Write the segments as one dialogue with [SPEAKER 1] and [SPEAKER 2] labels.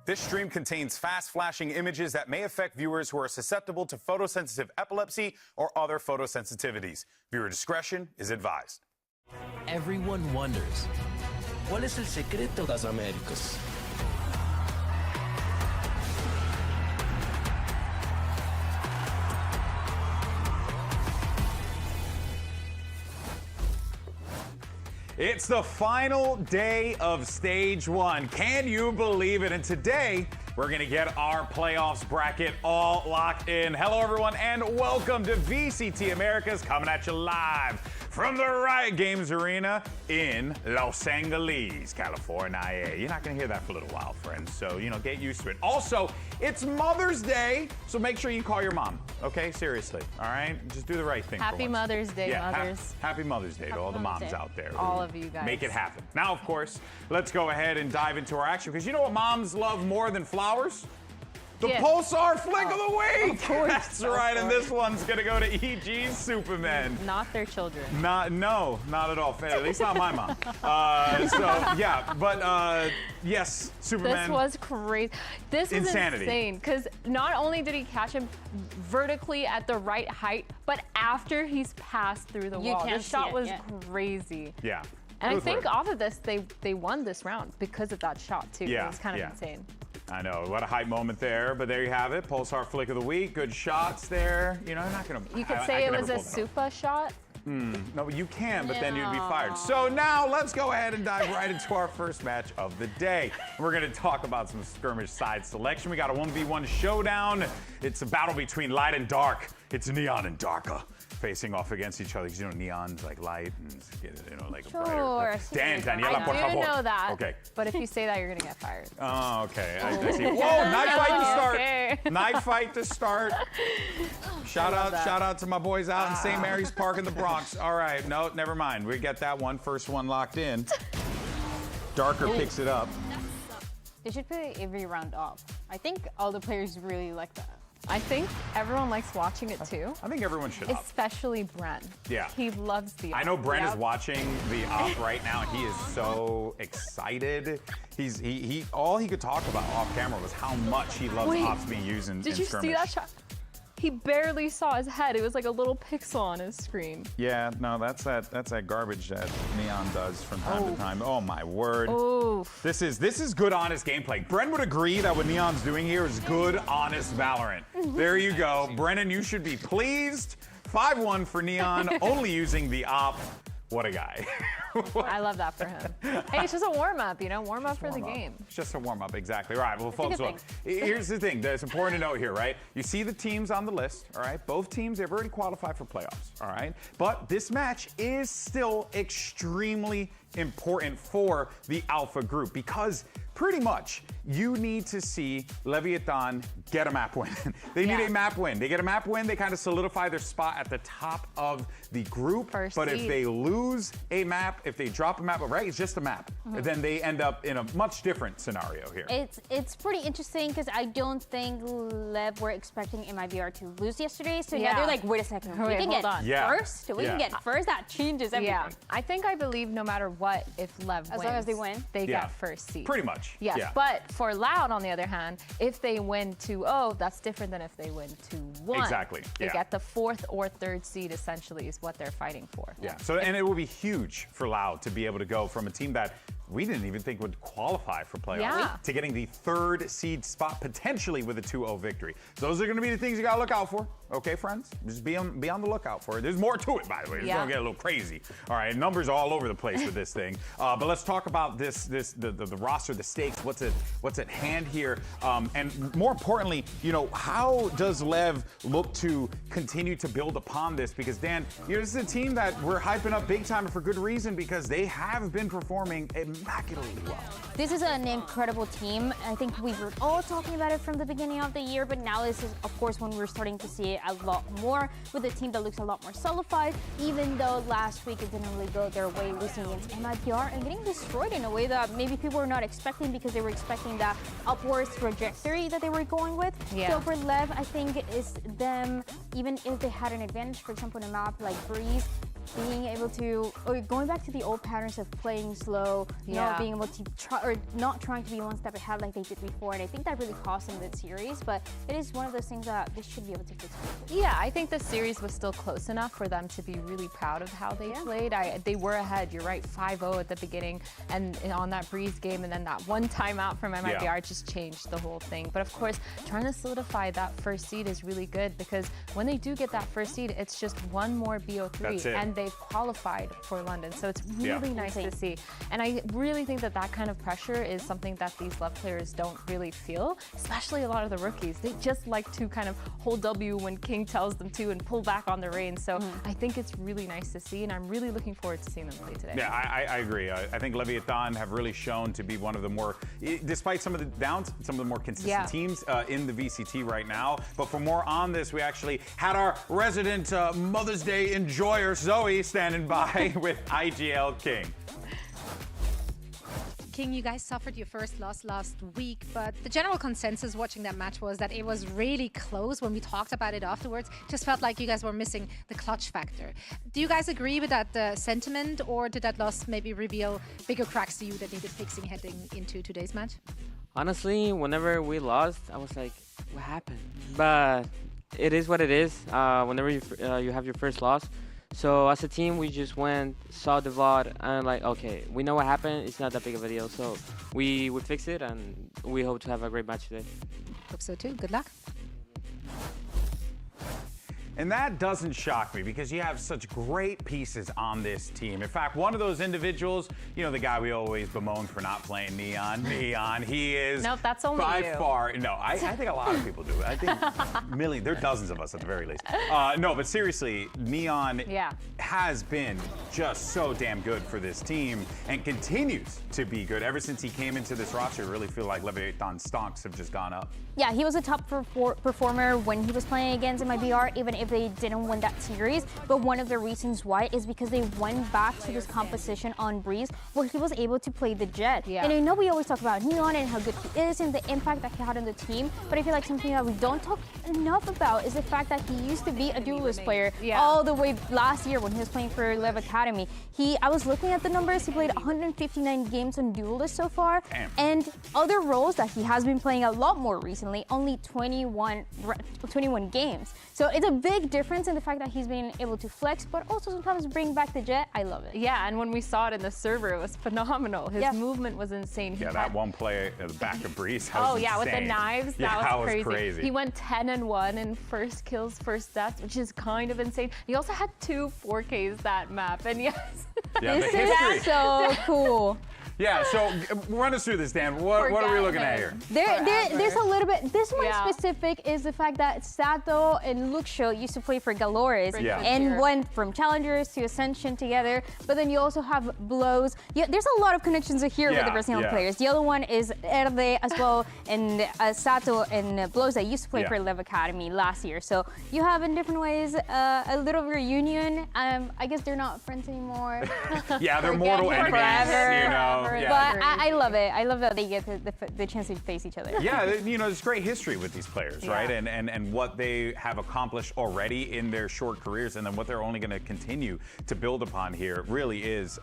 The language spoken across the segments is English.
[SPEAKER 1] This stream contains fast-flashing images that may affect viewers who are susceptible to photosensitive epilepsy or other photosensitivities. Viewer discretion is advised.
[SPEAKER 2] Everyone wonders, ¿cuál es el secreto de las Américas?
[SPEAKER 1] It's the final day of Stage 1. Can you believe it? And today, we're going to get our playoffs bracket all locked in. Hello, everyone, and welcome to VCT Americas, coming at you live from the Riot Games Arena in Los Angeles, California. You're not going to hear that for a little while, friends, so, get used to it. Also, it's Mother's Day, so make sure you call your mom, okay? Seriously, all right? Just do the right thing.
[SPEAKER 3] Happy Mother's Day, mothers.
[SPEAKER 1] Happy Mother's Day to all the moms out there.
[SPEAKER 3] All of you guys.
[SPEAKER 1] Make it happen. Now, of course, let's go ahead and dive into our action, because you know what moms love more than flowers? The Pulsar flick of the week!
[SPEAKER 3] Of course.
[SPEAKER 1] That's right, and this one's going to go to EG's Supermen.
[SPEAKER 3] Not their children.
[SPEAKER 1] No, not at all. At least not my mom. Yes, Superman.
[SPEAKER 3] This was crazy. This was insane, because not only did he catch him vertically at the right height, but after he's passed through the wall. This shot was crazy.
[SPEAKER 1] Yeah.
[SPEAKER 3] And I think off of this, they won this round because of that shot, too.
[SPEAKER 1] Yeah,
[SPEAKER 3] it was kind of insane.
[SPEAKER 1] I know, what a hype moment there, but there you have it. Pulsar flick of the week, good shots there. I'm not gonna.
[SPEAKER 3] You could say it was a Supa shot.
[SPEAKER 1] No, you can, but then you'd be fired. So now let's go ahead and dive right into our first match of the day. We're gonna talk about some skirmish side selection. We got a 1v1 showdown. It's a battle between light and dark. It's Neon and Darka facing off against each other, because neon's like light and like a brighter. Daniela, por favor.
[SPEAKER 3] I do know that.
[SPEAKER 1] Okay.
[SPEAKER 3] But if you say that, you're gonna get fired.
[SPEAKER 1] Oh, okay. I see. Whoa, knife fight to start.
[SPEAKER 3] Okay.
[SPEAKER 1] Knife fight to start. Shout out to my boys out in St. Mary's Park in the Bronx. All right, no, never mind. We got that one. First one locked in. Darker picks it up.
[SPEAKER 4] They should play every round off. I think all the players really like that.
[SPEAKER 3] I think everyone likes watching it too.
[SPEAKER 1] I think everyone should.
[SPEAKER 3] Especially Bren.
[SPEAKER 1] Yeah.
[SPEAKER 3] He loves the op.
[SPEAKER 1] I know Bren is watching the op right now. He is so excited. He all he could talk about off camera was how much he loves ops being used in
[SPEAKER 3] Did you
[SPEAKER 1] skirmish.
[SPEAKER 3] see that shot? He barely saw his head. It was like a little pixel on his screen.
[SPEAKER 1] Yeah, no, that's that garbage that Neon does from time to time. Oh my word.
[SPEAKER 3] Oof.
[SPEAKER 1] This is good, honest gameplay. Bren would agree that what Neon's doing here is good, honest Valorant. There you go. Brennan, you should be pleased. 5-1 for Neon, only using the op. What a guy.
[SPEAKER 3] I love that for him. Hey, it's just a warm-up, warm up for the game.
[SPEAKER 1] It's just a warm-up, exactly. All right, well, folks, look, here's the thing that's important to note here, right? You see the teams on the list, all right? Both teams, they've already qualified for playoffs, all right? But this match is still extremely important for the Alpha group, because pretty much you need to see Leviatán get a map win. They need a map win. They get a map win, they kind of solidify their spot at the top of the group. But if they lose a map, if they drop a map, right, it's just a map, then they end up in a much different scenario here.
[SPEAKER 4] It's pretty interesting, because I don't think Lev were expecting MIBR to lose yesterday. So now they're like, wait a second, we can get first? We can get first? That changes everything.
[SPEAKER 3] Yeah, I believe no matter what, if Lev wins,
[SPEAKER 4] as long as they win,
[SPEAKER 3] they get first seed.
[SPEAKER 1] Pretty much.
[SPEAKER 3] Yes, but for Loud, on the other hand, if they win 2-0, that's different than if they win 2-1.
[SPEAKER 1] Exactly.
[SPEAKER 3] They get the 4th or 3rd seed, essentially, is what they're fighting for.
[SPEAKER 1] Yeah. So, and it will be huge for Loud to be able to go from a team that we didn't even think would qualify for playoffs to getting the 3rd seed spot, potentially with a 2-0 victory. So those are going to be the things you got to look out for. Okay, friends? Just be on the lookout for it. There's more to it, by the way. It's going to get a little crazy. All right, numbers are all over the place with this thing. But let's talk about the roster, the stakes, what's at hand here. And more importantly, how does Lev look to continue to build upon this? Because, Dan, this is a team that we're hyping up big time for good reason, because they have been performing immaculately well.
[SPEAKER 4] This is an incredible team. I think we were all talking about it from the beginning of the year, but now this is, of course, when we're starting to see it a lot more, with a team that looks a lot more solidified, even though last week it didn't really go their way, losing against MIBR and getting destroyed in a way that maybe people were not expecting, because they were expecting that upwards trajectory that they were going with. So for Lev, I think it's them, even if they had an advantage, for example, in a map like Breeze, being able to, or going back to the old patterns of playing slow, not being able to try, or not trying to be one step ahead like they did before, and I think that really cost them the series, but it is one of those things that they should be able to fix.
[SPEAKER 3] Yeah, I think the series was still close enough for them to be really proud of how they played. They were ahead, you're right, 5-0 at the beginning, and on that Breeze game, and then that one timeout from MIBR just changed the whole thing. But of course, trying to solidify that first seed is really good, because when they do get that first seed, it's just one more BO3, and they've qualified for London. So it's really nice to see. And I really think that that kind of pressure is something that these Love players don't really feel, especially a lot of the rookies. They just like to kind of hold W when King tells them to and pull back on the reins. So I think it's really nice to see, and I'm really looking forward to seeing them play today.
[SPEAKER 1] Yeah, I agree. I think Leviathan have really shown to be one of the more, despite some of the downs, some of the more consistent teams in the VCT right now. But for more on this, we actually had our resident Mother's Day enjoyer, Zoe, standing by with IGL King.
[SPEAKER 5] King, you guys suffered your first loss last week, but the general consensus watching that match was that it was really close. When we talked about it afterwards, just felt like you guys were missing the clutch factor. Do you guys agree with that sentiment, or did that loss maybe reveal bigger cracks to you that needed fixing heading into today's match?
[SPEAKER 6] Honestly, whenever we lost, I was like, what happened? But it is what it is. Whenever you have your first loss. So as a team, we just went, saw the VOD, and like, okay, we know what happened. It's not that big of a deal. So we would fix it, and we hope to have a great match today.
[SPEAKER 5] Hope so too. Good luck.
[SPEAKER 1] And that doesn't shock me, because you have such great pieces on this team. In fact, one of those individuals, you know, the guy we always bemoan for not playing Neon, he is
[SPEAKER 3] nope, that's only
[SPEAKER 1] by
[SPEAKER 3] you.
[SPEAKER 1] far, no, I think a lot of people do. I think there are dozens of us at the very least. No, but seriously, Neon has been just so damn good for this team and continues to be good. Ever since he came into this roster, I really feel like Leviathan's stocks have just gone up.
[SPEAKER 4] Yeah, he was a top performer when he was playing against MIBR, even if they didn't win that series. But one of the reasons why is because they went back to this composition on Breeze where he was able to play the Jet. And I know we always talk about Neon and how good he is and the impact that he had on the team, but I feel like something that we don't talk enough about is the fact that he used to be a duelist player all the way last year when he was playing for Lev Academy. I was looking at the numbers, he played 159 games on duelist so far, and other roles that he has been playing a lot more recently, only 21 games. So it's a big difference in the fact that he's been able to flex, but also sometimes bring back the Jet. I love it.
[SPEAKER 3] Yeah, and when we saw it in the server, it was phenomenal. His movement was insane.
[SPEAKER 1] Yeah, that one play at the back of Breeze, that was
[SPEAKER 3] insane. With the knives, that was crazy. He went 10-1 in first kills, first deaths, which is kind of insane. He also had 2 4Ks that map, and
[SPEAKER 4] this is so cool.
[SPEAKER 1] Yeah, so run us through this, Dan. What are we looking at here?
[SPEAKER 4] There's a little bit. This one specific is the fact that Sato and Luxio used to play for Galores and went from Challengers to Ascension together. But then you also have Blows. Yeah, there's a lot of connections here with the Brazilian players. The other one is Erde as well, and Sato and Blows that used to play for Lev Academy last year. So you have in different ways a little reunion. I guess they're not friends anymore.
[SPEAKER 1] Yeah, they're mortal enemies.
[SPEAKER 4] Forever.
[SPEAKER 1] You know.
[SPEAKER 4] Yeah. But I love it. I love that they get the chance to face each other.
[SPEAKER 1] Yeah, you know, there's great history with these players, right? And what they have accomplished already in their short careers, and then what they're only going to continue to build upon here really is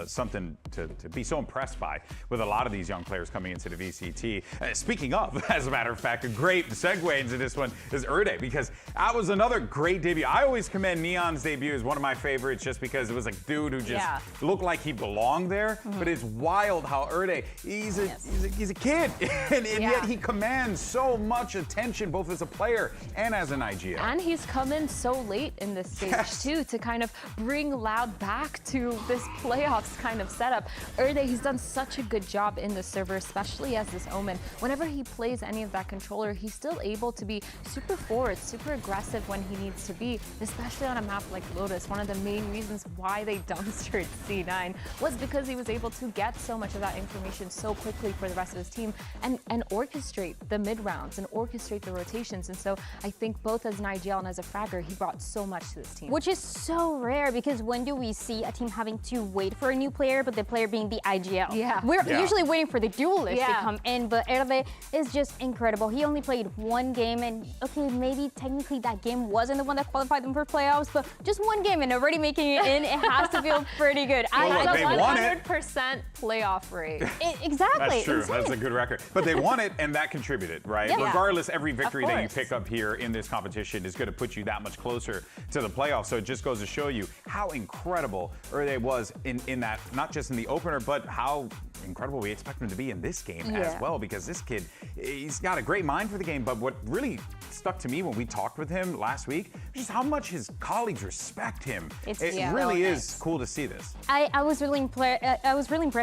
[SPEAKER 1] something to be so impressed by with a lot of these young players coming into the VCT. Speaking of, as a matter of fact, a great segue into this one is Erde, because that was another great debut. I always commend Neon's debut as one of my favorites just because it was a dude who just looked like he belonged there, but it's wild how Erde, he's a kid, and yet he commands so much attention both as a player and as an IGL.
[SPEAKER 3] And he's come in so late in this stage too, to kind of bring Loud back to this playoffs kind of setup. Erde, he's done such a good job in the server, especially as this Omen. Whenever he plays any of that controller, he's still able to be super forward, super aggressive when he needs to be, especially on a map like Lotus. One of the main reasons why they dumpster entered C9 was because he was able to get so much of that information so quickly for the rest of his team and orchestrate the mid-rounds and orchestrate the rotations. And so I think both as an IGL and as a fragger, he brought so much to this team.
[SPEAKER 4] Which is so rare, because when do we see a team having to wait for a new player, but the player being the IGL?
[SPEAKER 3] Yeah.
[SPEAKER 4] We're usually waiting for the duelist to come in, but Erde is just incredible. He only played one game, and okay, maybe technically that game wasn't the one that qualified them for playoffs, but just one game and already making it in, it has to feel pretty good.
[SPEAKER 1] Well, look, they won it.
[SPEAKER 3] 100% playoff rate.
[SPEAKER 4] Exactly.
[SPEAKER 1] That's true.
[SPEAKER 4] Insane.
[SPEAKER 1] That's a good record. But they won it, and that contributed, right?
[SPEAKER 4] Yeah.
[SPEAKER 1] Regardless, every victory that you
[SPEAKER 3] course.
[SPEAKER 1] pick up here in this competition is going to put you that much closer to the playoffs. So it just goes to show you how incredible Erde was in that, not just in the opener, but how incredible we expect him to be in this game as well, because this kid, he's got a great mind for the game. But what really stuck to me when we talked with him last week was just how much his colleagues respect him. It really is cool to see this.
[SPEAKER 4] I was really impressed.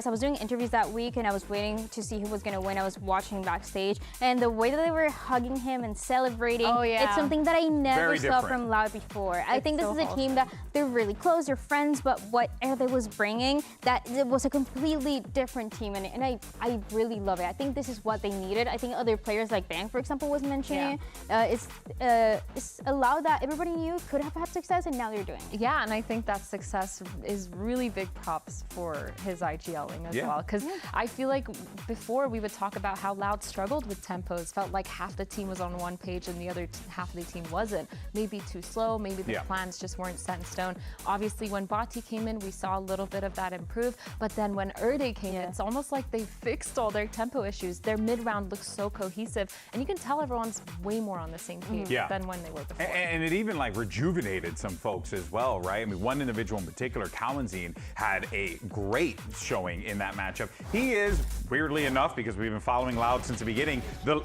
[SPEAKER 4] I was doing interviews that week, and I was waiting to see who was going to win. I was watching backstage, and the way that they were hugging him and celebrating, it's something that I never saw from Loud before. I think this is a team that they're really close, they're friends, but what Erde was bringing, that it was a completely different team, and I really love it. I think this is what they needed. I think other players like Bang, for example, was mentioning it's allowed that everybody knew could have had success, and now they're doing it.
[SPEAKER 3] Yeah, and I think that success is really big props for his IGLing as well, because I feel like before we would talk about how Loud struggled with tempos, felt like half the team was on one page and the other half of the team wasn't. Maybe too slow, maybe the plans just weren't set in stone. Obviously, when Bati came in, we saw a little bit of that improve, but then when Erde came in, it's almost like they fixed all their tempo issues. Their mid-round looks so cohesive, and you can tell everyone's way more on the same page than when they were before.
[SPEAKER 1] And it even like rejuvenated some folks as well, right? I mean, one individual in particular, Kalanzine, had a great showing in that matchup. He is, weirdly enough, because we've been following Loud since the beginning,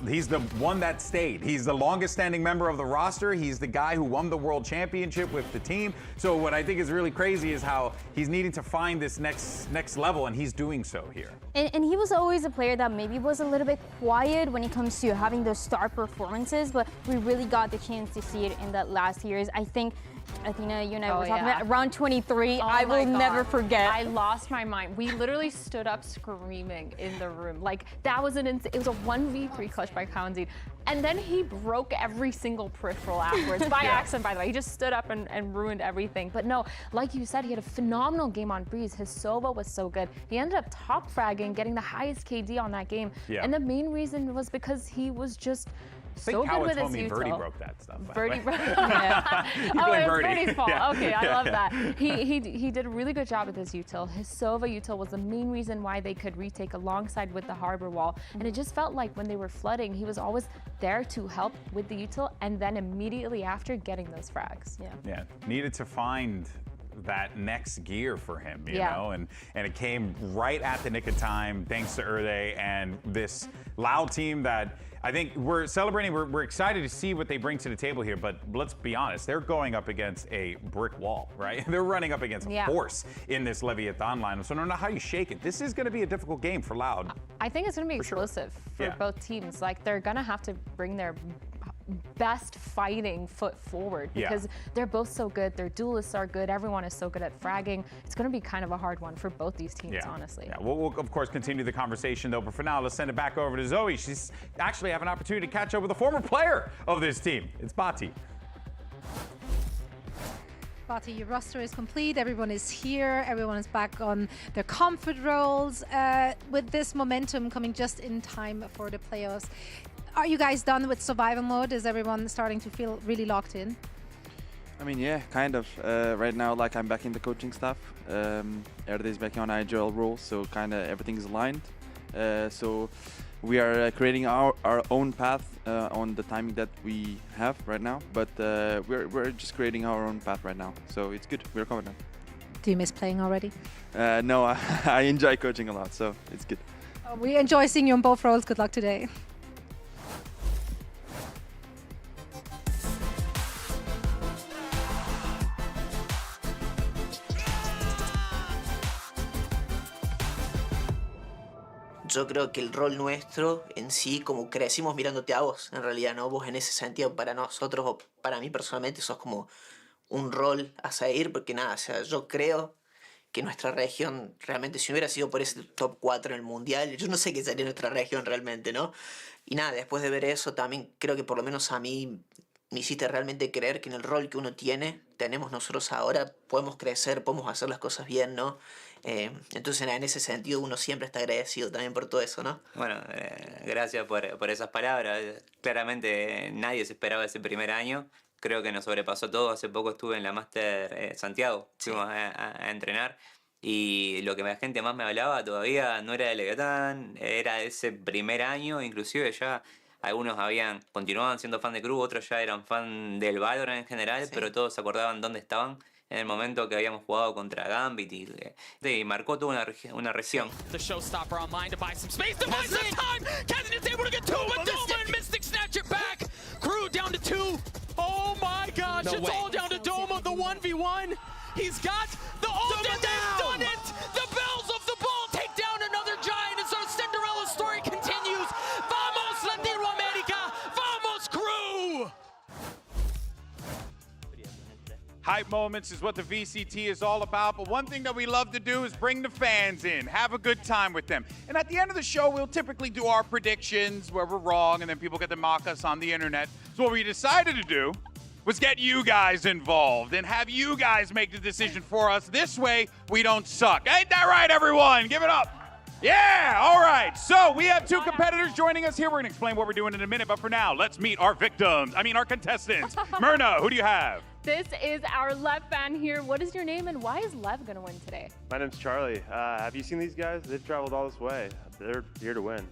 [SPEAKER 1] he's the one that stayed. He's the longest standing member of the roster. He's the guy who won the world championship with the team. So what I think is really crazy is how he's needing to find this next level, and he's doing so here.
[SPEAKER 4] And he was always a player that maybe was a little bit quiet when it comes to having those star performances, but we really got the chance to see it in that last years. I think, Athena, you and I were talking about round 23. I will never forget.
[SPEAKER 3] I lost my mind. We literally stood up screaming in the room. Like, that was it was a 1v3 clutch by Kalanzine. And then he broke every single peripheral afterwards by accident, by the way. He just stood up and ruined everything. But no, like you said, he had a phenomenal game on Breeze. His Sova was so good. He ended up top fragging, getting the highest KD on that game. And the main reason was because he was just so good with his util.
[SPEAKER 1] Verdi broke that stuff.
[SPEAKER 3] Verdi broke it.
[SPEAKER 1] You
[SPEAKER 3] Oh,
[SPEAKER 1] blame
[SPEAKER 3] it was
[SPEAKER 1] Verdi.
[SPEAKER 3] Verdi's fault. Okay, I love that. He did a really good job with his util. His Sova util was the main reason why they could retake alongside with the harbor wall. And it just felt like when they were flooding, he was always there to help with the util, and then immediately after getting those frags.
[SPEAKER 1] Yeah, needed to find that next gear for him, you know, and it came right at the nick of time thanks to Erde and this Loud team that I think we're celebrating. We're excited to see what they bring to the table here, but let's be honest, they're going up against a brick wall, right? They're running up against a force in this Leviathan lineup, so no matter how you shake it, this is going to be a difficult game for Loud.
[SPEAKER 3] I think it's going to be explosive for both teams. Like, they're going to have to bring their best fighting foot forward because they're both so good. Their duelists are good. Everyone is so good at fragging. It's going to be kind of a hard one for both these teams, honestly.
[SPEAKER 1] Yeah, we'll of course continue the conversation though, but for now, let's send it back over to Zoe. She's actually have an opportunity to catch up with a former player of this team. It's Bati.
[SPEAKER 5] Bati, your roster is complete. Everyone is here. Everyone is back on their comfort roles. With this momentum coming just in time for the playoffs, are you guys done with survival mode? Is everyone starting to feel really locked in?
[SPEAKER 7] I mean, yeah, kind of. Right now, like, I'm back in the coaching staff. Erde is back on IGL roles, so kind of everything's aligned. So we are creating our own path on the timing that we have right now, but we're just creating our own path right now. So it's good. We're confident.
[SPEAKER 5] Do you miss playing already?
[SPEAKER 7] No, I enjoy coaching a lot, so it's good.
[SPEAKER 5] We enjoy seeing you on both roles. Good luck today.
[SPEAKER 8] Yo creo que el rol nuestro en sí, como crecimos mirándote a vos, en realidad, ¿no? Vos en ese sentido, para nosotros, o para mí personalmente, sos como un rol a seguir, porque nada, o sea, yo creo que nuestra región realmente, si no hubiera sido por ese top 4 en el mundial, yo no sé qué sería nuestra región realmente, ¿no? Y nada, después de ver eso también creo que por lo menos a mí me hiciste realmente creer que en el rol que uno tenemos nosotros ahora, podemos crecer, podemos hacer las cosas bien, ¿no? Entonces en ese sentido uno siempre está agradecido también por todo eso, ¿no?
[SPEAKER 9] Bueno, gracias por esas palabras. Claramente nadie se esperaba ese primer año. Creo que nos sobrepasó todo. Hace poco estuve en la Master Santiago, fuimos a entrenar. Y lo que la gente más me hablaba todavía no era de Leviatán, era de ese primer año, inclusive ya algunos continuaban siendo fan de Crew, otros ya eran fan del Valorant en general, pero todos se acordaban dónde estaban en el momento que habíamos jugado contra Gambit y marcó toda una región.
[SPEAKER 10] The showstopper online to buy some space, to buy some time. Kevin is able to get two, but Doma and Mystic snatch it back. Crew down to 2. Oh my gosh, it's all down to Doma, the 1v1. He's got the ult and they've done it! The bells of the ball take down another giant, and so Cinderella's story continues. Vamos Latinoamérica! Vamos Crew!
[SPEAKER 1] Hype moments is what the VCT is all about, but one thing that we love to do is bring the fans in, have a good time with them. And at the end of the show, we'll typically do our predictions where we're wrong, and then people get to mock us on the internet. So what we decided to do was get you guys involved and have you guys make the decision for us. This way, we don't suck. Ain't that right, everyone? Give it up. Yeah, all right. So we have two competitors joining us here. We're gonna explain what we're doing in a minute, but for now, let's meet our our contestants. Myrna, who do you have?
[SPEAKER 3] This is our Lev fan here. What is your name and why is Lev going to win today?
[SPEAKER 11] My name's Charlie. Have you seen these guys? They've traveled all this way. They're here to win.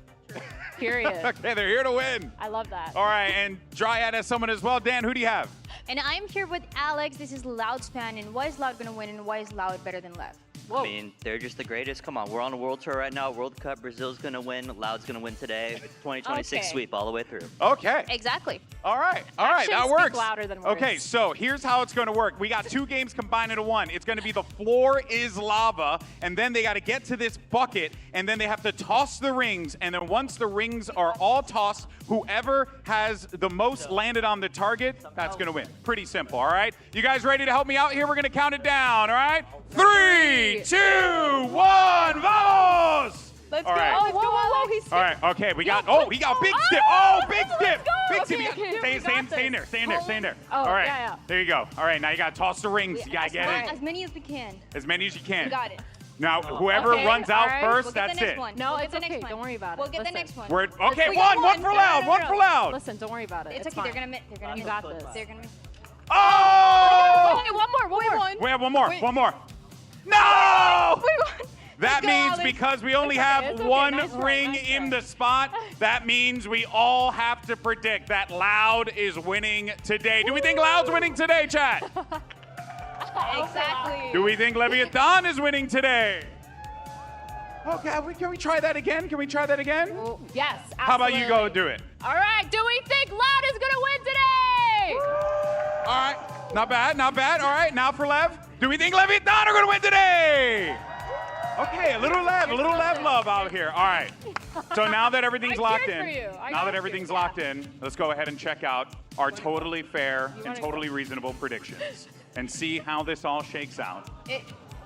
[SPEAKER 3] Period.
[SPEAKER 1] Okay, they're here to win.
[SPEAKER 3] I love that.
[SPEAKER 1] All right, and Dryad has someone as well. Dan, who do you have?
[SPEAKER 4] And I'm here with Alex. This is Loud's fan. And why is Loud going to win and why is Loud better than Lev?
[SPEAKER 3] Whoa.
[SPEAKER 12] I mean, they're just the greatest. Come on, we're on a world tour right now. World Cup, Brazil's going to win. Loud's going to win today. 2026 sweep all the way through.
[SPEAKER 1] Okay.
[SPEAKER 4] Exactly.
[SPEAKER 1] All right, that works.
[SPEAKER 3] Speak louder than words.
[SPEAKER 1] Okay, so here's how it's going to work. We got two games combined into one. It's going to be the floor is lava, and then they got to get to this bucket, and then they have to toss the rings, and then once the rings are all tossed, whoever has the most landed on the target, that's going to win. Pretty simple, all right? You guys ready to help me out here? We're going to count it down, all right? 3, 2, 1, vamos!
[SPEAKER 3] Let's
[SPEAKER 1] all
[SPEAKER 3] go.
[SPEAKER 1] right.
[SPEAKER 3] Oh, whoa, he's
[SPEAKER 1] All right, okay, he got big step. Oh, big step. Big step. Stay in there.
[SPEAKER 3] Oh,
[SPEAKER 1] All right,
[SPEAKER 3] yeah.
[SPEAKER 1] there you go. All right, now you got to toss the rings. You got to get it.
[SPEAKER 4] As many as we can.
[SPEAKER 1] As many as you can.
[SPEAKER 4] We got it.
[SPEAKER 1] Now, whoever runs out first,
[SPEAKER 4] We'll get
[SPEAKER 1] that's
[SPEAKER 4] the next
[SPEAKER 1] it.
[SPEAKER 4] one.
[SPEAKER 3] No,
[SPEAKER 4] We'll
[SPEAKER 3] it's
[SPEAKER 4] get the
[SPEAKER 3] okay.
[SPEAKER 4] next one.
[SPEAKER 3] Don't worry about it.
[SPEAKER 4] We'll get
[SPEAKER 3] Listen.
[SPEAKER 4] the next one.
[SPEAKER 1] Okay,
[SPEAKER 4] We got
[SPEAKER 1] one for loud, one for loud.
[SPEAKER 3] Listen, don't worry about it.
[SPEAKER 4] It's okay.
[SPEAKER 3] fine.
[SPEAKER 4] They're gonna miss.
[SPEAKER 3] You got this.
[SPEAKER 4] They're gonna miss.
[SPEAKER 1] Oh!
[SPEAKER 3] Hey, one more.
[SPEAKER 1] We have one more. No! That
[SPEAKER 4] go,
[SPEAKER 1] means
[SPEAKER 4] Alex.
[SPEAKER 1] because we only have
[SPEAKER 3] It's okay.
[SPEAKER 1] one
[SPEAKER 3] Nice try,
[SPEAKER 1] ring
[SPEAKER 3] nice
[SPEAKER 1] in
[SPEAKER 3] try.
[SPEAKER 1] the spot, that means we all have to predict that Loud is winning today. Do we think Loud's winning today, chat?
[SPEAKER 4] Exactly.
[SPEAKER 1] Do we think Leviathan is winning today? Okay, can we try that again?
[SPEAKER 3] Yes, absolutely.
[SPEAKER 1] How about you go do it?
[SPEAKER 3] All right, do we think Loud is going to win today?
[SPEAKER 1] All right, not bad. All right, now for Lev. Do we think Leviathan are going to win today? Okay, a little Lev love out here. All right. So now that everything's locked in, let's go ahead and check out our totally fair and totally reasonable predictions and see how this all shakes out.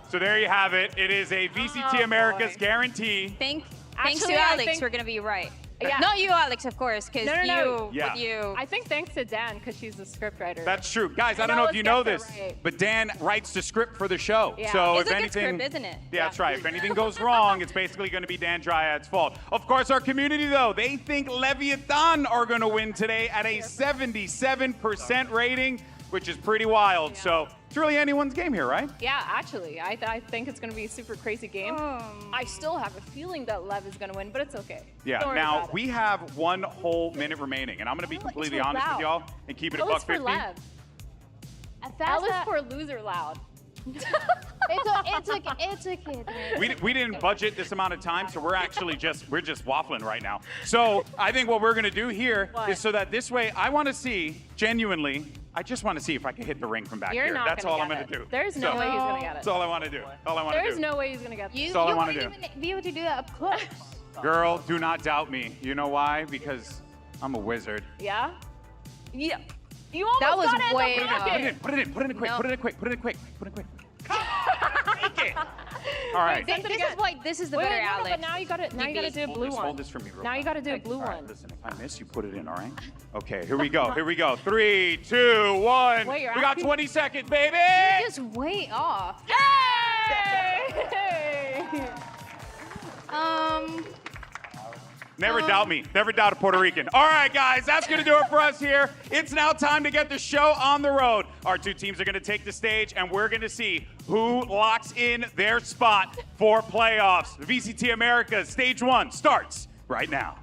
[SPEAKER 1] So there you have it. It is a VCT Americas guarantee.
[SPEAKER 4] Thanks
[SPEAKER 3] Actually,
[SPEAKER 4] to
[SPEAKER 3] I
[SPEAKER 4] Alex,
[SPEAKER 3] think-
[SPEAKER 4] we're gonna be right.
[SPEAKER 3] Yeah.
[SPEAKER 4] Not you, Alex, of course, because
[SPEAKER 3] No.
[SPEAKER 1] Yeah.
[SPEAKER 3] I think thanks to Dan, because she's the scriptwriter.
[SPEAKER 1] That's true. Guys, I don't know if you know this, but Dan writes the script for the show.
[SPEAKER 3] Yeah.
[SPEAKER 1] So
[SPEAKER 4] It's
[SPEAKER 1] if
[SPEAKER 4] a good
[SPEAKER 1] anything,
[SPEAKER 4] script, isn't it?
[SPEAKER 1] Yeah, that's right. If anything goes wrong, it's basically going to be Dan Dryad's fault. Of course, our community, though, they think Leviathan are going to win today at a 77% rating, which is pretty wild.
[SPEAKER 3] Yeah.
[SPEAKER 1] So it's really anyone's game here, right?
[SPEAKER 3] Yeah, actually, I think it's going to be a super crazy game. I still have a feeling that Lev is going to win, but it's okay.
[SPEAKER 1] Yeah.
[SPEAKER 3] Don't worry
[SPEAKER 1] Now,
[SPEAKER 3] about it.
[SPEAKER 1] we have 1 whole minute remaining, and I'm going to be completely honest with y'all and keep it a
[SPEAKER 3] L is
[SPEAKER 1] buck
[SPEAKER 3] for
[SPEAKER 1] 50.
[SPEAKER 3] Lev. L is for loser Loud.
[SPEAKER 4] It's okay.
[SPEAKER 1] We didn't budget this amount of time, so we're just waffling right now. So I think what we're gonna do here is so that this way, I want to see genuinely. I just want to see if I can hit the ring from back
[SPEAKER 3] You're
[SPEAKER 1] here.
[SPEAKER 3] not
[SPEAKER 1] That's
[SPEAKER 3] gonna
[SPEAKER 1] all I'm
[SPEAKER 3] get
[SPEAKER 1] gonna
[SPEAKER 3] it.
[SPEAKER 1] do.
[SPEAKER 3] There's no way he's going to get it.
[SPEAKER 1] That's all I want to do. All I want to do.
[SPEAKER 3] There's no way he's going to get it.
[SPEAKER 1] That's all I want to
[SPEAKER 4] You
[SPEAKER 1] do.
[SPEAKER 4] won't even be able to do that up close.
[SPEAKER 1] Girl, do not doubt me. You know why? Because I'm a wizard.
[SPEAKER 3] Yeah? Yeah. You almost
[SPEAKER 4] That was
[SPEAKER 3] got it in
[SPEAKER 4] way
[SPEAKER 3] the
[SPEAKER 4] enough.
[SPEAKER 3] bracket.
[SPEAKER 1] Put it in quick.
[SPEAKER 4] No.
[SPEAKER 1] Put it in quick. Take it. All right.
[SPEAKER 3] This is the better outlet. But now you gotta do a blue one.
[SPEAKER 1] Hold this for me real
[SPEAKER 3] Now you
[SPEAKER 1] quick.
[SPEAKER 3] gotta do a blue
[SPEAKER 1] All right,
[SPEAKER 3] one.
[SPEAKER 1] listen, if I miss, you put it in, all right? Okay, here we go. Here we go. 3, 2, 1.
[SPEAKER 3] Wait, you're
[SPEAKER 1] We got
[SPEAKER 3] asking-
[SPEAKER 1] 20 seconds, baby.
[SPEAKER 3] Just way off.
[SPEAKER 1] Never doubt me. Never doubt a Puerto Rican. All right, guys, that's going to do it for us here. It's now time to get the show on the road. Our two teams are going to take the stage, and we're going to see who locks in their spot for playoffs. The VCT Americas Stage 1 starts right now.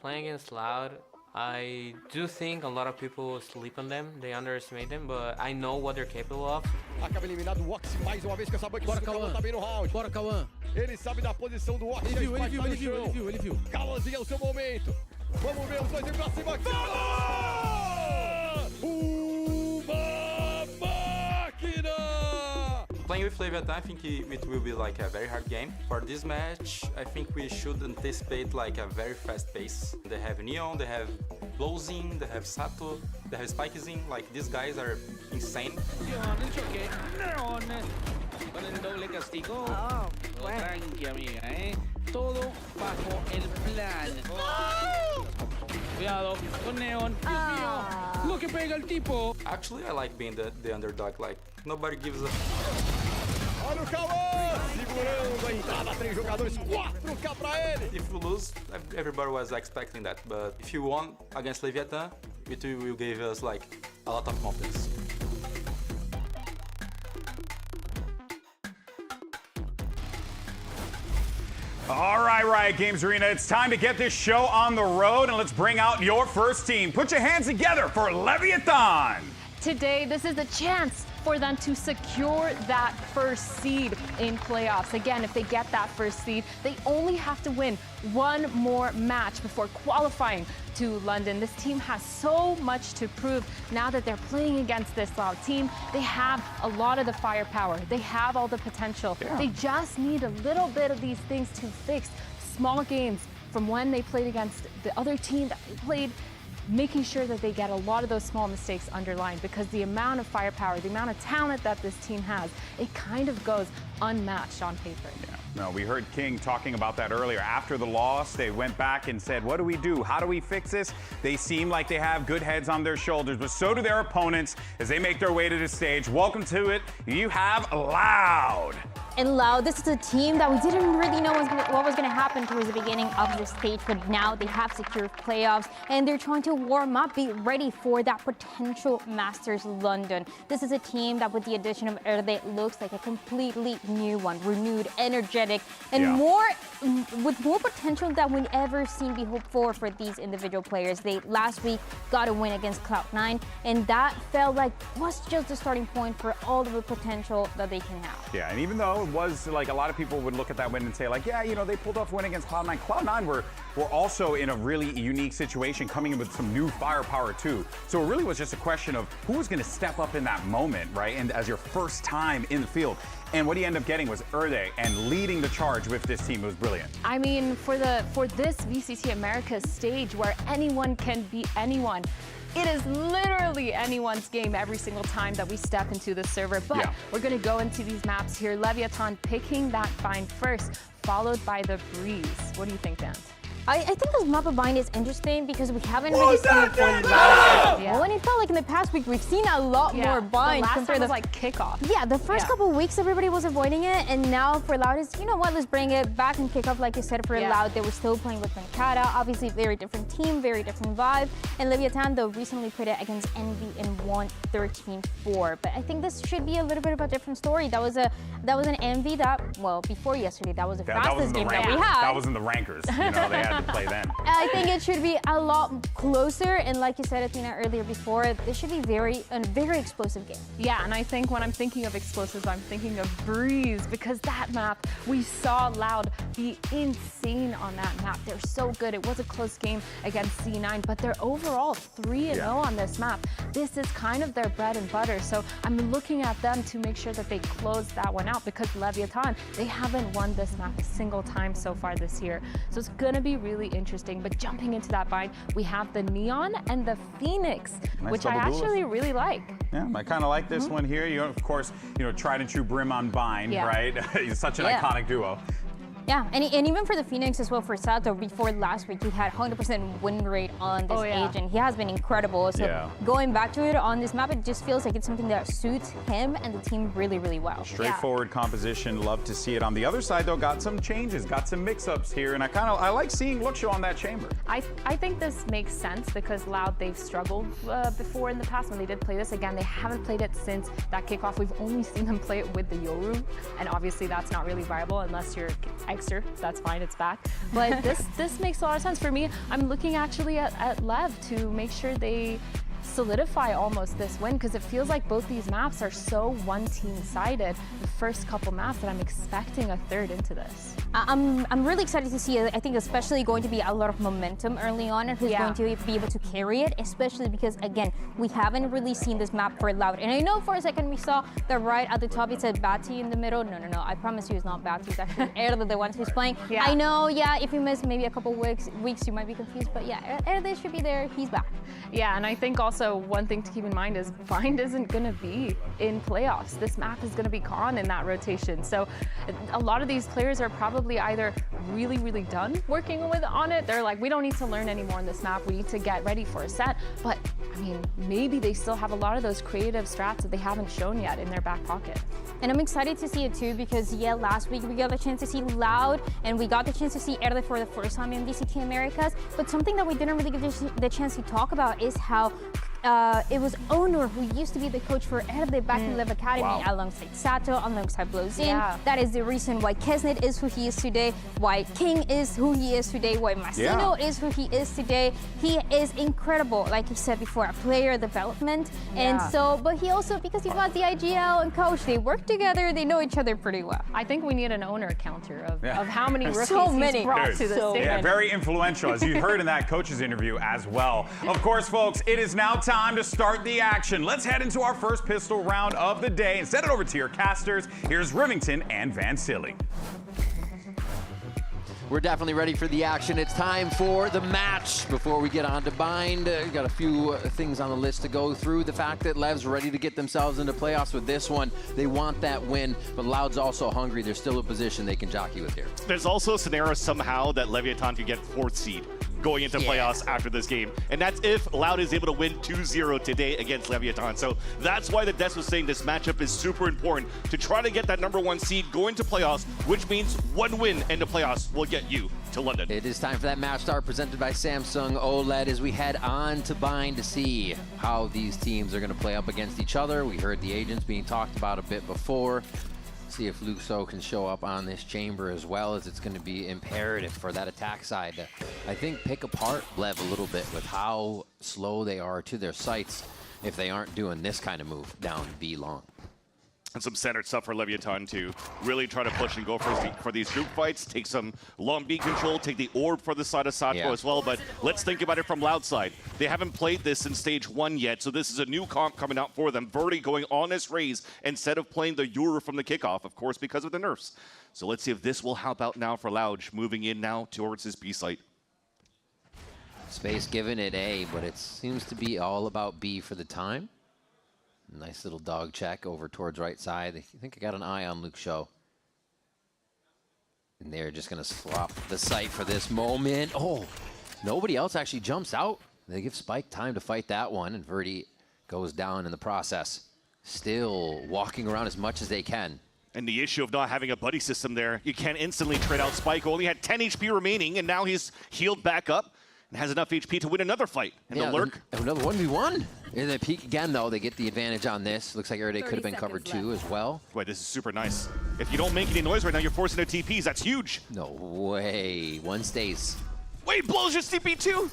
[SPEAKER 6] Playing against Loud, I do think a lot of people sleep on them, they underestimate them, but I know what they're capable of.
[SPEAKER 13] Acaba eliminado o Oxy mais uma vez com essa banca. Bora, Cauã. Tá bem no round. Bora, Cauã. Ele sabe da posição do Oxy. Ele viu. Cauãzinho é o seu momento. Vamos ver os dois indo pra cima. Uma máquina!
[SPEAKER 14] Playing with Leviathan, I think it will be like a very hard game. For this match, I think we should anticipate like a very fast pace. They have Neon, they have Blowzing, they have Sato, they have Spikezing. Like these guys are insane.
[SPEAKER 15] Neon con el doble castigo. Tranqui, amiga, todo bajo el plan. Cuidado con Neon. Dios mío, lo que pega el tipo.
[SPEAKER 14] Actually, I like being the underdog. Like nobody gives a.
[SPEAKER 13] Olha o Cauã! Segurando a entrada, 3 jogadores, 4K pra ele!
[SPEAKER 14] If you lose, everybody was expecting that. But if you won against Leviathan, it will give us like a lot of confidence.
[SPEAKER 1] All right, Riot Games Arena, it's time to get this show on the road, and let's bring out your first team. Put your hands together for Leviathan.
[SPEAKER 3] Today, this is the chance for them to secure that first seed in playoffs. Again, if they get that first seed, they only have to win one more match before qualifying to London. This team has so much to prove now that they're playing against this Loud team. They have a lot of the firepower. They have all the potential.
[SPEAKER 1] Yeah.
[SPEAKER 3] They just need a little bit of these things to fix. Small games from when they played against the other team that they played, making sure that they get a lot of those small mistakes underlined, because the amount of firepower, the amount of talent that this team has, it kind of goes unmatched on paper.
[SPEAKER 1] Yeah. No, we heard King talking about that earlier. After the loss, they went back and said, what do we do? How do we fix this? They seem like they have good heads on their shoulders, but so do their opponents as they make their way to the stage. Welcome to it. You have Loud.
[SPEAKER 4] And Loud, this is a team that we didn't really know what was going to happen towards the beginning of the stage, but now they have secured playoffs and they're trying to warm up, be ready for that potential Masters London. This is a team that, with the addition of Erde, looks like a completely new one, renewed, energetic, and with more potential than we've ever seen be hoped for these individual players. They last week got a win against Cloud9, and that felt like was just the starting point for all of the potential that they can have.
[SPEAKER 1] Yeah, and even though it was like a lot of people would look at that win and say like, yeah, you know, they pulled off a win against Cloud9. Cloud9 were also in a really unique situation, coming in with some new firepower too. So it really was just a question of who was going to step up in that moment, right? And as your first time in the field. And what he ended up getting was Erde, and leading the charge with this team was brilliant.
[SPEAKER 3] I mean, for this VCT Americas stage where anyone can beat anyone, it is literally anyone's game every single time that we step into the server. But we're going to go into these maps here. Leviathan picking that find first, followed by the Breeze. What do you think, Dan?
[SPEAKER 4] I think this map of bind is interesting because we haven't really seen it for Loud. And it felt like in the past week we've seen a lot more bind.
[SPEAKER 3] The last time was like kickoff.
[SPEAKER 4] Yeah, the first couple of weeks everybody was avoiding it, and now for Loud is, you know what, let's bring it back and kick off like you said for Loud. They were still playing with Mankata, obviously very different team, very different vibe. And Leviathan though recently played it against Envy and won 13-4. But I think this should be a little bit of a different story. That was an Envy that, well, before yesterday, that was the fastest game that we had.
[SPEAKER 1] That was in the rankers. You know, they had had to play then.
[SPEAKER 4] I think it should be a lot closer, and like you said, Athena, earlier before, this should be a very explosive game.
[SPEAKER 3] Yeah, and I think when I'm thinking of explosives, I'm thinking of Breeze, because that map, we saw Loud be insane on that map. They're so good. It was a close game against C9, but they're overall 3-0 on this map. This is kind of their bread and butter, so I'm looking at them to make sure that they close that one out, because Leviatán, they haven't won this map a single time so far this year. So it's gonna be really interesting. But jumping into that bind, we have the Neon and the Phoenix,
[SPEAKER 1] Nice
[SPEAKER 3] which I
[SPEAKER 1] double duelist.
[SPEAKER 3] actually really like.
[SPEAKER 1] Yeah, I kind of like this one here. You know, of course, tried and true Brim on Bind, right? It's such an iconic duo.
[SPEAKER 4] Yeah, and even for the Phoenix as well, for Sato, before last week, he had 100% win rate on this stage, and he has been incredible. So going back to it on this map, it just feels like it's something that suits him and the team really, really well.
[SPEAKER 1] Straightforward composition. Love to see it. On the other side, though, got some changes, got some mix-ups here, and I like seeing Luxio on that chamber.
[SPEAKER 3] I think this makes sense because Loud, they've struggled before in the past when they did play this. Again, they haven't played it since that kickoff. We've only seen them play it with the Yoru, and obviously that's not really viable unless you're Exter. That's fine, it's back. But this makes a lot of sense. For me, I'm looking actually at Lev to make sure they solidify almost this win, because it feels like both these maps are so one-team sided the first couple maps that I'm expecting a third into this.
[SPEAKER 4] I'm really excited to see it. I think especially going to be a lot of momentum early on, and who's going to be able to carry it, especially because, again, we haven't really seen this map for Loud. And I know for a second we saw that right at the top it said Batty in the middle. No, I promise you it's not Batty. It's actually Erde, the one who's playing. I know, if you miss maybe a couple weeks you might be confused, but yeah, Erde should be there. He's back.
[SPEAKER 3] Yeah, and I think also one thing to keep in mind is Bind isn't going to be in playoffs. This map is going to be gone in that rotation. So a lot of these players are probably either really, really done working on it. They're like, we don't need to learn anymore in this map. We need to get ready for a set. But I mean, maybe they still have a lot of those creative strats that they haven't shown yet in their back pocket.
[SPEAKER 4] And I'm excited to see it too, because last week we got a chance to see Loud, and we got the chance to see Erde for the first time in VCT Americas. But something that we didn't really get the chance to talk about is how it was Onur who used to be the coach for Erde back in Lev Academy, alongside Sato, alongside Blozin. That is the reason why Kesnet is who he is today, why King is who he is today, why Masino is who he is today. He is incredible, like you said before, a player development. And so, but he also, because he got the IGL and coach, they work together, they know each other pretty well.
[SPEAKER 3] I think we need an Onur counter of how many rookies he's brought to the stage.
[SPEAKER 1] Yeah, very influential, as you heard in that coach's interview as well. Of course, folks, it is now time to start the action. Let's head into our first pistol round of the day and send it over to your casters. Here's Rivington and Van Silly.
[SPEAKER 16] We're definitely ready for the action. It's time for the match. Before we get on to Bind, got a few things on the list to go through. The fact that Lev's ready to get themselves into playoffs with this one. They want that win, but Loud's also hungry. There's still a position they can jockey with here.
[SPEAKER 17] There's also a scenario somehow that Leviatán could get 4th seed going into playoffs after this game. And that's if Loud is able to win 2-0 today against Leviatán. So that's why the Des was saying this matchup is super important to try to get that #1 seed going to playoffs, which means 1 win in the playoffs will get you to London.
[SPEAKER 16] It is time for that match start presented by Samsung OLED as we head on to Bind to see how these teams are going to play up against each other. We heard the agents being talked about a bit before. See if Luxo can show up on this chamber as well, as it's going to be imperative for that attack side to, I think, pick apart Lev a little bit with how slow they are to their sights if they aren't doing this kind of move down B long.
[SPEAKER 17] And some standard stuff for Leviatán to really try to push and go for these group fights, take some long B control, take the orb for the side of Satko as well. But let's think about it from Loud side. They haven't played this in stage 1 yet, so this is a new comp coming out for them. Verdi going on this raise instead of playing the Yoru from the kickoff, of course, because of the nerfs. So let's see if this will help out now for Loud, moving in now towards his B site.
[SPEAKER 16] Space given at A, but it seems to be all about B for the time. Nice little dog check over towards right side. I think I got an eye on Luxo. And they're just going to swap the site for this moment. Oh, nobody else actually jumps out. They give Spike time to fight that one, and Verdi goes down in the process. Still walking around as much as they can.
[SPEAKER 17] And the issue of not having a buddy system there, you can't instantly trade out Spike. Only had 10 HP remaining, and now he's healed back up and has enough HP to win another fight. And the lurk.
[SPEAKER 16] Another 1v1. And they peek again, though. They get the advantage on this. Looks like Erde could have been covered too as well.
[SPEAKER 17] Boy, this is super nice. If you don't make any noise right now, you're forcing their TPs. That's huge.
[SPEAKER 16] No way. One stays.
[SPEAKER 17] Wait, blows your CP2.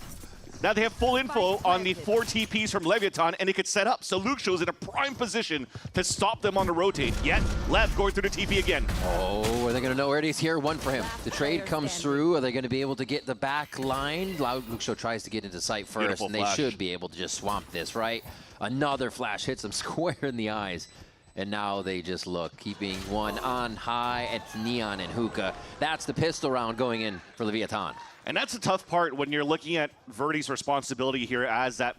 [SPEAKER 17] Now they have full info on the 4 TPs from Leviathan, and it could set up. So Luxio's in a prime position to stop them on the rotate. Yet, Lev going through the TP again.
[SPEAKER 16] Oh, are they going to know where it is here? One for him. The trade comes through. Are they going to be able to get the back line? Luxio tries to get into sight first,
[SPEAKER 17] Beautiful
[SPEAKER 16] and
[SPEAKER 17] flash.
[SPEAKER 16] they should be able to just swamp this, right? Another flash hits them square in the eyes. And now they just look, keeping one on high. It's Neon and Hookah. That's the pistol round going in for Leviathan.
[SPEAKER 17] And that's the tough part when you're looking at Verdi's responsibility here as that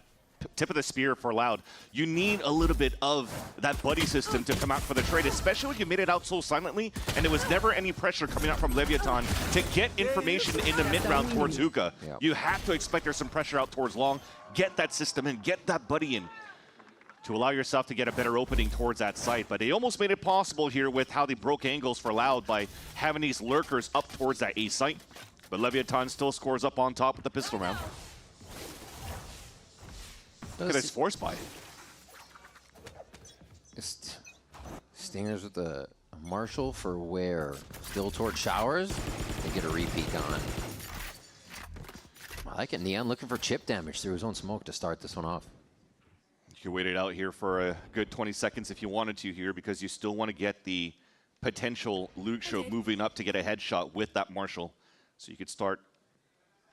[SPEAKER 17] tip of the spear for Loud. You need a little bit of that buddy system to come out for the trade, especially when you made it out so silently, and there was never any pressure coming out from Leviathan to get information in the mid-round towards Hookah.
[SPEAKER 16] Yep.
[SPEAKER 17] You have to expect there's some pressure out towards Long. Get that system in, get that buddy in to allow yourself to get a better opening towards that site. But they almost made it possible here with how they broke angles for Loud by having these lurkers up towards that A site. But Leviathan still scores up on top with the pistol round. Look at this force buy.
[SPEAKER 16] Stingers with the Marshall for where? Still towards Showers. They get a repeat on. I like it. Neon looking for chip damage through his own smoke to start this one off.
[SPEAKER 17] You could wait it out here for a good 20 seconds if you wanted to here, because you still want to get the potential Luxio moving up to get a headshot with that Marshall. So you could start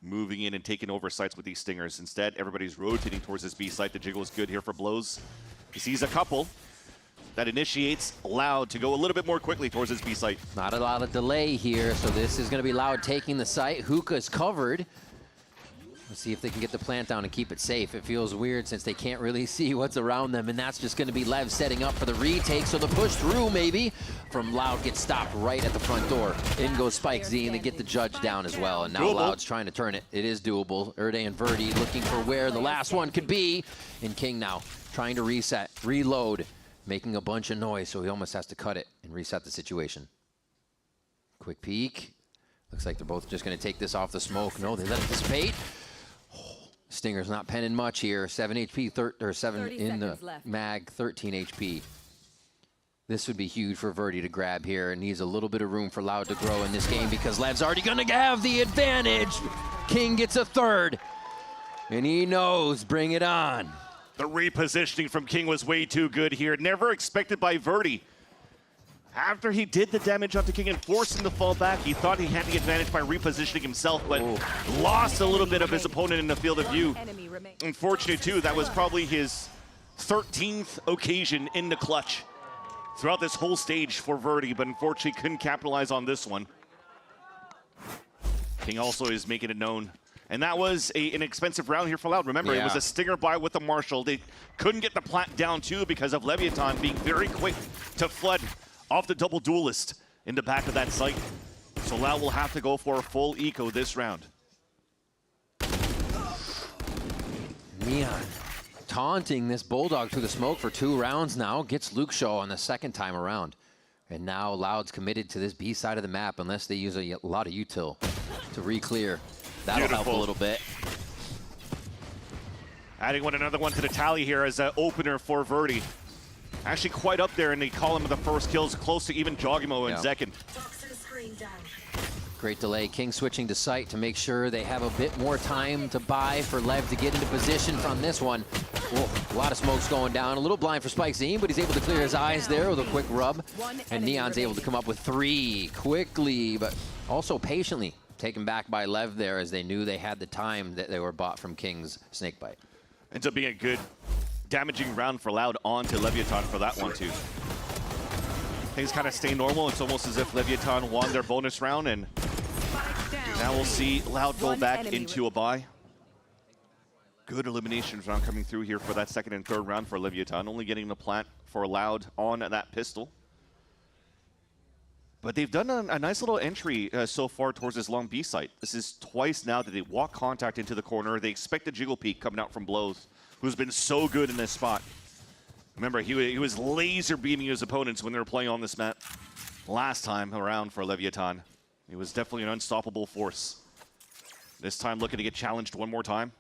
[SPEAKER 17] moving in and taking over sites with these Stingers. Instead, everybody's rotating towards this B site. The jiggle is good here for Blows. He sees a couple. That initiates Loud to go a little bit more quickly towards this B site.
[SPEAKER 16] Not a lot of delay here, so this is going to be Loud taking the site. Hookah's covered. Let's see if they can get the plant down and keep it safe. It feels weird since they can't really see what's around them, and that's just going to be Lev setting up for the retake. So the push through maybe from Loud gets stopped right at the front door. In goes Spike Z, and they get the judge down as well. And now
[SPEAKER 17] Doable.
[SPEAKER 16] Loud's trying to turn it. It is doable. Erde and Verdi looking for where the last one could be. And King now trying to reset, reload, making a bunch of noise, so he almost has to cut it and reset the situation. Quick peek. Looks like they're both just going to take this off the smoke. No, they let it dissipate. Stinger's not penning much here. 7 HP, or 7 in the mag, 13 HP. This would be huge for Verdi to grab here, and needs a little bit of room for Loud to grow in this game because Lev's already going to have the advantage. King gets a third, and he knows, bring it on.
[SPEAKER 17] The repositioning from King was way too good here. Never expected by Verdi. After he did the damage onto King and forced him to fall back, he thought he had the advantage by repositioning himself, but lost a little bit of his opponent in the field of view. Unfortunate too, that was probably his 13th occasion in the clutch throughout this whole stage for Verdi, but unfortunately couldn't capitalize on this one. King also is making it known. And that was an expensive round here for Loud. Remember, it was a Stinger buy with the Marshall. They couldn't get the plant down too because of Leviathan being very quick to flood off the double duelist in the back of that site. So Loud will have to go for a full eco this round.
[SPEAKER 16] Neon taunting this Bulldog through the smoke for 2 rounds now. Gets Luxio on the second time around. And now Loud's committed to this B side of the map unless they use a lot of util to re-clear. That'll help a little bit.
[SPEAKER 17] Adding another one to the tally here as an opener for Verdi. Actually quite up there in the column of the first kills, close to even Jogimo and Zekin.
[SPEAKER 16] Great delay. King switching to site to make sure they have a bit more time to buy for Lev to get into position from this one. Whoa, a lot of smoke's going down. A little blind for Spike Z, but he's able to clear his eyes there with a quick rub. And Neon's able to come up with 3 quickly, but also patiently taken back by Lev there as they knew they had the time that they were bought from King's Snakebite.
[SPEAKER 17] Ends up being a good damaging round for Loud onto Leviathan for that one too. Things kind of stay normal. It's almost as if Leviathan won their bonus round, and now we'll see Loud go back into a bye. Good eliminations round coming through here for that second and third round for Leviathan, only getting the plant for Loud on that pistol. But they've done a nice little entry so far towards this long B site. This is twice now that they walk contact into the corner. They expect a jiggle peek coming out from Blows, who's been so good in this spot. Remember, he was laser beaming his opponents when they were playing on this map last time around for Leviathan. He was definitely an unstoppable force. This time looking to get challenged one more time.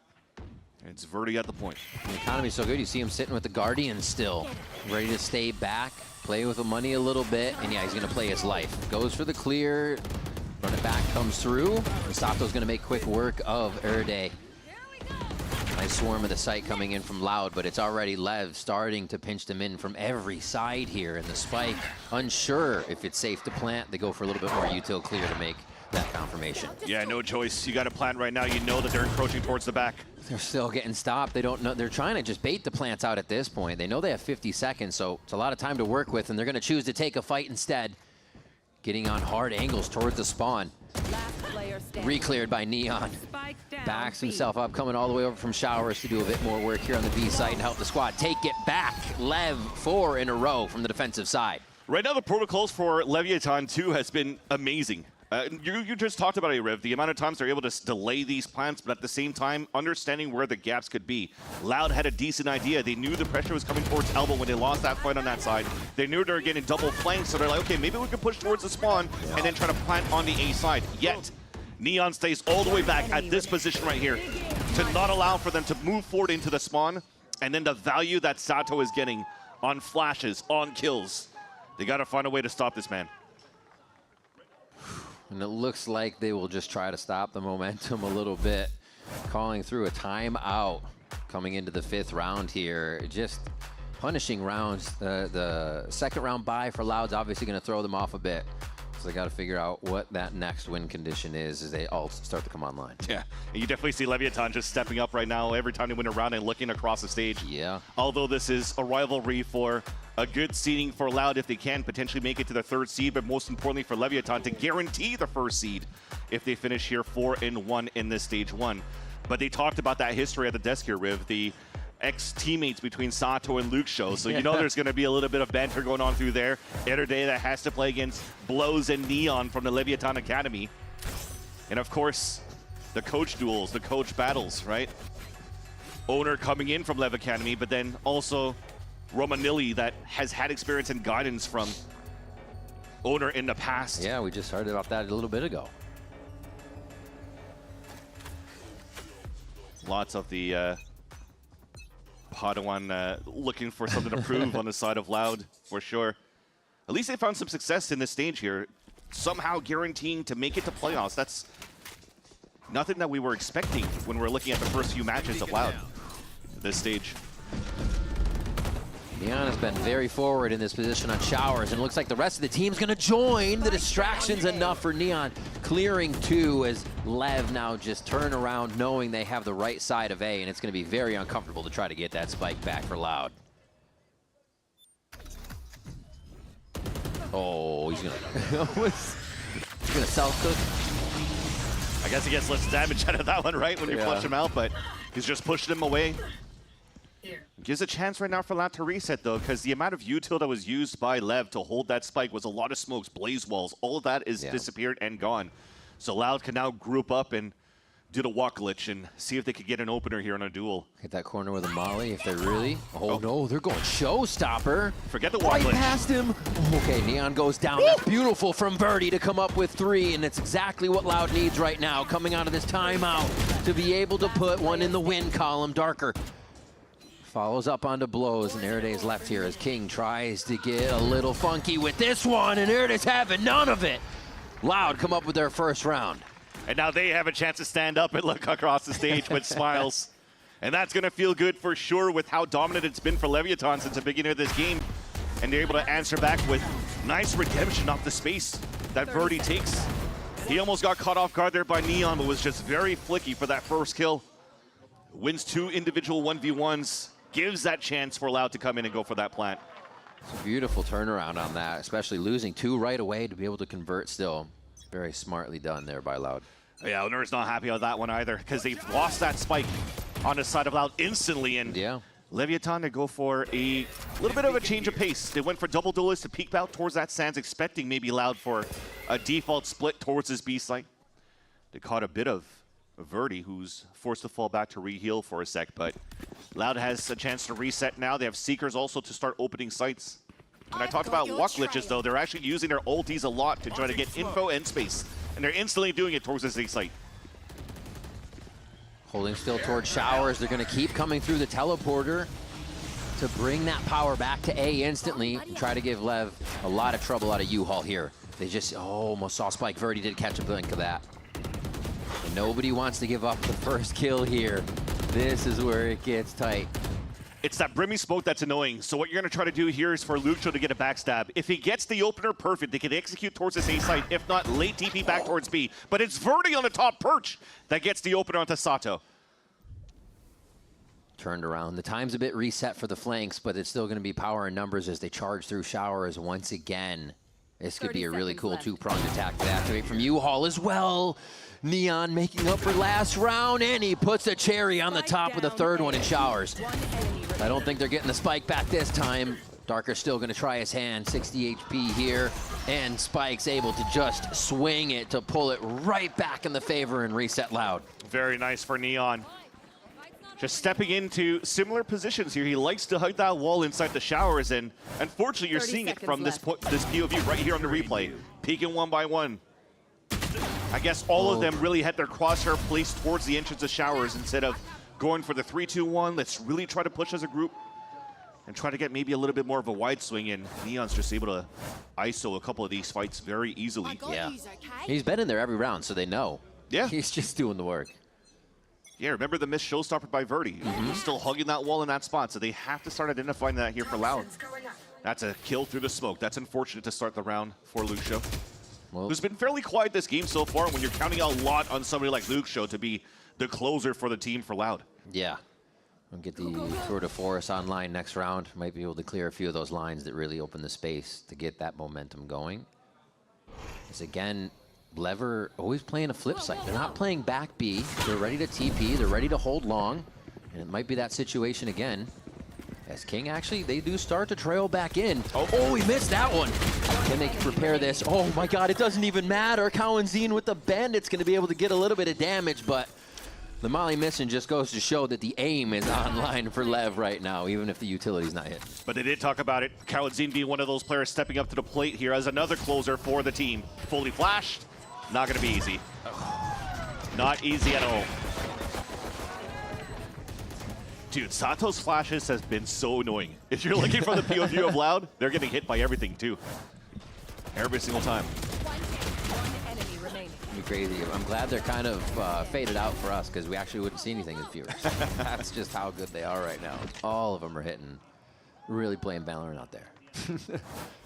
[SPEAKER 17] It's Verdi at the point.
[SPEAKER 16] The economy's so good, you see him sitting with the Guardian still, ready to stay back, play with the money a little bit, and yeah, he's gonna play his life. Goes for the clear, Run it back, comes through. And Sato's going to make quick work of Erde. Nice swarm of the site coming in from Loud, but it's already Lev starting to pinch them in from every side here. And the spike, unsure if it's safe to plant. They go for a little bit more util clear to make that confirmation.
[SPEAKER 17] Yeah, no choice. You got to plant right now. You know that they're encroaching towards the back.
[SPEAKER 16] They're still getting stopped. They don't know. They're trying to just bait the plants out at this point. They know they have 50 seconds, so it's a lot of time to work with, and they're going to choose to take a fight instead. Getting on hard angles towards the spawn. Re-cleared by Neon. Backs himself up, coming all the way over from Showers to do a bit more work here on the B site and help the squad take it back. Lev, 4 in a row from the defensive side.
[SPEAKER 17] Right now, the protocols for Leviathan 2 has been amazing. You just talked about it, Riv, the amount of times they're able to delay these plants, but at the same time, understanding where the gaps could be. Loud had a decent idea. They knew the pressure was coming towards Elbow when they lost that fight on that side. They knew they were getting double flanked, so they're like, okay, maybe we can push towards the spawn and then try to plant on the A side. Yet, Neon stays all the way back at this position right here to not allow for them to move forward into the spawn, and then the value that Sato is getting on flashes, on kills. They got to find a way to stop this man.
[SPEAKER 16] And it looks like they will just try to stop the momentum a little bit. Calling through a timeout coming into the 5th round here. Just punishing rounds. The second round bye for Loud's obviously going to throw them off a bit. So they got to figure out what that next win condition is as they all start to come online.
[SPEAKER 17] Yeah, and you definitely see Leviathan just stepping up right now every time they win a round and looking across the stage.
[SPEAKER 16] Yeah.
[SPEAKER 17] Although this is a rivalry for a good seeding for Loud if they can potentially make it to the 3rd seed, but most importantly for Leviathan to guarantee the 1st seed if they finish here 4-1 in this stage 1. But they talked about that history at the desk here, Riv, the ex-teammates between Sato and Luke show. So you know there's going to be a little bit of banter going on through there. Erde that has to play against Blows and Neon from the Leviathan Academy. And of course, the coach duels, the coach battles, right? Owner coming in from Lev Academy, but then also Romanilli that has had experience and guidance from Owner in the past.
[SPEAKER 16] Yeah, we just heard about that a little bit ago.
[SPEAKER 17] Lots of the Padawan looking for something to prove on the side of Loud, for sure. At least they found some success in this stage here, somehow guaranteeing to make it to playoffs. That's nothing that we were expecting when we were looking at the first few matches of Loud at this stage.
[SPEAKER 16] Neon has been very forward in this position on Showers, and it looks like the rest of the team's going to join. The distraction's enough for Neon, clearing 2 as Lev now just turn around knowing they have the right side of A, and it's going to be very uncomfortable to try to get that spike back for Loud. Oh, he's going to self-cook.
[SPEAKER 17] I guess he gets less damage out of that one, right, when you flush him out, but he's just pushing him away. Gives a chance right now for Loud to reset, though, because the amount of util that was used by Lev to hold that spike was a lot of smokes, blaze walls. All of that is disappeared and gone. So Loud can now group up and do the walk glitch and see if they could get an opener here on a duel.
[SPEAKER 16] Hit that corner with a molly if they really... Oh, no, they're going showstopper.
[SPEAKER 17] Forget the walk glitch.
[SPEAKER 16] Right past him. Okay, Neon goes down. That's beautiful from Birdie to come up with 3, and it's exactly what Loud needs right now, coming out of this timeout, to be able to put one in the win column. Darker follows up onto Blows, and Erde's left here as King tries to get a little funky with this one, and Erde's having none of it. Loud come up with their first round.
[SPEAKER 17] And now they have a chance to stand up and look across the stage with smiles. And that's going to feel good for sure with how dominant it's been for Leviathan since the beginning of this game. And they're able to answer back with nice redemption off the space that Verdi takes. He almost got caught off guard there by Neon, but was just very flicky for that first kill. Wins 2 individual 1v1s. Gives that chance for Loud to come in and go for that plant.
[SPEAKER 16] It's a beautiful turnaround on that, especially losing 2 right away to be able to convert still. Very smartly done there by Loud.
[SPEAKER 17] Yeah, Owner's not happy with that one either, because they've lost that spike on the side of Loud instantly. And Leviathan to go for a little bit of a change of pace. They went for double duelists to peek out towards that Sands, expecting maybe Loud for a default split towards his B site. They caught a bit of Verdi, who's forced to fall back to re-heal for a sec, but Loud has a chance to reset now. They have Seekers also to start opening sites. And I talked about walk glitches, though. They're actually using their ultis a lot to try to get info and space. And they're instantly doing it towards this A site.
[SPEAKER 16] Holding still towards Showers. They're going to keep coming through the teleporter to bring that power back to A instantly and try to give Lev A lot of trouble out of U-Haul here. They just almost saw Spike. Verdi did catch a blink of that. And nobody wants to give up the first kill here. This is where it gets tight.
[SPEAKER 17] It's that brimmy smoke that's annoying. So what you're going to try to do here is for Luxo to get a backstab. If he gets the opener perfect, they can execute towards this A site. If not, late TP back towards B. But it's Verdi on the top perch that gets the opener onto Sato.
[SPEAKER 16] Turned around. The time's a bit reset for the flanks, but it's still going to be power in numbers as they charge through showers once again. This could be a really cool two-pronged attack to activate from U-Haul as well. Neon making up for last round, and he puts a cherry on the top with a third one in showers. I don't think they're getting the spike back this time. Darker's still going to try his hand. 60 HP here, and Spike's able to just swing it to pull it right back in the favor and reset Loud.
[SPEAKER 17] Very nice for Neon. Just stepping into similar positions here. He likes to hug that wall inside the showers, and unfortunately you're seeing it from this POV right here on the replay. Peeking one by one. I guess all of them really had their crosshair placed towards the entrance of showers instead of going for the 3-2-1. Let's really try to push as a group and try to get maybe a little bit more of a wide swing, and Neon's just able to ISO a couple of these fights very easily.
[SPEAKER 16] Yeah. He's been in there every round, so they know.
[SPEAKER 17] Yeah.
[SPEAKER 16] He's just doing the work.
[SPEAKER 17] Yeah, remember the missed showstopper by Verdi. Still hugging that wall in that spot, so they have to start identifying that here for Loud. That's a kill through the smoke. That's unfortunate to start the round for Luxo.
[SPEAKER 16] Well,
[SPEAKER 17] who's been fairly quiet this game so far when you're counting a lot on somebody like Luxo to be the closer for the team for Loud.
[SPEAKER 16] Yeah. We'll get the Tour de Force online next round. Might be able to clear a few of those lines that really open the space to get that momentum going. As again, Lever always playing a flip side. They're not playing back B. They're ready to TP. They're ready to hold long. And it might be that situation again. As King actually, they do start to trail back in. Oh, he missed that one. Can they repair this? Oh my God, it doesn't even matter. Cowanzine with the bend, it's going to be able to get a little bit of damage, but the Molly mission just goes to show that the aim is online for Lev right now, even if the utility's not hit.
[SPEAKER 17] But they did talk about it. Cowanzine being one of those players stepping up to the plate here as another closer for the team. Fully flashed. Not going to be easy. Not easy at all. Dude, Sato's flashes has been so annoying. If you're looking for the POV of Loud, they're getting hit by everything too. Every single time.
[SPEAKER 16] It'd be crazy. I'm glad they're kind of faded out for us because we actually wouldn't see anything as viewers. That's just how good they are right now. All of them are hitting. Really playing Valorant out there.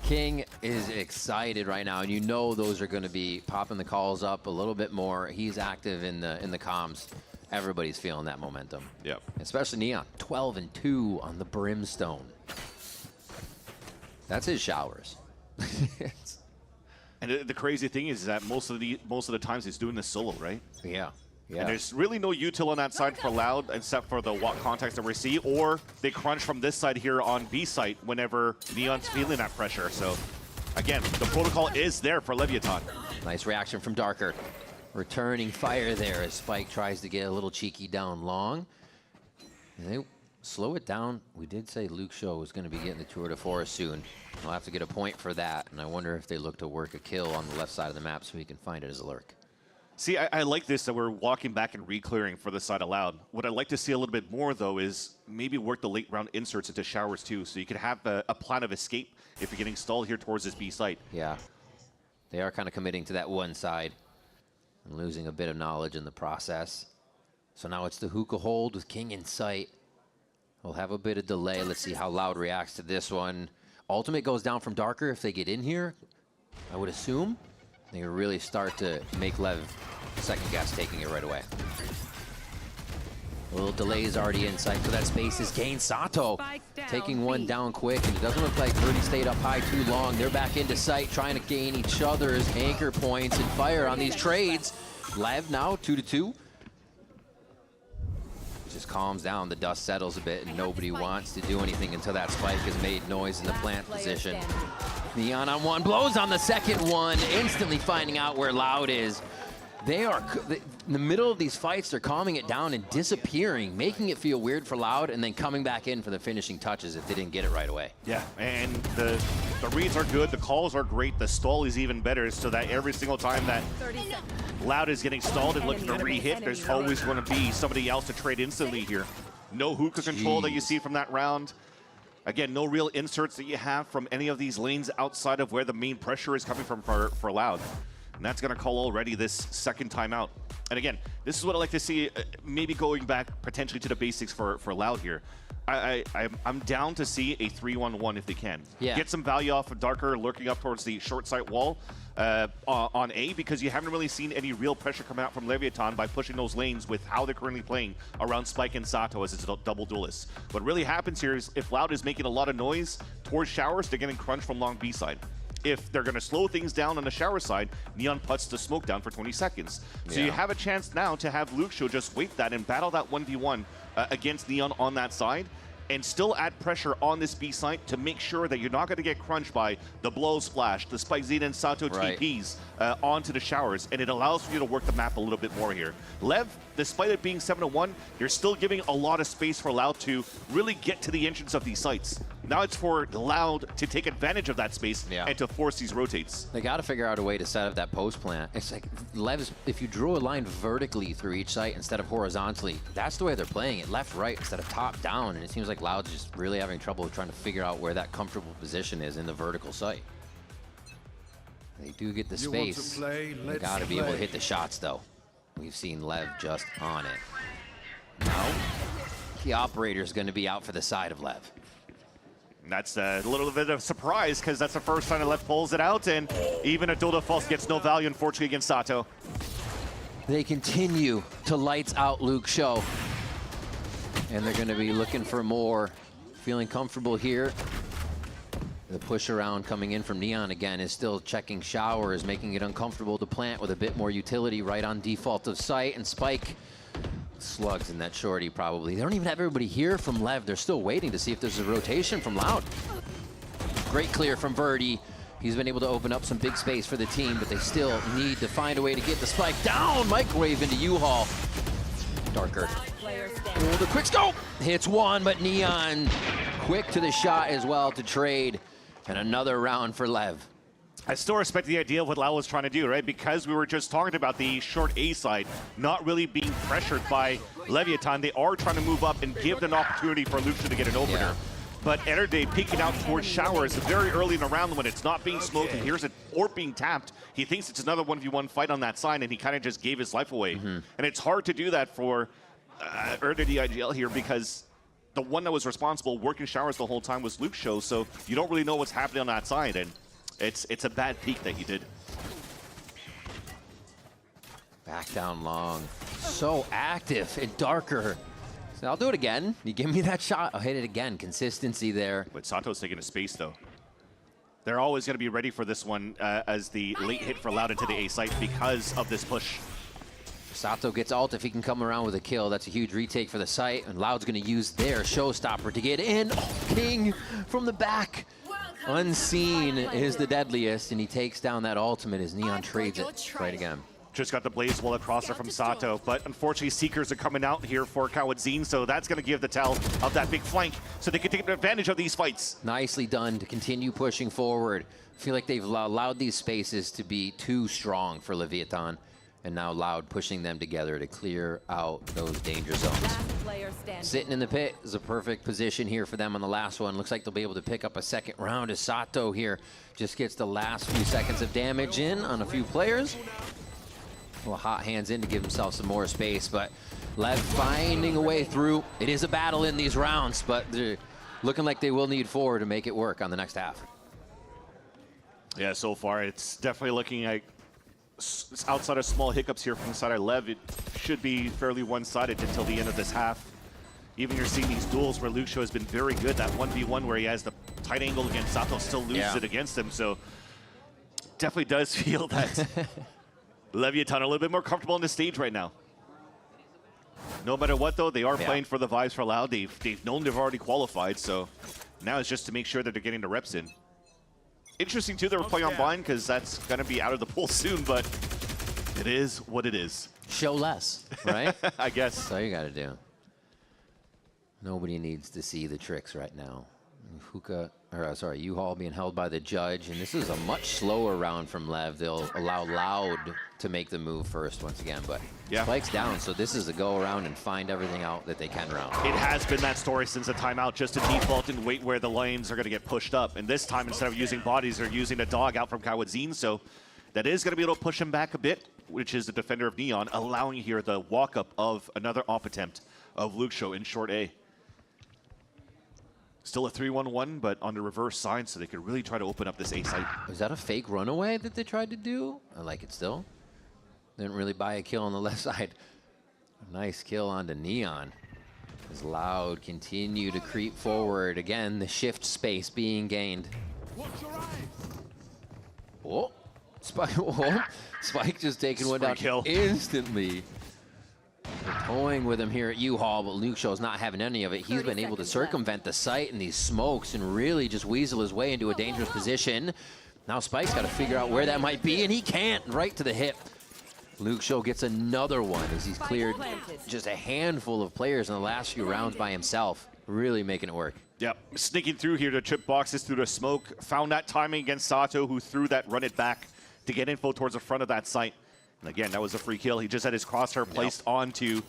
[SPEAKER 16] King is excited right now, and you know those are going to be popping the calls up a little bit more. He's active in the comms. Everybody's feeling that momentum.
[SPEAKER 17] Yep.
[SPEAKER 16] Especially Neon. 12-2 on the Brimstone. That's his showers.
[SPEAKER 17] And the crazy thing is that most of the times he's doing this solo, right?
[SPEAKER 16] Yeah. Yeah.
[SPEAKER 17] And there's really no util on that side for Loud except for the walk contacts that we see, or they crunch from this side here on B site whenever Neon's feeling that pressure. So again, the protocol is there for Leviathan.
[SPEAKER 16] Nice reaction from Darker. Returning fire there as Spike tries to get a little cheeky down long. And they slow it down. We did say Luxo was going to be getting the Tour de Force soon. We'll have to get a point for that. And I wonder if they look to work a kill on the left side of the map so he can find it as a lurk.
[SPEAKER 17] See, I like this, that we're walking back and re-clearing for the side of Loud. What I'd like to see a little bit more, though, is maybe work the late round inserts into showers, too, so you can have a plan of escape if you're getting stalled here towards this B site.
[SPEAKER 16] Yeah. They are kind of committing to that one side and losing a bit of knowledge in the process. So now it's the hookah hold with King in sight. We'll have a bit of delay. Let's see how Loud reacts to this one. Ultimate goes down from Darker if they get in here, I would assume. They really start to make Lev second guess taking it right away. A little delay is already in sight for that space is gained. Sato taking one down quick, and it doesn't look like Verdi stayed up high too long. They're back into sight, trying to gain each other's anchor points and fire on these trades. Lev now 2-2. Just calms down, the dust settles a bit, and nobody wants to do anything until that spike has made noise in the plant position. Neon on one, blows on the second one, instantly finding out where Loud is. They are, in the middle of these fights, they're calming it down and disappearing, making it feel weird for Loud, and then coming back in for the finishing touches if they didn't get it right away.
[SPEAKER 17] Yeah, and the reads are good, the calls are great, the stall is even better, so that every single time that Loud is getting stalled and looking to re-hit, there's always going to be somebody else to trade instantly here. No hookah control that you see from that round. Again, no real inserts that you have from any of these lanes outside of where the main pressure is coming from for Loud. And that's going to call already this second timeout. And again, this is what I like to see, maybe going back potentially to the basics for Loud here. I'm down to see a 3-1-1 if they can.
[SPEAKER 16] Yeah.
[SPEAKER 17] Get some value off of Darker lurking up towards the short side wall on A, because you haven't really seen any real pressure coming out from Leviathan by pushing those lanes with how they're currently playing around Spike and Sato as it's a double duelist. What really happens here is if Loud is making a lot of noise towards showers, they're getting crunched from long B side. If they're going to slow things down on the shower side, Neon puts the smoke down for 20 seconds. So you have a chance now to have Luxio just wait that and battle that 1v1 against Neon on that side, and still add pressure on this B site to make sure that you're not going to get crunched by the blow splash, the Spike Z and Sato TPs onto the showers, and it allows for you to work the map a little bit more here. Lev, despite it being 7-1, you're still giving a lot of space for Loud to really get to the entrance of these sites. Now it's for Loud to take advantage of that space and to force these rotates.
[SPEAKER 16] They got to figure out a way to set up that post plant. It's like Lev's, if you drew a line vertically through each site instead of horizontally, that's the way they're playing it, left, right, instead of top, down. And it seems like Loud's just really having trouble trying to figure out where that comfortable position is in the vertical site. They do get the space. They got to be able to hit the shots, though. We've seen Lev just on it. Now, the operator's going to be out for the side of Lev.
[SPEAKER 17] And that's a little bit of a surprise, because that's the first time that Lev pulls it out, and even a Dota False gets no value, unfortunately, against Sato.
[SPEAKER 16] They continue to lights out Luxio. And they're going to be looking for more. Feeling comfortable here. The push around coming in from Neon again is still checking showers, making it uncomfortable to plant with a bit more utility right on default of sight. And Spike slugs in that shorty probably. They don't even have everybody here from Lev. They're still waiting to see if there's a rotation from Loud. Great clear from Verdi. He's been able to open up some big space for the team, but they still need to find a way to get the Spike down. Microwave into U-Haul. Darker. Oh, the quick scope hits one, but Neon quick to the shot as well to trade. And another round for Lev.
[SPEAKER 17] I still respect the idea of what Lau was trying to do, right? Because we were just talking about the short A side not really being pressured by Leviathan. They are trying to move up and give an opportunity for Luxio to get an opener. Yeah. But Enerday peeking out towards showers very early in the round when it's not being smoked and here's an orb being tapped. He thinks it's another 1v1 fight on that side, and he kind of just gave his life away. And it's hard to do that for Enerday IGL here, because the one that was responsible working showers the whole time was Luxio, so you don't really know what's happening on that side, and it's a bad peek that you did.
[SPEAKER 16] Back down long. So active and Darker. So I'll do it again. You give me that shot, I'll hit it again. Consistency there.
[SPEAKER 17] But Sato's taking a space, though. They're always going to be ready for this one as the late hit for Loud into the A site because of this push.
[SPEAKER 16] Sato gets ult if he can come around with a kill. That's a huge retake for the site, and Loud's going to use their showstopper to get in. Oh, King from the back. Unseen is the deadliest, and he takes down that ultimate as Neon trades it right again.
[SPEAKER 17] Just got the Blaze Wall across there from Sato, but unfortunately Seekers are coming out here for Kawadzine, so that's going to give the tell of that big flank so they can take advantage of these fights.
[SPEAKER 16] Nicely done to continue pushing forward. I feel like they've allowed these spaces to be too strong for Leviathan, and now Loud pushing them together to clear out those danger zones. Sitting in the pit is a perfect position here for them on the last one. Looks like they'll be able to pick up a second round as Sato here just gets the last few seconds of damage in on a few players. Well, hot hands in to give himself some more space, but Lev finding a way through. It is a battle in these rounds, but they're looking like they will need 4 to make it work on the next half.
[SPEAKER 17] Yeah, so far it's definitely looking like outside of small hiccups here from the side of Lev, it should be fairly one-sided until the end of this half. Even you're seeing these duels where Luxio has been very good. That 1v1 where he has the tight angle against Sato still loses it against him, so definitely does feel that Leviathan a little bit more comfortable on the stage right now. No matter what, though, they are playing for the vibes for Loud. They've known they've already qualified, so now it's just to make sure that they're getting the reps in. Interesting, too, they were playing on Bind, because that's going to be out of the pool soon, but it is what it is.
[SPEAKER 16] Show less, right?
[SPEAKER 17] I guess.
[SPEAKER 16] That's all you got to do. Nobody needs to see the tricks right now. U-Haul being held by the judge, and this is a much slower round from Lev. They'll allow Loud to make the move first once again, but Spike's down, so this is a go around and find everything out that they can round.
[SPEAKER 17] It has been that story since the timeout, just to default and wait where the lanes are going to get pushed up. And this time, instead of using bodies, they're using a dog out from Kawadzin, so that is going to be able to push him back a bit, which is the defender of Neon, allowing here the walk-up of another off attempt of Luxo in short A. Still a 3-1-1, but on the reverse side, so they could really try to open up this A site.
[SPEAKER 16] Was that a fake runaway that they tried to do? I like it still. Didn't really buy a kill on the left side. A nice kill onto Neon. As Loud continue to creep forward. Again, the shift space being gained. Oh, Spike just taking one down instantly. They're toying with him here at U-Haul, but Luxo's not having any of it. He's been able to circumvent the site in these smokes and really just weasel his way into a dangerous position. Now Spike's got to figure out where that might be, and he can't. Right to the hip. Luxo gets another one as he's cleared just a handful of players in the last few rounds by himself. Really making it work.
[SPEAKER 17] Yep, sneaking through here to chip boxes through the smoke. Found that timing against Sato, who threw that run it back to get info towards the front of that site. And again, that was a free kill. He just had his crosshair placed onto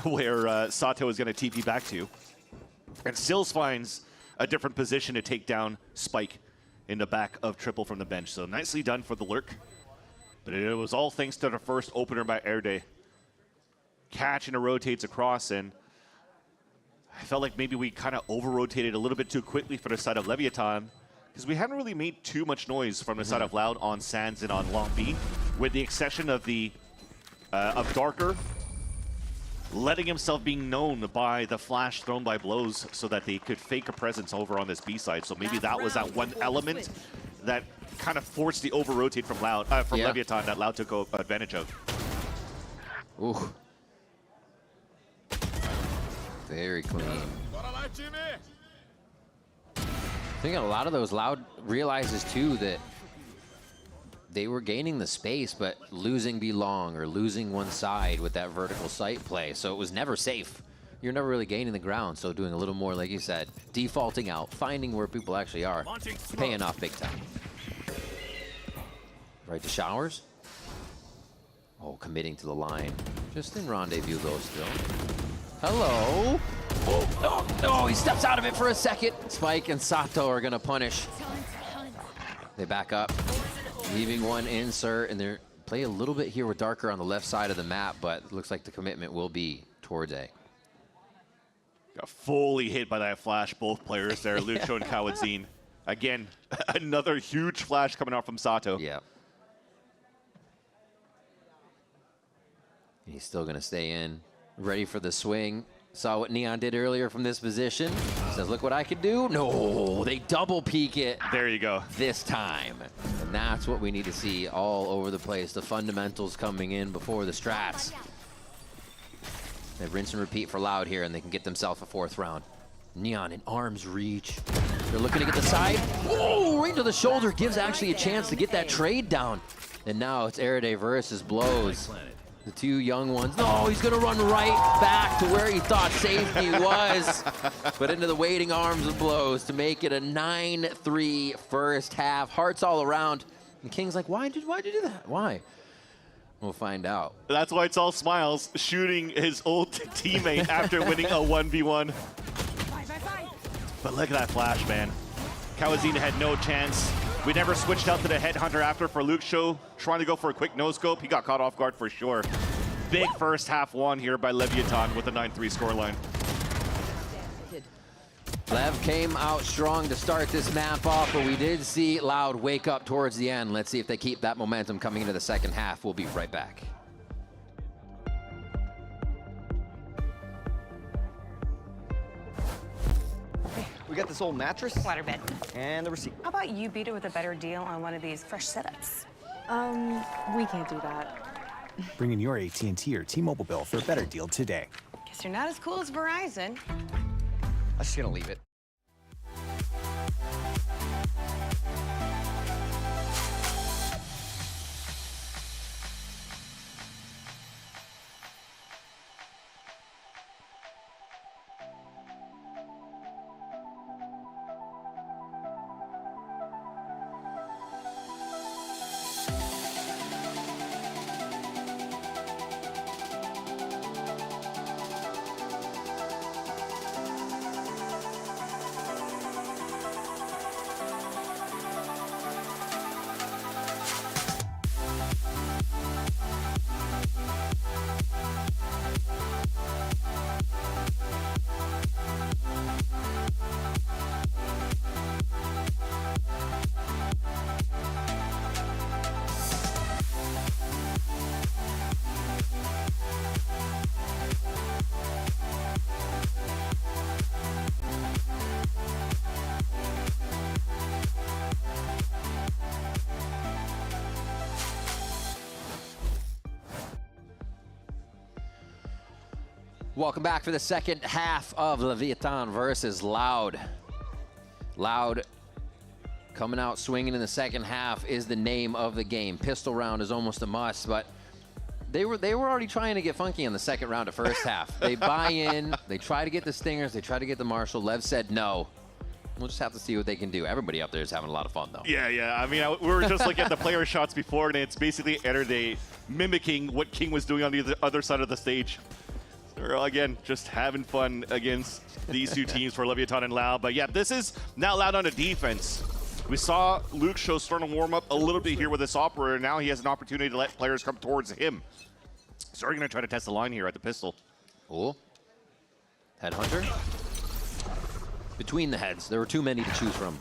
[SPEAKER 17] where Sato is going to TP back to. And Sills finds a different position to take down Spike in the back of Triple from the bench. So nicely done for the lurk. But it was all thanks to the first opener by Erde. Catch and it rotates across, and I felt like maybe we kind of over-rotated a little bit too quickly for the side of Leviathan, because we haven't really made too much noise from the side of Loud on Sands and on Long B, with the exception of the of Darker letting himself being known by the flash thrown by Blows so that they could fake a presence over on this B side. So maybe that was that one element that kind of forced the over-rotate from Loud Leviathan that Loud took advantage of.
[SPEAKER 16] Ooh. Very clean. I think a lot of those Loud realizes too that they were gaining the space, but losing B long or losing one side with that vertical site play. So it was never safe. You're never really gaining the ground. So doing a little more, like you said, defaulting out, finding where people actually are, paying off big time. Right to Showers. Oh, committing to the line. Just in rendezvous though still. Hello. Oh, he steps out of it for a second. Spike and Sato are gonna punish. They back up, leaving one insert, and they play a little bit here with Darker on the left side of the map, but it looks like the commitment will be towards A.
[SPEAKER 17] Got fully hit by that flash, both players there, Luxo and Kawadzin. Again, another huge flash coming out from Sato.
[SPEAKER 16] Yeah. He's still gonna stay in, ready for the swing. Saw what Neon did earlier from this position. Says, look what I could do. No, they double peek it.
[SPEAKER 17] There you go.
[SPEAKER 16] This time. And that's what we need to see all over the place. The fundamentals coming in before the strats. They rinse and repeat for Loud here, and they can get themselves a fourth round. Neon in arm's reach. They're looking to get the side. Whoa, right to the shoulder. Gives actually a chance to get that trade down. And now it's Erde versus Blows. The two young ones. No, he's going to run right back to where he thought safety was. But into the waiting arms of Blows to make it a 9-3 first half. Hearts all around. And King's like, why'd you do that? Why? We'll find out.
[SPEAKER 17] That's why it's all smiles, shooting his old teammate after winning a 1v1. But look at that flash, man. Kawadzin had no chance. We never switched out to the Headhunter after for Luxo, trying to go for a quick no-scope. He got caught off guard for sure. Big first half one here by Leviathan with a 9-3 scoreline.
[SPEAKER 16] Lev came out strong to start this map off, but we did see Loud wake up towards the end. Let's see if they keep that momentum coming into the second half. We'll be right back.
[SPEAKER 18] We got this old mattress,
[SPEAKER 19] waterbed,
[SPEAKER 18] and the receipt.
[SPEAKER 19] How about you beat it with a better deal on one of these fresh setups? We can't do that.
[SPEAKER 20] Bring in your AT&T or T-Mobile bill for a better deal today.
[SPEAKER 19] Guess you're not as cool as Verizon.
[SPEAKER 18] I'm just gonna leave it.
[SPEAKER 16] Welcome back for the second half of Leviathan versus Loud. Loud coming out swinging in the second half is the name of the game. Pistol round is almost a must, but they were already trying to get funky in the second round of first half. They buy in, they try to get the Stingers, they try to get the Marshall. Lev said no. We'll just have to see what they can do. Everybody up there is having a lot of fun, though.
[SPEAKER 17] Yeah. I mean, we were just looking at the player shots before, and it's basically NRG mimicking what King was doing on the other side of the stage. They're, again, just having fun against these two teams for Leviathan and Loud. But yeah, this is now Loud on the defense. We saw Luke Show starting to warm up a little bit here with this operator. Now he has an opportunity to let players come towards him. So we're going to try to test the line here at the pistol.
[SPEAKER 16] Cool. Headhunter. Between the heads, there were too many to choose from.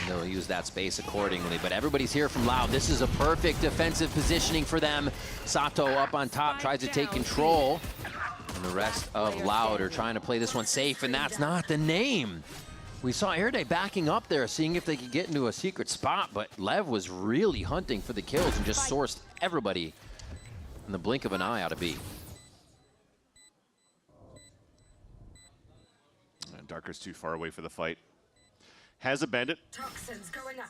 [SPEAKER 16] And they'll use that space accordingly, but everybody's here from Loud. This is a perfect defensive positioning for them. Sato up on top tries to take control, and the rest of Loud are trying to play this one safe, and that's not the name. We saw Airday backing up there, seeing if they could get into a secret spot, but Lev was really hunting for the kills and just sourced everybody in the blink of an eye out of B.
[SPEAKER 17] Darker's too far away for the fight. Has a bandit.
[SPEAKER 19] Toxins going up.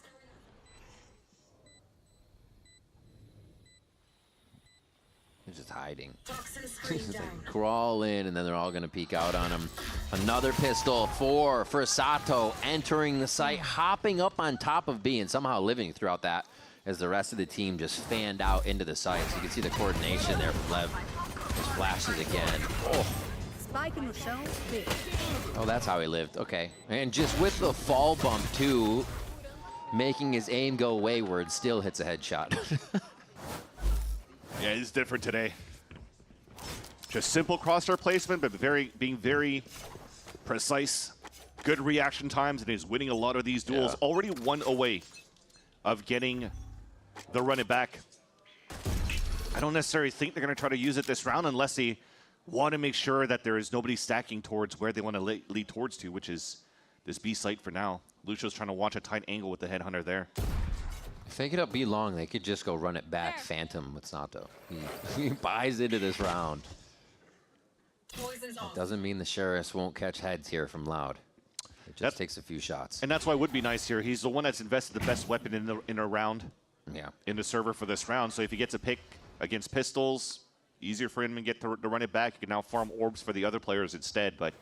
[SPEAKER 16] They're just hiding. Just like crawl in, and then they're all going to peek out on him. Another pistol for Sato, entering the site, hopping up on top of B, and somehow living throughout that as the rest of the team just fanned out into the site. So you can see the coordination there from Lev. Just flashes again. Oh. Oh, that's how he lived. Okay. And just with the fall bump, too, making his aim go wayward, still hits a headshot.
[SPEAKER 17] Yeah, he's different today. Just simple crosshair placement, but being very precise. Good reaction times, and he's winning a lot of these duels. Yeah. Already one away of getting the run it back. I don't necessarily think they're going to try to use it this round unless they want to make sure that there is nobody stacking towards where they want to lead towards to, which is this B site for now. Lucio's trying to watch a tight angle with the headhunter there.
[SPEAKER 16] If they get up B long, they could just go run it back Phantom with Sato. He buys into this round. That doesn't mean the Sheriffs won't catch heads here from Loud. It just takes a few shots.
[SPEAKER 17] And that's why it would be nice here. He's the one that's invested the best weapon in a round.
[SPEAKER 16] Yeah. In
[SPEAKER 17] the server for this round. So if he gets a pick against pistols, easier for him to get to run it back. He can now farm orbs for the other players instead. But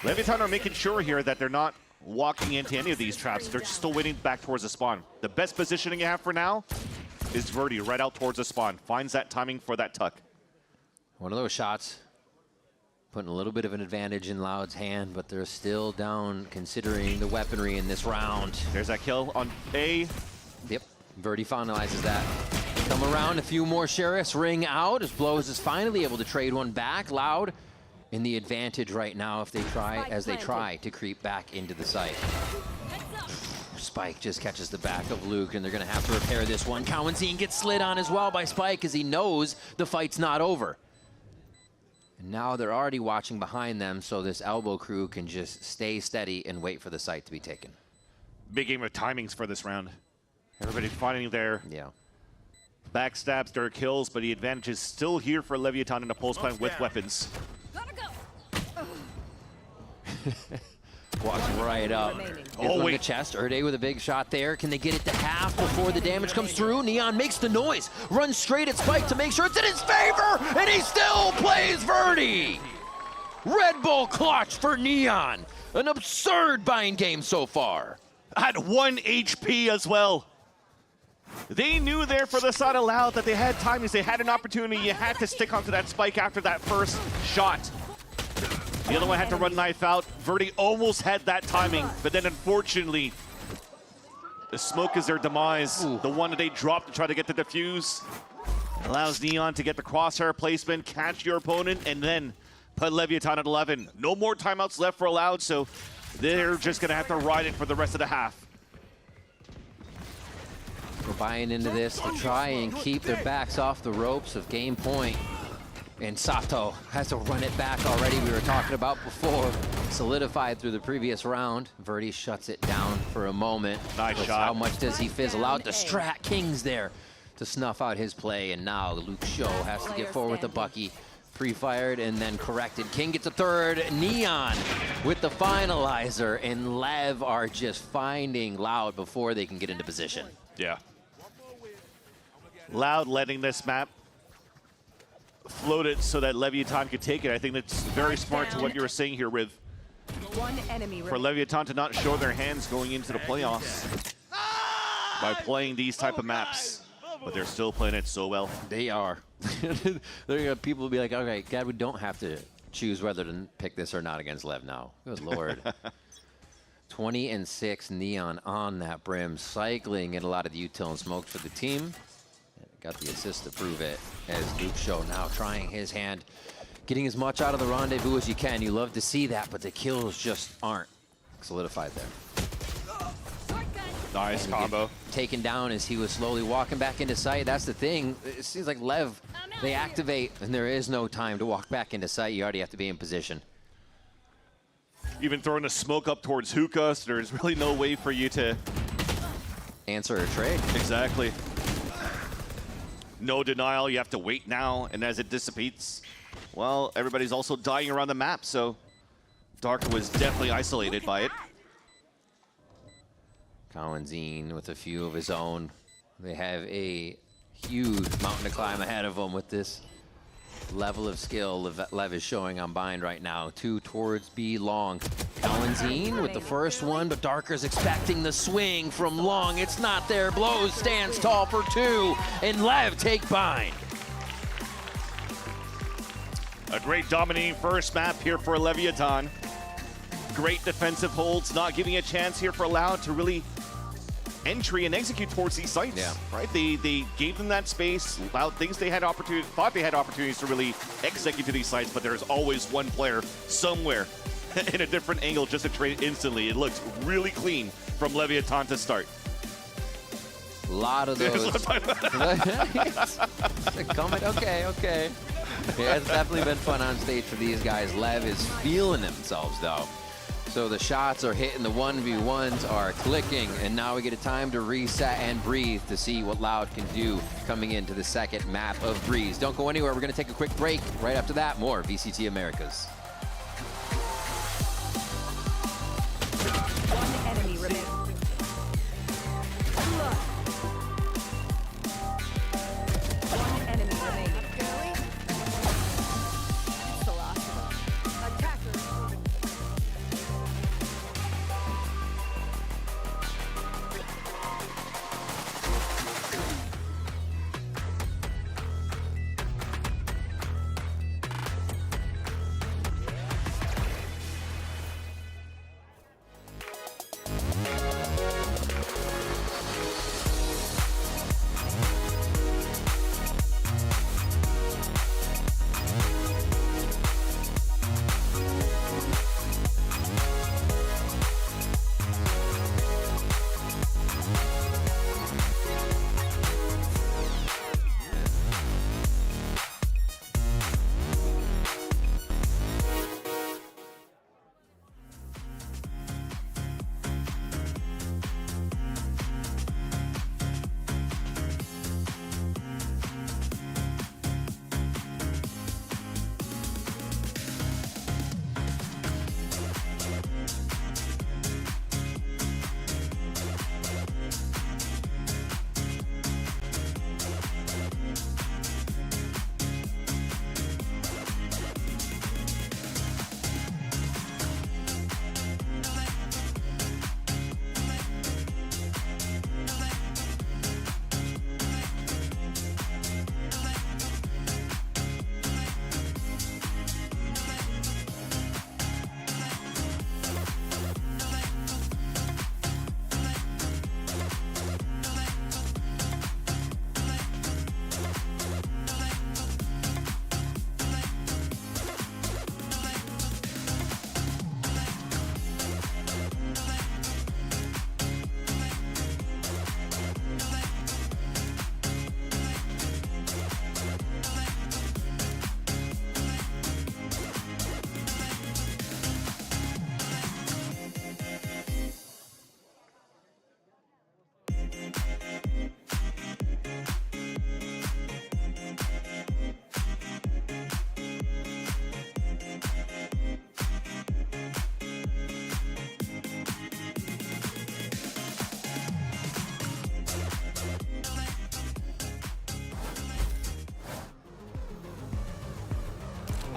[SPEAKER 17] Leviathan are making sure here that they're not walking into any of these traps. They're still waiting back towards the spawn. The best positioning you have for now is Verdi right out towards the spawn. Finds that timing for that tuck.
[SPEAKER 16] One of those shots putting a little bit of an advantage in Loud's hand, but they're still down considering the weaponry in this round.
[SPEAKER 17] There's that kill on A.
[SPEAKER 16] Yep, Verdi finalizes that. Come around, a few more Sheriffs ring out as Blows is finally able to trade one back. Loud in the advantage right now if they try to creep back into the site. Spike just catches the back of Luke, and they're going to have to repair this one. Cowanzine gets slid on as well by Spike as he knows the fight's not over. And now they're already watching behind them, so this elbow crew can just stay steady and wait for the site to be taken.
[SPEAKER 17] Big game of timings for this round. Everybody finding their backstabs, their kills, but the advantage is still here for Leviathan in the pulse plan with weapons.
[SPEAKER 16] Walks right up. Oh, wait. The chest. Erde with a big shot there. Can they get it to half before the damage comes through? Neon makes the noise. Runs straight at Spike to make sure it's in his favor, and he still plays Verdi. Red Bull clutch for Neon. An absurd buying game so far.
[SPEAKER 17] At 1 HP as well. They knew there for the side of Loud that they had timings. They had an opportunity. You had to stick onto that Spike after that first shot. The other one had to run knife out. Verdi almost had that timing, but then unfortunately, the smoke is their demise. The one that they dropped to try to get the defuse allows Neon to get the crosshair placement, catch your opponent, and then put Leviathan at 11. No more timeouts left for Loud, so they're just going to have to ride it for the rest of the half.
[SPEAKER 16] We're buying into this to try and keep their backs off the ropes of game point. And Sato has to run it back already. We were talking about before, solidified through the previous round. Verdi shuts it down for a moment.
[SPEAKER 17] Nice shot.
[SPEAKER 16] How much does he fizzle out? The Strat King's there to snuff out his play. And now Luke Show has to get forward with the Bucky. pre-fired and then corrected. King gets a third. Neon with the finalizer, and Lev are just finding Loud before they can get into position.
[SPEAKER 17] Yeah. Loud letting this map float it so that Leviathan could take it. I think that's very smart to what you were saying here with for Leviathan to not show their hands going into the playoffs by playing these type of maps. But they're still playing it so well.
[SPEAKER 16] They are. People will be like, okay, God, we don't have to choose whether to pick this or not against Lev now. Good Lord. 20-6 Neon on that brim, cycling in a lot of the util and smokes for the team. Got the assist to prove it as Luke Show now trying his hand, getting as much out of the rendezvous as you can. You love to see that, but the kills just aren't solidified there.
[SPEAKER 17] Nice combo.
[SPEAKER 16] Taken down as he was slowly walking back into sight. That's the thing. It seems like Lev, they activate, and there is no time to walk back into sight. You already have to be in position.
[SPEAKER 17] Even throwing a smoke up towards Hookah, so there's really no way for you to
[SPEAKER 16] answer a trade.
[SPEAKER 17] Exactly. No denial, you have to wait now, and as it dissipates, well, everybody's also dying around the map, so Dark was definitely isolated by it.
[SPEAKER 16] Cowanzine with a few of his own. They have a huge mountain to climb ahead of them with this level of skill Lev is showing on Bind right now. 2 towards B long. Cowanzine with the first one, but Darker's expecting the swing from long. It's not there. Blows, stands tall for 2, and Lev take Bind.
[SPEAKER 17] A great dominating first map here for Leviathan. Great defensive holds, not giving a chance here for Loud to really entry and execute towards these sites.
[SPEAKER 16] Yeah.
[SPEAKER 17] Right? They gave them that space. Loud thought they had opportunities to really execute to these sites, but there's always one player somewhere in a different angle just to trade instantly. It looks really clean from Leviathan to start.
[SPEAKER 16] A lot of those. Comment. Okay. Yeah, it's definitely been fun on stage for these guys. Lev is feeling themselves though. So the shots are hitting, the 1v1s are clicking, and now we get a time to reset and breathe to see what Loud can do coming into the second map of Breeze. Don't go anywhere. We're going to take a quick break. Right after that, more VCT Americas.
[SPEAKER 19] One enemy remains. One enemy remaining. It's the last of them. Attackers.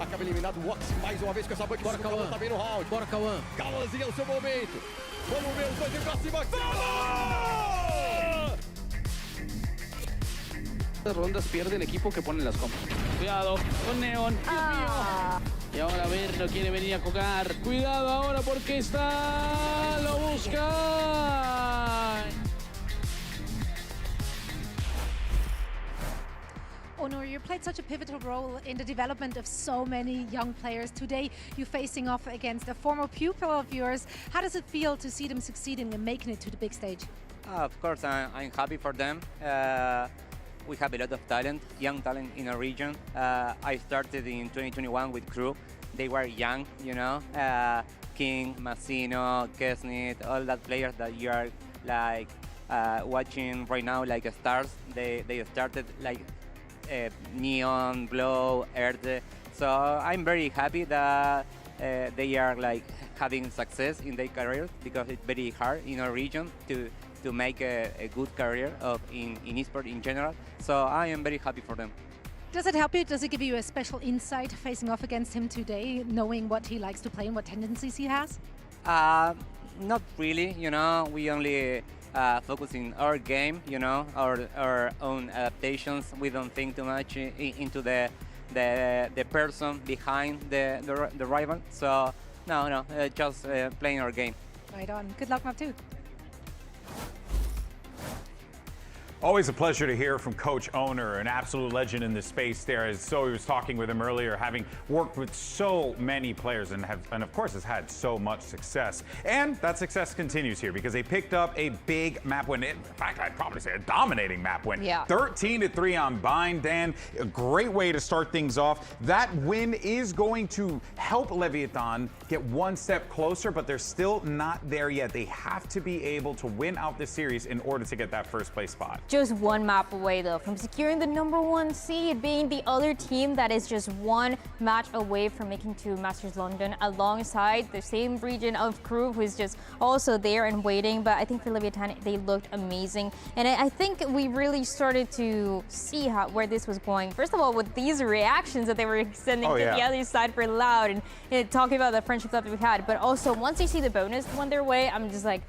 [SPEAKER 13] Acaba eliminado o Ox mais uma vez com essa banca. Bora, Cauã. Também no round.
[SPEAKER 15] Bora, Cauã.
[SPEAKER 13] Cauãzinho é o seu momento. Vamos ver os dois indo pra cima.
[SPEAKER 15] Las rondas pierde el equipo que pone las compras. Cuidado con Neon. Y ahora a ver, no quiere venir a jugar. Cuidado ahora porque está. Lo busca.
[SPEAKER 5] Onur, you played such a pivotal role in the development of so many young players. Today, you're facing off against a former pupil of yours. How does it feel to see them succeeding and making it to the big stage?
[SPEAKER 9] Of course, I'm happy for them. We have a lot of talent, young talent in our region. I started in 2021 with Crew. They were young, you know, King, Massino, Kesnit, all that players that you are like watching right now like stars. They started like Neon, Blow, Earth. So I'm very happy that they are like having success in their careers because it's very hard in our region to make a good career in esports in general. So I am very happy for them.
[SPEAKER 5] Does it help you? Does it give you a special insight facing off against him today, knowing what he likes to play and what tendencies he has?
[SPEAKER 9] Not really, you know, we only focus in our game, you know, our own adaptations. We don't think too much into the person behind the rival. So no, just playing our game.
[SPEAKER 5] Right on. Good luck, Map 2.
[SPEAKER 1] Always a pleasure to hear from Coach Onur, an absolute legend in the space there. As Zoe was talking with him earlier, having worked with so many players and of course has had so much success. And that success continues here because they picked up a big map win. In fact, I'd probably say a dominating map win.
[SPEAKER 3] Yeah.
[SPEAKER 1] 13-3 on Bind, Dan. A great way to start things off. That win is going to help Leviatán get one step closer, but they're still not there yet. They have to be able to win out the series in order to get that first place spot.
[SPEAKER 4] Just one map away though from securing the #1 seed, being the other team that is just one match away from making to Masters London alongside the same region of Crew, who is just also there and waiting. But I think for Leviatán, they looked amazing, and I think we really started to see where this was going. First of all, with these reactions that they were sending to the other side for Loud and talking about the friendship that we had, but also once they see the bonus won their way, I'm just like,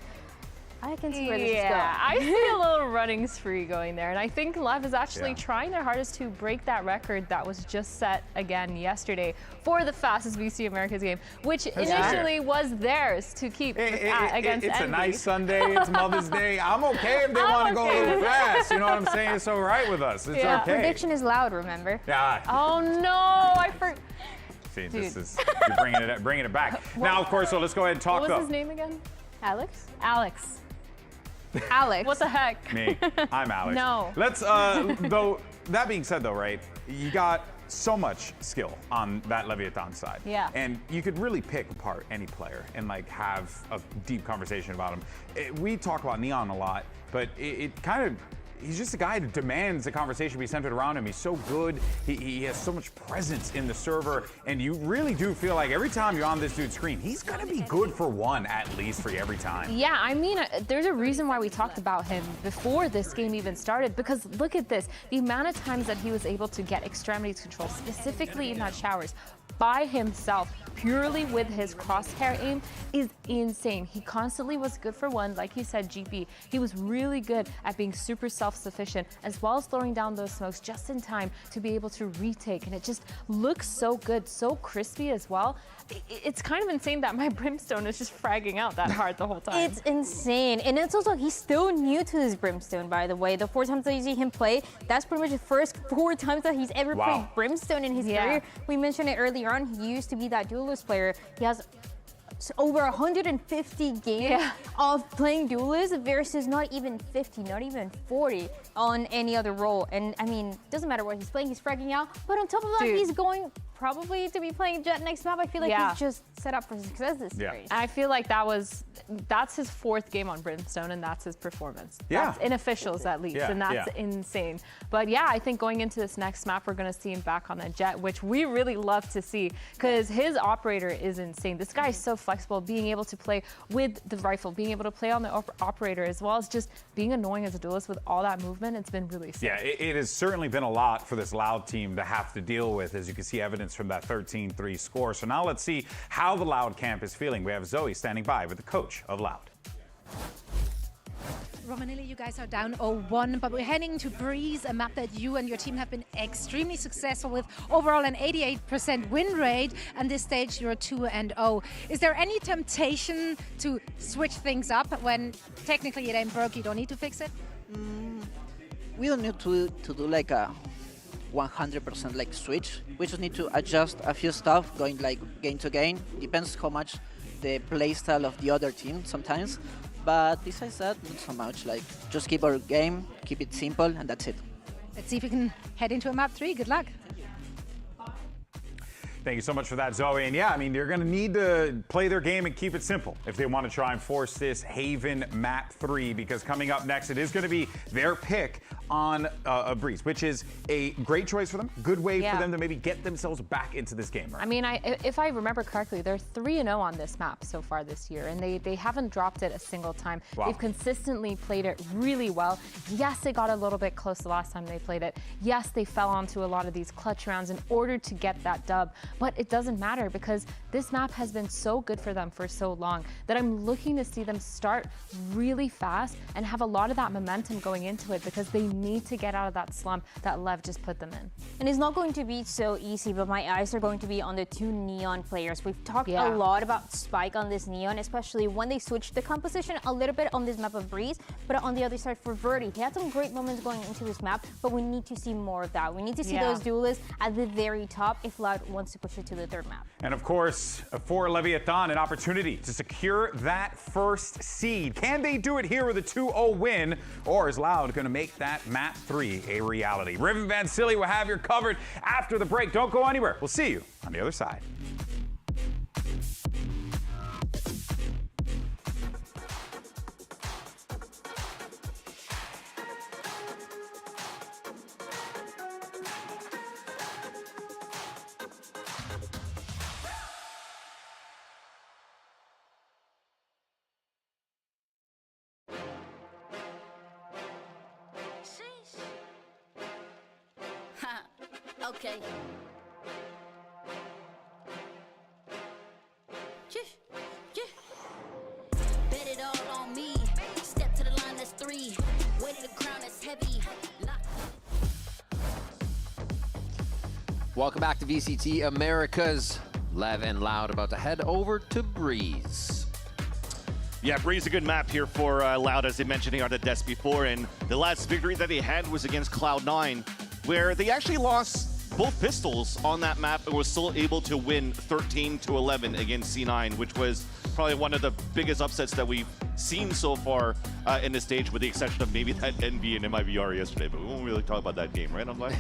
[SPEAKER 4] I can see where this is going.
[SPEAKER 3] Yeah, I see a little running spree going there. And I think Lev is actually trying their hardest to break that record that was just set again yesterday for the fastest VCT Americas game, which initially was theirs to keep against
[SPEAKER 1] It's
[SPEAKER 3] Envy.
[SPEAKER 1] a nice Sunday. It's Mother's Day. I'm okay if they want to go a little fast. You know what I'm saying? It's all right with us. It's okay.
[SPEAKER 4] Prediction is Loud, remember?
[SPEAKER 1] Yeah.
[SPEAKER 3] Oh, no. I forgot.
[SPEAKER 1] See, this is you're bringing it back. Now, of course, so let's go ahead and talk.
[SPEAKER 3] What was his name again?
[SPEAKER 4] Alex?
[SPEAKER 3] Alex. Alex. What the heck?
[SPEAKER 1] Me. I'm Alex.
[SPEAKER 3] No.
[SPEAKER 1] Let's, though, that being said, though, right, you got so much skill on that Leviatán side.
[SPEAKER 3] Yeah.
[SPEAKER 1] And you could really pick apart any player and, like, have a deep conversation about him. We talk about Neon a lot, but it kind of, he's just a guy who demands the conversation be centered around him. He's so good. He has so much presence in the server, and you really do feel like every time you're on this dude's screen, he's going to be good for one at least for you every time.
[SPEAKER 3] Yeah, I mean, there's a reason why we talked about him before this game even started, because look at this. The amount of times that he was able to get extremities control, specifically in that showers, by himself, purely with his crosshair aim, is insane. He constantly was good for one, like he said, GP. He was really good at being super self-sufficient, as well as throwing down those smokes just in time to be able to retake. And it just looks so good, so crispy as well. It's kind of insane that my Brimstone is just fragging out that hard the whole time.
[SPEAKER 4] It's insane. And it's also, he's still new to this Brimstone, by the way. The 4 times that you see him play, that's pretty much the first 4 times that he's ever played Brimstone in his career. We mentioned it earlier on. He used to be that duelist player. He has over 150 games of playing duelist versus not even 50, not even 40 on any other role. And I mean, doesn't matter what he's playing, he's fragging out. But on top of that, he's going probably to be playing Jet next map. I feel like he's just set up for success this series.
[SPEAKER 3] I feel like that's his 4th game on Brimstone, and that's his performance. That's in officials at least, and that's insane. But yeah, I think going into this next map, we're going to see him back on the Jet, which we really love to see because his operator is insane. This guy is so flexible, being able to play with the rifle, being able to play on the operator, as well as just being annoying as a duelist with all that movement. It's been really sick.
[SPEAKER 1] Yeah, it has certainly been a lot for this Loud team to have to deal with, as you can see evidence confidence from that 13-3 score. So now let's see how the Loud camp is feeling. We have Zoe standing by with the coach of Loud.
[SPEAKER 5] Romanelli, you guys are down 0-1, but we're heading to Breeze, a map that you and your team have been extremely successful with, overall an 88% win rate, and this stage you're 2-0. Is there any temptation to switch things up when technically it ain't broke, you don't need to fix it?
[SPEAKER 19] We don't need to do like a 100% like switch. We just need to adjust a few stuff going like game to game. Depends how much the playstyle of the other team sometimes. But besides that, not so much. Like, just keep our game, keep it simple, and that's it.
[SPEAKER 5] Let's see if we can head into a map 3. Good luck.
[SPEAKER 1] Thank you so much for that, Zoe. And yeah, I mean, they're going to need to play their game and keep it simple if they want to try and force this Haven map 3, because coming up next, it is going to be their pick on a Breeze, which is a great choice for them. Good way for them to maybe get themselves back into this game, right?
[SPEAKER 3] I mean, if I remember correctly, they're 3-0 on this map so far this year, and they haven't dropped it a single time.
[SPEAKER 1] Wow.
[SPEAKER 3] They've consistently played it really well. Yes, they got a little bit close the last time they played it. Yes, they fell onto a lot of these clutch rounds in order to get that dub, but it doesn't matter because this map has been so good for them for so long that I'm looking to see them start really fast and have a lot of that momentum going into it, because they need to get out of that slump that Lev just put them in.
[SPEAKER 4] And it's not going to be so easy, but my eyes are going to be on the two Neon players. We've talked a lot about Spike on this Neon, especially when they switched the composition a little bit on this map of Breeze, but on the other side for Verdi. He had some great moments going into this map, but we need to see more of that. We need to see those duelists at the very top if Loud wants to push it to the third map.
[SPEAKER 1] And of course, for Leviathan, an opportunity to secure that first seed. Can they do it here with a 2-0 win, or is Loud going to make that map 3 a reality? Riven Van Silly will have you covered after the break. Don't go anywhere. We'll see you on the other side.
[SPEAKER 21] Okay. Bet it all on me. Step to the line, that's 3. Weight of the crown, that's heavy.
[SPEAKER 16] Welcome back to VCT Americas. Lev and Loud about to head over to Breeze.
[SPEAKER 17] Yeah, Breeze a good map here for Loud, as they mentioned here on the desk before, and the last victory that they had was against Cloud9, where they actually lost both pistols on that map and was still able to win 13-11 against C9, which was probably one of the biggest upsets that we've seen so far in this stage, with the exception of maybe that NV and MIBR yesterday, but we won't really talk about that game, right? I'm like,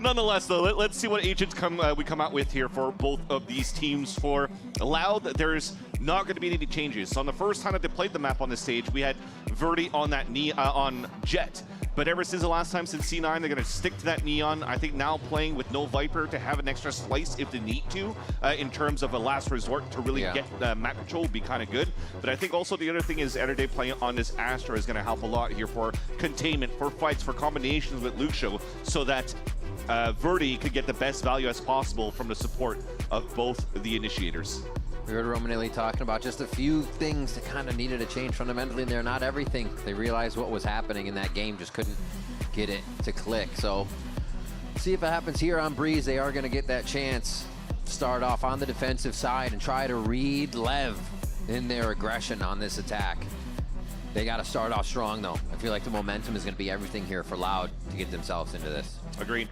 [SPEAKER 17] nonetheless, though, let's see what agents we come out with here for both of these teams. For Loud, there's not going to be any changes. So on the first time that they played the map on this stage, we had Verdi on that on Jet. But ever since the last time, since C9, they're going to stick to that Neon. I think now playing with no Viper to have an extra slice if they need to, in terms of a last resort to really get map control would be kind of good. But I think also the other thing is Energy playing on this Astra is going to help a lot here for containment, for fights, for combinations with Lucio, so that Verdi could get the best value as possible from the support of both the initiators.
[SPEAKER 16] We heard Romanelli talking about just a few things that kind of needed to change fundamentally there. Not everything. They realized what was happening in that game, just couldn't get it to click. So see if it happens here on Breeze. They are going to get that chance to start off on the defensive side and try to read Lev in their aggression on this attack. They got to start off strong, though. I feel like the momentum is going to be everything here for Loud to get themselves into this.
[SPEAKER 17] Agreed.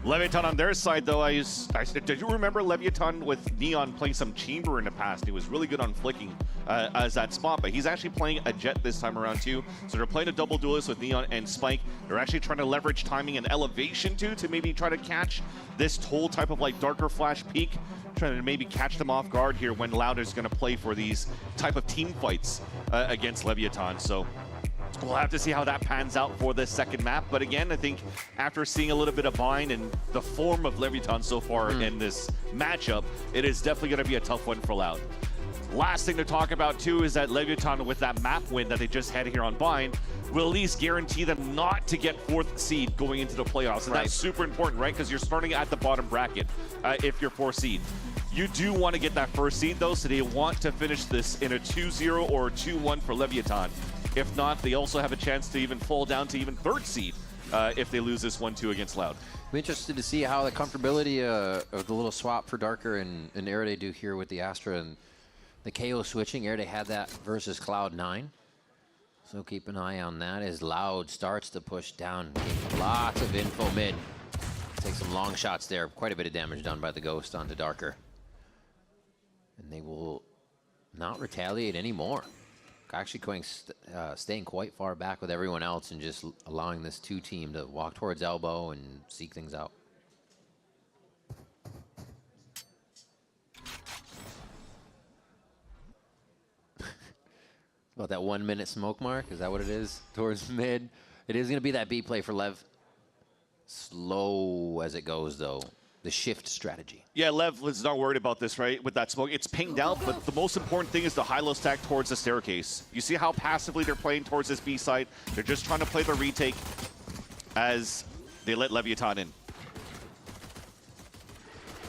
[SPEAKER 17] Leviathan on their side, though, did you remember Leviathan with Neon playing some Chamber in the past? He was really good on flicking as that spot, but he's actually playing a Jet this time around, too. So they're playing a double duelist with Neon and Spike. They're actually trying to leverage timing and elevation, too, to maybe try to catch this whole type of, like, darker flash peak, trying to maybe catch them off guard here when Loud is going to play for these type of team fights against Leviathan. So we'll have to see how that pans out for this second map. But again, I think after seeing a little bit of Bind and the form of Leviathan so far in this matchup, it is definitely going to be a tough one for Loud. Last thing to talk about too is that Leviatán, with that map win that they just had here on Bind, will at least guarantee them not to get 4th seed going into the playoffs. And that's super important, right? Because you're starting at the bottom bracket if you're 4th seed. You do want to get that 1st seed though, so they want to finish this in a 2-0 or 2-1 for Leviatán. If not, they also have a chance to even fall down to even 3rd seed if they lose this 1-2 against Loud.
[SPEAKER 16] I'm interested to see how the comfortability of the little swap for Darker and Erede do here with the Astra and the KO switching. Erede had that versus Cloud9. So keep an eye on that as Loud starts to push down. Lots of info mid. Take some long shots there. Quite a bit of damage done by the Ghost onto Darker. And they will not retaliate anymore. Actually staying quite far back with everyone else and just allowing this 2 team to walk towards elbow and seek things out. About that 1 minute smoke mark, is that what it is? Towards mid. It is going to be that B play for Lev. Slow as it goes though. The shift strategy.
[SPEAKER 17] Yeah, Lev is not worried about this, right? With that smoke, it's pinged out, but the most important thing is the high-low stack towards the staircase. You see how passively they're playing towards this B site? They're just trying to play the retake as they let Leviatán in.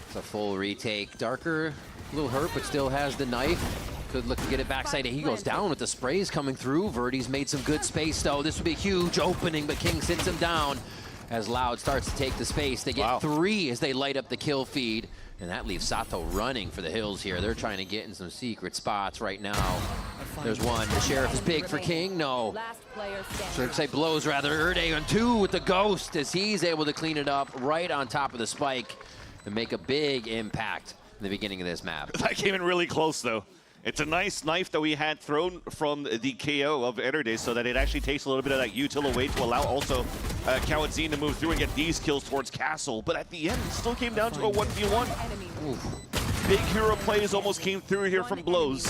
[SPEAKER 16] It's a full retake. Darker, a little hurt, but still has the knife. Could look to get it backside. He goes down with the sprays coming through. Verdi's made some good space, though. This would be a huge opening, but King sits him down. As Loud starts to take the space, they get 3 as they light up the kill feed. And that leaves Sato running for the hills here. They're trying to get in some secret spots right now. There's one. The Sheriff is big for King. No. Should say blows rather. Erede on 2 with the Ghost as he's able to clean it up right on top of the spike and make a big impact in the beginning of this map.
[SPEAKER 17] That came in really close, though. It's a nice knife that we had thrown from the KO of Erede so that it actually takes a little bit of that util away to allow also Cowadzine to move through and get these kills towards Castle. But at the end, it still came down to a 1v1. Big hero plays almost came through here from Blows.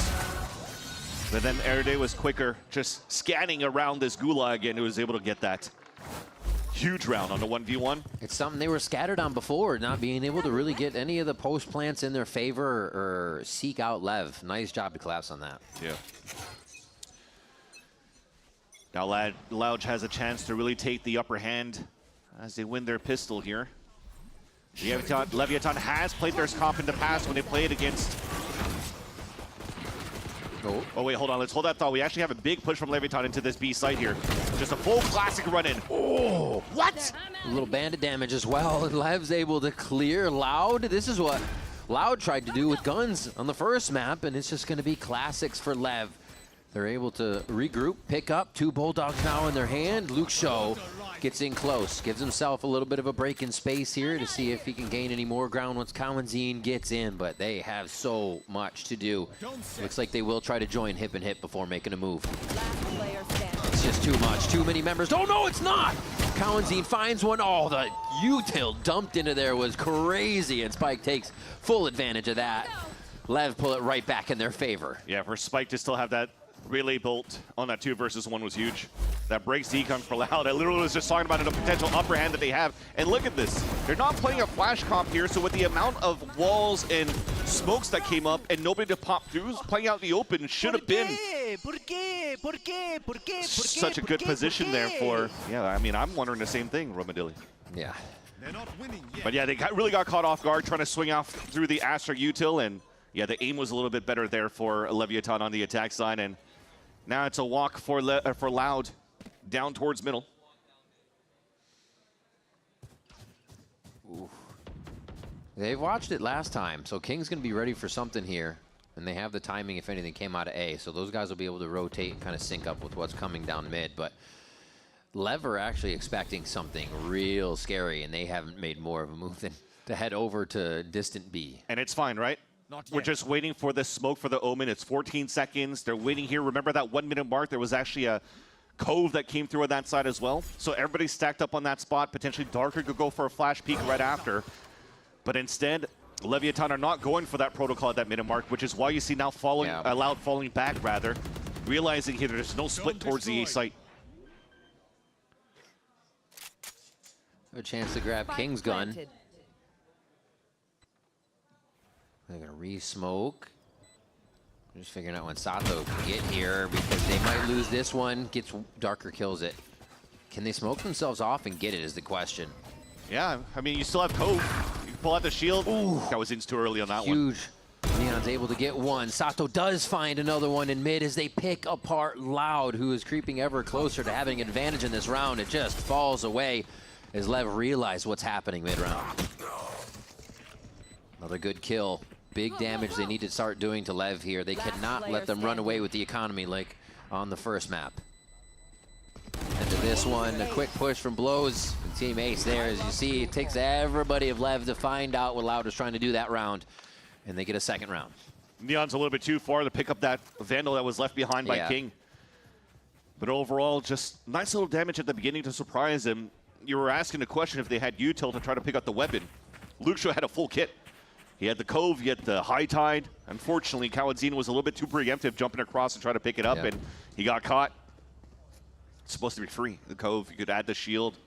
[SPEAKER 17] But then Erede was quicker, just scanning around this gulag, and was able to get that huge round on the 1v1.
[SPEAKER 16] It's something they were scattered on before, not being able to really get any of the post plants in their favor or seek out Lev. Nice job to collapse on that.
[SPEAKER 17] Yeah. Now Loud has a chance to really take the upper hand as they win their pistol here. Leviatán has played their comp in the past when they played against... Oh, wait, hold on. Let's hold that thought. We actually have a big push from Leviatán into this B site here. Just a full classic run-in. Oh, what?
[SPEAKER 16] A little bandit damage as well. And Lev's able to clear Loud. This is what Loud tried to do with guns on the first map, and it's just going to be classics for Lev. They're able to regroup, pick up 2 Bulldogs now in their hand. Luke Shaw gets in close, gives himself a little bit of a break in space here to see if he can gain any more ground once Cowadzine gets in, but they have so much to do. Looks like they will try to join hip and hip before making a move. It's just too much, too many members. Oh no, it's not! Cowadzine finds one. Oh, the util dumped into there was crazy, and Spike takes full advantage of that. Lev pull it right back in their favor.
[SPEAKER 17] Yeah, for Spike to still have that relay bolt on that 2 versus 1 was huge. That breaks Econ for Loud. I literally was just talking about a potential upper hand that they have. And look at this. They're not playing a flash comp here, so with the amount of walls and smokes that came up and nobody to pop through, playing out in the open should have been such a good position there for... Yeah, I mean, I'm wondering the same thing, Romadilli.
[SPEAKER 16] Yeah.
[SPEAKER 17] But yeah, they really got caught off guard trying to swing out through the Astra util, and yeah, the aim was a little bit better there for Leviatán on the attack side, and now it's a walk for Loud down towards middle.
[SPEAKER 16] Ooh. They've watched it last time, so King's going to be ready for something here, and they have the timing if anything came out of A, so those guys will be able to rotate and kind of sync up with what's coming down mid, but Lev are actually expecting something real scary, and they haven't made more of a move than to head over to distant B.
[SPEAKER 17] And it's fine, right? We're just waiting for the smoke for the Omen. It's 14 seconds. They're waiting here. Remember that 1 minute mark? There was actually a cove that came through on that side as well. So everybody's stacked up on that spot. Potentially Darker could go for a flash peek right after. But instead, Leviatán are not going for that protocol at that minute mark, which is why you see now Loud falling back, rather. Realizing here there's no split towards the A site.
[SPEAKER 16] A chance to grab King's gun. They're going to re-smoke. Just figuring out when Sato can get here because they might lose this one. Gets Darker, kills it. Can they smoke themselves off and get it is the question.
[SPEAKER 17] Yeah, I mean, you still have Cove. You can pull out the shield. Ooh, that was in too early on that one.
[SPEAKER 16] Huge. Neon's able to get one. Sato does find another one in mid as they pick apart Loud, who is creeping ever closer to having an advantage in this round. It just falls away as Lev realizes what's happening mid-round. Another good kill. Big damage they need to start doing to Lev here. They cannot let them run away with the economy like on the first map. And to this one, a quick push from Blows. And Team Ace there, as you see, it takes everybody of Lev to find out what Loud is trying to do that round. And they get a second round.
[SPEAKER 17] Neon's a little bit too far to pick up that Vandal that was left behind by King. But overall, just nice little damage at the beginning to surprise him. You were asking the question if they had util to try to pick up the weapon. Luxio had a full kit. He had the Cove, he had the High Tide. Unfortunately, Kawadzin was a little bit too preemptive jumping across and trying to pick it up, and he got caught. It's supposed to be free, the Cove. You could add the shield.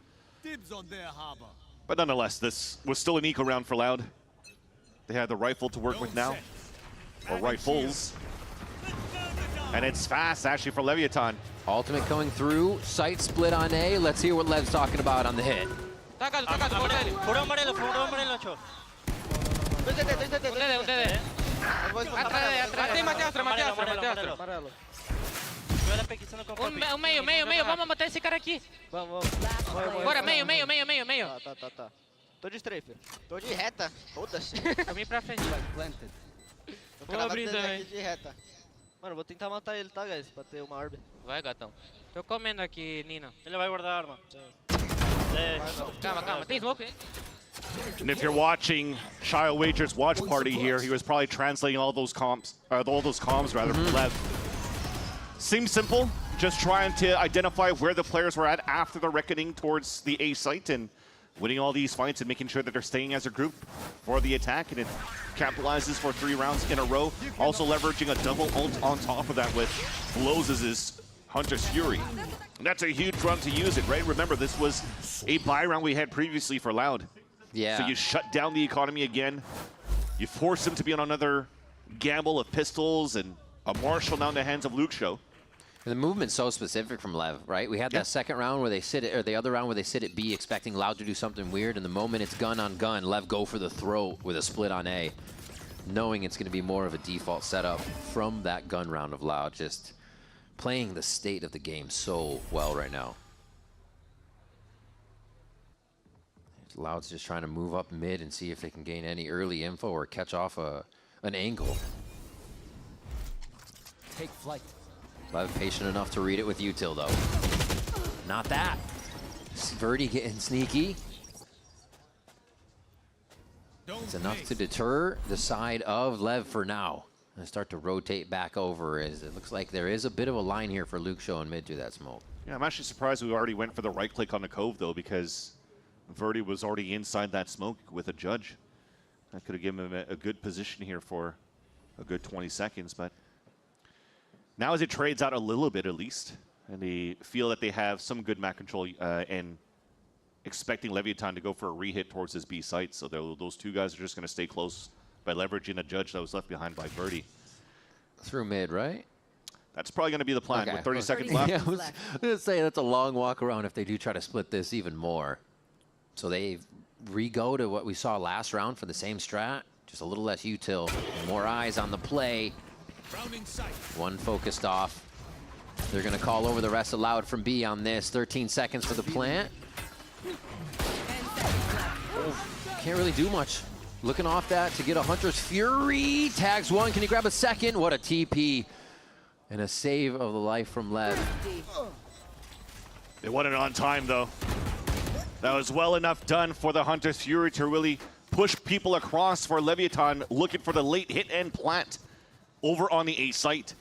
[SPEAKER 13] Dibs on their harbor.
[SPEAKER 17] But nonetheless, this was still an eco round for Loud. They had the rifle to work with now, or rifles. And it's fast, actually, for Leviathan.
[SPEAKER 16] Ultimate coming through, sight split on A. Let's hear what Lev's talking about on the hit.
[SPEAKER 2] Meio, vamos matar esse cara aqui.
[SPEAKER 22] Vamos.
[SPEAKER 2] Bora, meio.
[SPEAKER 22] Tá. Tô de strafe. Tô de reta, todas.
[SPEAKER 2] Caminho pra frente.
[SPEAKER 22] Vou abrir também. De reta. Mano, vou tentar matar ele, tá, guys? Pra ter uma orb.
[SPEAKER 2] Vai, gatão. Tô comendo aqui, Nina.
[SPEAKER 22] Ele vai guardar a arma.
[SPEAKER 2] Calma. Tem smoke, hein?
[SPEAKER 17] And if you're watching Child Wager's watch party here, he was probably translating all those comms rather from Lev. Seems simple, just trying to identify where the players were at after the reckoning towards the A site and winning all these fights and making sure that they're staying as a group for the attack, and it capitalizes for 3 rounds in a row. Also leveraging a double ult on top of that with Blows' Hunter's Fury. And that's a huge run to use it, right? Remember, this was a buy round we had previously for Loud.
[SPEAKER 16] Yeah.
[SPEAKER 17] So you shut down the economy again. You force him to be on another gamble of pistols and a Marshal now in the hands of Luxio.
[SPEAKER 16] And the movement's so specific from Lev, right? We had that second round where they sit at, or the other round where they sit at B expecting Loud to do something weird, and the moment it's gun on gun, Lev go for the throat with a split on A, knowing it's going to be more of a default setup from that gun round of Loud, just playing the state of the game so well right now. Loud's just trying to move up mid and see if they can gain any early info or catch off an angle.
[SPEAKER 21] Take flight.
[SPEAKER 16] Lev patient enough to read it with util though. Not that. Verdi getting sneaky. It's enough to deter the side of Lev for now. And start to rotate back over as it looks like there is a bit of a line here for Luxio and mid to that smoke.
[SPEAKER 17] Yeah, I'm actually surprised we already went for the right click on the Cove though, because Verdi was already inside that smoke with a judge. That could have given him a good position here for a good 20 seconds, but now as it trades out a little bit at least, and they feel that they have some good map control and expecting Leviathan to go for a re-hit towards his B site, so those two guys are just going to stay close by leveraging a judge that was left behind by Verdi.
[SPEAKER 16] Through mid, right?
[SPEAKER 17] That's probably going to be the plan with 30 seconds left.
[SPEAKER 16] Yeah, I was going to say that's a long walk around if they do try to split this even more. So they re-go to what we saw last round for the same strat, just a little less util, more eyes on the play. One focused off. They're going to call over the rest of Loud from B on this. 13 seconds for the plant. Can't really do much. Looking off that to get a Hunter's Fury. Tags one. Can he grab a second? What a TP. And a save of the life from Lev.
[SPEAKER 17] They won it on time, though. That was well enough done for the Hunter's Fury to really push people across for Leviathan, looking for the late hit and plant over on the A site.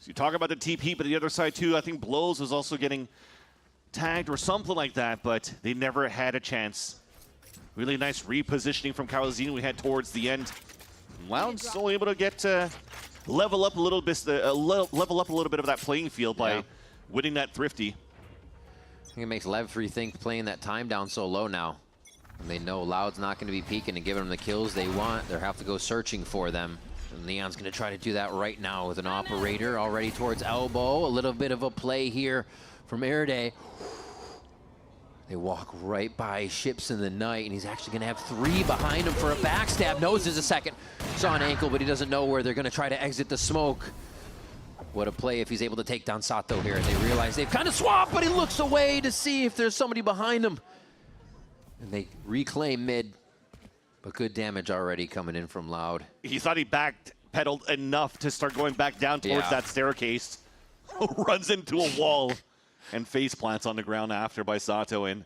[SPEAKER 17] So you talk about the TP, but the other side too, I think Blows was also getting tagged or something like that, but they never had a chance. Really nice repositioning from Kawazin we had towards the end. Loud's only able to get level up a little bit of that playing field by winning that Thrifty.
[SPEAKER 16] I think it makes Lev rethink playing that time down so low now. And they know Loud's not going to be peeking and giving them the kills they want. They'll have to go searching for them. And Leon's going to try to do that right now with an operator already towards elbow. A little bit of a play here from Erday. They walk right by Ships in the Night, and he's actually going to have 3 behind him for a backstab. Knows there's a second. Saw an ankle, but he doesn't know where they're going to try to exit the smoke. What a play if he's able to take down Sato here. And they realize they've kind of swapped, but he looks away to see if there's somebody behind him. And they reclaim mid. But good damage already coming in from Loud.
[SPEAKER 17] He thought he backpedaled enough to start going back down towards that staircase. Runs into a wall and face plants on the ground after by Sato. And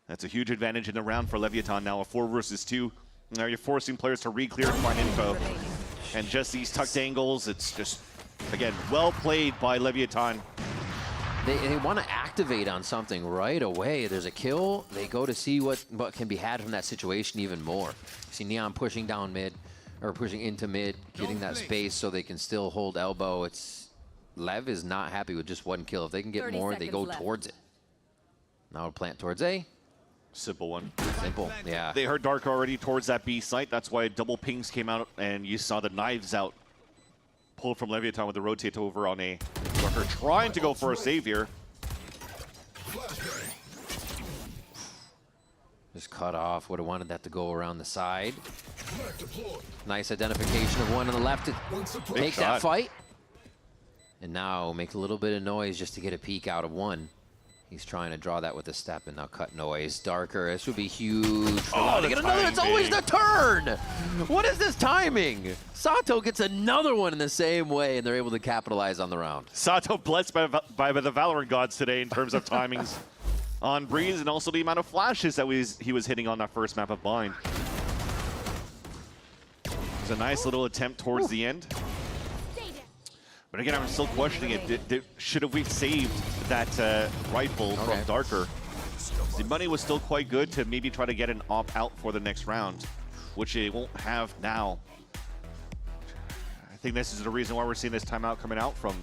[SPEAKER 17] that's a huge advantage in the round for Leviathan now, a 4 versus 2. Now you're forcing players to re-clear and find info. And just these tucked angles, it's just, again, well played by Leviathan.
[SPEAKER 16] They want to activate on something right away. There's a kill. They go to see what can be had from that situation even more. See Neon pushing down mid, or pushing into mid, getting that space so they can still hold elbow. Lev is not happy with just 1 kill. If they can get more, they go towards it. Now plant towards A.
[SPEAKER 17] Simple one.
[SPEAKER 16] Simple, yeah.
[SPEAKER 17] They heard Dark already towards that B site. That's why double pings came out, and you saw the knives out pulled from Leviathan with the rotate over on A. Darker trying to go for a save here.
[SPEAKER 16] Just cut off. Would have wanted that to go around the side. Nice identification of one on the left to take that fight. And now make a little bit of noise just to get a peek out of one. He's trying to draw that with a step and now cut noise. Darker, this would be huge. Oh, to get another, it's always the turn! What is this timing? Sato gets another one in the same way, and they're able to capitalize on the round.
[SPEAKER 17] Sato blessed by the Valorant gods today in terms of timings on Breeze, and also the amount of flashes that he was hitting on that first map of Bind. It was a nice little attempt towards the end. But again, I'm still questioning it. Should have we saved that rifle from Darker? The money was still quite good to maybe try to get an op out for the next round, which it won't have now. I think this is the reason why we're seeing this timeout coming out from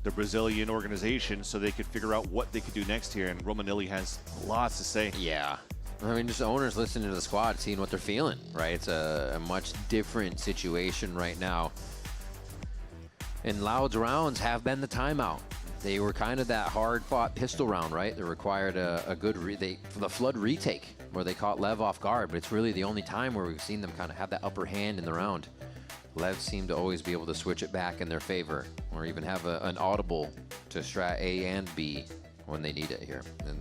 [SPEAKER 17] the Brazilian organization, so they could figure out what they could do next here. And Romanilli has lots to say.
[SPEAKER 16] Yeah. I mean, just owners listening to the squad, seeing what they're feeling, right? It's a much different situation right now. And Loud's rounds have been the timeout. They were kind of that hard-fought pistol round, right? They required a good for the Flood retake, where they caught Lev off guard, but it's really the only time where we've seen them kind of have that upper hand in the round. Lev seemed to always be able to switch it back in their favor, or even have an audible to strat A and B when they need it here. And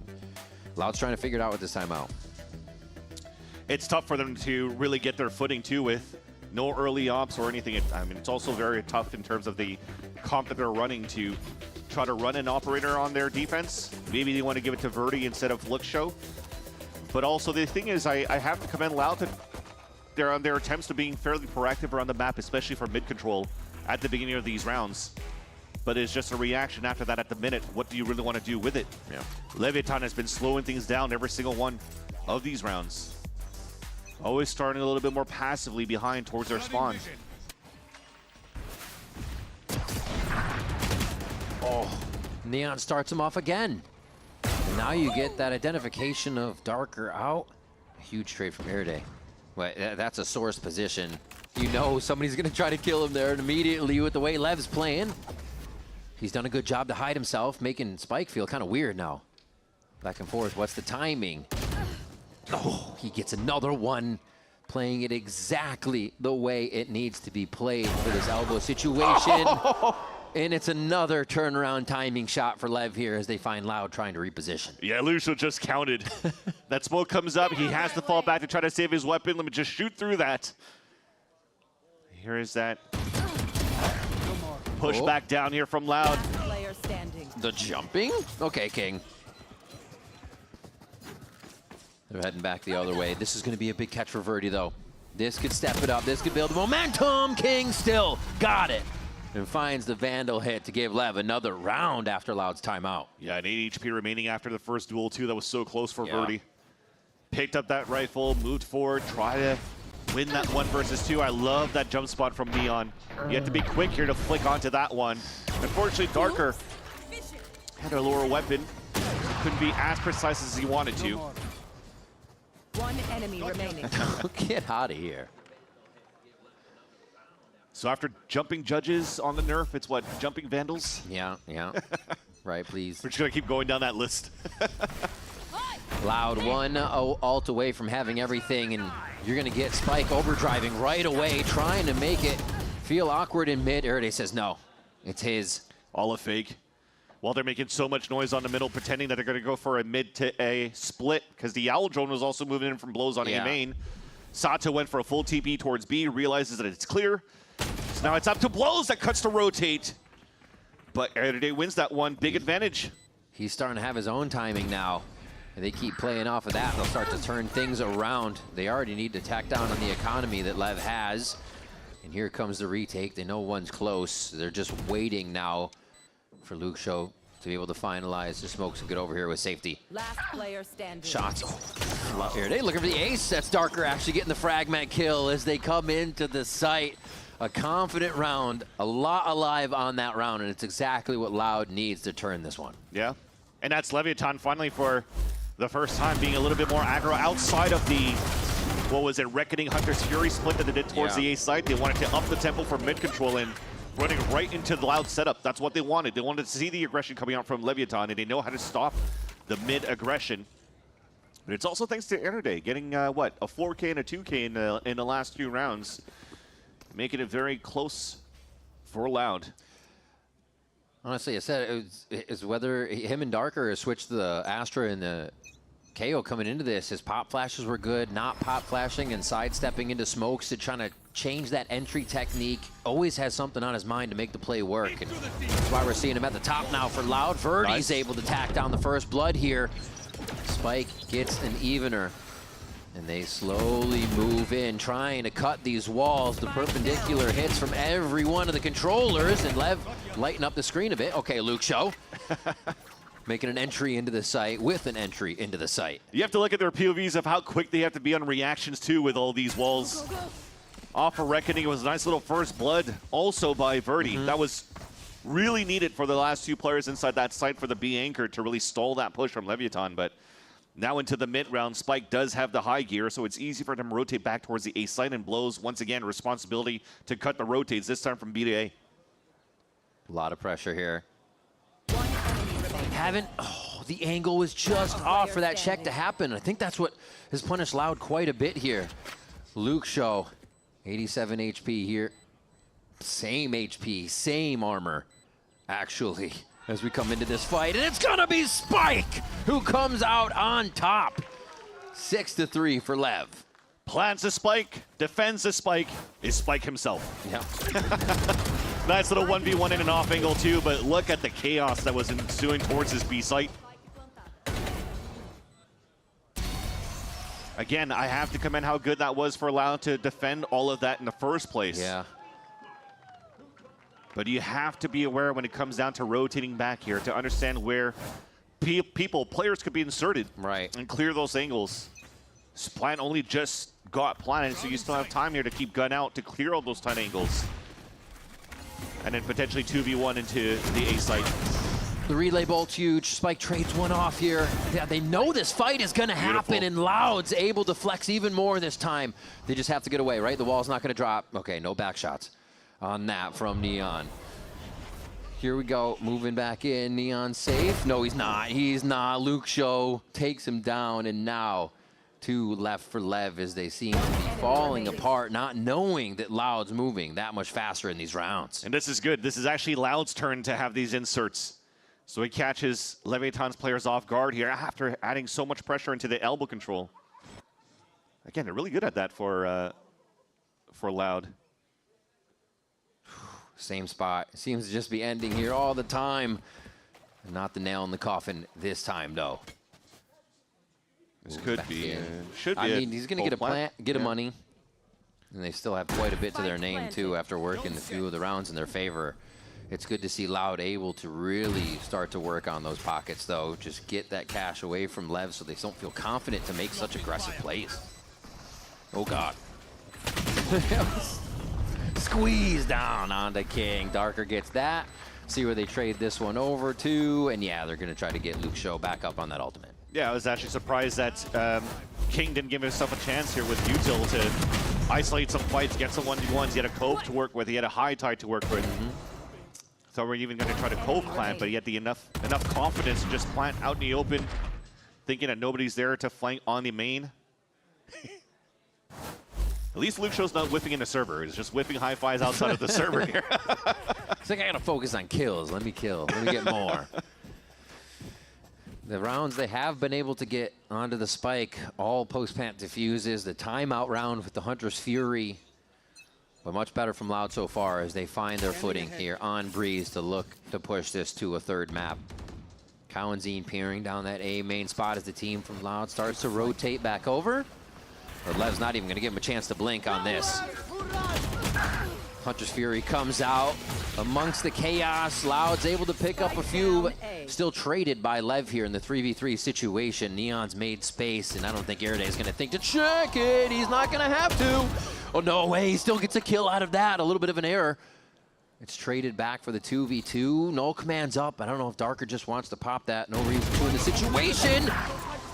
[SPEAKER 16] Loud's trying to figure it out with this timeout.
[SPEAKER 17] It's tough for them to really get their footing, too, with no early ops or anything. I mean, it's also very tough in terms of the comp that they're running to try to run an operator on their defense. Maybe they want to give it to Verdi instead of Lookshow. But also the thing is, I have to commend Loud that they're on their attempts to being fairly proactive around the map, especially for mid control at the beginning of these rounds. But it's just a reaction after that at the minute. What do you really want to do with it? Yeah. Leviathan has been slowing things down every single one of these rounds. Always starting a little bit more passively behind towards their spawn.
[SPEAKER 16] Oh, Neon starts him off again. And now you get that identification of Darker out. A huge trade from Erday. Well, that's a source position. You know somebody's going to try to kill him there, and immediately with the way Lev's playing, he's done a good job to hide himself, making Spike feel kind of weird now. Back and forth, what's the timing? Oh, he gets another one, playing it exactly the way it needs to be played for this elbow situation. And it's another turnaround timing shot for Lev here as they find Loud trying to reposition.
[SPEAKER 17] Yeah, Lucio just counted. That smoke comes up. He has to fall back to try to save his weapon. Let me just shoot through that. Here is that push back down here from Loud.
[SPEAKER 16] The jumping? Okay, King. They're heading back the other way. This is going to be a big catch for Verdi, though. This could step it up. This could build momentum. King still got it. And finds the Vandal hit to give Lev another round after Loud's timeout.
[SPEAKER 17] Yeah, an 8 HP remaining after the first duel, too. That was so close for Verdi. Picked up that rifle, moved forward, try to win that 1 versus 2. I love that jump spot from Neon. You have to be quick here to flick onto that one. Unfortunately, Darker had a lower weapon. Couldn't be as precise as he wanted to.
[SPEAKER 7] One enemy remaining.
[SPEAKER 16] Get out of here.
[SPEAKER 17] So after jumping judges on the nerf, it's what, jumping vandals?
[SPEAKER 16] Yeah, yeah. Right, please.
[SPEAKER 17] We're just going to keep going down that list.
[SPEAKER 16] Loud 1-0 ult away from having everything, and you're going to get Spike overdriving right away, trying to make it feel awkward in mid. Erode says no, it's his.
[SPEAKER 17] All a fake. While they're making so much noise on the middle, pretending that they're going to go for a mid to A split, because the Owl drone was also moving in from blows on A main. Sato went for a full TP towards B, realizes that it's clear. So now it's up to blows that cuts to rotate. But Erode wins that one. Big advantage.
[SPEAKER 16] He's starting to have his own timing now. If they keep playing off of that, they'll start to turn things around. They already need to tack down on the economy that Lev has. And here comes the retake. They know one's close. They're just waiting now for Luke Show to be able to finalize the smokes and get over here with safety.
[SPEAKER 7] Last player standing.
[SPEAKER 16] Shots. Here they looking for the ace. That's Darker actually getting the fragment kill as they come into the site. A confident round, a lot alive on that round, and it's exactly what Loud needs to turn this one.
[SPEAKER 17] Yeah, and that's Leviatán finally for the first time being a little bit more aggro outside of the, what was it, Reckoning Hunter's Fury split that they did towards the A side. They wanted to up the tempo for mid control and running right into the Loud setup. That's what they wanted. They wanted to see the aggression coming out from Leviatán, and they know how to stop the mid aggression. But it's also thanks to Erode getting, what, a 4K and a 2K in the last few rounds, making it very close for Loud.
[SPEAKER 16] Honestly, I said it's whether him and Darker switched the Astra and the KO coming into this. His pop flashes were good, not pop flashing and sidestepping into smokes to trying to change that entry technique. Always has something on his mind to make the play work. And that's why we're seeing him at the top now for Loud. Verdi's able to tack down the first blood here. Spike gets an evener. And they slowly move in, trying to cut these walls. The perpendicular hits from every one of the controllers, and Lev lighten up the screen a bit. Okay, Luke Show. Making an entry into the site with an entry into the site.
[SPEAKER 17] You have to look at their POVs of how quick they have to be on reactions, too, with all these walls. Off of Reckoning, it was a nice little first blood, also by Verdi. That was really needed for the last two players inside that site for the B anchor to really stall that push from Leviatán, but now into the mid round, Spike does have the high gear, so it's easy for them to rotate back towards the A site, and blows, once again, responsibility to cut the rotates, this time from B to A.
[SPEAKER 16] A lot of pressure here. The angle was just off for that check to happen. I think that's what has punished Loud quite a bit here. Luke Show, 87 HP here. Same HP, same armor, actually, as we come into this fight, and it's gonna be Spike who comes out on top. 6-3 for Lev.
[SPEAKER 17] Plants a spike, defends a spike, is Spike himself.
[SPEAKER 16] Yeah.
[SPEAKER 17] Nice little 1v1 in and off angle too, but look at the chaos that was ensuing towards this B site. Again, I have to commend how good that was for Loud to defend all of that in the first place.
[SPEAKER 16] Yeah.
[SPEAKER 17] But you have to be aware when it comes down to rotating back here to understand where players could be inserted and clear those angles. This plant only just got planted, so you still have time here to keep gun out to clear all those 10 angles. And then potentially 2v1 into the A site.
[SPEAKER 16] The relay bolt's huge. Spike trades one off here. Yeah, they know this fight is going to happen, and Loud's able to flex even more this time. They just have to get away, right? The wall's not going to drop. Okay, no back shots on that from Neon. Here we go, moving back in. Neon safe. No, he's not. He's not. Luke Show takes him down, and now 2 left for Lev as they seem to be falling apart, not knowing that Loud's moving that much faster in these rounds.
[SPEAKER 17] And this is good. This is actually Loud's turn to have these inserts. So he catches Leviatán's players off guard here after adding so much pressure into the elbow control. Again, they're really good at that for Loud.
[SPEAKER 16] Same spot. It seems to just be ending here all the time. Not the nail in the coffin this time, though.
[SPEAKER 17] This could be.
[SPEAKER 16] I mean, he's going to get a plant, get a money. And they still have quite a bit to their name, too, after working a few of the rounds in their favor. It's good to see Loud able to really start to work on those pockets, though. Just get that cash away from Lev so they don't feel confident to make such aggressive plays. Oh, God. Squeeze down onto King. Darker gets that. See where they trade this one over to. And, yeah, they're going to try to get Luke Show back up on that ultimate.
[SPEAKER 17] Yeah, I was actually surprised that King didn't give himself a chance here with Util to isolate some fights, get some 1v1s. He had a Cove to work with. He had a High Tide to work with. So we're even going to try to Cove plant, but he had the enough confidence to just plant out in the open, thinking that nobody's there to flank on the main. At least Luke Show's not whipping in the server. He's just whipping high fives outside of the server here.
[SPEAKER 16] It's like, I gotta focus on kills. Let me kill. Let me get more. The rounds they have been able to get onto the spike, all post-plant diffuses. The timeout round with the Hunter's Fury, but much better from Loud so far as they find their footing here on Breeze to look to push this to a third map. Cowanzine peering down that A main spot as the team from Loud starts to rotate back over. But Lev's not even going to give him a chance to blink on this. Hunter's Fury comes out amongst the chaos. Loud's able to pick up a few, still traded by Lev here in the 3v3 situation. Neon's made space, and I don't think Airday's going to think to check it. He's not going to have to. Oh, no way. He still gets a kill out of that. A little bit of an error. It's traded back for the 2v2. Null Command's up. I don't know if Darker just wants to pop that. No reason to in the situation.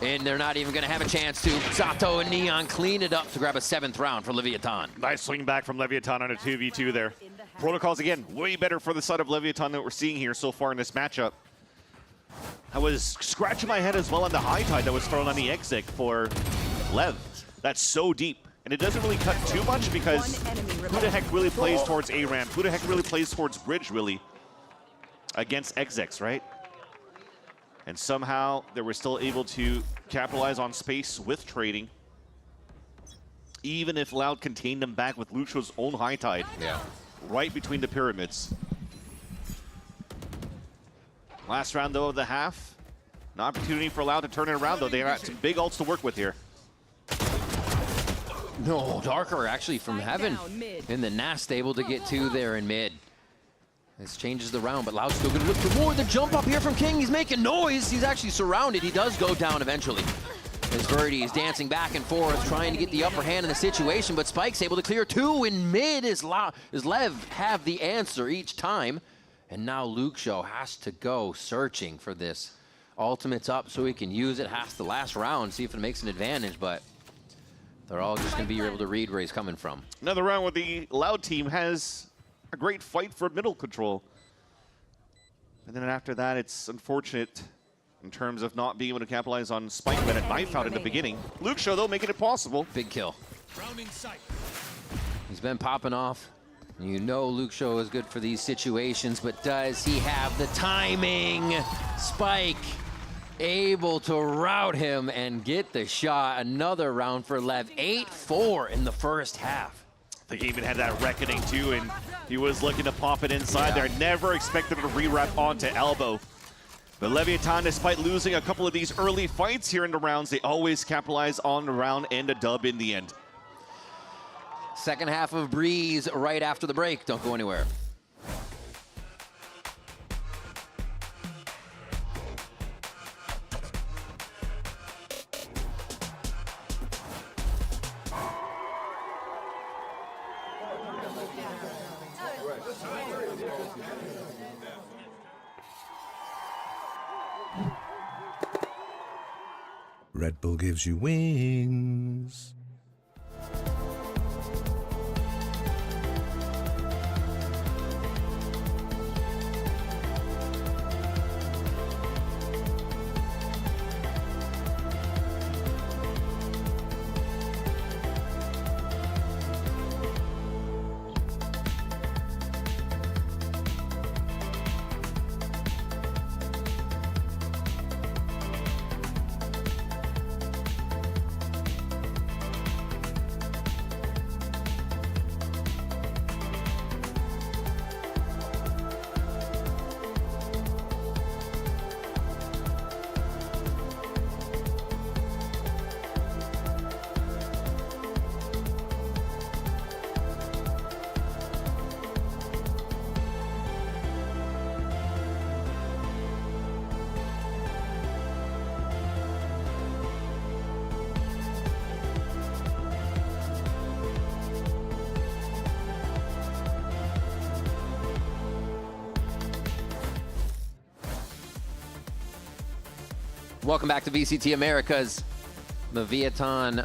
[SPEAKER 16] And they're not even going to have a chance to. Sato and Neon clean it up to grab a 7th round for Leviathan.
[SPEAKER 17] Nice swing back from Leviathan on a 2v2 there. Protocols, again, way better for the side of Leviathan that we're seeing here so far in this matchup. I was scratching my head as well on the High Tide that was thrown on the exit for Lev. That's so deep. And it doesn't really cut too much because who the heck really plays towards A-ramp? Who the heck really plays towards bridge, really? Against execs, right? And somehow they were still able to capitalize on space with trading. Even if Loud contained them back with Lucho's own High Tide.
[SPEAKER 16] Yeah.
[SPEAKER 17] Right between the pyramids. Last round, though, of the half. An opportunity for Loud to turn it around, though. They got some big ults to work with here.
[SPEAKER 16] No, Darker actually from heaven in the nest, able to get 2 there in mid. This changes the round, but Loud's still going to look for more. The jump up here from King. He's making noise. He's actually surrounded. He does go down eventually. As Verdi is dancing back and forth, trying to get the upper hand in the situation, but Spike's able to clear 2 in mid as Lev have the answer each time. And now Luke Show has to go searching for this. Ultimate's up so he can use it. Has the last round, see if it makes an advantage, but they're all just going to be able to read where he's coming from.
[SPEAKER 17] Another round where the Loud team has a great fight for middle control. And then after that, it's unfortunate in terms of not being able to capitalize on Spike that had knife out in the beginning. Luke Show, though, making it possible.
[SPEAKER 16] Big kill. He's been popping off. You know Luke Show is good for these situations, but does he have the timing? Spike able to route him and get the shot. Another round for Lev. 8-4 in the first half.
[SPEAKER 17] I think he even had that reckoning too, and he was looking to pop it inside there. Never expected to re-wrap onto elbow. But Leviathan, despite losing a couple of these early fights here in the rounds, they always capitalize on the round and a dub in the end.
[SPEAKER 16] Second half of Breeze right after the break. Don't go anywhere.
[SPEAKER 7] Red Bull gives you wings.
[SPEAKER 16] Welcome back to VCT Americas. Leviathan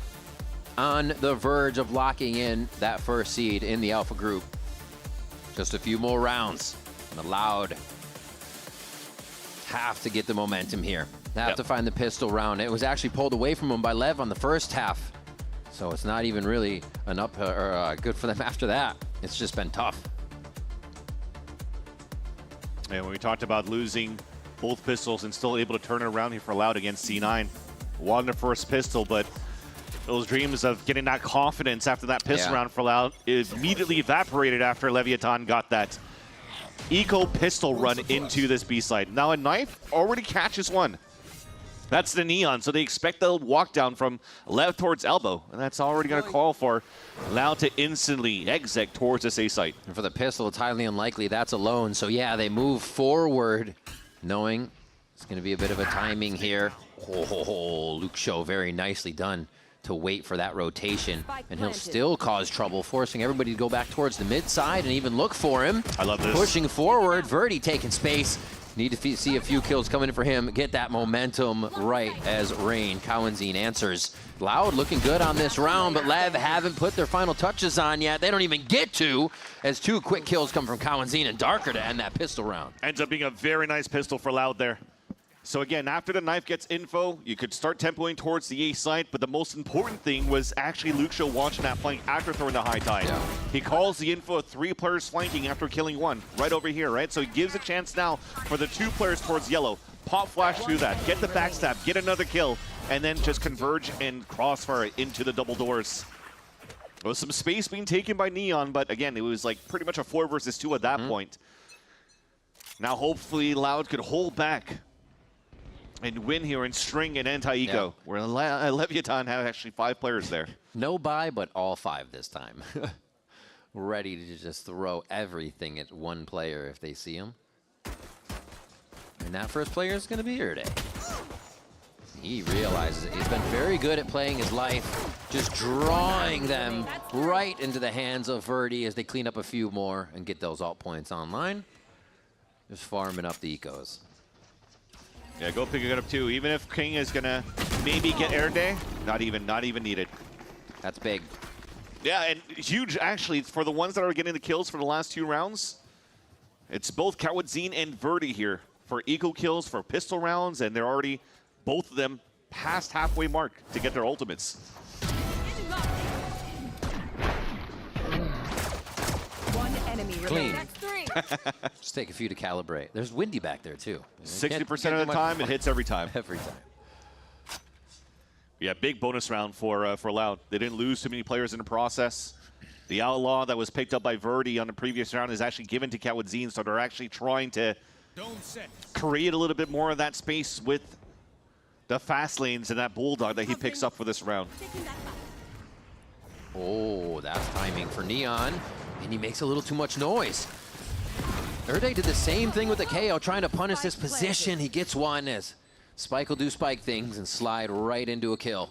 [SPEAKER 16] on the verge of locking in that first seed in the Alpha group. Just a few more rounds. And the Loud have to get the momentum here. They have to find the pistol round. It was actually pulled away from them by Lev on the first half. So it's not even really an up or good for them after that. It's just been tough.
[SPEAKER 17] And when we talked about losing both pistols and still able to turn it around here for Loud against C9. Won the first pistol, but those dreams of getting that confidence after that pistol round for Loud immediately evaporated after Leviathan got that eco pistol run into this B side. Now a knife already catches one. That's the Neon, so they expect the walk down from left towards elbow, and that's already going to call for Loud to instantly exit towards this A site.
[SPEAKER 16] And for the pistol, it's highly unlikely that's alone. So yeah, they move forward, knowing it's going to be a bit of a timing here. Luke Show, very nicely done to wait for that rotation, and he'll still cause trouble, forcing everybody to go back towards the mid side and even look for him.
[SPEAKER 17] I love this.
[SPEAKER 16] Pushing forward, Verdi taking space. Need to see a few kills coming in for him. Get that momentum right as Rain Cowanzine answers. Loud looking good on this round, but Lev haven't put their final touches on yet. They don't even get to, as two quick kills come from Cowanzine and Darker to end that pistol round.
[SPEAKER 17] Ends up being a very nice pistol for Loud there. So again, after the knife gets info, you could start tempoing towards the A site, but the most important thing was actually Luke Show watching that flank after throwing the high tide. Yeah. He calls the info of 3 players flanking after killing one, right over here, right? So he gives a chance now for the 2 players towards yellow. Pop flash through that, get the backstab, get another kill, and then just converge and crossfire into the double doors. There was some space being taken by Neon, but again, it was like pretty much a 4 versus 2 at that point. Now hopefully Loud could hold back and win here and string an anti-eco, where Leviathan have actually 5 players there.
[SPEAKER 16] No buy, but all 5 this time. Ready to just throw everything at one player if they see him. And that first player is going to be here today. He realizes it. He's been very good at playing his life, just drawing them right into the hands of Verdi as they clean up a few more and get those alt points online. Just farming up the ecos.
[SPEAKER 17] Yeah, go pick it up too. Even if King is gonna maybe get air day, not even needed.
[SPEAKER 16] That's big.
[SPEAKER 17] Yeah, and huge actually for the ones that are getting the kills for the last 2 rounds. It's both Cowanzine and Verdi here for eco kills, for pistol rounds, and they're already both of them past halfway mark to get their ultimates.
[SPEAKER 8] One enemy
[SPEAKER 16] Clean.
[SPEAKER 8] remaining.
[SPEAKER 16] Just take a few to calibrate. There's windy back there too.
[SPEAKER 17] 60% of the time, it hits every time.
[SPEAKER 16] Every time.
[SPEAKER 17] Yeah, big bonus round for Loud. They didn't lose too many players in the process. The Outlaw that was picked up by Verdi on the previous round is actually given to Cowanzine, so they're actually trying to create a little bit more of that space with the fast lanes and that Bulldog that he picks up for this round.
[SPEAKER 16] Oh, that's timing for Neon, and he makes a little too much noise. Erde did the same thing with the KO, trying to punish this position. He gets one as Spike will do Spike things and slide right into a kill.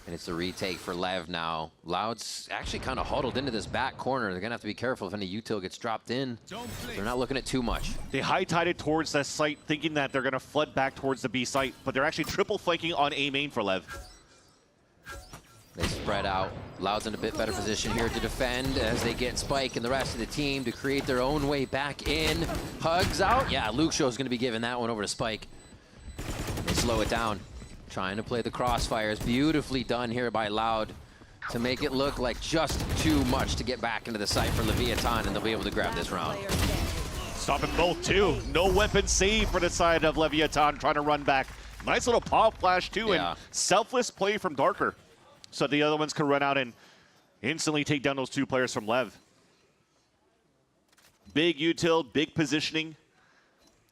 [SPEAKER 16] And it's the retake for Lev now. Loud's actually kind of huddled into this back corner. They're going to have to be careful if any util gets dropped in. They're not looking at too much.
[SPEAKER 17] They high-tided towards that site, thinking that they're going to flood back towards the B site, but they're actually triple flanking on A main for Lev.
[SPEAKER 16] They spread out. Loud's in a bit better position here to defend as they get Spike and the rest of the team to create their own way back in. Hugs out. Yeah, Luke Show's going to be giving that one over to Spike. They slow it down. Trying to play the crossfires. Beautifully done here by Loud to make it look like just too much to get back into the site for Leviathan, and they'll be able to grab this round.
[SPEAKER 17] Stopping both, too. No weapon save for the side of Leviathan trying to run back. Nice little pop flash, too, and selfless play from Darker. So the other ones can run out and instantly take down those 2 players from Lev. Big util, big positioning.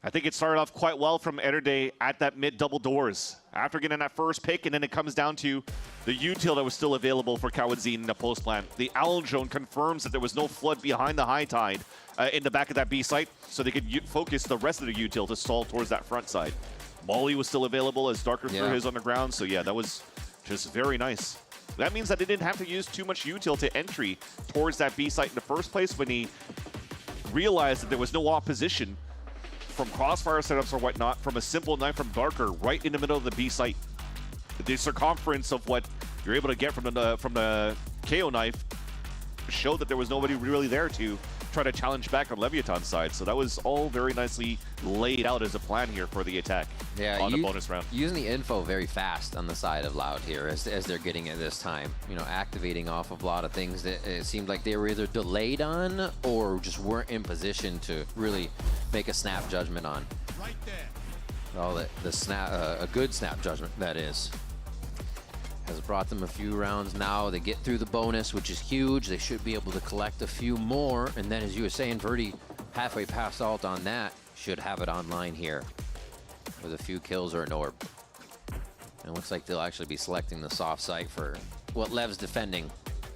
[SPEAKER 17] I think it started off quite well from Erde at that mid double doors. After getting that first pick, and then it comes down to the util that was still available for Cowanzine in the post plant. The Owl Drone confirms that there was no flood behind the high tide in the back of that B site, so they could focus the rest of the util to stall towards that front side. Molly was still available as Darker threw his on the ground, so yeah, that was just very nice. That means that they didn't have to use too much util to entry towards that B site in the first place when he realized that there was no opposition from crossfire setups or whatnot from a simple knife from Darker right in the middle of the B site. The circumference of what you're able to get from the KO knife, showed that there was nobody really there to try to challenge back on Leviathan's side. So that was all very nicely laid out as a plan here for the attack on the bonus round.
[SPEAKER 16] Using the info very fast on the side of Loud here as they're getting it this time. You know, activating off of a lot of things that it seemed like they were either delayed on or just weren't in position to really make a snap judgment on.
[SPEAKER 13] Right there.
[SPEAKER 16] Well, the snap, a good snap judgment, that is. Has brought them a few rounds now. They get through the bonus, which is huge. They should be able to collect a few more. And then, as you were saying, Verdi halfway past ult on that. Should have it online here with a few kills or an orb. And it looks like they'll actually be selecting the soft site for what Lev's defending,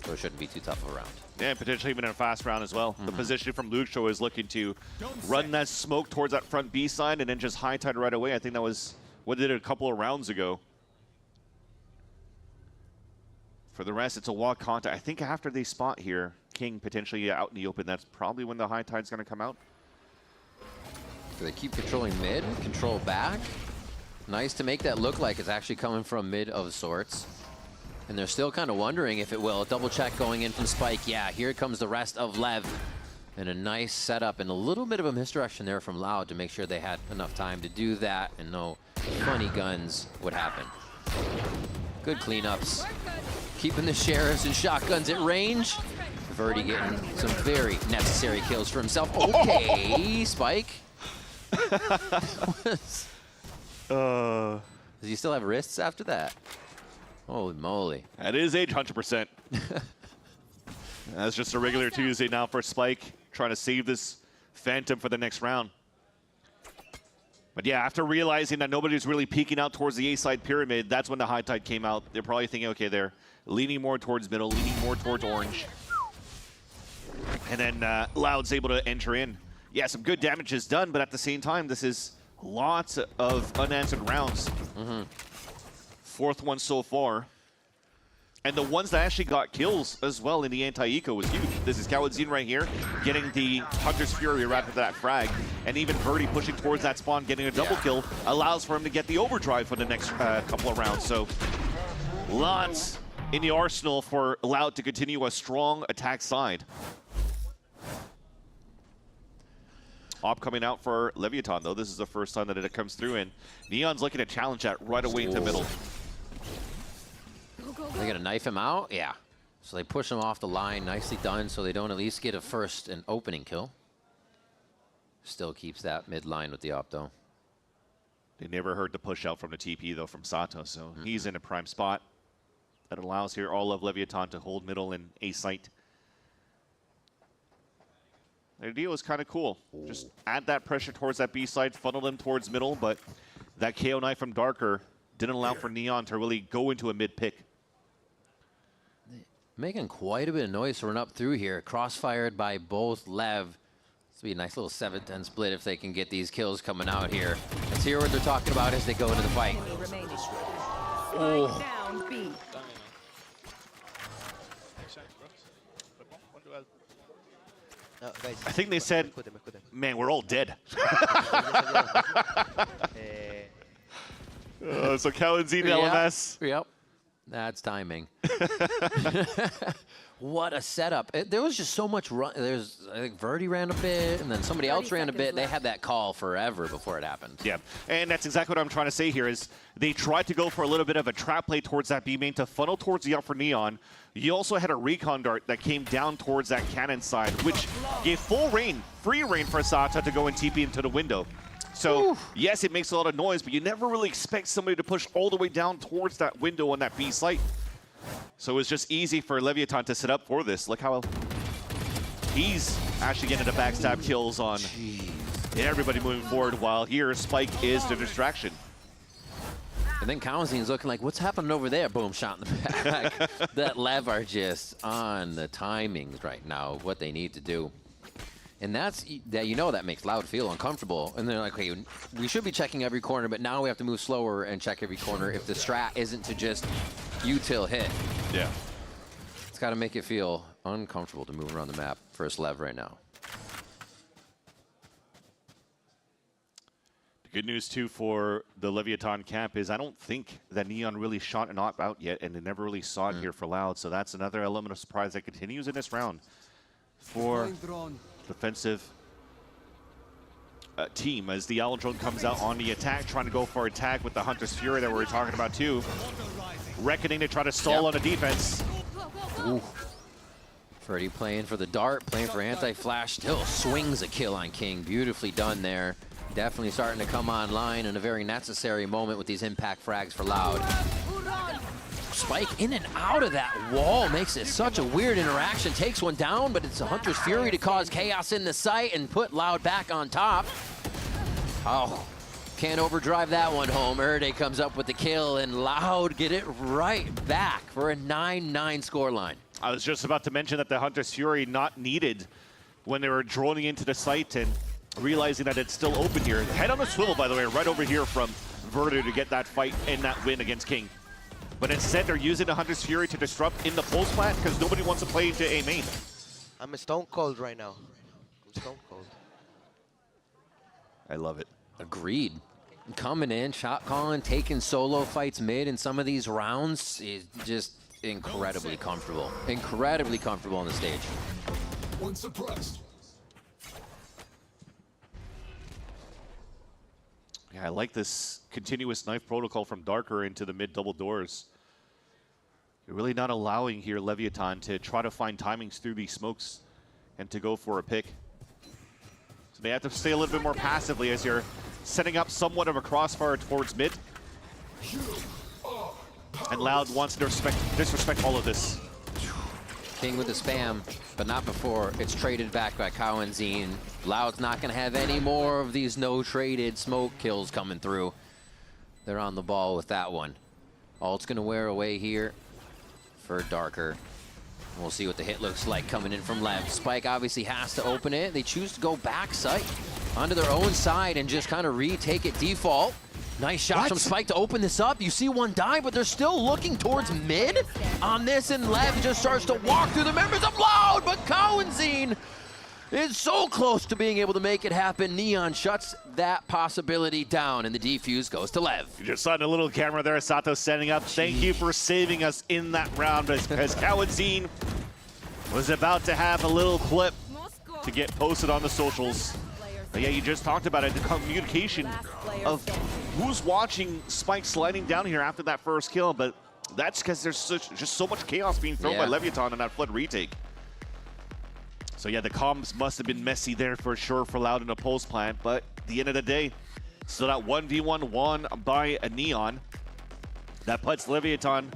[SPEAKER 16] so it shouldn't be too tough of a round.
[SPEAKER 17] Yeah, and potentially even in a fast round as well. The position from Luxo is looking to run that smoke towards that front B side and then just high tide right away. I think that was what they did a couple of rounds ago. For the rest, it's a walk contact. I think after they spot here, King potentially out in the open, that's probably when the high tide's going to come out.
[SPEAKER 16] So they keep controlling mid, control back. Nice to make that look like it's actually coming from mid of sorts. And they're still kind of wondering if it will. Double check going in from Spike. Yeah, here comes the rest of Lev. And a nice setup and a little bit of a misdirection there from Loud to make sure they had enough time to do that and no funny guns would happen. Good cleanups. Keeping the sheriffs and shotguns at range. Verdi getting some very necessary kills for himself. Okay, Spike. Does he still have wrists after that? Holy moly.
[SPEAKER 17] That is age 100%. That's just a regular Tuesday now for Spike, trying to save this Phantom for the next round. But yeah, after realizing that nobody's really peeking out towards the A-side pyramid, that's when the high tide came out. They're probably thinking, okay, they're leaning more towards middle, leaning more towards orange. And then Loud's able to enter in. Yeah, some good damage is done, but at the same time, this is lots of unanswered rounds. Fourth one so far. And the ones that actually got kills as well in the anti-eco was huge. This is Kawadzin right here, getting the Hunter's Fury right after that frag. And even Verdi pushing towards that spawn, getting a double kill, allows for him to get the overdrive for the next couple of rounds. So lots in the arsenal for Loud to continue a strong attack side. Op coming out for Leviathan, though. This is the first time that it comes through, and Neon's looking to challenge that right away into middle.
[SPEAKER 16] They're going to knife him out? Yeah. So they push him off the line. Nicely done, so they don't at least get a first and opening kill. Still keeps that mid line with the op, though.
[SPEAKER 17] They never heard the push out from the TP, though, from Sato, so he's in a prime spot. That allows here all of Leviathan to hold middle in A site. Their deal is kind of cool. Just add that pressure towards that B side, funnel them towards middle, but that KO knife from Darker didn't allow for Neon to really go into a mid pick.
[SPEAKER 16] Making quite a bit of noise to run up through here. Crossfired by both Lev. This will be a nice little 7-10 split if they can get these kills coming out here. Let's hear what they're talking about as they go into the fight. Oh.
[SPEAKER 8] Down B.
[SPEAKER 17] I think they said, man, we're all dead. So Kawadzin LMS.
[SPEAKER 16] Yep. That's timing. What a setup. There was just so much run. I think Verdi ran a bit, and then somebody else ran a bit. They had that call forever before it happened.
[SPEAKER 17] Yeah, and that's exactly what I'm trying to say here is they tried to go for a little bit of a trap play towards that B main to funnel towards the upper Neon. You also had a recon dart that came down towards that cannon side, which gave free reign for Sata to go and TP into the window. So, yes, it makes a lot of noise, but you never really expect somebody to push all the way down towards that window on that B site. So it's just easy for Leviathan to set up for this. Look how he's actually getting the backstab kills on everybody moving forward, while here Spike is the distraction.
[SPEAKER 16] And then Kawazin's looking like, what's happening over there? Boom, shot in the back. That Lev are just on the timings right now of what they need to do. And that's, you know, that makes Loud feel uncomfortable. And they're like, hey, we should be checking every corner, but now we have to move slower and check every corner if the strat isn't to just util hit.
[SPEAKER 17] Yeah.
[SPEAKER 16] It's got to make it feel uncomfortable to move around the map for us Lev right now.
[SPEAKER 17] Good news, too, for the Leviathan camp is I don't think that Neon really shot an op out yet, and they never really saw it here for Loud. So that's another element of surprise that continues in this round for defensive team as the Owl Drone comes out on the attack, trying to go for attack with the Hunter's Fury that we were talking about, too. Reckoning to try to stall on the defense.
[SPEAKER 16] Ooh. Freddy playing for the dart, playing for anti-flash, still swings a kill on King. Beautifully done there. Definitely starting to come online in a very necessary moment with these impact frags for Loud. Spike in and out of that wall makes it such a weird interaction. Takes one down, but it's a Hunter's Fury to cause chaos in the site and put Loud back on top. Oh, can't overdrive that one home. Erde comes up with the kill, and Loud get it right back for a 9-9 scoreline.
[SPEAKER 17] I was just about to mention that the Hunter's Fury not needed when they were droning into the site and realizing that it's still open here. Head on a swivel, by the way, right over here from Verter to get that fight and that win against King. But instead, they're using the Hunter's Fury to disrupt in the pulse plant because nobody wants to play into A main.
[SPEAKER 22] I'm stone cold right now. I'm stone cold.
[SPEAKER 17] I love it.
[SPEAKER 16] Agreed. Coming in, shot calling, taking solo fights mid in some of these rounds is just incredibly comfortable. Incredibly comfortable on the stage.
[SPEAKER 10] One suppressed.
[SPEAKER 17] Yeah, I like this continuous knife protocol from Darker into the mid double doors. You're really not allowing here Leviathan to try to find timings through these smokes and to go for a pick. So they have to stay a little bit more passively as you're setting up somewhat of a crossfire towards mid. And Loud wants to disrespect all of this.
[SPEAKER 16] King with the spam, but not before it's traded back by Cowanzine. Loud's not going to have any more of these no-traded smoke kills coming through. They're on the ball with that one. Alt's going to wear away here for Darker. We'll see what the hit looks like coming in from Lev. Spike obviously has to open it. They choose to go back site onto their own side and just kind of retake it default. Nice shot from Spike to open this up. You see one die, but they're still looking towards mid on this, and Lev just starts to walk through the members of Loud, but Cowanzine is so close to being able to make it happen. Neon shuts that possibility down, and the defuse goes to Lev.
[SPEAKER 17] You just saw the little camera there, Sato setting up. Thank you for saving us in that round as Cowanzine was about to have a little clip to get posted on the socials. But yeah, you just talked about it, the communication of who's watching Spike sliding down here after that first kill, but that's because there's just so much chaos being thrown by Leviathan on that flood retake. So yeah, the comms must have been messy there for sure for Loud in a pulse plant, but at the end of the day, still that 1v1 won by a Neon. That puts Leviathan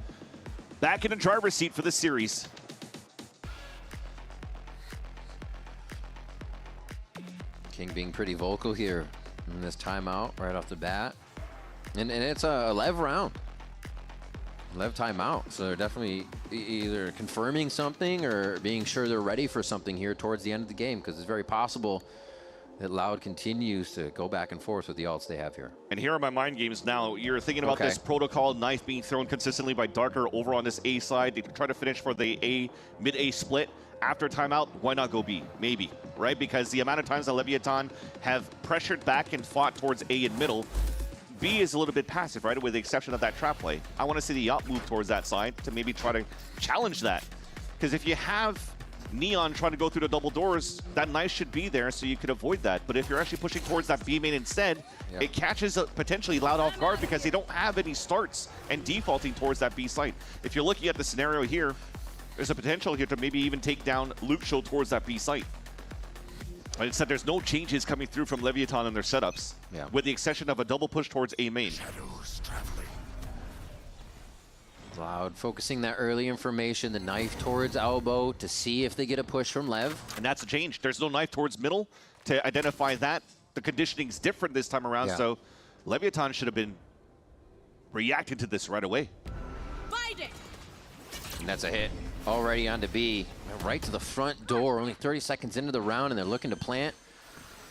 [SPEAKER 17] back in the driver's seat for the series.
[SPEAKER 16] King being pretty vocal here in this timeout right off the bat. And it's a Lev round. Lev timeout. So they're definitely either confirming something or being sure they're ready for something here towards the end of the game, because it's very possible that Loud continues to go back and forth with the ults they have here.
[SPEAKER 17] And here are my mind games now. You're thinking about this protocol knife being thrown consistently by Darker over on this A side. They try to finish for the mid-A split. After timeout, why not go B? Maybe, right? Because the amount of times that Leviathan have pressured back and fought towards A and middle, B is a little bit passive, right? With the exception of that trap play. I want to see the op move towards that side to maybe try to challenge that. Because if you have Neon trying to go through the double doors, that knife should be there so you could avoid that. But if you're actually pushing towards that B main instead, it catches potentially Loud off guard because they don't have any starts and defaulting towards that B site. If you're looking at the scenario here, there's a potential here to maybe even take down Luke Show towards that B site. But instead, there's no changes coming through from Leviathan in their setups, with the exception of a double push towards A main.
[SPEAKER 16] Loud focusing that early information, the knife towards elbow to see if they get a push from Lev.
[SPEAKER 17] And that's a change. There's no knife towards middle to identify that. The conditioning's different this time around, so Leviathan should have been reacting to this right away.
[SPEAKER 16] And that's a hit. Already on to B, right to the front door, only 30 seconds into the round, and they're looking to plant.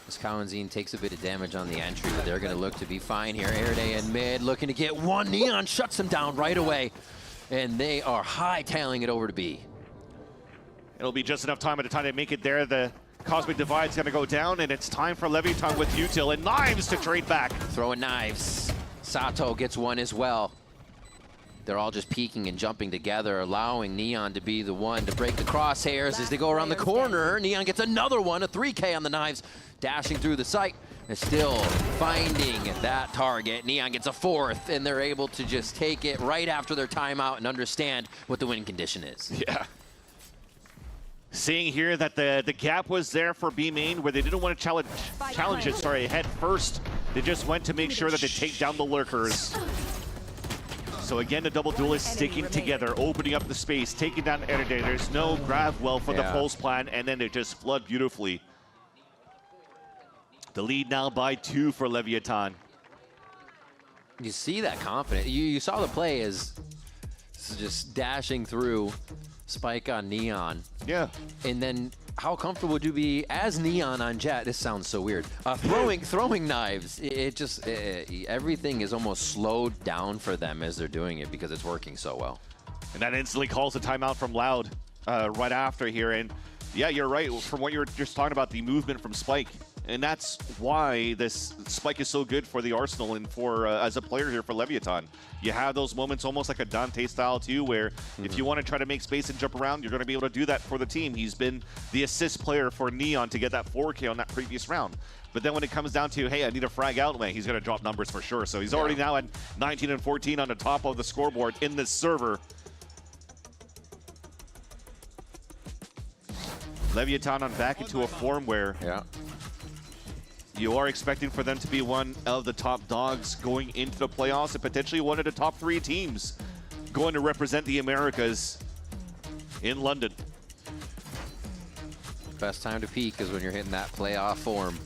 [SPEAKER 16] As Cowanzine takes a bit of damage on the entry, but they're going to look to be fine here. Erde in mid, looking to get one. Neon shuts them down right away, and they are hightailing it over to B.
[SPEAKER 17] It'll be just enough time at the time they make it there. The Cosmic Divide's gonna go down, and it's time for Leviatán with Util and Knives to trade back.
[SPEAKER 16] Throwing Knives. Sato gets one as well. They're all just peeking and jumping together, allowing Neon to be the one to break the crosshairs as they go around the corner. Neon gets another one, a 3K on the Knives, dashing through the site. And still finding that target. Neon gets a 4th, and they're able to just take it right after their timeout and understand what the win condition is.
[SPEAKER 17] Yeah. Seeing here that the gap was there for B main, where they didn't want to challenge it, head first. They just went to make sure that they take down the lurkers. So again, the double duelists sticking together, opening up the space, taking down NRG. There's no grab well for the pulse plan, and then they just flood beautifully. The lead now by 2 for Leviatán.
[SPEAKER 16] You see that confidence. You saw the play as just dashing through, spike on Neon.
[SPEAKER 17] Yeah.
[SPEAKER 16] And then how comfortable would you be as Neon on Jet? This sounds so weird. Throwing Knives. It just, everything is almost slowed down for them as they're doing it because it's working so well.
[SPEAKER 17] And that instantly calls a timeout from Loud right after here. And yeah, you're right. From what you were just talking about, the movement from Spike. And that's why this Spike is so good for the Arsenal and for as a player here for Leviatán. You have those moments almost like a Dante style too, where if you want to try to make space and jump around, you're going to be able to do that for the team. He's been the assist player for Neon to get that 4K on that previous round. But then when it comes down to, hey, I need a frag outlay, he's going to drop numbers for sure. So he's already now at 19 and 14 on the top of the scoreboard in this server. Leviatán on back into a form where you are expecting for them to be one of the top dogs going into the playoffs and potentially one of the top 3 teams going to represent the Americas in London.
[SPEAKER 16] Best time to peak is when you're hitting that playoff form.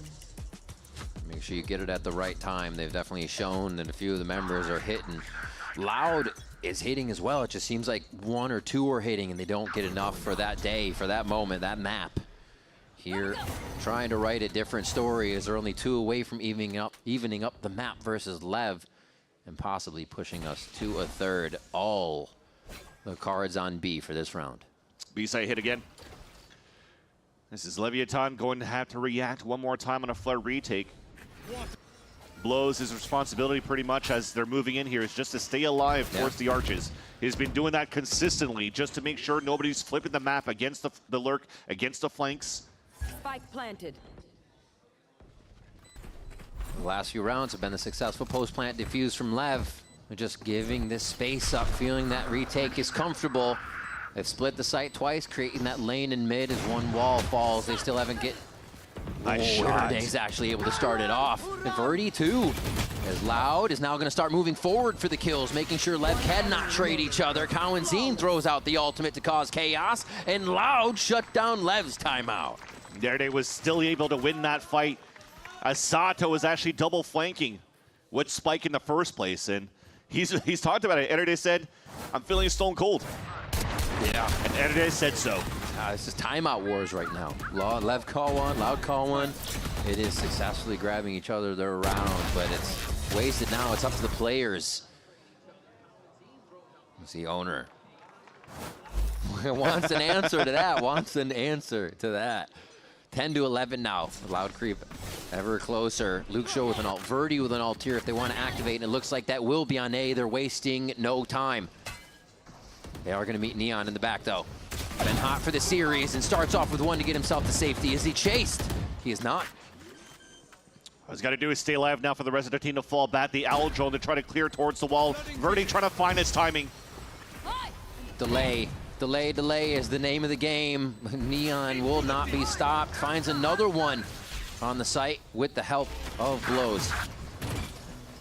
[SPEAKER 16] Make sure you get it at the right time. They've definitely shown that a few of the members are hitting. Loud is hitting as well. It just seems like 1 or 2 are hitting and they don't get enough for that day, for that moment, that map. Here, trying to write a different story as they're only 2 away from evening up the map versus Lev and possibly pushing us to a 3rd. All the cards on B for this round.
[SPEAKER 17] B-side hit again. This is Leviatán going to have to react one more time on a flood retake. Blows his responsibility pretty much as they're moving in here is just to stay alive towards the arches. He's been doing that consistently just to make sure nobody's flipping the map against the lurk, against the flanks.
[SPEAKER 8] Spike planted.
[SPEAKER 16] The last few rounds have been the successful post-plant defuse from Lev. They're just giving this space up, feeling that retake is comfortable. They've split the site twice, creating that lane in mid as one wall falls. They still haven't get...
[SPEAKER 17] Nice shot.
[SPEAKER 16] He's actually able to start it off. And Verdi too, as Loud is now going to start moving forward for the kills, making sure Lev cannot trade each other. Cowanzine throws out the ultimate to cause chaos, and Loud shut down Lev's timeout.
[SPEAKER 17] Erede was still able to win that fight. Sato was actually double flanking with Spike in the first place, and he's talked about it. Erede said, "I'm feeling stone cold."
[SPEAKER 16] Yeah,
[SPEAKER 17] and Erede said so.
[SPEAKER 16] This is timeout wars right now. Lev call one, Loud call one. It is successfully grabbing each other there around, but it's wasted now. It's up to the players. It's the owner. Wants an answer to that. Wants an answer to that. 10 to 11 now. Loud creep ever closer. Luke Show with an ult. Verdi with an ult here if they want to activate, and it looks like that will be on A. They're wasting no time. They are going to meet Neon in the back, though. Been hot for the series and starts off with one to get himself to safety. Is he chased? He is not.
[SPEAKER 17] All he's got to do is stay alive now for the rest of the team to fall back. The Owl drone to try to clear towards the wall. Verdi trying to find his timing.
[SPEAKER 16] Delay. Delay is the name of the game. Neon will not be stopped. Finds another one on the site with the help of Blows.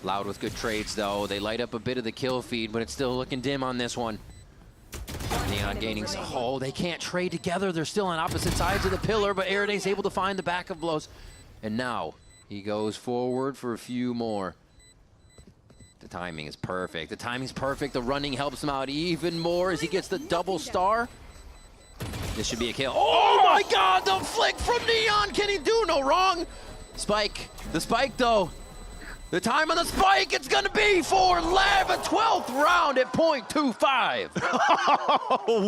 [SPEAKER 16] Loud with good trades, though. They light up a bit of the kill feed, but it's still looking dim on this one. Neon gaining. Oh, they can't trade together. They're still on opposite sides of the pillar, but Erede's able to find the back of Blows. And now he goes forward for a few more. The timing is perfect. The timing's perfect. The running helps him out even more as he gets the double star. This should be a kill. Oh my God, the flick from Neon. Can he do no wrong? Spike. The spike, though. The time on the spike, it's going to be for Lev, a 12th round at .25.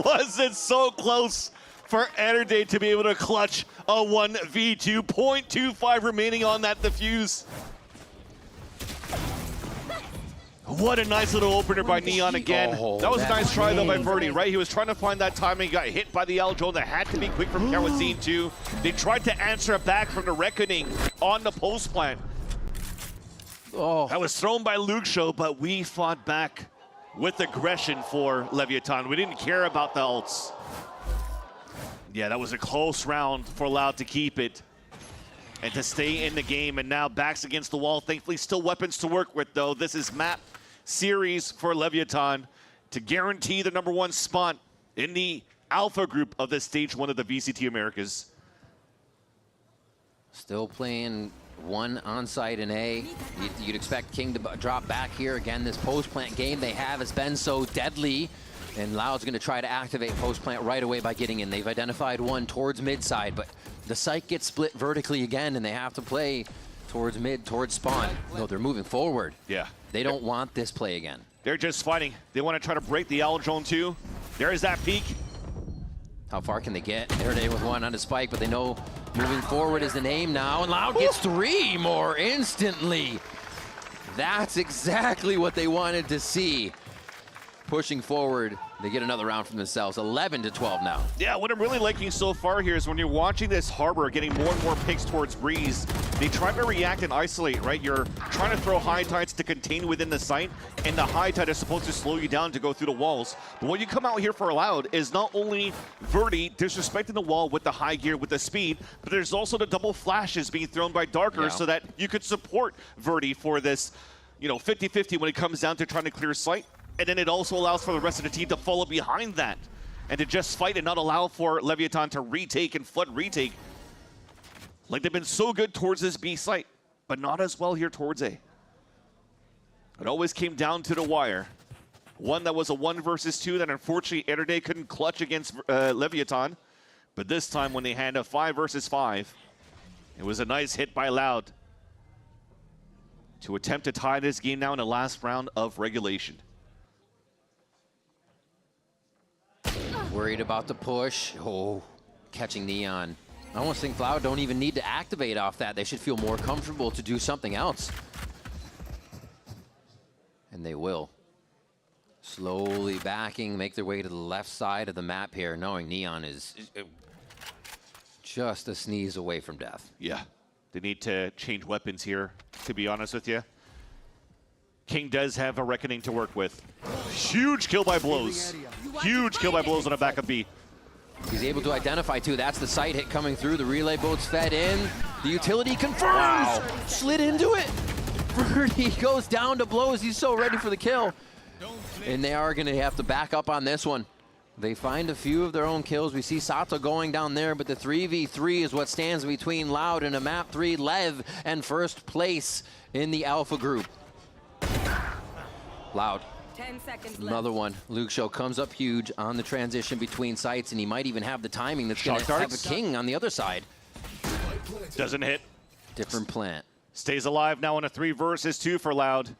[SPEAKER 17] Was it so close for NRG to be able to clutch a 1v2. 0.25 remaining on that defuse. What a nice little opener by Neon again.
[SPEAKER 16] Oh,
[SPEAKER 17] that was a nice try though by Verdi, right? He was trying to find that timing, got hit by the L drone that had to be quick from Kerosene too. They tried to answer it back from the Reckoning on the post plant.
[SPEAKER 16] Oh.
[SPEAKER 17] That was thrown by Luxo, but we fought back with aggression for Leviathan. We didn't care about the ults. Yeah, that was a close round for Loud to keep it and to stay in the game, and now backs against the wall. Thankfully, still weapons to work with, though. This is map series for Leviathan to guarantee the #1 spot in the alpha group of the stage 1 of the VCT Americas.
[SPEAKER 16] Still playing one on-site in A. You'd expect King to drop back here. Again, this post-plant game they have has been so deadly. And Loud's going to try to activate post-plant right away by getting in. They've identified one towards mid-side, but the site gets split vertically again, and they have to play towards mid, towards spawn. No, they're moving forward.
[SPEAKER 17] Yeah.
[SPEAKER 16] They don't want this play again.
[SPEAKER 17] They're just fighting. They want to try to break the owl drone too. There's that peak.
[SPEAKER 16] How far can they get? There they with one on the spike, but they know moving forward is the name now, and Loud gets 3 more instantly. That's exactly what they wanted to see. Pushing forward, they get another round from themselves. 11-12 now.
[SPEAKER 17] Yeah, what I'm really liking so far here is when you're watching this Harbor getting more and more picks towards Breeze, they try to react and isolate, right? You're trying to throw high tides to contain within the site, and the high tide is supposed to slow you down to go through the walls. But when you come out here for Loud is not only Verdi disrespecting the wall with the high gear, with the speed, but there's also the double flashes being thrown by Darker so that you could support Verdi for this, 50-50 when it comes down to trying to clear sight. And then it also allows for the rest of the team to follow behind that and to just fight and not allow for Leviathan to retake and flood retake. Like they've been so good towards this B site, but not as well here towards A. It always came down to the wire. One that was a 1 versus 2 that unfortunately NRG couldn't clutch against Leviathan. But this time when they had a 5 versus 5, it was a nice hit by Loud to attempt to tie this game now in the last round of regulation.
[SPEAKER 16] Worried about the push. Oh, catching Neon. I almost think Loud don't even need to activate off that. They should feel more comfortable to do something else. And they will. Slowly backing, make their way to the left side of the map here, knowing Neon is just a sneeze away from death.
[SPEAKER 17] Yeah, they need to change weapons here, to be honest with you. King does have a Reckoning to work with. Huge kill by Blows. Huge kill by Blows on a back of B.
[SPEAKER 16] He's able to identify too. That's the side hit coming through. The relay boat's fed in. The utility confirms. Wow. Slid into it. Verdi goes down to Blows. He's so ready for the kill. And they are going to have to back up on this one. They find a few of their own kills. We see Sato going down there, but the 3v3 is what stands between Loud and a map 3 Lev and first place in the alpha group. Loud.
[SPEAKER 8] 10 seconds left.
[SPEAKER 16] Another one. Luxo comes up huge on the transition between sites, and he might even have the timing that's going to have a King on the other side.
[SPEAKER 17] Doesn't hit.
[SPEAKER 16] Different plant.
[SPEAKER 17] Stays alive now in a 3 versus 2 for Loud.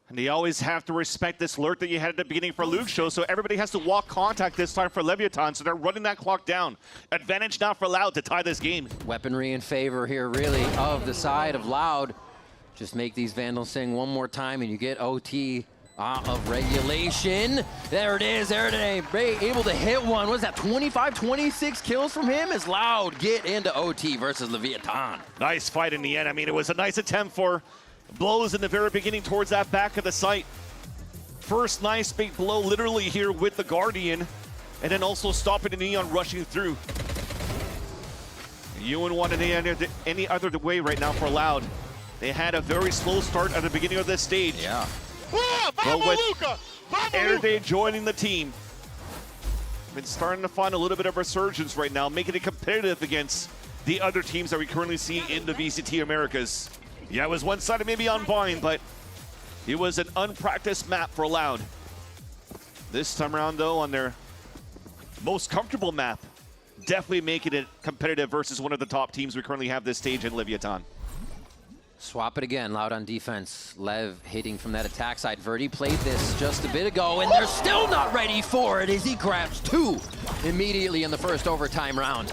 [SPEAKER 17] And they always have to respect this lurk that you had at the beginning for Luxo, so everybody has to walk contact this time for Leviathan, so they're running that clock down. Advantage now for Loud to tie this game.
[SPEAKER 16] Weaponry in favor here, really, of the side of Loud. Just make these Vandals sing one more time, and you get OT of regulation. There it is. There it is. Able to hit one. What is that, 25, 26 kills from him as Loud get into OT versus Leviathan.
[SPEAKER 17] Nice fight in the end. I mean, it was a nice attempt for Blows in the very beginning towards that back of the site. First nice big blow literally here with the Guardian, and then also stopping the Neon rushing through. You wouldn't want any other way right now for Loud. They had a very slow start at the beginning of this stage.
[SPEAKER 16] Yeah.
[SPEAKER 17] But with NRG joining the team, been starting to find a little bit of resurgence right now, making it competitive against the other teams that we currently see in the VCT Americas. Yeah, it was one-sided maybe on Vine, but it was an unpracticed map for Loud. This time around, though, on their most comfortable map, definitely making it competitive versus one of the top teams we currently have this stage in Leviathan.
[SPEAKER 16] Swap it again, Loud on defense. Lev hitting from that attack side. Verdi played this just a bit ago, and they're still not ready for it as he grabs 2. immediately in the first overtime round.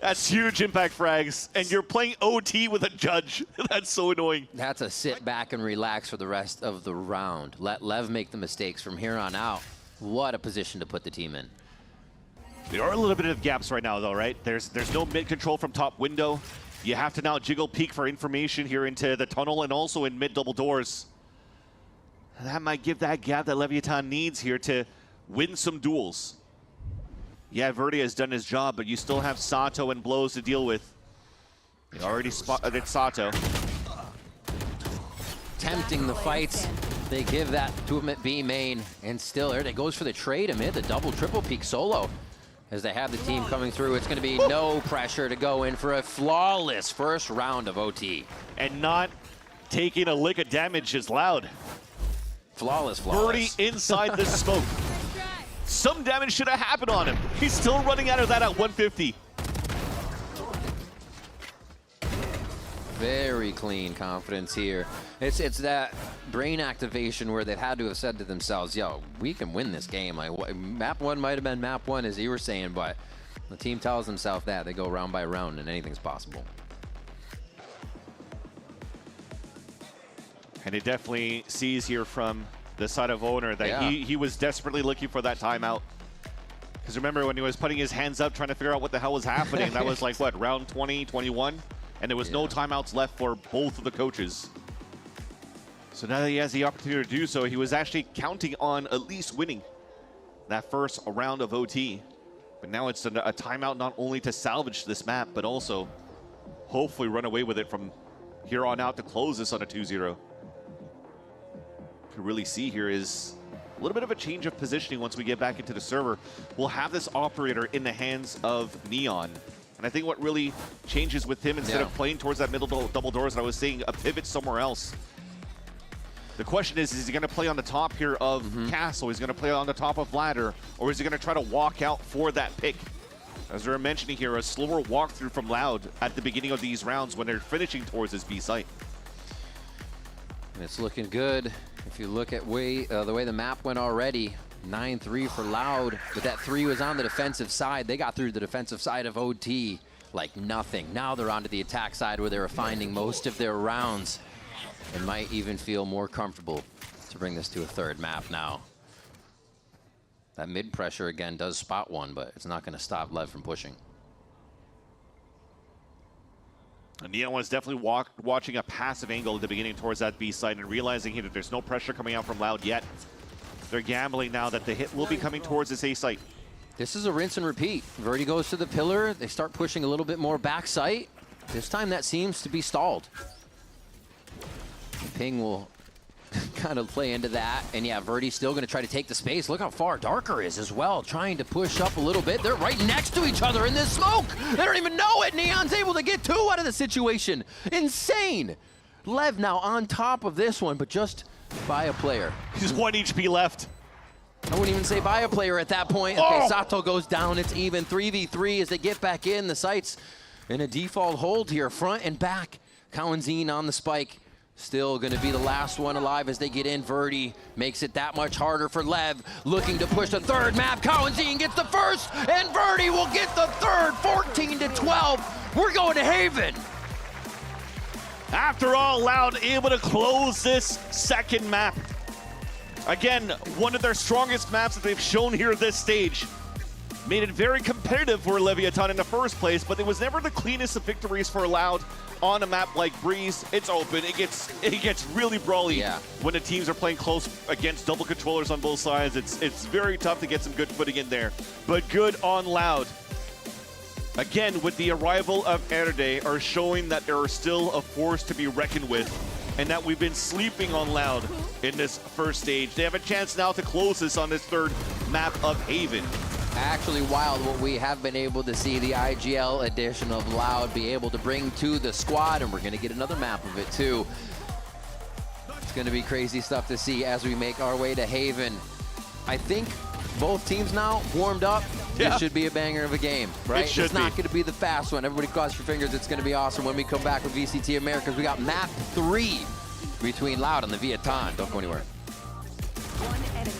[SPEAKER 17] That's huge impact frags, and you're playing OT with a judge. That's so annoying.
[SPEAKER 16] That's a sit back and relax for the rest of the round. Let Lev make the mistakes from here on out. What a position to put the team in.
[SPEAKER 17] There are a little bit of gaps right now, though, right? There's no mid control from top window. You have to now jiggle peek for information here into the tunnel and also in mid double doors. That might give that gap that Leviathan needs here to win some duels. Yeah, Verdi has done his job, but you still have Sato and Blows to deal with. They already spotted Sato.
[SPEAKER 16] Tempting the fights. They give that to him at B main, and still there it goes for the trade amid the double triple peak solo. As they have the team coming through, it's going to be no pressure to go in for a flawless first round of OT.
[SPEAKER 17] And not taking a lick of damage is Loud.
[SPEAKER 16] Flawless.
[SPEAKER 17] Verdi inside the smoke. Some damage should have happened on him. He's still running out of that at 150.
[SPEAKER 16] Very clean confidence here. It's that brain activation where they've had to have said to themselves, yo, we can win this game. Like, map one might have been map one, as you were saying, but the team tells themselves that. They go round by round and anything's possible.
[SPEAKER 17] And it definitely sees here from the side of Owner that he was desperately looking for that timeout. Because remember when he was putting his hands up trying to figure out what the hell was happening, that was like, what, round 20, 21? And there was no timeouts left for both of the coaches. So now that he has the opportunity to do so, he was actually counting on at least winning that first round of OT. But now it's a timeout not only to salvage this map, but also hopefully run away with it from here on out to close this on a 2-0. To really see here is a little bit of a change of positioning once we get back into the server. We'll have this operator in the hands of Neon. And I think what really changes with him, instead of playing towards that middle double doors, and I was saying a pivot somewhere else. The question is he going to play on the top here of Castle? He's going to play on the top of Ladder? Or is he going to try to walk out for that pick? As we were mentioning here, a slower walkthrough from Loud at the beginning of these rounds when they're finishing towards this B site.
[SPEAKER 16] And it's looking good. If you look at the way the map went already, 9-3 for Loud, but that 3 was on the defensive side. They got through the defensive side of OT like nothing. Now they're onto the attack side where they were finding most of their rounds and might even feel more comfortable to bring this to a third map now. That mid pressure again does spot one, but it's not going to stop Lev from pushing.
[SPEAKER 17] Neon was definitely watching a passive angle at the beginning towards that B side and realizing here that there's no pressure coming out from Loud yet. They're gambling now that the hit will be coming towards this A site.
[SPEAKER 16] This is a rinse and repeat. Verdi goes to the pillar. They start pushing a little bit more back site. This time that seems to be stalled. Ping will kind of play into that. And yeah, Verdi's still going to try to take the space. Look how far Darker is as well, trying to push up a little bit. They're right next to each other in this smoke. They don't even know it. Neon's able to get 2 out of the situation. Insane. Lev now on top of this one, but just by a player.
[SPEAKER 17] He's 1 HP left.
[SPEAKER 16] I wouldn't even say by a player at that point. Okay, Sato goes down. It's even 3v3 as they get back in. The site's in a default hold here, front and back. Cowanzine on the spike. Still going to be the last one alive as they get in. Verdi makes it that much harder for Lev. Looking to push the third map. Cowanzine gets the first, and Verdi will get the third. 14-12. We're going to Haven.
[SPEAKER 17] After all, Loud able to close this second map. Again, one of their strongest maps that they've shown here at this stage. Made it very competitive for Leviathan in the first place, but it was never the cleanest of victories for Loud on a map like Breeze. It's open. It gets really brawly when the teams are playing close against double controllers on both sides. It's very tough to get some good footing in there, but good on Loud. Again, with the arrival of NRG, are showing that they are still a force to be reckoned with, and that we've been sleeping on Loud in this first stage. They have a chance now to close this on this third map of Haven.
[SPEAKER 16] Actually wild what we have been able to see the IGL edition of Loud be able to bring to the squad, and we're going to get another map of it too. It's going to be crazy stuff to see as we make our way to Haven. I think both teams now warmed up. This should be a banger of a game, right? It's not going to be the fast one. Everybody cross your fingers. It's going to be awesome. When we come back with VCT Americas, we got map 3 between Loud and the Leviathan. Don't go anywhere.
[SPEAKER 8] One enemy.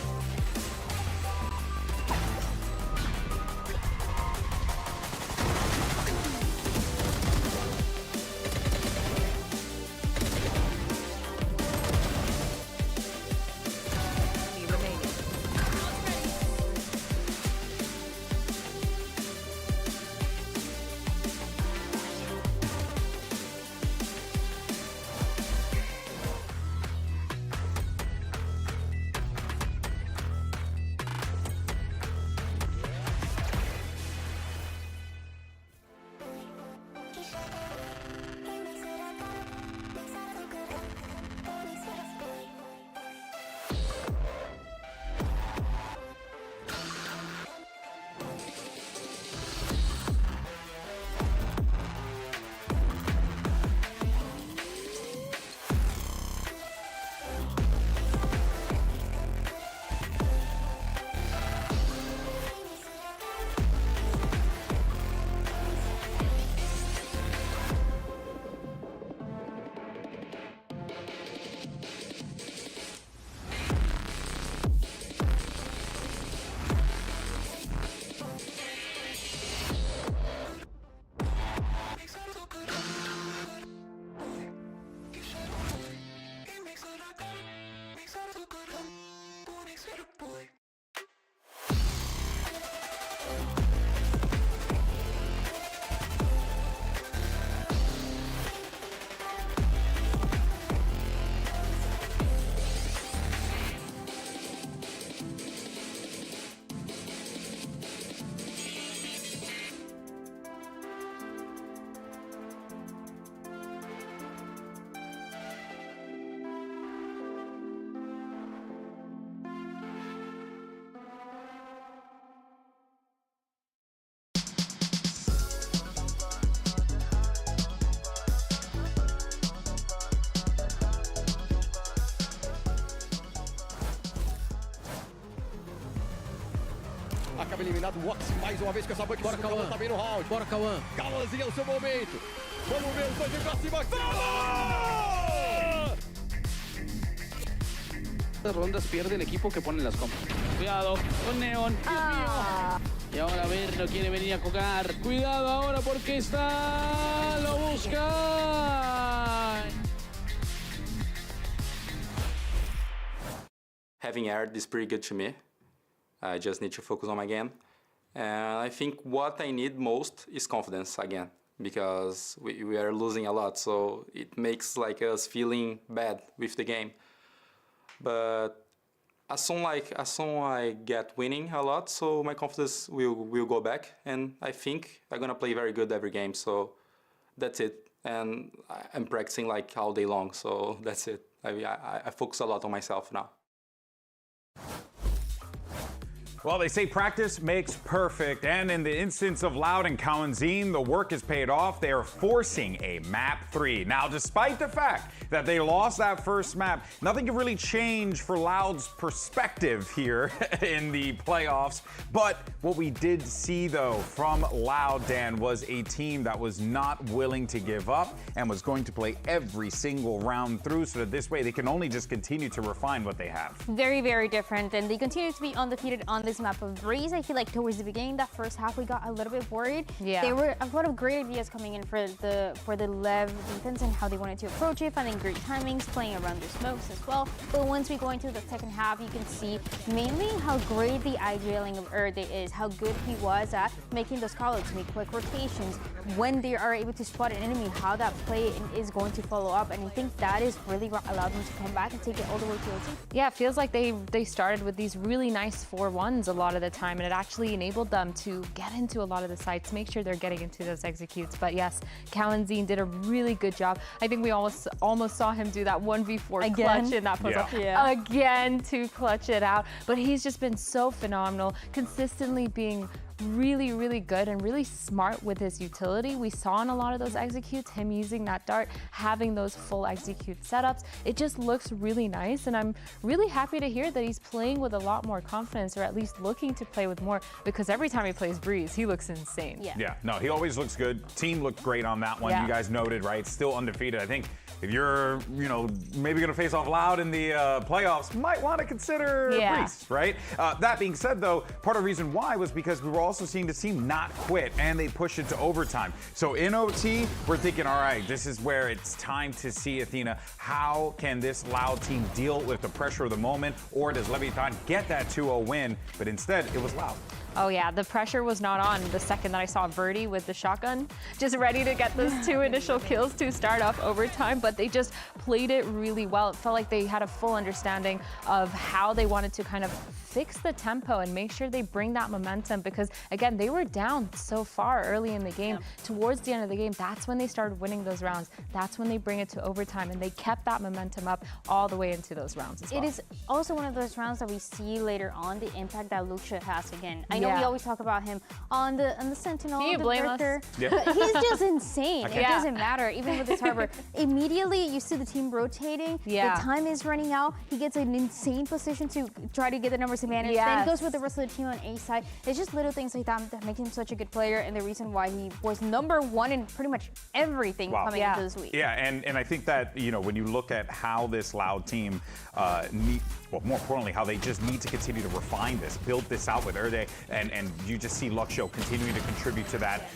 [SPEAKER 13] Acaba eliminado o Oxy mais uma vez com essa banca. Bora, Cauã. Tá bem no round. Bora, Cauã. Cauãzinho é o seu momento. Vamos ver os dois pra cima.
[SPEAKER 15] Estas rondas pierde el equipo que pone las compras. Cuidado con Neon. Dios mío. Y ahora a ver, no quiere venir a jugar. Cuidado ahora porque está. Lo busca.
[SPEAKER 14] Having aired is pretty good to me. I just need to focus on my game. And I think what I need most is confidence again, because we are losing a lot, so it makes like us feeling bad with the game. But as soon I get winning a lot, so my confidence will go back, and I think I'm gonna play very good every game. So that's it. And I'm practicing like all day long, so that's it. I focus a lot on myself now.
[SPEAKER 1] Well, they say practice makes perfect, and in the instance of Loud and Cloud9, the work is paid off. They are forcing a map 3. Now, despite the fact that they lost that first map, nothing can really change for Loud's perspective here in the playoffs. But what we did see, though, from Loud, Dan, was a team that was not willing to give up and was going to play every single round through, so that this way they can only just continue to refine what they have.
[SPEAKER 4] Very, very different, and they continue to be undefeated on this map of Breeze. I feel like towards the beginning, that first half, we got a little bit worried.
[SPEAKER 3] Yeah.
[SPEAKER 4] There were a lot of great ideas coming in for the Lev defense and how they wanted to approach it, finding great timings, playing around the smokes as well. But once we go into the second half, you can see mainly how great the IGLing of Erde is, how good he was at making those call-outs, make quick rotations, when they are able to spot an enemy, how that play is going to follow up. And I think that is really what allowed them to come back and take it all the way to OT.
[SPEAKER 3] Yeah, it feels like they started with these really nice 4-1s a lot of the time, and it actually enabled them to get into a lot of the sites, make sure they're getting into those executes. But yes, Cloud9 did a really good job. I think we almost saw him do that 1v4 clutch in that puzzle.
[SPEAKER 4] Yeah.
[SPEAKER 3] Again to clutch it out. But he's just been so phenomenal, consistently being really, really good and really smart with his utility. We saw in a lot of those executes him using that dart, having those full execute setups. It just looks really nice, and I'm really happy to hear that he's playing with a lot more confidence, or at least looking to play with more, because every time he plays Breeze, he looks insane.
[SPEAKER 1] Yeah, no, he always looks good. Team looked great on that one.
[SPEAKER 3] Yeah.
[SPEAKER 1] You guys noted, right? Still undefeated. I think if you're, maybe going to face off Loud in the playoffs, might want to consider Breeze, right? That being said, though, part of the reason why was because we were also seeing the team not quit, and they pushed it to overtime. So in OT, we're thinking, all right, this is where it's time to see, Athena, how can this Loud team deal with the pressure of the moment, or does Leviatán get that 2-0 win? But instead, it was Loud.
[SPEAKER 3] Oh yeah, the pressure was not on the second that I saw Verdi with the shotgun, just ready to get those 2 initial kills to start off overtime, but they just played it really well. It felt like they had a full understanding of how they wanted to kind of fix the tempo and make sure they bring that momentum, because again, they were down so far early in the game. Towards the end of the game, that's when they started winning those rounds. That's when they bring it to overtime, and they kept that momentum up all the way into those rounds as well.
[SPEAKER 4] It is also one of those rounds that we see later on, the impact that Lucia has again. I know we always talk about him on the Sentinel,
[SPEAKER 3] Can you
[SPEAKER 4] the
[SPEAKER 3] blame
[SPEAKER 4] Drifter,
[SPEAKER 3] us?
[SPEAKER 4] but he's just insane. It doesn't matter, even with his harbor. Immediately, you see the team rotating. The time is running out. He gets an insane position to try to get the numbers to manage. Then goes with the rest of the team on A side. It's just little things things like that make him such a good player, and the reason why he was #1 in pretty much everything coming into this week.
[SPEAKER 1] Yeah, and I think that, you know, when you look at how this Loud team well, more importantly, how they just need to continue to refine this, build this out with Erde, and you just see Luxio continuing to contribute to that.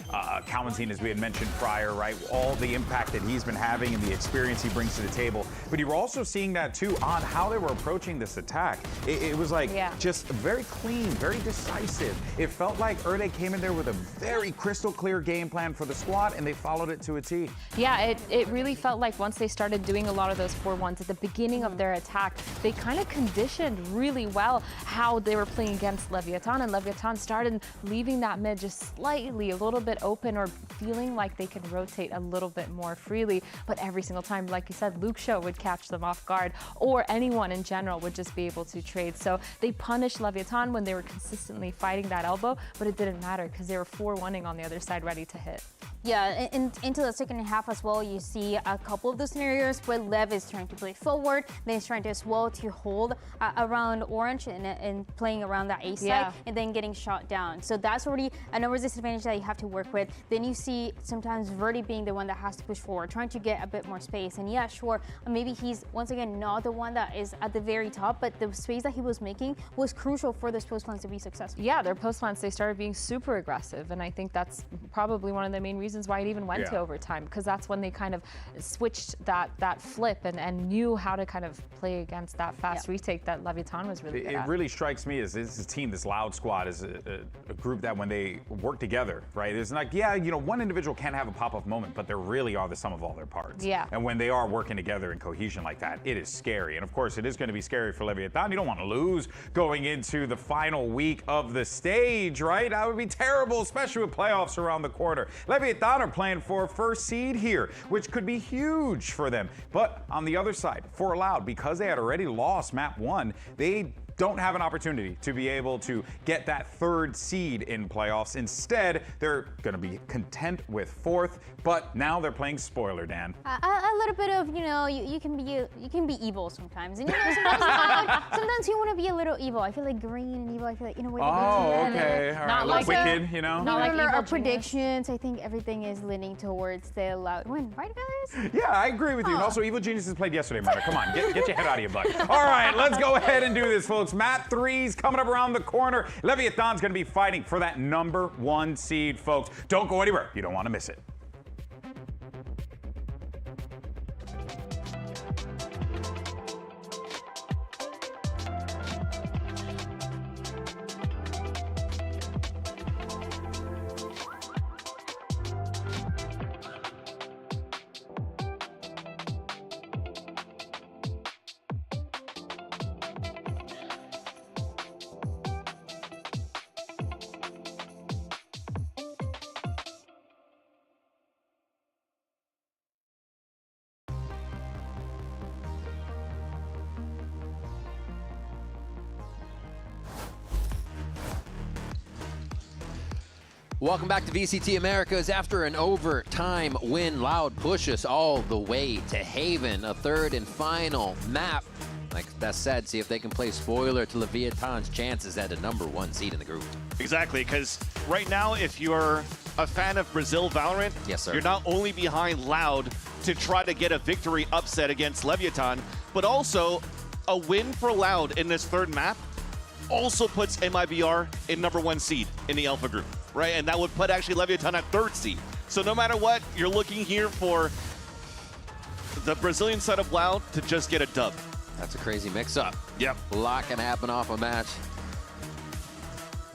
[SPEAKER 1] Kalamazine, as we had mentioned prior, right? All the impact that he's been having and the experience he brings to the table. But you were also seeing that too on how they were approaching this attack. It was like just very clean, very decisive. It felt like Erde came in there with a very crystal clear game plan for the squad, and they followed it to a T.
[SPEAKER 3] Yeah, it really felt like once they started doing a lot of those 4-1s at the beginning of their attack, they kind of conditioned really well how they were playing against Leviatán, and Leviatán started leaving that mid just slightly a little bit open, or feeling like they could rotate a little bit more freely. But every single time, like you said, Luxio would catch them off guard, or anyone in general would just be able to trade. So they punished Leviatán when they were consistently fighting that elbow, but it didn't matter because they were 4-1ing on the other side, ready to hit.
[SPEAKER 4] Yeah, into the second half as well, you see a couple of the scenarios where Lev is trying to play forward, then he's trying to as well to hold around Orange and playing around that A side, and then getting shot down. So that's already a numbers disadvantage that you have to work with. Then you see sometimes Verdi being the one that has to push forward, trying to get a bit more space. And yeah, sure, maybe he's once again not the one that is at the very top, but the space that he was making was crucial for those post plans to be successful.
[SPEAKER 3] Yeah, their post plans, they started being super aggressive, and I think that's probably one of the main reasons why it even went to overtime, because that's when they kind of switched that flip and knew how to kind of play against that fast retake that Leviatán was really good at.
[SPEAKER 1] It really strikes me as this team, this Loud squad, is a group that when they work together, right, it's like, yeah, you know, one individual can have a pop-up moment, but they really are the sum of all their parts.
[SPEAKER 3] Yeah.
[SPEAKER 1] And when they are working together in cohesion like that, it is scary. And of course, it is going to be scary for Leviatán. You don't want to lose going into the final week of the stage, right? That would be terrible, especially with playoffs around the corner. Leviatán are playing for first seed here, which could be huge for them. But on the other side, for Loud, because they had already lost map 1, they don't have an opportunity to be able to get that 3rd seed in playoffs. Instead, they're going to be content with 4th, but now they're playing spoiler, Dan.
[SPEAKER 4] A little bit of, you know, you can be evil sometimes, and you know, sometimes you want to be a little evil. I feel like green and evil. I feel like, you know,
[SPEAKER 1] okay, all right,
[SPEAKER 3] not like
[SPEAKER 1] wicked, you know.
[SPEAKER 3] Not like
[SPEAKER 4] our predictions. I think everything is leaning towards the Loud win, right, guys?
[SPEAKER 1] Yeah, I agree with you. And also, Evil Geniuses played yesterday, Mara. Come on, get your head out of your butt. All right, let's go ahead and do this, folks. Map 3's coming up around the corner. Leviatán's going to be fighting for that #1 seed, folks. Don't go anywhere. You don't want to miss it.
[SPEAKER 16] Welcome back to VCT Americas. After an overtime win, Loud pushes all the way to Haven, a 3rd and final map. Like Beth said, see if they can play spoiler to Leviatán's chances at a #1 seed in the group.
[SPEAKER 17] Exactly, because right now, if you're a fan of Brazil Valorant,
[SPEAKER 16] yes, sir,
[SPEAKER 17] you're not only behind Loud to try to get a victory upset against Leviatán, but also a win for Loud in this 3rd map also puts MIBR in #1 seed in the Alpha group, right? And that would put actually Leviatán at 3rd seed. So no matter what, you're looking here for the Brazilian side of Loud to just get a dub.
[SPEAKER 16] That's a crazy mix-up.
[SPEAKER 17] Yep.
[SPEAKER 16] A lot can happen off a match.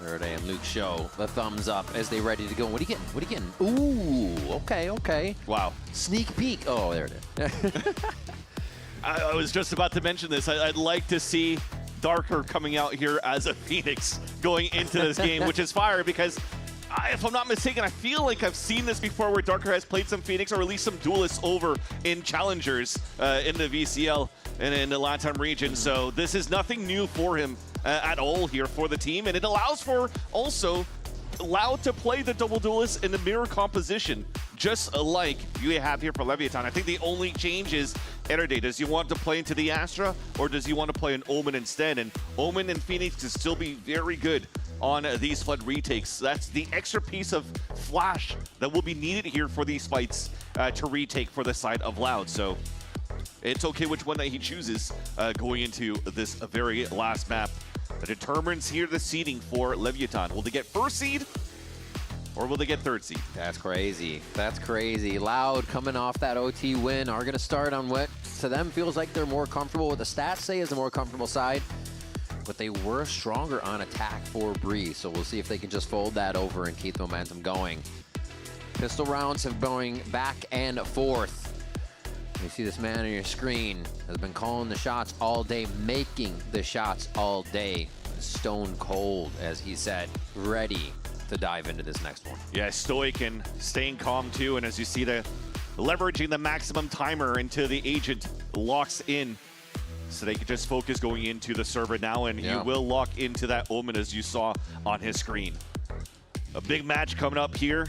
[SPEAKER 16] Erde and Luke show the thumbs up as they ready to go. What are you getting? What are you getting? Ooh, okay.
[SPEAKER 17] Wow.
[SPEAKER 16] Sneak peek. Oh, there it is.
[SPEAKER 17] I was just about to mention this. I'd like to see Darker coming out here as a Phoenix going into this game, which is fire because if I'm not mistaken, I feel like I've seen this before where Darker has played some Phoenix or at least some duelists over in challengers in the VCL and in the LATAM region. So this is nothing new for him at all here for the team. And it allows for also Loud to play the double duelist in the mirror composition, just like you have here for Leviatán. I think the only change is Erde. Does he want to play into the Astra or does he want to play an Omen instead? And Omen and Phoenix can still be very good on these flood retakes. That's the extra piece of flash that will be needed here for these fights to retake for the side of Loud. So it's okay which one that he chooses going into this very last map. That determines here the seeding for Leviathan. Will they get first seed or will they get third seed?
[SPEAKER 16] That's crazy. That's crazy. Loud coming off that OT win are going to start on what to them feels like they're more comfortable. What the stats say is the more comfortable side. But they were stronger on attack for Breeze. So we'll see if they can just fold that over and keep the momentum going. Pistol rounds have going back and forth. You see this man on your screen has been calling the shots all day, making the shots all day. Stone cold, as he said, ready to dive into this next one.
[SPEAKER 17] Yeah, stoic and staying calm too. And as you see, the leveraging the maximum timer until the agent locks in, so they can just focus going into the server now, and you will lock into that Omen as you saw on his screen. A big match coming up here.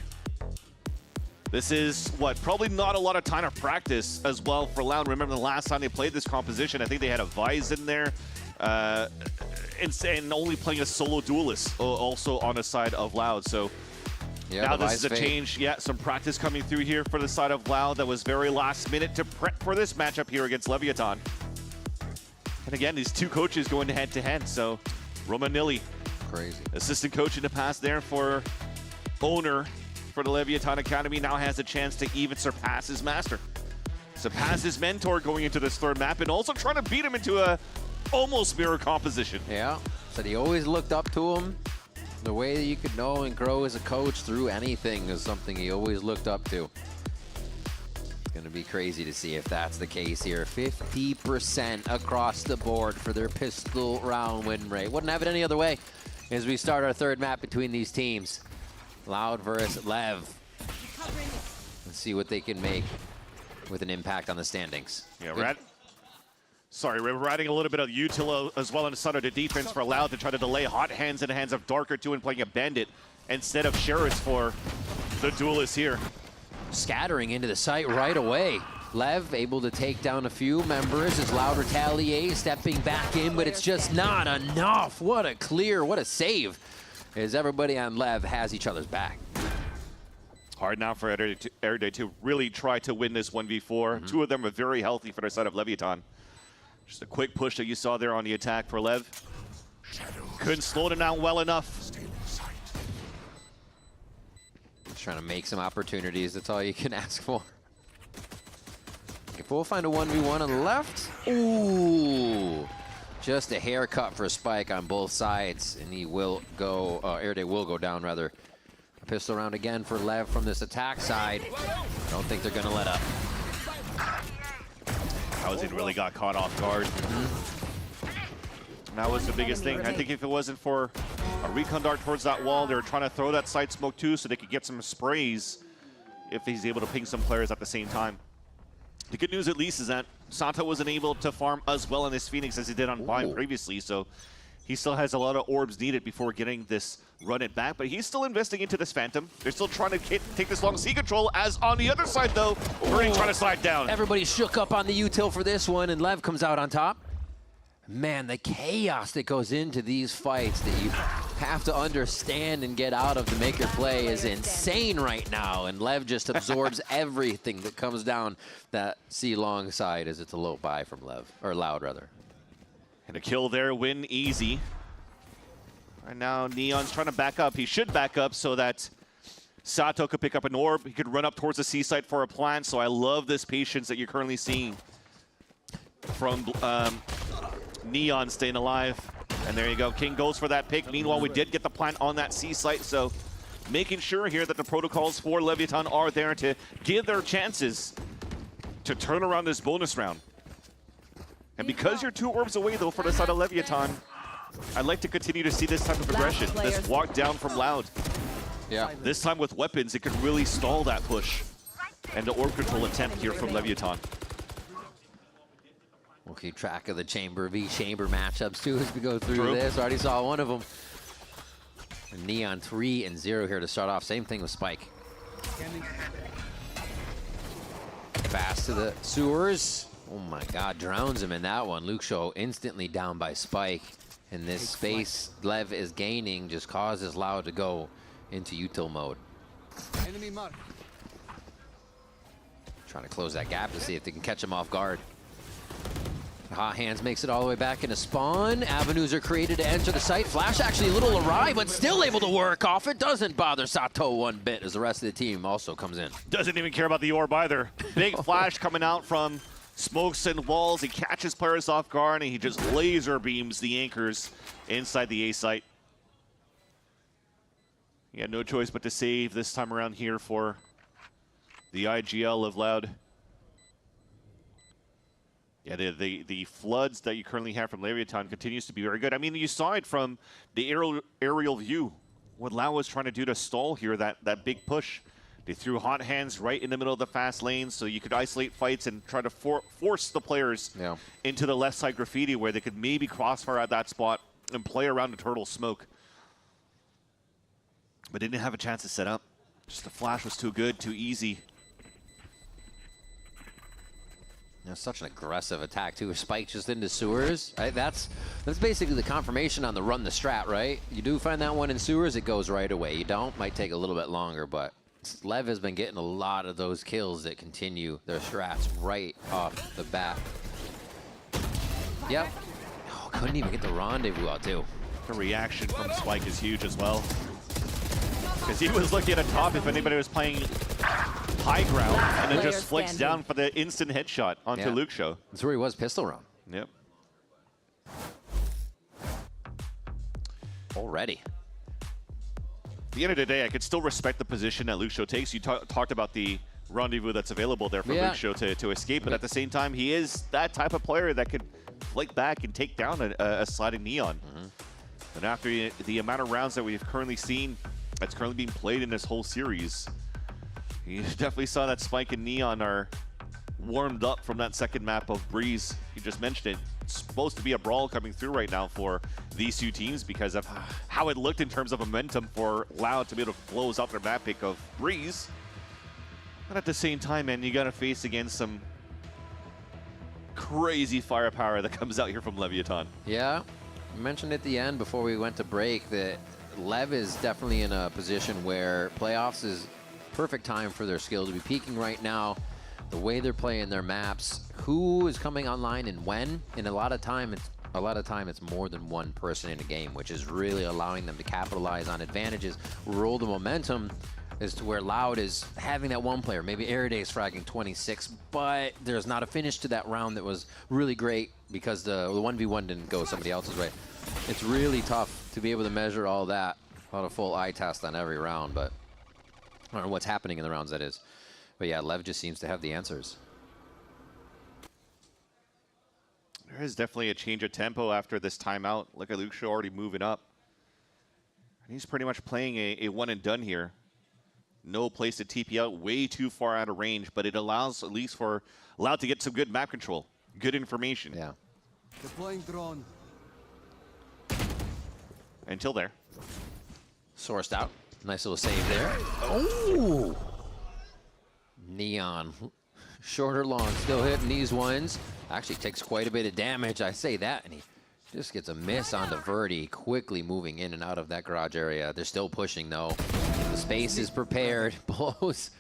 [SPEAKER 17] This is, probably not a lot of time of practice as well for Loud. Remember the last time they played this composition, I think they had a Vise in there, and only playing a solo duelist also on the side of Loud. So now this is a change. Yeah, some practice coming through here for the side of Loud. That was very last minute to prep for this matchup here against Leviathan. And again, these two coaches going head to head. So Romanilli,
[SPEAKER 16] crazy
[SPEAKER 17] assistant coach in the past there for owner for the Leviathan Academy, now has a chance to even surpass his master. Surpass his mentor going into this third map, and also trying to beat him into a almost mirror composition.
[SPEAKER 16] Yeah, said he always looked up to him. The way that you could know and grow as a coach through anything is something he always looked up to. It's going to be crazy to see if that's the case here. 50% across the board for their pistol round win rate. Wouldn't have it any other way as we start our third map between these teams. Loud versus Lev. Let's see what they can make with an impact on the standings.
[SPEAKER 17] Yeah, we're adding a little bit of util as well on the side of the defense for Loud to try to delay hot hands in the hands of Darker 2 and playing a bandit instead of Sheriffs for the duelist here.
[SPEAKER 16] Scattering into the site right away. Lev able to take down a few members as Loud retaliate, stepping back in, but it's just not enough. What a clear, what a save. As everybody on Lev has each other's back.
[SPEAKER 17] Hard now for Erday to really try to win this 1v4. Two of them are very healthy for the side of Leviathan. Just a quick push that you saw there on the attack for Lev. Couldn't slow them down well enough.
[SPEAKER 16] Just trying to make some opportunities. That's all you can ask for. If we'll find a 1v1 on the left. Ooh. Just a haircut for Spike on both sides, and he will go, Erday will go down, rather. A pistol round again for Lev from this attack side. I don't think they're going to let up.
[SPEAKER 17] Housing really got caught off guard. And that was the biggest thing. I think if it wasn't for a recon dart towards that wall, they were trying to throw that side smoke too so they could get some sprays if he's able to ping some players at the same time. The good news, at least, is that Sato wasn't able to farm as well in this Phoenix as he did on Bind previously, so he still has a lot of orbs needed before getting this run it back, but he's still investing into this Phantom. They're still trying to take this long C control, as on the other side, though, Burning trying to slide down.
[SPEAKER 16] Everybody shook up on the util for this one, and Lev comes out on top. Man, the chaos that goes into these fights that you have to understand and get out of to make your play is insane right now. And Lev just absorbs everything that comes down that C-long side as it's a low buy from Lev, or Loud rather.
[SPEAKER 17] And a kill there, win easy. Right now, Neon's trying to back up. He should back up so that Sato could pick up an orb. He could run up towards the C site for a plant. So I love this patience that you're currently seeing from Neon staying alive. And there you go. King goes for that pick. Meanwhile, we did get the plant on that C site. So making sure here that the protocols for Leviathan are there to give their chances to turn around this bonus round. And because you're 2 orbs away, though, for the side of Leviathan, I'd like to continue to see this type of progression. This walk down from Loud.
[SPEAKER 16] Yeah.
[SPEAKER 17] This time with weapons, it could really stall that push. And the orb control attempt here from Leviathan.
[SPEAKER 16] We'll keep track of the Chamber v Chamber matchups, too, as we go through this. Already saw one of them. Neon 3-0 here to start off. Same thing with Spike. Fast to the sewers. Oh my God, drowns him in that one. Luke Shaw instantly down by Spike. And this space Lev is gaining just causes Loud to go into util mode.
[SPEAKER 13] Enemy mark.
[SPEAKER 16] Trying to close that gap to see if they can catch him off guard. Hot Hands makes it all the way back into spawn. Avenues are created to enter the site. Flash actually a little awry, but still able to work off. It doesn't bother Sato one bit as the rest of the team also comes in.
[SPEAKER 17] Doesn't even care about the orb either. Big flash coming out from smokes and walls. He catches players off guard, and he just laser beams the anchors inside the A site. He had no choice but to save this time around here for the IGL of Loud. Yeah, the floods that you currently have from Leviatán continues to be very good. I mean, you saw it from the aerial view. What Loud was trying to do to stall here, that big push. They threw Hot Hands right in the middle of the fast lane so you could isolate fights and try to force the players into the left side graffiti where they could maybe crossfire at that spot and play around the turtle smoke. But they didn't have a chance to set up. Just the flash was too good, too easy.
[SPEAKER 16] That's such an aggressive attack too. Spike just into sewers. Right? That's basically the confirmation on the run the strat, right? You do find that one in sewers, it goes right away. You don't, might take a little bit longer, but Lev has been getting a lot of those kills that continue their strats right off the bat. Yep. Oh, couldn't even get the rendezvous out too.
[SPEAKER 17] The reaction from Spike is huge as well. Because he was looking at top if anybody was playing high ground, and then just flicks down for the instant headshot onto Luke Show.
[SPEAKER 16] That's where he was pistol round.
[SPEAKER 17] Yep.
[SPEAKER 16] Already.
[SPEAKER 17] At the end of the day, I could still respect the position that Luke Show takes. You talked about the rendezvous that's available there for Luke Show to escape, but at the same time, he is that type of player that could flick back and take down a sliding Neon. And after the amount of rounds that we've currently seen that's currently being played in this whole series, you definitely saw that Spike and Neon are warmed up from that second map of Breeze. You just mentioned it. It's supposed to be a brawl coming through right now for these two teams because of how it looked in terms of momentum for Loud to be able to close out their map pick of Breeze. But at the same time, man, you got to face against some crazy firepower that comes out here from Leviatán.
[SPEAKER 16] Yeah, I mentioned at the end before we went to break that Lev is definitely in a position where playoffs is perfect time for their skill to be peaking right now. The way they're playing their maps, who is coming online and when, and a lot of time it's more than one person in a game, which is really allowing them to capitalize on advantages, roll the momentum as to where Loud is having that one player. Maybe Airday is fragging 26, but there's not a finish to that round that was really great because the 1v1 didn't go somebody else's way. It's really tough to be able to measure all that on a full eye test on every round, but I don't know what's happening in the rounds, that is. But yeah, Lev just seems to have the answers.
[SPEAKER 17] There is definitely a change of tempo after this timeout. Look at Luke Shaw already moving up. He's pretty much playing a one and done here. No place to TP out, way too far out of range, but it allows at least for Loud to get some good map control, good information.
[SPEAKER 16] Yeah.
[SPEAKER 13] Deploying drone.
[SPEAKER 17] Until there.
[SPEAKER 16] Sourced out. Nice little save there. Oh! Neon. Short or long, still hitting these ones. Actually takes quite a bit of damage, I say that, and he just gets a miss onto Verdi, quickly moving in and out of that garage area. They're still pushing, though. The space is prepared. Blows.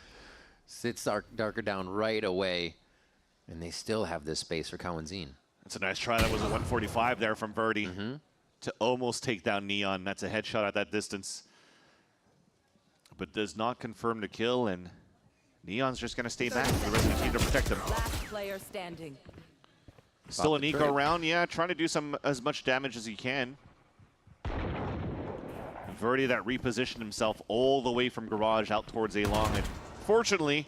[SPEAKER 16] Sits darker down right away. And they still have this space for Cowanzine.
[SPEAKER 17] That's a nice try. That was a 145 there from Verdi to almost take down Neon. That's a headshot at that distance. But does not confirm the kill, and Neon's just going to stay back for the rest of the team to protect him.
[SPEAKER 8] Last player standing.
[SPEAKER 17] Still an eco round, yeah, trying to do as much damage as he can. Verdi that repositioned himself all the way from garage out towards A-long, and fortunately,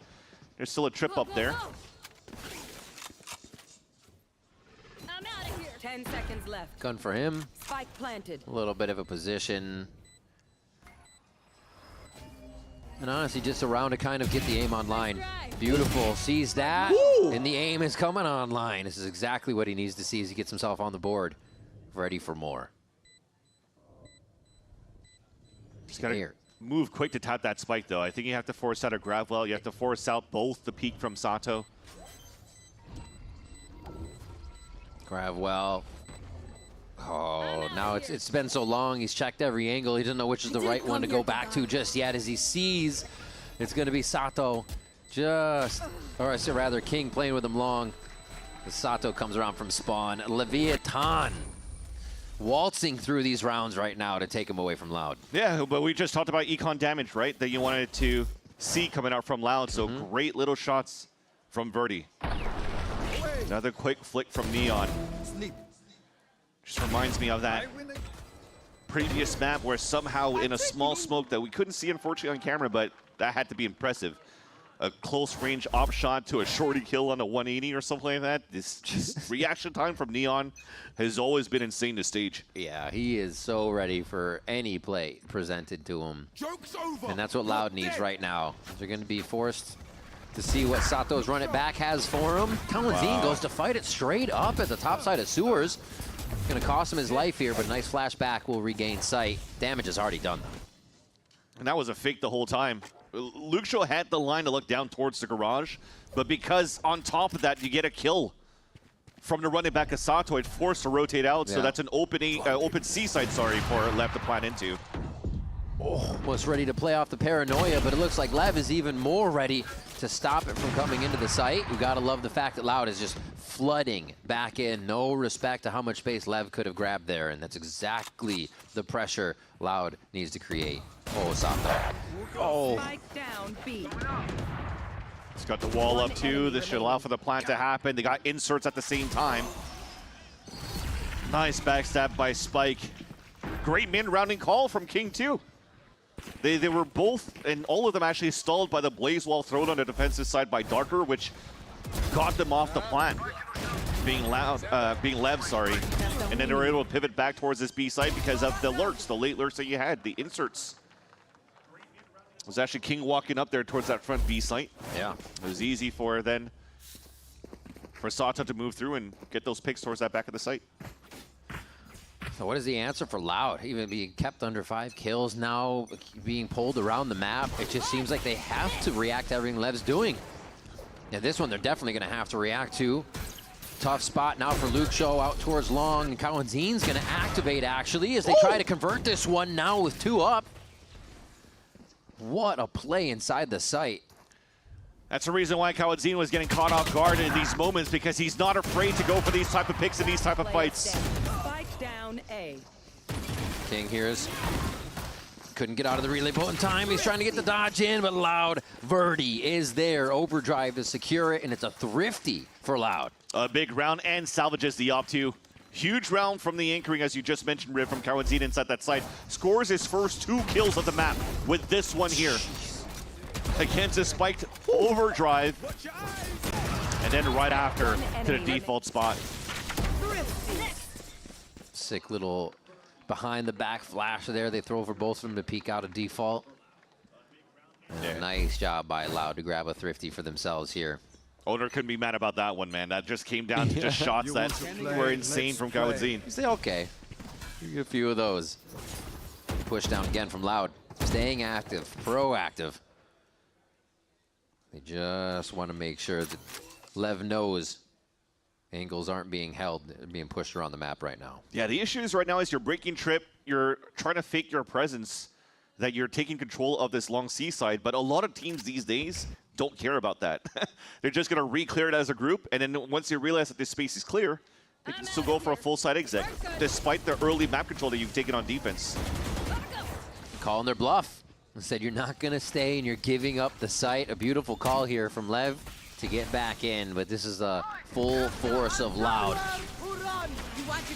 [SPEAKER 17] there's still a trip up there.
[SPEAKER 8] I'm out of here. 10 seconds left.
[SPEAKER 16] Gun for him.
[SPEAKER 8] Spike planted.
[SPEAKER 16] A little bit of a position. And honestly, just around to kind of get the aim online. Beautiful, sees that, and the aim is coming online. This is exactly what he needs to see as he gets himself on the board, ready for more.
[SPEAKER 17] He's got to move quick to tap that spike, though. I think you have to force out a grab well. You have to force out both the peek from Sato.
[SPEAKER 16] Grab well. Oh, Now it's been so long, he's checked every angle, he doesn't know which is the right one to go back to just yet, as he sees it's going to be Sato or I say rather King playing with him long. As Sato comes around from spawn. Leviathan waltzing through these rounds right now to take him away from Loud.
[SPEAKER 17] Yeah, but we just talked about econ damage, right? That you wanted to see coming out from Loud, so great little shots from Verdi. Another quick flick from Neon. Just reminds me of that previous map where somehow in a small smoke that we couldn't see unfortunately on camera, but that had to be impressive. A close range op shot to a shorty kill on a 180 or something like that. This just reaction time from Neon has always been insane to stage.
[SPEAKER 16] Yeah, he is so ready for any play presented to him.
[SPEAKER 10] Joke's over.
[SPEAKER 16] And that's what Loud needs right now. They're going to be forced to see what Sato's run it back has for him. Kawanzin goes to fight it straight up at the top side of sewers. Going to cost him his life here, but nice flashback will regain sight. Damage is already done, though.
[SPEAKER 17] And that was a fake the whole time. Luke Shaw had the line to look down towards the garage, but because on top of that you get a kill from the running back of Sato, it forced to rotate out, so that's an open C side, sorry, for Lev to plant into.
[SPEAKER 16] Almost ready to play off the paranoia, but it looks like Lev is even more ready to stop it from coming into the site. We gotta love the fact that Loud is just flooding back in. No respect to how much space Lev could have grabbed there, and that's exactly the pressure Loud needs to create. Oh, Sato. Oh.
[SPEAKER 8] Down, B.
[SPEAKER 17] He's got the wall up too. This should allow for the plant to happen. They got inserts at the same time. Nice backstab by Spike. Great mid-rounding call from King too. They were both, and all of them actually stalled by the blaze wall thrown on the defensive side by Darker, which got them off the plant. Being Lev, sorry. And then they were able to pivot back towards this B side because of the lurks, the late lurks that you had, the inserts. It was actually King walking up there towards that front B site.
[SPEAKER 16] Yeah.
[SPEAKER 17] It was easy for Sato to move through and get those picks towards that back of the site.
[SPEAKER 16] So what is the answer for Loud? Even being kept under 5 kills, now being pulled around the map. It just seems like they have to react to everything Lev's doing. Yeah, this one they're definitely going to have to react to. Tough spot now for Luke Shaw out towards long, and Kawanzin's going to activate actually as they try to convert this one now with 2 up. What a play inside the site.
[SPEAKER 17] That's the reason why Kawanzin was getting caught off guard in these moments, because he's not afraid to go for these type of picks and these type of fights.
[SPEAKER 8] Spike down A.
[SPEAKER 16] King here couldn't get out of the relay boat in time. He's trying to get the dodge in, but Loud. Verdi is there. Overdrive to secure it, and it's a thrifty for Loud.
[SPEAKER 17] A big round and salvages the op 2. Huge round from the anchoring, as you just mentioned, Riv, from Kawanzin inside that site. Scores his first 2 kills of the map with this one here. Against a spiked overdrive. And then right after to the default spot.
[SPEAKER 16] Sick little behind the back flash there. They throw for both of them to peek out a default. And a nice job by Loud to grab a thrifty for themselves here.
[SPEAKER 17] Owner couldn't be mad about that one, man. That just came down to just shots that were insane from Kawanzin.
[SPEAKER 16] You say, okay, a few of those. Push down again from Loud. Staying active, proactive. They just want to make sure that Lev knows angles aren't being held, they're being pushed around the map right now.
[SPEAKER 17] Yeah, the issue is right now is you're breaking trip, you're trying to fake your presence, that you're taking control of this long seaside, but a lot of teams these days don't care about that. They're just going to re-clear it as a group, and then once they realize that this space is clear, they can still go for a full side exec, despite the early map control that you've taken on defense.
[SPEAKER 16] Calling their bluff. Said you're not going to stay and you're giving up the site. A beautiful call here from Lev to get back in, but this is a full force of Loud.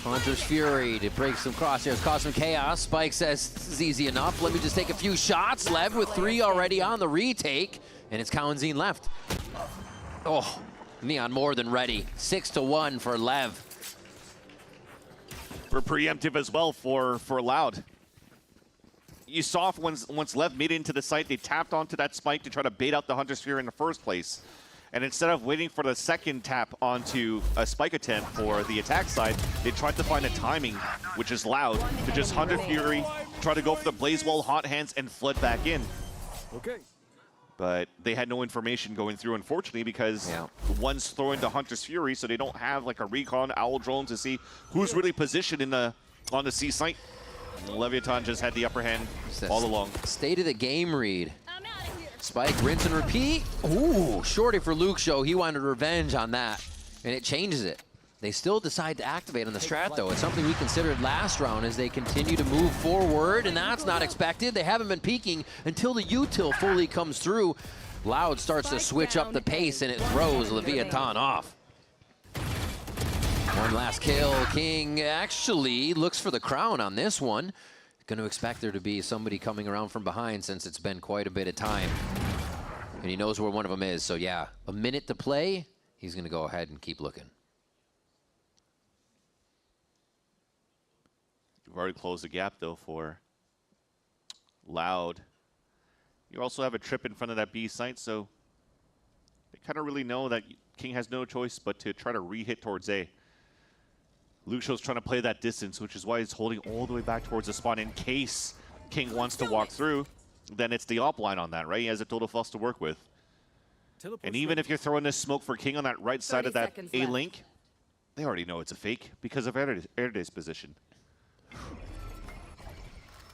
[SPEAKER 16] Hunter's Fury to break some crosshairs, cause some chaos. Spike says, this is easy enough. Let me just take a few shots. Lev with 3 already on the retake, and it's Kawanzin left. Oh, Neon more than ready. 6-1 for Lev.
[SPEAKER 17] For preemptive as well for Loud. You saw once Lev made it into the site, they tapped onto that spike to try to bait out the Hunter Sphere in the first place. And instead of waiting for the second tap onto a spike attempt for the attack side, they tried to find a timing, which is Loud, to just Hunter Fury, try to go for the Blaze Wall, Hot Hands, and flood back in.
[SPEAKER 10] Okay.
[SPEAKER 17] But they had no information going through, unfortunately, because one's throwing the Hunter's Fury, so they don't have like a recon owl drone to see who's really positioned in the on the C site. Leviathan just had the upper hand all along.
[SPEAKER 16] State of the game read. Spike, rinse and repeat. Ooh, shorty for Luke Show. He wanted revenge on that, and it changes it. They still decide to activate on the strat, though. It's something we considered last round as they continue to move forward, and that's not expected. They haven't been peeking until the util fully comes through. Loud starts to switch up the pace, and it throws Leviathan off. One last kill. King actually looks for the crown on this one. Going to expect there to be somebody coming around from behind since it's been quite a bit of time. And he knows where one of them is. So yeah, a minute to play. He's going to go ahead and keep looking.
[SPEAKER 17] You've already closed the gap, though, for Loud. You also have a trip in front of that B site, so they kind of really know that King has no choice but to try to re-hit towards A. Luxio's trying to play that distance, which is why he's holding all the way back towards the spawn in case King wants to walk through. Then it's the op line on that, right? He has a total fuss to work with. And even if you're throwing this smoke for King on that right side of that A link, they already know it's a fake because of Erday's position.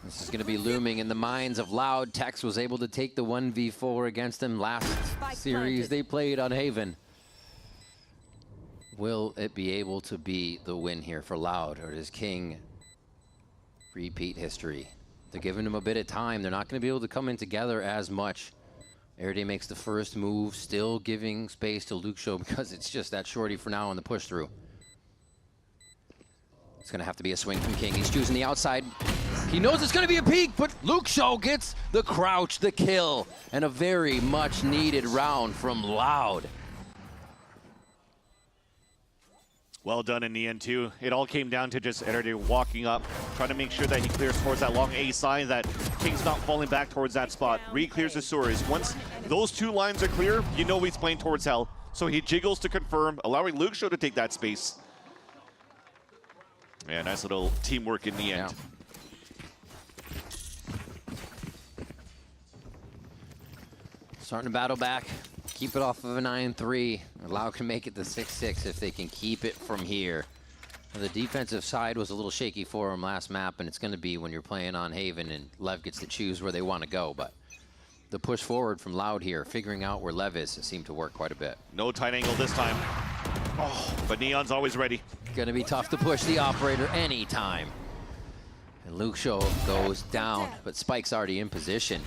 [SPEAKER 16] This is going to be looming in the minds of Loud. Tex was able to take the 1v4 against him last series they played on Haven. Will it be able to be the win here for Loud, or does King repeat history? They're giving him a bit of time. They're not going to be able to come in together as much. Erday makes the first move, still giving space to Luke Show because it's just that shorty for now on the push through. It's going to have to be a swing from King. He's choosing the outside. He knows it's going to be a peek, but Luke Show gets the crouch, the kill, and a very much needed round from Loud.
[SPEAKER 17] Well done in the end, too. It all came down to just Erday walking up, trying to make sure that he clears towards that long A side, that King's not falling back towards that spot. Re-clears the sewers. Once those two lines are clear, you know he's playing towards hell. So he jiggles to confirm, allowing Luke Show to take that space. Yeah, nice little teamwork in the end.
[SPEAKER 16] Starting to battle back. Keep it off of a 9-3. Loud can make it the 6-6 if they can keep it from here. The defensive side was a little shaky for him last map, and it's going to be when you're playing on Haven and Lev gets to choose where they want to go. But the push forward from Loud here, figuring out where Lev is, seemed to work quite a bit.
[SPEAKER 17] No tight angle this time. Oh, but Neon's always ready.
[SPEAKER 16] Going to be tough to push the operator anytime. And Luke Show goes down, but Spike's already in position.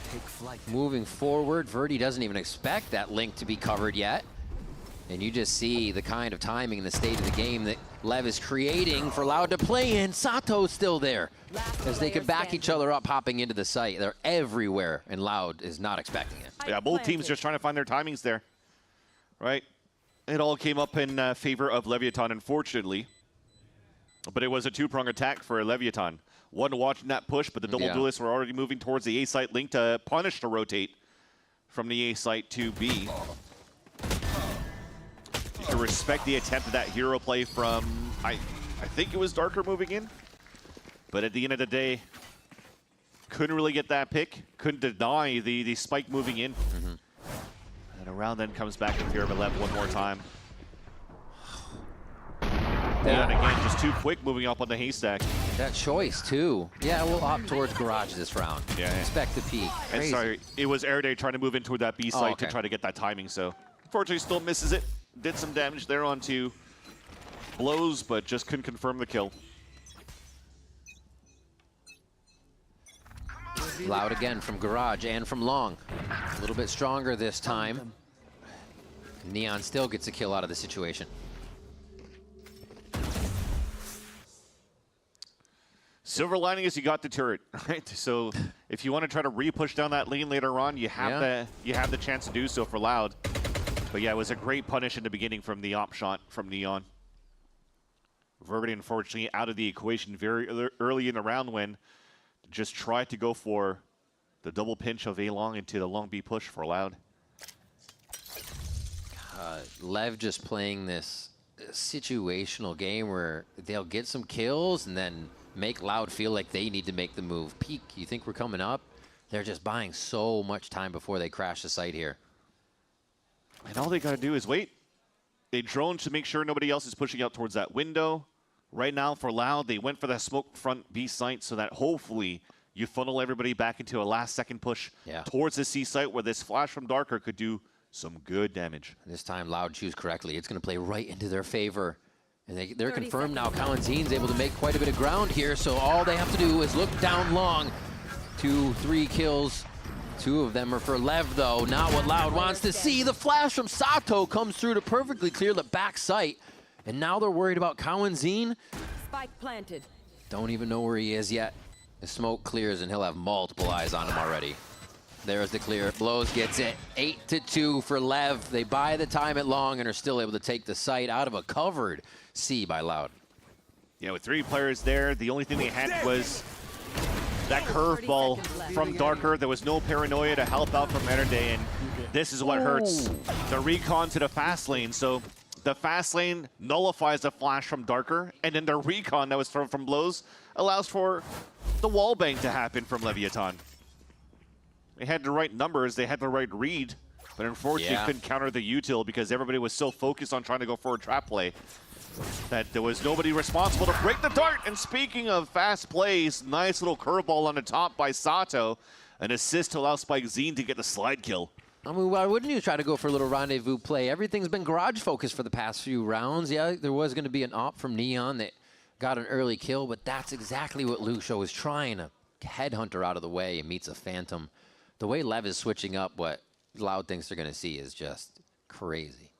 [SPEAKER 16] Moving forward, Verdi doesn't even expect that link to be covered yet. And you just see the kind of timing and the state of the game that Lev is creating for Loud to play in. Sato's still there as they can back each other up hopping into the site. They're everywhere, and Loud is not expecting it.
[SPEAKER 17] Yeah, both teams just trying to find their timings there, right? It all came up in favor of Leviathan, unfortunately. But it was a two-prong attack for Leviathan. One watching that push, but the double duelists were already moving towards the A site. Link to punish the rotate from the A site to B. You can respect the attempt of that hero play from, I think it was Darker moving in. But at the end of the day, couldn't really get that pick. Couldn't deny the spike moving in. And around then comes back in fear of 11 one more time. And again, just too quick moving up on the haystack.
[SPEAKER 16] That choice, too. Yeah, we'll opt towards garage this round.
[SPEAKER 17] Yeah.
[SPEAKER 16] Expect the peak.
[SPEAKER 17] And
[SPEAKER 16] Crazy.
[SPEAKER 17] sorry, it was Erday trying to move in toward that B site to try to get that timing, so unfortunately still misses it. Did some damage there onto blows, but just couldn't confirm the kill.
[SPEAKER 16] Loud again from garage and from long. A little bit stronger this time. Neon still gets a kill out of the situation.
[SPEAKER 17] Silver lining is you got the turret, right? So if you want to try to re-push down that lane later on, you have the chance to do so for Loud. But yeah, it was a great punish in the beginning from the op shot from Neon. Verdi, unfortunately, out of the equation very early in the round when just tried to go for the double pinch of A long into the long B push for Loud.
[SPEAKER 16] Lev just playing this situational game where they'll get some kills and then make Loud feel like they need to make the move. Peak, you think we're coming up? They're just buying so much time before they crash the site here.
[SPEAKER 17] And all they got to do is wait. They drone to make sure nobody else is pushing out towards that window. right now for Loud, they went for that smoke front B site so that hopefully you funnel everybody back into a last-second push towards the C site where this flash from Darker could do some good damage.
[SPEAKER 16] This time, Loud choose correctly. It's going to play right into their favor. And they're confirmed now. Kawanzin's able to make quite a bit of ground here, so all they have to do is look down long. 2-3 kills. 2 of them are for Lev, though. Not what Loud wants to see. The flash from Sato comes through to perfectly clear the back sight. And now they're worried about Kawanzin.
[SPEAKER 8] Spike planted.
[SPEAKER 16] Don't even know where he is yet. The smoke clears and he'll have multiple eyes on him already. There's the clear. Blows gets it. 8-2 for Lev. They buy the time at long and are still able to take the site out of a covered C by Loud.
[SPEAKER 17] Yeah, with 3 players there, the only thing they had was that curveball from Darker. There was no paranoia to help out from NRG, and this is what hurts. The recon to the fast lane. So the fast lane nullifies the flash from Darker, and then the recon that was from Blows allows for the wall bang to happen from Leviathan. They had the right numbers, they had the right read, but unfortunately couldn't counter the util because everybody was so focused on trying to go for a trap play that there was nobody responsible to break the dart. And speaking of fast plays, nice little curveball on the top by Sato. An assist to allow SpikeZine to get the slide kill.
[SPEAKER 16] I mean, why wouldn't you try to go for a little rendezvous play? Everything's been garage focused for the past few rounds. Yeah, there was going to be an op from Neon that got an early kill, but that's exactly what Lucio is trying to headhunter out of the way and meets a Phantom. The way Lev is switching up, what Loud thinks they're going to see is just crazy.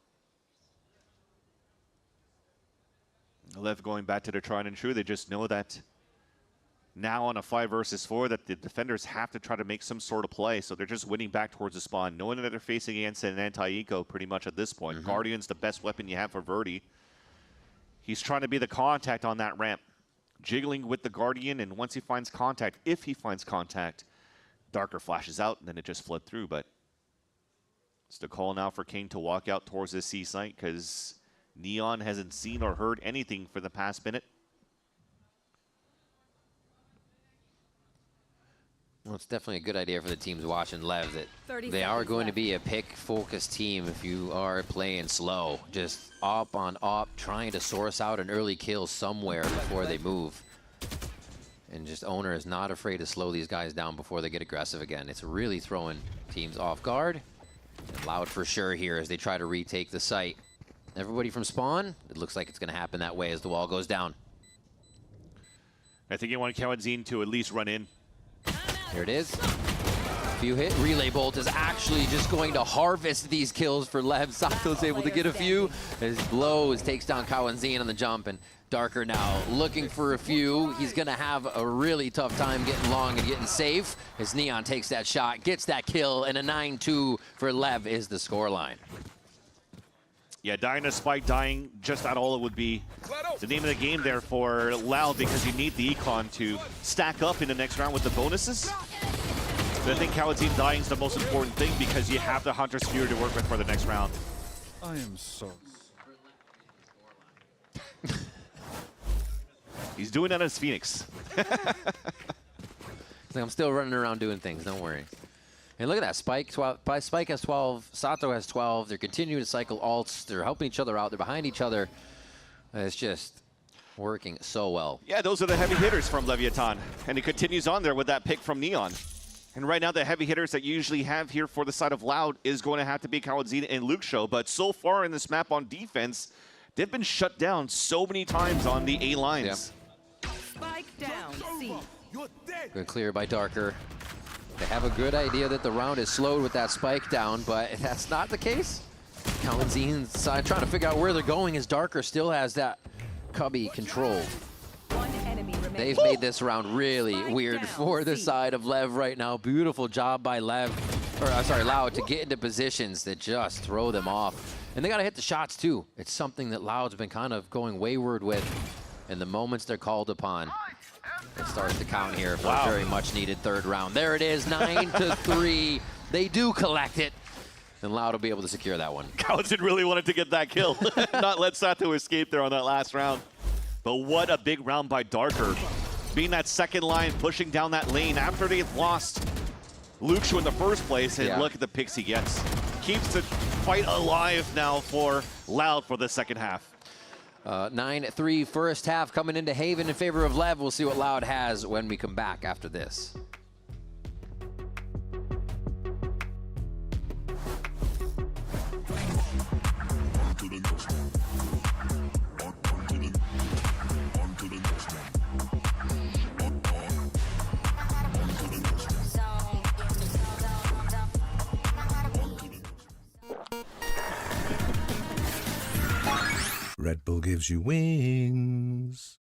[SPEAKER 17] Lev going back to the tried and true. They just know that now on a 5 versus 4 that the defenders have to try to make some sort of play. So they're just winning back towards the spawn, knowing that they're facing against an anti-eco pretty much at this point. Guardian's the best weapon you have for Verdi. He's trying to be the contact on that ramp, jiggling with the Guardian, and once he finds contact, if he finds contact, Darker flashes out, and then it just fled through. But it's the call now for King to walk out towards the C site because Neon hasn't seen or heard anything for the past minute.
[SPEAKER 16] Well, it's definitely a good idea for the teams watching Lev that they are going to be a pick-focused team if you are playing slow. Just op on op, trying to source out an early kill somewhere before they move. And just Owner is not afraid to slow these guys down before they get aggressive again. It's really throwing teams off guard. And Loud for sure here as they try to retake the site. Everybody from spawn, it looks like it's going to happen that way as the wall goes down.
[SPEAKER 17] I think you want Kawanzin to at least run in.
[SPEAKER 16] Here it is. Few hit. Relay Bolt is actually just going to harvest these kills for Lev. Sato's able to get a few as Blows takes down Kawanzin on the jump, and Darker now looking for a few. He's going to have a really tough time getting long and getting safe as Neon takes that shot, gets that kill, and a 9-2 for Lev is the scoreline.
[SPEAKER 17] Yeah, dying to Spike, dying just at all it would be the name of the game there for Loud because you need the econ to stack up in the next round with the bonuses. But I think Kawanzin dying is the most important thing because you have the Hunter Sphere to work with for the next round.
[SPEAKER 10] I am so...
[SPEAKER 17] He's doing that as Phoenix.
[SPEAKER 16] It's like I'm still running around doing things, don't worry. And look at that, Spike has 12, Sato has 12. They're continuing to cycle ults. They're helping each other out. They're behind each other. It's just working so well.
[SPEAKER 17] Yeah, those are the heavy hitters from Leviathan. And he continues on there with that pick from Neon. And right now, the heavy hitters that you usually have here for the side of Loud is going to have to be Kawanzin and Lucio. But so far in this map on defense, they've been shut down so many times on the A lines.
[SPEAKER 16] Yep.
[SPEAKER 8] Spike down, C.
[SPEAKER 16] Good clear by Darker. They have a good idea that the round is slowed with that spike down, but that's not the case. Kawanzin's trying to figure out where they're going as Darker still has that cubby control.
[SPEAKER 8] One enemy remaining.
[SPEAKER 16] They've made this round really weird for the side of Lev right now. Beautiful job by Loud to get into positions that just throw them off. And they got to hit the shots too. It's something that Loud's been kind of going wayward with. And the moments they're called upon, it starts to count here for a very much needed third round. There it is, 9-3. They do collect it. And Loud will be able to secure that one.
[SPEAKER 17] Kawanzin really wanted to get that kill. Not let Sato escape there on that last round. But what a big round by Darker. Being that second line, pushing down that lane after they've lost Lucio in the first place. And look at the picks he gets. Keeps the fight alive now for Loud for the second half.
[SPEAKER 16] 9-3 first half coming into Haven in favor of Lev. We'll see what Loud has when we come back after this.
[SPEAKER 7] Red Bull gives you wings.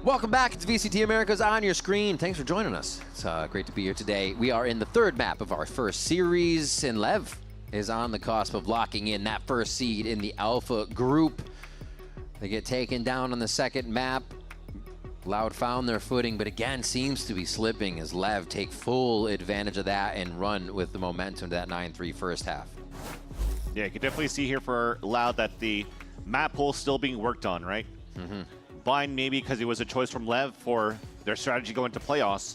[SPEAKER 16] Welcome back. It's VCT Americas on your screen. Thanks for joining us. It's great to be here today. We are in the third map of our first series, and Lev is on the cusp of locking in that first seed in the Alpha group. They get taken down on the second map. Loud found their footing, but again seems to be slipping as Lev take full advantage of that and run with the momentum to that 9-3 first half.
[SPEAKER 17] Yeah, you can definitely see here for Loud that the map pool still being worked on, right?
[SPEAKER 16] Mm-hmm.
[SPEAKER 17] Blind maybe because it was a choice from Lev for their strategy going to playoffs.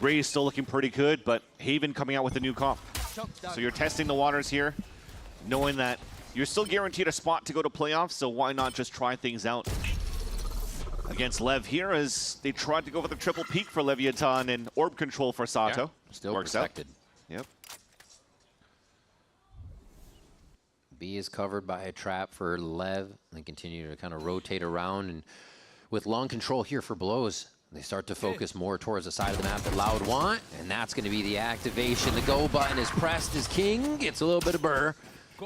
[SPEAKER 17] Gray is still looking pretty good, but Haven coming out with a new comp. So you're testing the waters here, knowing that you're still guaranteed a spot to go to playoffs, so why not just try things out against Lev here as they tried to go for the triple peak for Leviathan and orb control for Sato.
[SPEAKER 16] Yeah, still
[SPEAKER 17] works
[SPEAKER 16] protected.
[SPEAKER 17] Out. Yep.
[SPEAKER 16] B is covered by a trap for Lev. They continue to kind of rotate around, and with long control here for blows, they start to focus more towards the side of the map that Loud want, and that's going to be the activation. The go button is pressed as King gets a little bit of burr.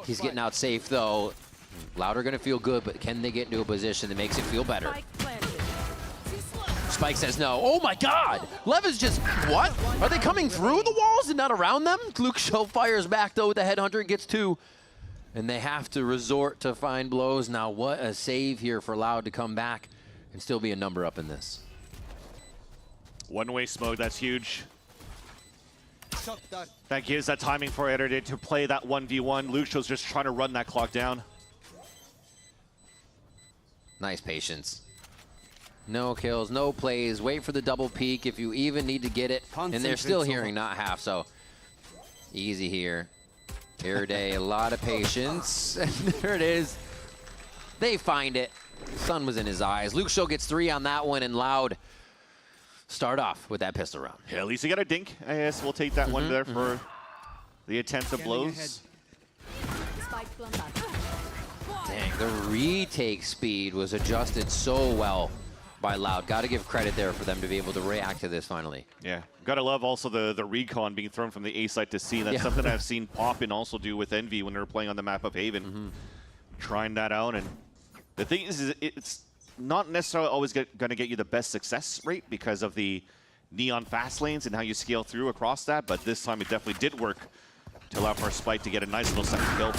[SPEAKER 16] He's getting out safe though. Loud are going to feel good, but can they get into a position that makes it feel better? Spike says no. Oh my God! Lev is just, what? Are they coming through the walls and not around them? Luke Show fires back though with the headhunter and gets two. And they have to resort to find blows. Now what a save here for Loud to come back and still be a number up in this.
[SPEAKER 17] One-way smoke, that's huge. That gives that timing for NRG to play that 1v1. Luxio's just trying to run that clock down.
[SPEAKER 16] Nice patience. No kills, no plays. Wait for the double peek if you even need to get it. And they're still hearing not half, so easy here. Day, a lot of patience. And there it is. They find it. Sun was in his eyes. Luxio gets three on that one, and Loud start off with that pistol round.
[SPEAKER 17] Yeah, at least he got a dink. I guess we'll take that one there for the attempt of blows.
[SPEAKER 16] Dang, the retake speed was adjusted so well by Loud. Got to give credit there for them to be able to react to this finally.
[SPEAKER 17] Yeah, gotta love also the recon being thrown from the A site to C. That's something I've seen Poppin also do with Envy when they were playing on the map of Haven. Trying that out, and the thing is it's not necessarily always going to get you the best success rate because of the neon fast lanes and how you scale through across that, but this time it definitely did work to allow for Spike to get a nice little second kill.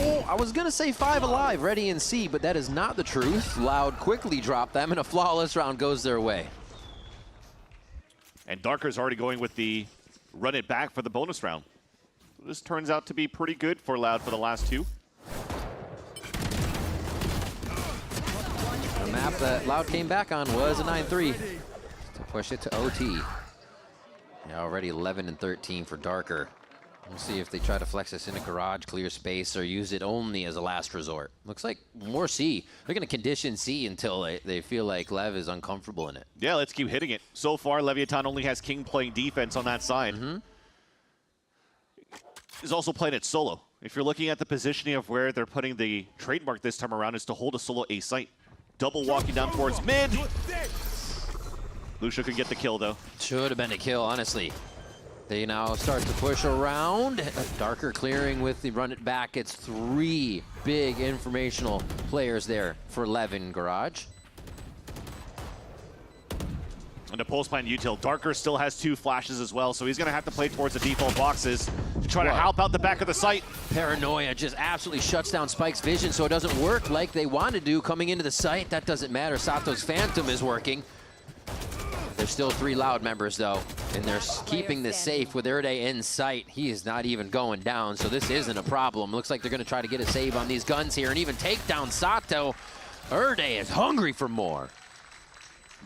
[SPEAKER 16] Oh, I was going to say 5 alive, ready in C, but that is not the truth. Loud quickly dropped them, and a flawless round goes their way.
[SPEAKER 17] And Darker's already going with the run it back for the bonus round. This turns out to be pretty good for Loud for the last two.
[SPEAKER 16] The map that Loud came back on was a 9-3 to push it to OT. Now already 11 and 13 for Darker. We'll see if they try to flex this in a garage, clear space, or use it only as a last resort. Looks like more C. They're going to condition C until they feel like Lev is uncomfortable in it.
[SPEAKER 17] Yeah, let's keep hitting it. So far, Leviathan only has King playing defense on that side. He's also playing it solo. If you're looking at the positioning of where they're putting the trademark this time around, is to hold a solo A site. Double walking down towards mid. Lucio can get the kill, though.
[SPEAKER 16] Should have been a kill, honestly. They now start to push around. Darker clearing with the run it back. It's 3 big informational players there for Levin Garage.
[SPEAKER 17] And the post plant util. Darker still has 2 flashes as well, so he's going to have to play towards the default boxes to try to help out the back of the site.
[SPEAKER 16] Paranoia just absolutely shuts down Spike's vision, so it doesn't work like they want to do coming into the site. That doesn't matter. Sato's Phantom is working. There's still 3 Loud members, though, and they're keeping this safe with Erde in sight. He is not even going down, so this isn't a problem. Looks like they're going to try to get a save on these guns here and even take down Sato. Erde is hungry for more.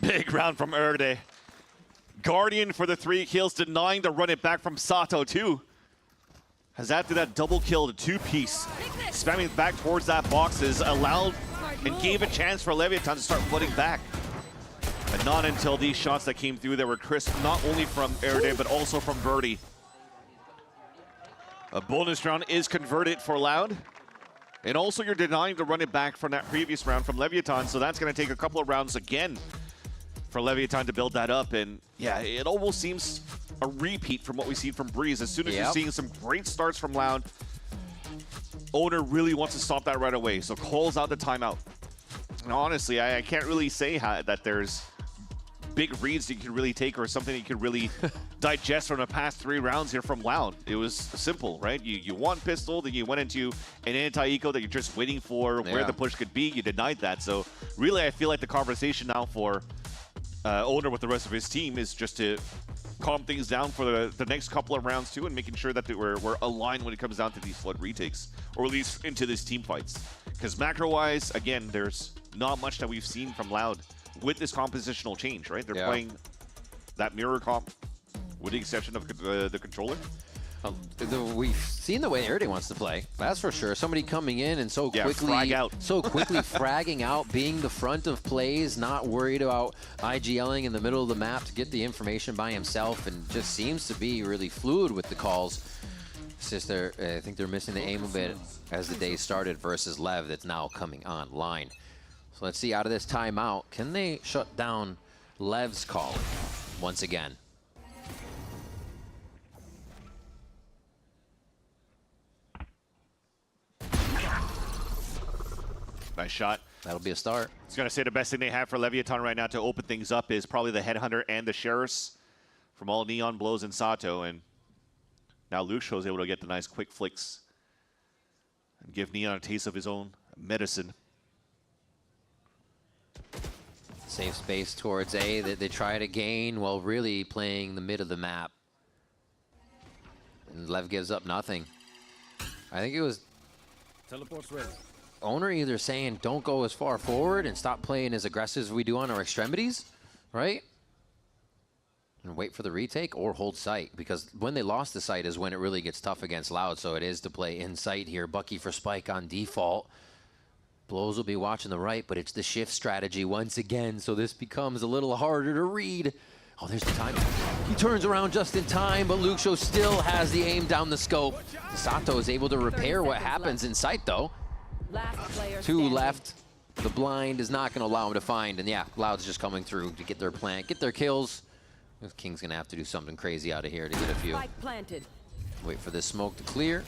[SPEAKER 17] Big round from Erde. Guardian for the 3 kills, denying the run it back from Sato, too. Has after that double kill, the 2-piece, spamming back towards that boxes, allowed and gave a chance for Leviathan to start flooding back. And not until these shots that came through that were crisp, not only from Erde, but also from Birdie. A bonus round is converted for Loud. And also you're denying the run it back from that previous round from Leviathan, so that's going to take a couple of rounds again for Leviathan to build that up. And yeah, it almost seems a repeat from what we see from Breeze. As soon as you're seeing some great starts from Loud, Owner really wants to stop that right away, so calls out the timeout. And honestly, I can't really say that there's big reads you can really take or something you can really digest from the past 3 rounds here from Loud. It was simple, right? You want pistol, then you went into an anti-eco that you're just waiting for where the push could be. You denied that. So really, I feel like the conversation now for Owner with the rest of his team is just to calm things down for the next couple of rounds too, and making sure that we're aligned when it comes down to these flood retakes, or at least into these team fights. Because macro-wise, again, there's not much that we've seen from Loud with this compositional change, right? They're playing that mirror comp, with the exception of the controller.
[SPEAKER 16] We've seen the way Erde wants to play, that's for sure. Somebody coming in and so quickly fragging out, being the front of plays, not worried about IGLing in the middle of the map to get the information by himself, and just seems to be really fluid with the calls. It's just I think they're missing the aim a bit as the day started versus Lev that's now coming online. So let's see, out of this timeout, can they shut down Lev's call once again?
[SPEAKER 17] Nice shot.
[SPEAKER 16] That'll be a start.
[SPEAKER 17] I was going to say the best thing they have for Leviathan right now to open things up is probably the Headhunter and the Sheriffs from all Neon blows and Sato. And now Lucio is able to get the nice quick flicks and give Neon a taste of his own medicine.
[SPEAKER 16] Safe space towards A that they try to gain while really playing the mid of the map. And Lev gives up nothing. I think it was
[SPEAKER 13] Teleport's ready.
[SPEAKER 16] Owner either saying don't go as far forward and stop playing as aggressive as we do on our extremities, right? And wait for the retake, or hold sight, because when they lost the sight is when it really gets tough against Loud, so it is to play in sight here. Bucky for Spike on default. Blows will be watching the right, but it's the shift strategy once again, so this becomes a little harder to read. Oh, there's the time. He turns around just in time, but Lucio still has the aim down the scope. Sato is able to repair what happens in sight, though. 2 left. The blind is not going to allow him to find, and yeah, Loud's just coming through to get their plant, get their kills. King's going to have to do something crazy out of here to get a few. Wait for this smoke to clear.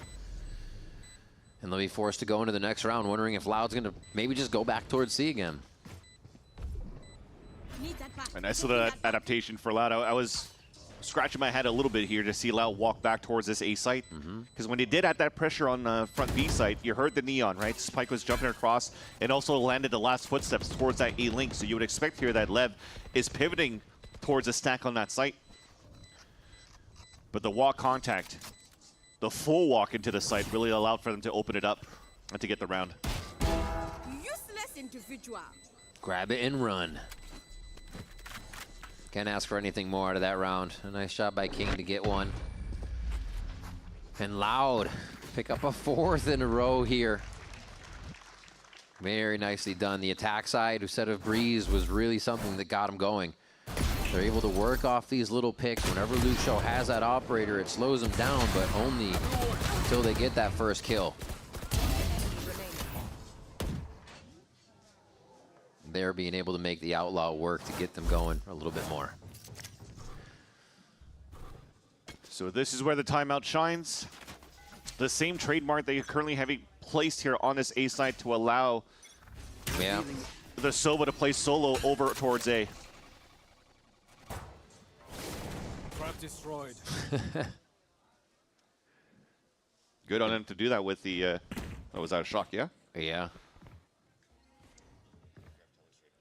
[SPEAKER 16] And they'll be forced to go into the next round, wondering if Loud's going to maybe just go back towards C again.
[SPEAKER 17] A nice little adaptation for Loud. I was scratching my head a little bit here to see Loud walk back towards this A site. Because when they did add that pressure on front B site, you heard the Neon, right? Spike was jumping across and also landed the last footsteps towards that A link. So you would expect here that Lev is pivoting towards a stack on that site. But the walk contact, the full walk into the site, really allowed for them to open it up and to get the round.
[SPEAKER 8] Useless individual.
[SPEAKER 16] Grab it and run. Can't ask for anything more out of that round. A nice shot by King to get one. And Loud pick up a 4th in a row here. Very nicely done. The attack side, instead of Breeze, was really something that got them going. They're able to work off these little picks. Whenever Lucio has that operator, it slows them down, but only until they get that first kill. They're being able to make the Outlaw work to get them going a little bit more.
[SPEAKER 17] So this is where the timeout shines. The same trademark they currently have placed here on this A side to allow the Sova to play solo over towards A.
[SPEAKER 10] Trap destroyed.
[SPEAKER 17] Good on him to do that with the, was that a shock, yeah?
[SPEAKER 16] Yeah.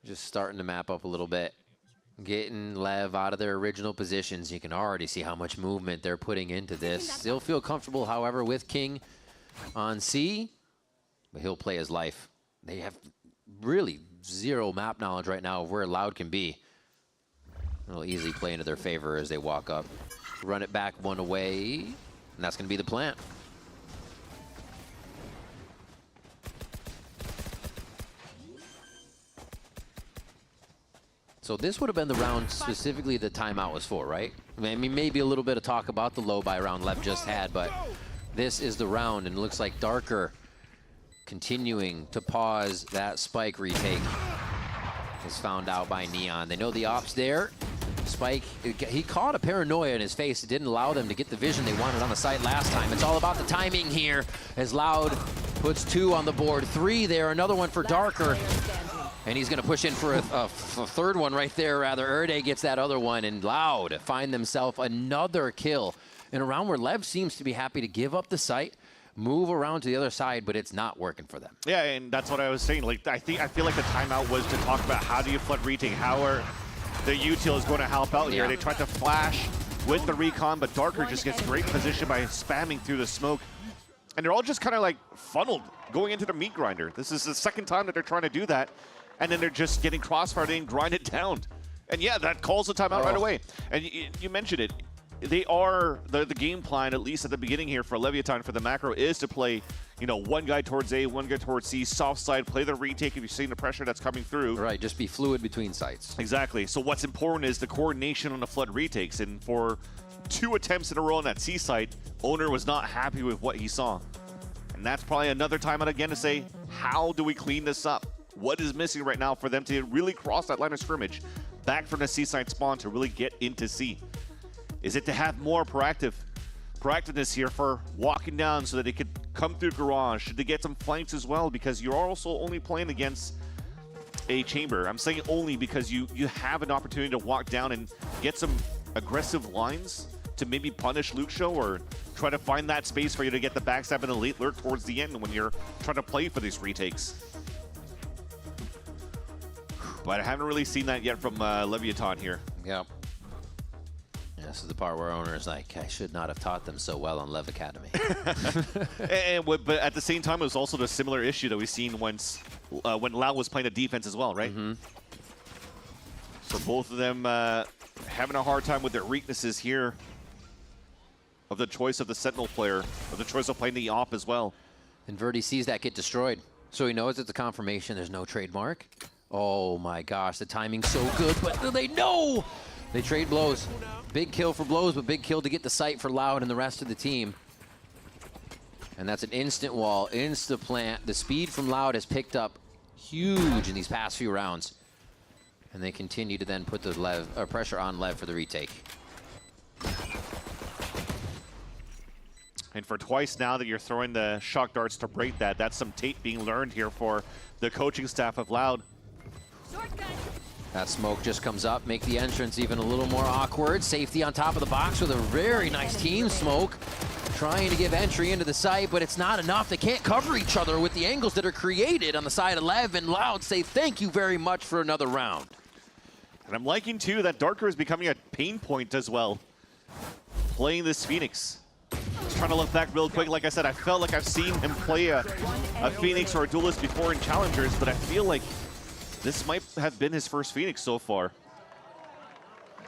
[SPEAKER 16] Just starting to map up a little bit. Getting Lev out of their original positions. You can already see how much movement they're putting into this. Still feel comfortable, however, with King on C, but he'll play his life. They have really zero map knowledge right now of where Loud can be. It'll easily play into their favor as they walk up. Run it back one away, and that's going to be the plant. So this would have been the round specifically the timeout was for, right? I mean, maybe a little bit of talk about the low buy round Lev just had, but this is the round, and it looks like Darker continuing to pause that spike retake is found out by Neon. They know the op's there. Spike, he caught a paranoia in his face. It didn't allow them to get the vision they wanted on the site last time. It's all about the timing here as Loud puts 2 on the board. 3 there, another one for Darker. And he's going to push in for a third one right there, rather. Erde gets that other one, and Loud find themselves another kill in a round where Lev seems to be happy to give up the site, move around to the other side, but it's not working for them.
[SPEAKER 17] Yeah, and that's what I was saying. Like, I feel like the timeout was to talk about how do you flood retake, how are the util is going to help out here. They tried to flash with the recon, but Darker just gets great position by spamming through the smoke. And they're all just kind of like funneled going into the meat grinder. This is the second time that they're trying to do that. And then they're just getting crossfired and grind it down. And yeah, that calls the timeout right away. And you mentioned it. They are, the game plan, at least at the beginning here for Leviathan, for the macro, is to play, you know, one guy towards A, one guy towards C, soft side, play the retake if you're seeing the pressure that's coming through.
[SPEAKER 16] Right, just be fluid between sites.
[SPEAKER 17] Exactly. So what's important is the coordination on the flood retakes. And for 2 attempts in a row on that C site, Owner was not happy with what he saw. And that's probably another timeout again to say, how do we clean this up? What is missing right now for them to really cross that line of scrimmage back from the C side spawn to really get into C? Is it to have more proactiveness here for walking down so that they could come through garage? Should they get some flanks as well? Because you're also only playing against a chamber. I'm saying only because you have an opportunity to walk down and get some aggressive lines to maybe punish Lucio or try to find that space for you to get the backstab and the late lurk towards the end when you're trying to play for these retakes. But I haven't really seen that yet from Leviathan here.
[SPEAKER 16] Yep. Yeah, this is the part where Owner is like, I should not have taught them so well on Lev Academy.
[SPEAKER 17] But at the same time, it was also the similar issue that we've seen once when Loud was playing a defense as well, right? So both of them having a hard time with their weaknesses here of the choice of the Sentinel player, of the choice of playing the op as well.
[SPEAKER 16] And Verdi sees that get destroyed. So he knows it's a confirmation. There's no trademark. Oh my gosh, the timing's so good, but do they know? They trade blows. Big kill for blows, but big kill to get the site for Loud and the rest of the team. And that's an instant wall, insta plant. The speed from Loud has picked up huge in these past few rounds. And they continue to then put the pressure on Lev for the retake.
[SPEAKER 17] And for twice now that you're throwing the shock darts to break that, that's some tape being learned here for the coaching staff of Loud.
[SPEAKER 16] That smoke just comes up, make the entrance even a little more awkward. Safety on top of the box with a very nice team smoke. Trying to give entry into the site, but it's not enough. They can't cover each other with the angles that are created on the side of Lev, and Loud say thank you very much for another round.
[SPEAKER 17] And I'm liking, too, that Darker is becoming a pain point as well, playing this Phoenix. Just trying to look back real quick. Like I said, I felt like I've seen him play a Phoenix or a Duelist before in Challengers, but I feel like this might have been his first Phoenix so far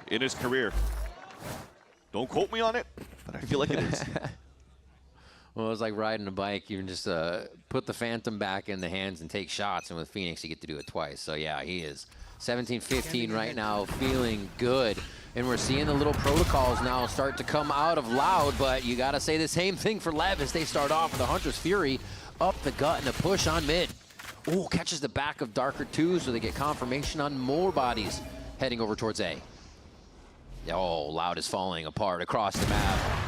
[SPEAKER 17] in his career. Don't quote me on it, but I feel like it is.
[SPEAKER 16] Well, it's like riding a bike. You can just put the Phantom back in the hands and take shots, and with Phoenix, you get to do it twice. So, yeah, he is 17-15 right now, feeling good. And we're seeing the little protocols now start to come out of Loud, but you got to say the same thing for Lev as they start off with the Hunter's Fury up the gut and a push on mid. Oh, catches the back of Darker too, so they get confirmation on more bodies heading over towards A. Oh, Loud is falling apart across the map.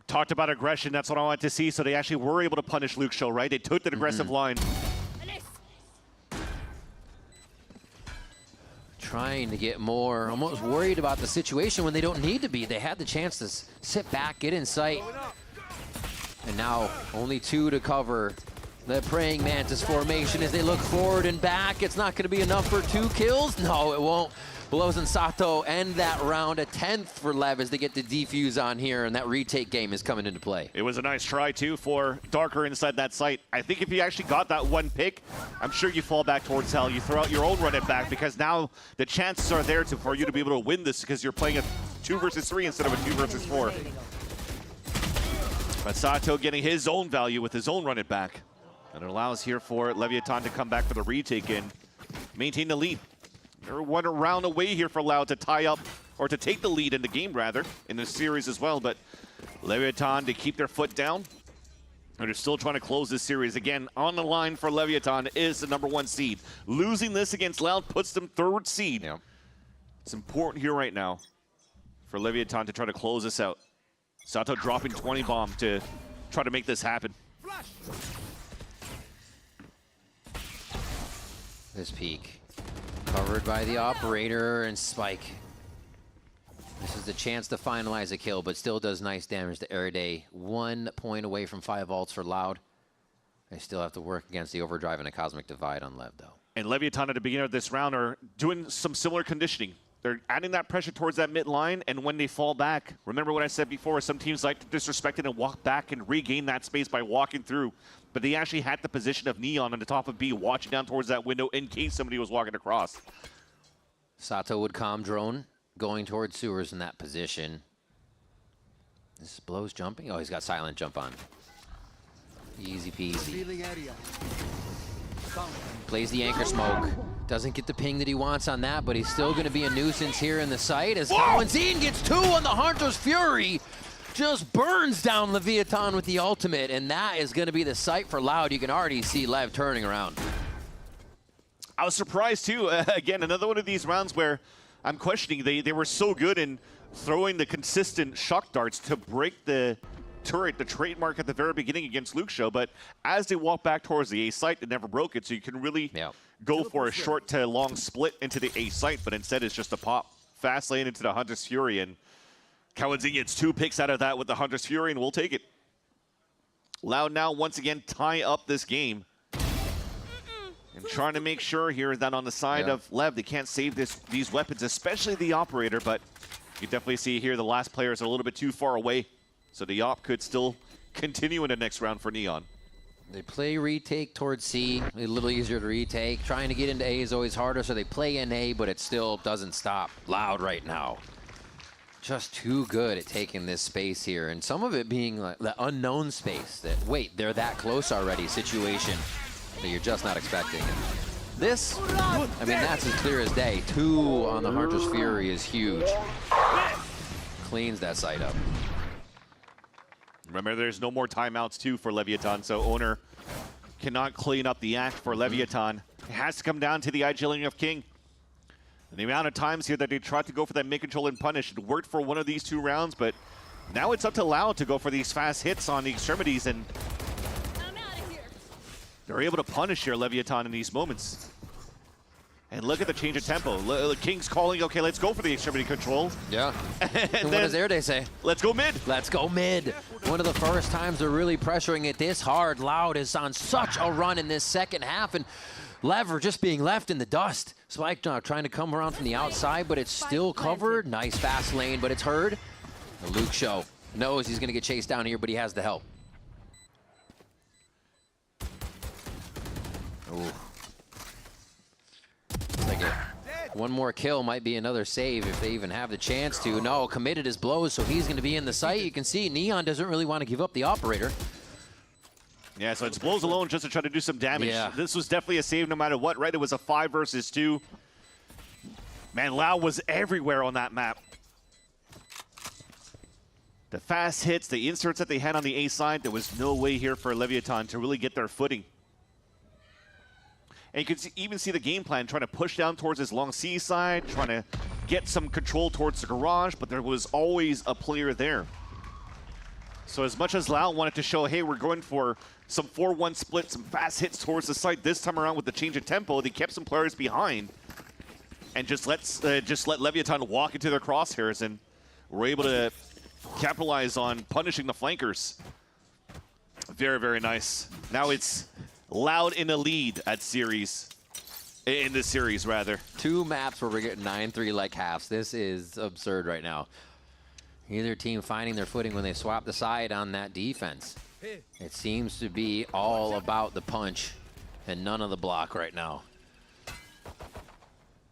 [SPEAKER 17] Talked about aggression, that's what I want to see, so they actually were able to punish Luke Show, right? They took that aggressive line.
[SPEAKER 16] Trying to get more, almost worried about the situation when they don't need to be. They had the chance to sit back, get in sight. And now only 2 to cover the Praying Mantis formation as they look forward and back. It's not going to be enough for 2 kills. No, it won't. Blows and Sato end that round. A 10th for Lev as they get the defuse on here, and that retake game is coming into play.
[SPEAKER 17] It was a nice try, too, for Darker inside that site. I think if you actually got that one pick, I'm sure you fall back towards Hell. You throw out your own run it back because now the chances are there for you to be able to win this because you're playing a 2 versus 3 instead of a 2 versus 4. But Sato getting his own value with his own run it back. And it allows here for Leviathan to come back for the retake and maintain the lead. They're 1 round away here for Loud to tie up, or to take the lead in the game, rather, in this series as well. But Leviathan to keep their foot down. And they're still trying to close this series. Again, on the line for Leviathan is the #1 seed. Losing this against Loud puts them 3rd seed.
[SPEAKER 16] Yeah.
[SPEAKER 17] It's important here right now for Leviathan to try to close this out. Sato dropping 20 bomb to try to make this happen.
[SPEAKER 16] This peak. Covered by the operator and Spike. This is the chance to finalize a kill, but still does nice damage to Airday. 1 point away from 5 ults for Loud. They still have to work against the overdrive and a cosmic divide on Lev, though.
[SPEAKER 17] And Leviathan at the beginning of this round are doing some similar conditioning. They're adding that pressure towards that mid line, and when they fall back, remember what I said before, some teams like to disrespect it and walk back and regain that space by walking through. But they actually had the position of Neon on the top of B, watching down towards that window in case somebody was walking across.
[SPEAKER 16] Sato would calm drone, going towards sewers in that position. This is Blow's jumping. Oh, he's got silent jump on. Easy peasy. Plays the anchor smoke. Doesn't get the ping that he wants on that, but he's still going to be a nuisance here in the site as Kawanzine gets 2 on the Hunter's Fury. Just burns down Leviathan with the ultimate, and that is going to be the site for Loud. You can already see Lev turning around.
[SPEAKER 17] I was surprised, too. Again, another one of these rounds where I'm questioning. They were so good in throwing the consistent shock darts to break the turret, the trademark at the very beginning against Luke Show, but as they walk back towards the A site, they never broke it, so you can really go for a short to long split into the A site, but instead it's just a pop. Fast lane into the Hunter's Fury, and Kawanzine gets 2 picks out of that with the Hunter's Fury, and we'll take it. Loud now once again tie up this game. And trying to make sure here that on the side of Lev, they can't save these weapons, especially the operator, but you definitely see here the last player is a little bit too far away. So the op could still continue in the next round for Neon.
[SPEAKER 16] They play retake towards C, a little easier to retake. Trying to get into A is always harder, so they play in A, but it still doesn't stop. Loud right now. Just too good at taking this space here, and some of it being like the unknown space that, wait, they're that close already situation that you're just not expecting. This, I mean, that's as clear as day. 2 on the Hunter's Fury is huge. Cleans that site up.
[SPEAKER 17] Remember, there's no more timeouts, too, for Leviathan, so Owner cannot clean up the act for Leviathan. It has to come down to the idling of King. And the amount of times here that they tried to go for that mid-control and punish, it worked for one of these 2 rounds, but now it's up to Loud to go for these fast hits on the extremities, and they're able to punish here Leviathan in these moments. And look at the change of tempo. King's calling, okay, let's go for the extremity control.
[SPEAKER 16] Yeah. And what does Airday say?
[SPEAKER 17] Let's go mid.
[SPEAKER 16] Let's go mid. One of the first times they're really pressuring it this hard. Loud is on such a run in this second half, and Lever just being left in the dust. Spike trying to come around from the outside, but it's still covered. Nice fast lane, but it's heard. The Luke Show knows he's going to get chased down here, but he has the help. Ooh. Like One more kill might be another save if they even have the chance to. No, committed his blows, so he's going to be in the site. You can see Neon doesn't really want to give up the operator.
[SPEAKER 17] Yeah, so it's blows alone just to try to do some damage.
[SPEAKER 16] Yeah.
[SPEAKER 17] This was definitely a save no matter what, right? It was a 5 versus 2. Man, Lau was everywhere on that map. The fast hits, the inserts that they had on the A side, there was no way here for Leviathan to really get their footing. And you could even see the game plan, trying to push down towards this long C side, trying to get some control towards the garage, but there was always a player there. So as much as Lau wanted to show, hey, we're going for some 4-1 split, some fast hits towards the site, this time around with the change of tempo, they kept some players behind and just let Leviathan walk into their crosshairs, and were able to capitalize on punishing the flankers. Very, very nice. Now it's Loud in the lead at series. In this series, rather.
[SPEAKER 16] 2 maps where we're getting 9-3 like halves. This is absurd right now. Either team finding their footing when they swap the side on that defense. It seems to be all about the punch and none of the block right now.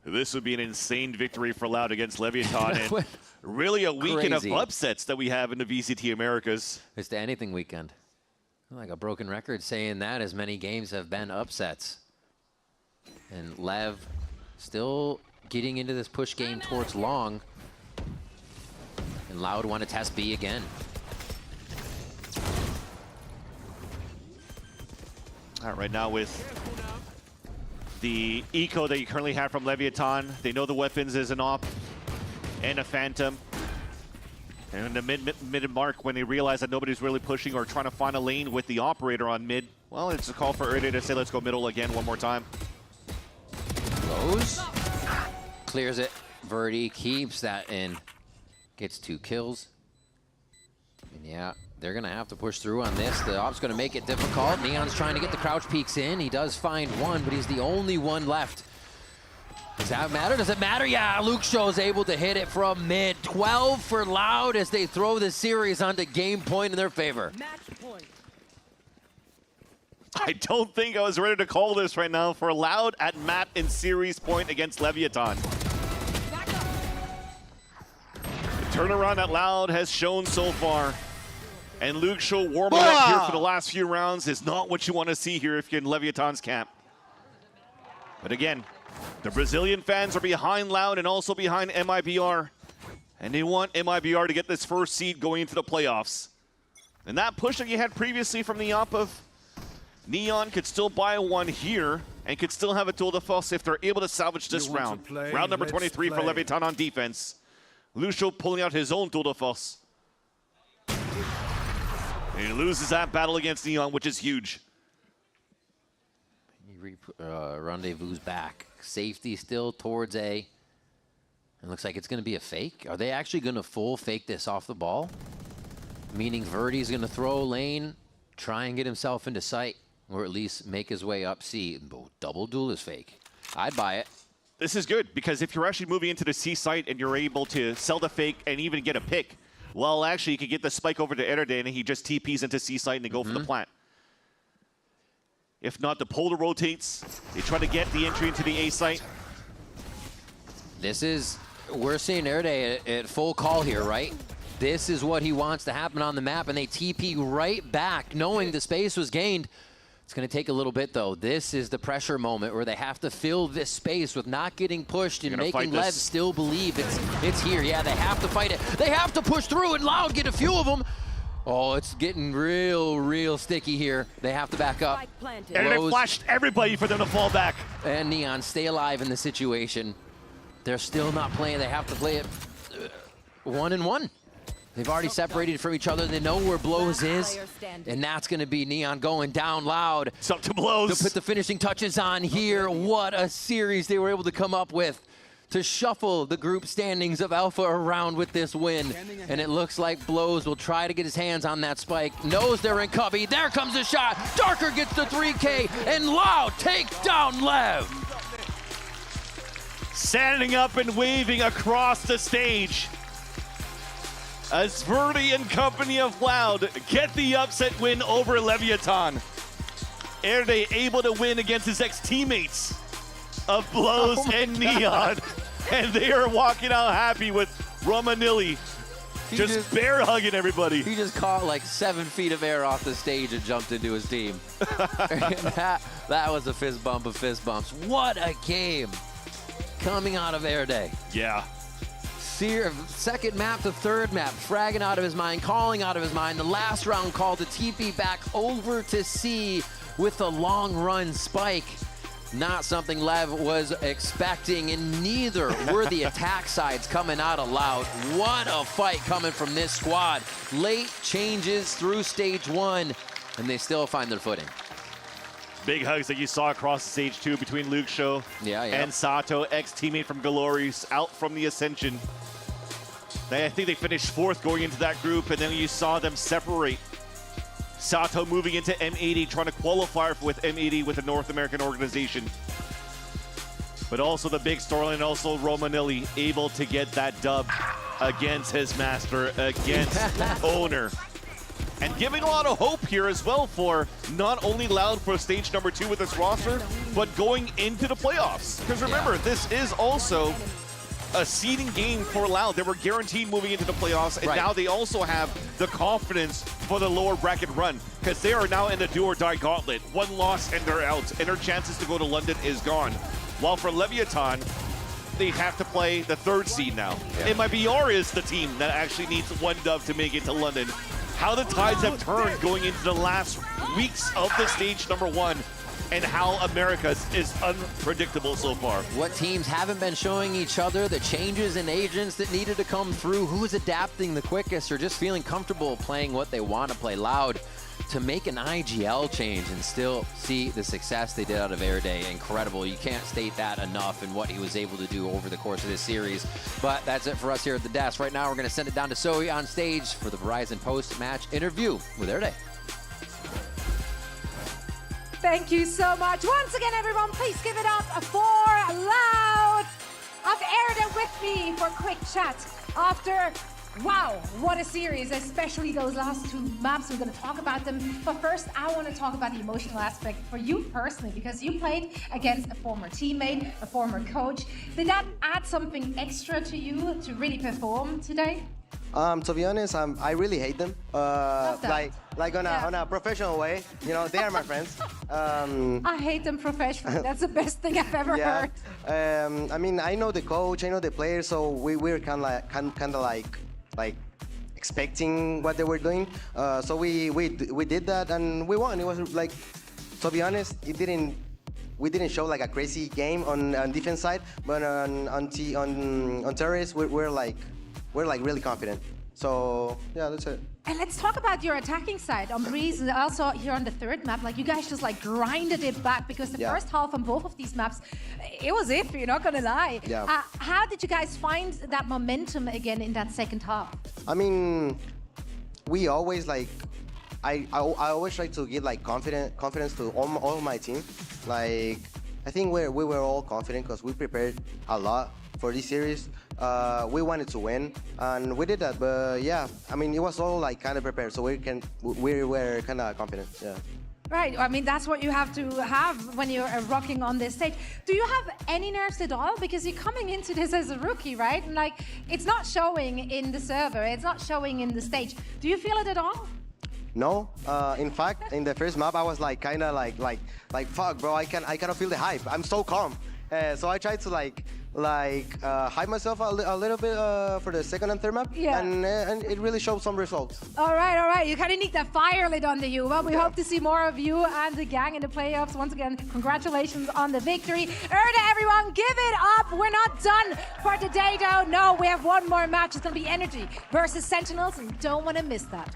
[SPEAKER 17] This would be an insane victory for Loud against Leviathan. And really a weekend of upsets that we have in the VCT Americas.
[SPEAKER 16] It's the anything weekend. Like a broken record saying that, as many games have been upsets. And Lev still getting into this push game towards long. And Loud want to test B again.
[SPEAKER 17] All right, now with the eco that you currently have from Leviathan, they know the weapons is an op and a phantom. And in the mid mark, when they realize that nobody's really pushing or trying to find a lane with the operator on mid, well, it's a call for Erde to say, let's go middle again one more time.
[SPEAKER 16] Goes. Clears it. Verdi keeps that in. Gets 2 kills. And yeah, they're going to have to push through on this. The op's going to make it difficult. Neon's trying to get the crouch peeks in. He does find one, but he's the only one left. Does that matter? Does it matter? Yeah, Luke Show's able to hit it from mid. 12 for Loud as they throw the series onto game point in their favor.
[SPEAKER 8] Match point.
[SPEAKER 17] I don't think I was ready to call this right now for Loud at map in series point against Leviathan. The turnaround that Loud has shown so far, and Luke Show warming up here for the last few rounds, is not what you want to see here if you're in Leviathan's camp. But again, the Brazilian fans are behind Loud and also behind MIBR. And they want MIBR to get this first seed going into the playoffs. And that push that you had previously from the op of Neon could still buy one here and could still have a tour de force if they're able to salvage this round. Round number 23 for Leviathan on defense. Lucio pulling out his own tour de force. And he loses that battle against Neon, which is huge.
[SPEAKER 16] He rendezvous back. Safety still towards A. And looks like it's going to be a fake. Are they actually going to full fake this off the ball? Meaning Verdi's going to throw lane, try and get himself into sight, or at least make his way up C. Double duel is fake. I'd buy it.
[SPEAKER 17] This is good, because if you're actually moving into the C site and you're able to sell the fake and even get a pick, well, actually, you could get the spike over to Erde and he just TPs into C site and they go for the plant. If not, the polar rotates. They try to get the entry into the A site.
[SPEAKER 16] This is, we're seeing Erde at full call here, right? This is what he wants to happen on the map, and they TP right back, knowing the space was gained. It's going to take a little bit, though. This is the pressure moment where they have to fill this space with not getting pushed and making Lev still believe it's here. Yeah, they have to fight it. They have to push through, and Loud get a few of them. Oh, it's getting real sticky here. They have to back up.
[SPEAKER 17] And they flashed everybody for them to fall back.
[SPEAKER 16] And Neon stay alive in the situation. They're still not playing. They have to play it 1-1. They've already separated from each other. They know where Blows is. And that's going to be Neon going down Loud.
[SPEAKER 17] It's up to Blows.
[SPEAKER 16] To put the finishing touches on here. What a series they were able to come up with to shuffle the group standings of Alpha around with this win. And it looks like Blows will try to get his hands on that spike. Knows they're in cubby. There comes the shot. Darker gets the 3K. And Loud takes down Lev.
[SPEAKER 17] Standing up and waving across the stage as Verdi and company of Loud get the upset win over Leviathan. Erde able to win against his ex-teammates. of blows and Neon. And they are walking out happy with Romanilli just bear hugging everybody.
[SPEAKER 16] He just caught like 7 feet of air off the stage and jumped into his team. that was a fist bump of fist bumps. What a game coming out of Air Day.
[SPEAKER 17] Yeah.
[SPEAKER 16] Second map to third map, fragging out of his mind, calling out of his mind. The last round called to TP back over to C with a long run spike. Not something Lev was expecting, and neither were the attack sides coming out of Loud. What a fight coming from this squad. Late changes through stage 1, and they still find their footing.
[SPEAKER 17] Big hugs that you saw across the stage 2 between Luke Show and Sato, ex-teammate from Glories, out from the Ascension. I think they finished 4th going into that group, and then you saw them separate. Sato moving into M80, trying to qualify with M80 with a North American organization. But also the big storyline, also Romanilli able to get that dub against his master, against Owner. And giving a lot of hope here as well for not only Loud for stage number 2 with this roster, but going into the playoffs. Because remember, this is also a seeding game for Loud. They were guaranteed moving into the playoffs, and now they also have the confidence for the lower bracket run, because they are now in the do or die gauntlet. 1 loss and they're out, and their chances to go to London is gone. While for Leviathan, they have to play the 3rd seed now. MIBR is the team that actually needs 1 dub to make it to London. How the tides have turned going into the last weeks of the stage number 1, and how Americas is unpredictable so far.
[SPEAKER 16] What teams haven't been showing each other, the changes in agents that needed to come through, who's adapting the quickest or just feeling comfortable playing what they want to play. Loud to make an IGL change and still see the success they did out of Air Day. Incredible. You can't state that enough in what he was able to do over the course of this series. But that's it for us here at the desk. Right now, we're going to send it down to Zoe on stage for the Verizon post-match interview with Air Day.
[SPEAKER 5] Thank you so much. Once again, everyone, please give it up for Loud. I've aired it with me for a quick chat after, wow, what a series, especially those last 2 maps. We're going to talk about them. But first, I want to talk about the emotional aspect for you personally, because you played against a former teammate, a former coach. Did that add something extra to you to really perform today?
[SPEAKER 11] To be honest, I really hate them. Like on a professional way, you know, they are my friends.
[SPEAKER 5] I hate them professionally. That's the best thing I've ever heard.
[SPEAKER 11] I mean, I know the coach, I know the players, so we're kind of like expecting what they were doing. So we did that and we won. It was like, to be honest, we didn't show like a crazy game on defense side, but on terrorists we're like really confident. So yeah, that's it.
[SPEAKER 5] And let's talk about your attacking side on Breeze, and also here on the 3rd map. Like, you guys just like grinded it back, because the first half on both of these maps, it was iffy, you're not gonna lie. How did you guys find that momentum again in that 2nd half?
[SPEAKER 11] I mean, we always like, I always try to give like confidence to all my team. Like, I think we were all confident because we prepared a lot for this series. We wanted to win, and we did that. But yeah, I mean, it was all like kind of prepared, so we were kind of confident. Yeah.
[SPEAKER 5] Right. I mean, that's what you have to have when you're rocking on this stage. Do you have any nerves at all? Because you're coming into this as a rookie, right? And like, it's not showing in the server, it's not showing in the stage. Do you feel it at all?
[SPEAKER 11] No. In fact, in the first map, I was like kind of like fuck, bro. I cannot feel the hype. I'm so calm. So I tried to hype myself a little bit for the 2nd and 3rd map, and it really showed some results.
[SPEAKER 5] All right. You kind of need that fire lit under you. Well, we hope to see more of you and the gang in the playoffs. Once again, congratulations on the victory. Everyone, give it up. We're not done for today, though. No, we have 1 more match. It's going to be NRG versus Sentinels, and you don't want to miss that.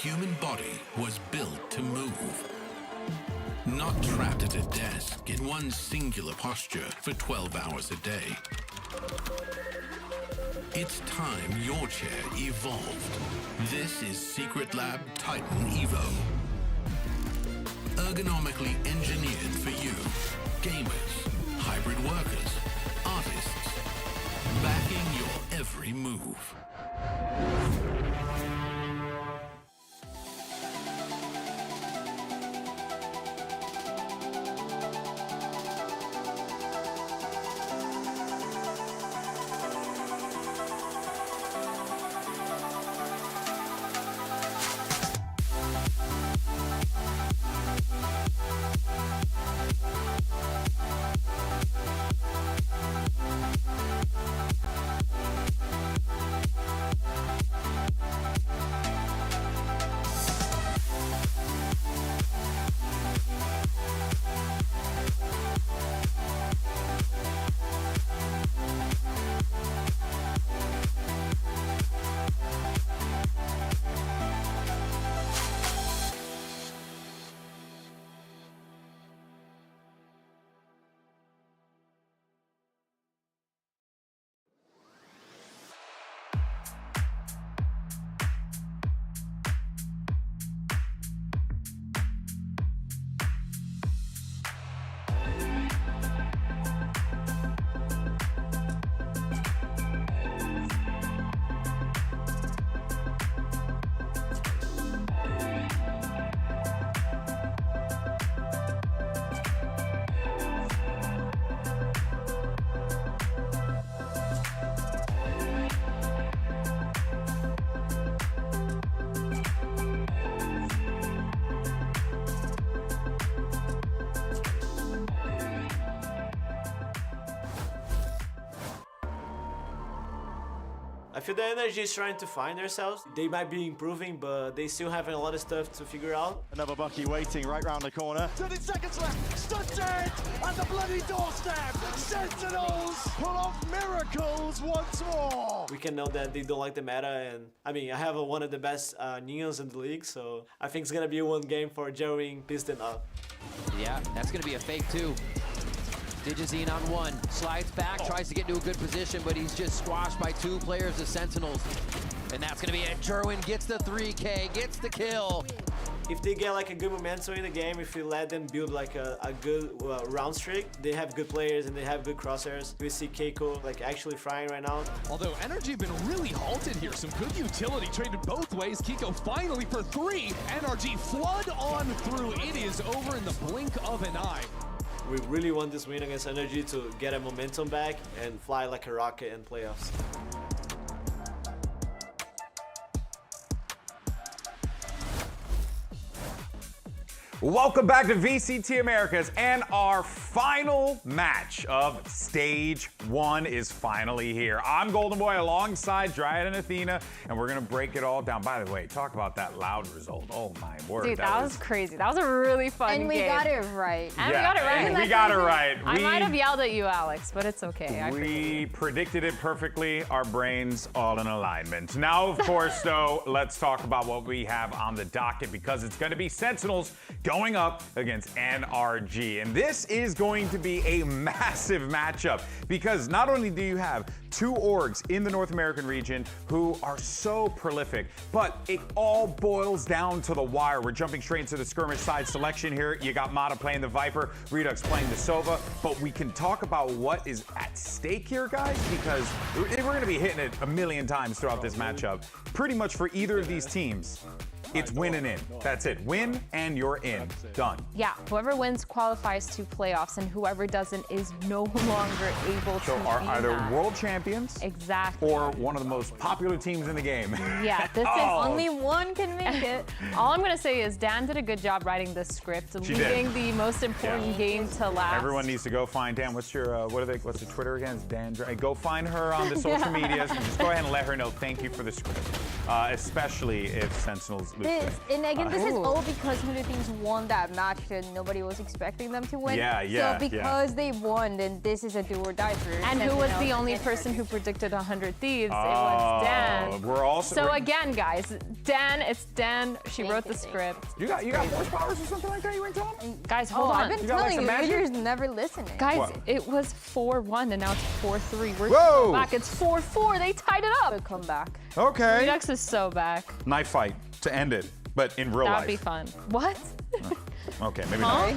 [SPEAKER 6] human body was built to move. Not trapped at a desk in one singular posture for 12 hours a day. It's time your chair evolved. This is Secretlab Titan Evo. Ergonomically engineered for you, gamers, hybrid workers, artists, backing your every move.
[SPEAKER 12] I feel the NRG is trying to find themselves. They might be improving, but they still have a lot of stuff to figure out.
[SPEAKER 23] Another Bucky waiting right round the corner. 30 seconds left. Stood dead at the bloody doorstep. Sentinels pull off miracles once more.
[SPEAKER 12] We can know that they don't like the meta, and I mean, I have one of the best Neons in the league, so I think it's gonna be one game for Jerry Piston up.
[SPEAKER 16] Yeah, that's gonna be a fake too. Digizine on one, slides back, tries to get into a good position, but he's just squashed by two players of Sentinels. And that's gonna be it. Jerwin gets the 3K, gets the kill.
[SPEAKER 12] If they get like a good momentum in the game, if you let them build like a good round streak, they have good players and they have good crosshairs. We see Keiko like actually frying right now.
[SPEAKER 24] Although NRG have been really halted here, some good utility traded both ways. Keiko finally for 3. NRG flood on through. It is over in the blink of an eye.
[SPEAKER 12] We really want this win against NRG to get a momentum back and fly like a rocket in playoffs.
[SPEAKER 1] Welcome back to VCT Americas, and our final match of Stage 1 is finally here. I'm Golden Boy alongside Dryad and Athena, and we're going to break it all down. By the way, talk about that loud result. Oh my word.
[SPEAKER 3] Dude, that was crazy. That was a really fun game.
[SPEAKER 4] And we got it right.
[SPEAKER 3] And we got it right.
[SPEAKER 1] And we got it right.
[SPEAKER 3] I might have yelled at you, Alex, but it's okay.
[SPEAKER 1] We predicted it perfectly. Our brains all in alignment. Now, of course, though, let's talk about what we have on the docket, because it's going to be Sentinels going up against NRG. And this is going to be a massive matchup, because not only do you have two orgs in the North American region who are so prolific, but it all boils down to the wire. We're jumping straight into the skirmish side selection here. You got Mata playing the Viper, Redux playing the Sova, but we can talk about what is at stake here, guys, because we're going to be hitting it a million times throughout this matchup. Pretty much for either of these teams, it's win and in. That's it. Win and you're in. Done.
[SPEAKER 3] Yeah, whoever wins qualifies to playoffs, and whoever doesn't is no longer able
[SPEAKER 1] so
[SPEAKER 3] to
[SPEAKER 1] are
[SPEAKER 3] be
[SPEAKER 1] either
[SPEAKER 3] that.
[SPEAKER 1] world champions
[SPEAKER 3] Exactly.
[SPEAKER 1] or one of the most popular teams in the game.
[SPEAKER 3] Yeah, this is
[SPEAKER 4] only one can make it.
[SPEAKER 3] All I'm going to say is Dan did a good job writing the script,
[SPEAKER 1] She
[SPEAKER 3] leaving
[SPEAKER 1] did.
[SPEAKER 3] the most important game to last.
[SPEAKER 1] Everyone needs to go find Dan. What's your what's the Twitter again? It's Dan. Go find her on the social medias and just go ahead and let her know thank you for the script, especially if Sentinels
[SPEAKER 4] And again, this is all because Hundred Thieves won that match and nobody was expecting them to win.
[SPEAKER 1] Yeah.
[SPEAKER 4] So because they won, then this is a do or die for
[SPEAKER 3] And who was the only person who predicted 100 Thieves? It was Dan.
[SPEAKER 1] We're also.
[SPEAKER 3] So again, guys, it's Dan. She wrote the script.
[SPEAKER 1] You got force powers or something like that you weren't telling me?
[SPEAKER 3] Guys, hold on.
[SPEAKER 4] I've been telling you, you're just never listening.
[SPEAKER 3] Guys,
[SPEAKER 1] What?
[SPEAKER 3] it was 4-1 and now it's 4-3. We're
[SPEAKER 1] Whoa!
[SPEAKER 3] back. It's 4-4. They tied it up.
[SPEAKER 4] Come back.
[SPEAKER 1] Okay.
[SPEAKER 3] Redux is so back.
[SPEAKER 1] Knife fight to end it, but in real
[SPEAKER 3] That'd be
[SPEAKER 1] life.
[SPEAKER 3] fun. What?
[SPEAKER 1] Okay, maybe not.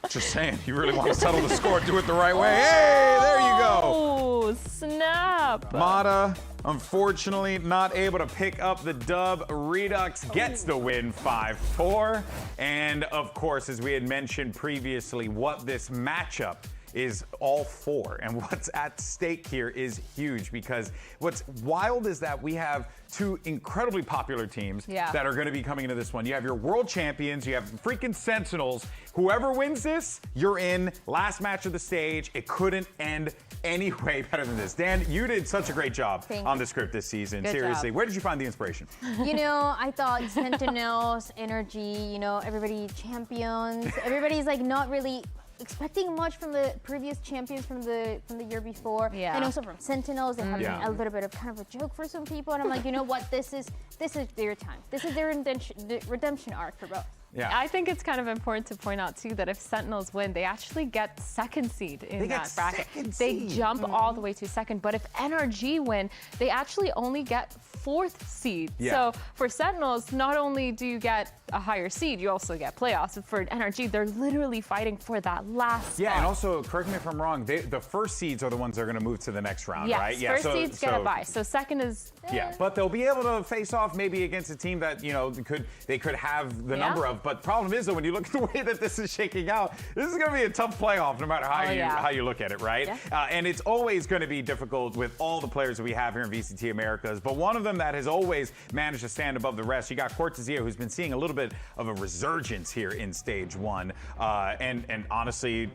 [SPEAKER 1] Just saying, you really want to settle the score, do it the right way. Hey, there you go.
[SPEAKER 3] Oh, snap.
[SPEAKER 1] Mata, unfortunately, not able to pick up the dub. Redux gets the win 5-4. And of course, as we had mentioned previously, what this matchup is all for and what's at stake here is huge, because what's wild is that we have two incredibly popular teams that are going to be coming into this one. You have your world champions, you have freaking Sentinels. Whoever wins this, you're in. Last match of the stage. It couldn't end any way better than this. Dan, you did such a great job on the script this season.
[SPEAKER 4] Good
[SPEAKER 1] Seriously,
[SPEAKER 4] job.
[SPEAKER 1] where did you find the inspiration?
[SPEAKER 4] You know, I thought Sentinels, NRG, you know, everybody champions. Everybody's like not really expecting much from the previous champions from the year before, and also from Sentinels. They have been a little bit of kind of a joke for some people, and I'm like, you know what? This is their time. This is their redemption arc for both.
[SPEAKER 1] Yeah.
[SPEAKER 3] I think it's kind of important to point out too that if Sentinels win, they actually get second seed in that bracket. They jump all the way to second. But if NRG win, they actually only get fourth seed. So for Sentinels, not only do you get a higher seed, you also get playoffs. For NRG, they're literally fighting for that last spot.
[SPEAKER 1] And also, correct me if I'm wrong, the first seeds are the ones that are going to move to the next round, right?
[SPEAKER 3] First seeds get a bye. So second is...
[SPEAKER 1] but they'll be able to face off maybe against a team that, you know, they could have the number of. But problem is, though, when you look at the way that this is shaking out, this is going to be a tough playoff no matter how you look at it, right? And it's always going to be difficult with all the players that we have here in VCT Americas. But one of them that has always managed to stand above the rest, you got Cortezia, who's been seeing a little bit of a resurgence here in Stage 1. And honestly,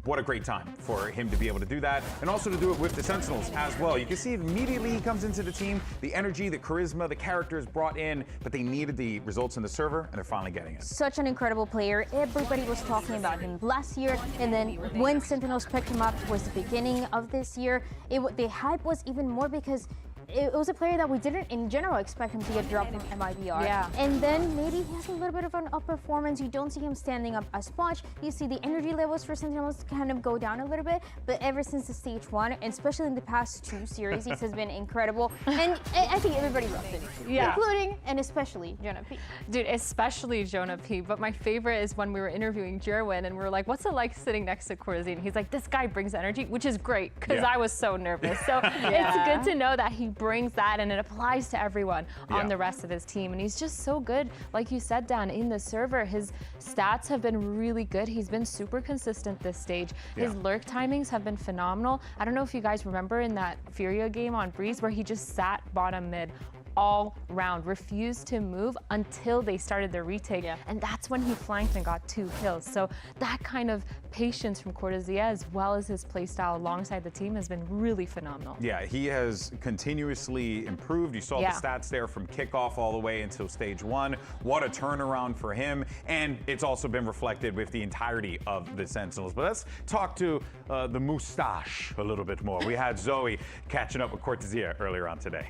[SPEAKER 1] what a great time for him to be able to do that. And also to do it with the Sentinels as well. You can see immediately he comes into the team, the energy, the charisma, the characters brought in, but they needed the results in the server, and they're finally getting it.
[SPEAKER 4] Such an incredible player. Everybody was talking about him last year, and then when Sentinels picked him up was the beginning of this year. The hype was even more because it was a player that we didn't, in general, expect him to get dropped from MIBR. And then maybe he has a little bit of an up performance. You don't see him standing up as much. You see the energy levels for Sentinels kind of go down a little bit. But ever since the Stage 1, and especially in the past 2 series, he has been incredible. And I think everybody loved it, including and especially Jonah P.
[SPEAKER 3] Dude, especially Jonah P. But my favorite is when we were interviewing Jerwin and we were like, what's it like sitting next to Cortezia? And he's like, this guy brings energy, which is great because I was so nervous. So it's good to know that he brings that and it applies to everyone on the rest of his team. And he's just so good, like you said, Dan, in the server. His stats have been really good. He's been super consistent this stage. His lurk timings have been phenomenal. I don't know if you guys remember in that FURIA game on Breeze where he just sat bottom mid all round, refused to move until they started their retake. And that's when he flanked and got 2 kills. So that kind of patience from Cortezia, as well as his playstyle alongside the team, has been really phenomenal.
[SPEAKER 1] Yeah, he has continuously improved. You saw the stats there from kickoff all the way until Stage 1. What a turnaround for him. And it's also been reflected with the entirety of the Sentinels. But let's talk to the moustache a little bit more. We had Zoe catching up with Cortezia earlier on today.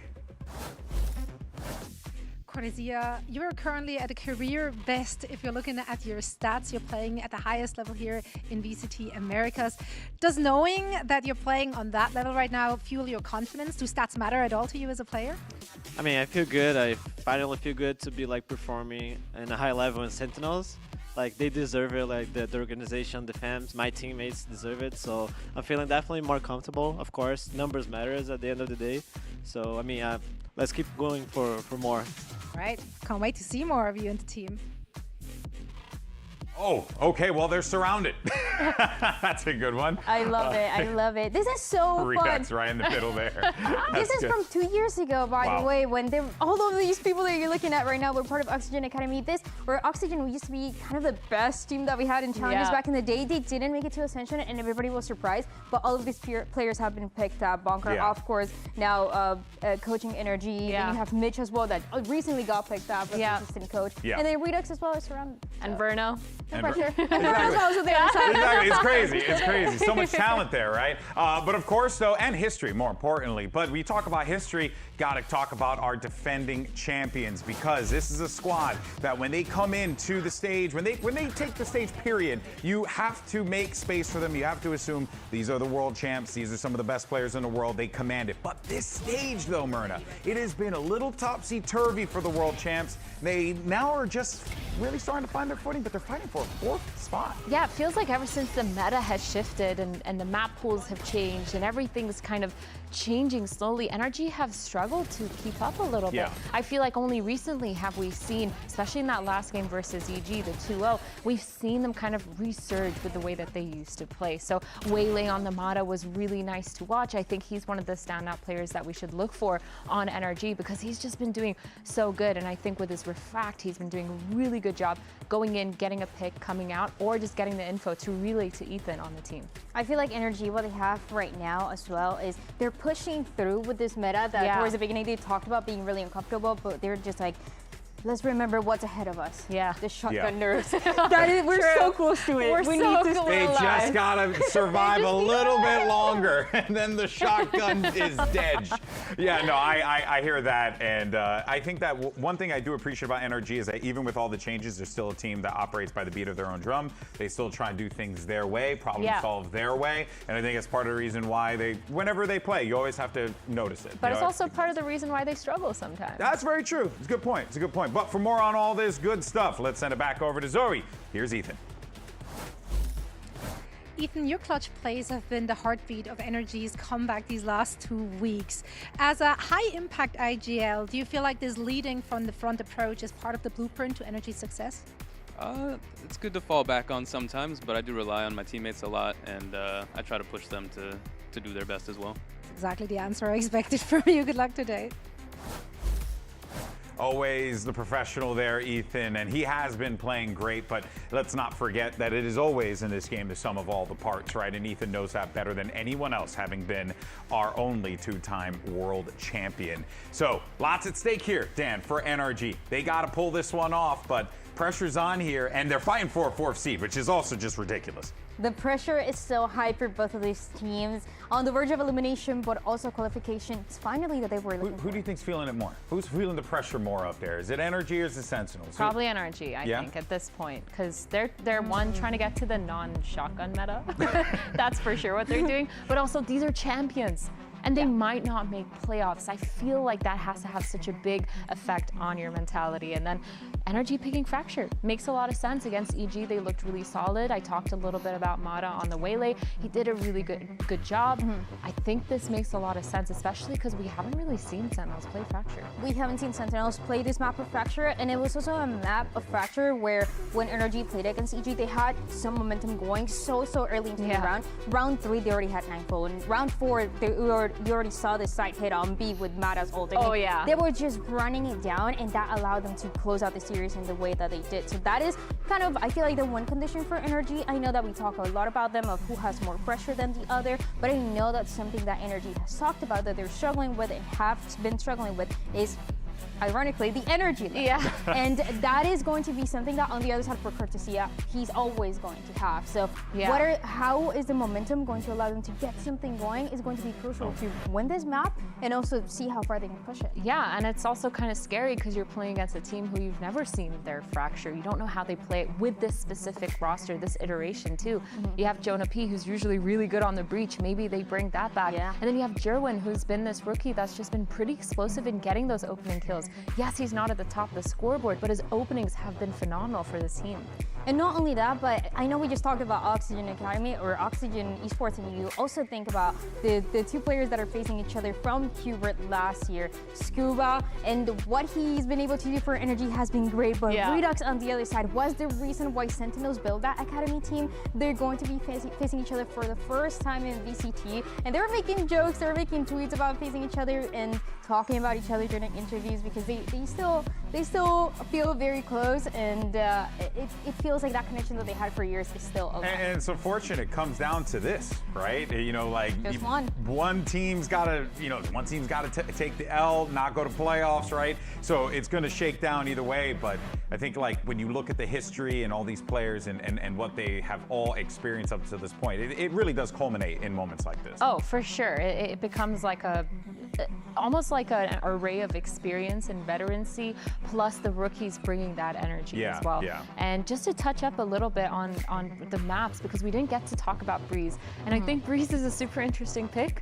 [SPEAKER 5] Cortezia, you're currently at a career best. If you're looking at your stats, you're playing at the highest level here in VCT Americas. Does knowing that you're playing on that level right now fuel your confidence? Do stats matter at all to you as a player?
[SPEAKER 22] I mean, I feel good. I finally feel good to be like performing in a high level in Sentinels. Like, they deserve it, like the organization, the fans, my teammates deserve it. So I'm feeling definitely more comfortable. Of course, numbers matters at the end of the day. So, I mean, let's keep going for more.
[SPEAKER 5] Right. Can't wait to see more of you in the team.
[SPEAKER 1] Oh, okay, well, they're surrounded. That's a good one.
[SPEAKER 4] I love it. I love it. This is so fun.
[SPEAKER 1] Reacts right in the middle there.
[SPEAKER 4] This is
[SPEAKER 1] good.
[SPEAKER 4] from 2 years ago, by
[SPEAKER 1] Wow.
[SPEAKER 4] the way, when all of these people that you're looking at right now were part of Oxygen Academy. Where Oxygen used to be kind of the best team that we had in challenges back in the day. They didn't make it to Ascension, and everybody was surprised. But all of these players have been picked up. Bonker, of course, now coaching NRG. And you have Mitch as well that recently got picked up as assistant coach.
[SPEAKER 3] Yeah.
[SPEAKER 4] And then Redux as well is surrounded.
[SPEAKER 3] And Verno.
[SPEAKER 4] No pressure.
[SPEAKER 1] Exactly. It's crazy. It's crazy. So much talent there, right? But of course, though, and history, more importantly. But we talk about history, got to talk about our defending champions, because this is a squad that when they come into the stage, when they take the stage, period, you have to make space for them. You have to assume these are the world champs. These are some of the best players in the world. They command it. But this stage, though, Myrna, it has been a little topsy-turvy for the world champs. They now are just really starting to find their footing, but they're fighting for a 4th spot.
[SPEAKER 3] Yeah, it feels like ever since the meta has shifted and the map pools have changed and everything's kind of changing slowly, NRG have struggled to keep up a little bit. I feel like only recently have we seen, especially in that last game versus EG, the 2-0, we've seen them kind of resurge with the way that they used to play. So Waylay on the Mata was really nice to watch. I think he's one of the standout players that we should look for on NRG, because he's just been doing so good. And I think with his Refact, he's been doing a really good job going in, getting a pick, coming out, or just getting the info to relay to Ethan on the team.
[SPEAKER 4] I feel like NRG, what they have right now as well, is they're pushing through with this meta that towards the beginning they talked about being really uncomfortable, but they're just like, let's remember what's ahead of us.
[SPEAKER 3] Yeah.
[SPEAKER 4] The shotgun nerfs. We're so close to it.
[SPEAKER 3] We need to
[SPEAKER 1] They just gotta survive a little bit longer, and then the shotgun is dead. Yeah, no, I hear that, and I think that one thing I do appreciate about NRG is that even with all the changes, they're still a team that operates by the beat of their own drum. They still try and do things their way, problem solve their way, and I think it's part of the reason why whenever they play, you always have to notice it.
[SPEAKER 3] But it's also part of the reason why they struggle sometimes.
[SPEAKER 1] That's very true. It's a good point. It's a good point. But for more on all this good stuff, let's send it back over to Zoe. Here's Ethan.
[SPEAKER 5] Ethan, your clutch plays have been the heartbeat of NRG's comeback these last 2 weeks. As a high-impact IGL, do you feel like this leading from the front approach is part of the blueprint to NRG's success?
[SPEAKER 9] It's good to fall back on sometimes, but I do rely on my teammates a lot, and I try to push them to do their best as well.
[SPEAKER 5] Exactly the answer I expected from you. Good luck today.
[SPEAKER 1] Always the professional there, Ethan, and he has been playing great, but let's not forget that it is always in this game the sum of all the parts, right? And Ethan knows that better than anyone else, having been our only 2-time world champion. So lots at stake here, Dan, for NRG. They got to pull this one off, but pressure's on here, and they're fighting for a 4th seed, which is also just ridiculous.
[SPEAKER 4] The pressure is so high for both of these teams, on the verge of elimination, but also qualification. It's finally that they were looking
[SPEAKER 1] Who do you think's feeling it more? Who's feeling the pressure more up there? Is it NRG or is it Sentinels?
[SPEAKER 3] Probably NRG, I think, at this point, because they're one trying to get to the non-shotgun meta. That's for sure what they're doing. But also, these are champions. And they might not make playoffs. I feel like that has to have such a big effect on your mentality. And then NRG picking Fracture makes a lot of sense. Against EG, they looked really solid. I talked a little bit about Mata on the Waylay. He did a really good job. I think this makes a lot of sense, especially because we haven't really seen Sentinels play Fracture.
[SPEAKER 4] We haven't seen Sentinels play this map of Fracture, and it was also a map of Fracture where when NRG played against EG, they had some momentum going so early into the round. Round 3, they already had 9-4. And round 4, you already saw the side hit on B with Mata's ult. They were just running it down, and that allowed them to close out the series in the way that they did. So that is kind of, I feel like, the one condition for NRG. I know that we talk a lot about them, of who has more pressure than the other, but I know that's something that NRG has talked about, that they're struggling with and have been struggling with, is ironically the energy level. And that is going to be something that on the other side for Cortesia, he's always going to have. So how is the momentum going to allow them to get something going is going to be crucial to win this map and also see how far they can push it.
[SPEAKER 3] Yeah, and it's also kind of scary because you're playing against a team who you've never seen their Fracture. You don't know how they play it with this specific roster, this iteration too. You have Jonah P, who's usually really good on the breach. Maybe they bring that back. And then you have Jerwin, who's been this rookie that's just been pretty explosive in getting those opening kills. Yes, he's not at the top of the scoreboard, but his openings have been phenomenal for this team.
[SPEAKER 4] And not only that, but I know we just talked about Oxygen Academy or Oxygen Esports, and you also think about the two players that are facing each other from Qbert last year, Scuba, and what he's been able to do for NRG has been great, but Redux on the other side was the reason why Sentinels built that Academy team. They're going to be facing each other for the first time in VCT, and they were making jokes, they were making tweets about facing each other and talking about each other during interviews because they still feel very close, and it feels like that connection that they had for years is still alive.
[SPEAKER 1] And it's unfortunate it comes down to this, right? You know, like
[SPEAKER 4] just one
[SPEAKER 1] team's got to, take the L, not go to playoffs, right? So it's going to shake down either way. But I think like when you look at the history and all these players and what they have all experienced up to this point, it really does culminate in moments like this.
[SPEAKER 3] Oh, for sure. It becomes like almost like an array of experience and veterancy, plus the rookies bringing that energy as well.
[SPEAKER 1] Yeah.
[SPEAKER 3] And just to touch up a little bit on the maps, because we didn't get to talk about Breeze, and I think Breeze is a super interesting pick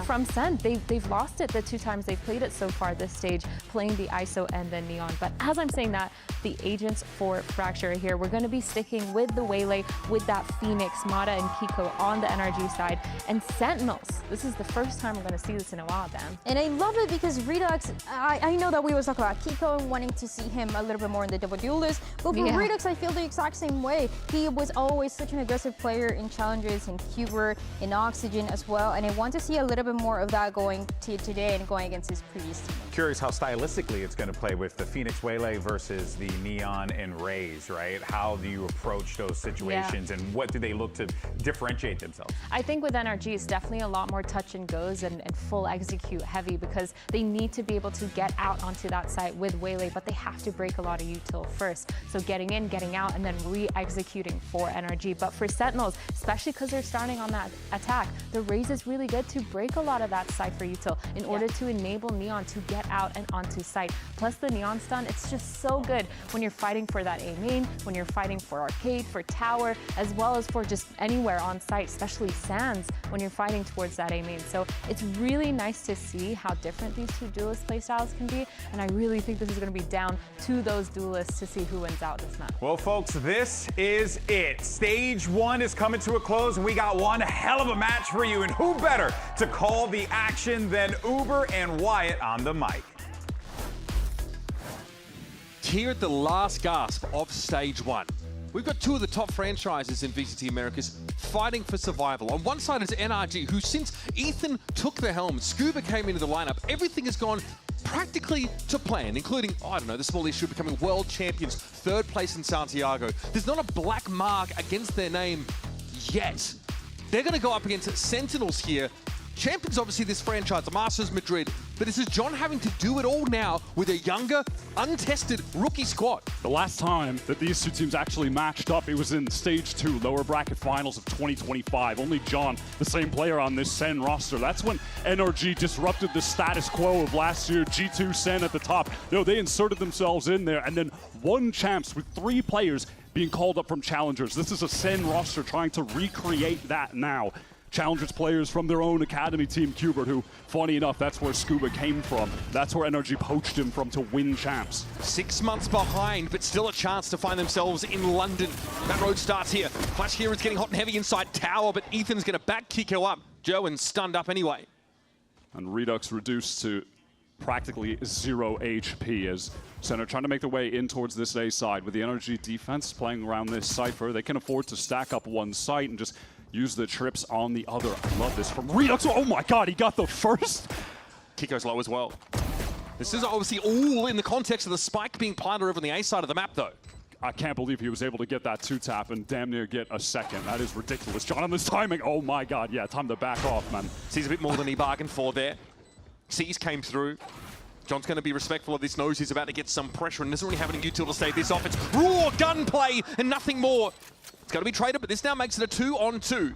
[SPEAKER 3] from SEN. They've lost it the 2 times they've played it so far this stage, playing the ISO and the Neon. But as I'm saying that, the agents for Fracture are here. We're going to be sticking with the Waylay, with that Phoenix, Mata, and Kiko on the NRG side, and Sentinels. This is the first time we're going to see this in a while, Dan.
[SPEAKER 4] And I love it because Redux, I know that we was talking about Kiko and wanting to see him a little bit more in the double duel list, but for Redux, I feel the exact same way. He was always such an aggressive player in challenges, in Qbert, in Oxygen as well, and I want to see a little bit more of that going to today and going against his previous team.
[SPEAKER 1] Curious how stylistically it's going to play with the Phoenix Waylay versus the Neon and Rays, right? How do you approach those situations and what do they look to differentiate themselves?
[SPEAKER 3] I think with NRG, it's definitely a lot more touch and goes and full execute heavy because they need to be able to get out onto that site with Waylay, but they have to break a lot of util first. So getting in, getting out, and then re-executing for NRG. But for Sentinels, especially because they're starting on that attack, the Raze is really good to break a lot of that Cypher util in order to enable Neon to get out and onto site. Plus the Neon stun, it's just so good when you're fighting for that A main, when you're fighting for Arcade, for Tower, as well as for just anywhere on site, especially Sands, when you're fighting towards that A main. So it's really nice to see how different these two duelist playstyles can be, and I really think this is going to be down to those duelists to see who wins out this match.
[SPEAKER 1] Well, folks, this is it. Stage 1 is coming to a close, and we got one hell of a match for you, and who better to call the action than Uber and Wyatt on the mic.
[SPEAKER 2] Here at the last gasp of Stage 1. We've got 2 of the top franchises in VCT Americas fighting for survival. On one side is NRG, who since Ethan took the helm, Scuba came into the lineup, everything has gone practically to plan, including, I don't know, the small issue of becoming world champions, 3rd place in Santiago. There's not a black mark against their name yet. They're going to go up against Sentinels here. Champions, obviously, this franchise, the Masters Madrid, but this is John having to do it all now with a younger, untested rookie squad.
[SPEAKER 18] The last time that these 2 teams actually matched up, it was in Stage 2, lower bracket finals of 2025. Only John, the same player on this SEN roster. That's when NRG disrupted the status quo of last year. G2 SEN at the top. They inserted themselves in there and then won champs with 3 players being called up from challengers. This is a SEN roster trying to recreate that now. Challengers players from their own academy team, Qbert, who, funny enough, that's where Scuba came from. That's where NRG poached him from to win champs.
[SPEAKER 2] 6 months behind, but still a chance to find themselves in London. That road starts here. Flash here is getting hot and heavy inside Tower, but Ethan's going to back Kiko up. Joe stunned up anyway.
[SPEAKER 18] And Redux reduced to practically 0 HP as Center trying to make their way in towards this A side. With the NRG defense playing around this Cypher, they can afford to stack up one site and just use the trips on the other. I love this from Redux. Oh my god, he got the first.
[SPEAKER 2] Kiko's low as well. This is obviously all in the context of the spike being planted over on the A side of the map, though.
[SPEAKER 18] I can't believe he was able to get that 2-tap and damn near get a second. That is ridiculous. John on this timing. Oh my god, yeah, time to back off, man.
[SPEAKER 2] Sees a bit more than he bargained for there. Seas came through. John's going to be respectful of this, knows he's about to get some pressure and doesn't really have any util to stave this off. It's raw gunplay and nothing more. It's going to be traded, but this now makes it a 2-on-2.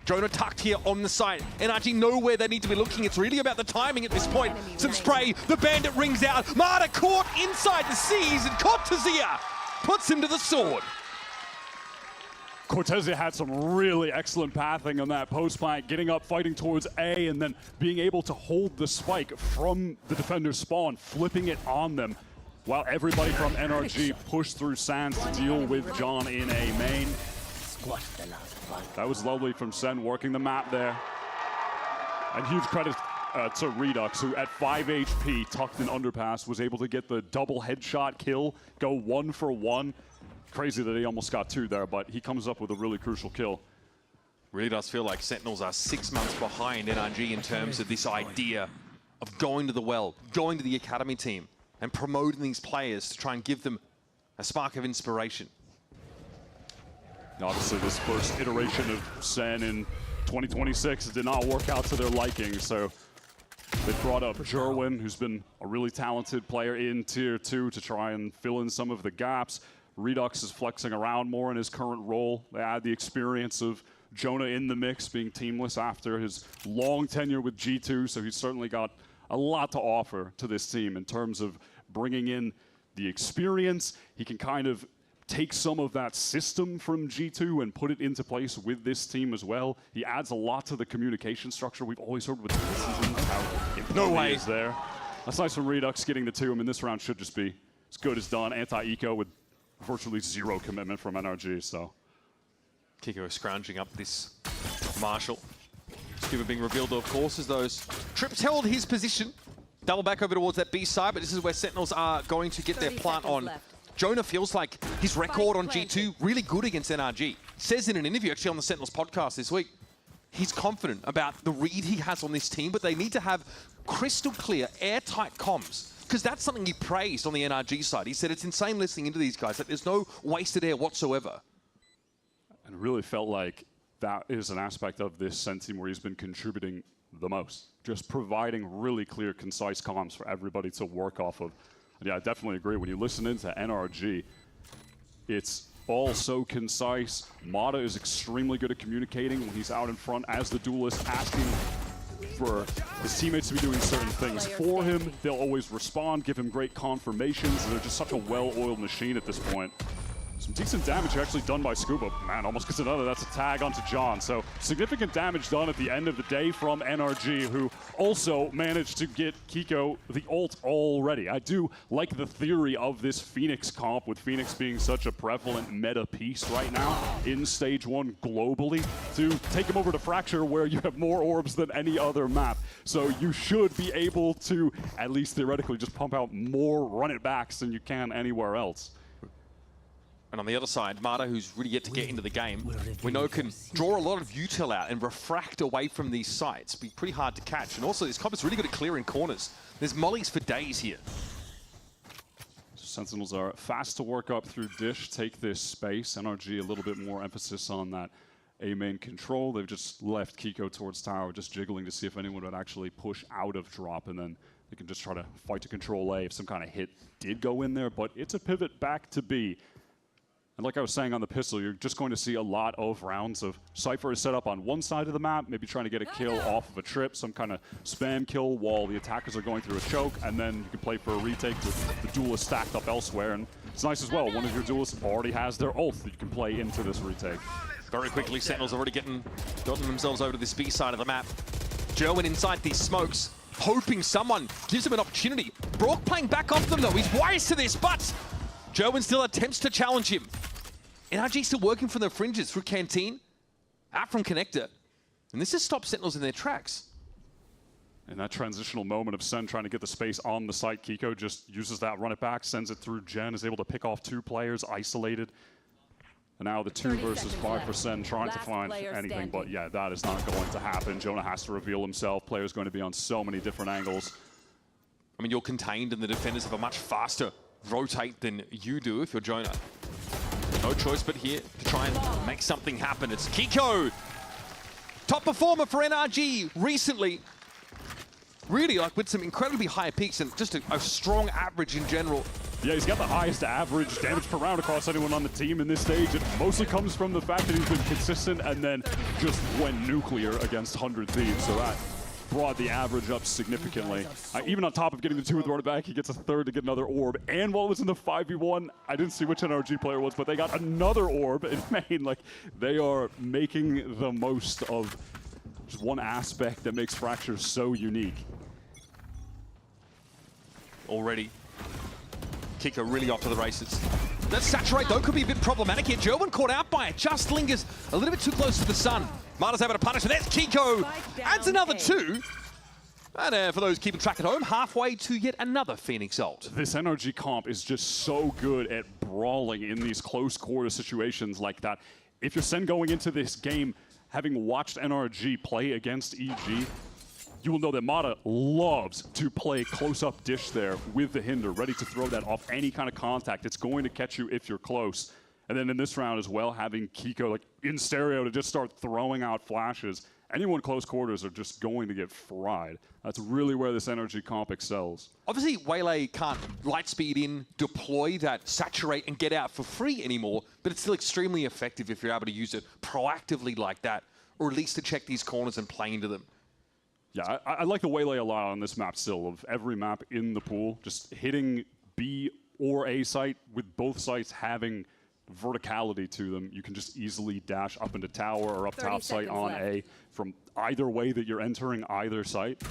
[SPEAKER 2] Jonah tucked here on the site. NRG know where they need to be looking. It's really about the timing at this point. Some spray, the bandit rings out. Marta caught inside the seas and Cortezia puts him to the sword.
[SPEAKER 18] Cortezia had some really excellent pathing on that post plant, getting up, fighting towards A, and then being able to hold the spike from the defender's spawn, flipping it on them. while everybody from NRG pushed through Sands to deal with John in A main. That was lovely from Sen working the map there. And huge credit to Redux, who at 5 HP, tucked in underpass, was able to get the double headshot kill, go 1 for 1. Crazy that he almost got 2 there, but he comes up with a really crucial kill.
[SPEAKER 2] Really does feel like Sentinels are 6 months behind NRG in terms of this idea of going to the well, going to the academy team, and promoting these players to try and give them a spark of inspiration.
[SPEAKER 18] Obviously, this first iteration of SEN in 2026 did not work out to their liking, so they brought up Jerwin, who's been a really talented player in Tier 2 to try and fill in some of the gaps. Redux is flexing around more in his current role. They add the experience of Jonah in the mix, being teamless after his long tenure with G2, so he's certainly got a lot to offer to this team in terms of bringing in the experience. He can kind of take some of that system from G2 and put it into place with this team as well. He adds a lot to the communication structure. We've always heard with this season how important he is there. That's nice from Redux getting the 2. I mean, this round should just be as good as done. Anti-eco with virtually 0 commitment from NRG, so.
[SPEAKER 2] Kiko scrounging up this Marshall. Scuba being revealed, of course, as those Trips held his position. Double back over towards that B side, but this is where Sentinels are going to get their plant on. Jonah feels like his record on G2 really good against NRG. Says in an interview actually on the Sentinels podcast this week, he's confident about the read he has on this team, but they need to have crystal clear, airtight comms. Because that's something he praised on the NRG side. He said it's insane listening into these guys, that there's no wasted air whatsoever.
[SPEAKER 18] And it really felt like that is an aspect of this SEN team where he's been contributing the most. Just providing really clear, concise comms for everybody to work off of. And yeah, I definitely agree. When you listen into NRG, it's all so concise. Mata is extremely good at communicating when he's out in front as the duelist, asking for his teammates to be doing certain things for him. They'll always respond, give him great confirmations. They're just such a well-oiled machine at this point. Some decent damage actually done by Scuba. Man, almost gets another. That's a tag onto John. So significant damage done at the end of the day from NRG, who also managed to get Kiko the ult already. I do like the theory of this Phoenix comp, with Phoenix being such a prevalent meta piece right now in Stage 1 globally, to take him over to Fracture, where you have more orbs than any other map. So you should be able to, at least theoretically, just pump out more run-it-backs than you can anywhere else.
[SPEAKER 2] And on the other side, Mata, who's really yet to get into the game, we know can draw a lot of util out and refract away from these sites. Be pretty hard to catch. And also, this comp is really good at clearing corners. There's mollies for days here.
[SPEAKER 18] Sentinels are fast to work up through Dish, take this space. NRG a little bit more emphasis on that A main control. They've just left Kiko towards tower, just jiggling to see if anyone would actually push out of drop, and then they can just try to fight to control A if some kind of hit did go in there. But it's a pivot back to B. And like I was saying on the pistol, you're just going to see a lot of rounds of Cypher is set up on one side of the map, maybe trying to get a kill off of a trip, some kind of spam kill while the attackers are going through a choke, and then you can play for a retake with the duelist stacked up elsewhere. And it's nice as well, one of your duelists already has their ult that you can play into this retake.
[SPEAKER 2] Very quickly, Sentinels already gotten themselves over to this B side of the map. Jerwin inside these smokes, hoping someone gives him an opportunity. Brock playing back off them though, he's wise to this, but Jerwin still attempts to challenge him. NRG still working from the fringes through Canteen, out from Connector. And this has stopped Sentinels in their tracks.
[SPEAKER 18] In that transitional moment of Sen trying to get the space on the site, Kiko just uses that run it back, sends it through Jen, is able to pick off 2 players, isolated. And now the 2 versus 5 for Sen, trying to find anything, but yeah, that is not going to happen. Jonah has to reveal himself. Player's going to be on so many different angles.
[SPEAKER 2] I mean, you're contained and the defenders have a much faster rotate than you do if you're Jonah. No choice but here to try and make something happen. It's Kiko, top performer for NRG recently. Really, like, with some incredibly high peaks and just a strong average in general.
[SPEAKER 18] Yeah, he's got the highest average damage per round across anyone on the team in this stage. It mostly comes from the fact that he's been consistent and then just went nuclear against 100 Thieves. So that brought the average up significantly. Even on top of getting the 2 with the run it back, he gets a 3rd to get another orb. And while it was in the 5v1, I didn't see which NRG player it was, but they got another orb in main. Like, they are making the most of just one aspect that makes Fracture so unique.
[SPEAKER 2] Already Kiko really off to the races. That saturate, though, could be a bit problematic here. Gerwin caught out by it. Just lingers a little bit too close to the sun. Marta's able to punish, and there's Kiko. Adds another 2. And for those keeping track at home, halfway to yet another Phoenix ult.
[SPEAKER 18] This NRG comp is just so good at brawling in these close quarter situations like that. If you're SEN going into this game, having watched NRG play against EG, you will know that Mata loves to play close-up dish there with the Hinder, ready to throw that off any kind of contact. It's going to catch you if you're close. And then in this round as well, having Kiko like in stereo to just start throwing out flashes. Anyone close quarters are just going to get fried. That's really where this NRG comp excels.
[SPEAKER 2] Obviously, Waylay can't light speed in, deploy that, saturate, and get out for free anymore, but it's still extremely effective if you're able to use it proactively like that, or at least to check these corners and play into them.
[SPEAKER 18] Yeah, I like the Waylay a lot on this map still, of every map in the pool, just hitting B or A site with both sites having verticality to them. You can just easily dash up into tower or up top site on left. A from either way that you're entering either site.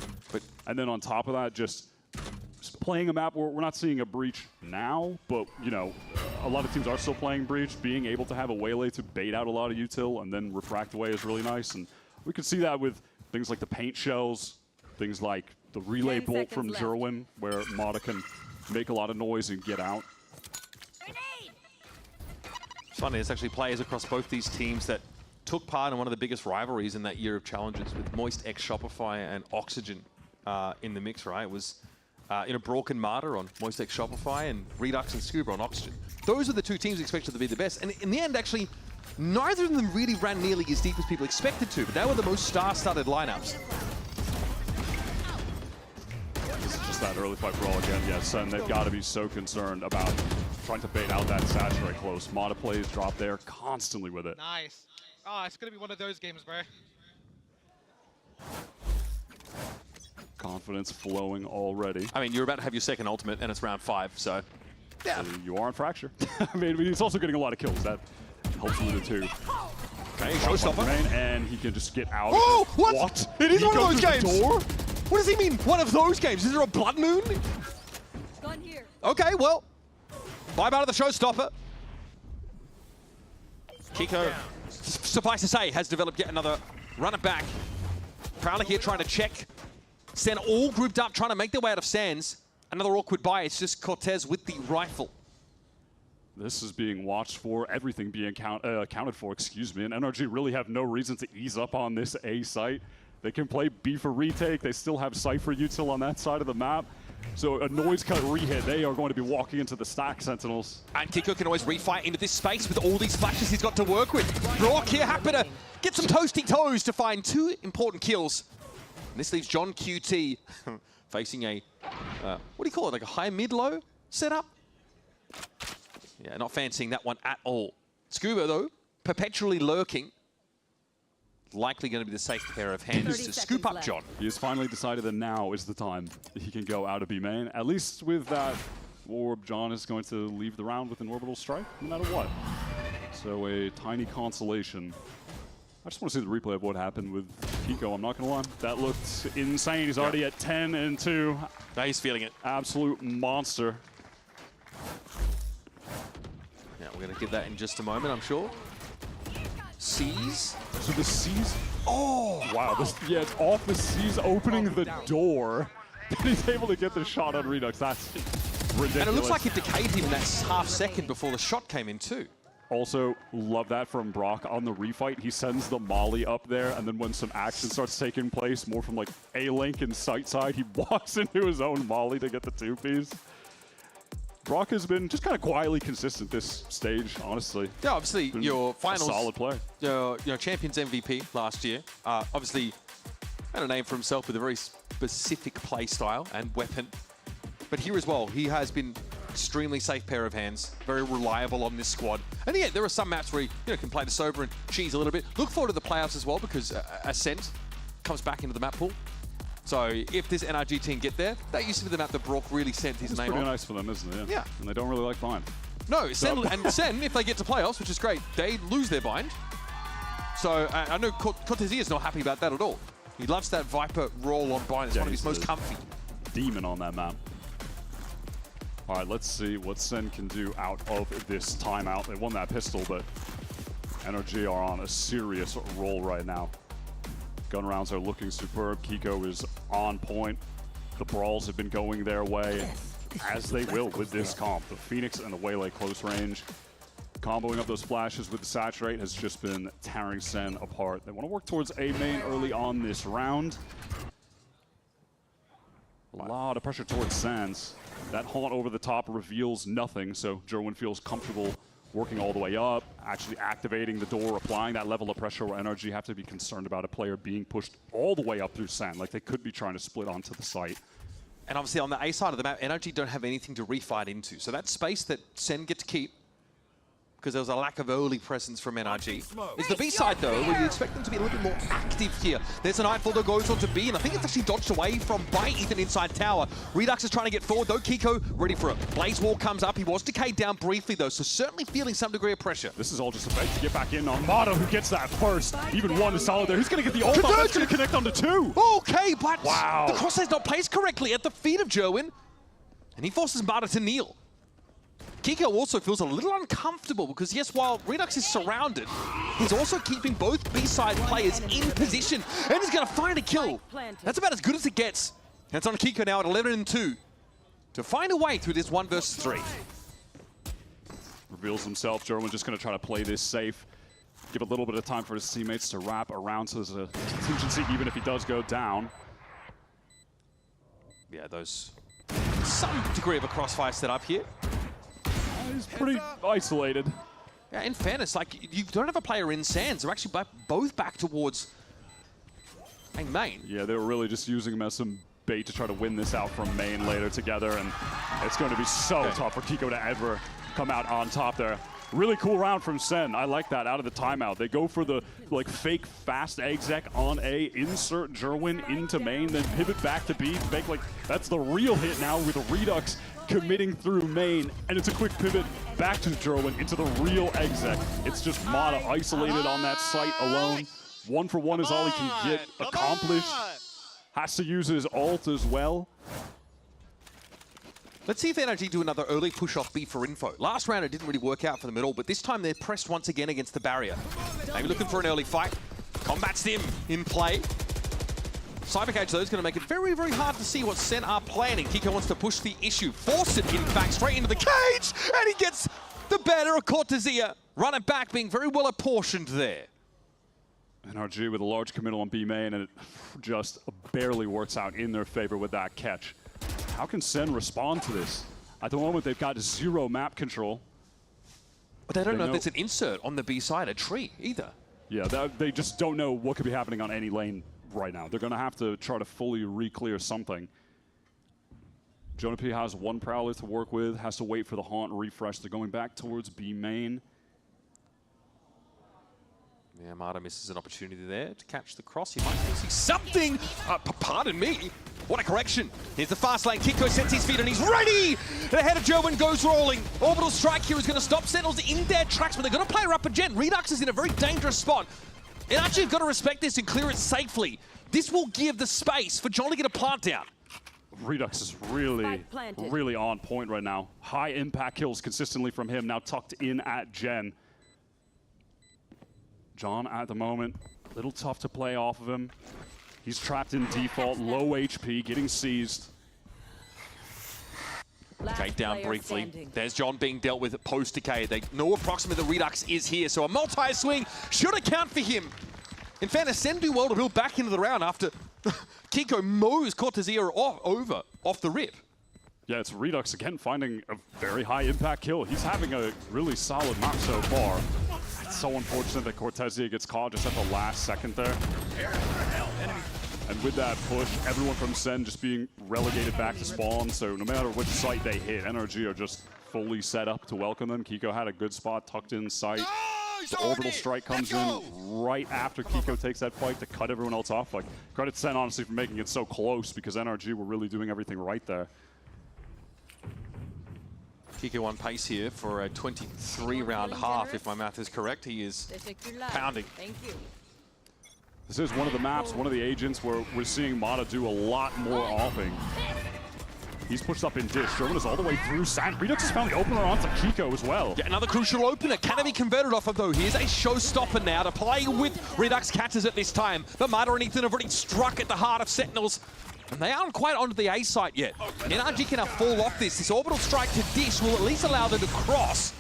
[SPEAKER 18] And then on top of that, just playing a map where we're not seeing a breach now, but you know, a lot of teams are still playing breach. Being able to have a Waylay to bait out a lot of util and then refract away is really nice. And we can see that with things like the paint shells, things like the relay bolt from Gerwin, where Mata can make a lot of noise and get out.
[SPEAKER 2] It's funny, there's actually players across both these teams that took part in one of the biggest rivalries in that year of challenges, with Moist X Shopify and Oxygen in the mix, right? It was Brock and Mata on Moist X Shopify and Redux and Scuba on Oxygen. Those are the two teams expected to be the best. And in the end, actually, neither of them really ran nearly as deep as people expected to, but they were the most star-studded lineups.
[SPEAKER 18] This is just that early fight brawl again. Yeah, SEN, they've got to be so concerned about trying to bait out that saturate close. Mata plays drop there constantly with it.
[SPEAKER 15] Nice. Oh, it's going to be one of those games, bro.
[SPEAKER 18] Confidence flowing already.
[SPEAKER 2] I mean, you're about to have your second ultimate, and it's round 5, so...
[SPEAKER 18] Yeah. You are on Fracture. I mean, he's also getting a lot of kills. That helps with it too.
[SPEAKER 2] Okay, showstopper.
[SPEAKER 18] And he can just get out.
[SPEAKER 2] Oh, what?
[SPEAKER 18] What?
[SPEAKER 2] It is
[SPEAKER 18] He
[SPEAKER 2] one of
[SPEAKER 18] goes
[SPEAKER 2] those
[SPEAKER 18] to the
[SPEAKER 2] games.
[SPEAKER 18] door?
[SPEAKER 2] What does he mean, one of those games? Is there a blood moon?
[SPEAKER 8] Gun here.
[SPEAKER 2] Okay, well, vibe out of the showstopper. Kiko, suffice to say, has developed yet another runner back. Prowler here trying to check. SEN all grouped up, trying to make their way out of Sands. Another awkward buy. It's just Cortez with the rifle.
[SPEAKER 18] This is being watched for, everything being accounted for, excuse me. And NRG really have no reason to ease up on this A site. They can play B for retake. They still have Cypher util on that side of the map. So a noise cut rehit, they are going to be walking into the stack Sentinels.
[SPEAKER 2] And Kiko can always refight into this space with all these flashes he's got to work with. Brock here happy to get some toasty toes to find 2 important kills. And this leaves John QT facing a, what do you call it, like a high mid-low setup? Yeah, not fancying that one at all. Scuba, though, perpetually lurking. Likely going to be the safe pair of hands to scoop up John.
[SPEAKER 18] He has finally decided that now is the time that he can go out of B main. At least with that orb, John is going to leave the round with an orbital strike, no matter what. So a tiny consolation. I just want to see the replay of what happened with Kiko, I'm not going to lie. That looked insane. He's already at 10-2.
[SPEAKER 2] Now he's feeling it.
[SPEAKER 18] Absolute monster.
[SPEAKER 2] Yeah, we're going to get that in just a moment, I'm sure. Seas.
[SPEAKER 18] So the Seas. Oh! Wow. Yeah, it's off the Seas opening the door. And he's able to get the shot on Redux. That's ridiculous.
[SPEAKER 2] And it looks like it decayed him in that half second before the shot came in, too.
[SPEAKER 18] Also, love that from Brock on the refight. He sends the molly up there, and then when some action starts taking place, more from like A-Link and site side, he walks into his own molly to get the 2-piece. Brock has been just kind of quietly consistent this stage, honestly.
[SPEAKER 2] Yeah, obviously, your finals.
[SPEAKER 18] Solid play.
[SPEAKER 2] Your Champions MVP last year. Obviously, had a name for himself with a very specific play style and weapon. But here as well, he has been extremely safe pair of hands, very reliable on this squad. And yeah, there are some maps where he can play the sober and cheese a little bit. Look forward to the playoffs as well, because Ascent comes back into the map pool. So if this NRG team get there, that used to be the map that Brock really sent his name on.
[SPEAKER 18] It's pretty nice for them, isn't it?
[SPEAKER 2] Yeah.
[SPEAKER 18] And they don't really like bind.
[SPEAKER 2] No, SEN, if they get to playoffs, which is great, they lose their bind. So I know Cortez is not happy about that at all. He loves that Viper roll on bind. It's one of his most comfy.
[SPEAKER 18] Demon on that map. All right, let's see what SEN can do out of this timeout. They won that pistol, but NRG are on a serious roll right now. Gun rounds are looking superb. Kiko is on point. The brawls have been going their way, as they will with this comp. The Phoenix and the Waylay close range. Comboing up those flashes with the Saturate has just been tearing SEN apart. They want to work towards A main early on this round. A lot of pressure towards Sands. That haunt over the top reveals nothing, so Jerwin feels comfortable working all the way up, actually activating the door, applying that level of pressure where NRG have to be concerned about a player being pushed all the way up through Sand. Like they could be trying to split onto the site.
[SPEAKER 2] And obviously on the A side of the map, NRG don't have anything to refight into. So that space that SEN get to keep, because there was a lack of early presence from NRG. Is the B side though, where you expect them to be a little bit more active here. There's a Nightfall that goes on to B, and I think it's actually dodged away from by Ethan inside tower. Redux is trying to get forward though. Kiko ready for it. Blaze Wall comes up. He was decayed down briefly though, so certainly feeling some degree of pressure.
[SPEAKER 18] This is all just a bait to get back in on Mata, who gets that first. Even one is solid there. He's going to get the ult off. That's going to connect onto two.
[SPEAKER 2] Okay, but wow, the crosshair's not placed correctly at the feet of Jerwin, and he forces Mata to kneel. Kiko also feels a little uncomfortable because, yes, while Redux is surrounded, he's also keeping both B-side players in position, and he's going to find a kill. That's about as good as it gets. And it's on Kiko now at 11-2 to find a way through this 1 versus 3.
[SPEAKER 18] Reveals himself. Jerwin just going to try to play this safe, give a little bit of time for his teammates to wrap around so there's a contingency even if he does go down.
[SPEAKER 2] Yeah, those some degree of a crossfire set up here.
[SPEAKER 18] He's pretty isolated.
[SPEAKER 2] Yeah, in fairness, like, you don't have a player in Sands. They're actually both back towards main.
[SPEAKER 18] Yeah, they were really just using him as some bait to try to win this out from main later together, and it's going to be so tough for Kiko to ever come out on top there. Really cool round from SEN. I like that out of the timeout. They go for the fake fast exec on A, insert Jerwin into main, then pivot back to B. Make that's the real hit now with Redux committing through main, and it's a quick pivot back to Jerwin into the real exec. It's just Mata isolated on that site alone. 1 for 1 is all he can get accomplished. Has to use his ult as well.
[SPEAKER 2] Let's see if NRG do another early push off B for info. Last round it didn't really work out for them at all, but this time they're pressed once again against the barrier. Maybe looking for an early fight. Combat Stim in play. Cybercage though is going to make it very, very hard to see what SEN are planning. Kiko wants to push the issue, force it in fact straight into the cage, and he gets the better of Cortesia. Run it back, being very well apportioned there.
[SPEAKER 18] NRG with a large committal on B main, and it just barely works out in their favor with that catch. How can SEN respond to this? At the moment, they've got 0 map control.
[SPEAKER 2] But they don't know if there's an insert on the B side, a tree, either.
[SPEAKER 18] Yeah, they just don't know what could be happening on any lane right now. They're going to have to try to fully re-clear something. Jonah P has 1 Prowler to work with, has to wait for the haunt refresh. They're going back towards B main.
[SPEAKER 2] Yeah, Mata misses an opportunity there to catch the cross. He might see something. Pardon me. What a correction. Here's the fast lane. Kiko sets his feet and he's ready. The head of Jerwin goes rolling. Orbital strike here is going to stop Sentinels in their tracks, but they're going to play her up again. Redux is in a very dangerous spot. And actually, you've got to respect this and clear it safely. This will give the space for John to get a plant down.
[SPEAKER 18] Redux is really on point right now. High impact kills consistently from him, now tucked in at Gen. John at the moment, a little tough to play off of him. He's trapped in default, low HP, getting seized.
[SPEAKER 2] Okay, down briefly. Standing. There's John being dealt with at post-decay. They know approximately the Redux is here, so a multi-swing should account for him. In fairness, SEN do well to build back into the round after Kiko mows Cortesia off the rip.
[SPEAKER 18] Yeah, it's Redux again finding a very high impact kill. He's having a really solid map so far. It's so unfortunate that Cortesia gets caught just at the last second there. And with that push, everyone from SEN just being relegated back to spawn, so no matter which site they hit, NRG are just fully set up to welcome them. Kiko had a good spot tucked in sight. The orbital strike comes in right after Kiko takes that fight to cut everyone else off. Like, credit SEN honestly for making it so close, because NRG were really doing everything right there.
[SPEAKER 2] Kiko on pace here for a 23-round half, if my math is correct. He is pounding.
[SPEAKER 8] Thank you.
[SPEAKER 18] This is one of the maps, one of the agents where we're seeing Mata do a lot more offing. He's pushed up in dish. German is all the way through Sand. Redux has found the opener onto Kiko as well.
[SPEAKER 2] Yeah, another crucial opener. Can it be converted off of, though? Here's a showstopper now to play with Redux catches at this time. But Mata and Ethan have already struck at the heart of Sentinels. And they aren't quite onto the A site yet. NRG can now fall off this. This orbital strike to dish will at least allow them to cross.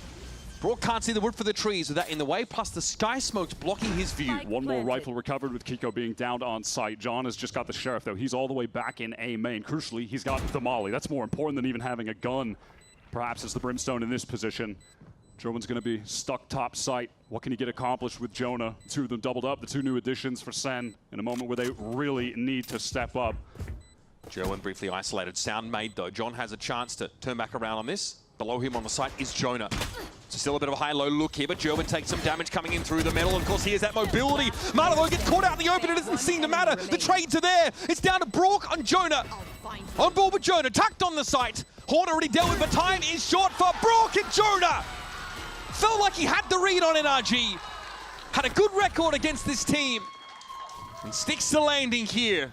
[SPEAKER 2] Brock can't see the wood for the trees with that in the way, plus the sky smoke's blocking his view.
[SPEAKER 18] One more rifle recovered with Kiko being downed on site. John has just got the Sheriff, though. He's all the way back in A main. Crucially, he's got the Molly. That's more important than even having a gun. Perhaps it's the Brimstone in this position. German's going to be stuck top site. What can he get accomplished with Jonah? Two of them doubled up, the two new additions for SEN in a moment where they really need to step up.
[SPEAKER 2] German briefly isolated. Sound made, though. John has a chance to turn back around on this. Below him on the site is Jonah. So still a bit of a high-low look here, but German takes some damage coming in through the metal. And of course, he has that mobility. Mata, though, gets caught out in the open. It doesn't seem to matter. The trades are there. It's down to Brock on Jonah. On board with Jonah, tucked on the site. Horn already dealt with, but time is short for Brock and Jonah. Felt like he had the read on NRG. Had a good record against this team. And sticks the landing here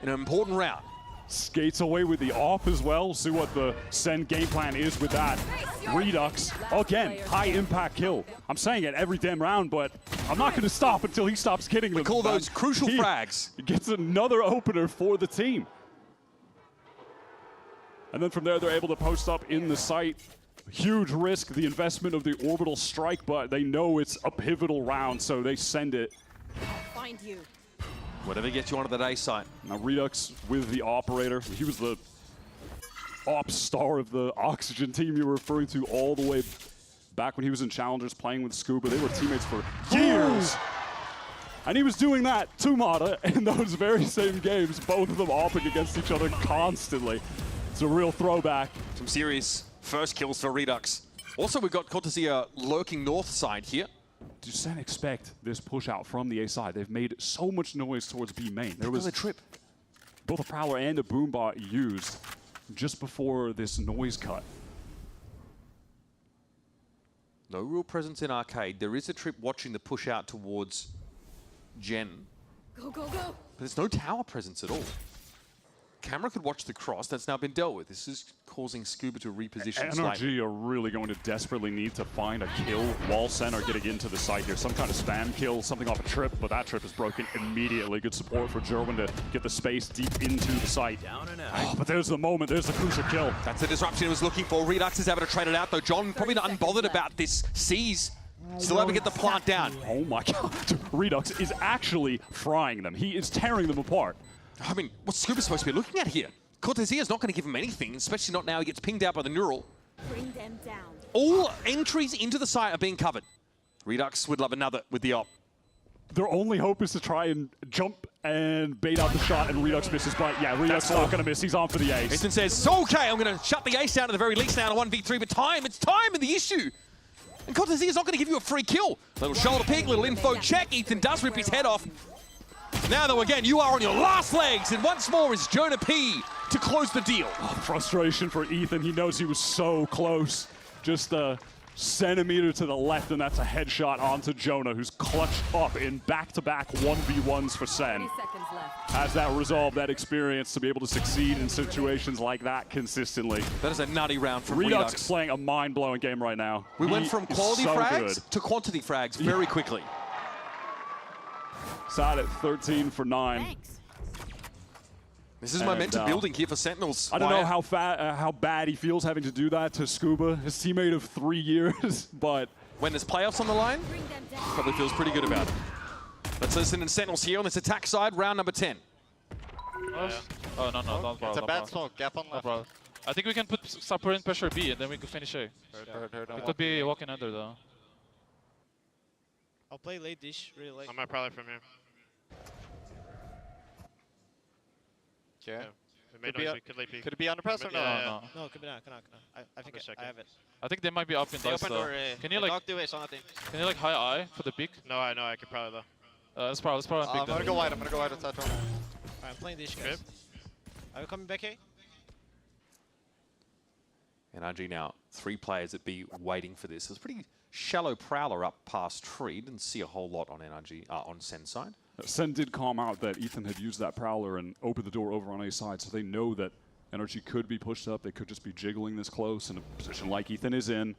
[SPEAKER 2] in an important round.
[SPEAKER 18] Skates away with the AWP as well. See what the SEN game plan is with that. Redux, again, high impact kill. I'm saying it every damn round, but I'm not going to stop until he stops getting them.
[SPEAKER 2] We call those crucial frags.
[SPEAKER 18] He gets another opener for the team. And then from there, they're able to post up in the site. Huge risk, the investment of the orbital strike, but they know it's a pivotal round, so they send it.
[SPEAKER 8] Find you.
[SPEAKER 2] Whatever gets you onto that A site.
[SPEAKER 18] Now Redux with the operator. He was the op star of the Oxygen team you were referring to all the way back when he was in Challengers playing with Scuba. They were teammates for years. And he was doing that to Mata in those very same games, both of them opping against each other constantly. It's a real throwback.
[SPEAKER 2] Some serious first kills for Redux. Also, we got caught to see a lurking north side here.
[SPEAKER 18] Do SEN expect this push out from the A side? They've made so much noise towards B main. There was
[SPEAKER 2] a trip.
[SPEAKER 18] Both a Prowler and a Boombot used just before this noise cut.
[SPEAKER 2] No real presence in arcade. There is a trip watching the push out towards Gen.
[SPEAKER 8] Go, go, go.
[SPEAKER 2] But there's no tower presence at all. Camera could watch the cross. That's now been dealt with. This is causing Scuba to reposition slightly.
[SPEAKER 18] NRG are really going to desperately need to find a kill while SEN are getting into the site here. Some kind of spam kill, something off a trip, but that trip is broken immediately. Good support for Gerwin to get the space deep into the site.
[SPEAKER 23] Down and out.
[SPEAKER 18] Oh, but there's the moment. There's the crucial kill.
[SPEAKER 2] That's the disruption he was looking for. Redux is able to trade it out, though. John probably not unbothered about this. Sees. Still able to get the plant down.
[SPEAKER 18] Oh my god. Redux is actually frying them. He is tearing them apart.
[SPEAKER 2] I mean, what's Scuba supposed to be looking at here? Cortesia is not going to give him anything, especially not now he gets pinged out by the neural.
[SPEAKER 8] Bring them down.
[SPEAKER 2] All entries into the site are being covered. Redux would love another with the op.
[SPEAKER 18] Their only hope is to try and jump and bait out the shot, and Redux misses. But yeah, Redux not going to miss. He's on for the ace.
[SPEAKER 2] Ethan says, okay, I'm going to shut the ace down at the very least now to 1v3, but time, it's time in the issue. And Cortesia is not going to give you a free kill. Little shoulder pick, little info check. Ethan does rip his head off. Now, though, again, you are on your last legs, and once more is Jonah P to close the deal.
[SPEAKER 18] Oh, frustration for Ethan. He knows he was so close. Just a centimeter to the left, and that's a headshot onto Jonah, who's clutched up in back-to-back 1v1s for SEN.
[SPEAKER 8] 30 seconds left.
[SPEAKER 18] Has that resolve, that experience to be able to succeed in situations like that consistently.
[SPEAKER 2] That is a nutty round from
[SPEAKER 18] Redux.
[SPEAKER 2] Redux.
[SPEAKER 18] Playing a mind-blowing game right now.
[SPEAKER 2] We went from quality
[SPEAKER 18] so
[SPEAKER 2] frags
[SPEAKER 18] good.
[SPEAKER 2] to quantity frags very quickly.
[SPEAKER 18] Sat at 13 for 9.
[SPEAKER 8] Thanks.
[SPEAKER 2] This is momentum building here for Sentinels.
[SPEAKER 18] I don't know how bad he feels having to do that to Scuba, his teammate of 3 years, but...
[SPEAKER 2] When there's playoffs on the line, probably feels pretty good about it. Let's listen to Sentinels here on this attack side, round number 10.
[SPEAKER 15] Oh, no, don't
[SPEAKER 23] It's a bad smoke. Gap on left.
[SPEAKER 15] I think we can start putting pressure B and then we can finish A. It could be walking under though.
[SPEAKER 12] I'll play late dish, really late.
[SPEAKER 14] I might probably from here.
[SPEAKER 23] Okay.
[SPEAKER 14] Could
[SPEAKER 23] it be under press or no?
[SPEAKER 12] No, could be not. I think I have it.
[SPEAKER 15] I think they might be up in dice though. Can you like high eye for the peak?
[SPEAKER 14] No, I know I could probably though.
[SPEAKER 15] Let's probably pick
[SPEAKER 23] I'm gonna go wide. I'm gonna go wide outside.
[SPEAKER 12] Alright, I'm playing dish, guys. Are we coming back A?
[SPEAKER 2] NRG now, 3 players at B waiting for this. It's a pretty shallow Prowler up past tree. Didn't see a whole lot on NRG, on SEN side.
[SPEAKER 18] SEN did calm out that Ethan had used that Prowler and opened the door over on A side, so they know that NRG could be pushed up. They could just be jiggling this close in a position like Ethan is in.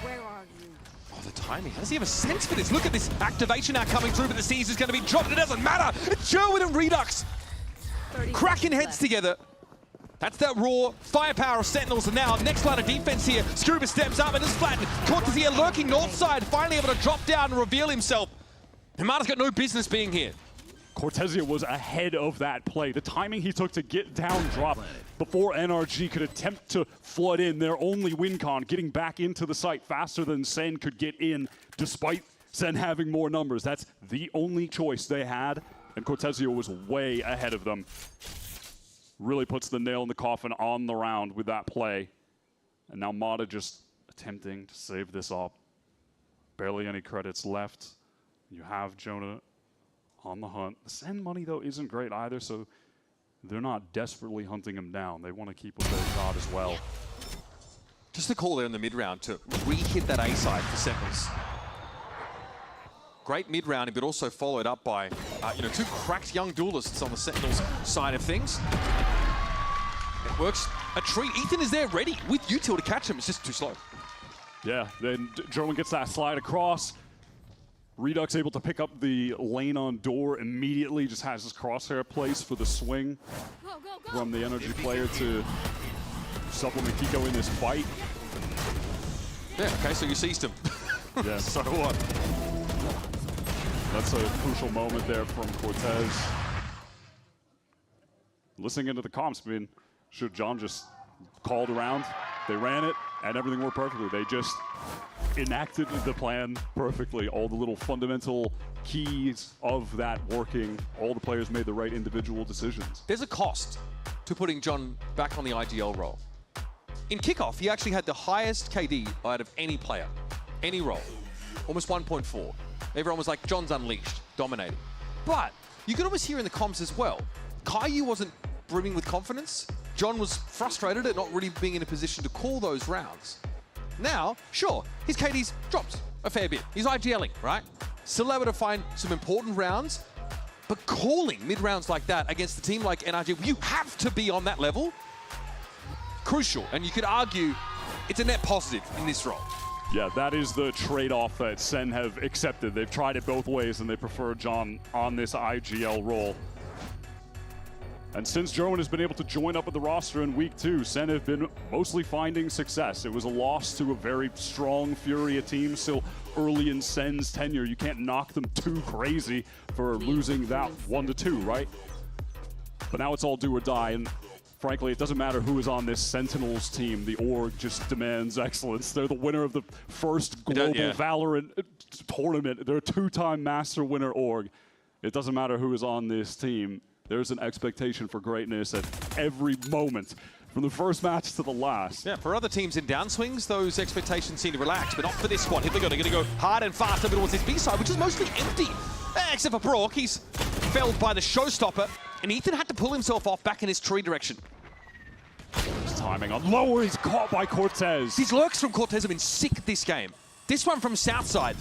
[SPEAKER 8] Where are you?
[SPEAKER 2] Oh, the timing. How does he have a sense for this? Look at this activation now coming through, but the C's is going to be dropped. It doesn't matter. It's Sherwood and Redux cracking heads together. That's that raw firepower of Sentinels, and now next line of defense here. Scuba steps up and is flattened. Cortez here lurking north side, finally able to drop down and reveal himself. Himada's got no business being here.
[SPEAKER 18] Cortezia was ahead of that play. The timing he took to get down drop before NRG could attempt to flood in their only win con, getting back into the site faster than SEN could get in, despite SEN having more numbers. That's the only choice they had, and Cortezia was way ahead of them. Really puts the nail in the coffin on the round with that play. And now Mata just attempting to save this up. Barely any credits left. You have Jonah on the hunt. The SEN money, though, isn't great either, so they're not desperately hunting him down. They want to keep what they've got as well.
[SPEAKER 2] Just a call there in the mid-round to re-hit that A-side for Sentinels. Great mid-round, but also followed up by two cracked young duelists on the Sentinels side of things. It works a treat. Ethan is there ready with util to catch him. It's just too slow.
[SPEAKER 18] Yeah, then German gets that slide across. Redux able to pick up the lane on door immediately, just has his crosshair place for the swing from the NRG player to supplement Kiko in this fight.
[SPEAKER 2] Yeah, okay, so you seized him.
[SPEAKER 18] Yeah.
[SPEAKER 2] So what?
[SPEAKER 18] That's a crucial moment there from Cortez. Listening into the comps, I mean, should John just called around, they ran it, and everything worked perfectly. They just enacted the plan perfectly. All the little fundamental keys of that working, all the players made the right individual decisions.
[SPEAKER 2] There's a cost to putting John back on the IGL role. In kickoff, he actually had the highest KD out of any player, any role, almost 1.4. Everyone was like, John's unleashed, dominating. But you could almost hear in the comms as well, Caillou wasn't brimming with confidence. John was frustrated at not really being in a position to call those rounds. Now, sure, his KD's dropped a fair bit. He's IGLing, right? Still able to find some important rounds, but calling mid-rounds like that against a team like NRG, you have to be on that level. Crucial, and you could argue it's a net positive in this role.
[SPEAKER 18] Yeah, that is the trade-off that SEN have accepted. They've tried it both ways, and they prefer John on this IGL role. And since Jerwin has been able to join up with the roster in week 2, SEN have been mostly finding success. It was a loss to a very strong FURIA team, still early in SEN's tenure. You can't knock them too crazy for losing that 1-2, right? But now it's all do or die, and frankly, it doesn't matter who is on this Sentinels team. The org just demands excellence. They're the winner of the first global VALORANT tournament. They're a 2-time master winner org. It doesn't matter who is on this team. There's an expectation for greatness at every moment, from the first match to the last.
[SPEAKER 2] Yeah, for other teams in downswings, those expectations seem to relax, but not for this squad. Here they go. They're going to go hard and fast towards this B side, which is mostly empty. Except for Brock, he's felled by the showstopper, and Ethan had to pull himself off back in his tree direction.
[SPEAKER 18] His timing on lower, he's caught by Cortez.
[SPEAKER 2] These lurks from Cortez have been sick this game. This one from Southside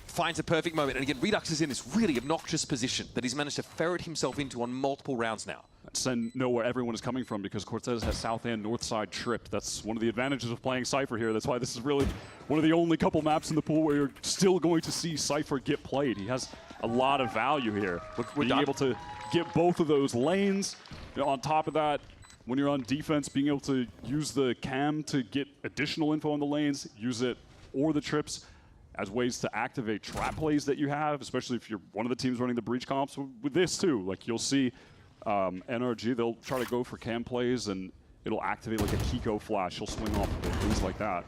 [SPEAKER 2] finds a perfect moment, and again, Redux is in this really obnoxious position that he's managed to ferret himself into on multiple rounds now.
[SPEAKER 18] SEN know where everyone is coming from because Cortez has south and north side tripped. That's one of the advantages of playing Cypher here. That's why this is really one of the only couple maps in the pool where you're still going to see Cypher get played. He has a lot of value here. Being able to get both of those lanes. You know, on top of that, when you're on defense, being able to use the cam to get additional info on the lanes, use it or the trips as ways to activate trap plays that you have, especially if you're one of the teams running the breach comps with this too. Like you'll see NRG, they'll try to go for cam plays and it'll activate like a Kiko flash. He'll swing off of it, things like that.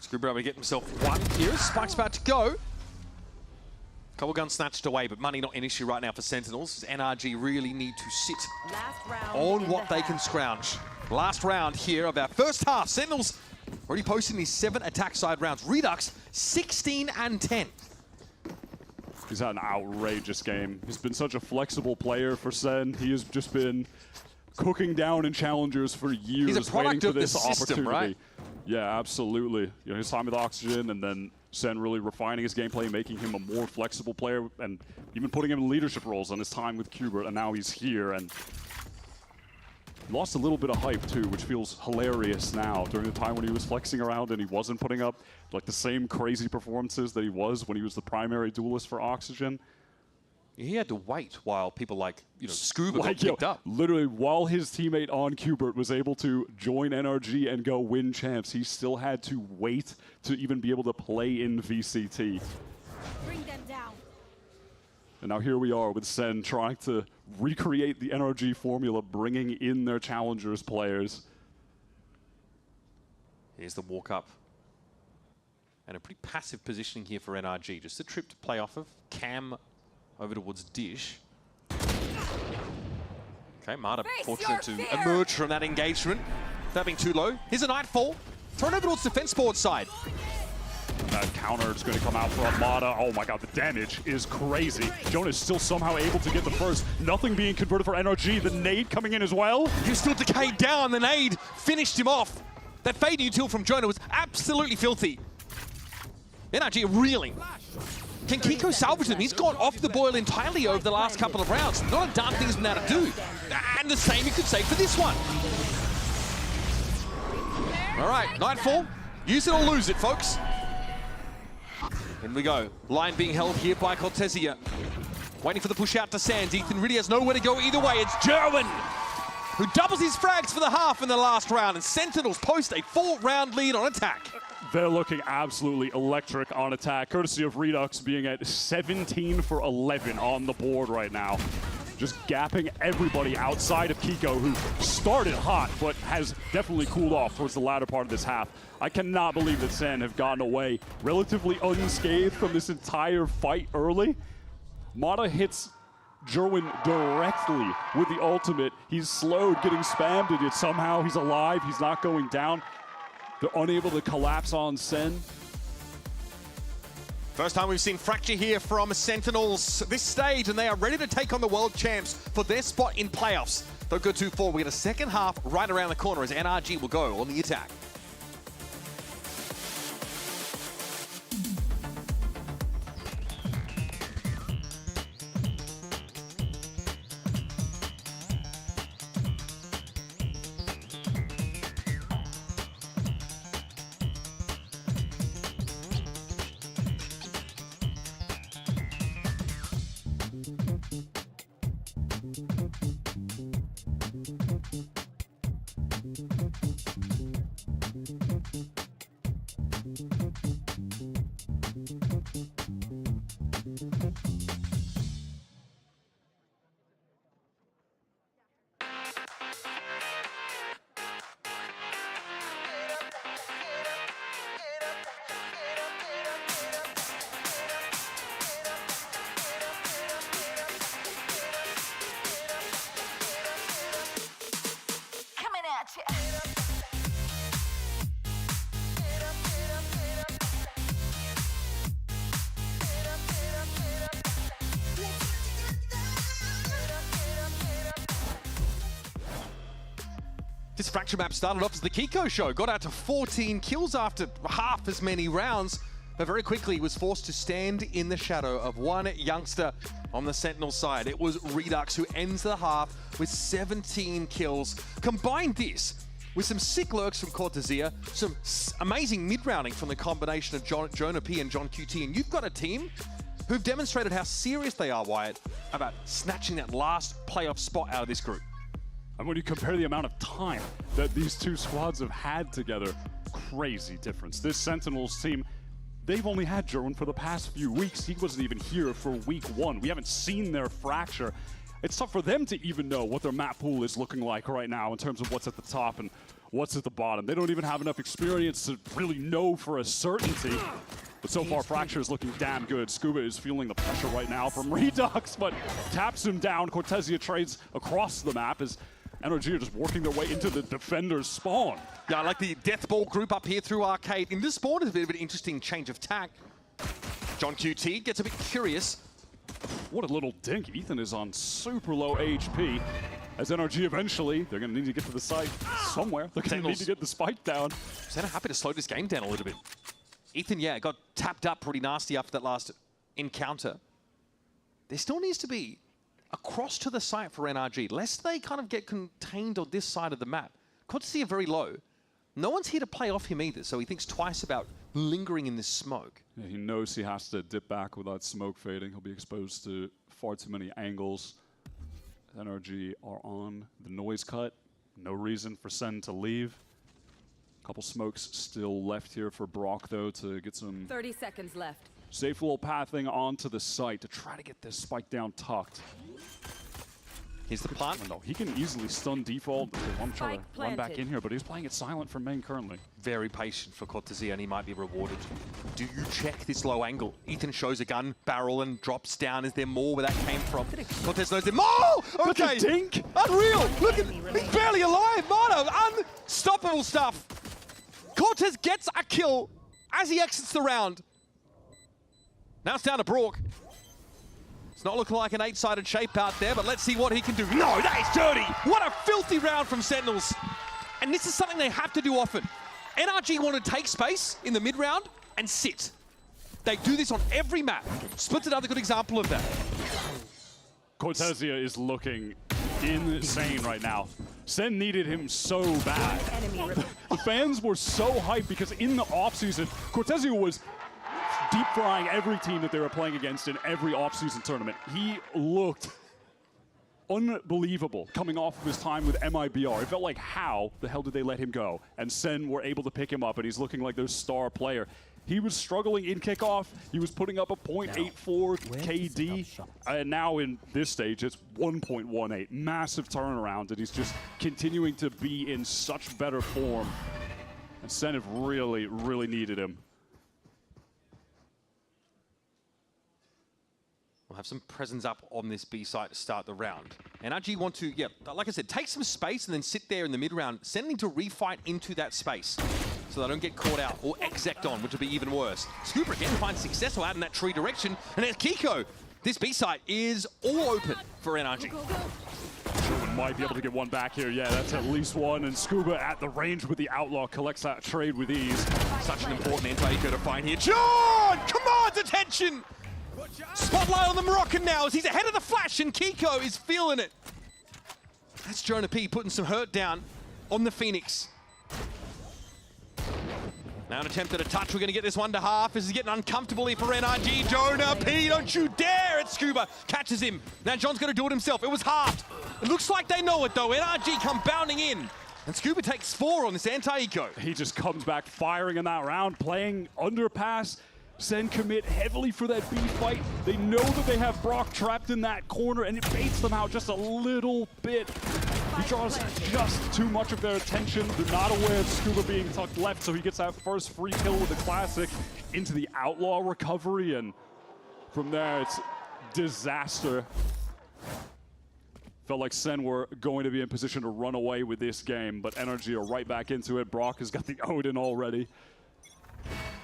[SPEAKER 2] Scuba able to get himself one here. Spike's about to go. Couple guns snatched away, but money not an issue right now for Sentinels. NRG really need to sit on what they can scrounge. Last round here of our first half. Sentinels already posting these 7 attack side rounds. Redux 16 and 10.
[SPEAKER 18] He's had an outrageous game. He's been such a flexible player for SEN. He has just been cooking down in challengers for years.
[SPEAKER 2] He's a product
[SPEAKER 18] waiting
[SPEAKER 2] of
[SPEAKER 18] for this
[SPEAKER 2] the system,
[SPEAKER 18] opportunity.
[SPEAKER 2] right?
[SPEAKER 18] Yeah, absolutely. You know, his time with Oxygen and then SEN really refining his gameplay, making him a more flexible player, and even putting him in leadership roles on his time with Qbert, and now he's here. And lost a little bit of hype too, which feels hilarious now. During the time when he was flexing around and he wasn't putting up like the same crazy performances that he was when he was the primary duelist for Oxygen.
[SPEAKER 2] He had to wait while people like, you know, Scuba got picked up.
[SPEAKER 18] Literally, while his teammate on Qbert was able to join NRG and go win champs, he still had to wait to even be able to play in VCT.
[SPEAKER 8] Bring them down.
[SPEAKER 18] And now here we are with SEN trying to recreate the NRG formula, bringing in their challengers players.
[SPEAKER 2] Here's the walk up. And a pretty passive positioning here for NRG. Just a trip to play off of. Cam over towards Dish. Okay, Marta fortunate to emerge from that engagement without being too low. Here's a Nightfall. Thrown over towards defense board side.
[SPEAKER 18] That counter is going to come out for Armada. Oh my god, the damage is crazy. Jonah is still somehow able to get the first. Nothing being converted for NRG. The nade coming in as well.
[SPEAKER 2] He was still decayed down. The nade finished him off. That fade util from Jonah was absolutely filthy. NRG reeling. Can Kiko salvage them? He's gone off the boil entirely over the last couple of rounds. Not a darn thing he's been able to do. And the same you could say for this one. All right, Nightfall. Use it or lose it, folks. In we go. Line being held here by Cortesia. Waiting for the push out to Sands. Ethan really has nowhere to go either way. It's Jerwin who doubles his frags for the half in the last round. And Sentinels post a 4-round lead on attack.
[SPEAKER 18] They're looking absolutely electric on attack, courtesy of Redux being at 17 for 11 on the board right now. Just gapping everybody outside of Kiko, who started hot, but has definitely cooled off towards the latter part of this half. I cannot believe that SEN have gotten away relatively unscathed from this entire fight early. Mata hits Jerwin directly with the ultimate. He's slowed, getting spammed, and yet somehow he's alive. He's not going down. They're unable to collapse on SEN.
[SPEAKER 2] First time we've seen Fracture here from Sentinels this stage, and they are ready to take on the world champs for their spot in playoffs. Don't go too far. We get a second half right around the corner as NRG will go on the attack. This Fracture map started off as the Kiko show, got out to 14 kills after half as many rounds, but very quickly was forced to stand in the shadow of one youngster on the Sentinel side. It was Redux who ends the half with 17 kills. Combine this with some sick lurks from Cortesia, some amazing mid-rounding from the combination of Jonah P and John QT, and you've got a team who've demonstrated how serious they are, Wyatt, about snatching that last playoff spot out of this group.
[SPEAKER 18] And when you compare the amount of time that these two squads have had together, crazy difference. This Sentinels team, they've only had Jerwin for the past few weeks. He wasn't even here for week 1. We haven't seen their Fracture. It's tough for them to even know what their map pool is looking like right now in terms of what's at the top and what's at the bottom. They don't even have enough experience to really know for a certainty. But so far, Fracture is looking damn good. Scuba is feeling the pressure right now from Redux, but taps him down. Cortesia trades across the map as NRG are just working their way into the defender's spawn.
[SPEAKER 2] Yeah, I like the death ball group up here through Arcade. In this spawn is a bit of an interesting change of tack. John QT gets a bit curious.
[SPEAKER 18] What a little dink. Ethan is on super low HP. as NRG eventually, they're going to need to get to the site somewhere. They're going to need to get the spike down.
[SPEAKER 2] Sentinel happy to slow this game down a little bit. Ethan, yeah, got tapped up pretty nasty after that last encounter. There still needs to be a cross to the site for NRG, lest they kind of get contained on this side of the map. Courtesy are very low. No one's here to play off him either, so he thinks twice about lingering in this smoke.
[SPEAKER 18] Yeah, he knows he has to dip back without smoke fading. He'll be exposed to far too many angles. NRG are on the noise cut. No reason for SEN to leave. Couple smokes still left here for Brock, though, to get some
[SPEAKER 8] 30 seconds left.
[SPEAKER 18] safe little pathing onto the site to try to get this spike down tucked.
[SPEAKER 2] Here's the plant.
[SPEAKER 18] No, he can easily stun default. They want to try to run back in here, but he's playing it silent for main currently.
[SPEAKER 2] Very patient for Cortezia, and he might be rewarded. Do you check this low angle? Ethan shows a gun barrel and drops down. Is there more where that came from? Cortez knows it. Oh! Okay.
[SPEAKER 18] Dink.
[SPEAKER 2] Unreal. Look at he's barely alive. Mono, unstoppable stuff. Cortez gets a kill as he exits the round. Now it's down to Brock. It's not looking like an 8-sided shape out there, but let's see what he can do. No, that is dirty. What a filthy round from Sentinels. And this is something they have to do often. NRG want to take space in the mid-round and sit. They do this on every map. Split's another good example of that.
[SPEAKER 18] Cortezia is looking insane right now. SEN needed him so bad. The fans were so hyped because in the offseason, Cortezia was deep frying every team that they were playing against in every offseason tournament. He looked unbelievable coming off of his time with MIBR. It felt like, how the hell did they let him go? And SEN were able to pick him up, and he's looking like their star player. He was struggling in kickoff. He was putting up a .84 KD. And now in this stage, it's 1.18. Massive turnaround, and he's just continuing to be in such better form. And SEN have really, really needed him.
[SPEAKER 2] We'll have some presence up on this B site to start the round. NRG want to, yeah, like I said, take some space and then sit there in the mid-round, sending to refight into that space so they don't get caught out or exec on, which would be even worse. Scuba again finds success out in that tree direction, and there's Kiko. This B site is all open for NRG.
[SPEAKER 18] Sherwin might be able to get one back here. Yeah, that's at least one, and Scuba at the range with the Outlaw collects that trade with ease.
[SPEAKER 2] Such an important anti-eco to find here. John! Come on, attention! Spotlight on the Moroccan now as he's ahead of the flash, and Kiko is feeling it. That's Jonah P putting some hurt down on the Phoenix. Now an attempt at a touch. We're going to get this one to half. This is getting uncomfortable here for NRG. Jonah P, don't you dare! It's Scuba. Catches him. Now John's going to do it himself. It was halved. It looks like they know it though. NRG come bounding in. And Scuba takes 4 on this anti-eco.
[SPEAKER 18] He just comes back firing in that round, playing underpass. SEN commit heavily for that B fight. They know that they have Brock trapped in that corner, and it baits them out just a little bit. He draws just too much of their attention. They're not aware of Scuba being tucked left, so he gets that first free kill with the classic into the Outlaw recovery, and from there it's disaster. Felt like SEN were going to be in position to run away with this game, but NRG are right back into it. Brock has got the Odin already.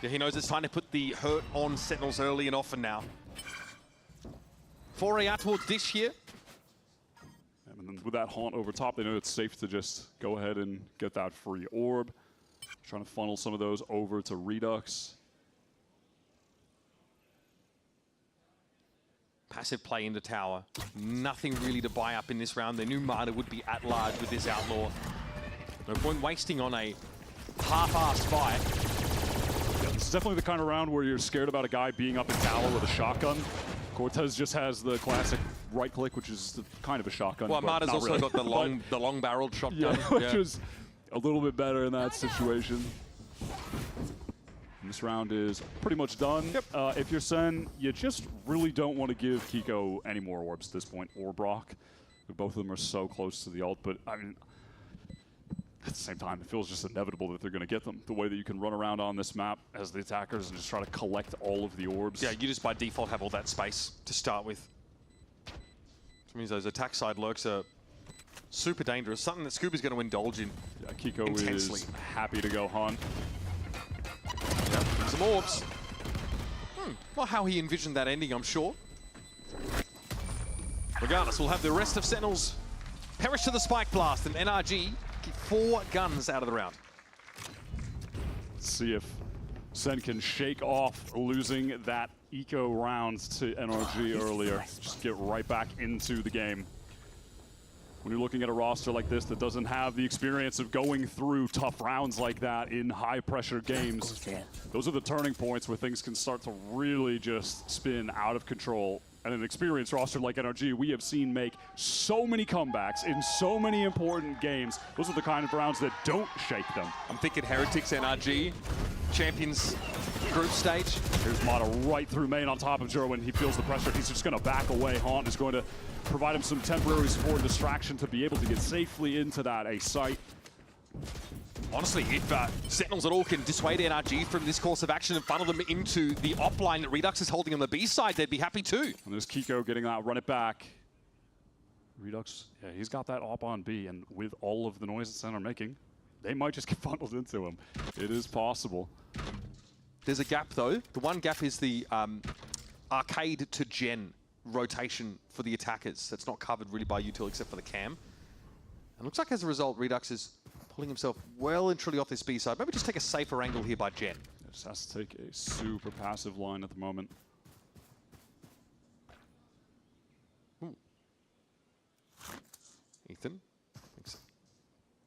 [SPEAKER 2] Yeah, he knows it's time to put the hurt on Sentinels early and often now. FURIA towards this here.
[SPEAKER 18] And then with that haunt over top, they know it's safe to just go ahead and get that free orb. Trying to funnel some of those over to Redux.
[SPEAKER 2] Passive play into tower. Nothing really to buy up in this round. They knew Marta would be at large with this Outlaw. No point wasting on a half-assed fight.
[SPEAKER 18] This is definitely the kind of round where you're scared about a guy being up in tower with a shotgun. Cortez just has the classic right click, which is kind of a shotgun.
[SPEAKER 2] Well, Marta's also
[SPEAKER 18] really.
[SPEAKER 2] got the long barreled shotgun.
[SPEAKER 18] Yeah, which is a little bit better in that situation. And this round is pretty much done. Yep. If you're SEN, you just really don't want to give Kiko any more orbs at this point, or Brock. Both of them are so close to the ult, but I mean, at the same time, it feels just inevitable that they're going to get them. The way that you can run around on this map as the attackers and just try to collect all of the orbs.
[SPEAKER 2] Yeah, you just by default have all that space to start with. Which means those attack side lurks are super dangerous. Something that Scuba's going to indulge in.
[SPEAKER 18] Yeah, Kiko
[SPEAKER 2] intensely.
[SPEAKER 18] Is happy to go hunt.
[SPEAKER 2] Yep, some orbs. Not how he envisioned that ending, I'm sure. Regardless, we'll have the rest of Sentinels Perish to the spike blast, and NRG get 4 guns out of the round.
[SPEAKER 18] Let's see if SEN can shake off losing that eco round to NRG earlier. Just get right back into the game. When you're looking at a roster like this that doesn't have the experience of going through tough rounds like that in high-pressure games, those are the turning points where things can start to really just spin out of control. And an experienced roster like NRG, we have seen make so many comebacks in so many important games. Those are the kind of rounds that don't shake them.
[SPEAKER 2] I'm thinking Heretics, NRG, Champions Group Stage.
[SPEAKER 18] Here's Mata right through main on top of Jerwin. He feels the pressure. He's just going to back away. Haunt is going to provide him some temporary support and distraction to be able to get safely into that A site.
[SPEAKER 2] Honestly, if Sentinels at all can dissuade NRG from this course of action and funnel them into the op line that Redux is holding on the B side, they'd be happy too.
[SPEAKER 18] And there's Kiko getting that, run it back. Redux, yeah, he's got that op on B, and with all of the noise that SEN are making, they might just get funneled into him. It is possible.
[SPEAKER 2] There's a gap though. The one gap is the arcade to gen rotation for the attackers. That's not covered really by util except for the cam. And looks like as a result, Redux is pulling himself well and truly off this B side. Maybe just take a safer angle here by Gen.
[SPEAKER 18] Just has to take a super passive line at the moment.
[SPEAKER 2] Ooh. Ethan makes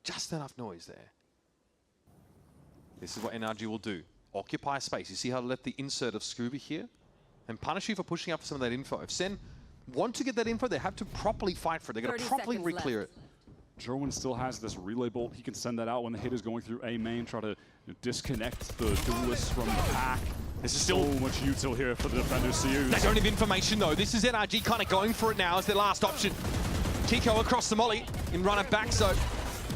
[SPEAKER 2] just enough noise there. This is what NRG will do. Occupy space. You see how they left the insert of Scuba here? And punish you for pushing up for some of that info. If SEN want to get that info, they have to properly fight for it. They're going to properly re-clear it.
[SPEAKER 18] Jerwin still has this relay bolt. He can send that out when the hit is going through A main, try to disconnect the duelists from the pack.
[SPEAKER 2] This is still
[SPEAKER 18] so much util here for the defenders to use.
[SPEAKER 2] They don't have information though. This is NRG kind of going for it now as their last option. Kiko across the molly in runner back, so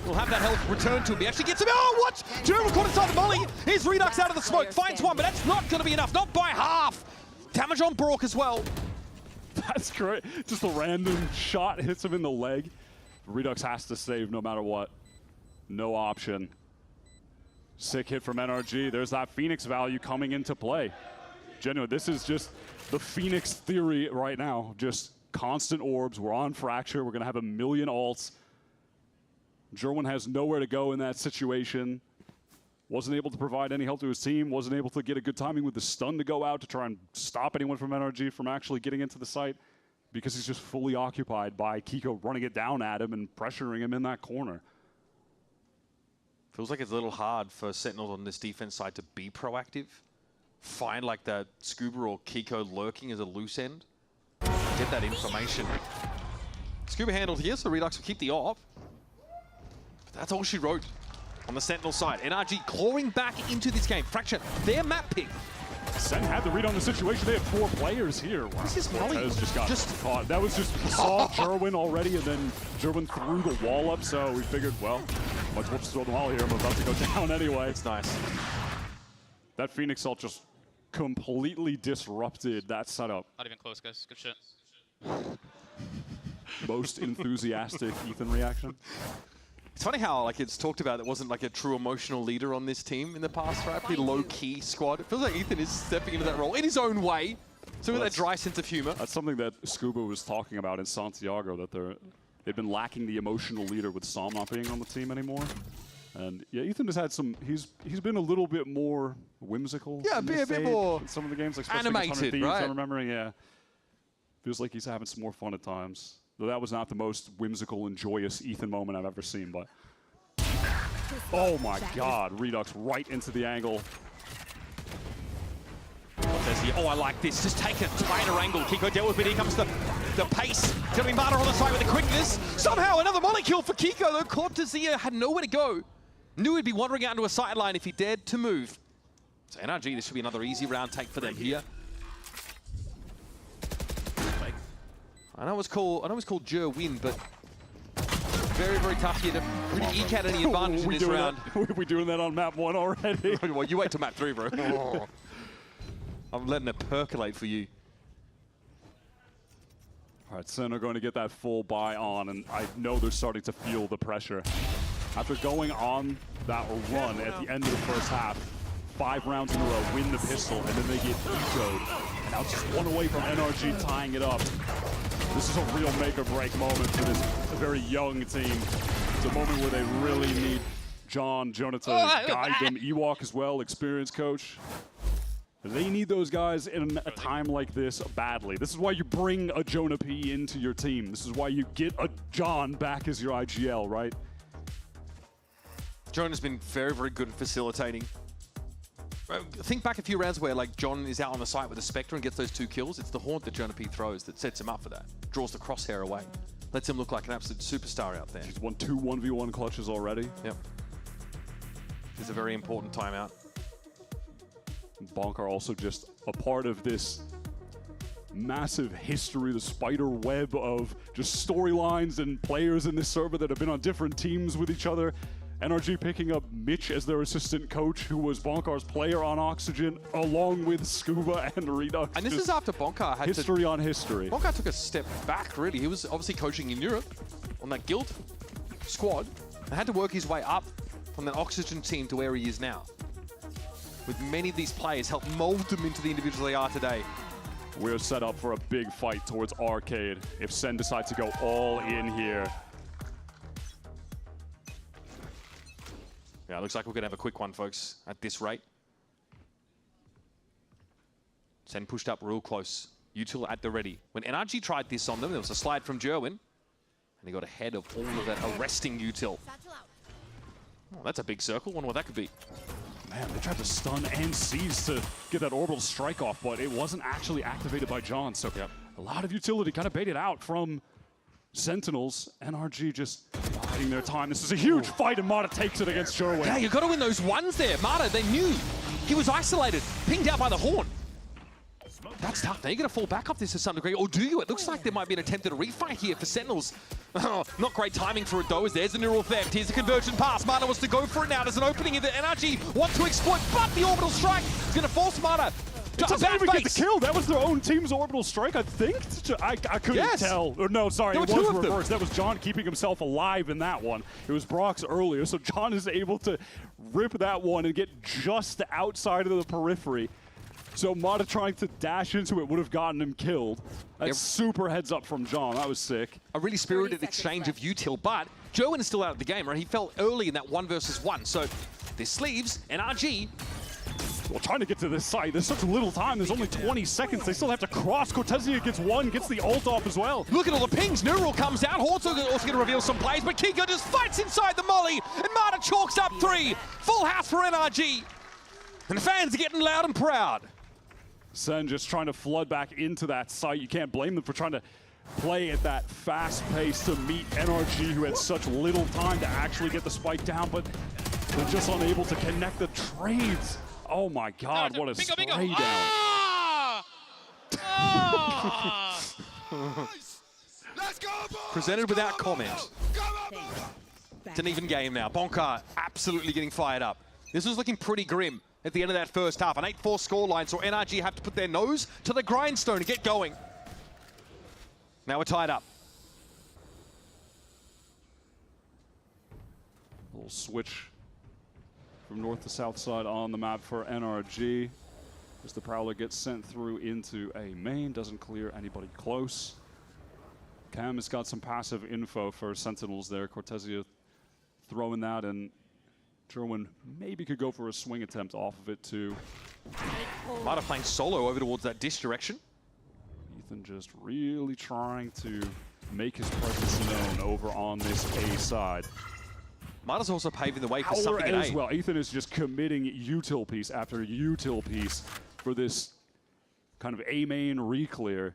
[SPEAKER 2] we'll have that health returned to him. He actually gets him. Oh, what? Jerwin caught inside the molly. Here's Redux out of the smoke. Finds one, but that's not going to be enough. Not by half. Damage on Brock as well.
[SPEAKER 18] That's great. Just a random shot hits him in the leg. Redux has to save no matter what. No option. Sick hit from NRG. There's that Phoenix value coming into play. Genuine, this is just the Phoenix theory right now. Just constant orbs. We're on Fracture. We're going to have a million ults. Jerwin has nowhere to go in that situation. Wasn't able to provide any help to his team. Wasn't able to get a good timing with the stun to go out to try and stop anyone from NRG from actually getting into the site, because he's just fully occupied by Kiko running it down at him and pressuring him in that corner.
[SPEAKER 2] Feels like it's a little hard for Sentinels on this defense side to be proactive. Find like that Scuba or Kiko lurking as a loose end. Get that information. Scuba handled here, so Redux will keep the op. But that's all she wrote on the Sentinel side. NRG clawing back into this game. Fracture, their map pick.
[SPEAKER 18] SEN had the read on the situation. They have 4 players here.
[SPEAKER 2] Wow. This is Molly.
[SPEAKER 18] Just got caught. That was just, he saw Jerwin already, and then Jerwin threw the wall up, so we figured, well, might as well just throw the wall here. I'm about to go down anyway.
[SPEAKER 2] It's nice.
[SPEAKER 18] That Phoenix ult just completely disrupted that setup.
[SPEAKER 14] Not even close, guys. Good shit.
[SPEAKER 18] Most enthusiastic Ethan reaction.
[SPEAKER 2] It's funny how like it's talked about there wasn't like a true emotional leader on this team in the past, right? Pretty low-key squad. It feels like Ethan is stepping into that role in his own way. So with that dry sense of humor.
[SPEAKER 18] That's something that Scuba was talking about in Santiago, that they've been lacking the emotional leader with Sam not being on the team anymore. And yeah, Ethan has had some, he's been a little bit more whimsical.
[SPEAKER 2] Yeah, be a bit more
[SPEAKER 18] in some of the games, like
[SPEAKER 2] animated, right?
[SPEAKER 18] I'm remembering, yeah. Feels like he's having some more fun at times. Though that was not the most whimsical and joyous Ethan moment I've ever seen, but... Oh my god, Redux right into the angle.
[SPEAKER 2] Oh, I like this. Just take a tighter angle. Kiko dealt with it. Here comes the pace. It's going to be Mata on the side with the quickness. Somehow another molecule for Kiko, though. Cortezia had nowhere to go. Knew he'd be wandering out into a sideline if he dared to move. So NRG, this should be another easy round take for them here. I know it's called Jer win, but very, very tough here to really eke out any advantage in this round.
[SPEAKER 18] We're doing that on map 1 already.
[SPEAKER 2] Well, you wait till map 3, bro. I'm letting it percolate for you.
[SPEAKER 18] All right, SEN are going to get that full buy on, and I know they're starting to feel the pressure. After going on that run at the end of the first half, 5 rounds in a row, win the pistol, and then they get ecoed. And now it's just 1 away from NRG tying it up. This is a real make-or-break moment for this very young team. It's a moment where they really need Jonah to guide them. Ewok as well, experienced coach. They need those guys in a time like this badly. This is why you bring a Jonah P into your team. This is why you get a John back as your IGL, right?
[SPEAKER 2] Jonah's been very, very good at facilitating. Think back a few rounds where like John is out on the site with the Spectre and gets those 2 kills. It's the haunt that Jonah P throws that sets him up for that. Draws the crosshair away. Lets him look like an absolute superstar out there.
[SPEAKER 18] He's won 2 1v1 clutches already.
[SPEAKER 2] Yep. It's a very important timeout.
[SPEAKER 18] Bonk are also just a part of this massive history, the spider web of just storylines and players in this server that have been on different teams with each other. NRG picking up Mitch as their assistant coach, who was Bonkar's player on Oxygen, along with Scuba and Redux.
[SPEAKER 2] And this is after Bonkar had
[SPEAKER 18] history on history.
[SPEAKER 2] Bonkar took a step back, really. He was obviously coaching in Europe on that guild squad and had to work his way up from that Oxygen team to where he is now. With many of these players help mold them into the individuals they are today.
[SPEAKER 18] We're set up for a big fight towards Arcade if SEN decides to go all in here.
[SPEAKER 2] Yeah, it looks like we're going to have a quick one, folks, at this rate. SEN pushed up real close. Util at the ready. When NRG tried this on them, there was a slide from Jerwin, and he got ahead of all of that, arresting Util. Oh, that's a big circle. Wonder what that could be.
[SPEAKER 18] Man, they tried to stun and seize to get that orbital strike off, but it wasn't actually activated by John. So a lot of utility kind of baited out from Sentinels. NRG just biding their time. This is a huge fight, and Mata takes it against Sherwin.
[SPEAKER 2] Yeah, you got to win those ones there. Mata, they knew he was isolated, pinged out by the horn. That's tough. Now you're going to fall back off this to some degree, or do you? It looks like there might be an attempt at a refight here for Sentinels. Oh, not great timing for it, though, as there's a neural theft. Here's a conversion pass. Mata wants to go for it now. There's an opening here that NRG want to exploit, but the orbital strike is going to force Mata
[SPEAKER 18] to doesn't even get the kill. That was their own team's orbital strike, I think. I couldn't tell. Or no, sorry, it was reversed. That was John keeping himself alive in that one. It was Brock's earlier, so John is able to rip that one and get just outside of the periphery. So Mata trying to dash into it would have gotten him killed. That's super heads up from John. That was sick.
[SPEAKER 2] A really spirited exchange of util, but Jerwin is still out of the game, right? He fell early in that 1 versus 1. So this leaves NRG.
[SPEAKER 18] Well, trying to get to this site, there's such little time. There's only 20 seconds. They still have to cross. Cortezia gets one, gets the ult off as well.
[SPEAKER 2] Look at all the pings. Neural comes out. also going to reveal some plays, but Kiko just fights inside the molly, and Mata chalks up 3. Full house for NRG. And the fans are getting loud and proud.
[SPEAKER 18] SEN just trying to flood back into that site. You can't blame them for trying to play at that fast pace to meet NRG, who had such little time to actually get the spike down, but they're just unable to connect the trades. Oh my God, what a spray down.
[SPEAKER 2] Presented without comment. It's an even game now. Bonkar absolutely getting fired up. This was looking pretty grim at the end of that first half. An 8-4 scoreline, so NRG have to put their nose to the grindstone to get going. Now we're tied up.
[SPEAKER 18] A little switch from north to south side on the map for NRG. As the Prowler gets sent through into a main, doesn't clear anybody close. Cam has got some passive info for Sentinels there. Cortezia throwing that, and Jerwin maybe could go for a swing attempt off of it too.
[SPEAKER 2] Mata playing solo over towards that dish direction.
[SPEAKER 18] Ethan just really trying to make his presence known over on this A side.
[SPEAKER 2] Mata's also paving the way for something
[SPEAKER 18] as well. Ethan is just committing util piece after util piece for this kind of A main reclear.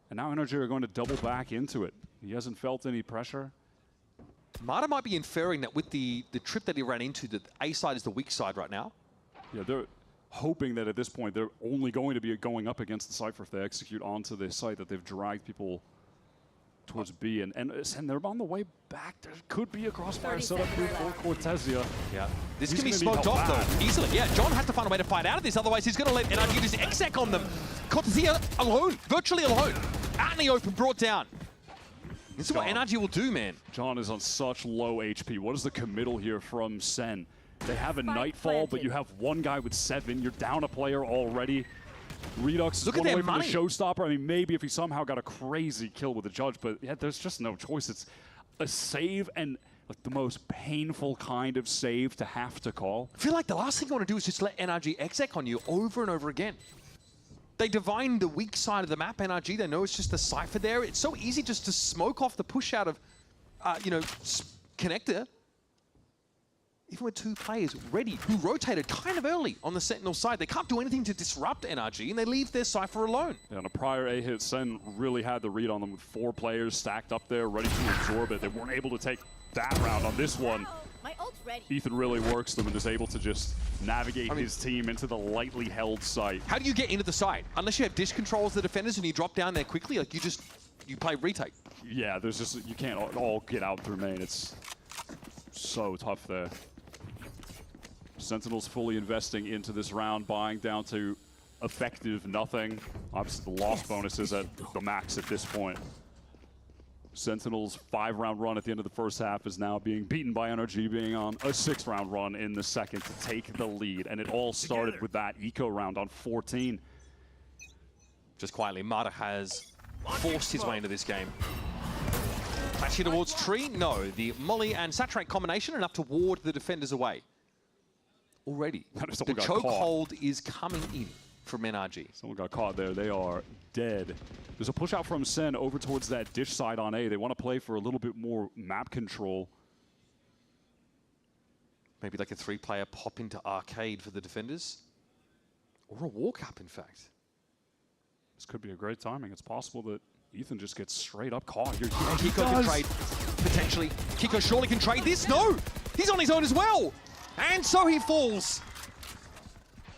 [SPEAKER 18] And now NRG are going to double back into it. He hasn't felt any pressure.
[SPEAKER 2] Mata might be inferring that with the trip that he ran into, that A side is the weak side right now.
[SPEAKER 18] Yeah, they're hoping that at this point they're only going to be going up against the Cypher if they execute onto this site, that they've dragged people towards B. And they're on the way back. There could be a crossfire setup here for Cortezia.
[SPEAKER 2] Yeah. This can be smoked off, though, easily. Yeah, John has to find a way to fight out of this, otherwise he's going to let NRG just exec on them. Cortezia alone, virtually alone. Out in the open, brought down. This is what NRG will do, man.
[SPEAKER 18] John is on such low HP. What is the committal here from SEN? They have a Nightfall, but you have one guy with 7. You're down a player already. Redux is one away from the showstopper. I mean, maybe if he somehow got a crazy kill with the judge, but yeah, there's just no choice. It's a save, and like the most painful kind of save to have to call.
[SPEAKER 2] I feel like the last thing you want to do is just let NRG exec on you over and over again. They divine the weak side of the map, NRG. They know it's just the Cypher there. It's so easy just to smoke off the push out of, you know, connector. Even with 2 players ready, who rotated kind of early on the Sentinel side, they can't do anything to disrupt NRG, and they leave their Cypher alone.
[SPEAKER 18] Yeah, on a prior A-hit, Sen really had the read on them with 4 players stacked up there, ready to absorb it. They weren't able to take that round on this one.
[SPEAKER 8] My ult's ready.
[SPEAKER 18] Ethan really works them and is able to just navigate his team into the lightly held site.
[SPEAKER 2] How do you get into the side? Unless you have dish control as the defenders and you drop down there quickly, like you play retake.
[SPEAKER 18] Yeah, there's just, you can't all get out through main. It's so tough there. Sentinels fully investing into this round, buying down to effective nothing. Obviously the loss bonus is at the max at this point. Sentinels' 5-round run at the end of the first half is now being beaten by NRG, being on a 6-round run in the second to take the lead. And it all started with that eco round on 14.
[SPEAKER 2] Just quietly, Mata has forced his way into this game. Flashing towards tree, no. The Molly and Saturate combination enough to ward the defenders away. Already, the chokehold is coming in from NRG.
[SPEAKER 18] Someone got caught there. They are dead. There's a push out from Sen over towards that dish side on A. They want to play for a little bit more map control.
[SPEAKER 2] Maybe like a 3-player pop into arcade for the defenders. Or a walk up, in fact.
[SPEAKER 18] This could be a great timing. It's possible that Ethan just gets straight up caught here.
[SPEAKER 2] Kiko can trade, potentially. Kiko surely can trade this. No! He's on his own as well! And so he falls.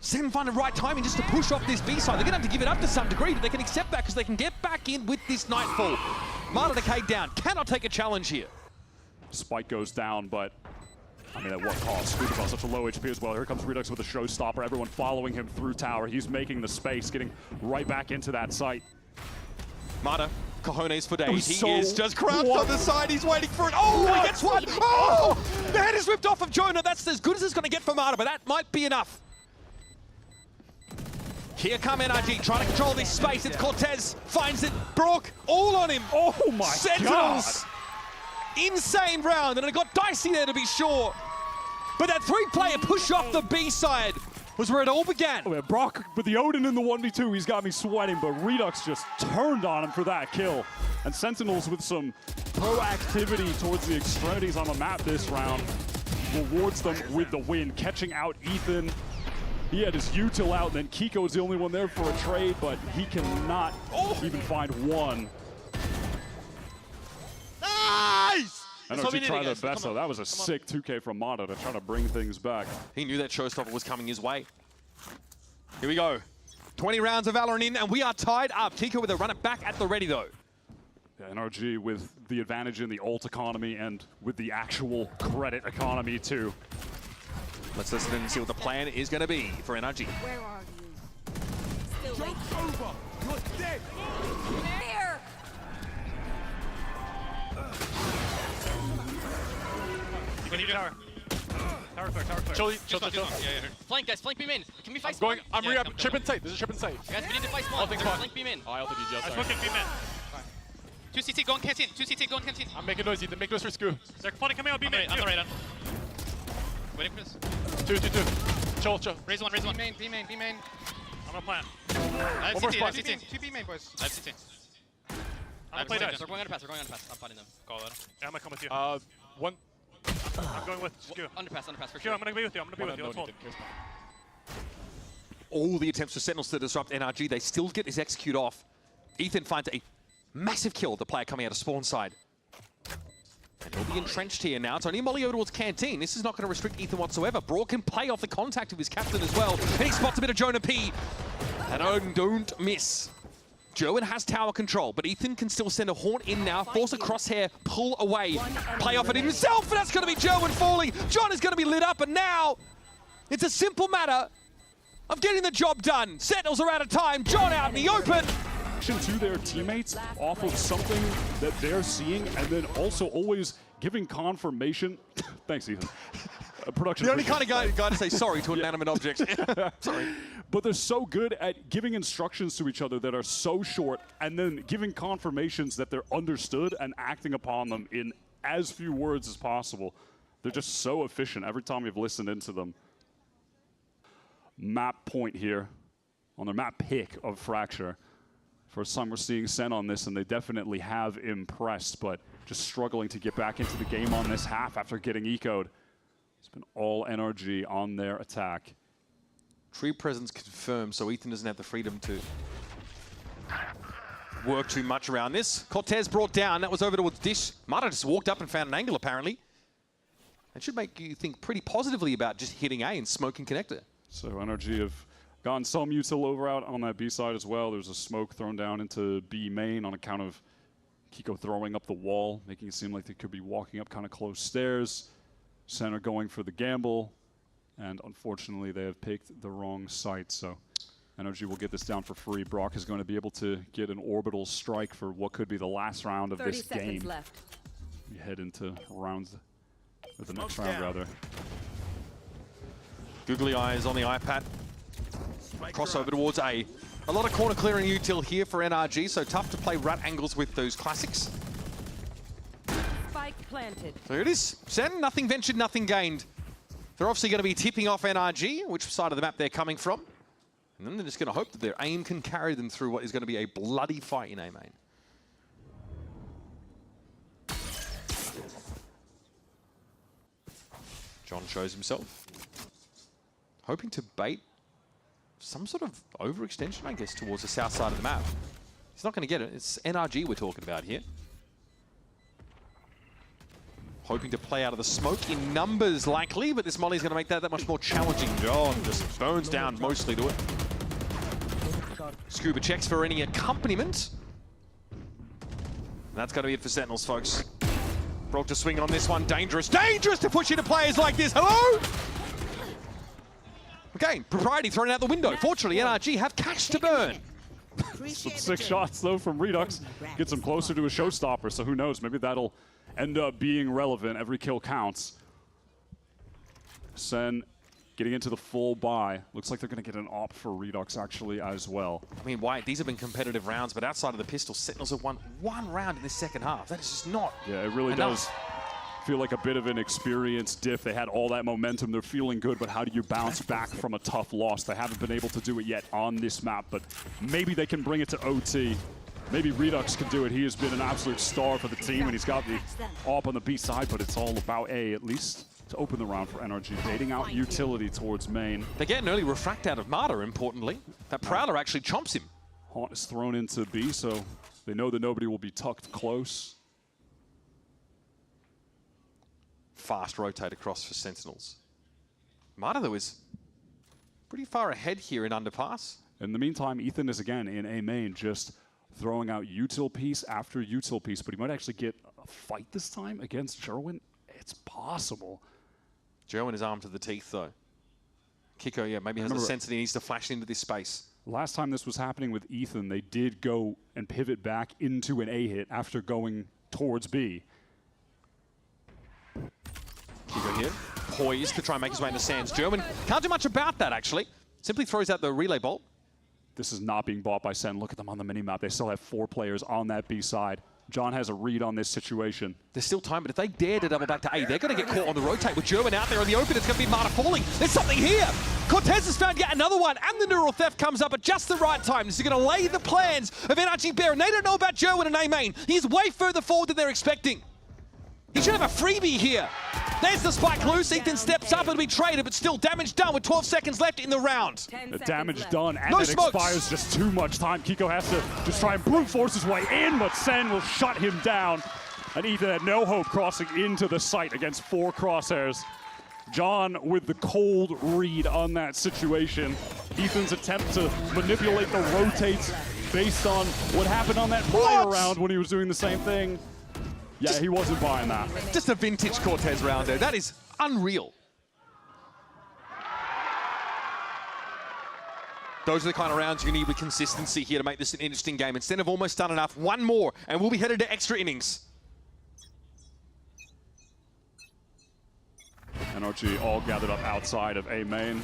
[SPEAKER 2] Sen find the right timing just to push off this B side. They're going to have to give it up to some degree, but they can accept that because they can get back in with this Nightfall. Marta Decade down. Cannot take a challenge here.
[SPEAKER 18] Spike goes down, but I mean, at what cost? Scooter's on such a low HP as well. Here comes Redux with a showstopper. Everyone following him through tower. He's making the space, getting right back into that site.
[SPEAKER 2] Marta, cojones for days. He is just crouched on the side. He's waiting for it. Oh, he gets one. Oh, the head is ripped off of Jonah. That's as good as it's going to get for Marta, but that might be enough. Here come NRG, trying to control this space. It's Cortez, finds it. Brock, all on him.
[SPEAKER 18] Oh my
[SPEAKER 2] Sentinels.
[SPEAKER 18] God.
[SPEAKER 2] Insane round, and it got dicey there to be sure. But that 3-player push off the B side was where it all began.
[SPEAKER 18] Oh, yeah, Brock with the Odin in the 1v2, he's got me sweating, but Redux just turned on him for that kill. And Sentinels with some proactivity towards the extremities on the map this round rewards them with the win, catching out Ethan. He had his util out, and then Kiko is the only one there for a trade, but he cannot even find one.
[SPEAKER 2] Nice!
[SPEAKER 18] NRG tried their best, though. That was a sick 2K from Mata to try to bring things back.
[SPEAKER 2] He knew that showstopper was coming his way. Here we go. 20 rounds of Valorant in, and we are tied up. Kiko with a run it back at the ready, though.
[SPEAKER 18] Yeah, NRG with the advantage in the ult economy and with the actual credit economy, too.
[SPEAKER 2] Let's listen and see what the plan is going to be for NRG.
[SPEAKER 8] Where are you? Still
[SPEAKER 23] Joke's over. You're dead.
[SPEAKER 8] There.
[SPEAKER 14] We need tower. Tower clear, tower clear.
[SPEAKER 7] Chill. Flank, guys, flank beam in. Can we fight
[SPEAKER 14] going,
[SPEAKER 7] small?
[SPEAKER 14] I'm re-up, chip in sight. There's a chip in sight.
[SPEAKER 7] Guys, we need to fight small. Flank beam in.
[SPEAKER 14] Oh, I'll take you, Joe. I'm smoking beam in.
[SPEAKER 7] 2 CT, go in canteen. 2 CT, go in canteen.
[SPEAKER 14] I'm making noise, Ethan. Make noise for Scoo. They're funny coming out, beam in.
[SPEAKER 7] I'm the right on. Waiting for this.
[SPEAKER 14] 2. Chill.
[SPEAKER 7] Raise one. B main.
[SPEAKER 14] I'm gonna plant.
[SPEAKER 7] I have
[SPEAKER 14] One more
[SPEAKER 7] CT.
[SPEAKER 14] spot.
[SPEAKER 7] 2 B main, boys. I have CT.
[SPEAKER 14] I'm gonna play dice.
[SPEAKER 7] They're going underpass. I'm fighting them.
[SPEAKER 14] Call that. Yeah, I'm gonna come with you. One. I'm going with Scoo.
[SPEAKER 7] Underpass for
[SPEAKER 14] Sure,
[SPEAKER 7] sure.
[SPEAKER 14] I'm gonna be with you. Let's hold.
[SPEAKER 2] All the attempts for Sentinels to disrupt NRG, they still get this execute off. Ethan finds a massive kill, the player coming out of spawn side. And he'll be entrenched here now. It's only Molly over towards Canteen. This is not going to restrict Ethan whatsoever. Brawl can play off the contact of his captain as well. And he spots a bit of Jonah P. And Odin don't miss. Joan has tower control, but Ethan can still send a Haunt in now, force a crosshair, pull away, play off at himself, and that's going to be Joan falling. John is going to be lit up, and now it's a simple matter of getting the job done. Sentinels are out of time. John out in the open.
[SPEAKER 18] To their teammates off of something that they're seeing, and then also always giving confirmation. Thanks, Ethan. Production.
[SPEAKER 2] The only kind of guy to say sorry to an inanimate object. Sorry.
[SPEAKER 18] But they're so good at giving instructions to each other that are so short, and then giving confirmations that they're understood and acting upon them in as few words as possible. They're just so efficient every time we've listened into them. Map point here on their map pick of Fracture. First time we're seeing SEN on this, and they definitely have impressed, but just struggling to get back into the game on this half after getting eco'd. It's been all NRG on their attack.
[SPEAKER 2] Tree presence confirmed, so Ethan doesn't have the freedom to work too much around this. Cortez brought down. That was over towards Dish. Mata just walked up and found an angle, apparently. That should make you think pretty positively about just hitting A and smoking connector.
[SPEAKER 18] So NRG have gotten some util over out on that B side as well. There's a smoke thrown down into B main on account of Kiko throwing up the wall, making it seem like they could be walking up kind of close stairs. SEN are going for the gamble, and unfortunately they have picked the wrong site. So NRG will get this down for free. Brock is going to be able to get an orbital strike for what could be the last round of this game.
[SPEAKER 8] 30 seconds left.
[SPEAKER 18] We head into rounds, or the next round rather.
[SPEAKER 2] Googly eyes on the iPad. Crossover towards A. A lot of corner clearing util here for NRG, so tough to play rat angles with those classics.
[SPEAKER 8] Spike planted.
[SPEAKER 2] So it is SEN, nothing ventured, nothing gained. They're obviously going to be tipping off NRG, which side of the map they're coming from. And then they're just going to hope that their aim can carry them through what is going to be a bloody fight in A main. John shows himself. Hoping to bait some sort of overextension, I guess, towards the south side of the map. He's not going to get it. It's NRG we're talking about here. Hoping to play out of the smoke in numbers, likely, but this molly's going to make that much more challenging. John just burns down mostly to it. Scuba checks for any accompaniment. And that's going to be it for Sentinels, folks. Broke to swing on this one. Dangerous. Dangerous to push into players like this. Hello? Okay, propriety thrown out the window. Fortunately, NRG have cash to burn.
[SPEAKER 18] Some sick shots, though, from Redux. Gets him closer to a showstopper, so who knows? Maybe that'll end up being relevant. Every kill counts. SEN getting into the full buy. Looks like they're going to get an op for Redux, actually, as well.
[SPEAKER 2] I mean, Wyatt, these have been competitive rounds, but outside of the pistol, Sentinels have won one round in this second half. That is just not
[SPEAKER 18] Yeah, it really
[SPEAKER 2] enough.
[SPEAKER 18] does feel like a bit of an experience diff. They had all that momentum. They're feeling good, but how do you bounce back from a tough loss? They haven't been able to do it yet on this map, but maybe they can bring it to OT. Maybe Redux can do it. He has been an absolute star for the team, and he's got the op on the B side, but it's all about A, at least, to open the round for NRG. Baiting out utility towards main.
[SPEAKER 2] They get an early refract out of Marta, importantly. That Prowler actually chomps him.
[SPEAKER 18] Haunt is thrown into B, so they know that nobody will be tucked close.
[SPEAKER 2] Fast rotate across for Sentinels. Marta, though, is pretty far ahead here in underpass.
[SPEAKER 18] In the meantime, Ethan is again in A main, just throwing out util piece after util piece, but he might actually get a fight this time against Jerwin. It's possible.
[SPEAKER 2] Jerwin is armed to the teeth, though. Kiko, yeah, maybe has a sense that he needs to flash into this space.
[SPEAKER 18] Last time this was happening with Ethan, they did go and pivot back into an A hit after going towards B.
[SPEAKER 2] Kiko here, poised to try and make his way into Sands. Jerwin can't do much about that, actually. Simply throws out the relay bolt.
[SPEAKER 18] This is not being bought by SEN. Look at them on the minimap. They still have 4 players on that B side. John has a read on this situation.
[SPEAKER 2] There's still time, but if they dare to double back to A, they're going to get caught on the rotate. With Jerwin out there in the open, it's going to be Marta falling. There's something here. Cortez has found yet another one, and the neural theft comes up at just the right time. This is going to lay the plans of NRG Bear, and they don't know about Jerwin and A main. He's way further forward than they're expecting. He should have a freebie here. There's the spike loose. Ethan steps up and be traded, but still damage done with 12 seconds left in the round.
[SPEAKER 18] The damage done, and
[SPEAKER 2] No
[SPEAKER 18] it
[SPEAKER 2] smokes.
[SPEAKER 18] expires just too much time. Kiko has to just try and brute force his way in, but SEN will shut him down. And Ethan had no hope crossing into the site against 4 crosshairs. John with the cold read on that situation. Ethan's attempt to manipulate the rotates based on what happened on that prior round when he was doing the same thing. Yeah, he wasn't buying that.
[SPEAKER 2] Just a vintage Cortez round there. That is unreal. Those are the kind of rounds you need with consistency here to make this an interesting game. Instead of almost done enough, one more, and we'll be headed to extra innings.
[SPEAKER 18] NRG all gathered up outside of A main.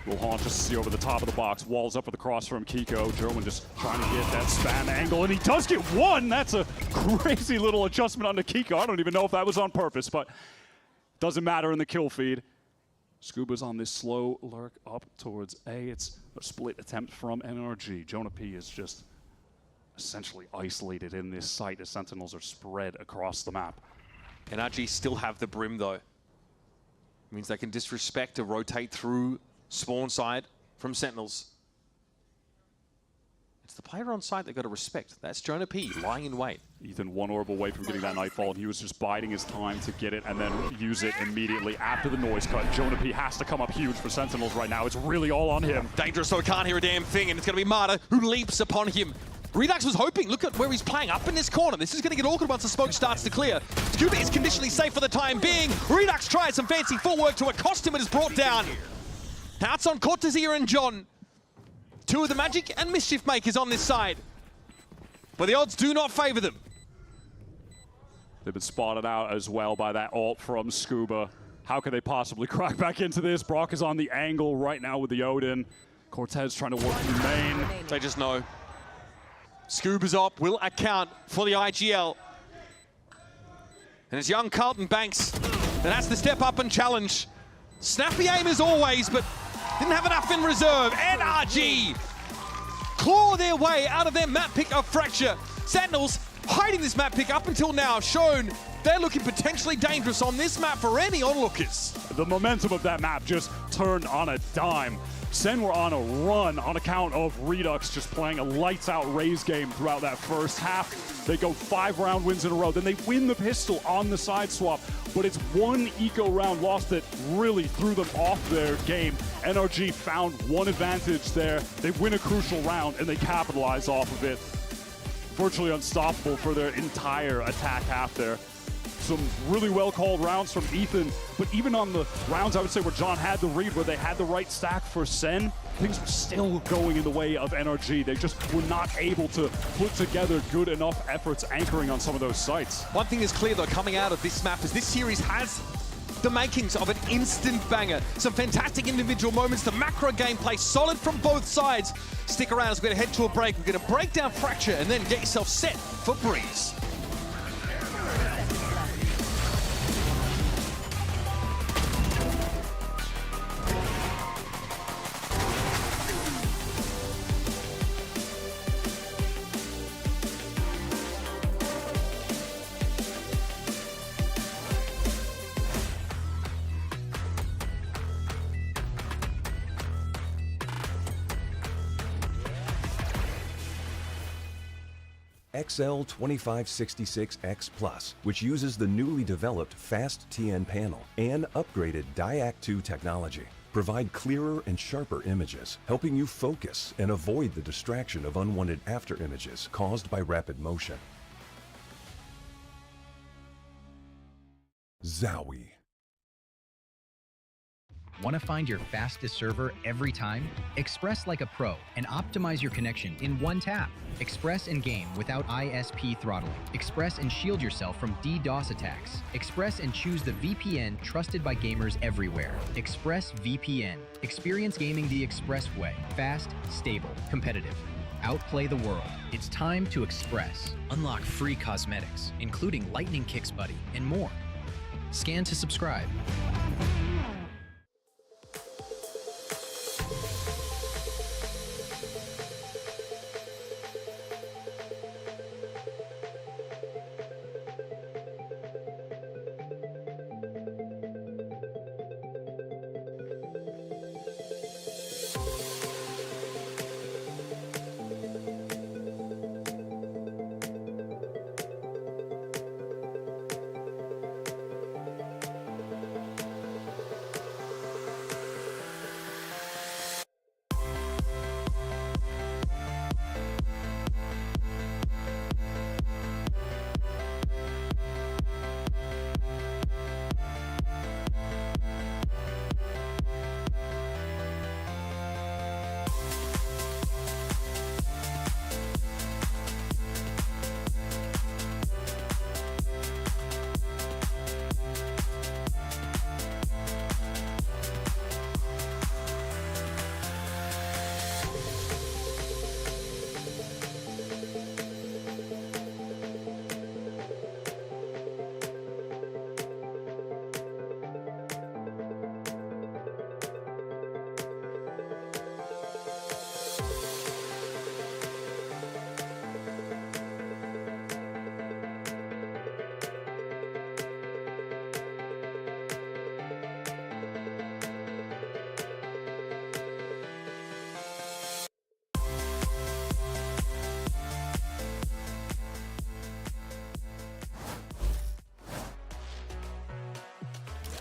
[SPEAKER 18] Will haunt just to see over the top of the box. Walls up with the cross from Kiko. German just trying to get that spam angle, and he does get one. That's a crazy little adjustment onto Kiko. I don't even know if that was on purpose, but doesn't matter in the kill feed. Scuba's on this slow lurk up towards A. It's a split attempt from NRG. Jonah P is just essentially isolated in this site as Sentinels are spread across the map.
[SPEAKER 2] NRG still have the brim though. Means they can disrespect to rotate through spawn side from Sentinels. It's the player on site they've got to respect. That's Jonah P lying in wait.
[SPEAKER 18] Ethan one orb away from getting that Nightfall, and he was just biding his time to get it and then use it immediately after the noise cut. Jonah P has to come up huge for Sentinels right now. It's really all on him.
[SPEAKER 2] Dangerous, so he can't hear a damn thing, and it's going to be Marta who leaps upon him. Redux was hoping, look at where he's playing up in this corner. This is going to get awkward once the smoke starts to clear. Scuba is conditionally safe for the time being. Redux tries some fancy footwork to accost him and is brought down. Now it's on Cortazia and John. Two of the Magic and Mischief Makers on this side. But the odds do not favor them.
[SPEAKER 18] They've been spotted out as well by that ult from Scuba. How could they possibly crack back into this? Brock is on the angle right now with the Odin. Cortez trying to work through main.
[SPEAKER 2] They just know. Scuba's op will account for the IGL. And it's young Carlton Banks that has to step up and challenge. Snappy aim as always, but didn't have enough in reserve. NRG claw their way out of their map pick of Fracture. Sentinels hiding this map pick up until now, shown they're looking potentially dangerous on this map for any onlookers.
[SPEAKER 18] The momentum of that map just turned on a dime. Sen were on a run on account of Redux just playing a lights-out Raze game throughout that first half. They go 5-round wins in a row. Then they win the pistol on the side swap. But it's one eco round loss that really threw them off their game. NRG found one advantage there. They win a crucial round, and they capitalize off of it. Virtually unstoppable for their entire attack half there. Some really well-called rounds from Ethan, but even on the rounds, I would say, where John had the read, where they had the right stack for Sen, things were still going in the way of NRG. They just were not able to put together good enough efforts anchoring on some of those sites.
[SPEAKER 2] One thing is clear, though, coming out of this map is this series has the makings of an instant banger. Some fantastic individual moments, the macro gameplay solid from both sides. Stick around as we're going to head to a break. We're going to break down Fracture and then get yourself set for Breeze.
[SPEAKER 13] XL2566X Plus, which uses the newly developed Fast TN panel and upgraded Diac 2 technology, provide clearer and sharper images, helping you focus and avoid the distraction of unwanted after images caused by rapid motion. Zowie.
[SPEAKER 19] Want to find your fastest server every time? Express like a pro and optimize your connection in one tap. Express and game without ISP throttling. Express and shield yourself from DDoS attacks. Express and choose the VPN trusted by gamers everywhere. ExpressVPN. Experience gaming the Express way. Fast, stable, competitive. Outplay the world. It's time to Express. Unlock free cosmetics, including Lightning Kicks Buddy and more. Scan to subscribe.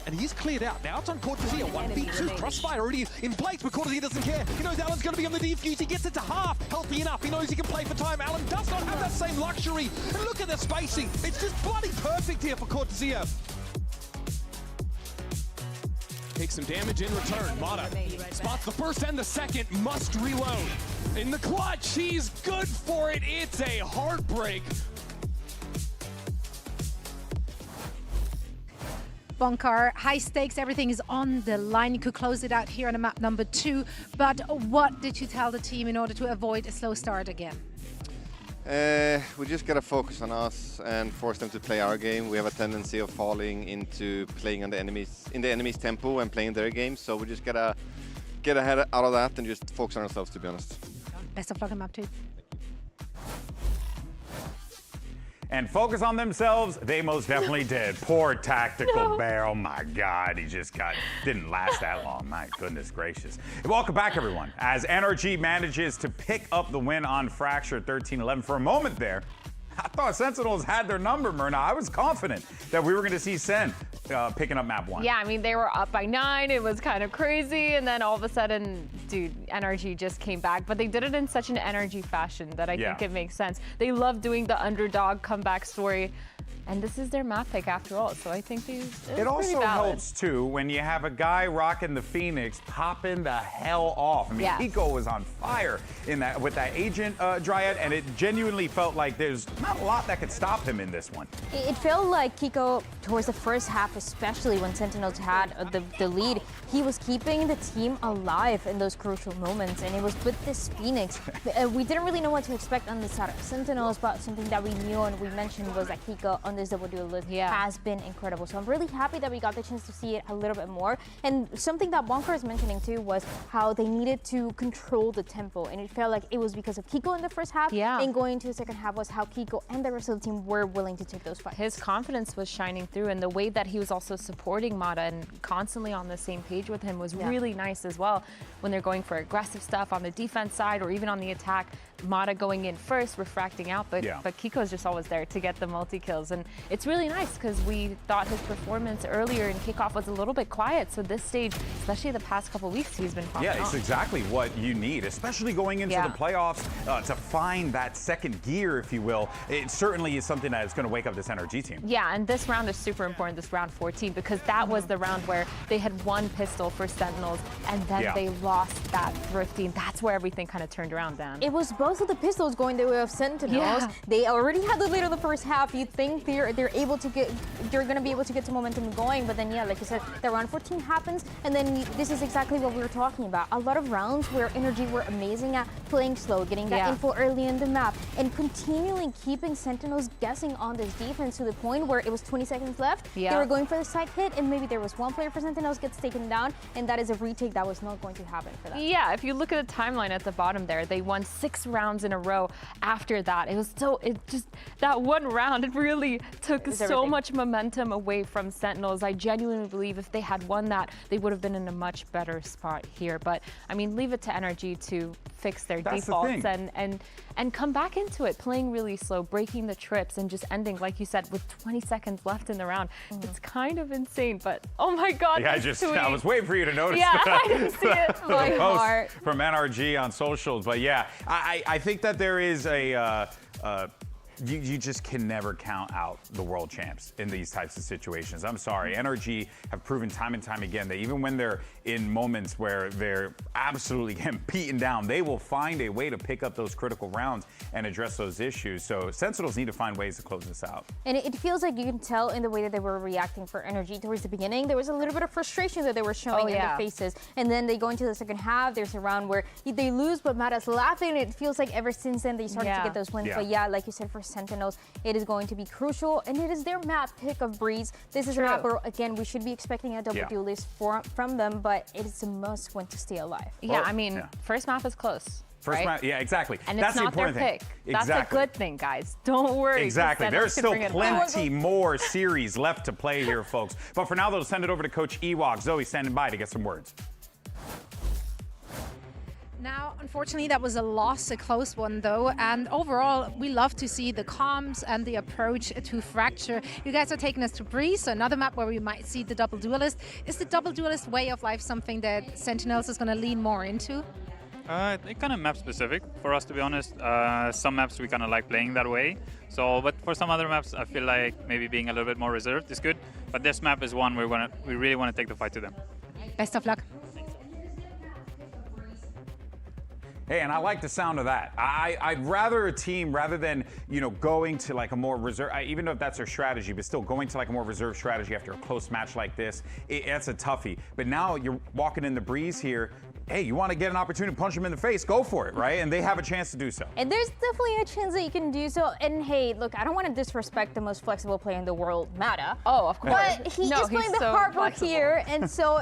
[SPEAKER 24] and he's cleared out. Now it's on Cortezia, 1v2, crossfire already in place, but Cortezia doesn't care. He knows Alan's going to be on the defuse, he gets it to half, healthy enough, he knows he can play for time. Alan does not have that same luxury, and look at the spacing. It's just bloody perfect here for Cortezia. Takes some damage in return. Mata spots the first and the second, must reload. In the clutch, he's good for it. It's a heartbreak.
[SPEAKER 5] Bonkar, high stakes, everything is on the line. You could close it out here on map number 2, but what did you tell the team in order to avoid a slow start again?
[SPEAKER 10] We just gotta focus on us and force them to play our game. We have a tendency of falling into playing on the enemy's tempo and playing their game. So we just gotta get ahead out of that and just focus on ourselves, to be honest.
[SPEAKER 5] Best of luck on map 2.
[SPEAKER 1] And focus on themselves, they most definitely did. Poor tactical bear, oh my God, he just didn't last that long, my goodness gracious. Welcome back, everyone. As NRG manages to pick up the win on Fracture 13-11. For a moment there, I thought Sentinels had their number, Myrna. I was confident that we were going to see Sen picking up map 1.
[SPEAKER 3] Yeah, I mean, they were up by 9. It was kind of crazy. And then all of a sudden, dude, NRG just came back. But they did it in such an NRG fashion that I think it makes sense. They love doing the underdog comeback story. And this is their map pick after all, so I think it
[SPEAKER 1] also helps too when you have a guy rocking the Phoenix popping the hell off. I mean, Kiko was on fire in that with that agent Dryad, and it genuinely felt like there's not a lot that could stop him in this one.
[SPEAKER 4] It felt like Kiko, towards the first half, especially when Sentinels had the lead, he was keeping the team alive in those crucial moments, and it was with this Phoenix. We didn't really know what to expect on the side of Sentinels, but something that we knew and we mentioned was that Kiko on this double duel list has been incredible. So I'm really happy that we got the chance to see it a little bit more. And something that Bonkar is mentioning too was how they needed to control the tempo, and it felt like it was because of Kiko in the first half, and going to the second half was how Kiko and the rest of the team were willing to take those fights.
[SPEAKER 3] His confidence was shining through, and the way that he was also supporting Mata and constantly on the same page with him was really nice as well. When they're going for aggressive stuff on the defense side or even on the attack, Mata going in first, refracting out, but Kiko's just always there to get the multi-kills. And it's really nice because we thought his performance earlier in kickoff was a little bit quiet. So this stage, especially the past couple weeks, he's been popping
[SPEAKER 1] it's exactly what you need, especially going into the playoffs to find that second gear, if you will. It certainly is something that is going to wake up this NRG team.
[SPEAKER 3] Yeah, and this round is super important, this round 14, because that was the round where they had one pistol for Sentinels, and then they lost that Thrifty, and that's where everything kind of turned around, Dan.
[SPEAKER 4] It was both of the pistols going the way of Sentinels. They already had the lead in the first half. You think they're able to get, they're going to be able to get some momentum going, but then like you said, the round 14 happens, and then this is exactly what we were talking about. A lot of rounds where NRG were amazing at playing slow, getting that info early in the map, and continually keeping Sentinels guessing on this defense to the point where it was 20 seconds left. They were going for the side hit, and maybe there was one player for Sentinels gets taken down, and that is a retake that was not going to happen for them.
[SPEAKER 3] Yeah, if you look at the timeline at the bottom there, they won 6 rounds in a row after that. It was that one round, it really took so much momentum away from Sentinels. I genuinely believe if they had won that, they would have been in a much better spot here. But I mean, leave it to NRG to fix their defaults and come back into it, playing really slow, breaking the trips, and just ending, like you said, with 20 seconds left in the round. It's kind of insane, but oh my God.
[SPEAKER 1] Yeah, I was waiting for you to notice
[SPEAKER 3] I didn't see it. My heart.
[SPEAKER 1] From NRG on socials, but yeah, I think that there is you just can never count out the world champs in these types of situations. I'm sorry. NRG have proven time and time again that even when they're in moments where they're absolutely getting beaten down, they will find a way to pick up those critical rounds and address those issues. So Sentinels need to find ways to close this out.
[SPEAKER 4] And it feels like you can tell in the way that they were reacting for NRG towards the beginning. There was a little bit of frustration that they were showing in their faces. And then they go into the second half. There's a round where they lose, but Mata's laughing. It feels like ever since then they started to get those wins. But like you said, for Sentinels, it is going to be crucial, and it is their map pick of Breeze. This is a map where, again, we should be expecting a double duel list from them, but it is a must win to stay alive.
[SPEAKER 3] Yeah, I mean, first map is close.
[SPEAKER 1] First map, exactly.
[SPEAKER 3] And
[SPEAKER 1] that's
[SPEAKER 3] it's not
[SPEAKER 1] the important
[SPEAKER 3] their pick.
[SPEAKER 1] thing.
[SPEAKER 3] That's a good thing, guys. Don't worry.
[SPEAKER 1] Exactly. There's still plenty more series left to play here, folks. But for now, they'll send it over to Coach Ewok. Zoe standing by to get some words.
[SPEAKER 5] Now, unfortunately, that was a loss, a close one though, and overall, we love to see the comms and the approach to Fracture. You guys are taking us to Breeze, so another map where we might see the double duelist. Is the double duelist way of life something that Sentinels is going to lean more into?
[SPEAKER 11] It kind of map specific for us, to be honest. Some maps we kind of like playing that way. So, but for some other maps, I feel like maybe being a little bit more reserved is good. But this map is one where we really want to take the fight to them.
[SPEAKER 5] Best of luck.
[SPEAKER 1] Hey, and I like the sound of that. I'd rather a team, rather than, you know, going to like a more reserve, even though that's their strategy, but still going to like a more reserved strategy after a close match like this, that's a toughie. But now you're walking in the Breeze here. Hey, you want to get an opportunity to punch them in the face, go for it, right? And they have a chance to do so.
[SPEAKER 4] And there's definitely a chance that you can do so. And hey, look, I don't want to disrespect the most flexible player in the world, Mata.
[SPEAKER 3] Oh, of course.
[SPEAKER 4] But he is playing the
[SPEAKER 3] so
[SPEAKER 4] hard work
[SPEAKER 3] flexible.
[SPEAKER 4] here. And so,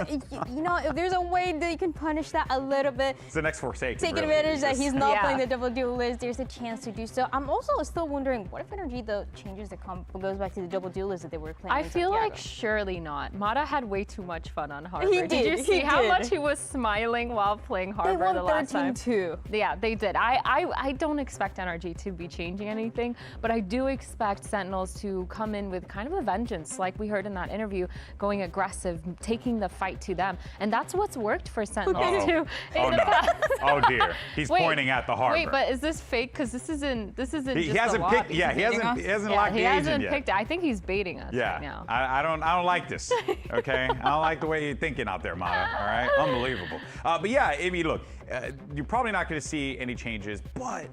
[SPEAKER 4] you know, if there's a way that you can punish that a little bit,
[SPEAKER 1] It's the next Forsaken.
[SPEAKER 4] take
[SPEAKER 1] really.
[SPEAKER 4] advantage that he's not
[SPEAKER 3] Yeah.
[SPEAKER 4] playing the double duelist, there's a chance to do so. I'm also still wondering, what if NRG though changes the goes back to the double duelist that they were playing
[SPEAKER 3] I
[SPEAKER 4] in
[SPEAKER 3] feel
[SPEAKER 4] Santiago?
[SPEAKER 3] like surely not. Mata had way too much fun on Harbor.
[SPEAKER 4] He
[SPEAKER 3] Did
[SPEAKER 4] did,
[SPEAKER 3] you see
[SPEAKER 4] he
[SPEAKER 3] how
[SPEAKER 4] did.
[SPEAKER 3] much he was smiling while playing Harbor
[SPEAKER 4] won
[SPEAKER 3] the last time?
[SPEAKER 4] 13-2.
[SPEAKER 3] Yeah, they did. I don't expect NRG to be changing anything, but I do expect Sentinels to come in with kind of a vengeance, like we heard in that interview, going aggressive, taking the fight to them, and that's what's worked for Sentinels too.
[SPEAKER 1] Oh no! Oh dear! He's pointing at the Harbor.
[SPEAKER 3] Wait, but is this fake? Because this isn't.
[SPEAKER 1] He
[SPEAKER 3] just
[SPEAKER 1] hasn't
[SPEAKER 3] the
[SPEAKER 1] picked.
[SPEAKER 3] lobby.
[SPEAKER 1] Yeah, he hasn't locked the
[SPEAKER 3] He
[SPEAKER 1] agent
[SPEAKER 3] hasn't
[SPEAKER 1] yet.
[SPEAKER 3] picked it. I think he's baiting us
[SPEAKER 1] Yeah,
[SPEAKER 3] right now.
[SPEAKER 1] I don't like this. Okay, I don't like the way you're thinking out there, Mata. All right, unbelievable. But yeah, I mean, look, you're probably not going to see any changes, but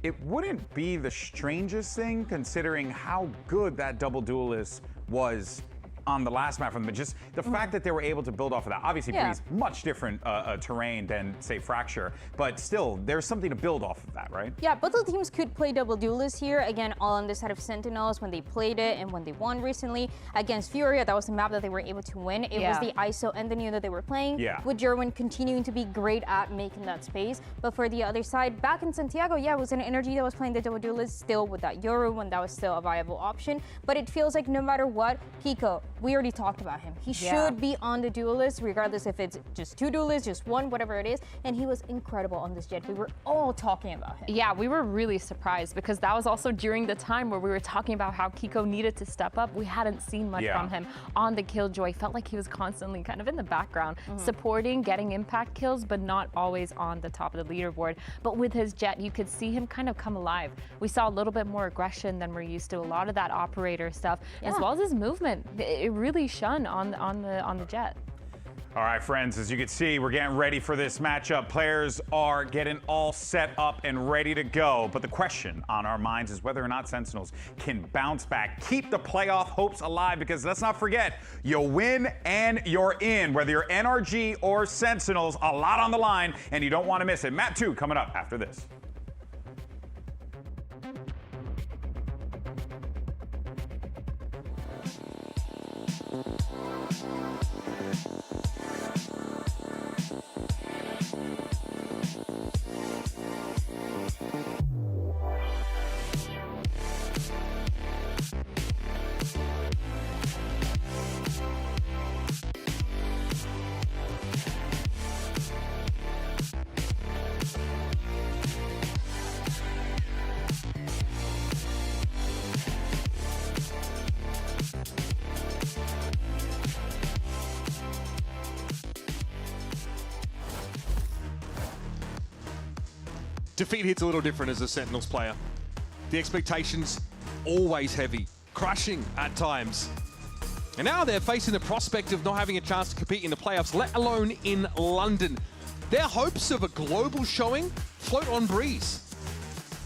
[SPEAKER 1] it wouldn't be the strangest thing considering how good that double duelist was on the last map from them. Just the fact that they were able to build off of that. Obviously,
[SPEAKER 4] Yeah.
[SPEAKER 1] Breeze, much different terrain than, say, Fracture, but still, there's something to build off of that, right?
[SPEAKER 4] Yeah, both of the teams could play double duelist here. Again, all on the side of Sentinels when they played it and when they won recently. Against FURIA, that was the map that they were able to win. It was the ISO and the Neo that they were playing, with Jerwin continuing to be great at making that space. But for the other side, back in Santiago, yeah, it was an NRG that was playing the double duelist still with that Yoru when that was still a viable option. But it feels like no matter what, Pico, we already talked about him. He should be on the duelist, regardless if it's just two duelists, just one, whatever it is. And he was incredible on this jet. We were all talking about him.
[SPEAKER 3] Yeah, we were really surprised because that was also during the time where we were talking about how Kiko needed to step up. We hadn't seen much from him on the Killjoy. Felt like he was constantly kind of in the background, supporting, getting impact kills, but not always on the top of the leaderboard. But with his jet, you could see him kind of come alive. We saw a little bit more aggression than we're used to, a lot of that operator stuff, as well as his movement. It really shone on the jet.
[SPEAKER 1] All right, friends, as you can see, we're getting ready for this matchup. Players are getting all set up and ready to go. But the question on our minds is whether or not Sentinels can bounce back, keep the playoff hopes alive, because let's not forget, you win and you're in. Whether you're NRG or Sentinels, a lot on the line, and you don't want to miss it. Map 2 coming up after this.
[SPEAKER 2] Defeat hits a little different as a Sentinels player. The expectations always heavy, crushing at times. And now they're facing the prospect of not having a chance to compete in the playoffs, let alone in London. Their hopes of a global showing float on Breeze.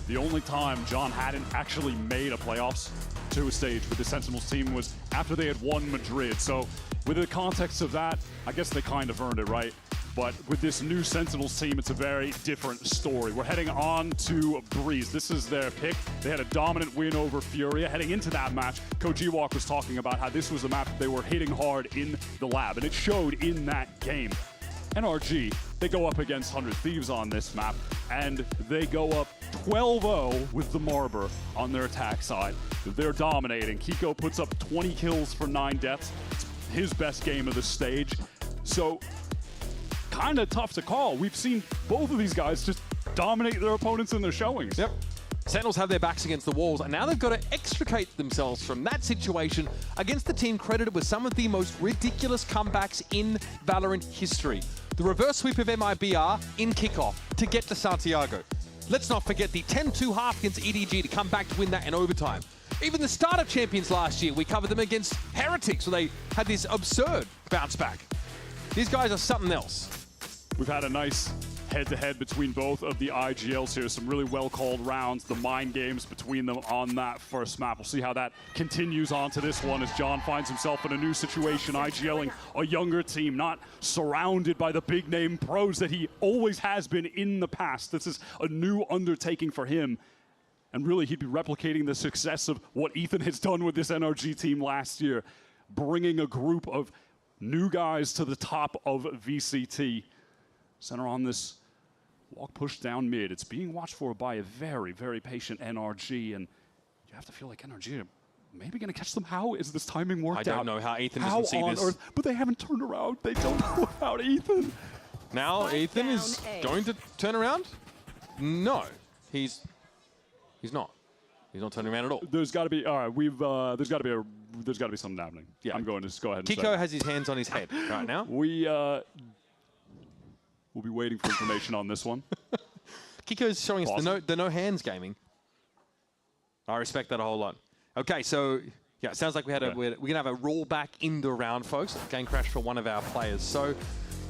[SPEAKER 18] The only time John hadn't actually made a playoffs to a stage with the Sentinels team was after they had won Madrid. So with the context of that, I guess they kind of earned it, right? But with this new Sentinels team, it's a very different story. We're heading on to Breeze. This is their pick. They had a dominant win over FURIA. Heading into that match, Coach Ewok was talking about how this was a match they were hitting hard in the lab, and it showed in that game. NRG, they go up against 100 Thieves on this map, and they go up 12-0 with the Marber on their attack side. They're dominating. Kiko puts up 20 kills for 9 deaths. It's his best game of the stage. So kind of tough to call. We've seen both of these guys just dominate their opponents in their showings.
[SPEAKER 2] Yep. Sentinels have their backs against the walls, and now they've got to extricate themselves from that situation against the team credited with some of the most ridiculous comebacks in Valorant history. The reverse sweep of MIBR in kickoff to get to Santiago. Let's not forget the 10-2 half against EDG to come back to win that in overtime. Even the start of Champions last year, we covered them against Heretics, where they had this absurd bounce back. These guys are something else.
[SPEAKER 18] We've had a nice head-to-head between both of the IGLs here. Some really well-called rounds, the mind games between them on that first map. We'll see how that continues on to this one as John finds himself in a new situation, IGLing a younger team, not surrounded by the big-name pros that he always has been in the past. This is a new undertaking for him. And really, he'd be replicating the success of what Ethan has done with this NRG team last year, bringing a group of new guys to the top of VCT. Center on this walk push down mid. It's being watched for by a very, very patient NRG, and you have to feel like NRG are maybe going to catch them. How is this timing worked out?
[SPEAKER 2] I don't know how Ethan doesn't see this.
[SPEAKER 18] Earth? But they haven't turned around. They don't know about Ethan.
[SPEAKER 2] Now Ethan is going to turn around? No, he's not. He's not turning around at all.
[SPEAKER 18] There's got to be. All right, there's got to be something happening. Yeah, I'm going to just go ahead and
[SPEAKER 2] Kiko has his hands on his head right now.
[SPEAKER 18] We'll be waiting for information on this one.
[SPEAKER 2] Kiko's showing us the no hands gaming. I respect that a whole lot. Okay, so yeah, it sounds like we're gonna have a rollback in the round, folks. Game crash for one of our players. So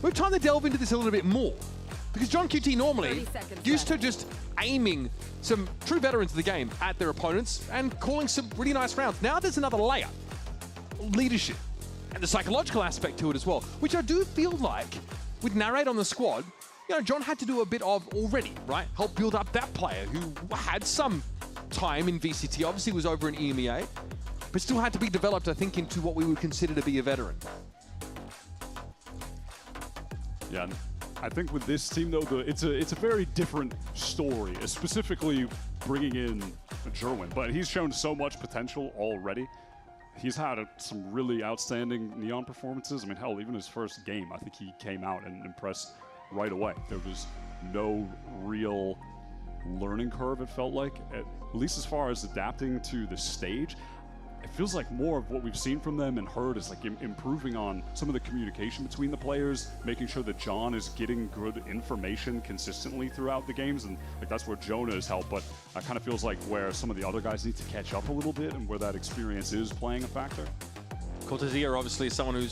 [SPEAKER 2] we have time to delve into this a little bit more. Because John QT normally used to just aiming some true veterans of the game at their opponents and calling some really nice rounds. Now there's another layer. Leadership. And the psychological aspect to it as well, which I do feel like with Narrate on the squad, you know, John had to do a bit of already, right? Help build up that player who had some time in VCT, obviously was over in EMEA, but still had to be developed, I think, into what we would consider to be a veteran.
[SPEAKER 18] Yeah, I think with this team, though, it's a very different story, specifically bringing in Jerwin, but he's shown so much potential already. He's had some really outstanding Neon performances. I mean, hell, even his first game, I think he came out and impressed right away. There was no real learning curve, it felt like, at least as far as adapting to the stage. It feels like more of what we've seen from them and heard is like improving on some of the communication between the players, making sure that John is getting good information consistently throughout the games, and like that's where Jonah has helped, but it kind of feels like where some of the other guys need to catch up a little bit and where that experience is playing a factor.
[SPEAKER 2] Cortezia obviously is someone who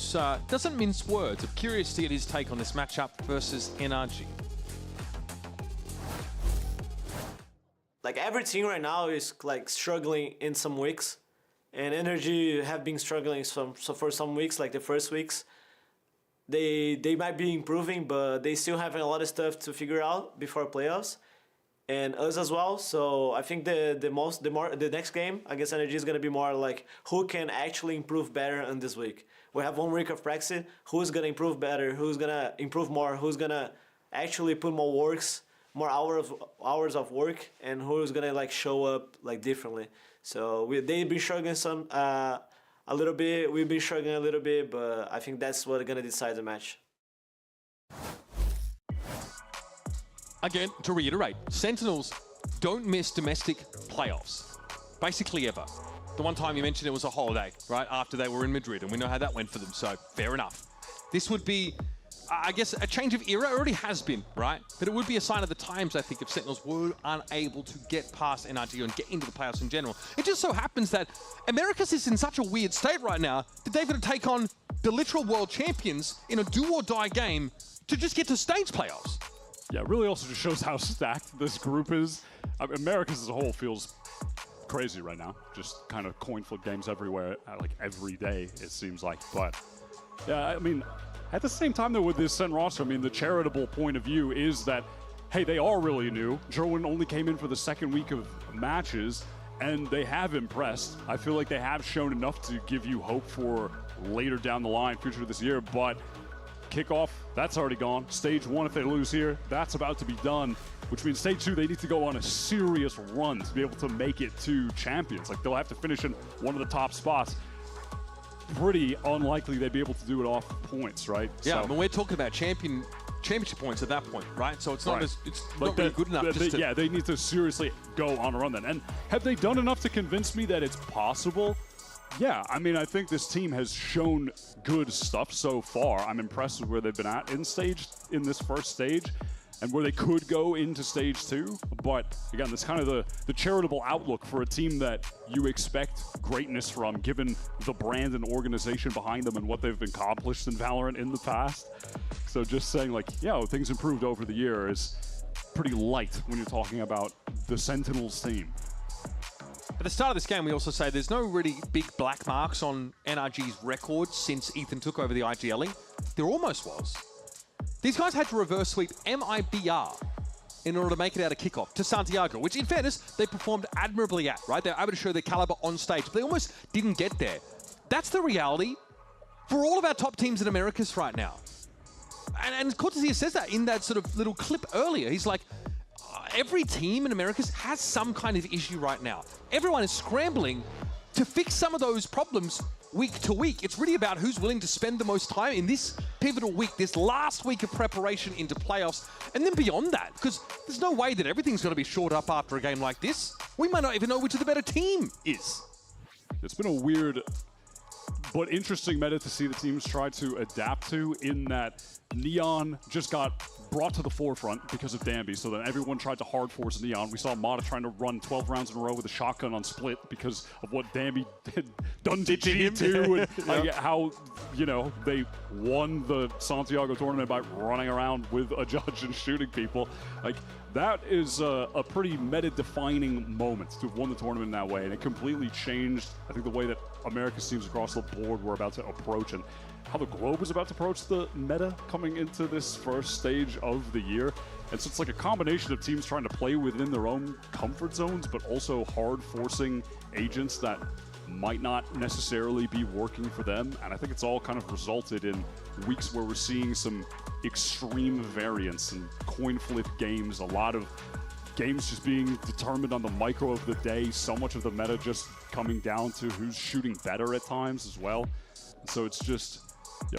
[SPEAKER 2] doesn't mince words. I'm curious to get his take on this matchup versus NRG.
[SPEAKER 12] Like every team right now is like struggling in some weeks. And NRG have been struggling for some weeks, like the first weeks. They might be improving, but they still have a lot of stuff to figure out before playoffs, and us as well. So I think the next game against NRG is gonna be more like who can actually improve better in this week. We have 1 week of practice. Who's gonna improve better? Who's gonna improve more? Who's gonna actually put more hours of work, and who's gonna like show up like differently. So they've been struggling a little bit. We've been struggling a little bit, but I think that's what's gonna decide the match.
[SPEAKER 2] Again, to reiterate, Sentinels don't miss domestic playoffs, basically ever. The one time you mentioned it was a holiday, right, after they were in Madrid, and we know how that went for them, so fair enough. This would be, I guess, a change of era. It already has been, right? But it would be a sign of the times, I think, if Sentinels were unable to get past NRG and get into the playoffs in general. It just so happens that Americas is in such a weird state right now that they've got to take on the literal world champions in a do-or-die game to just get to stage playoffs.
[SPEAKER 18] Yeah, it really also just shows how stacked this group is. I mean, Americas as a whole feels crazy right now. Just kind of coin flip games everywhere, like every day, it seems like. But yeah, I mean, at the same time, though, with this SEN roster, I mean, the charitable point of view is that, hey, they are really new. Jerwin only came in for the second week of matches, and they have impressed. I feel like they have shown enough to give you hope for later down the line, future of this year, but kickoff, that's already gone. Stage 1, if they lose here, that's about to be done, which means Stage 2, they need to go on a serious run to be able to make it to Champions. Like, they'll have to finish in one of the top spots. Pretty unlikely they'd be able to do it off points, right?
[SPEAKER 2] Yeah, so, when we're talking about champion championship points at that point, right? So it's not
[SPEAKER 18] Right.
[SPEAKER 2] as it's
[SPEAKER 18] Like
[SPEAKER 2] not really good enough. Just to,
[SPEAKER 18] yeah, they need to seriously go on a run then. And have they done enough to convince me that it's possible? Yeah, I mean, I think this team has shown good stuff so far. I'm impressed with where they've been at in this first stage, and where they could go into stage 2. But again, that's kind of the charitable outlook for a team that you expect greatness from, given the brand and organization behind them and what they've accomplished in Valorant in the past. So just saying like, yeah, things improved over the year is pretty light when you're talking about the Sentinels team.
[SPEAKER 2] At the start of this game, we also say there's no really big black marks on NRG's record since Ethan took over the IGLing. There almost was. These guys had to reverse sweep MIBR in order to make it out of kickoff to Santiago, which in fairness, they performed admirably at, right? They're able to show their caliber on stage, but they almost didn't get there. That's the reality for all of our top teams in Americas right now. And Cortesia says that in that sort of little clip earlier. He's like, every team in Americas has some kind of issue right now. Everyone is scrambling to fix some of those problems week to week. It's really about who's willing to spend the most time in this pivotal week, this last week of preparation into playoffs, and then beyond that, because there's no way that everything's going to be shored up after a game like this. We might not even know which of the better team is.
[SPEAKER 18] It's been a weird but interesting meta to see the teams try to adapt to, in that Neon just got brought to the forefront because of Danby, so then everyone tried to hard force Neon. We saw Mata trying to run 12 rounds in a row with a shotgun on split because of what Danby had done to G2 and like, how, you know, they won the Santiago tournament by running around with a judge and shooting people. Like, that is a pretty meta-defining moment to have won the tournament in that way, and it completely changed, I think, the way that America's teams across the board were about to approach, and how the globe was about to approach the meta coming into this first stage of the year. And so it's like a combination of teams trying to play within their own comfort zones, but also hard forcing agents that might not necessarily be working for them. And I think it's all kind of resulted in weeks where we're seeing some extreme variance and coin flip games, a lot of games just being determined on the micro of the day, so much of the meta just coming down to who's shooting better at times as well. And so it's just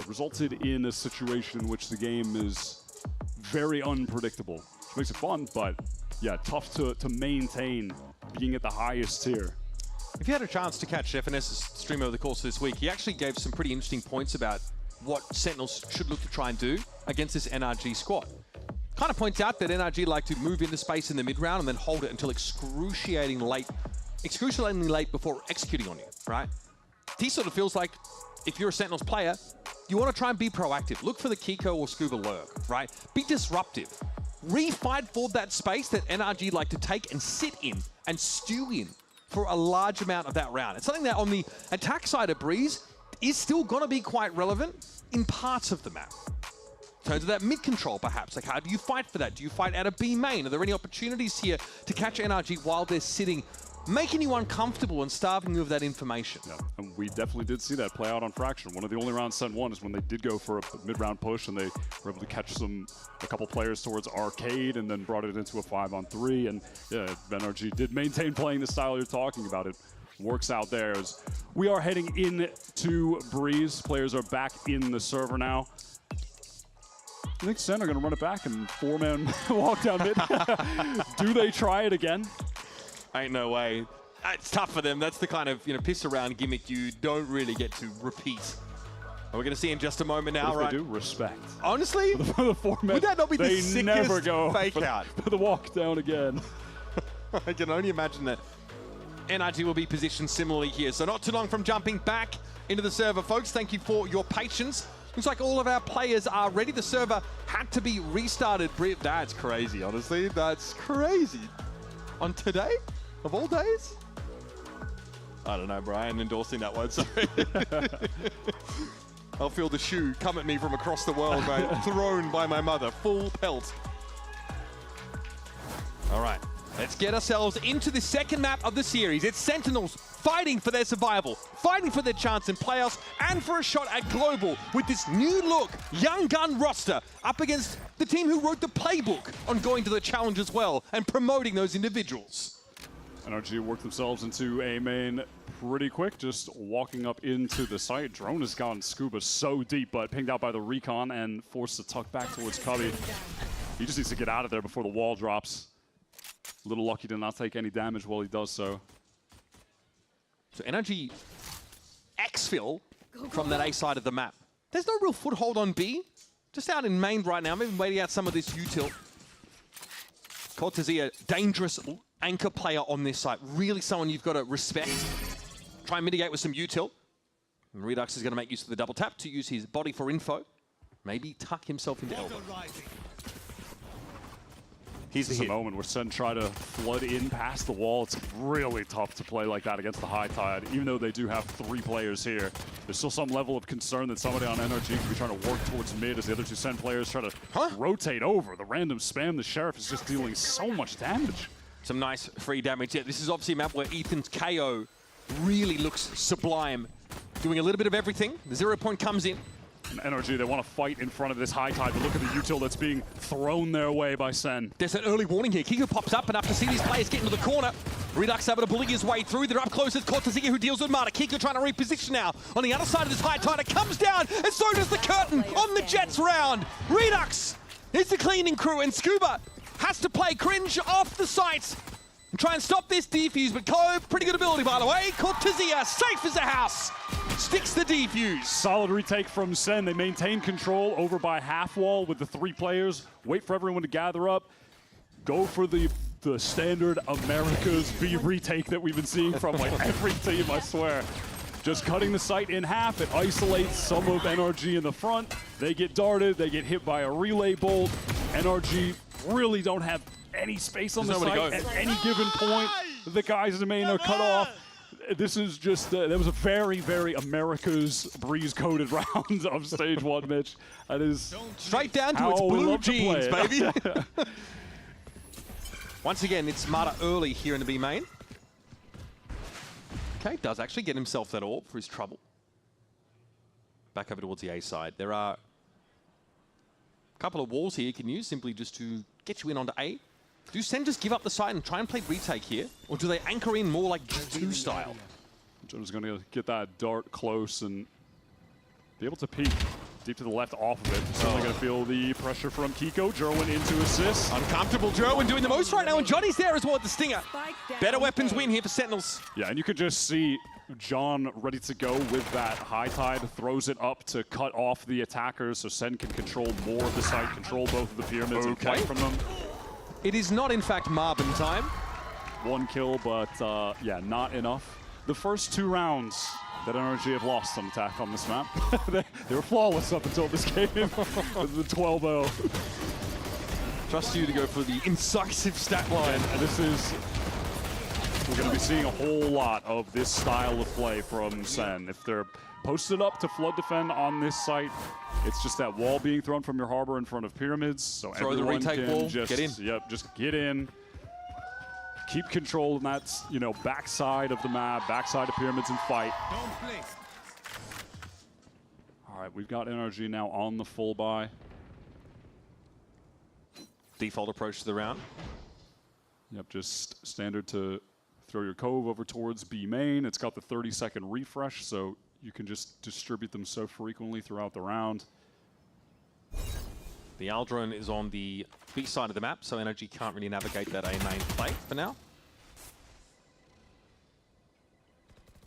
[SPEAKER 18] resulted in a situation in which the game is very unpredictable, which makes it fun, but yeah, tough to maintain being at the highest tier.
[SPEAKER 2] If you had a chance to catch FNS's stream over the course of this week, he actually gave some pretty interesting points about what Sentinels should look to try and do against this NRG squad. Kind of points out that NRG like to move into space in the mid round and then hold it until excruciatingly late before executing on you, right? He sort of feels like if you're a Sentinels player, you want to try and be proactive. Look for the Kiko or Scuba lurk, right? Be disruptive. Re-fight for that space that NRG like to take and sit in and stew in for a large amount of that round. It's something that on the attack side of Breeze is still going to be quite relevant in parts of the map. In terms of that mid control, perhaps. Like, how do you fight for that? Do you fight out of B main? Are there any opportunities here to catch NRG while they're sitting, making you uncomfortable and starving you of that information?
[SPEAKER 18] Yeah, and we definitely did see that play out on Fraction. One of the only rounds Sen won is when they did go for a mid-round push and they were able to catch a couple players towards Arcade and then brought it into a 5-on-3. And yeah, NRG did maintain playing the style you're talking about. It works out there. As we are heading into Breeze. Players are back in the server now. I think Sen are going to run it back and 4-man walk down mid. Do they try it again?
[SPEAKER 2] Ain't no way. It's tough for them. That's the kind of, piss around gimmick you don't really get to repeat. And we're going to see in just a moment now, right?
[SPEAKER 18] They do respect.
[SPEAKER 2] Honestly?
[SPEAKER 18] For the 4-man,
[SPEAKER 2] would that not be the sickest
[SPEAKER 18] they never go
[SPEAKER 2] fake out?
[SPEAKER 18] For the walk down again.
[SPEAKER 2] I can only imagine that NRG will be positioned similarly here. So not too long from jumping back into the server. Folks, thank you for your patience. Looks like all of our players are ready. The server had to be restarted. That's crazy, honestly. That's crazy. On today? Of all days? I don't know, Brian, endorsing that one, sorry. I'll feel the shoe come at me from across the world, mate. Thrown by my mother, full pelt. All right, let's get ourselves into the second map of the series. It's Sentinels fighting for their survival, fighting for their chance in playoffs, and for a shot at Global with this new look, young gun roster, up against the team who wrote the playbook on going to the challenge as well and promoting those individuals.
[SPEAKER 18] NRG worked themselves into A main pretty quick, just walking up into the site. Drone has gone scuba so deep, but pinged out by the recon and forced to tuck back towards Cubby. He just needs to get out of there before the wall drops. A little lucky to not take any damage while he does so.
[SPEAKER 2] So NRG exfil from that A side of the map. There's no real foothold on B. Just out in main right now, maybe waiting out some of this util. Cortezia, dangerous anchor player on this site. Really someone you've got to respect. Try and mitigate with some util. And Redux is going to make use of the double tap to use his body for info. Maybe tuck himself into elbow.
[SPEAKER 18] Here's the moment where SEN try to flood in past the wall. It's really tough to play like that against the high tide. Even though they do have 3 players here, there's still some level of concern that somebody on NRG could be trying to work towards mid as the other 2 SEN players try to rotate over. The random spam, the Sheriff is just dealing so much damage.
[SPEAKER 2] Some nice free damage. Yeah, this is obviously a map where Ethan's KO really looks sublime. Doing a little bit of everything. The 0 point comes in.
[SPEAKER 18] And NRG, they want to fight in front of this high tide, but look at the util that's being thrown their way by SEN.
[SPEAKER 2] There's an early warning here. Kiko pops up enough to see these players get into the corner. Redux able to bully his way through. They're up close with Cortezia, who deals with Marta. Kiko trying to reposition now. On the other side of this high tide, it comes down, and so does the curtain on the Jets round. Redux is the cleaning crew, and Scuba has to play cringe off the sights and try and stop this defuse, but Ko, pretty good ability, by the way. Cortezia, safe as a house, sticks the defuse.
[SPEAKER 18] Solid retake from SEN. They maintain control over by half wall with the 3 players. Wait for everyone to gather up. Go for the standard Americas B retake that we've been seeing from like every team, I swear. Just cutting the site in half. It isolates some of NRG in the front. They get darted. They get hit by a relay bolt. NRG really don't have any space on the site at any given point. The guys in the main are cut off. This is just, that was a very, very America's breeze-coded round of stage 1, Mitch. That is
[SPEAKER 2] straight down to its blue jeans, baby. Once again, it's Marta early here in the B main. Okay, does actually get himself that orb for his trouble. Back over towards the A side. There are a couple of walls here you can use simply just to get you in onto A. Do SEN just give up the side and try and play retake here? Or do they anchor in more like G2 style?
[SPEAKER 18] Joe's going to get that dart close and be able to peek deep to the left off of it. Certainly going to feel the pressure from Kiko. Jerwin into assist.
[SPEAKER 2] Uncomfortable Jerwin doing the most right now, and Johnny's there as well with the stinger. Better weapons win here for Sentinels.
[SPEAKER 18] Yeah, and you could just see John ready to go with that high tide, throws it up to cut off the attackers so SEN can control more of the site, control both of the pyramids and fight from them.
[SPEAKER 2] It is not, in fact, Marvin time.
[SPEAKER 18] 1 kill, but yeah, not enough. The first 2 rounds that NRG have lost on attack on this map, they were flawless up until this game with the 12-0.
[SPEAKER 2] Trust you to go for the incisive stat line.
[SPEAKER 18] And this is, we're going to be seeing a whole lot of this style of play from SEN. If they're posted up to flood defend on this site, it's just that wall being thrown from your harbor in front of pyramids, so
[SPEAKER 2] throw
[SPEAKER 18] everyone
[SPEAKER 2] the retake
[SPEAKER 18] can
[SPEAKER 2] wall,
[SPEAKER 18] just
[SPEAKER 2] get in.
[SPEAKER 18] Yep, just get in. Keep control of that, you know, backside of the map, backside of pyramids, and fight. All right, we've got NRG now on the full buy.
[SPEAKER 2] Default approach to the round.
[SPEAKER 18] Yep, just standard to throw your cove over towards B main. It's got the 30-second refresh, so you can just distribute them so frequently throughout the round.
[SPEAKER 2] The Aldrone is on the B side of the map, so NRG can't really navigate that A main play for now.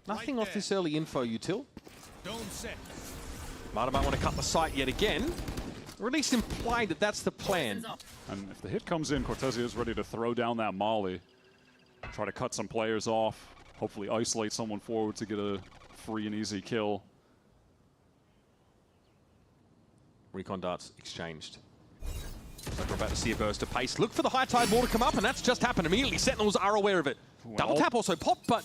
[SPEAKER 2] Nothing off this early info util. Marta might want to cut the site yet again, or at least imply that that's the plan.
[SPEAKER 18] And if the hit comes in, Cortezia is ready to throw down that molly. Try to cut some players off, hopefully isolate someone forward to get a free and easy kill.
[SPEAKER 2] Recon darts exchanged. Like we're about to see a burst of pace. Look for the high tide wall to come up, and that's just happened immediately. Sentinels are aware of it.
[SPEAKER 18] Well,
[SPEAKER 2] Double tap also popped, but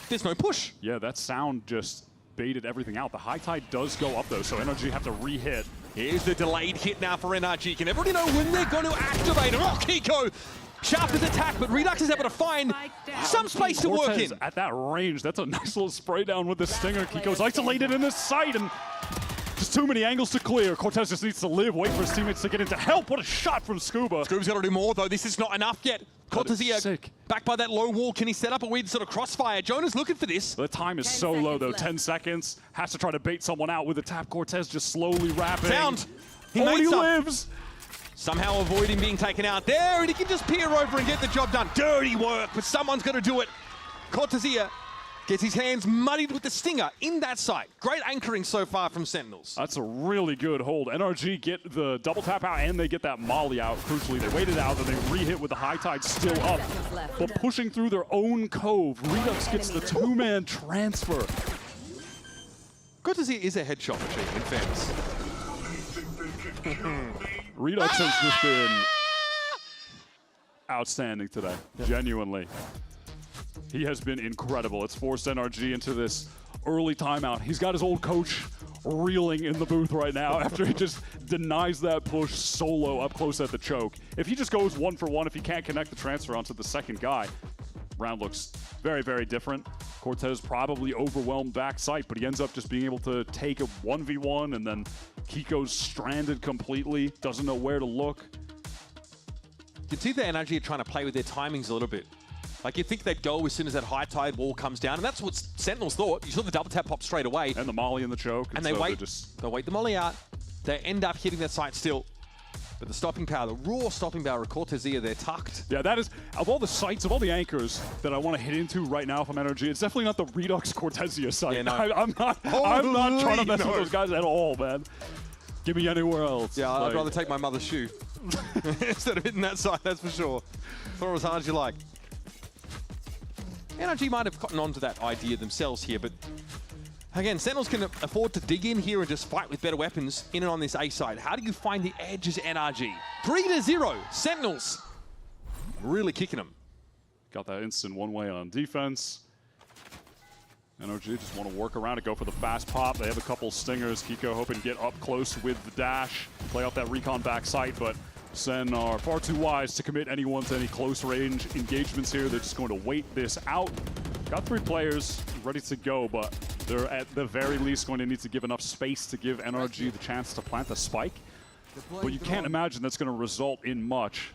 [SPEAKER 2] there's no push.
[SPEAKER 18] Yeah, that sound just baited everything out. The high tide does go up though, so NRG have to re-hit.
[SPEAKER 2] Here's the delayed hit now for NRG. Can everybody know when they're going to activate it? Oh, Kiko! Sharp as attack, but Redux is able to find some space to work in.
[SPEAKER 18] At that range, that's a nice little spray down with the stinger. Kiko's isolated in the site, and Just too many angles to clear. Cortez just needs to live, wait for his teammates to get into help. What a shot from Scuba.
[SPEAKER 2] Scuba's got to do more, though. This is not enough yet. Cortezia back by that low wall. Can he set up a weird sort of crossfire? Jonah's looking for this.
[SPEAKER 18] The time is so low, though. 10 seconds. Has to try to bait someone out with a tap. Cortez just slowly wrapping.
[SPEAKER 2] Sound.
[SPEAKER 18] He lives.
[SPEAKER 2] Somehow avoiding being taken out there, and he can just peer over and get the job done. Dirty work, but someone's going to do it. Cortezia gets his hands muddied with the stinger in that site. Great anchoring so far from Sentinels.
[SPEAKER 18] That's a really good hold. NRG get the double tap out and they get that molly out. Crucially, they waited out and they re-hit with the high tide still up. But pushing through their own cove, Redux gets the two-man transfer.
[SPEAKER 2] Cortezia is a headshot machine, in fairness.
[SPEAKER 18] Redux has just been outstanding today, genuinely. He has been incredible. It's forced NRG into this early timeout. He's got his old coach reeling in the booth right now after he just denies that push solo up close at the choke. If he just goes 1-for-1, if he can't connect the transfer onto the second guy, round looks very, very different. Cortez probably overwhelmed backside, but he ends up just being able to take a 1v1, and then Kiko's stranded completely, doesn't know where to look.
[SPEAKER 2] You can see the NRG are trying to play with their timings a little bit. Like, you think they'd go as soon as that high tide wall comes down, and that's what Sentinels thought. You saw the double tap pop straight away.
[SPEAKER 18] And the molly in the choke.
[SPEAKER 2] And they wait. They wait the molly out. They end up hitting that site still. But the stopping power, the raw stopping power of Cortezia, they're tucked.
[SPEAKER 18] Yeah, that is, of all the sites, of all the anchors that I want to hit into right now from NRG, it's definitely not the Redux Cortezia site.
[SPEAKER 2] Yeah, no.
[SPEAKER 18] I'm not trying to mess with those guys at all, man. Give me anywhere else.
[SPEAKER 2] Yeah, I'd rather take my mother's shoe instead of hitting that site, that's for sure. Throw as hard as you like. NRG might have gotten onto that idea themselves here, but again, Sentinels can afford to dig in here and just fight with better weapons in and on this A side. How do you find the edge as NRG? 3-0, Sentinels really kicking them.
[SPEAKER 18] Got that instant one-way on defense. NRG just want to work around and go for the fast pop. They have a couple stingers. Kiko hoping to get up close with the dash, play off that recon back sight, but Sen are far too wise to commit anyone to any close range engagements here. They're just going to wait this out. Got 3 players ready to go, but they're at the very least going to need to give enough space to give NRG the chance to plant the spike. But you can't imagine that's going to result in much.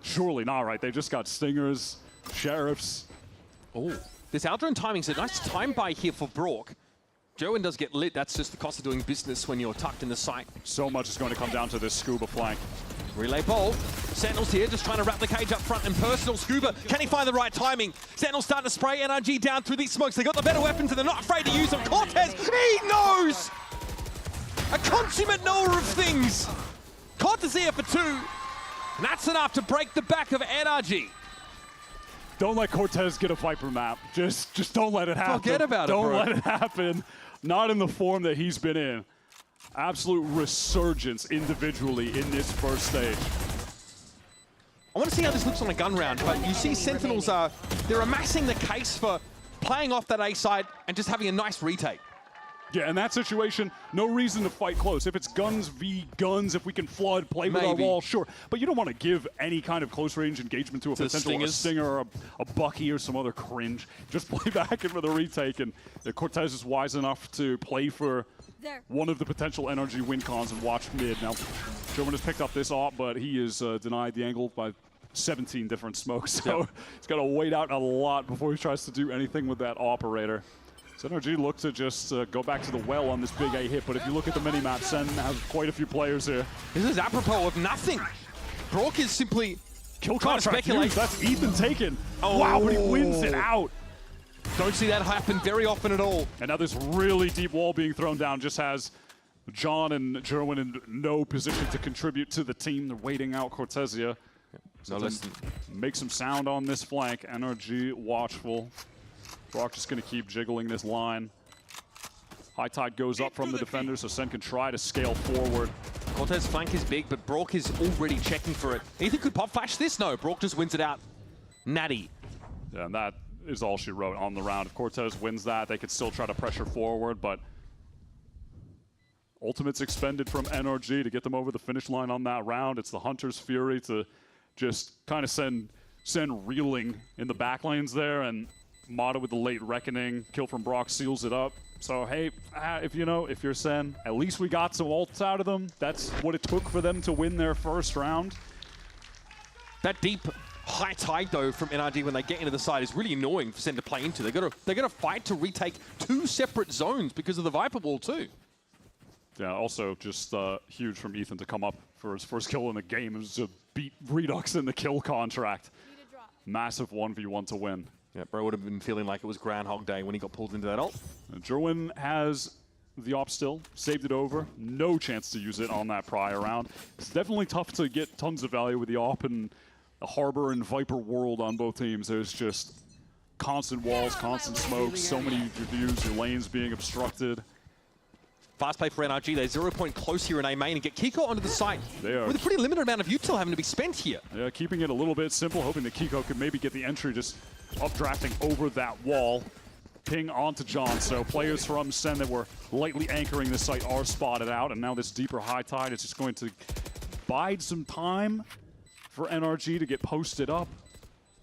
[SPEAKER 18] Surely not, right? They just got stingers, sheriffs.
[SPEAKER 2] Oh, this outdrawn timing's a nice time buy here for Brock. Joen does get lit. That's just the cost of doing business when you're tucked in the site.
[SPEAKER 18] So much is going to come down to this Scuba flank.
[SPEAKER 2] Relay ball. Sentinels here just trying to wrap the cage up front and personal. Scuba, can he find the right timing? Sentinels starting to spray NRG down through these smokes. They got the better weapons and they're not afraid to use them. Cortez, he knows! A consummate knower of things. Cortez here for 2. And that's enough to break the back of NRG.
[SPEAKER 18] Don't let Cortez get a Viper map. Just don't let it happen.
[SPEAKER 2] Forget about it, bro.
[SPEAKER 18] Don't let it happen. Not in the form that he's been in. Absolute resurgence individually in this first stage.
[SPEAKER 2] I want to see how this looks on a gun round, but you see Sentinels they're amassing the case for playing off that A side and just having a nice retake.
[SPEAKER 18] Yeah, in that situation, no reason to fight close. If it's guns v guns, if we can flood, play with our wall, sure. But you don't want to give any kind of close-range engagement to a potential stinger or a Bucky or some other cringe. Just play back in for the retake, and Cortez is wise enough to play for one of the potential NRG win cons and watch mid. Now, Sherman has picked up this op, but he is denied the angle by 17 different smokes. So he's got to wait out a lot before he tries to do anything with that operator. So NRG look to just go back to the well on this big A hit, but if you look at the mini-map, Sen has quite a few players here.
[SPEAKER 2] This is apropos of nothing. Brock is simply
[SPEAKER 18] kill
[SPEAKER 2] trying to speculate.
[SPEAKER 18] That's Ethan taken. Oh. Wow, but he wins it out.
[SPEAKER 2] Don't see that happen very often at all.
[SPEAKER 18] And now this really deep wall being thrown down just has John and Jerwin in no position to contribute to the team. They're waiting out Cortezia.
[SPEAKER 2] No, listen.
[SPEAKER 18] Make some sound on this flank. NRG watchful. Brock just going to keep jiggling this line. High tide goes up from the defender, so Sen can try to scale forward.
[SPEAKER 2] Cortez flank is big, but Brock is already checking for it. Ethan could pop flash this. No, Brock just wins it out. Natty.
[SPEAKER 18] Yeah, and that is all she wrote on the round. If Cortez wins that, they could still try to pressure forward, but ultimates expended from NRG to get them over the finish line on that round. It's the Hunter's Fury to just kind of send reeling in the back lanes there, and Mata with the late reckoning. Kill from Brock seals it up. So hey, if you're SEN, at least we got some ults out of them. That's what it took for them to win their first round.
[SPEAKER 2] That deep high tide though from NRG when they get into the side is really annoying for SEN to play into. They're gonna fight to retake 2 separate zones because of the Viper wall too.
[SPEAKER 18] Yeah, also just huge from Ethan to come up for his first kill in the game and to beat Redux in the kill contract. Massive 1v1 to win.
[SPEAKER 2] Yeah, bro would have been feeling like it was Groundhog Day when he got pulled into that ult.
[SPEAKER 18] Jerwin has the op still, saved it over. No chance to use it on that prior round. It's definitely tough to get tons of value with the op and the Harbor and Viper world on both teams. There's just constant walls, constant smoke, so many views, your lanes being obstructed.
[SPEAKER 2] Fast play for NRG. They're 0 point close here in A main and get Kiko onto the site
[SPEAKER 18] with
[SPEAKER 2] a pretty limited amount of util having to be spent here.
[SPEAKER 18] Yeah, keeping it a little bit simple, hoping that Kiko could maybe get the entry just updrafting over that wall. Ping onto John, so players from SEN that were lightly anchoring the site are spotted out, and now this deeper high tide is just going to bide some time for NRG to get posted up.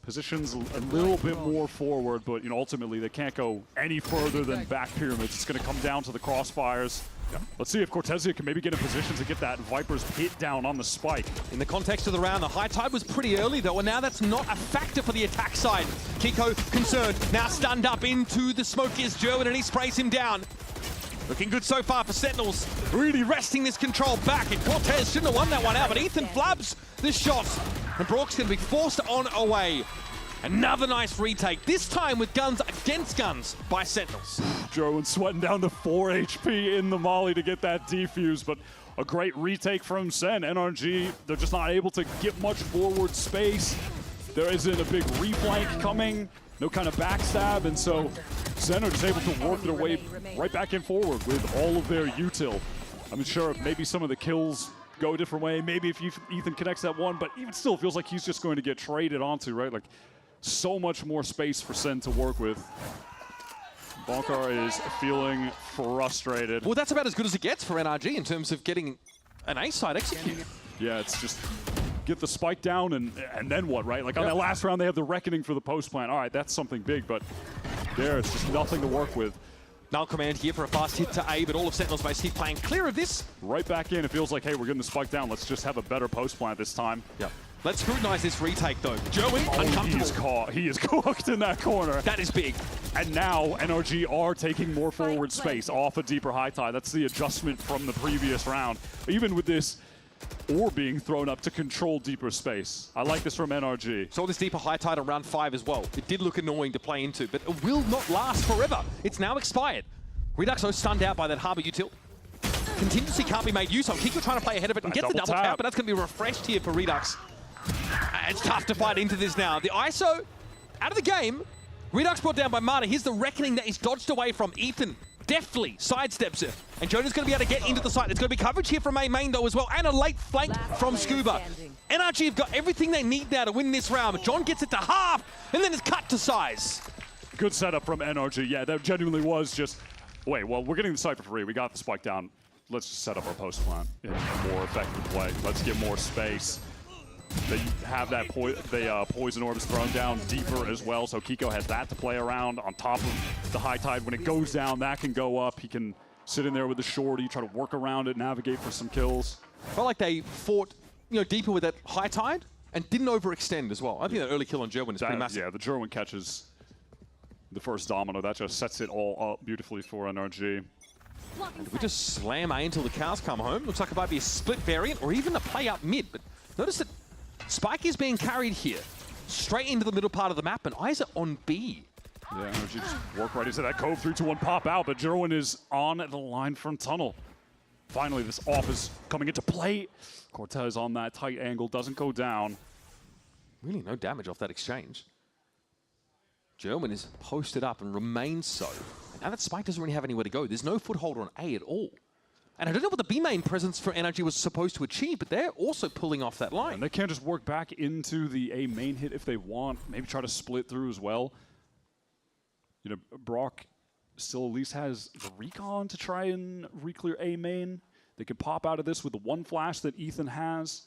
[SPEAKER 18] Positions a little bit more forward, but ultimately they can't go any further than back pyramids. It's going to come down to the crossfires. Yeah. Let's see if Cortezia can maybe get in position to get that Viper's hit down on the spike.
[SPEAKER 2] In the context of the round, the high tide was pretty early though, and now that's not a factor for the attack side. Kiko concerned, now stunned up into the smoke is Jerwin and he sprays him down. Looking good so far for Sentinels, really wresting this control back, and Cortez shouldn't have won that one out, but Ethan flabs the shot, and Brock's going to be forced on away. Another nice retake, this time with guns against guns by Sentinels.
[SPEAKER 18] Jerwin sweating down to 4 HP in the molly to get that defuse, but a great retake from SEN. NRG, they're just not able to get much forward space. There isn't a big reflank coming, no kind of backstab, and so SEN are just able to work their way right back in forward with all of their util. I'm sure if maybe some of the kills go a different way, maybe if Ethan connects that one, but even still feels like he's just going to get traded onto, right? Like, so much more space for SEN to work with. Bonkar is feeling frustrated.
[SPEAKER 2] Well, that's about as good as it gets for NRG in terms of getting an A side executed.
[SPEAKER 18] Yeah, it's just get the spike down and then what, right? Like on that last round, they have the Reckoning for the post plant. All right, that's something big, but there, it's just nothing to work with.
[SPEAKER 2] Null command here for a fast hit to A, but all of Sentinel's base keep playing clear of this.
[SPEAKER 18] Right back in, it feels like, hey, we're getting the spike down. Let's just have a better post plant this time.
[SPEAKER 2] Yep. Let's scrutinize this retake though. Joey, uncomfortable.
[SPEAKER 18] He is cooked in that corner.
[SPEAKER 2] That is big.
[SPEAKER 18] And now NRG are taking more forward space off a deeper high tide. That's the adjustment from the previous round. Even with this ore being thrown up to control deeper space. I like this from NRG.
[SPEAKER 2] Saw this deeper high tide on round 5 as well. It did look annoying to play into, but it will not last forever. It's now expired. Redux so stunned out by that Harbor util. Contingency can't be made use of. Kiko trying to play ahead of it and gets the double tap, but that's going to be refreshed here for Redux. It's tough to fight into this now. The ISO out of the game. Redux brought down by Marta. Here's the Reckoning that he's dodged away from. Ethan deftly sidesteps it. And Jonah's going to be able to get into the site. There's going to be coverage here from A main though as well. And a late flank from Scuba. NRG have got everything they need now to win this round. John gets it to half and then it's cut to size.
[SPEAKER 18] Good setup from NRG. Yeah, that genuinely was just, wait, well, we're getting the site for free. We got the spike down. Let's just set up our post plant in a more effective way. Let's get more space. They have that poison orbs thrown down deeper as well, so Kiko has that to play around on top of the high tide. When it goes down, that can go up. He can sit in there with the shorty, try to work around it, navigate for some kills.
[SPEAKER 2] Felt like they fought, deeper with that high tide and didn't overextend as well. I think that early kill on Jerwin is pretty massive.
[SPEAKER 18] Yeah, the Jerwin catches the first domino. That just sets it all up beautifully for NRG.
[SPEAKER 2] And we just slam A until the cows come home. Looks like it might be a split variant or even a play up mid, but notice that Spike is being carried here, straight into the middle part of the map, and eyes are on B.
[SPEAKER 18] Yeah, NRG just work right into that cove, 3-2-1 pop out, but Jerwin is on the line from tunnel. Finally, this off is coming into play. Cortez on that tight angle, doesn't go down.
[SPEAKER 2] Really no damage off that exchange. Jerwin is posted up and remains so. And now that Spike doesn't really have anywhere to go, there's no foothold on A at all. And I don't know what the B main presence for NRG was supposed to achieve, but they're also pulling off that line.
[SPEAKER 18] And they can't just work back into the A main hit if they want. Maybe try to split through as well. Brock still at least has the recon to try and re-clear A main. They could pop out of this with the one flash that Ethan has.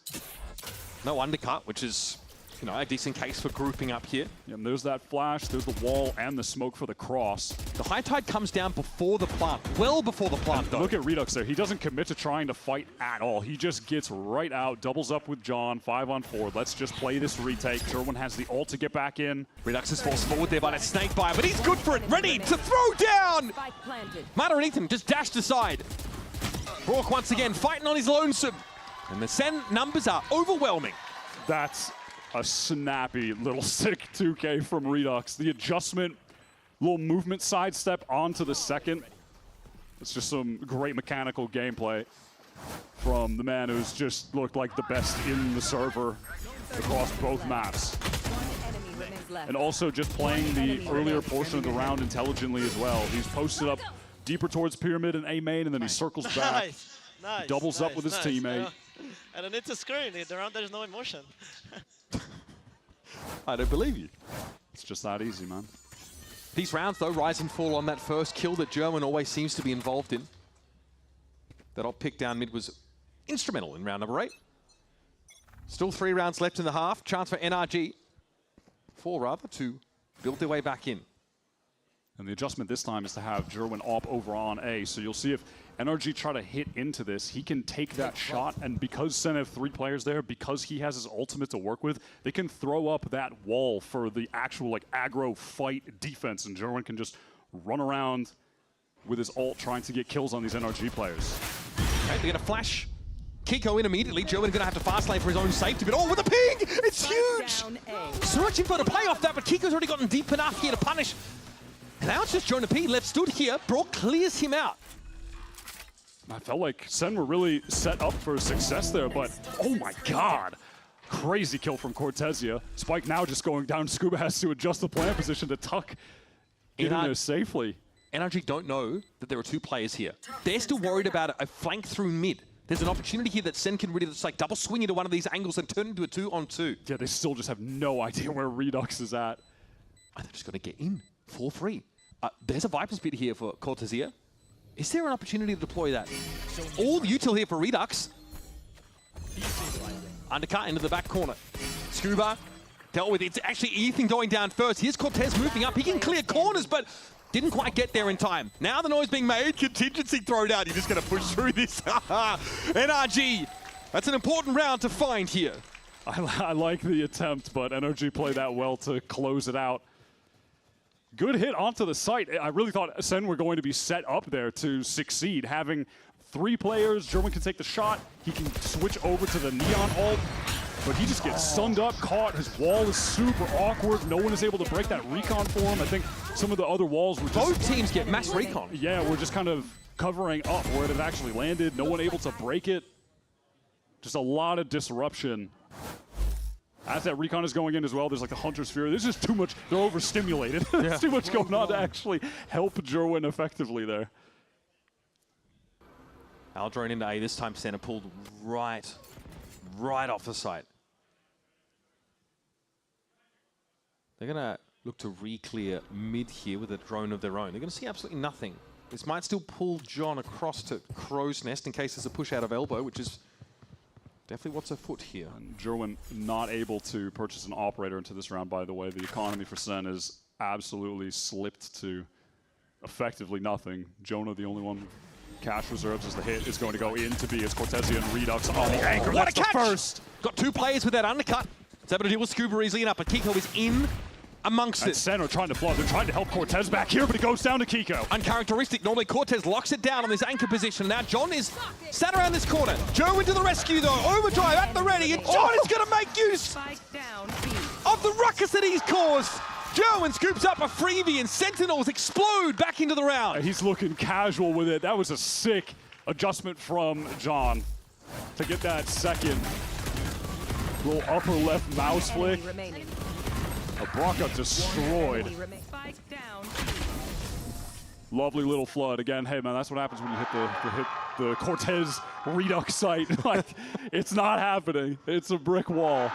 [SPEAKER 2] No undercut, which is you know, a decent case for grouping up here.
[SPEAKER 18] Yeah, and there's that flash, there's the wall, and the smoke for the cross.
[SPEAKER 2] The high tide comes down before the plant, well before the plant, though.
[SPEAKER 18] Look at Redux there. He doesn't commit to trying to fight at all. He just gets right out, doubles up with John, 5-on-4. Let's just play this retake. Jerwin has the ult to get back in.
[SPEAKER 2] Redux is forced forward there by that snake bite, but he's good for it. Ready to throw down! Mata and Ethan just dashed aside. Brock once again fighting on his lonesome. And the SEN numbers are overwhelming.
[SPEAKER 18] That's a snappy little sick 2K from Redux. The adjustment, little movement sidestep onto the second. It's just some great mechanical gameplay from the man who's just looked like the best in the server across both maps. And also just playing the earlier portion of the round intelligently as well. He's posted up deeper towards Pyramid and A main, and then he circles back.
[SPEAKER 23] Nice,
[SPEAKER 18] doubles up with his teammate.
[SPEAKER 23] And then it's a screen. Around there's no emotion.
[SPEAKER 2] I don't believe you.
[SPEAKER 18] It's just that easy, man.
[SPEAKER 2] These rounds, though, rise and fall on that first kill that German always seems to be involved in. That old pick down mid was instrumental in round number 8. Still 3 rounds left in the half. Chance for NRG, 4 rather, to build their way back in.
[SPEAKER 18] And the adjustment this time is to have Jerwin op over on A. So you'll see if NRG try to hit into this, he can take that shot. And because SEN have 3 players there, because he has his ultimate to work with, they can throw up that wall for the actual like aggro fight defense. And Jerwin can just run around with his ult trying to get kills on these NRG players.
[SPEAKER 2] Okay, they're going to flash Kiko in immediately. Jerwin going to have to fast lane for his own safety, but oh, with a ping! It's huge! Searching for the play off that, but Kiko's already gotten deep enough here to punish. And now it's just Jonah P left stood here. Brock clears him out.
[SPEAKER 18] I felt like SEN were really set up for success there, but oh my god. Crazy kill from Cortezia. Spike now just going down. Scuba has to adjust the plant position to tuck in there safely.
[SPEAKER 2] NRG don't know that there are 2 players here. They're still worried about a flank through mid. There's an opportunity here that SEN can really just like double swing into one of these angles and turn into a 2-on-2.
[SPEAKER 18] Yeah, they still just have no idea where Redux is at.
[SPEAKER 2] And they're just going to get in for free. There's a Viper Speed here for Cortezia. Is there an opportunity to deploy that? All the util here for Redux. Undercut into the back corner. Scuba dealt with it. It's actually Ethan going down first. Here's Cortez moving up. He can clear corners, but didn't quite get there in time. Now the noise being made. Contingency thrown out. You're just going to push through this. NRG. That's an important round to find here.
[SPEAKER 18] I like the attempt, but NRG played that well to close it out. Good hit onto the site. I really thought SEN were going to be set up there to succeed. Having 3 players, Jerwin can take the shot. He can switch over to the Neon ult, but he just gets sunned up, caught. His wall is super awkward. No one is able to break that recon for him. I think some of the other walls were just...
[SPEAKER 2] Both teams get mass recon.
[SPEAKER 18] Yeah, we're just kind of covering up where it had actually landed. No one able to break it. Just a lot of disruption. As that recon is going in as well, there's like the Hunter Sphere. There's just too much. They're overstimulated. There's too much going on to actually help Jerwin effectively there.
[SPEAKER 2] Aldrone into A. This time center pulled right off the site. They're going to look to re-clear mid here with a drone of their own. They're going to see absolutely nothing. This might still pull John across to Crow's Nest in case there's a push out of elbow, which is definitely what's afoot here.
[SPEAKER 18] And Jerwin not able to purchase an operator into this round, by the way. The economy for SEN is absolutely slipped to effectively nothing. Jonah, the only one cash reserves as the hit is going to go in to be as Cortezia and Redux on the anchor.
[SPEAKER 2] What
[SPEAKER 18] That's
[SPEAKER 2] a catch!
[SPEAKER 18] the first.
[SPEAKER 2] Got 2 players with that undercut. It's able to deal with Scuba easily enough, but Kiko is in amongst
[SPEAKER 18] and
[SPEAKER 2] it.
[SPEAKER 18] SEN are trying to flood. They're trying to help Cortez back here, but it goes down to Kiko.
[SPEAKER 2] Uncharacteristic. Normally Cortez locks it down on this anchor position. Now John is sat around this corner. Joe into the rescue though. Overdrive at the ready, and John is going to make use of the ruckus that he's caused. Jerwin scoops up a freebie and Sentinels explode back into the round.
[SPEAKER 18] He's looking casual with it. That was a sick adjustment from John to get that second little upper left mouse flick. Brock got destroyed. Lovely little flood. Again, hey man, that's what happens when you hit the Cortez Redux site. Like, it's not happening. It's a brick wall.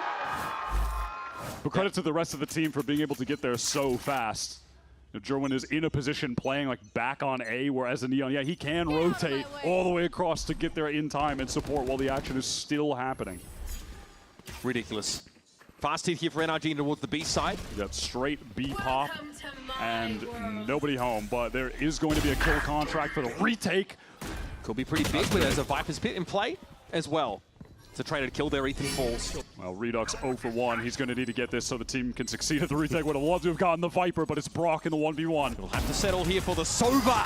[SPEAKER 18] But credit to the rest of the team for being able to get there so fast. Jerwin is in a position playing like back on A, whereas the Neon, yeah, he can rotate all the way across to get there in time and support while the action is still happening.
[SPEAKER 2] Ridiculous. Fast hit here for NRG towards the B side.
[SPEAKER 18] You got straight B pop and nobody home, but there is going to be a kill contract for the retake.
[SPEAKER 2] Could be pretty big, but there's a Viper's Pit in play as well. It's a trader to kill there, Ethan falls.
[SPEAKER 18] Well, Redux 0 for 1. He's going to need to get this so the team can succeed at the retake. Would have loved to have gotten the Viper, but it's Brock in the 1v1.
[SPEAKER 2] We'll have to settle here for the Sova,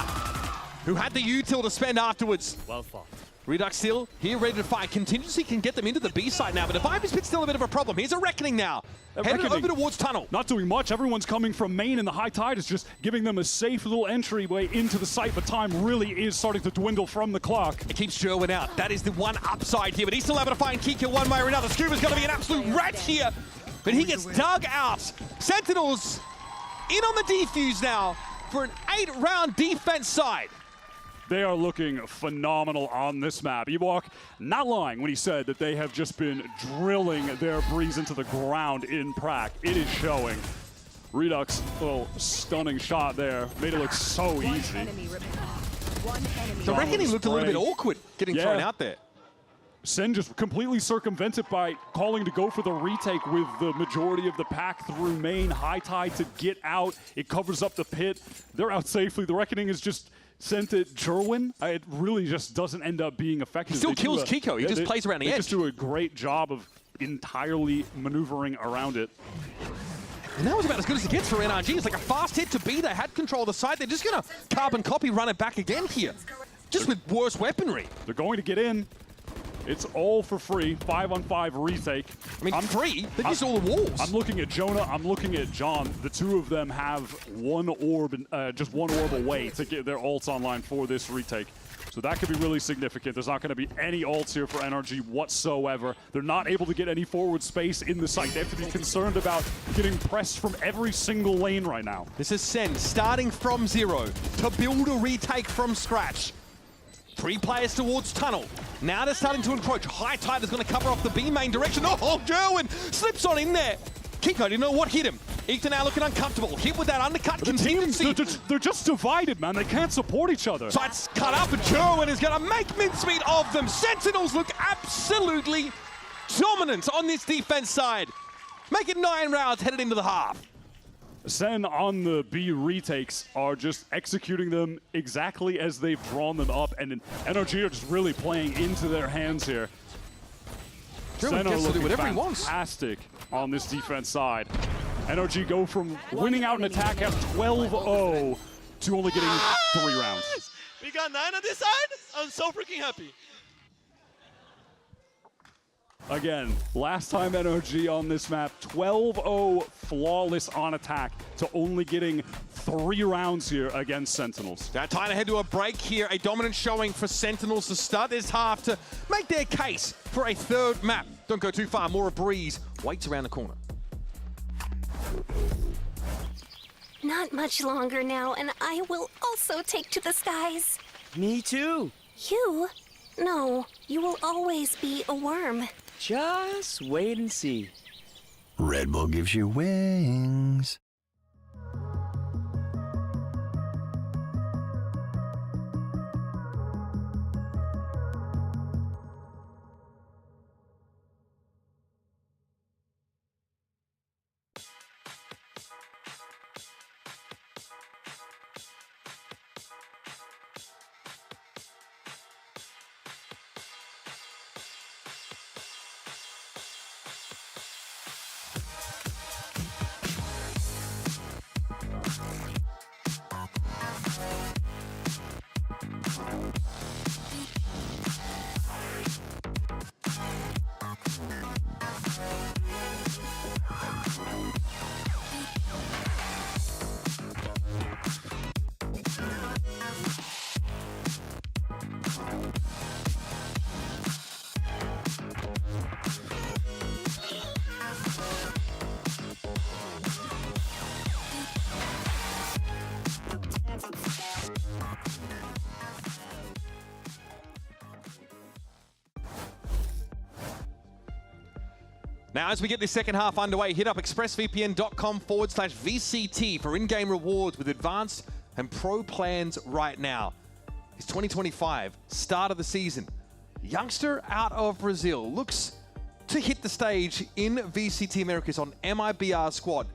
[SPEAKER 2] who had the util to spend afterwards.
[SPEAKER 23] Well fought.
[SPEAKER 2] Redux still here, ready to fight. Contingency can get them into the B side now, but the Viper's Pit's still a bit of a problem. Here's a Reckoning now. Headed over towards Tunnel.
[SPEAKER 18] Not doing much. Everyone's coming from main, and the high tide is just giving them a safe little entryway into the site, but time really is starting to dwindle from the clock.
[SPEAKER 2] It keeps Sherwin out. That is the one upside here, but he's still able to find Kika one way or another. Scuba's going to be an absolute rat here, but he gets dug out. Sentinels in on the defuse now for an 8-round defense side.
[SPEAKER 18] They are looking phenomenal on this map. Ewok not lying when he said that they have just been drilling their breeze into the ground in Prague. It is showing. Redux, little stunning shot there. Made it look so easy.
[SPEAKER 2] The Reckoning looked a little bit awkward getting thrown out there.
[SPEAKER 18] SEN just completely circumvented by calling to go for the retake with the majority of the pack through main. High tide to get out. It covers up the pit. They're out safely. The Reckoning is just sent it Jerwin. It really just doesn't end up being effective.
[SPEAKER 2] He still kills Kiko. He just plays around the edge.
[SPEAKER 18] They just do a great job of entirely maneuvering around it.
[SPEAKER 2] And that was about as good as it gets for NRG. It's like a fast hit to B. They had control of the side. They're just going to carbon copy, run it back again here. Just with worse weaponry.
[SPEAKER 18] They're going to get in. It's all for free. 5-on-5 retake.
[SPEAKER 2] I mean, free? They just all the walls.
[SPEAKER 18] I'm looking at Jonah. I'm looking at John. The two of them have one orb, just one orb away to get their ults online for this retake. So that could be really significant. There's not going to be any ults here for NRG whatsoever. They're not able to get any forward space in the site. They have to be concerned about getting pressed from every single lane right now.
[SPEAKER 2] This is SEN starting from 0 to build a retake from scratch. 3 players towards Tunnel. Now they're starting to encroach. High tide is going to cover off the B main direction. Oh, Jerwin slips on in there. Kiko didn't know what hit him. Ethan now looking uncomfortable. Hit with that undercut contingency.
[SPEAKER 18] They're just divided, man. They can't support each other.
[SPEAKER 2] Sights cut up, and Jerwin is going to make mincemeat of them. Sentinels look absolutely dominant on this defense side. Make it 9 rounds headed into the half.
[SPEAKER 18] SEN on the B retakes are just executing them exactly as they've drawn them up, and NRG are just really playing into their hands here. SEN are looking fantastic on this defense side. NRG go from winning out an attack at 12-0 to only getting 3 rounds.
[SPEAKER 23] We got 9 on this side? I'm so freaking happy.
[SPEAKER 18] Again, last time NRG on this map, 12-0 flawless on attack to only getting 3 rounds here against Sentinels.
[SPEAKER 2] Now time to head to a break here. A dominant showing for Sentinels to start this half to make their case for a 3rd map. Don't go too far, more a breeze waits around the corner.
[SPEAKER 6] Not much longer now, and I will also take to the skies.
[SPEAKER 23] Me too.
[SPEAKER 6] You? No, you will always be a worm.
[SPEAKER 23] Just wait and see.
[SPEAKER 17] Red Bull gives you wings.
[SPEAKER 2] Now, as we get this second half underway, hit up expressvpn.com/VCT for in-game rewards with advanced and pro plans right now. It's 2025, start of the season. Youngster out of Brazil looks
[SPEAKER 24] to hit the stage in VCT Americas on MIBR squad.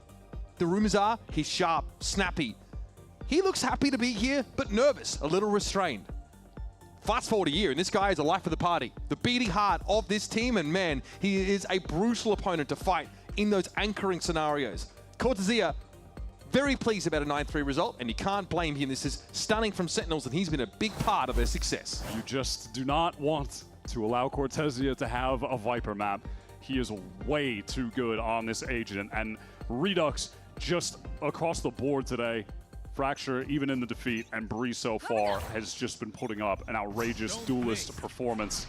[SPEAKER 24] The rumors are he's sharp, snappy. He looks happy to be here, but nervous, a little restrained. Fast forward a year, and this guy is the life of the party. The beating heart of this team, and man, he is a brutal opponent to fight in those anchoring scenarios. Cortesia, very pleased about a 9-3 result, and you can't blame him. This is stunning from Sentinels, and he's been a big part of their success.
[SPEAKER 18] You just do not want to allow Cortesia to have a Viper map. He is way too good on this agent, and Redux just across the board today. Fracture, even in the defeat, and Bree so far has just been putting up an outrageous duelist performance.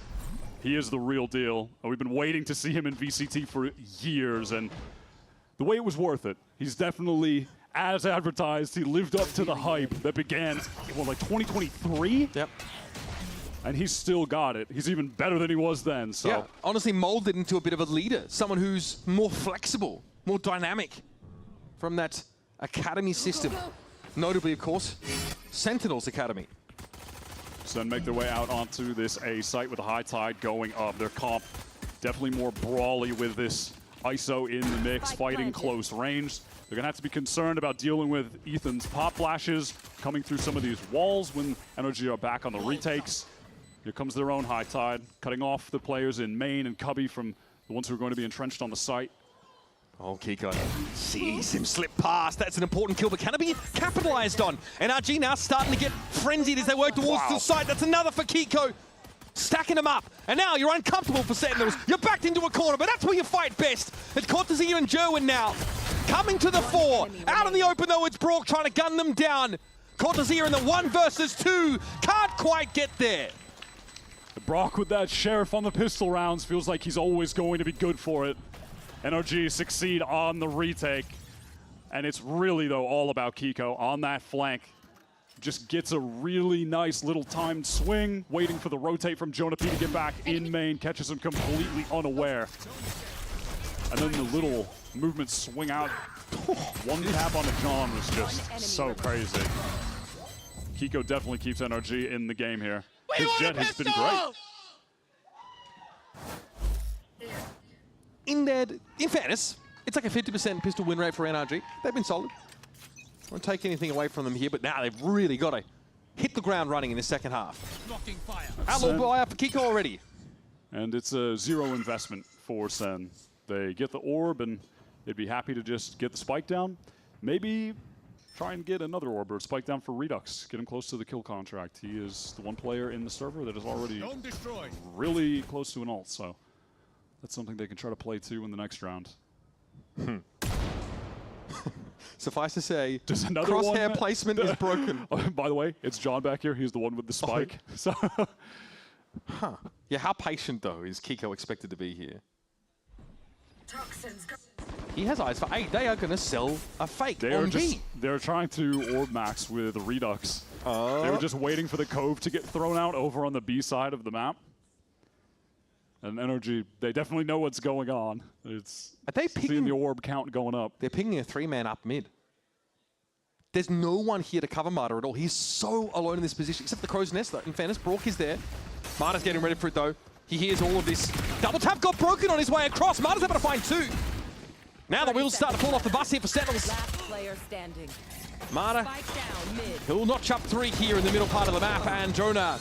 [SPEAKER 18] He is the real deal. We've been waiting to see him in VCT for years, and the way it was worth it. He's definitely, as advertised, he lived up to the hype that began, well, like 2023?
[SPEAKER 24] Yep.
[SPEAKER 18] And he's still got it. He's even better than he was then, so.
[SPEAKER 24] Yeah, honestly molded into a bit of a leader, someone who's more flexible, more dynamic from that academy system. Notably, of course, Sentinels Academy.
[SPEAKER 18] SEN make their way out onto this A site with a high tide going up. Their comp definitely more brawly with this ISO in the mix, fighting close range. They're going to have to be concerned about dealing with Ethan's pop flashes coming through some of these walls when NRG are back on the retakes. Here comes their own high tide, cutting off the players in main and Cubby from the ones who are going to be entrenched on the site.
[SPEAKER 24] Oh, Kiko sees him slip past. That's an important kill, but can it be capitalized on? NRG now starting to get frenzied as they work towards the site. That's another for Kiko. Stacking them up. And now you're uncomfortable for Sentinels. You're backed into a corner, but that's where you fight best. It's Cortesia and Jerwin now. Coming to the fore. Out in the open, though, it's Brock trying to gun them down. Cortesia in the 1 versus 2. Can't quite get there.
[SPEAKER 18] Brock with that Sheriff on the pistol rounds feels like he's always going to be good for it. NRG succeed on the retake. And it's really, though, all about Kiko on that flank. Just gets a really nice little timed swing, waiting for the rotate from Jonah P to get back in main, catches him completely unaware. And then the little movement swing out. One tap on the John was just so crazy. Kiko definitely keeps NRG in the game here. His jet has been great.
[SPEAKER 24] In fairness, it's like a 50% pistol win rate for NRG. They've been solid. Won't take anything away from them here, but now they've really got to hit the ground running in the second half. Outlaw buy for Kiko already.
[SPEAKER 18] And it's a 0 investment for SEN. They get the orb, and they'd be happy to just get the spike down. Maybe try and get another orb or spike down for Redux. Get him close to the kill contract. He is the one player in the server that is already really close to an ult, so that's something they can try to play to in the next round.
[SPEAKER 24] Suffice to say,
[SPEAKER 18] just another
[SPEAKER 24] crosshair placement is broken.
[SPEAKER 18] Oh, by the way, it's John back here. He's the one with the spike. So
[SPEAKER 24] yeah, how patient, though, is Kiko expected to be here? He has eyes for 8. They are going to sell a fake on B.
[SPEAKER 18] They're trying to orb max with Redux. They were just waiting for the cove to get thrown out over on the B side of the map. And NRG, they definitely know what's going on. It's seeing the orb count going up.
[SPEAKER 24] They're picking a 3-man up mid. There's no one here to cover Marta at all. He's so alone in this position, except the Crow's Nest, though. In fairness, Brock is there. Marta's getting ready for it, though. He hears all of this. Double tap got broken on his way across. Marta's able to find 2. Now the wheels start to fall off the bus here for Sentinels.
[SPEAKER 8] Last player standing.
[SPEAKER 24] Marta, he'll notch up 3 here in the middle part of the map, and Jonah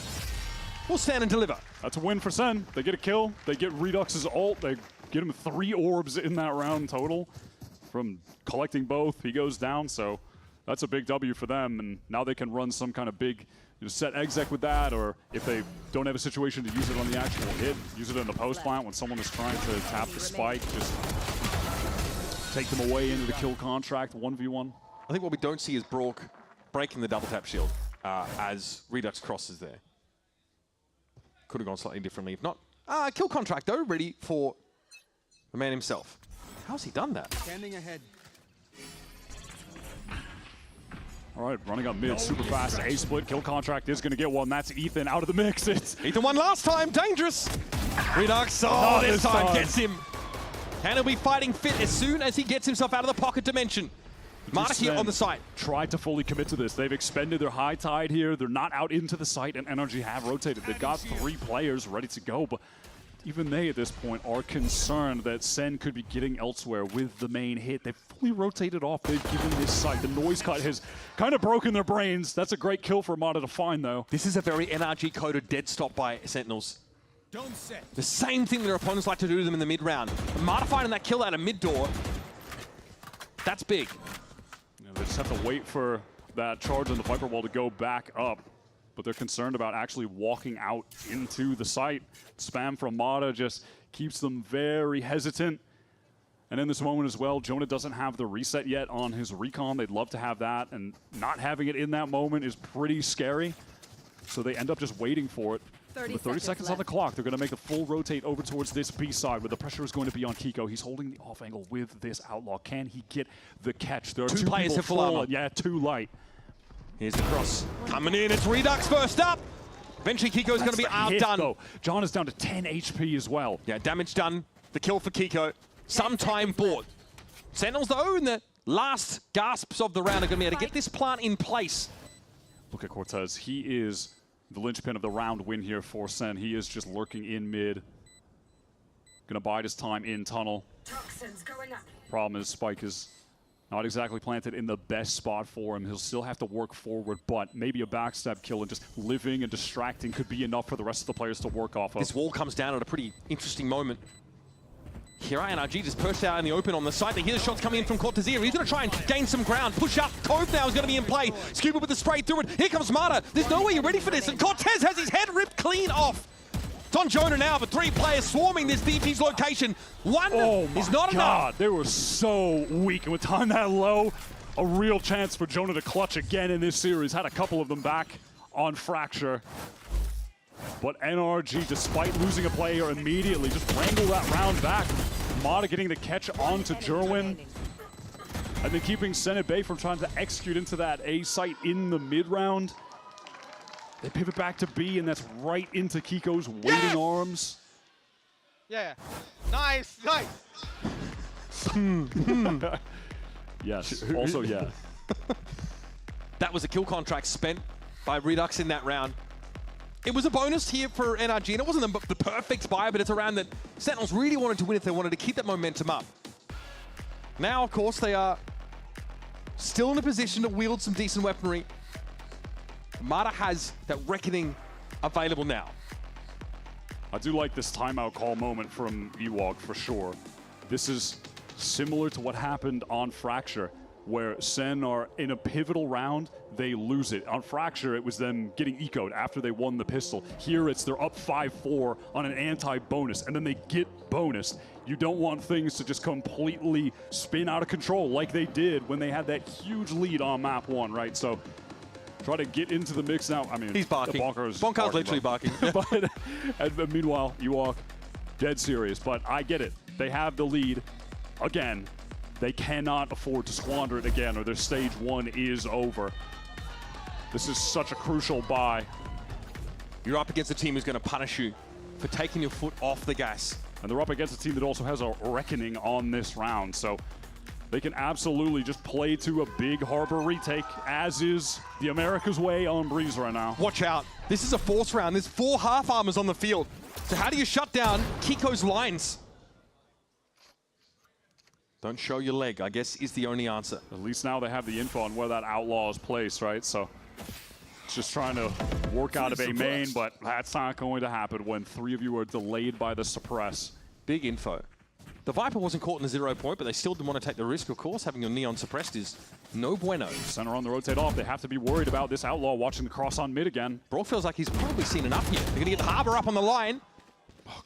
[SPEAKER 24] will stand and deliver.
[SPEAKER 18] That's a win for SEN. They get a kill. They get Redux's ult. They get him 3 orbs in that round total from collecting both. He goes down, so that's a big W for them. And now they can run some kind of big set exec with that, or if they don't have a situation to use it on the actual hit, use it in the post plant when someone is trying to tap the spike, just take them away into the kill contract, 1v1.
[SPEAKER 24] I think what we don't see is Brock breaking the double tap shield as Redux crosses there. Could have gone slightly differently if not. Kill contract, though, ready for the man himself. How's he done that?
[SPEAKER 23] Standing ahead.
[SPEAKER 18] All right, running up mid, super fast. A split, kill contract is going to get one. That's Ethan out of the mix. It's
[SPEAKER 24] Ethan won last time, dangerous. Redux, this time gets him. And he'll be fighting fit as soon as he gets himself out of the pocket dimension. Marta here on the site.
[SPEAKER 18] Tried to fully commit to this. They've expended their high tide here. They're not out into the site, and NRG have rotated. They've got 3 players ready to go, but even they at this point are concerned that SEN could be getting elsewhere with the main hit. They've fully rotated off. They've given this site. The noise cut has kind of broken their brains. That's a great kill for Armada to find, though.
[SPEAKER 24] This is a very NRG-coded dead stop by Sentinels.
[SPEAKER 23] Don't set.
[SPEAKER 24] The same thing their opponents like to do to them in the mid-round. Armada finding that kill out of mid-door. That's big.
[SPEAKER 18] They just have to wait for that charge on the Viper wall to go back up. But they're concerned about actually walking out into the site. Spam from Armada just keeps them very hesitant. And in this moment as well, Jonah doesn't have the reset yet on his recon. They'd love to have that, and not having it in that moment is pretty scary. So they end up just waiting for it. 30 seconds on the clock, they're going to make the full rotate over towards this B side, where the pressure is going to be on Kiko. He's holding the off angle with this Outlaw. Can he get the catch? There are two
[SPEAKER 24] players in full armor.
[SPEAKER 18] Yeah, too light.
[SPEAKER 24] Here's the cross coming in. It's Redux first up. Eventually, Kiko's going to be outdone.
[SPEAKER 18] Though. John is down to 10 HP as well.
[SPEAKER 24] Yeah, damage done. The kill for Kiko. Some time bought. Sentinels, though, in the last gasps of the round, are going to be able to get this plant in place.
[SPEAKER 18] Look at Cortez. He is the linchpin of the round win here for SEN. He is just lurking in mid. Going to bide his time in tunnel.
[SPEAKER 8] Toxins going up.
[SPEAKER 18] Problem is Spike is not exactly planted in the best spot for him. He'll still have to work forward, but maybe a backstab kill and just living and distracting could be enough for the rest of the players to work off of.
[SPEAKER 24] This wall comes down at a pretty interesting moment. Here NRG just pushed out in the open on the side. They hear the shots coming in from Cortezia. He's going to try and gain some ground. Push up. Cove now is going to be in play. Scuba with the spray through it. Here comes Marta. There's no way you're ready for this. And Cortez has his head ripped clean off. It's on Jonah now, but 3 players swarming this DP's location. One is not enough.
[SPEAKER 18] They were so weak. And with time that low, a real chance for Jonah to clutch again in this series. Had a couple of them back on Fracture. But NRG, despite losing a player immediately, just wrangle that round back. Mata getting the catch onto Jerwin. And then keeping SEN at bay from trying to execute into that A site in the mid-round. They pivot back to B, and that's right into Kiko's waiting arms.
[SPEAKER 23] Yeah. Nice, nice.
[SPEAKER 18] Yes, also yeah.
[SPEAKER 24] That was a kill contract spent by Redux in that round. It was a bonus here for NRG, and it wasn't the perfect buy, but it's a round that Sentinels really wanted to win if they wanted to keep that momentum up. Now, of course, they are still in a position to wield some decent weaponry. Mata has that Reckoning available now.
[SPEAKER 18] I do like this timeout call moment from Ewok for sure. This is similar to what happened on Fracture, where SEN are in a pivotal round, they lose it. On Fracture, it was them getting ecoed after they won the pistol. Here, it's they're up 5-4 on an anti-bonus, and then they get bonused. You don't want things to just completely spin out of control like they did when they had that huge lead on map 1, right? So try to get into the mix now. I mean,
[SPEAKER 24] he's barking.
[SPEAKER 18] Bonkar's
[SPEAKER 24] literally barking.
[SPEAKER 18] But and meanwhile, Ewok, dead serious. But I get it. They have the lead. Again, they cannot afford to squander it again, or their stage 1 is over. This is such a crucial buy.
[SPEAKER 24] You're up against a team who's going to punish you for taking your foot off the gas.
[SPEAKER 18] And they're up against a team that also has a Reckoning on this round, so they can absolutely just play to a big Harbor retake, as is the America's way on Breeze right now.
[SPEAKER 24] Watch out. This is a force round. There's 4 half armors on the field. So how do you shut down Kiko's lines? Don't show your leg, I guess, is the only answer.
[SPEAKER 18] At least now they have the info on where that Outlaw is placed, right? So it's just trying to work out of a main, but that's not going to happen when 3 of you are delayed by the suppress.
[SPEAKER 24] Big info. The Viper wasn't caught in the 0 point, but they still didn't want to take the risk, of course. Having your Neon suppressed is no bueno.
[SPEAKER 18] Center on the rotate off. They have to be worried about this Outlaw watching the cross on mid again.
[SPEAKER 24] Brock feels like he's probably seen enough here. They're going to get the Harbor up on the line.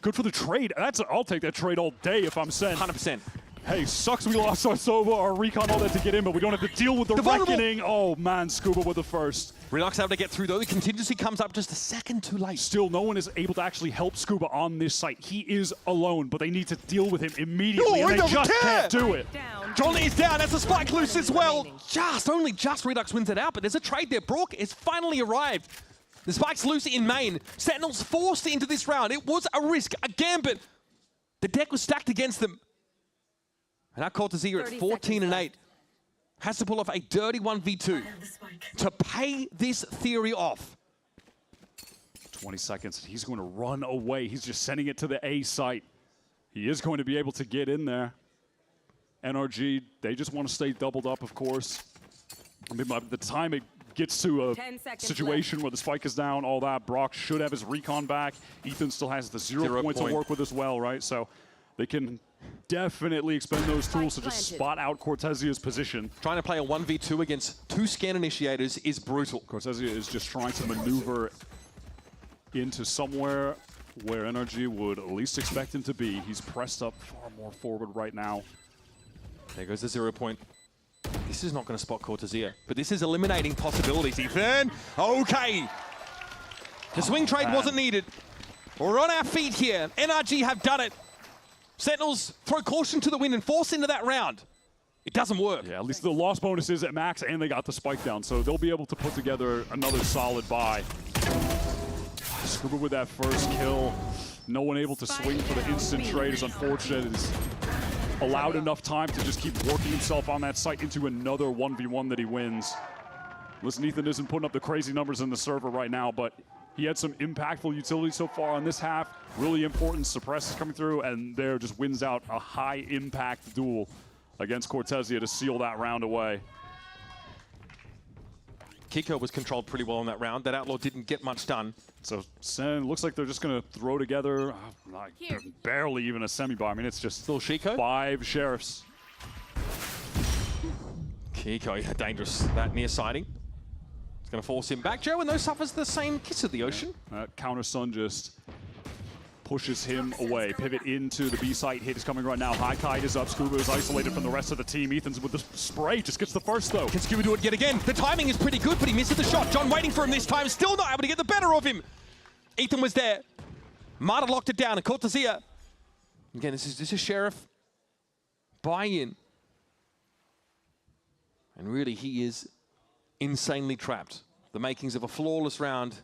[SPEAKER 18] Good for the trade. I'll take that trade all day if I'm SEN.
[SPEAKER 24] 100%.
[SPEAKER 18] Hey, sucks we lost our Sova, our recon, all that to get in, but we don't have to deal with the Reckoning. Oh man, Scuba with the first.
[SPEAKER 24] Redux able to get through though. The contingency comes up just a second too late.
[SPEAKER 18] Still, no one is able to actually help Scuba on this site. He is alone, but they need to deal with him immediately, and they just can't do it.
[SPEAKER 24] Johnny is down. That's a spike loose as well. Only just Redux wins it out, but there's a trade there. Brock has finally arrived. The spike's loose in main. Sentinels forced into this round. It was a risk, a gambit. The deck was stacked against them. And now Cortezia at 14-8 has to pull off a dirty 1v2 to pay this theory off.
[SPEAKER 18] 20 seconds. He's going to run away. He's just sending it to the A site. He is going to be able to get in there. NRG, they just want to stay doubled up, of course. I mean, by the time it gets to a situation where the spike is down, all that, Brock should have his recon back. Ethan still has the 0 point to work with as well, right? So they can definitely expend those tools to just spot out Cortezia's position.
[SPEAKER 24] Trying to play a 1v2 against 2 scan initiators is brutal.
[SPEAKER 18] Cortezia is just trying to maneuver into somewhere where NRG would at least expect him to be. He's pressed up far more forward right now.
[SPEAKER 24] There goes the 0 point. This is not going to spot Cortezia, but this is eliminating possibilities. Ethan, okay. The swing trade wasn't needed. We're on our feet here. NRG have done it. Sentinels throw caution to the wind and force into that round. It doesn't work.
[SPEAKER 18] Yeah, at least the loss bonus is at max, and they got the spike down, so they'll be able to put together another solid buy. Scuba with that first kill. No one able to swing for the instant trade is unfortunate. It's allowed enough time to just keep working himself on that site into another 1v1 that he wins. Listen, Ethan isn't putting up the crazy numbers in the server right now, but he had some impactful utility so far on this half. Really important suppresses coming through, and there just wins out a high-impact duel against Cortezia to seal that round away.
[SPEAKER 24] Kiko was controlled pretty well in that round. That Outlaw didn't get much done.
[SPEAKER 18] So SEN looks like they're just going to throw together like barely even a semi-buy. I mean, it's just
[SPEAKER 24] still Chico.
[SPEAKER 18] 5 sheriffs.
[SPEAKER 24] Kiko, dangerous. That near sighting. It's going to force him back. Joe, and those suffers the same kiss of the ocean.
[SPEAKER 18] Counter Sun just pushes him away. Pivot into the B site. Hit is coming right now. High Tide is up. Scuba is isolated from the rest of the team. Ethan's with the spray. Just gets the first, though.
[SPEAKER 24] Can Scuba do it yet again? The timing is pretty good, but he misses the shot. John waiting for him this time. Still not able to get the better of him. Ethan was there. Marta locked it down. And Cortezia. Again, this is Sheriff. Buy-in. And really, he is insanely trapped. The makings of a flawless round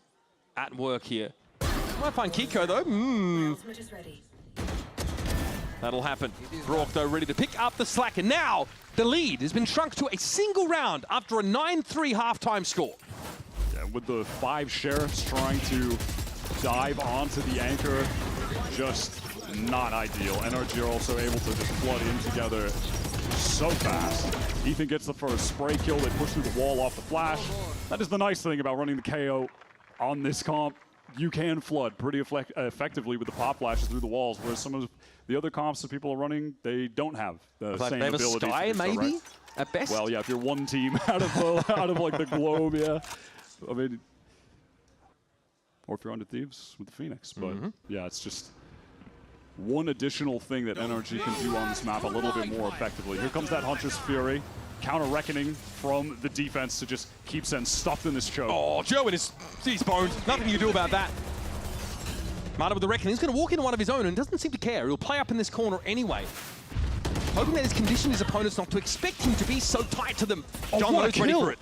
[SPEAKER 24] at work here. Might find Kiko, though. That'll happen. Brock, though, ready to pick up the slack. And now, the lead has been shrunk to a single round after a 9-3 halftime score.
[SPEAKER 18] Yeah, with the 5 sheriffs trying to dive onto the anchor, just not ideal. NRG are also able to just flood in together so fast. Ethan gets the first spray kill. They push through the wall off the flash. That is the nice thing about running the KO on this comp. You can flood pretty effectively with the pop flashes through the walls, whereas some of the other comps that people are running, they don't have the same
[SPEAKER 24] they have
[SPEAKER 18] ability.
[SPEAKER 24] A Sky, maybe,
[SPEAKER 18] right.
[SPEAKER 24] at best?
[SPEAKER 18] Well, yeah, if you're one team out of like the globe, yeah. I mean, or if you're under Thieves with the Phoenix. But yeah, it's just one additional thing that NRG can do on this map a little bit more effectively. Here comes that Hunter's Fury. Counter reckoning from the defense to just keep SEN stuffed in this choke.
[SPEAKER 24] Oh, Joe and he's boned. Nothing you can do about that. Marta with the reckoning. He's going to walk into one of his own and doesn't seem to care. He'll play up in this corner anyway. Hoping that he's conditioned his opponents not to expect him to be so tight to them. John knows ready for it.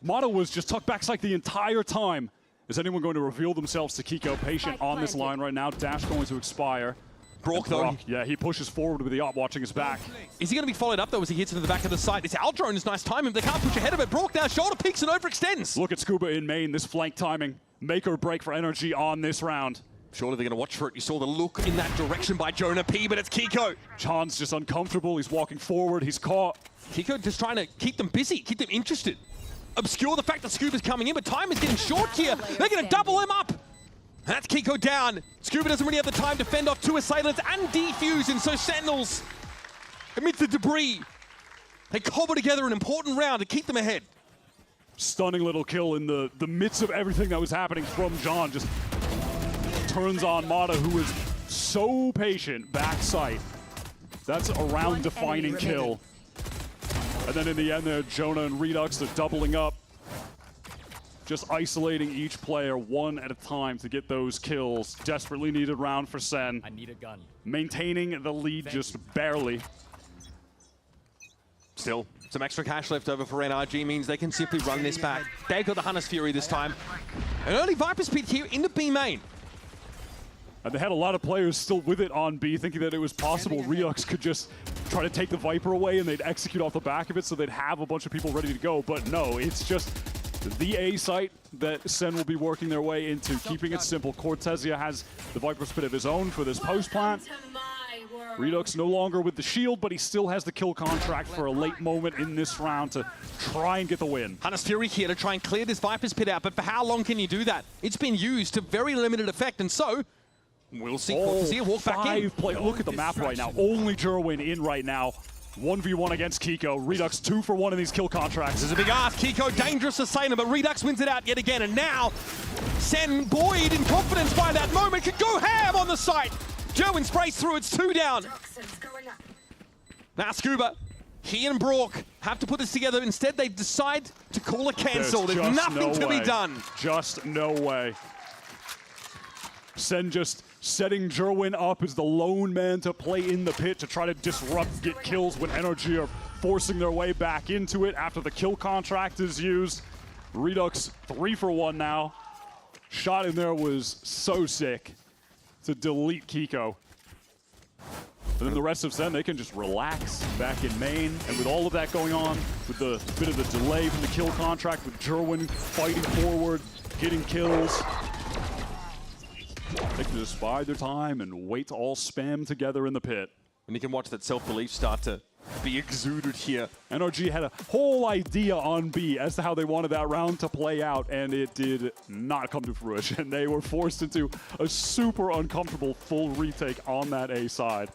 [SPEAKER 18] Mata was just tucked back like the entire time. Is anyone going to reveal themselves to Kiko? Patient on this line right now. Dash going to expire.
[SPEAKER 24] Brock, though.
[SPEAKER 18] Yeah, he pushes forward with the op watching his back.
[SPEAKER 24] Is he going to be followed up, though, as he hits into the back of the site? This Aldrone is nice timing. They can't push ahead of it. Brock now shoulder peeks and overextends.
[SPEAKER 18] Look at Scuba in main. This flank timing. Make or break for NRG on this round.
[SPEAKER 24] Surely they're going to watch for it. You saw the look in that direction by Jonah P, but it's Kiko.
[SPEAKER 18] John's just uncomfortable. He's walking forward. He's caught.
[SPEAKER 24] Kiko just trying to keep them busy, keep them interested. Obscure the fact that Scuba's coming in, but time is getting short here. They're going to double him up. That's Kiko down. Scuba doesn't really have the time to fend off 2 assailants and defuse, and so Sentinels, amidst the debris, they cobble together an important round to keep them ahead.
[SPEAKER 18] Stunning little kill in the midst of everything that was happening from John. Just turns on Mata, who is so patient, back sight. That's a round-defining kill. And then in the end there, Jonah and Redux, they're doubling up. Just isolating each player one at a time to get those kills. Desperately needed round for SEN.
[SPEAKER 16] I need a gun.
[SPEAKER 18] Maintaining the lead just barely.
[SPEAKER 24] Still, some extra cash left over for NRG means they can simply run this back. They've got the Hunter's Fury this time. An early Viper's Pit here in the B main.
[SPEAKER 18] And they had a lot of players still with it on B, thinking that it was possible Redux could just try to take the Viper away and they'd execute off the back of it so they'd have a bunch of people ready to go. But no, it's just the A site that SEN will be working their way into, keeping it simple. Cortesia has the Viper Spit of his own for this post plant. Redux no longer with the shield, but he still has the kill contract for a late moment in this round to try and get the win.
[SPEAKER 24] Hunter's Fury here to try and clear this Viper's Pit out, but for how long can you do that? It's been used to very limited effect, and so we'll see Cortesia walk back in.
[SPEAKER 18] Look at the map right now. Only Jerwin in right now. 1v1 against Kiko. Redux 2 for 1 in these kill contracts.
[SPEAKER 24] This is a big ask. Kiko dangerous to Saner, but Redux wins it out yet again. And now, Sen, buoyed in confidence by that moment, could go ham on the site. Jerwin sprays through, it's 2 down. Now Scuba, he and Brock have to put this together. Instead, they decide to call a cancel. There's nothing to be done.
[SPEAKER 18] Just no way. Sen just setting Jerwin up as the lone man to play in the pit to try to disrupt, get kills when NRG are forcing their way back into it after the kill contract is used. Redux 3 for 1 now. Shot in there was so sick to delete Kiko. And then the rest of SEN, they can just relax back in main. And with all of that going on, with the bit of the delay from the kill contract, with Jerwin fighting forward, getting kills, they can just bide their time and wait to all spam together in the pit.
[SPEAKER 24] And you can watch that self-belief start to be exuded here.
[SPEAKER 18] NRG had a whole idea on B as to how they wanted that round to play out, and it did not come to fruition. They were forced into a super uncomfortable full retake on that A side.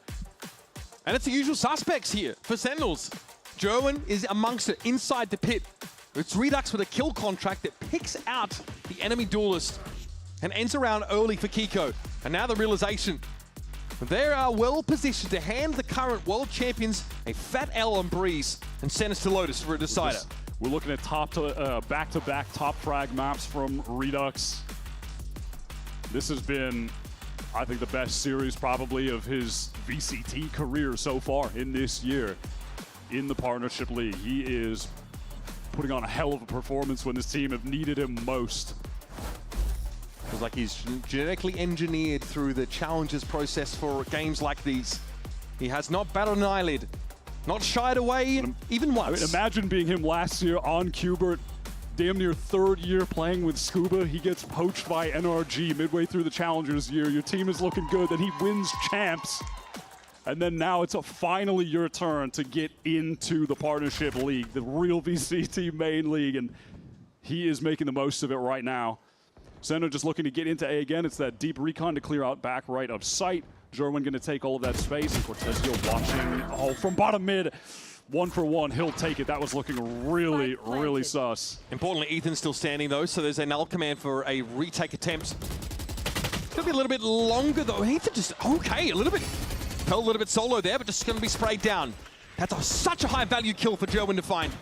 [SPEAKER 24] And it's the usual suspects here for Sentinels. Jerwin is amongst it, inside the pit. It's Redux with a kill contract that picks out the enemy duelist and ends around early for Kiko. And now the realization, they are well positioned to hand the current world champions a fat L on Breeze and send us to Lotus for a decider.
[SPEAKER 18] We're looking at back-to-back top frag maps from Redux. This has been, I think, the best series probably of his VCT career so far in this year in the Partnership League. He is putting on a hell of a performance when this team have needed him most.
[SPEAKER 24] Feels like he's genetically engineered through the challenges process for games like these. He has not batted an eyelid, not shied away even once.
[SPEAKER 18] I mean, imagine being him last year on Qbert, damn near 3rd year playing with Scuba. He gets poached by NRG midway through the Challengers year. Your team is looking good, then he wins champs. And then now it's finally your turn to get into the Partnership League, the real VCT main league, and he is making the most of it right now. Senna just looking to get into A again. It's that deep recon to clear out back right of sight. Jerwin going to take all of that space, and Cortesio watching from bottom mid. 1 for 1, he'll take it. That was looking really, really sus.
[SPEAKER 24] Importantly, Ethan's still standing though, so there's a null command for a retake attempt. Gonna be a little bit longer though. Ethan just, okay, a little bit solo there, but just gonna be sprayed down. That's such a high value kill for Jerwin to find.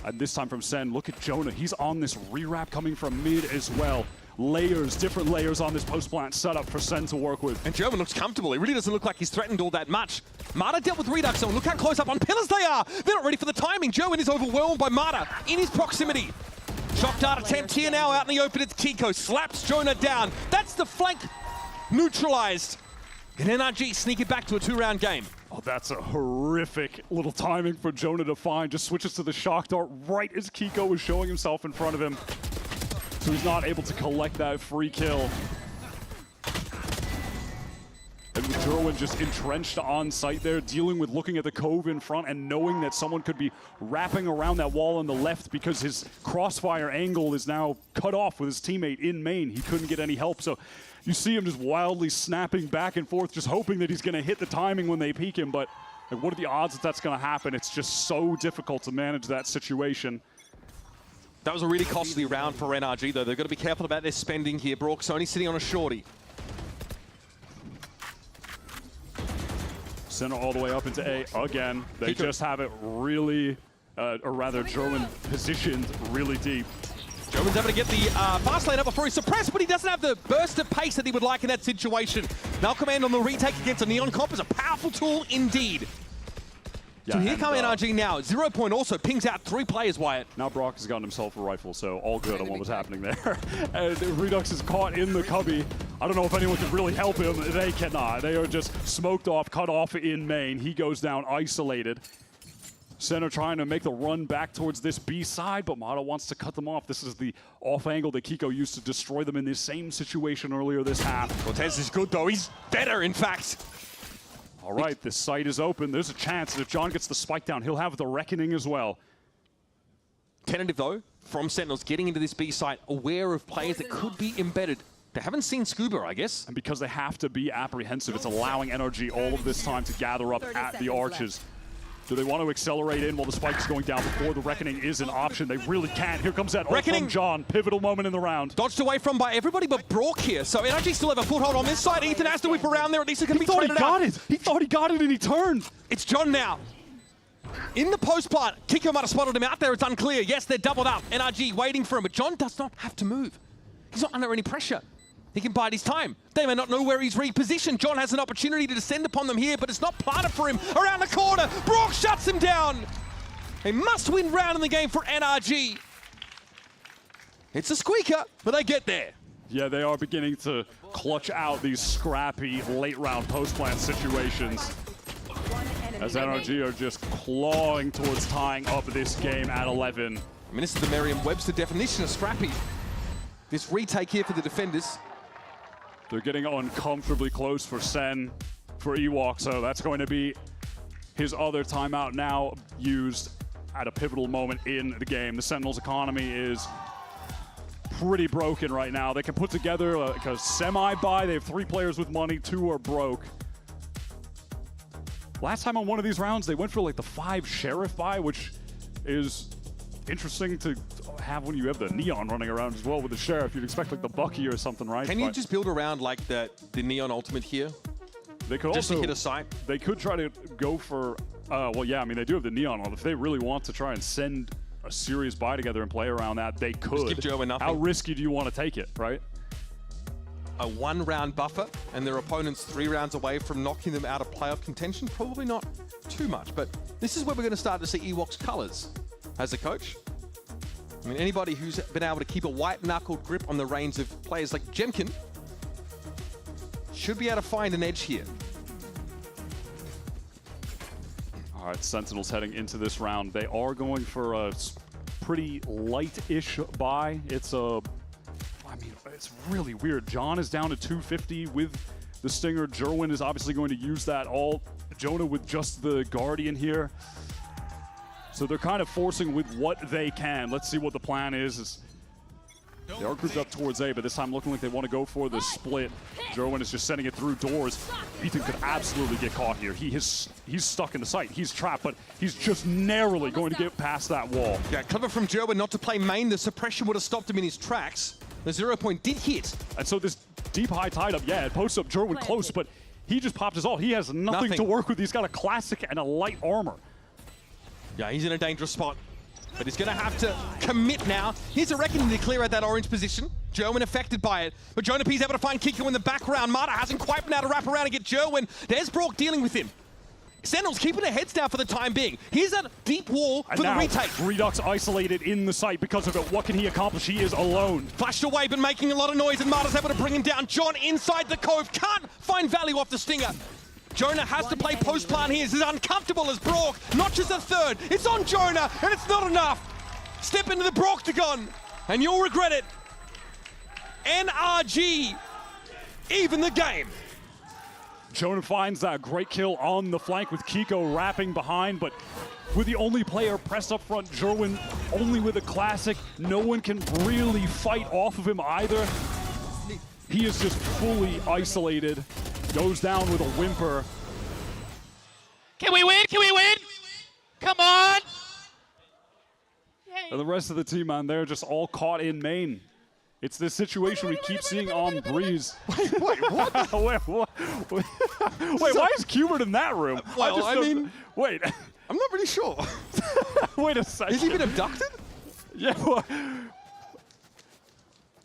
[SPEAKER 18] And this time from Sen, look at Jonah. He's on this rewrap coming from mid as well. Layers, different layers on this post-plant setup for Sen to work with.
[SPEAKER 24] And Jerwin looks comfortable. He really doesn't look like he's threatened all that much. Mata dealt with Redux, and look how close up on pillars they are. They're not ready for the timing. Jerwin is overwhelmed by Mata in his proximity. Shock dart attempt here now out in the open. It's Kiko. Slaps Jonah down. That's the flank neutralized. And NRG sneak it back to a 2-round game.
[SPEAKER 18] Oh, that's a horrific little timing for Jonah to find. Just switches to the shock dart right as Kiko was showing himself in front of him. So he's not able to collect that free kill. And with Jerwin just entrenched on site there, dealing with looking at the cove in front and knowing that someone could be wrapping around that wall on the left because his crossfire angle is now cut off with his teammate in main. He couldn't get any help. So you see him just wildly snapping back and forth, just hoping that he's going to hit the timing when they peek him. But like, what are the odds that that's going to happen? It's just so difficult to manage that situation.
[SPEAKER 24] That was a really costly round for NRG, though. They've got to be careful about their spending here. Brock's only sitting on a shorty.
[SPEAKER 18] Center all the way up into A again. They just have it really, or rather Jerwin positioned really deep.
[SPEAKER 24] Jerwin's able to get the fast lane up before he's suppressed, but he doesn't have the burst of pace that he would like in that situation. Now command on the retake against a Neon Comp is a powerful tool indeed.
[SPEAKER 18] Yeah,
[SPEAKER 24] so here come NRG now. 0 Point also pings out 3 players, Wyatt.
[SPEAKER 18] Now Brock has gotten himself a rifle, so all good on what was happening there. And Redux is caught in the cubby. I don't know if anyone can really help him. They cannot. They are just smoked off, cut off in main. He goes down isolated. SEN are trying to make the run back towards this B side, but Mata wants to cut them off. This is the off angle that Kiko used to destroy them in this same situation earlier this half.
[SPEAKER 24] Cortez is good though. He's better, in fact.
[SPEAKER 18] All right, this site is open. There's a chance that if John gets the spike down, he'll have the Reckoning as well.
[SPEAKER 24] Tentative though, from Sentinels getting into this B site, aware of players that could be embedded. They haven't seen Scuba, I guess.
[SPEAKER 18] And because they have to be apprehensive, it's allowing NRG all of this time to gather up at the arches. Do they want to accelerate in while the spike is going down before the Reckoning is an option? They really can't. Here comes that
[SPEAKER 24] Reckoning
[SPEAKER 18] from John. Pivotal moment in the round.
[SPEAKER 24] Dodged away from by everybody but Brock here. So NRG still have a foothold on this side. Ethan has to whip around there. At least it can be traded out.
[SPEAKER 18] He thought he got it. He thought he got it and he turned.
[SPEAKER 24] It's John now. In the post plant, Kiko might have spotted him out there. It's unclear. Yes, they're doubled up. NRG waiting for him, but John does not have to move. He's not under any pressure. He can bide his time. They may not know where he's repositioned. John has an opportunity to descend upon them here, but it's not planted for him. Around the corner, Brock shuts him down. A must-win round in the game for NRG. It's a squeaker, but they get there.
[SPEAKER 18] Yeah, they are beginning to clutch out these scrappy late-round post-plant situations. As NRG are just clawing towards tying up this game at 11.
[SPEAKER 24] I mean, this is the Merriam-Webster definition of scrappy. This retake here for the defenders.
[SPEAKER 18] They're getting uncomfortably close for SEN, for Ewok, so that's going to be his other timeout now used at a pivotal moment in the game. The Sentinels' economy is pretty broken right now. They can put together a semi-buy. They have 3 players with money, 2 are broke. Last time on one of these rounds, they went for like the 5 Sheriff buy, which is interesting to have when you have the Neon running around as well with the Sheriff. You'd expect like the Bucky or something, right?
[SPEAKER 24] Can you just build around like the Neon ultimate here?
[SPEAKER 18] They could
[SPEAKER 24] just
[SPEAKER 18] also
[SPEAKER 24] to hit a site.
[SPEAKER 18] They could try to go for, well, yeah, I mean, they do have the Neon on. If they really want to try and send a serious buy together and play around that, they could.
[SPEAKER 24] Just give Joe nothing.
[SPEAKER 18] How risky do you want to take it, right?
[SPEAKER 24] A 1-round buffer, and their opponents 3 rounds away from knocking them out of playoff contention. Probably not too much, but this is where we're going to start to see Ewok's colors as a coach. I mean, anybody who's been able to keep a white-knuckled grip on the reins of players like Jemkin should be able to find an edge here.
[SPEAKER 18] All right, Sentinels heading into this round. They are going for a pretty light-ish buy. It's it's really weird. John is down to 250 with the Stinger. Jerwin is obviously going to use that all. Jonah with just the Guardian here. So they're kind of forcing with what they can. Let's see what the plan is. They are grouped up towards A, but this time looking like they want to go for the split. Jerwin is just sending it through doors. Ethan could absolutely get caught here. He's stuck in the site. He's trapped, but he's just narrowly going to get past that wall.
[SPEAKER 24] Yeah, clever from Jerwin not to play main. The suppression would have stopped him in his tracks. The 0 point did hit.
[SPEAKER 18] And so this deep high tied up, yeah, it posts up Jerwin close, but he just popped his ult. He has nothing to work with. He's got a classic and a light armor.
[SPEAKER 24] Yeah, he's in a dangerous spot, but he's going to have to commit now. Here's a Reckoning to clear out that orange position. Jerwin affected by it, but Jonah P's able to find Kiko in the background. Mata hasn't quite been able to wrap around and get Jerwin. There's Brock dealing with him. Sentinels keeping their heads down for the time being. Here's that deep wall for the retake.
[SPEAKER 18] Redux isolated in the site because of it. What can he accomplish? He is alone.
[SPEAKER 24] Flashed away, but making a lot of noise, and Mata's able to bring him down. John inside the cove, can't find value off the Stinger. Jonah has to play post plant here. This is uncomfortable as Brock notches a 3rd. It's on Jonah, and it's not enough. Step into the Brocktagon, and you'll regret it. NRG, even the game.
[SPEAKER 18] Jonah finds that great kill on the flank with Kiko wrapping behind, but with the only player pressed up front, Jerwin only with a classic. No one can really fight off of him either. He is just fully isolated. Goes down with a whimper.
[SPEAKER 24] Can we win? Can we win? Come on!
[SPEAKER 18] And the rest of the team, man, they're just all caught in main. It's this situation we keep seeing on Breeze.
[SPEAKER 24] Wait, what?
[SPEAKER 18] Wait, why is Cubert in that room?
[SPEAKER 24] Well, I mean...
[SPEAKER 18] Wait.
[SPEAKER 24] I'm not really sure.
[SPEAKER 18] Wait a second.
[SPEAKER 24] Has he been abducted?
[SPEAKER 18] Yeah, well...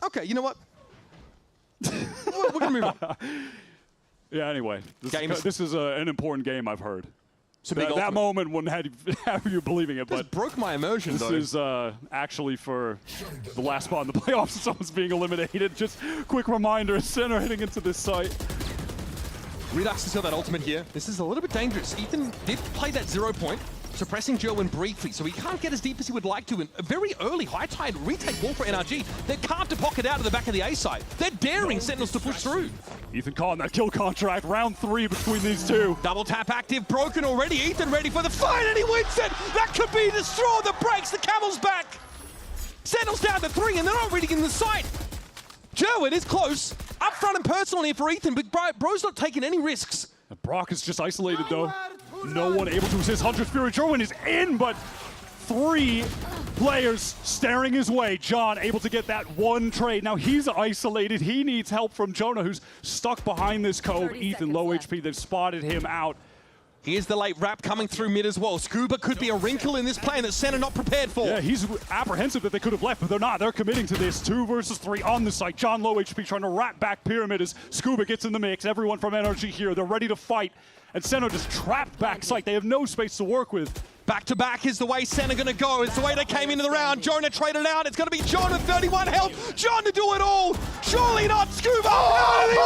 [SPEAKER 24] Okay, you know what? We're going to move on.
[SPEAKER 18] Yeah, anyway. This is an important game, I've heard.
[SPEAKER 24] So
[SPEAKER 18] that moment wouldn't have you believing it, but
[SPEAKER 24] broke my immersion.
[SPEAKER 18] This is actually for the last spot in the playoffs. Someone's being eliminated. Just quick reminder: Center heading into this site.
[SPEAKER 24] Redux to sell that ultimate here. This is a little bit dangerous. Ethan did play that 0 point. suppressing Jerwin briefly, so he can't get as deep as he would like to. And a very early high tide retake ball for NRG. They're carved to pocket out of the back of the A side. They're daring Sentinels to push through.
[SPEAKER 18] Ethan caught in that kill contract, round 3 between these two.
[SPEAKER 24] Double tap active, broken already. Ethan ready for the fight, and he wins it! That could be the straw that breaks the camel's back! Sentinels down to 3, and they're not really in the sight. Jerwin is close, up front and personal here for Ethan, but bro's not taking any risks.
[SPEAKER 18] And Brock is just isolated though. No one able to assist. 100 Fury. Jerwin is in, but 3 players staring his way. John able to get that one trade. Now he's isolated. He needs help from Jonah, who's stuck behind this cove. Ethan, low HP. They've spotted him out.
[SPEAKER 24] Here's the late wrap coming through mid as well. Scuba could be a wrinkle in this plan that Sen are not prepared for.
[SPEAKER 18] Yeah, he's apprehensive that they could have left, but they're not. They're committing to this. 2 versus 3 on the site. John low HP trying to wrap back Pyramid as Scuba gets in the mix. Everyone from NRG here. They're ready to fight. And Sen are just trapped back site. They have no space to work with.
[SPEAKER 24] Back to back is the way Sen are going to go. It's the way they came into the round. Jonah traded out. It's going to be John with 31 health. John to do it all. Surely not Scuba. He's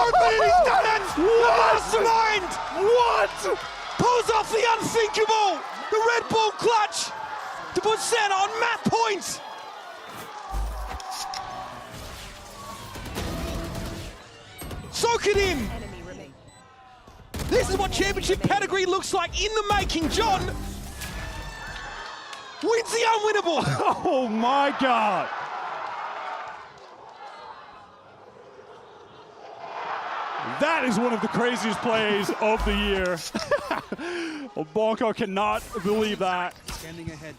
[SPEAKER 24] done it. The mastermind.
[SPEAKER 18] What?
[SPEAKER 24] Pulls off the unthinkable. The Red Bull clutch to put Sen on map points. Soak it in. This is what championship pedigree looks like in the making. John wins the unwinnable.
[SPEAKER 18] Oh my God. That is one of the craziest plays of the year. Bonko cannot believe that.
[SPEAKER 24] Standing ahead.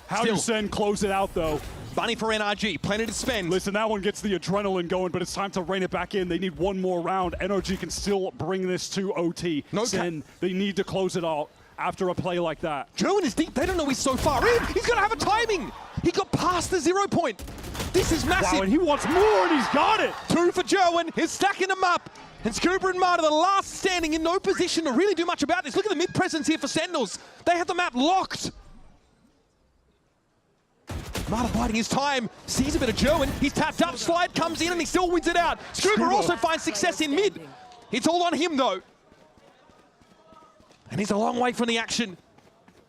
[SPEAKER 18] How do Sen close it out, though?
[SPEAKER 24] Money for NRG, plenty to spend.
[SPEAKER 18] Listen, that one gets the adrenaline going, but it's time to rein it back in. They need one more round. NRG can still bring this to OT. Sen, they need to close it out after a play like that.
[SPEAKER 24] Jerwin is deep. They don't know he's so far in. He's going to have a timing. He got past the 0 point. This is massive.
[SPEAKER 18] Wow, and he wants more, and he's got it.
[SPEAKER 24] 2 for Jerwin. He's stacking them up. And Scuba and Marta, the last standing, in no position to really do much about this. Look at the mid-presence here for Sentinels. They have the map locked. Marta biding his time, sees a bit of Jerwin. He's tapped up, slide comes in, and he still wins it out. Scuba also finds success in mid. It's all on him, though. And he's a long way from the action.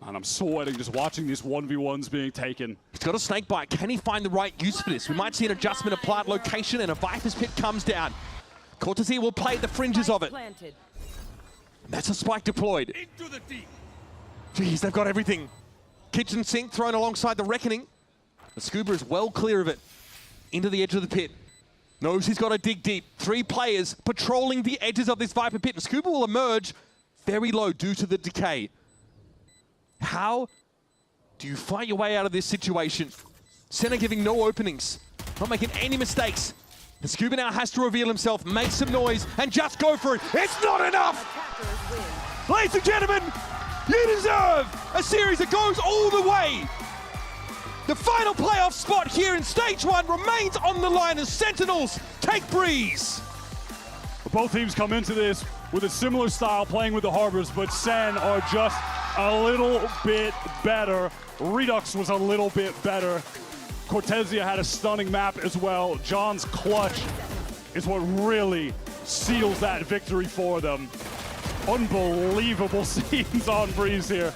[SPEAKER 18] And I'm sweating just watching these 1v1s being taken.
[SPEAKER 24] He's got a snake bite. Can he find the right use for this? We might see an adjustment of plant location, and a Viper's Pit comes down. Cortesia will play at the fringes of it. That's a spike deployed. Into the deep. Jeez, they've got everything. Kitchen sink thrown alongside the Reckoning. The Scuba is well clear of it. Into the edge of the pit. Knows he's got to dig deep. 3 players patrolling the edges of this Viper Pit. And Scuba will emerge very low due to the decay. How do you fight your way out of this situation? Senna giving no openings. Not making any mistakes. And Scuba now has to reveal himself, make some noise, and just go for it. It's not enough! Ladies and gentlemen, you deserve a series that goes all the way. The final playoff spot here in Stage 1 remains on the line as Sentinels take Breeze.
[SPEAKER 18] Both teams come into this with a similar style, playing with the Harbors, but Sen are just a little bit better. Redux was a little bit better. Cortesia had a stunning map as well. John's clutch is what really seals that victory for them. Unbelievable scenes on Breeze here.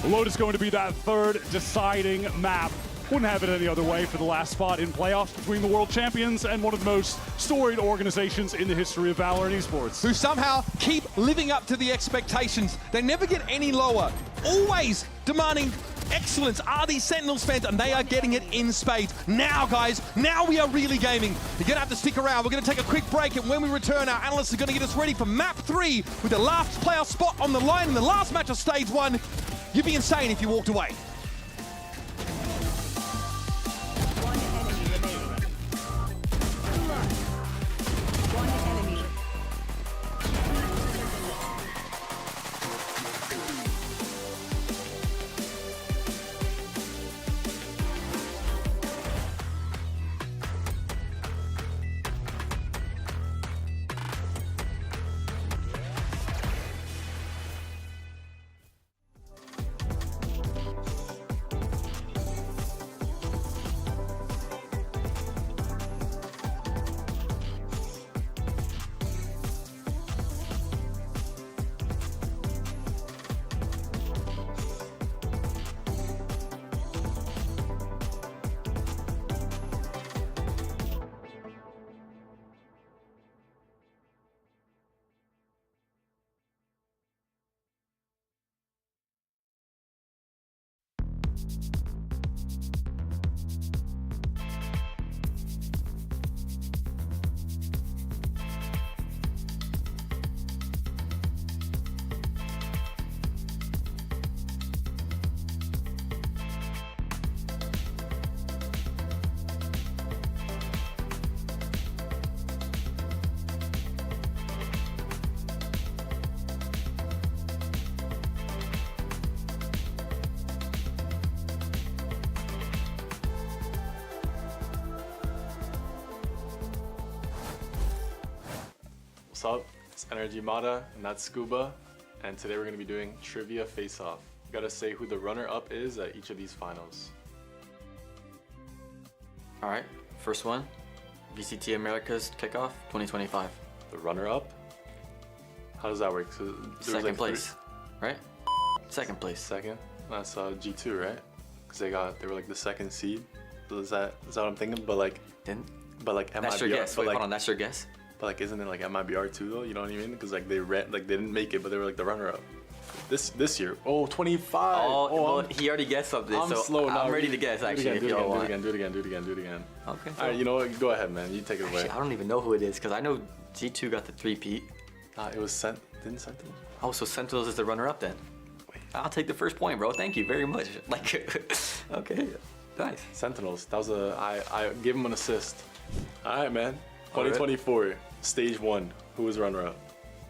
[SPEAKER 18] Lotus going to be that 3rd deciding map. Wouldn't have it any other way for the last spot in playoffs between the world champions and one of the most storied organizations in the history of VALORANT esports.
[SPEAKER 24] Who somehow keep living up to the expectations. They never get any lower. Always demanding excellence are these Sentinels fans, and they are getting it in spades. Now, guys, now we are really gaming. You're going to have to stick around. We're going to take a quick break, and when we return, our analysts are going to get us ready for Map 3 with the last playoff spot on the line in the last match of Stage 1. You'd be insane if you walked away.
[SPEAKER 16] What's up? It's NRG Mata, and that's Scuba. And today we're going to be doing Trivia Face-Off. You gotta say who the runner-up is at each of these finals.
[SPEAKER 20] Alright, first one. VCT Americas Kickoff 2025.
[SPEAKER 16] The runner-up? How does that work? So
[SPEAKER 20] Second place, right? Second place.
[SPEAKER 16] Second? That's G2, right? Because they were like the second seed. So is that what I'm thinking? But like MIBR.
[SPEAKER 20] That's your guess. Wait, hold on, that's your guess?
[SPEAKER 16] But like, isn't it like MIBR too though? You know what I mean? Because like they didn't make it, but they were like the runner-up. This year. Oh, 25.
[SPEAKER 20] Oh, well, he already guessed something,
[SPEAKER 16] I'm
[SPEAKER 20] so
[SPEAKER 16] slow now.
[SPEAKER 20] I'm ready to guess actually.
[SPEAKER 16] Do it again.
[SPEAKER 20] Okay.
[SPEAKER 16] All right, you know what? Go ahead, man. You take it away.
[SPEAKER 20] Actually, I don't even know who it is because I know G2 got the 3-peat.
[SPEAKER 16] It was didn't Sentinels?
[SPEAKER 20] Oh, so Sentinels is the runner-up then. Wait. I'll take the first point, bro. Thank you very much. Like, okay, nice.
[SPEAKER 16] Sentinels. That was I gave him an assist. All right, man. 2024, Stage 1. Who was runner-up?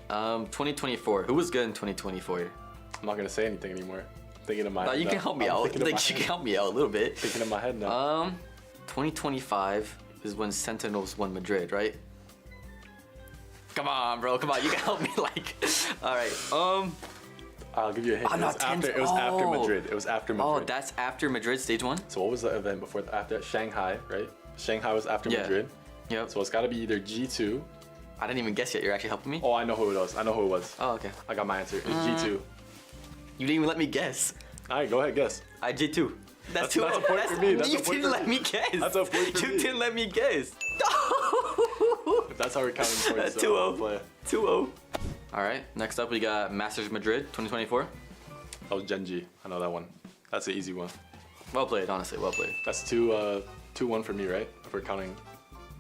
[SPEAKER 20] 2024. Who was good in 2024?
[SPEAKER 16] I'm not gonna say anything anymore. Thinking in my
[SPEAKER 20] head. You can help me out. Like, you can help me out a little bit.
[SPEAKER 16] Thinking in my head now.
[SPEAKER 20] 2025 is when Sentinels won Madrid, right? Come on, bro. Come on. You can help me. Like, all right.
[SPEAKER 16] I'll give you a hint. It was after Madrid. It was after Madrid.
[SPEAKER 20] Oh, that's after Madrid, Stage 1?
[SPEAKER 16] So what was the event before? After Shanghai, right? Shanghai was after Madrid.
[SPEAKER 20] Yep.
[SPEAKER 16] So it's got to be either G2.
[SPEAKER 20] I didn't even guess yet. You're actually helping me?
[SPEAKER 16] Oh, I know who it was.
[SPEAKER 20] Oh, okay.
[SPEAKER 16] I got my answer. It's G2.
[SPEAKER 20] You didn't even let me guess.
[SPEAKER 16] All right, go ahead, guess.
[SPEAKER 20] G2. That's
[SPEAKER 16] a point for me.
[SPEAKER 20] You didn't let me guess.
[SPEAKER 16] That's a point for me.
[SPEAKER 20] You didn't let me guess.
[SPEAKER 16] If that's how we're counting points.
[SPEAKER 20] 2-0. 2-0. All right. Next up, we got Masters Madrid 2024.
[SPEAKER 16] That was Genji. I know that one. That's an easy one.
[SPEAKER 20] Well played, honestly. Well played.
[SPEAKER 16] That's 2-1 for me, right? If we're counting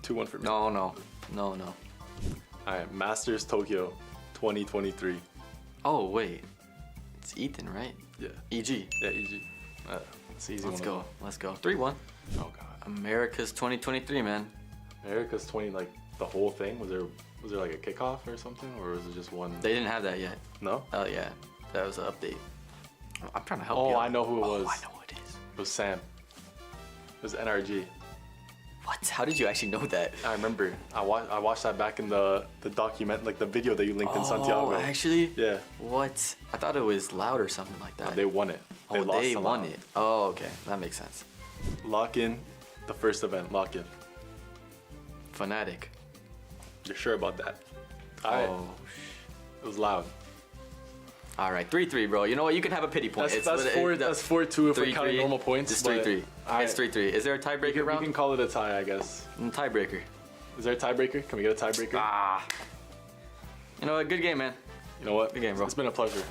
[SPEAKER 16] 2-1 for me.
[SPEAKER 20] No.
[SPEAKER 16] All right. Masters Tokyo 2023.
[SPEAKER 20] Oh wait. It's Ethan, right?
[SPEAKER 16] Yeah.
[SPEAKER 20] EG.
[SPEAKER 16] Yeah, EG. It's easy.
[SPEAKER 20] Let's go. 3-1.
[SPEAKER 16] Oh god.
[SPEAKER 20] America's 2023, man.
[SPEAKER 16] America's 20, like the whole thing. Was there like a kickoff or something, or was it just one?
[SPEAKER 20] They didn't have that yet.
[SPEAKER 16] No.
[SPEAKER 20] Oh yeah, that was an update. I'm trying to help you.
[SPEAKER 16] Oh, I know who it was.
[SPEAKER 20] I know who it is.
[SPEAKER 16] It was Sam. It was NRG.
[SPEAKER 20] What? How did you actually know that?
[SPEAKER 16] I remember. I watched that back in the document, like the video that you linked in Santiago.
[SPEAKER 20] Oh, actually?
[SPEAKER 16] Yeah.
[SPEAKER 20] What? I thought it was Loud or something like that.
[SPEAKER 16] They won it.
[SPEAKER 20] They won it. Oh, okay. That makes sense.
[SPEAKER 16] Lock in the first event. Lock in.
[SPEAKER 20] Fnatic.
[SPEAKER 16] You're sure about that? All right. It was Loud.
[SPEAKER 20] All right, 3-3, bro. You know what? You can have a pity point.
[SPEAKER 16] That's 4-2 if we're counting normal points.
[SPEAKER 20] It's 3-3. It's 3-3. Is there a tiebreaker round?
[SPEAKER 16] We can call it a tie, I guess.
[SPEAKER 20] Tiebreaker.
[SPEAKER 16] Is there a tiebreaker? Can we get a tiebreaker?
[SPEAKER 20] You know what? Good game, man.
[SPEAKER 16] You know what?
[SPEAKER 20] Good game, bro.
[SPEAKER 16] It's been a pleasure.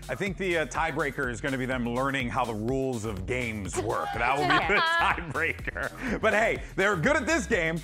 [SPEAKER 1] I think the tiebreaker is going to be them learning how the rules of games work. That will be the tiebreaker. But hey, they're good at this game,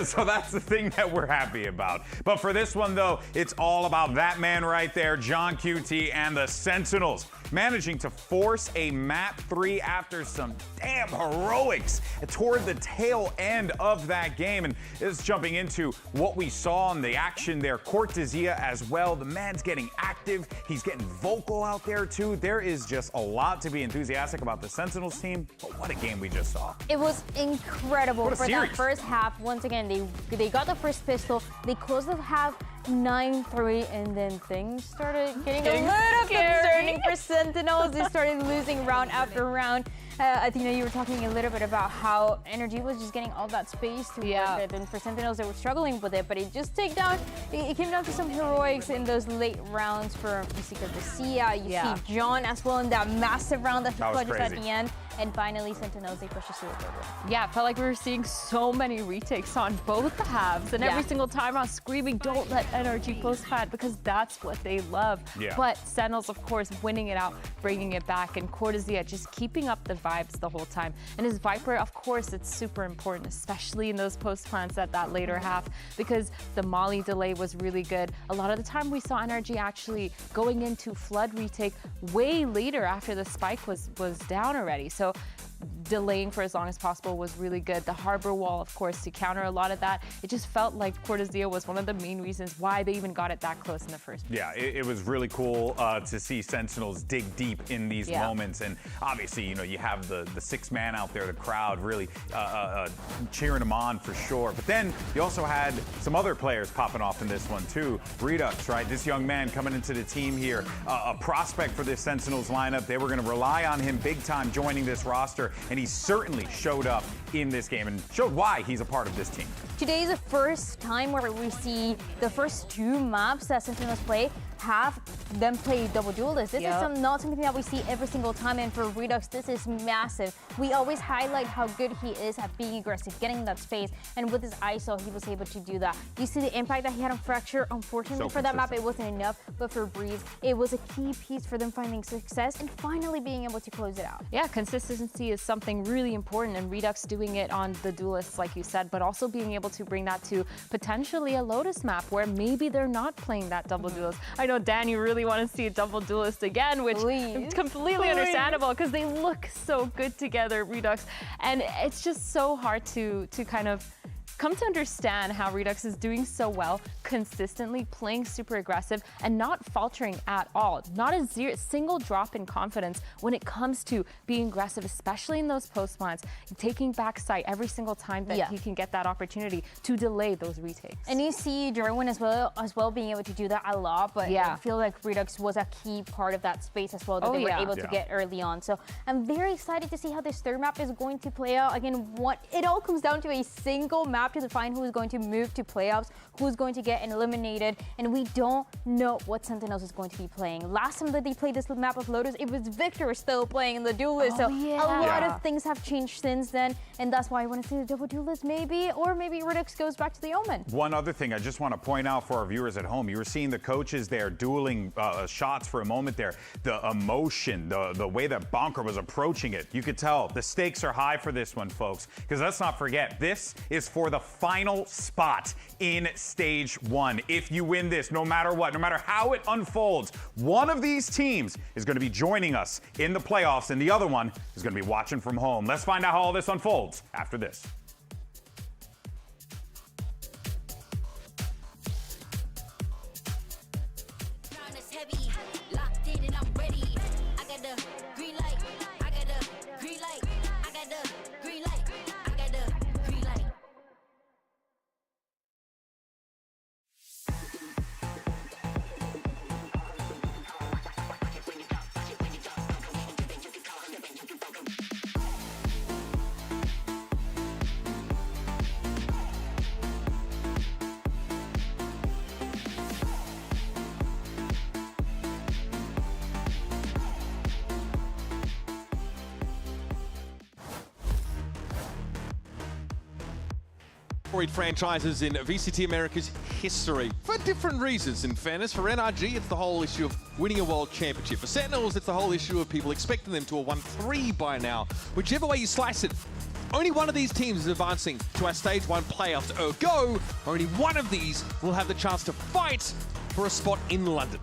[SPEAKER 1] so that's the thing that we're happy about. But for this one, though, it's all about that man right there, John QT, and the Sentinels, managing to force a map 3 after some damn heroics toward the tail end of that game. And this is jumping into what we saw in the action there. Cortesia as well. The man's getting active. He's getting vocal out there too. There is just a lot to be enthusiastic about the Sentinels team, but what a game we just saw.
[SPEAKER 4] It was incredible for
[SPEAKER 1] series.
[SPEAKER 4] that first half. Once again, they got the first pistol. They closed the half 9-3, and then things started getting a little concerning for Sentinels. They started losing round after round. I think you were talking a little bit about how NRG was just getting all that space to work it, and for Sentinels they were struggling with it, but it just came down to some heroics in those late rounds for Secretlab. You see John as well in that massive round that he clutches at the end. And finally, Sentinels, they push us to the third one.
[SPEAKER 3] Yeah, it felt like we were seeing so many retakes on both halves. And every single time I was screaming, don't let NRG post-plant, because that's what they love.
[SPEAKER 1] Yeah.
[SPEAKER 3] But Sentinels, of course, winning it out, bringing it back. And Cortesia just keeping up the vibes the whole time. And his Viper, of course, it's super important, especially in those post-plants at that later half, because the Molly delay was really good. A lot of the time we saw NRG actually going into Flood retake way later after the spike was down already. So delaying for as long as possible was really good. The harbor wall, of course, to counter a lot of that. It just felt like Cortesía was one of the main reasons why they even got it that close in the first place.
[SPEAKER 1] Yeah, it was really cool to see Sentinels dig deep in these moments. And obviously, you know, you have the 6-man out there, the crowd really cheering them on for sure. But then you also had some other players popping off in this one too. Redux, right? This young man coming into the team here, a prospect for this Sentinels lineup. They were going to rely on him big time joining this roster, and he certainly showed up in this game and showed why he's a part of this team.
[SPEAKER 4] Today is the first time where we see the first 2 maps that Sentinels play have them play double duelists. This is not something that we see every single time, and for Redux, this is massive. We always highlight how good he is at being aggressive, getting that space, and with his ISO, he was able to do that. You see the impact that he had on Fracture. Unfortunately for that map, it wasn't enough, but for Breeze, it was a key piece for them finding success and finally being able to close it out.
[SPEAKER 3] Yeah, consistency is something really important, and Redux doing it on the duelists, like you said, but also being able to bring that to potentially a Lotus map where maybe they're not playing that double duelist. I know, Dan, you really want to see a double duelist again, which is completely understandable because they look so good together, Redux. And it's just so hard to kind of come to understand how Redux is doing so well, consistently playing super aggressive and not faltering at all. Not a single drop in confidence when it comes to being aggressive, especially in those post plants, taking back sight every single time that he can get that opportunity to delay those retakes.
[SPEAKER 4] And you see Derwin as well being able to do that a lot, but I feel like Redux was a key part of that space as well that they were able to get early on. So I'm very excited to see how this third map is going to play out. Again, it all comes down to a single map to define who is going to move to playoffs, who is going to get eliminated, and we don't know what Sentinels is going to be playing. Last time that they played this map of Lotus, it was Victor still playing in the duelist, so a lot of things have changed since then, and that's why I want to see the double duelist maybe, or maybe Redux goes back to the Omen.
[SPEAKER 1] One other thing I just want to point out for our viewers at home, you were seeing the coaches there dueling shots for a moment there. The emotion, the way that Bonker was approaching it, you could tell the stakes are high for this one, folks, because let's not forget, this is for the final spot in Stage 1. If you win this, no matter what, no matter how it unfolds, one of these teams is going to be joining us in the playoffs, and the other one is going to be watching from home. Let's find out how all this unfolds after this.
[SPEAKER 2] Franchises in VCT Americas history for different reasons. In fairness, for NRG, it's the whole issue of winning a world championship. For Sentinels, it's the whole issue of people expecting them to have won 3 by now. Whichever way you slice it, only one of these teams is advancing to our Stage 1 playoffs. Ergo, only one of these will have the chance to fight for a spot in London.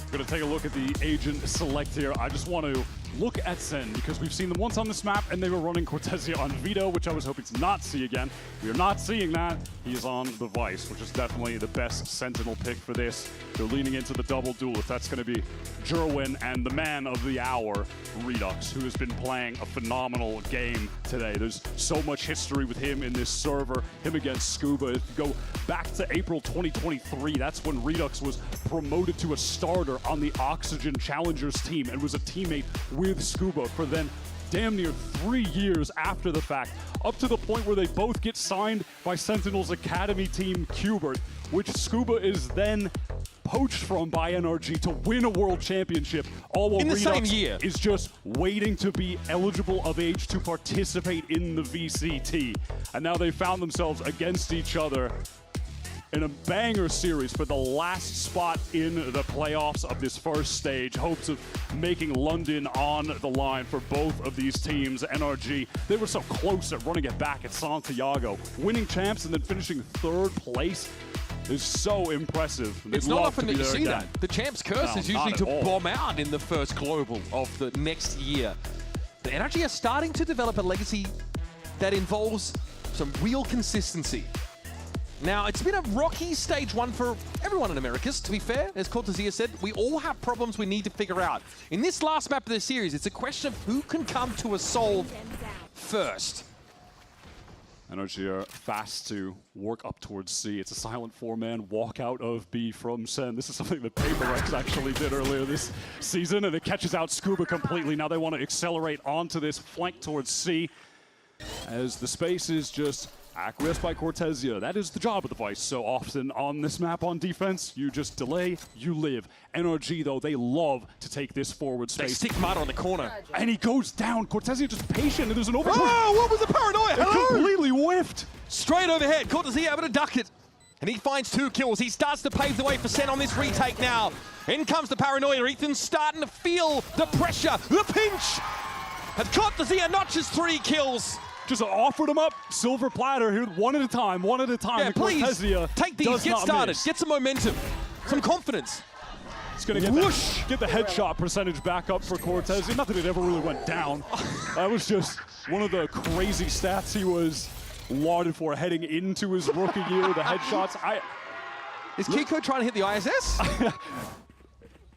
[SPEAKER 18] We're going to take a look at the agent select here. I just want to look at SEN because we've seen them once on this map and they were running Cortesía on Vito, which I was hoping to not see again. We are not seeing that. He is on the Vice, which is definitely the best Sentinel pick for this. They're leaning into the double duelist. That's going to be Jerwin and the man of the hour, Redux, who has been playing a phenomenal game today. There's so much history with him in this server, him against Scuba. If you go back to April 2023, that's when Redux was promoted to a starter on the Oxygen Challengers team and was a teammate with Scuba for then damn near 3 years after the fact, up to the point where they both get signed by Sentinel's academy team Qbert, which Scuba is then poached from by NRG to win a world championship, all while Redux is just waiting to be eligible of age to participate in the VCT. And now they found themselves against each other in a banger series for the last spot in the playoffs of this first stage. Hopes of making London on the line for both of these teams. NRG, they were so close at running it back at Santiago. Winning champs and then finishing 3rd place is so impressive.
[SPEAKER 2] It's not often that you see that. The champ's curse is usually to bomb out in the first global of the next year. The NRG are starting to develop a legacy that involves some real consistency. Now, it's been a rocky stage 1 for everyone in Americas, to be fair. As Cortezia said, we all have problems we need to figure out. In this last map of the series, it's a question of who can come to a solve first.
[SPEAKER 18] NRG are fast to work up towards C. It's a silent 4-man walk out of B from SEN. This is something that Paperex actually did earlier this season, and it catches out Scuba completely. Now they want to accelerate onto this flank towards C, as the space is just acquiesced by Cortezia. That is the job of the Vice. So often on this map on defense, you just delay, you live. NRG, though, they love to take this forward space.
[SPEAKER 2] They stick Mata on the corner.
[SPEAKER 18] And he goes down. Cortezia just patient, and there's an overpush.
[SPEAKER 2] Oh, what was the paranoia?
[SPEAKER 18] It completely whiffed.
[SPEAKER 2] Straight overhead. Cortezia able to duck it. And he finds 2 kills. He starts to pave the way for SEN on this retake now. In comes the paranoia. Ethan's starting to feel the pressure, the pinch. And Cortezia notches 3 kills.
[SPEAKER 18] Just offered him up, silver platter here, one at a time.
[SPEAKER 2] Yeah, please, take these, get started, get some momentum, some confidence.
[SPEAKER 18] It's going to get the headshot percentage back up for Cortezia. Not that it ever really went down. That was just one of the crazy stats he was lauded for heading into his rookie year, the headshots.
[SPEAKER 2] Is Kiko trying to hit the ISS?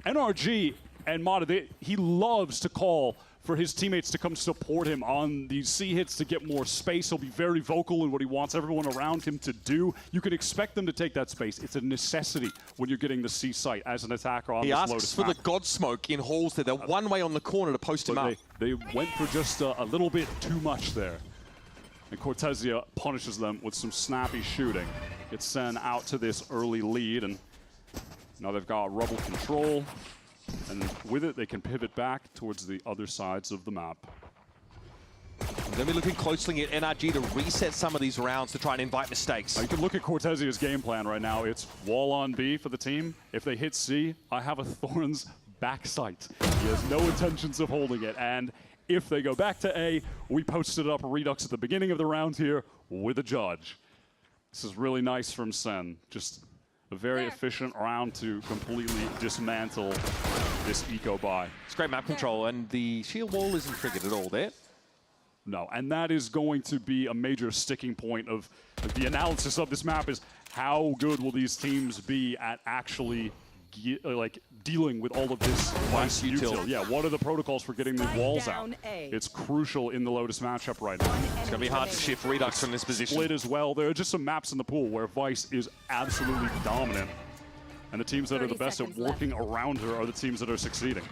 [SPEAKER 18] NRG and Mata, he loves to call for his teammates to come support him on these C hits to get more space. He'll be very vocal in what he wants everyone around him to do. You can expect them to take that space. It's a necessity when you're getting the C site as an attacker on this Lotus map.
[SPEAKER 2] He asks for the God Smoke in halls there. They're one way on the corner to post him up.
[SPEAKER 18] They went for just a little bit too much there. And Cortezia punishes them with some snappy shooting. Gets SEN out to this early lead, and now they've got rubble control. And with it, they can pivot back towards the other sides of the map.
[SPEAKER 2] They'll be looking closely at NRG to reset some of these rounds to try and invite mistakes.
[SPEAKER 18] You can look at Cortezia's game plan right now. It's wall on B for the team. If they hit C, I have a Thorn's back sight. He has no intentions of holding it. And if they go back to A, we posted up a Redux at the beginning of the round here with a judge. This is really nice from SEN. Just a very efficient round to completely dismantle this eco buy.
[SPEAKER 2] It's great map control, and the shield wall isn't triggered at all there.
[SPEAKER 18] No, and that is going to be a major sticking point of the analysis of this map, is how good will these teams be at actually dealing with all of this nice util. Yeah, what are the protocols for getting the walls out? It's crucial in the Lotus matchup right now.
[SPEAKER 2] It's going to be hard to shift Redux from this position.
[SPEAKER 18] Split as well. There are just some maps in the pool where Vice is absolutely dominant. And the teams that are the best at working around her are the teams that are succeeding.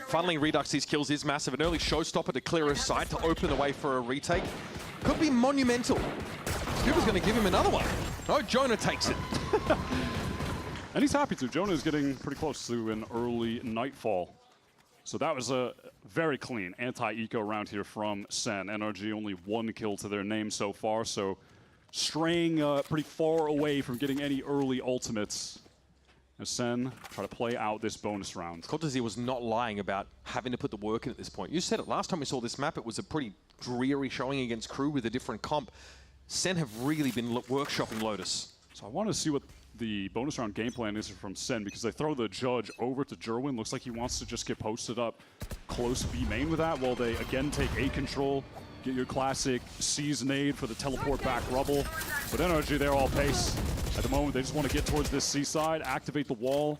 [SPEAKER 2] Funneling Redux these kills is massive. An early showstopper to clear a side to open the way for a retake. Could be monumental. Scuba's going to give him another one. Oh, Jonah takes it.
[SPEAKER 18] And he's happy to. Jonah is getting pretty close to an early nightfall. So that was a very clean anti-eco round here from SEN. NRG only 1 kill to their name so far, so straying pretty far away from getting any early ultimates. As SEN try to play out this bonus round.
[SPEAKER 2] Cortezia was not lying about having to put the work in at this point. You said it last time we saw this map, it was a pretty dreary showing against Crew with a different comp. SEN have really been workshopping Lotus.
[SPEAKER 18] So I want to see what the bonus round game plan is from SEN, because they throw the judge over to Jerwin. Looks like he wants to just get posted up close B main with that, while they again take A control, get your classic C's nade for the teleport back rubble. But NRG, they're all pace. At the moment, they just want to get towards this C side, activate the wall,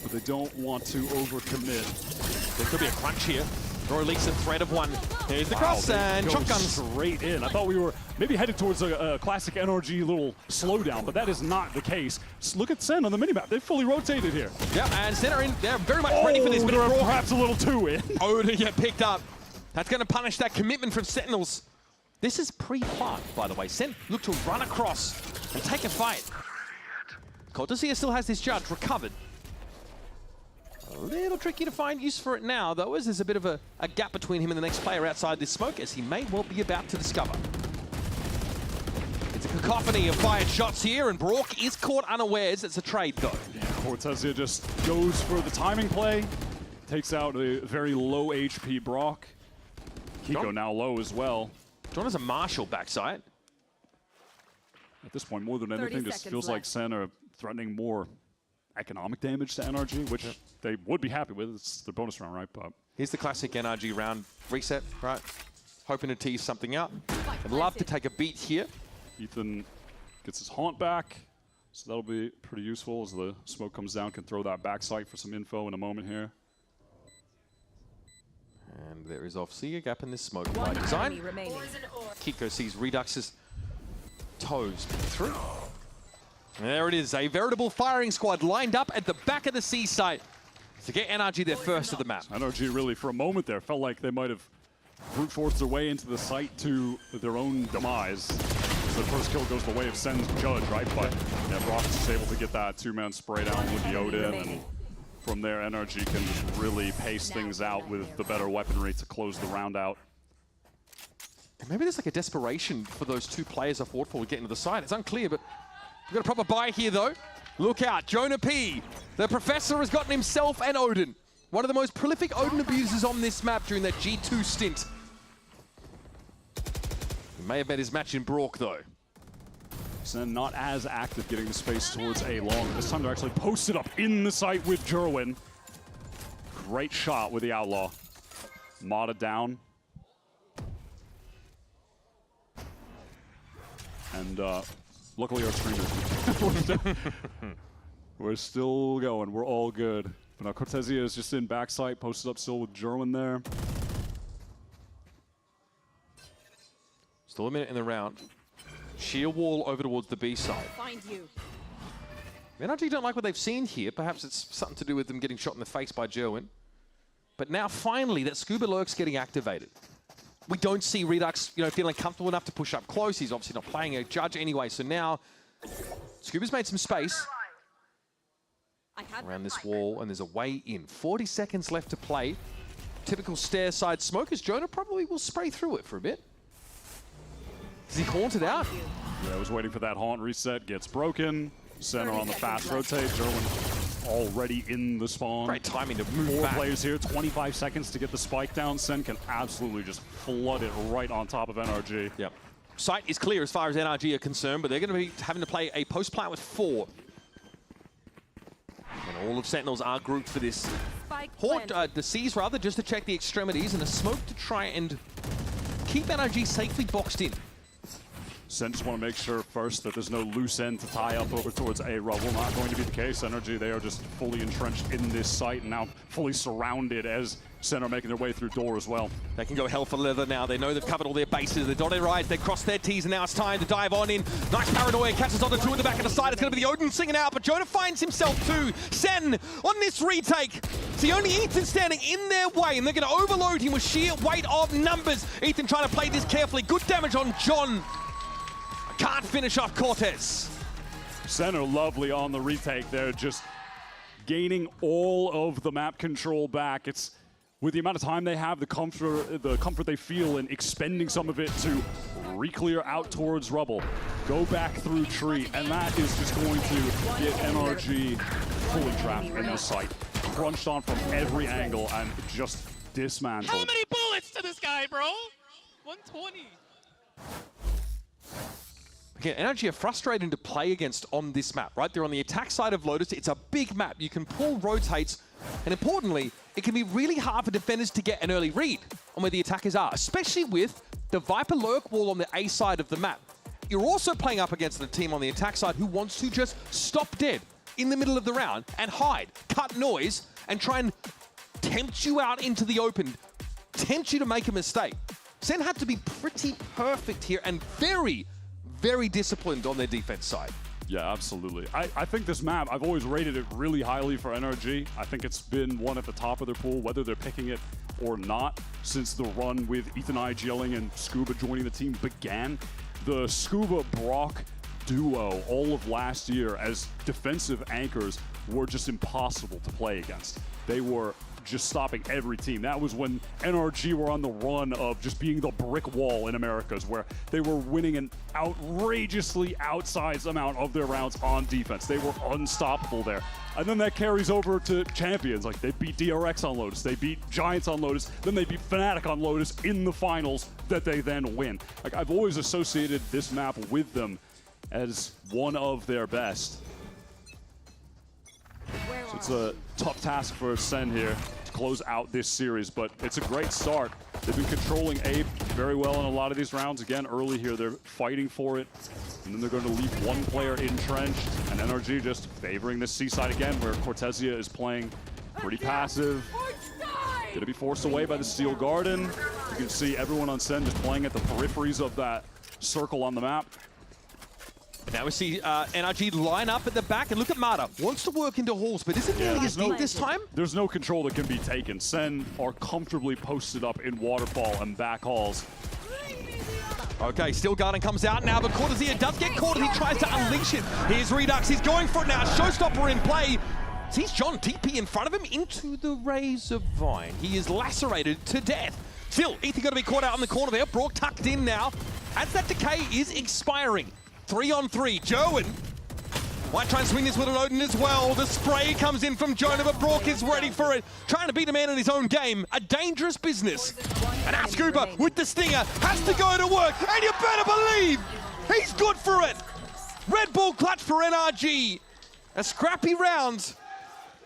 [SPEAKER 18] but they don't want to overcommit.
[SPEAKER 2] There could be a crunch here. Roy leaks a thread of one. Here's the cross and shotgun
[SPEAKER 18] straight in. I thought we were maybe headed towards a classic NRG little slowdown, but that is not the case. Just look at SEN on the minimap. They've fully rotated here.
[SPEAKER 2] Yeah, and SEN are in. They're very much ready for this. But
[SPEAKER 18] they're perhaps a little too in.
[SPEAKER 2] Oh, to get picked up. That's going to punish that commitment from Sentinels. This is pre-plant, by the way. SEN look to run across and take a fight. Cortezia still has this judge recovered. A little tricky to find use for it now, though, as there's a bit of a gap between him and the next player outside this smoke, as he may well be about to discover. It's a cacophony of fired shots here, and Brock is caught unawares. It's a trade, though.
[SPEAKER 18] Yeah, Cortezia just goes for the timing play, takes out a very low HP Brock. Kiko now low as well.
[SPEAKER 2] John has a Marshall backside.
[SPEAKER 18] At this point, more than anything, just feels like SEN are threatening more economic damage to NRG, which they would be happy with. It's their bonus round, right? But
[SPEAKER 2] here's the classic NRG round reset, right? Hoping to tease something out. I'd love to take a beat here.
[SPEAKER 18] Ethan gets his haunt back, so that'll be pretty useful as the smoke comes down. Can throw that back sight for some info in a moment here.
[SPEAKER 2] And there is obviously a gap in this smoke by design. Kiko sees Redux's toes through. And there it is, a veritable firing squad lined up at the back of the C site to get NRG their first of the map.
[SPEAKER 18] NRG really, for a moment there, felt like they might have brute forced their way into the site to their own demise. So the first kill goes the way of SEN's Judge, right? But yeah, Brock is able to get that two-man spray down with the Odin, and from there, NRG can just really pace things out with the better weaponry to close the round out.
[SPEAKER 2] And maybe there's like a desperation for those two players off Waterfall to get into the side. It's unclear, but we've got a proper buy here, though. Look out, Jonah P. The Professor has gotten himself an Odin. One of the most prolific Odin abusers on this map during that G2 stint. He may have met his match in Brock, though.
[SPEAKER 18] SEN not as active getting the space towards A long. This time they're actually posted up in the site with Jerwin. Great shot with the Outlaw. Mata down. And luckily our streamers. We're still going. We're all good. But now Cortesia is just in backside, posted up still with Jerwin there.
[SPEAKER 2] Still a minute in the round. Sheer wall over towards the B side.
[SPEAKER 8] Find you.
[SPEAKER 2] NRG don't like what they've seen here. Perhaps it's something to do with them getting shot in the face by Jerwin. But now finally that Scuba Lurk's getting activated. We don't see Redux, you know, feeling comfortable enough to push up close. He's obviously not playing a Judge anyway. So now Scuba's made some space around this wall, and there's a way in. 40 seconds left to play. Typical stair side smoke as Jonah probably will spray through it for a bit. Is he haunted out?
[SPEAKER 18] Yeah, I was waiting for that haunt reset. Gets broken. Center on the fast rotate. Jerwin already in the spawn.
[SPEAKER 2] Great timing to move back.
[SPEAKER 18] 4 players here. 25 seconds to get the spike down. SEN can absolutely just flood it right on top of NRG.
[SPEAKER 2] Yep. Site is clear as far as NRG are concerned, but they're going to be having to play a post plant with 4. And all of Sentinels are grouped for this. Haunt, the C's rather, just to check the extremities, and a smoke to try and keep NRG safely boxed in.
[SPEAKER 18] SEN just want to make sure first that there's no loose end to tie up over towards A rubble. Not going to be the case. NRG, they are just fully entrenched in this site and now fully surrounded as SEN are making their way through door as well.
[SPEAKER 2] They can go hell for leather now. They know they've covered all their bases. They dotted right, they crossed their T's, and now it's time to dive on in. Nice paranoia, catches on the 2 in the back of the side. It's going to be the Odin singing out, but Jonah finds himself too. SEN on this retake. It's the only Ethan standing in their way, and they're going to overload him with sheer weight of numbers. Ethan trying to play this carefully. Good damage on John. Can't finish off Cortez.
[SPEAKER 18] SEN are lovely on the retake. They're just gaining all of the map control back. It's with the amount of time they have, the comfort they feel in expending some of it to re-clear out towards rubble, go back through tree, and that is just going to get NRG fully trapped in this site. Crunched on from every angle and just dismantled.
[SPEAKER 7] How many bullets to this guy, bro? 120.
[SPEAKER 2] Again, NRG are frustrating to play against on this map, right? They're on the attack side of Lotus. It's a big map. You can pull rotates, and importantly, it can be really hard for defenders to get an early read on where the attackers are, especially with the Viper Lurk wall on the A side of the map. You're also playing up against a team on the attack side who wants to just stop dead in the middle of the round and hide, cut noise, and try and tempt you out into the open, tempt you to make a mistake. SEN had to be pretty perfect here and very disciplined on their defense side.
[SPEAKER 18] Yeah, absolutely. I think this map, I've always rated it really highly for NRG. I think it's been one at the top of their pool, whether they're picking it or not, since the run with Ethan IGLing and Scuba joining the team began. The Scuba-Brock duo all of last year as defensive anchors were just impossible to play against. They were just stopping every team. That was when NRG were on the run of just being the brick wall in Americas, where they were winning an outrageously outsized amount of their rounds on defense. They were unstoppable there. And then that carries over to Champions. Like, they beat DRX on Lotus, they beat Giants on Lotus, then they beat Fnatic on Lotus in the finals that they then win. Like, I've always associated this map with them as one of their best. It's a tough task for SEN here to close out this series, but it's a great start. They've been controlling A very well in a lot of these rounds. Again, early here, they're fighting for it, and then they're going to leave one player entrenched, and NRG just favoring this C side again, where Cortezia is playing pretty passive. Going to be forced away by the Steel Garden. You can see everyone on SEN just playing at the peripheries of that circle on the map.
[SPEAKER 24] And now we see NRG line up at the back, and look at Mata. Wants to work into halls, but isn't nearly as deep this time.
[SPEAKER 18] There's no control that can be taken. SEN are comfortably posted up in waterfall and back halls.
[SPEAKER 24] Okay, Steel Garden comes out now, but Cortezia does get caught as he tries to unleash it. Here's Redux, he's going for it now. Showstopper in play. Sees John TP in front of him into the Razor Vine. He is lacerated to death. Still, Ethan got to be caught out in the corner there. Brock tucked in now as that decay is expiring. 3-on-3, Joan might try and swing this with an Odin as well. The spray comes in from Jonah, but Brock is ready for it. Trying to beat a man in his own game. A dangerous business. And now Scuba with the stinger has to go to work. And you better believe he's good for it. Red Bull clutch for NRG. A scrappy round.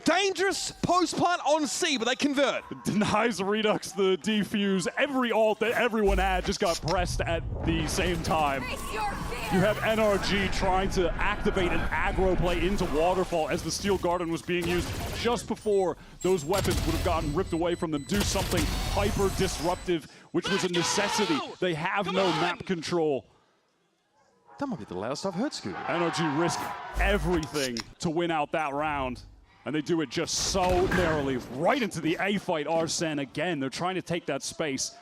[SPEAKER 24] Dangerous post-plant on C, but they convert.
[SPEAKER 18] Denies Redux the defuse. Every ult that everyone had just got pressed at the same time. You have NRG trying to activate an aggro play into Waterfall as the Steel Garden was being used just before those weapons would have gotten ripped away from them. Do something hyper-disruptive, which was a necessity. They have no map control.
[SPEAKER 24] That might be the loudest I've heard, Scuba.
[SPEAKER 18] NRG risk everything to win out that round. And they do it just so narrowly, right into the A fight. SEN again, they're trying to take that space.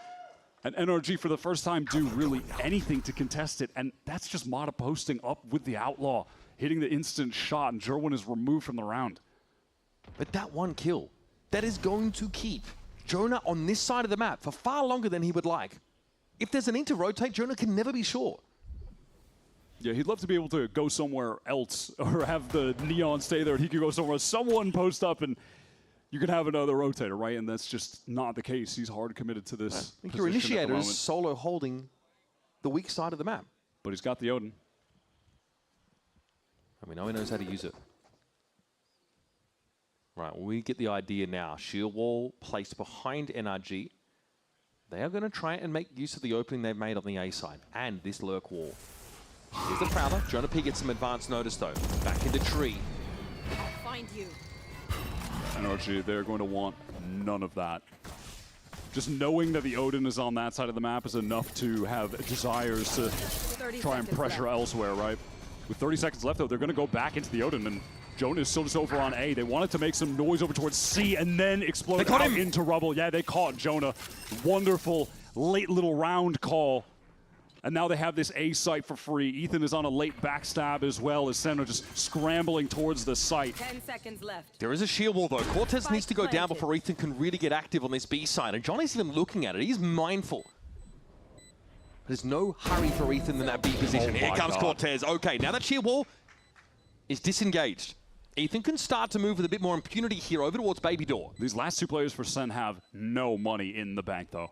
[SPEAKER 18] And NRG for the first time do really anything to contest it. And that's just Mata posting up with the Outlaw, hitting the instant shot, and Jerwin is removed from the round.
[SPEAKER 24] But that one kill, that is going to keep Jonah on this side of the map for far longer than he would like. If there's a need to rotate, Jonah can never be sure.
[SPEAKER 18] Yeah, he'd love to be able to go somewhere else or have the Neon stay there and he could go somewhere. Someone post up and you could have another rotator, right? And that's just not the case. He's hard committed to this.
[SPEAKER 24] I think your initiator is solo holding the weak side of the map.
[SPEAKER 18] But he's got the Odin.
[SPEAKER 24] And we know he knows how to use it. Right, well, we get the idea now. Shield wall placed behind NRG. They are going to try and make use of the opening they've made on the A side and this lurk wall. Here's the Prowler. Jonah P gets some advance notice though. Back into tree.
[SPEAKER 8] I'll find you.
[SPEAKER 18] NRG, they're going to want none of that. Just knowing that the Odin is on that side of the map is enough to have desires to try and pressure elsewhere, right? With 30 seconds left though, they're going to go back into the Odin, and Jonah is still just over on A. They wanted to make some noise over towards C and then explode out into rubble. Yeah, they caught Jonah. Wonderful late little round call. And now they have this A site for free. Ethan is on a late backstab as well as SEN are just scrambling towards the site.
[SPEAKER 8] 10 seconds left.
[SPEAKER 24] There is a shield wall though. Cortez needs to go down before Ethan can really get active on this B side. And Johnny's even looking at it. He's mindful. There's no hurry for Ethan in that B position. Here comes Cortez. Okay, now that shield wall is disengaged. Ethan can start to move with a bit more impunity here over towards Baby Door.
[SPEAKER 18] These last two players for SEN have no money in the bank though.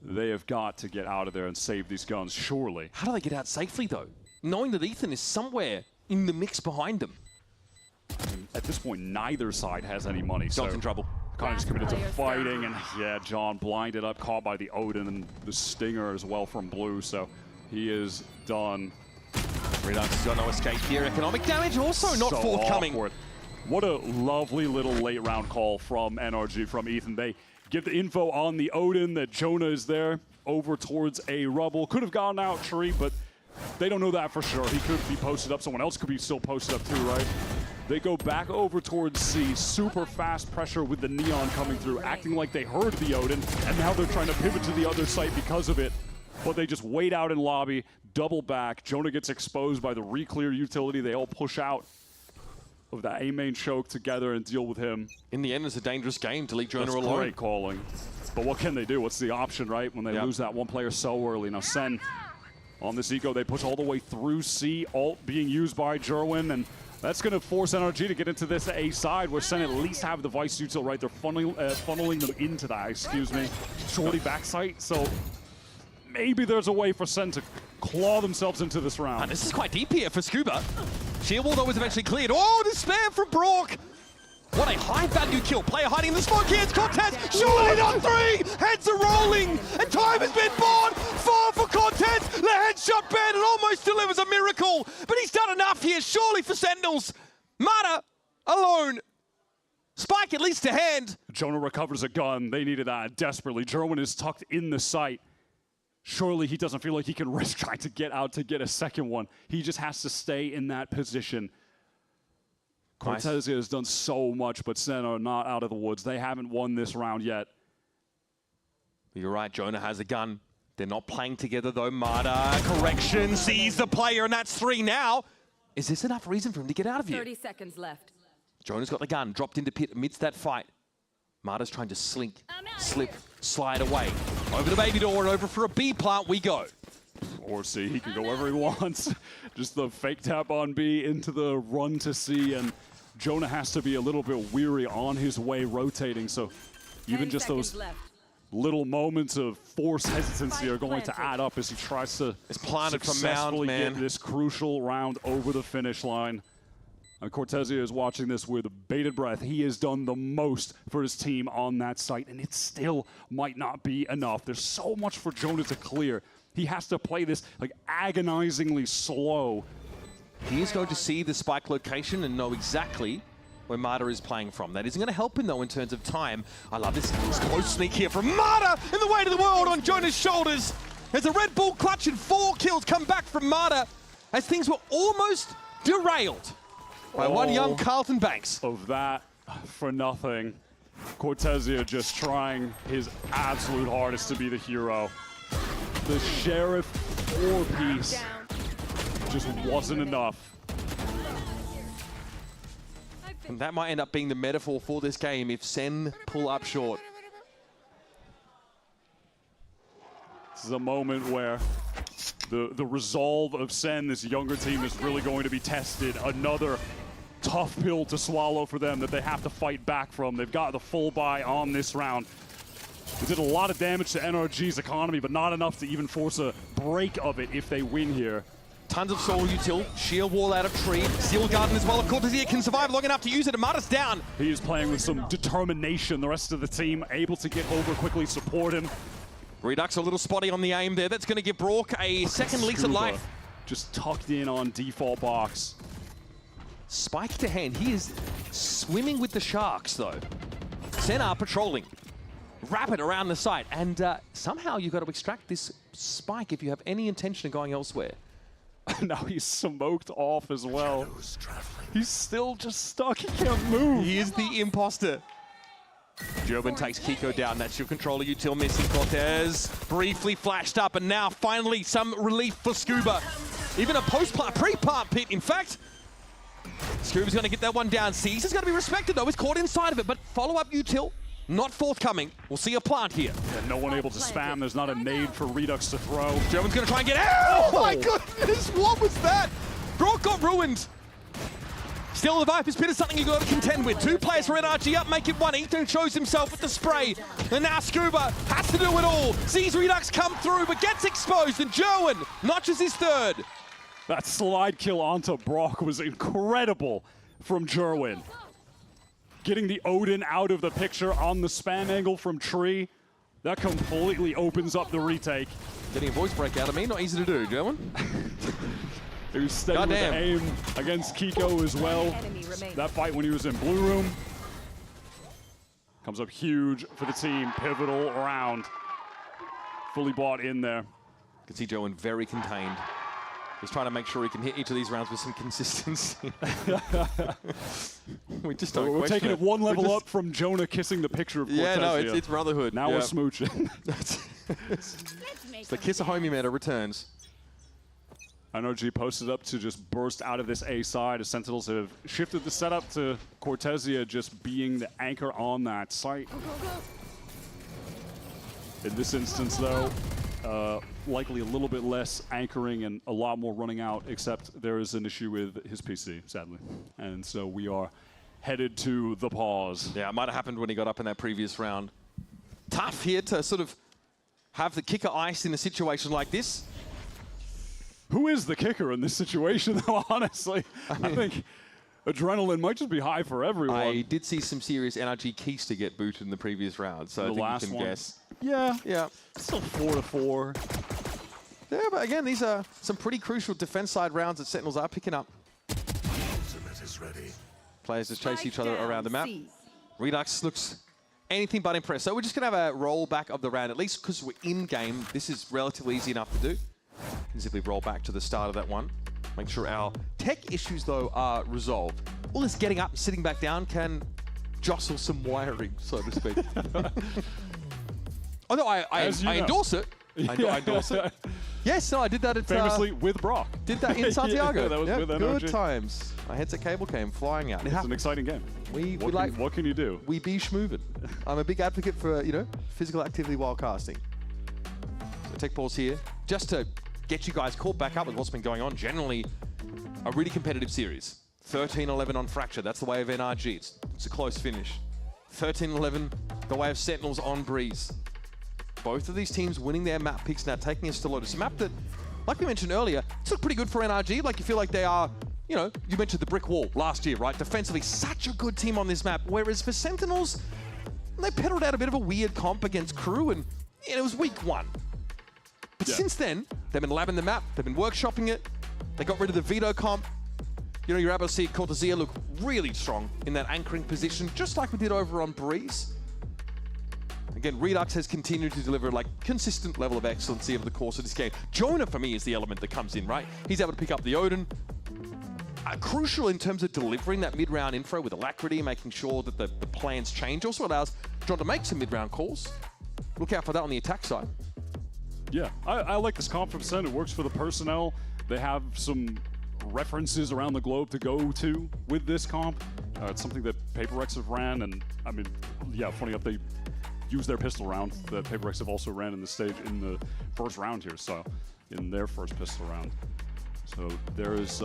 [SPEAKER 18] They have got to get out of there and save these guns, surely.
[SPEAKER 24] How do they get out safely, though? Knowing that Ethan is somewhere in the mix behind them.
[SPEAKER 18] I mean, at this point, neither side has any money.
[SPEAKER 24] John's in trouble.
[SPEAKER 18] Kind of just committed to fighting, and yeah, John blinded up, caught by the Odin and the Stinger as well from Blue, so he is done.
[SPEAKER 24] Redux has got no escape here. Economic damage also not forthcoming.
[SPEAKER 18] Awkward. What a lovely little late round call from NRG, from Ethan. They give the info on the Odin that Jonah is there over towards a rubble. Could have gone out tree, but they don't know that for sure. He could be posted up. Someone else could be still posted up too, right? They go back over towards C. Super fast pressure with the Neon coming through, acting like they heard the Odin, and now they're trying to pivot to the other site because of it. But they just wait out in lobby, double back. Jonah gets exposed by the re-clear utility. They all push out of that A-main choke together and deal with him.
[SPEAKER 24] In the end, it's a dangerous game to leave Jonah alone.
[SPEAKER 18] Great calling. But what can they do? What's the option, right? When they lose that one player so early. Now, SEN on this eco, they push all the way through C, ult being used by Jerwin, and that's going to force NRG to get into this A side where SEN at least have the Vice util, right? They're funneling them into that, excuse me. Shorty backside, so maybe there's a way for SEN to claw themselves into this round.
[SPEAKER 24] And this is quite deep here for Scuba. Shield wall though was eventually cleared. Oh, despair from Brock! What a high-value kill. Player hiding in the smoke here. It's Cortez. Surely not 3. Heads are rolling. And time has been bought. 4 for Cortez. The headshot ban and almost delivers a miracle. But he's done enough here, surely, for Sentinels. Mata alone. Spike at least to hand.
[SPEAKER 18] Jonah recovers a gun. They needed that desperately. Jerwin is tucked in the site. Surely he doesn't feel like he can risk trying to get out to get a second one. He just has to stay in that position. Cortez has done so much, but Sen are not out of the woods. They haven't won this round yet.
[SPEAKER 2] You're right, Jonah has a gun. They're not playing together though. Mata, correction, sees the player, and that's 3 now. Is this enough reason for him to get out of here?
[SPEAKER 8] 30 seconds left.
[SPEAKER 2] Jonah's got the gun, dropped into pit amidst that fight. Mata's trying to slip, slide away. Over the baby door and over for a B plant we go.
[SPEAKER 18] Or C, he can go wherever he wants. Just the fake tap on B into the run to C, and Jonah has to be a little bit weary on his way rotating, so even just those little moments of forced hesitancy are going to add up as he tries to successfully get this crucial round over the finish line. And Cortezia is watching this with bated breath. He has done the most for his team on that site, and it still might not be enough. There's so much for Jonah to clear. He has to play this like agonizingly slow.
[SPEAKER 2] He is going to see the spike location and know exactly where Mata is playing from. That isn't going to help him though in terms of time. I love this close sneak here from Mata in the way to the world on Jonah's shoulders. There's a Red Bull clutch and 4 kills come back from Mata as things were almost derailed by one young Carlton Banks.
[SPEAKER 18] Of that for nothing. Cortezia just trying his absolute hardest to be the hero. The Sheriff 4-piece just wasn't enough.
[SPEAKER 2] And that might end up being the metaphor for this game if Sen pull up short.
[SPEAKER 18] This is a moment where the resolve of Sen, this younger team, is really going to be tested. Another tough pill to swallow for them that they have to fight back from. They've got the full buy on this round. They did a lot of damage to NRG's economy, but not enough to even force a break of it if they win here.
[SPEAKER 2] Tons of soul util, sheer wall out of tree, Seal Garden as well. Of course, he can survive long enough to use it. Amada's down.
[SPEAKER 18] He is playing with some determination. The rest of the team able to get over quickly, support him.
[SPEAKER 2] Redux a little spotty on the aim there. That's going to give Brock a second lease of life.
[SPEAKER 18] Just tucked in on default box.
[SPEAKER 2] Spike to hand. He is swimming with the sharks, though. Sen are patrolling. Rapid around the site. And somehow you've got to extract this spike if you have any intention of going elsewhere.
[SPEAKER 18] Now he's smoked off as well. He's still just stuck. He can't move.
[SPEAKER 2] He is the imposter. German takes Kiko down. That's your controller util missing. Cortez briefly flashed up, and now finally some relief for Scuba. Even a post-plant, pre-plant pit, in fact. Scuba's going to get that one down. C's is going to be respected, though. He's caught inside of it, but follow-up util, not forthcoming. We'll see a plant here.
[SPEAKER 18] Yeah, no one able to spam. There's not a nade for Redux to throw.
[SPEAKER 2] German's going to try and get out. Oh, my goodness. What was that? Brock got ruined. Still, the Viper's Pit is something you got to contend with. 2 players for NRG up, make it 1. Ethan shows himself with the spray. And now Scuba has to do it all. Sees Redux come through, but gets exposed. And Jerwin notches his 3rd.
[SPEAKER 18] That slide kill onto Brock was incredible from Jerwin. Getting the Odin out of the picture on the spam angle from Tree. That completely opens up the retake.
[SPEAKER 2] Getting a voice break out of me, not easy to do, Jerwin.
[SPEAKER 18] He was steady with the aim against Kiko as well. That fight when he was in blue room. Comes up huge for the team. Pivotal round. Fully bought in there.
[SPEAKER 2] You can see Jerwin very contained. He's trying to make sure he can hit each of these rounds with some consistency. We just don't
[SPEAKER 18] We're taking it one level up from Jonah kissing the picture of Cortez.
[SPEAKER 2] Yeah, no, it's brotherhood.
[SPEAKER 18] Now we're smooching.
[SPEAKER 2] It's the kiss a homie meta returns.
[SPEAKER 18] NRG posted up to just burst out of this A side as Sentinels have shifted the setup to Cortezia just being the anchor on that site. In this instance, though, likely a little bit less anchoring and a lot more running out, except there is an issue with his PC, sadly. And so we are headed to the pause.
[SPEAKER 2] Yeah, it might have happened when he got up in that previous round. Tough here to sort of have the kicker iced in a situation like this.
[SPEAKER 18] Who is the kicker in this situation, though, honestly? I think adrenaline might just be high for everyone.
[SPEAKER 2] I did see some serious NRG keys to get booted in the previous round, so I think you can guess.
[SPEAKER 18] Yeah.
[SPEAKER 2] Yeah.
[SPEAKER 18] Still 4-4.
[SPEAKER 2] Yeah, but again, these are some pretty crucial defense side rounds that Sentinels are picking up.
[SPEAKER 17] Ultimate is ready.
[SPEAKER 2] Players just chase each other around the map. Redux looks anything but impressed. So we're just going to have a roll back of the round, at least because we're in game. This is relatively easy enough to do. You can simply roll back to the start of that one. Make sure our tech issues, though, are resolved. All this getting up and sitting back down can jostle some wiring, so to speak. Oh, no, I endorse it. I endorse it. Yes, no, I did that at...
[SPEAKER 18] Famously with Brock.
[SPEAKER 2] Did that in Santiago.
[SPEAKER 18] Yeah, that was with NRG.
[SPEAKER 2] Good times. My headset cable came flying out.
[SPEAKER 18] It's an exciting game. What can you do?
[SPEAKER 2] We be schmoovin'. I'm a big advocate for, physical activity while casting. So take pause here, just to get you guys caught back up with what's been going on. Generally, a really competitive series. 13-11 on Fracture. That's the way of NRG. It's a close finish. 13-11, the way of Sentinels on Breeze. Both of these teams winning their map picks now, taking us to Lotus. A map that, like we mentioned earlier, it's looked pretty good for NRG. Like, you feel like they are, you mentioned the brick wall last year, right? Defensively, such a good team on this map. Whereas for Sentinels, they peddled out a bit of a weird comp against Crew, and it was week 1. But since then, they've been labbing the map, they've been workshopping it, they got rid of the veto comp. You're able to see Cortesia look really strong in that anchoring position, just like we did over on Breeze. Again, Redux has continued to deliver consistent level of excellency over the course of this game. Jonah, for me, is the element that comes in, right? He's able to pick up the Odin. Crucial in terms of delivering that mid-round info with alacrity, making sure that the plans change. Also allows John to make some mid-round calls. Look out for that on the attack side.
[SPEAKER 18] Yeah, I like this comp from SEN. It works for the personnel. They have some references around the globe to go to with this comp. It's something that PaperX have ran, and I mean, yeah, funny enough, they use their pistol round that PaperX have also ran in the stage in the first round here, so in their first pistol round. So there is,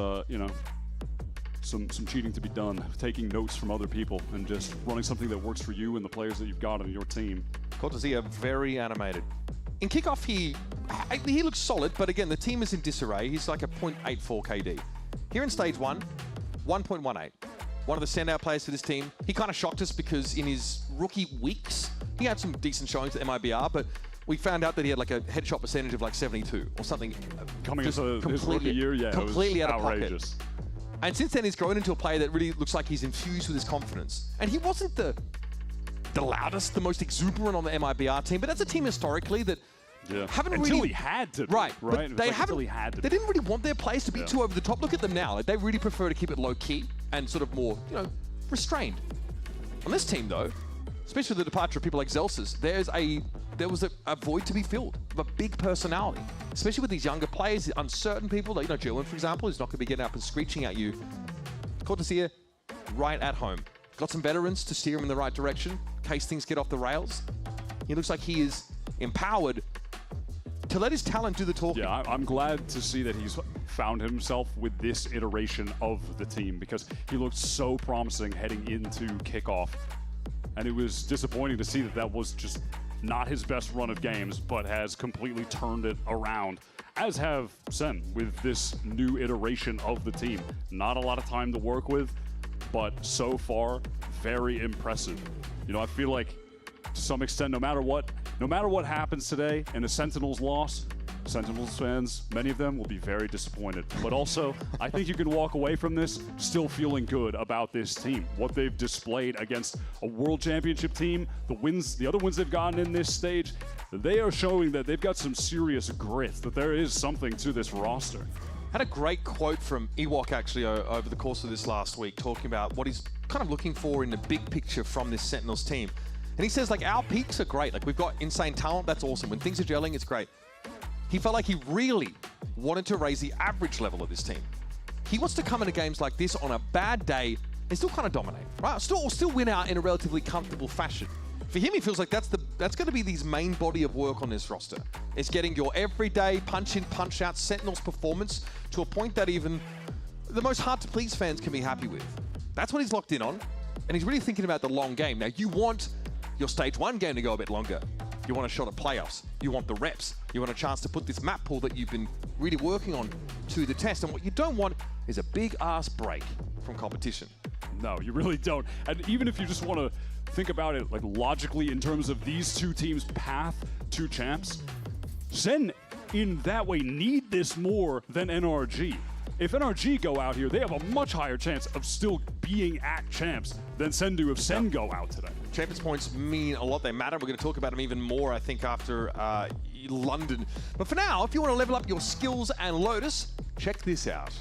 [SPEAKER 18] some cheating to be done, taking notes from other people and just running something that works for you and the players that you've got on your team.
[SPEAKER 2] Cortesia very animated. In kickoff, he looks solid, but again, the team is in disarray. He's like a 0.84 KD. Here in stage 1, 1.18. One of the standout players for this team. He kind of shocked us because in his rookie weeks, he had some decent showings at MIBR, but we found out that he had like a headshot percentage of like 72 or something.
[SPEAKER 18] Coming into his rookie year, yeah,
[SPEAKER 2] completely
[SPEAKER 18] it was
[SPEAKER 2] out of
[SPEAKER 18] outrageous.
[SPEAKER 2] pocket. And since then, he's grown into a player that really looks like he's infused with his confidence. And he wasn't the loudest, the most exuberant on the MIBR team, but that's a team historically that haven't
[SPEAKER 18] until
[SPEAKER 2] really...
[SPEAKER 18] he had to be,
[SPEAKER 2] right?
[SPEAKER 18] Right,
[SPEAKER 2] but they haven't.
[SPEAKER 18] Until he had to
[SPEAKER 2] they didn't really want their players to be too over the top. Look at them now. Like, they really prefer to keep it low key and sort of more, restrained. On this team, though, especially with the departure of people like Zelsis, there was a void to be filled of a big personality, especially with these younger players, uncertain people, like Jerwin, for example, who's not going to be getting up and screeching at you. Cortesia, right at home. Got some veterans to steer him in the right direction in case things get off the rails. He looks like he is empowered to let his talent do the talking.
[SPEAKER 18] Yeah, I'm glad to see that he's found himself with this iteration of the team because he looked so promising heading into kickoff. And it was disappointing to see that was just not his best run of games, but has completely turned it around, as have SEN with this new iteration of the team. Not a lot of time to work with, but so far, very impressive. I feel like to some extent, no matter what happens today in a Sentinels loss, Sentinels fans, many of them will be very disappointed. But also, I think you can walk away from this still feeling good about this team. What they've displayed against a World Championship team, the other wins they've gotten in this stage, they are showing that they've got some serious grit, that there is something to this roster.
[SPEAKER 2] Had a great quote from Ewok actually over the course of this last week, talking about what he's kind of looking for in the big picture from this Sentinels team. And he says, our peaks are great. We've got insane talent, that's awesome. When things are gelling, it's great. He felt like he really wanted to raise the average level of this team. He wants to come into games like this on a bad day and still kind of dominate, right? Still win out in a relatively comfortable fashion. For him, he feels like that's going to be his main body of work on this roster. It's getting your everyday punch-in, punch-out Sentinels performance to a point that even the most hard-to-please fans can be happy with. That's what he's locked in on, and he's really thinking about the long game. Now, you want your stage 1 game to go a bit longer. You want a shot at playoffs. You want the reps. You want a chance to put this map pool that you've been really working on to the test. And what you don't want is a big-ass break from competition.
[SPEAKER 18] No, you really don't. And even if you just want to think about it like logically in terms of these two teams' path to champs, SEN in that way need this more than NRG. If NRG go out here, they have a much higher chance of still being at champs than SEN do if SEN go out today.
[SPEAKER 2] Champions points mean a lot. They matter. We're going to talk about them even more, I think, after London. But for now, if you want to level up your skills and Lotus, check this out.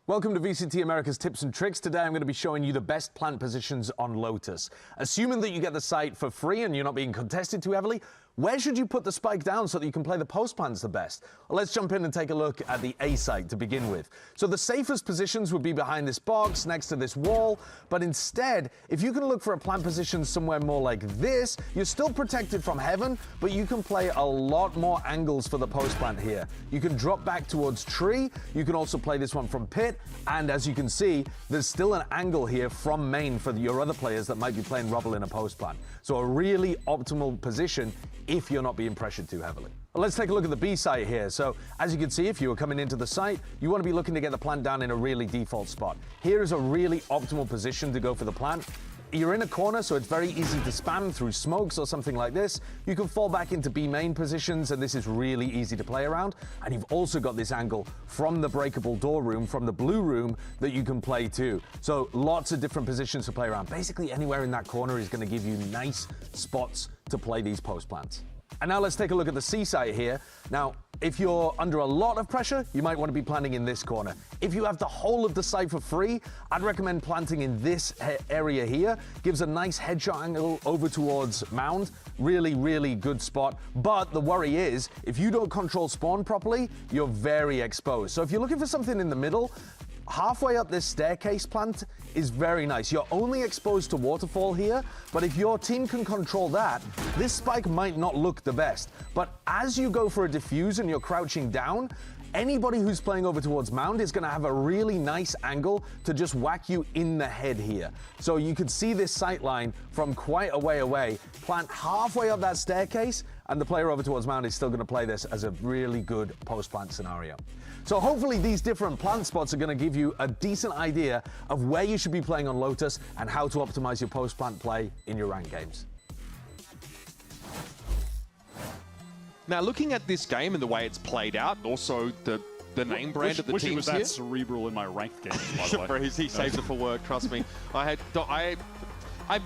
[SPEAKER 9] Welcome to VCT America's Tips and Tricks. Today I'm going to be showing you the best plant positions on Lotus. Assuming that you get the site for free and you're not being contested too heavily, where should you put the spike down so that you can play the post plants the best? Well, let's jump in and take a look at the A site to begin with. So the safest positions would be behind this box, next to this wall, but instead, if you can look for a plant position somewhere more like this, you're still protected from heaven, but you can play a lot more angles for the post plant here. You can drop back towards tree, you can also play this one from pit, and as you can see, there's still an angle here from main for your other players that might be playing rubble in a post plant. So a really optimal position if you're not being pressured too heavily. Well, let's take a look at the B site here. So as you can see, if you were coming into the site, you want to be looking to get the plant down in a really default spot. Here is a really optimal position to go for the plant. You're in a corner, so it's very easy to spam through smokes or something like this. You can fall back into B main positions, and this is really easy to play around. And you've also got this angle from the breakable door room, from the blue room, that you can play too. So lots of different positions to play around. Basically, anywhere in that corner is going to give you nice spots to play these post plants. And now let's take a look at the C site here. Now, if you're under a lot of pressure, you might want to be planting in this corner. If you have the whole of the site for free, I'd recommend planting in this area here. Gives a nice headshot angle over towards mound. Really, really good spot. But the worry is, if you don't control spawn properly, you're very exposed. So if you're looking for something in the middle, halfway up this staircase plant is very nice. You're only exposed to waterfall here, but if your team can control that, this spike might not look the best. But as you go for a diffuse and you're crouching down, anybody who's playing over towards mound is going to have a really nice angle to just whack you in the head here. So you could see this sight line from quite a way away. Plant halfway up that staircase, and the player over towards mound is still going to play this as a really good post-plant scenario. So hopefully these different plant spots are going to give you a decent idea of where you should be playing on Lotus and how to optimize your post-plant play in your ranked games.
[SPEAKER 2] Now, looking at this game and the way it's played out, also the name brand of the teams here.
[SPEAKER 18] Wish he was that cerebral in my ranked games, by the way.
[SPEAKER 2] He saves it for work, trust me. I've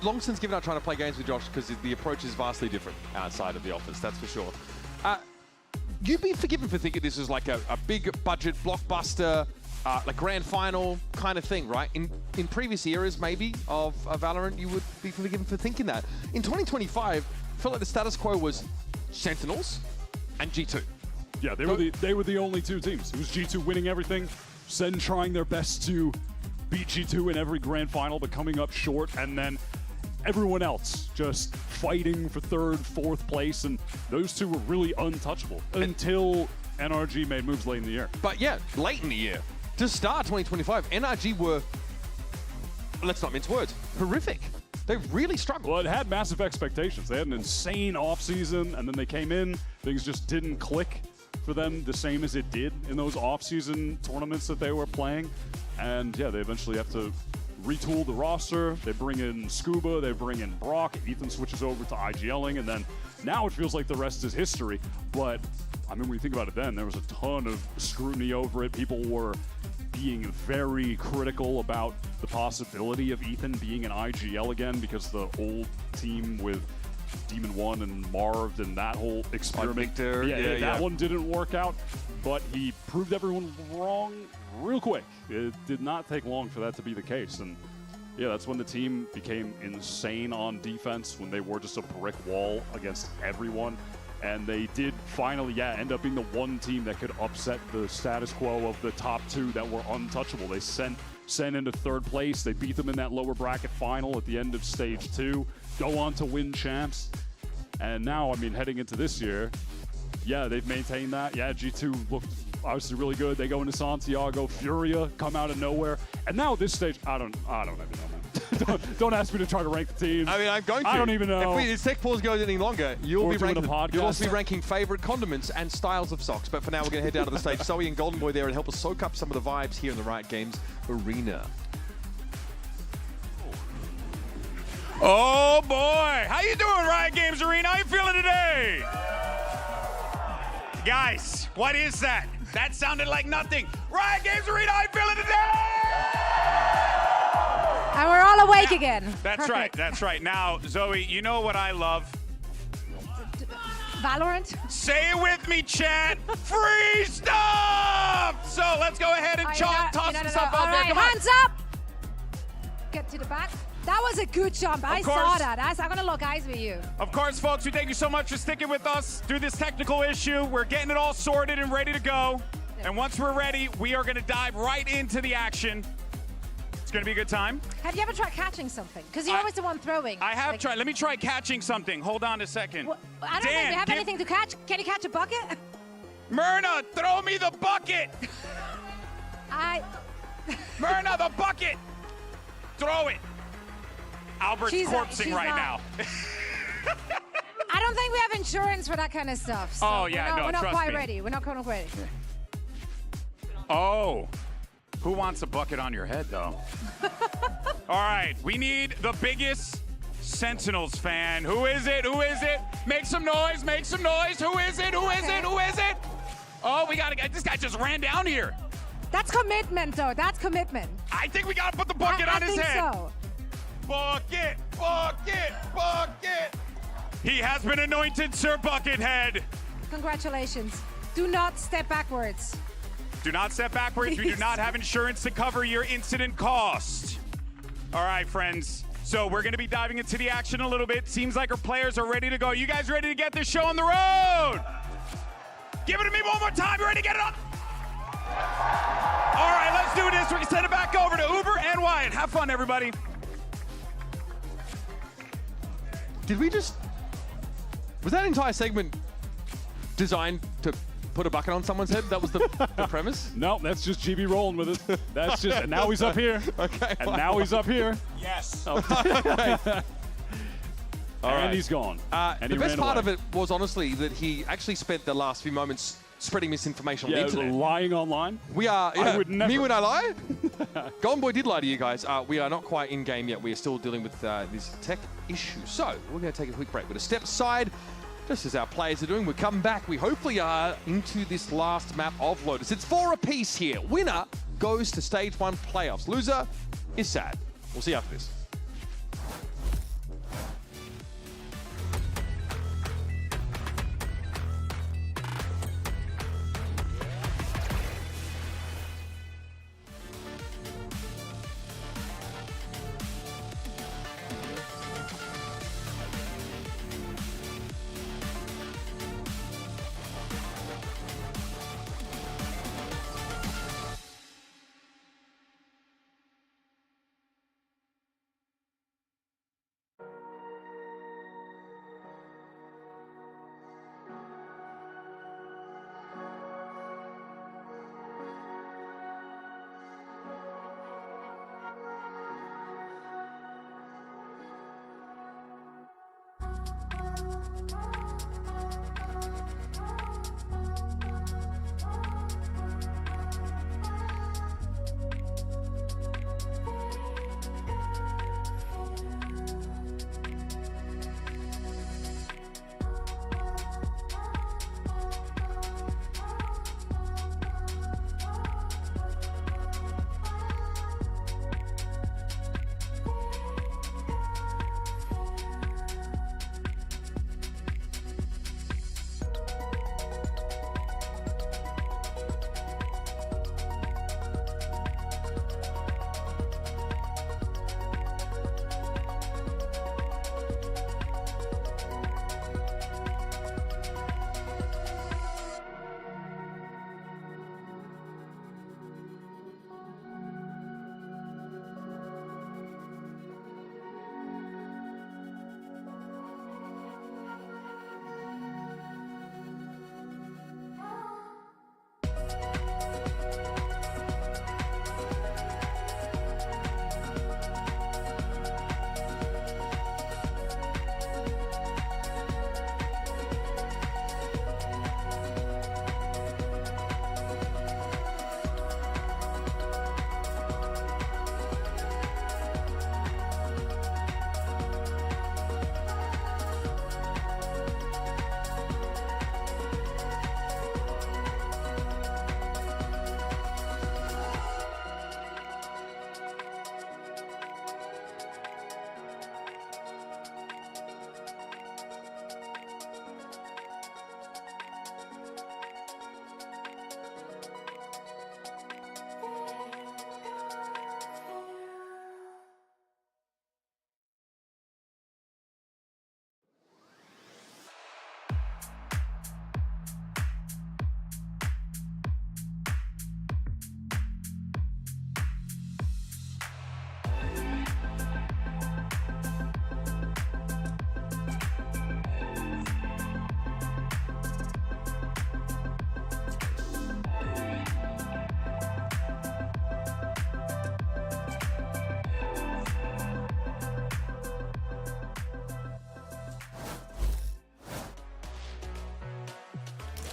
[SPEAKER 2] long since given up trying to play games with Josh because the approach is vastly different outside of the office, that's for sure. You'd be forgiven for thinking this is like a big budget blockbuster, like grand final kind of thing, right? In previous eras, maybe, of Valorant, you would be forgiven for thinking that. In 2025, I felt like the status quo was Sentinels and G2.
[SPEAKER 18] Yeah, they were the only two teams. It was G2 winning everything, SEN trying their best to beat G2 in every grand final, but coming up short, and then everyone else just fighting for third, fourth place, and those two were really untouchable until NRG made moves late in the year.
[SPEAKER 2] But yeah, late in the year. To start 2025, NRG were, let's not mince words, horrific. They really struggled.
[SPEAKER 18] Well, it had massive expectations. They had an insane offseason, and then they came in. Things just didn't click for them the same as it did in those off-season tournaments that they were playing. And yeah, they eventually have to retool the roster. They bring in Scuba, they bring in Brock, Ethan switches over to IGLing, and then now it feels like the rest is history. But I mean, when you think about it then, there was a ton of scrutiny over it. People were being very critical about the possibility of Ethan being an IGL again because the old team with Demon 1 and Marv and that whole experiment, that one didn't work out, but he proved everyone wrong real quick. It did not take long for that to be the case, and yeah, that's when the team became insane on defense, when they were just a brick wall against everyone. And they did finally, end up being the one team that could upset the status quo of the top two that were untouchable. They sent into third place. They beat them in that lower bracket final at the end of stage 2, go on to win champs. And now, I mean, heading into this year, they've maintained that. G2 looked obviously really good. They go into Santiago, FURIA come out of nowhere. And now at this stage, I don't even know, man. don't ask me to try to rank the teams.
[SPEAKER 2] I mean, I'm going to.
[SPEAKER 18] I don't even know.
[SPEAKER 2] If this tech pause goes any longer, you'll
[SPEAKER 18] Or
[SPEAKER 2] be
[SPEAKER 18] doing
[SPEAKER 2] ranking.
[SPEAKER 18] a podcast.
[SPEAKER 2] You'll also be ranking favorite condiments and styles of socks. But for now, we're going to head down to the stage. Zoe and Golden Boy there and help us soak up some of the vibes here in the Riot Games arena.
[SPEAKER 1] Oh boy, how you doing, Riot Games Arena? How you feeling today? Guys, what is that? That sounded like nothing. Riot Games Arena, how you feeling today?
[SPEAKER 5] And we're all awake again.
[SPEAKER 1] That's
[SPEAKER 5] Perfect.
[SPEAKER 1] right, that's right. Now, Zoe, you know what I love?
[SPEAKER 5] Valorant?
[SPEAKER 1] Say it with me, chat. Free stuff! So let's go ahead and toss some stuff out there. Come on.
[SPEAKER 5] Hands up! Get to the back. That was a good jump. I saw that. I'm going to lock eyes with you.
[SPEAKER 1] Of course, folks, we thank you so much for sticking with us through this technical issue. We're getting it all sorted and ready to go. And once we're ready, we are going to dive right into the action. It's going to be a good time.
[SPEAKER 5] Have you ever tried catching something? Because you're always the one throwing.
[SPEAKER 1] I have tried. Let me try catching something. Hold on a second.
[SPEAKER 5] Well, I don't know if you have anything to catch. Can you catch a bucket?
[SPEAKER 1] Myrna, throw me the bucket. Myrna, the bucket. Throw it. Albert's corpsing right now.
[SPEAKER 5] I don't think we have insurance for that kind of stuff. So
[SPEAKER 1] oh, yeah,
[SPEAKER 5] we're not
[SPEAKER 1] trust
[SPEAKER 5] quite
[SPEAKER 1] me.
[SPEAKER 5] ready. We're not quite ready.
[SPEAKER 1] Oh, who wants a bucket on your head, though? All right, we need the biggest Sentinels fan. Who is it? Who is it? Make some noise, make some noise. Who is it? Who is it? Who is it? Oh, we got to get, this guy just ran down here.
[SPEAKER 5] That's commitment, though. That's commitment.
[SPEAKER 1] I think we got to put the bucket on his head.
[SPEAKER 5] I think so.
[SPEAKER 1] Bucket, bucket, bucket. He has been anointed Sir Buckethead.
[SPEAKER 5] Congratulations. Do not step backwards.
[SPEAKER 1] Do not step backwards. We do not have insurance to cover your incident cost. All right, friends. So we're going to be diving into the action a little bit. Seems like our players are ready to go. You guys ready to get this show on the road? Give it to me one more time. You ready to get it on? All right, let's do this. We're going to send it back over to Uber and Wyatt. Have fun, everybody.
[SPEAKER 2] Did we just... Was that entire segment designed to put a bucket on someone's head? That was the premise?
[SPEAKER 18] No, that's just GB rolling with it. That's just... And now he's up here.
[SPEAKER 2] Okay.
[SPEAKER 18] And now he's up here.
[SPEAKER 1] Yes.
[SPEAKER 2] Okay. All right.
[SPEAKER 18] And he's gone. And
[SPEAKER 2] the
[SPEAKER 18] he
[SPEAKER 2] best
[SPEAKER 18] ran
[SPEAKER 2] part
[SPEAKER 18] away.
[SPEAKER 2] of it was honestly that he actually spent the last few moments spreading misinformation on the internet.
[SPEAKER 18] Lying online.
[SPEAKER 2] We are.
[SPEAKER 18] I would never.
[SPEAKER 2] Me when I lie? Golden Boy did lie to you guys. We are not quite in game yet. We are still dealing with this tech issue. So we're going to take a quick break. We're going to step aside, just as our players are doing. We'll come back. We hopefully are into this last map of Lotus. It's 4 apiece here. Winner goes to Stage 1 playoffs. Loser is sad. We'll see you after this.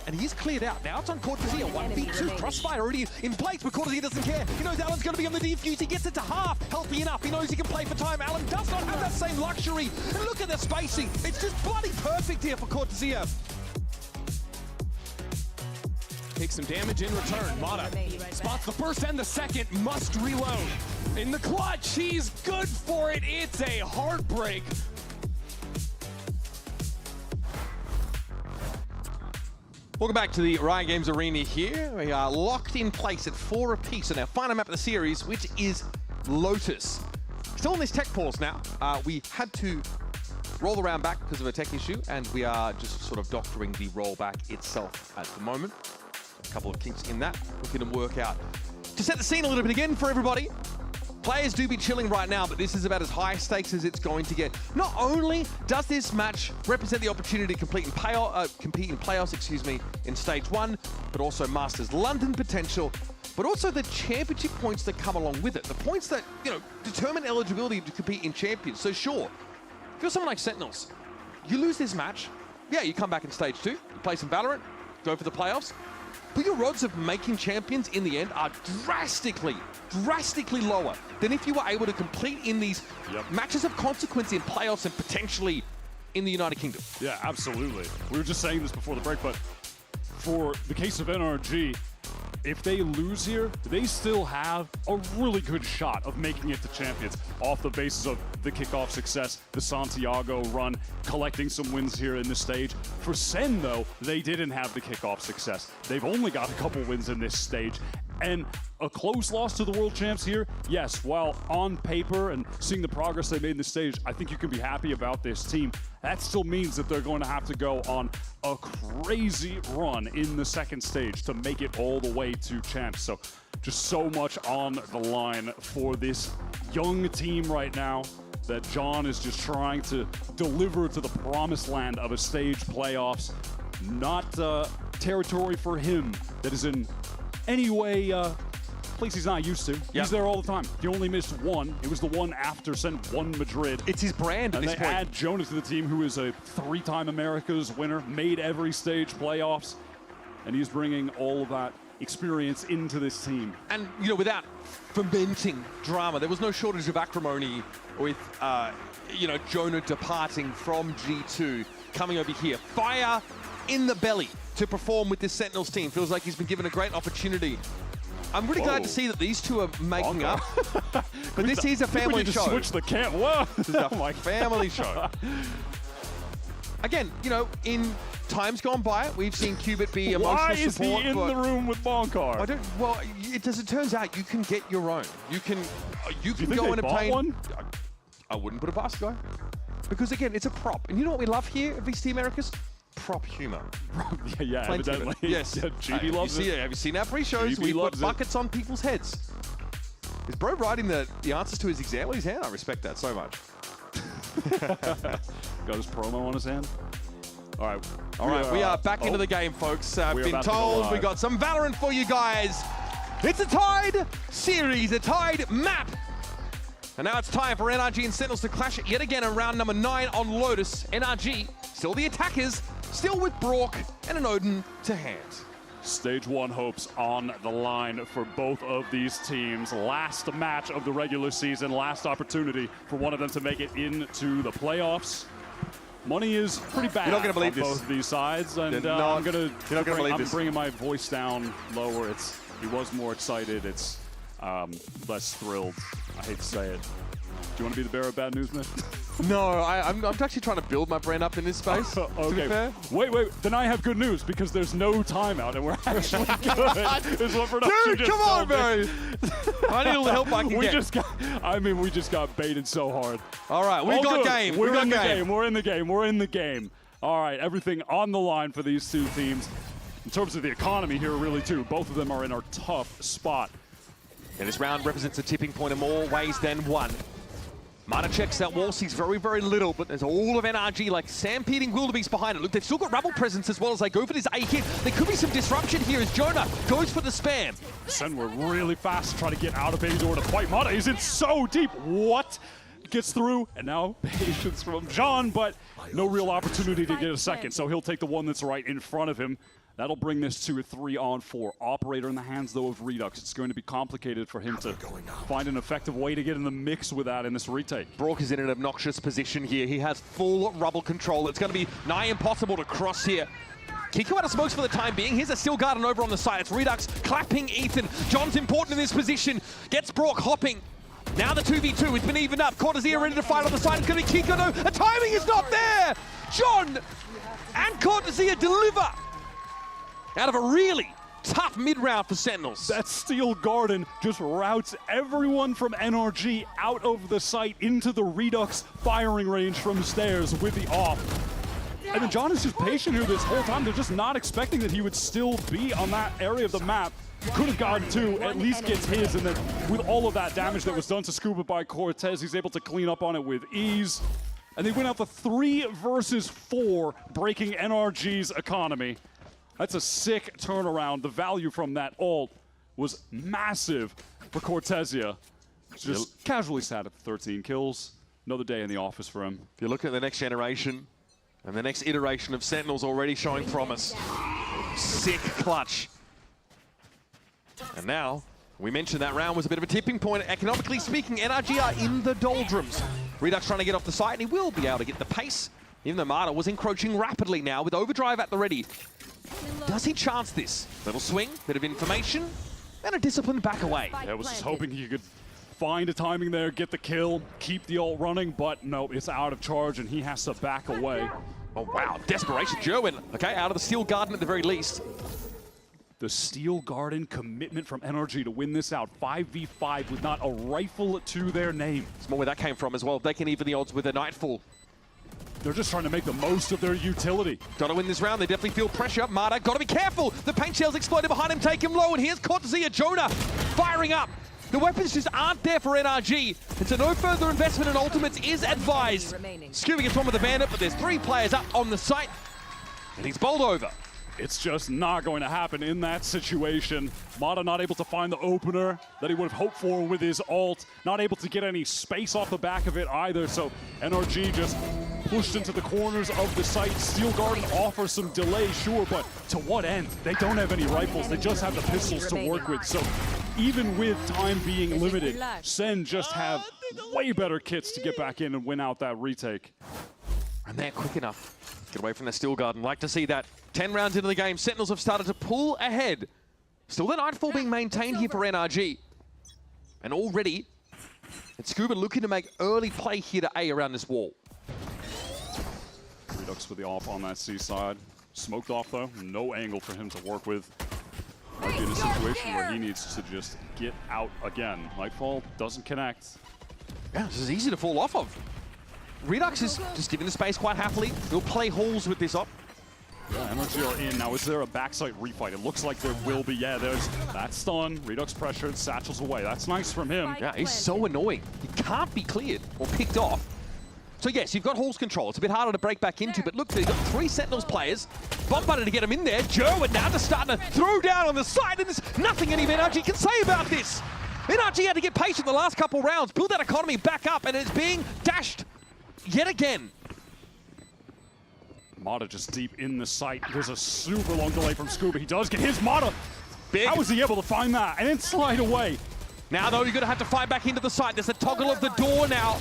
[SPEAKER 24] and he's cleared out. Now it's on Cortesia, 1v2, crossfire already in place, but Cortesia doesn't care. He knows Alan's going to be on the defuse, he gets it to half, healthy enough, he knows he can play for time. Alan does not have that same luxury, and look at the spacing. It's just bloody perfect here for Cortesia.
[SPEAKER 14] Takes some damage in return. Mata spots the first and the second, must reload. In the clutch, he's good for it. It's a heartbreak.
[SPEAKER 2] Welcome back to the Riot Games Arena here. We are locked in place at 4 apiece on our final map of the series, which is Lotus. Still in this tech pause now. We had to roll the round back because of a tech issue, and we are just sort of doctoring the rollback itself at the moment. A couple of kinks in that we can work out. To set the scene a little bit again for everybody, players do be chilling right now, but this is about as high stakes as it's going to get. Not only does this match represent the opportunity to compete in playoffs, in Stage 1, but also Masters London potential, but also the championship points that come along with it. The points that, determine eligibility to compete in Champions. So sure, if you're someone like Sentinels, you lose this match, yeah, you come back in Stage 2, you play some Valorant, go for the playoffs, but your odds of making Champions in the end are drastically lower than if you were able to complete in these matches of consequence in playoffs and potentially in the United Kingdom.
[SPEAKER 18] Yeah, absolutely. We were just saying this before the break, but for the case of NRG, if they lose here, they still have a really good shot of making it to Champions off the basis of the kickoff success, the Santiago run, collecting some wins here in this stage. For SEN, though, they didn't have the kickoff success. They've only got a couple wins in this stage. And a close loss to the world champs here, yes, while on paper and seeing the progress they made in this stage, I think you can be happy about this team. That still means that they're going to have to go on a crazy run in the second stage to make it all the way to champs. So just so much on the line for this young team right now that John is just trying to deliver to the promised land of a stage playoffs. Not territory for him that is in any way place he's not used to. He's there all the time. He only missed one. It was the one after SEN won Madrid.
[SPEAKER 2] It's his brand at this point.
[SPEAKER 18] And they add Jonah to the team, who is a 3-time Americas winner, made every stage playoffs, and he's bringing all of that experience into this team.
[SPEAKER 2] And, without fomenting drama, there was no shortage of acrimony with, Jonah departing from G2, coming over here. Fire in the belly to perform with this Sentinels team. Feels like he's been given a great opportunity. I'm really glad to see that these two are making up. But this is a family show.
[SPEAKER 18] Switch the cam. Whoa!
[SPEAKER 2] This is a family show. Again, in times gone by, we've seen Qubit be emotional support.
[SPEAKER 18] Why is he in the room with Bonkar?
[SPEAKER 2] Well, as it turns out, you can get your own. You can go and obtain
[SPEAKER 18] one.
[SPEAKER 2] I wouldn't put a past guy. Because again, it's a prop. And you know what we love here at VCT Americas? Prop humor.
[SPEAKER 18] yeah, evidently.
[SPEAKER 2] Yes.
[SPEAKER 18] Yeah, GB loves it.
[SPEAKER 2] Have you seen our pre-shows? We put buckets on people's heads. Is Bro writing the answers to his exam with his hand? I respect that so much.
[SPEAKER 18] Got his promo on his hand. All right.
[SPEAKER 2] We are back into the game, folks. I've been told we got some Valorant for you guys. It's a tied series, a tied map. And now it's time for NRG and Sentinels to clash yet again in round number 9 on Lotus. NRG, still the attackers, still with Brock and an Odin to hand.
[SPEAKER 18] Stage 1 hopes on the line for both of these teams. Last match of the regular season, last opportunity for one of them to make it into the playoffs. Money is pretty bad.
[SPEAKER 2] You're not going to believe
[SPEAKER 18] on both of these sides, and I'm bringing my voice down lower. He was more excited. It's less thrilled. I hate to say it. Do you want to be the bearer of bad news, man?
[SPEAKER 2] No, I'm actually trying to build my brand up in this space.
[SPEAKER 18] Okay.
[SPEAKER 2] To be fair.
[SPEAKER 18] Wait. Then I have good news because there's no timeout and we're actually good. Is what production
[SPEAKER 2] Dude, come on, Barry. I need all the help I can get.
[SPEAKER 18] We just got baited so hard.
[SPEAKER 2] All right, we got game.
[SPEAKER 18] We're in the game. All right, everything on the line for these two teams. In terms of the economy here, really, too. Both of them are in a tough spot.
[SPEAKER 2] And this round represents a tipping point in more ways than one. Mana checks that wall, sees very, very little, but there's all of NRG like stampeding wildebeest behind it. Look, they've still got Rebel presence as well as they go for this A hit. There could be some disruption here as Jonah goes for the spam.
[SPEAKER 18] SEN were really fast to try to get out of A door to fight Mana. He's in so deep. What? Gets through, and now patience from John, but no real opportunity to get a second, so he'll take the one that's right in front of him. That'll bring this to a 3-on-4. Operator in the hands, though, of Redux. It's going to be complicated for him to find an effective way to get in the mix with that in this retake.
[SPEAKER 2] Brock is in an obnoxious position here. He has full rubble control. It's going to be nigh impossible to cross here. Kiko out of smokes for the time being. Here's a Steel Garden over on the side. It's Redux clapping Ethan. John's important in this position. Gets Brock hopping. Now the 2v2. It's been evened up. Cortezia ready to fight on the side. It's going to be Kiko. No, the timing is not there. John and Cortezia deliver out of a really tough mid-round for Sentinels.
[SPEAKER 18] That Steel Garden just routes everyone from NRG out of the site into the Redux firing range from stairs with the off. And then John is just patient here this whole time. They're just not expecting that he would still be on that area of the map. Could have gotten two, at least gets his, and then with all of that damage that was done to Scuba by Cortez, he's able to clean up on it with ease. And they went out the 3 versus 4, breaking NRG's economy. That's a sick turnaround. The value from that ult was massive for Cortezia. Just casually sat at 13 kills. Another day in the office for him.
[SPEAKER 2] If you look at the next generation, and the next iteration of Sentinels already showing promise. Sick clutch. And now, we mentioned that round was a bit of a tipping point. Economically speaking, NRG are in the doldrums. Redux trying to get off the site, and he will be able to get the pace, even though Marta was encroaching rapidly now with overdrive at the ready. Does he chance this? Little swing, bit of information, and a disciplined back away.
[SPEAKER 18] Yeah, I was just hoping he could find a timing there, get the kill, keep the ult running, but no, it's out of charge, and he has to back away.
[SPEAKER 2] Oh, wow. Desperation. Jerwin, okay, out of the Steel Garden at the very least.
[SPEAKER 18] The Steel Garden commitment from NRG to win this out. 5v5 with not a rifle to their name.
[SPEAKER 2] It's more where that came from as well. They can even the odds with a Nightfall.
[SPEAKER 18] They're just trying to make the most of their utility.
[SPEAKER 2] Got to win this round. They definitely feel pressure. Marta, got to be careful. The paint shell's exploded behind him. Take him low. And here's Cortezia. Jonah firing up. The weapons just aren't there for NRG. And so no further investment in ultimates is advised. Scooby gets one with the bandit, but there's 3 players up on the site. And he's bowled over.
[SPEAKER 18] It's just not going to happen in that situation. Mata not able to find the opener that he would have hoped for with his ult. Not able to get any space off the back of it either. So NRG just pushed into the corners of the site. Steel Garden offers some delay, sure, but to what end? They don't have any rifles. They just have the pistols to work with. So even with time being limited, SEN just have way better kits to get back in and win out that retake.
[SPEAKER 2] And they're quick enough. Get away from the Steel Garden. Like to see that. 10 rounds into the game, Sentinels have started to pull ahead. Still the Nightfall being maintained here for NRG. And already, it's Scuba looking to make early play here to A around this wall.
[SPEAKER 18] Redux with the off on that C side. Smoked off though, no angle for him to work with. Might be in a situation where he needs to just get out again. Nightfall doesn't connect.
[SPEAKER 2] Yeah, this is easy to fall off of. Redux is just giving the space quite happily. He'll play halls with this op.
[SPEAKER 18] Yeah, NRG are in. Now, is there a backside refight? It looks like there will be. Yeah, there's that stun. Redux pressured, satchels away. That's nice from him.
[SPEAKER 2] Yeah, he's so annoying. He can't be cleared or picked off. So yes, you've got Hall's control. It's a bit harder to break back into, but look, they've got 3 Sentinels players. Bombarded to get him in there. Jerwin now just starting to throw down on the side, and there's nothing any of NRG can say about this. NRG had to get patient the last couple rounds, build that economy back up, and it's being dashed yet again.
[SPEAKER 18] Mata just deep in the site. There's a super long delay from Scuba. He does get his Mata.
[SPEAKER 2] Big.
[SPEAKER 18] How was he able to find that and then slide away?
[SPEAKER 2] Now, though, you're going to have to find back into the site. There's a toggle of the door now.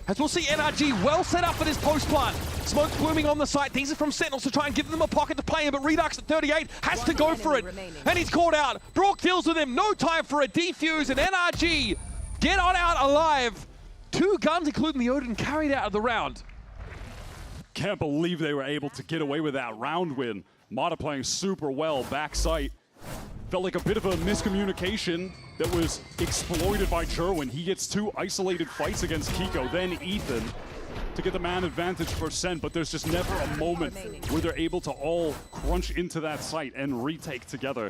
[SPEAKER 2] As we'll see NRG well set up for this post plant. Smoke's blooming on the site. These are from Sentinels to try and give them a pocket to play in, but Redux at 38 has to go for it. And he's caught out. Brock deals with him. No time for a defuse, and NRG get on out alive. 2 guns, including the Odin, carried out of the round.
[SPEAKER 18] Can't believe they were able to get away with that round win. Mata playing super well, back sight. Felt like a bit of a miscommunication that was exploited by Jerwin. He gets 2 isolated fights against Kiko, then Ethan to get the man advantage for SEN, but there's just never a moment where they're able to all crunch into that site and retake together.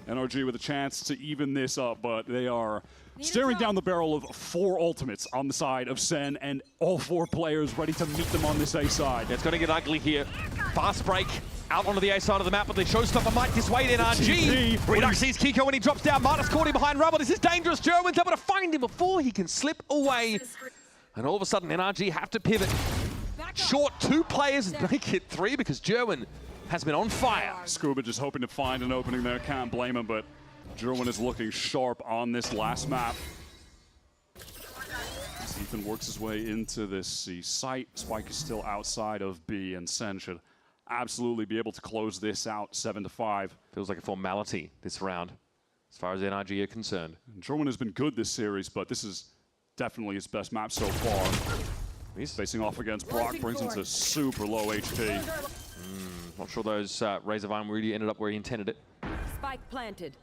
[SPEAKER 18] NRG with a chance to even this up, but they are staring down the barrel of 4 ultimates on the side of SEN, and all 4 players ready to meet them on this A side.
[SPEAKER 2] It's going to get ugly here. Fast break out onto the A side of the map, but the showstopper might dissuade NRG. Redux sees Kiko when he drops down. Marta's caught him behind rubble. This is dangerous. Jerwin's able to find him before he can slip away. And all of a sudden, NRG have to pivot. short 2 players and make it 3 because Jerwin has been on fire.
[SPEAKER 18] Scuba just hoping to find an opening there. Can't blame him, but Jerwin is looking sharp on this last map. As Ethan works his way into this C site. Spike is still outside of B, and Sen should absolutely be able to close this out 7-5.
[SPEAKER 2] Feels like a formality this round, as far as NRG are concerned.
[SPEAKER 18] And Jerwin has been good this series, but this is definitely his best map so far. He's facing off against Brock, brings him to super low HP.
[SPEAKER 2] Not sure those Razor Vine really ended up where he intended it.
[SPEAKER 8] Spike planted.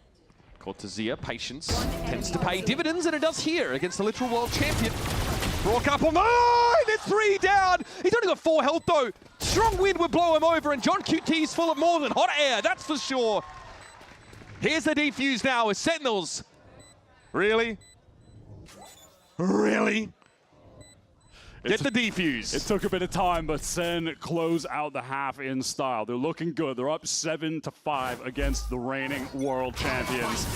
[SPEAKER 2] Cortezia, patience, tends to pay dividends, and it does here against the literal world champion. Brock up on 9! It's 3 down! He's only got 4 health though. Strong wind would blow him over, and John QT's full of more than hot air, that's for sure. Here's the defuse now as Sentinels. Really? Really? Get the defuse.
[SPEAKER 18] It took a bit of time, but Sen close out the half in style. They're looking good. They're up 7-5 against the reigning world champions.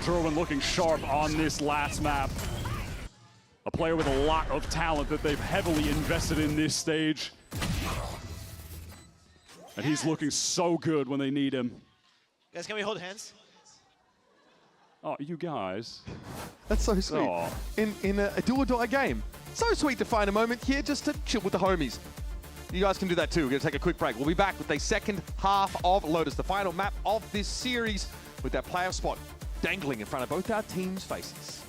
[SPEAKER 18] Jerwin looking sharp on this last map. A player with a lot of talent that they've heavily invested in this stage. And he's looking so good when they need him.
[SPEAKER 13] Guys, can we hold hands?
[SPEAKER 18] Oh, you guys.
[SPEAKER 2] That's so sweet.
[SPEAKER 18] Aw.
[SPEAKER 2] In a do-or-die game. So sweet to find a moment here just to chill with the homies. You guys can do that too. We're going to take a quick break. We'll be back with the second half of Lotus, the final map of this series, with that playoff spot dangling in front of both our teams' faces.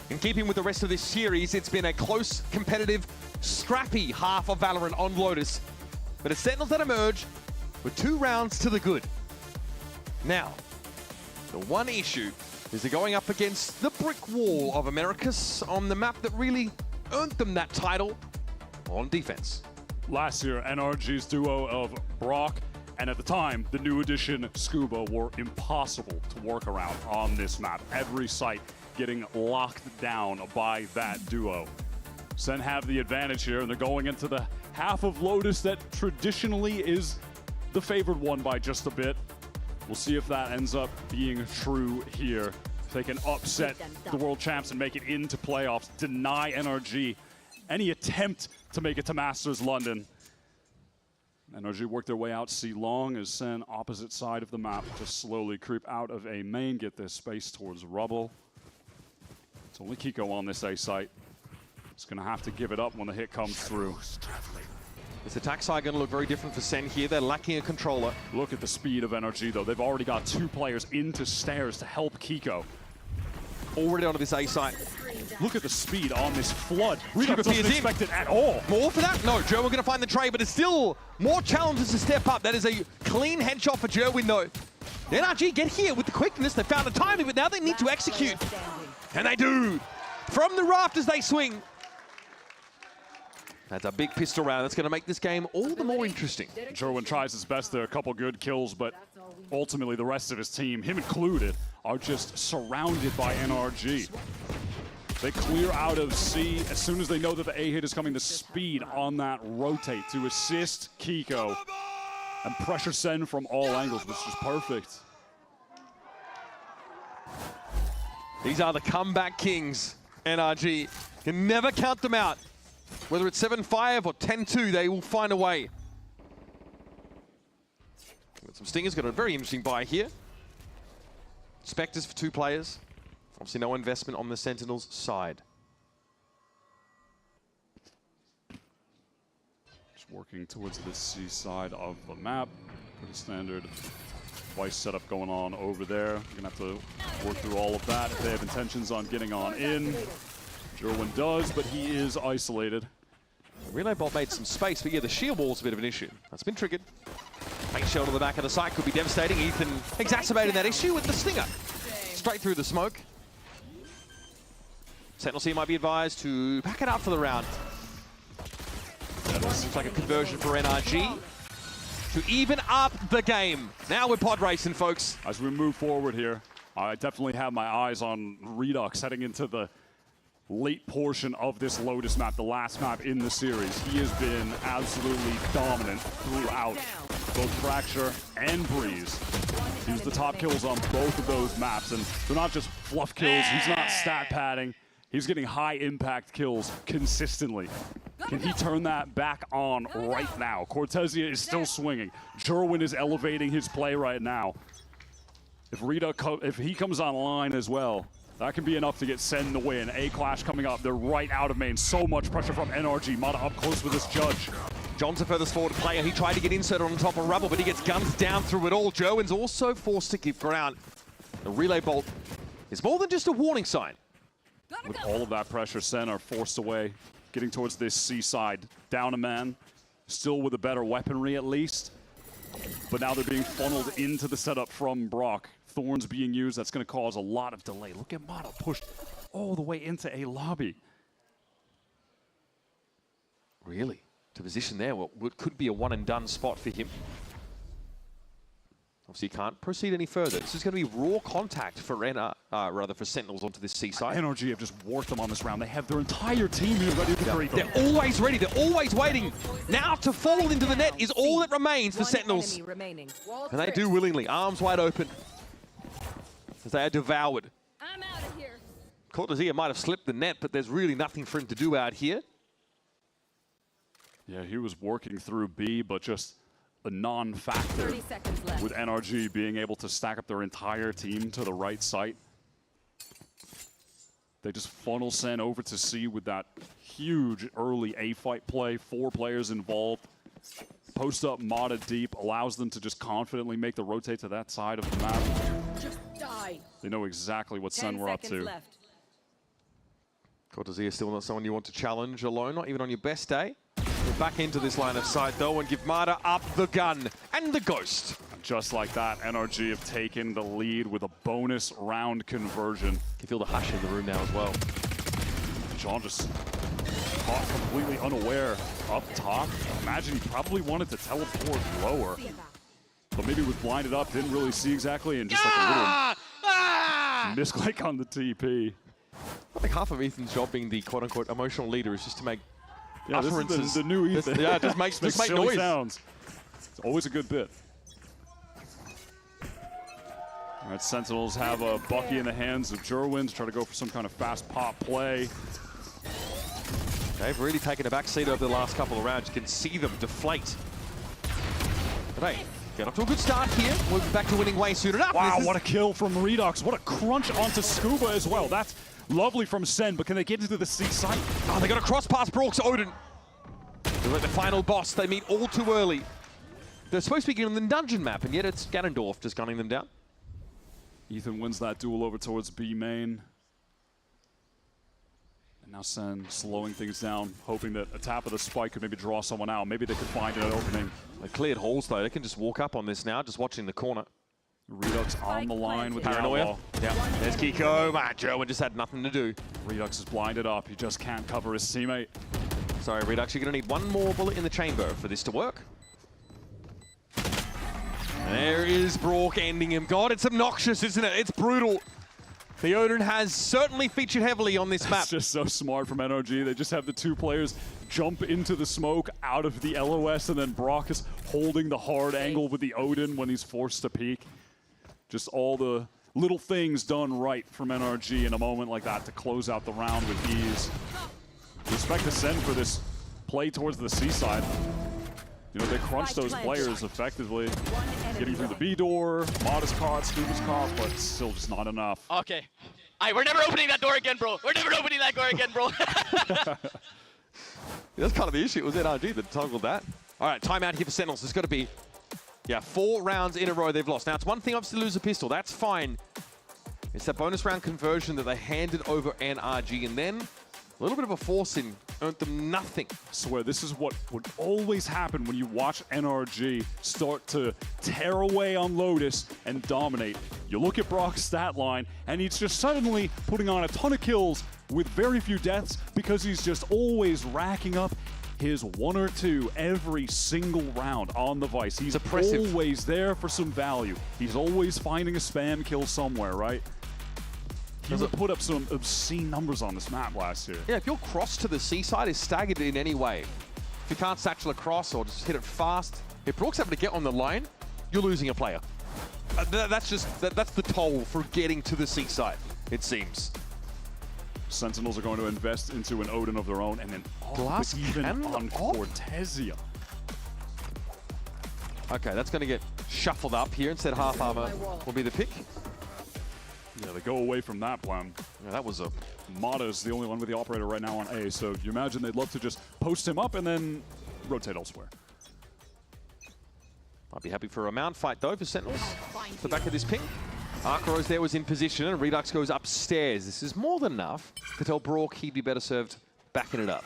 [SPEAKER 2] In keeping with the rest of this series, it's been a close, competitive, scrappy half of VALORANT on Lotus. But it's Sentinels that emerge with 2 rounds to the good. Now, the one issue is they're going up against the brick wall of Americas on the map that really earned them that title on defense.
[SPEAKER 18] Last year, NRG's duo of Brock and at the time, the new addition Scuba were impossible to work around on this map. Every site getting locked down by that duo. Sen have the advantage here, and they're going into the half of Lotus that traditionally is the favored one by just a bit. We'll see if that ends up being true here. If they can upset the world champs and make it into playoffs, deny NRG any attempt to make it to Masters London. NRG work their way out C long as Sen opposite side of the map just slowly creep out of A main, get this space towards rubble. It's only Kiko on this A site. It's gonna have to give it up when the hit comes through.
[SPEAKER 2] This attack side gonna look very different for Sen here. They're lacking a controller.
[SPEAKER 18] Look at the speed of NRG though. They've already got 2 players into stairs to help Kiko.
[SPEAKER 2] Already onto this A site.
[SPEAKER 18] Look at the speed on this flood. We don't expect it at all.
[SPEAKER 2] More for that? No, Jerwin gonna find the trade, but it's still more challenges to step up. That is a clean headshot for Jerwin though. NRG get here with the quickness. They found the timing, but now they need to execute. And they do. From the rafters they swing. That's a big pistol round. That's gonna make this game all the more interesting.
[SPEAKER 18] Jerwin tries his best there, a couple good kills, but ultimately the rest of his team, him included, are just surrounded by NRG. They clear out of C as soon as they know that the A hit is coming. The speed on that rotate to assist Kiko and pressure Sen from all angles, which is perfect.
[SPEAKER 2] These are the comeback kings, NRG. You can never count them out. Whether it's 7-5 or 10-2, they will find a way. Got some Stingers, got a very interesting buy here. Spectres for 2 players. Obviously no investment on the Sentinels side.
[SPEAKER 18] Just working towards the C side of the map. Pretty standard twice setup going on over there. You're gonna have to work through all of that if they have intentions on getting on in. Jerwin does, but he is isolated.
[SPEAKER 2] Relay Bolt made some space, but yeah, the shield wall's a bit of an issue. That's been triggered. Main shell to the back of the site could be devastating. Ethan exacerbating that issue with the Stinger. Straight through the smoke. Sentinel C might be advised to back it up for the round. Seems like a conversion for NRG to even up the game. Now we're pod racing, folks.
[SPEAKER 18] As we move forward here, I definitely have my eyes on Redux heading into the late portion of this Lotus map, the last map in the series. He has been absolutely dominant throughout both Fracture and Breeze. He's the top kills on both of those maps, and they're not just fluff kills. He's not stat padding. He's getting high impact kills consistently. Can he turn that back on right now? Cortezia is still swinging. Jerwin is elevating his play right now. If he comes online as well, that can be enough to get SEN the win. A-Clash coming up. They're right out of main. So much pressure from NRG. Mata up close with this Judge.
[SPEAKER 2] John's the furthest forward player. He tried to get inserted on top of Rubble, but he gets guns down through it all. Jerwin's also forced to give ground. The relay bolt is more than just a warning sign.
[SPEAKER 18] With all of that pressure, SEN are forced away, getting towards this C side. Down a man, still with a better weaponry at least. But now they're being funneled into the setup from Brock. Thorns being used, that's going to cause a lot of delay. Look at Mata pushed all the way into a lobby.
[SPEAKER 2] Really? To position there, what could be a one and done spot for him. Obviously, you can't proceed any further. This is going to be raw contact for for Sentinels onto this C side.
[SPEAKER 18] NRG have just worked them on this round. They have their entire team here ready to greet them.
[SPEAKER 2] They're always ready. They're always waiting. Now to fall into the net is all that remains for Sentinels. And they do willingly. Arms wide open as they are devoured.
[SPEAKER 8] I'm out of here.
[SPEAKER 2] Cortezia might have slipped the net, but there's really nothing for him to do out here.
[SPEAKER 18] Yeah, he was working through B, but just a non-factor with NRG being able to stack up their entire team to the right site. They just funnel SEN over to C with that huge early A fight play. 4 players involved. Post up Mata deep allows them to just confidently make the rotate to that side of the map.
[SPEAKER 8] Just die.
[SPEAKER 18] They know exactly what SEN were up to.
[SPEAKER 2] Cortezia still not someone you want to challenge alone, not even on your best day. We're back into this line of sight though and give Mata up the gun and the ghost.
[SPEAKER 18] Just like that, NRG have taken the lead with a bonus round conversion. You
[SPEAKER 2] can feel the hush in the room now as well.
[SPEAKER 18] John just caught completely unaware up top. Imagine he probably wanted to teleport lower, but maybe was blinded up, didn't really see exactly, and just like a little misclick on the TP.
[SPEAKER 2] I think half of Ethan's job being the quote-unquote emotional leader is just to make utterances.
[SPEAKER 18] This is the new Ethan.
[SPEAKER 2] Yeah, just make
[SPEAKER 18] silly
[SPEAKER 2] noise.
[SPEAKER 18] Sounds. It's always a good bit. All right, Sentinels have a Bucky in the hands of Jerwin to try to go for some kind of fast pop play.
[SPEAKER 2] They've really taken a back seat over the last couple of rounds. You can see them deflate. But hey, get off to a good start here. We'll be back to winning way soon enough.
[SPEAKER 18] Wow, what a kill from Redux. What a crunch onto Scuba as well. That's lovely from SEN, but can they get into the C site?
[SPEAKER 2] Oh, they got a cross past Brooks Odin. They're like the final boss. They meet all too early. They're supposed to be getting the dungeon map, and yet it's Ganondorf just gunning them down.
[SPEAKER 18] Ethan wins that duel over towards B main. And now SEN slowing things down, hoping that a tap of the spike could maybe draw someone out. Maybe they could find an opening.
[SPEAKER 2] They cleared holes though. They can just walk up on this now, just watching the corner.
[SPEAKER 18] Redux on the line with
[SPEAKER 2] Paranoia. Yeah, there's Kiko. Jerwin just had nothing to do.
[SPEAKER 18] Redux is blinded up. He just can't cover his teammate.
[SPEAKER 2] Sorry, Redux, you're going to need one more bullet in the chamber for this to work. There is Brock ending him. God, it's obnoxious, isn't it? It's brutal. The Odin has certainly featured heavily on this map.
[SPEAKER 18] It's just so smart from NRG. They just have the 2 players jump into the smoke out of the LOS, and then Brock is holding the hard angle with the Odin when he's forced to peek. Just all the little things done right from NRG in a moment like that to close out the round with ease. Respect to SEN for this play towards the C side. You know, they crunch those players effectively. Getting through the B door, Mada's caught, Scuba's caught, but still just not enough.
[SPEAKER 7] Okay. Alright, we're never opening that door again, bro. We're never opening that door again, bro.
[SPEAKER 2] That's kind of the issue. It was NRG that toggled that. All right, timeout here for Sentinels. There's got to be, 4 rounds in a row they've lost. Now, it's one thing obviously to lose a pistol. That's fine. It's that bonus round conversion that they handed over NRG, and then a little bit of a force-in earned them nothing.
[SPEAKER 18] I swear, this is what would always happen when you watch NRG start to tear away on Lotus and dominate. You look at Brock's stat line, and he's just suddenly putting on a ton of kills with very few deaths because he's just always racking up his 1 or 2 every single round on the Vice. He's always there for some value. He's always finding a spam kill somewhere, right? He would put up some obscene numbers on this map last year.
[SPEAKER 2] Yeah, if your cross to the seaside is staggered in any way, if you can't satchel across or just hit it fast, if Brook's able to get on the line, you're losing a player. That's the toll for getting to the seaside, it seems.
[SPEAKER 18] Sentinels are going to invest into an Odin of their own, and then
[SPEAKER 2] Glass
[SPEAKER 18] even
[SPEAKER 2] cannon
[SPEAKER 18] on
[SPEAKER 2] off?
[SPEAKER 18] Cortesia.
[SPEAKER 2] Okay, that's going to get shuffled up here. Instead, half armor will be the pick.
[SPEAKER 18] Yeah, they go away from that plan.
[SPEAKER 2] Yeah, that was a...
[SPEAKER 18] Mada's the only one with the operator right now on A, so you imagine they'd love to just post him up and then rotate elsewhere.
[SPEAKER 2] I'd be happy for a mount fight, though, for Sentinels. The back of this ping. Arcaros there was in position, and Redux goes upstairs. This is more than enough to tell Brock he'd be better served backing it up.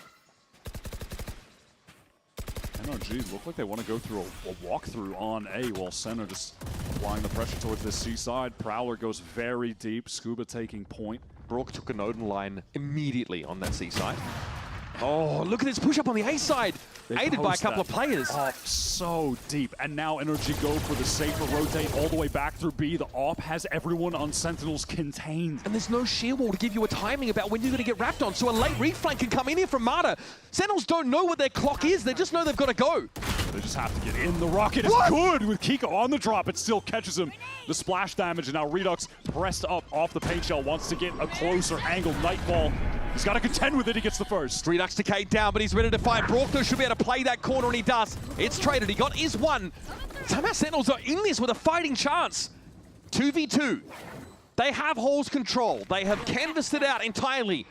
[SPEAKER 18] NRG look like they want to go through a walkthrough on A while Sen are just applying the pressure towards this seaside. Prowler goes very deep. Scuba taking point.
[SPEAKER 2] Brock took an Odin line immediately on that seaside. Oh, look at this push up on the A side. Aided by a couple of players.
[SPEAKER 18] Off so deep. And now NRG go for the safer rotate all the way back through B. The AWP has everyone on Sentinels contained.
[SPEAKER 2] And there's no shear wall to give you a timing about when you're going to get wrapped on. So a late reflank can come in here from Mada. Sentinels don't know what their clock is. They just know they've got to go.
[SPEAKER 18] They just have to get in. The rocket is good with Kiko on the drop. It still catches him. The splash damage, and now Redux pressed up off the paint shell, wants to get a closer angle. Nightfall. He's got to contend with it. He gets the first.
[SPEAKER 2] Redux decayed down, but he's ready to fight. Brock, though, should be able to play that corner, and he does. It's traded. He got his one. Somehow Sentinels are in this with a fighting chance. 2v2. They have Hall's control. They have canvassed it out entirely.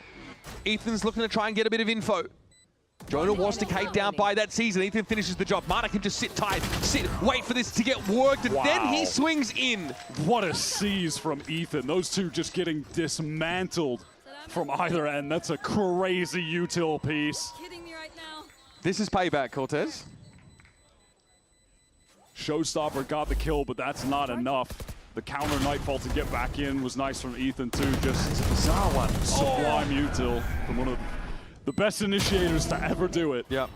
[SPEAKER 2] Ethan's looking to try and get a bit of info. Jonah was decayed down by that season. Ethan finishes the job. Mada can just sit tight, wait for this to get worked, and then he swings in.
[SPEAKER 18] What a seize from Ethan. Those two just getting dismantled from either end. That's a crazy util piece.
[SPEAKER 2] This is payback, Cortez.
[SPEAKER 18] Showstopper got the kill, but that's not enough. The counter Nightfall to get back in was nice from Ethan, too. Just
[SPEAKER 2] it's a bizarre one.
[SPEAKER 18] Sublime util from one of the best initiators to ever do it.
[SPEAKER 2] Yep.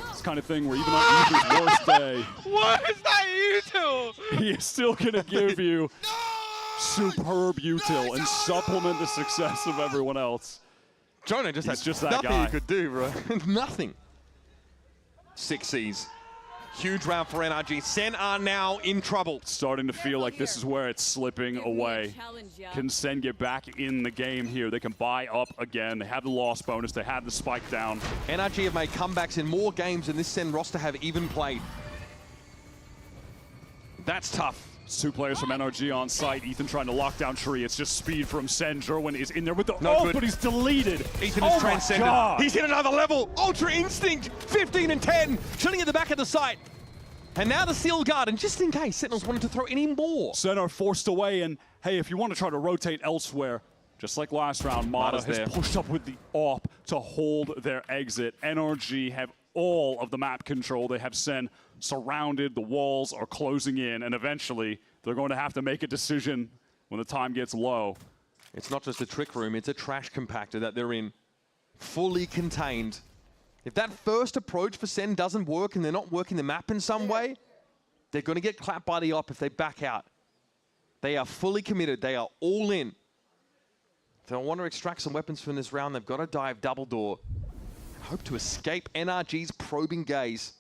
[SPEAKER 18] This kind of thing where even on Ethan's worst day,
[SPEAKER 7] What is that util?
[SPEAKER 18] he is still going to give you superb util and supplement the success of everyone else.
[SPEAKER 2] Jonah just
[SPEAKER 18] He's
[SPEAKER 2] had
[SPEAKER 18] just that
[SPEAKER 2] nothing
[SPEAKER 18] guy.
[SPEAKER 2] he could do, bro. Nothing. 6 Cs. Huge round for NRG. Sen are now in trouble.
[SPEAKER 18] Starting to feel like this is where it's slipping away. Can Sen get back in the game here? They can buy up again. They have the loss bonus. They have the spike down.
[SPEAKER 2] NRG have made comebacks in more games than this Sen roster have even played. That's tough.
[SPEAKER 18] It's 2 players from NRG on site. Ethan trying to lock down Tree. It's just speed from Sen. Jerwin is in there with the but he's deleted.
[SPEAKER 2] Ethan is transcended.
[SPEAKER 18] God.
[SPEAKER 2] He's hit another level. Ultra Instinct, 15 and 10. Shooting at the back of the site. And now the Seal Guard, and just in case Sentinels wanted to throw any more.
[SPEAKER 18] Sen are forced away, and hey, if you want to try to rotate elsewhere, just like last round, Mada has pushed up with the AWP to hold their exit. NRG have all of the map control. They have Sen surrounded. The walls are closing in, and eventually they're going to have to make a decision when the time gets low.
[SPEAKER 2] It's not just a trick room, it's a trash compactor that they're in. Fully contained. If that first approach for Sen doesn't work and they're not working the map in some way, they're going to get clapped by the op if they back out. They are fully committed. They are all in. If they want to extract some weapons from this round, they've got to dive double door. Hope to escape NRG's probing gaze.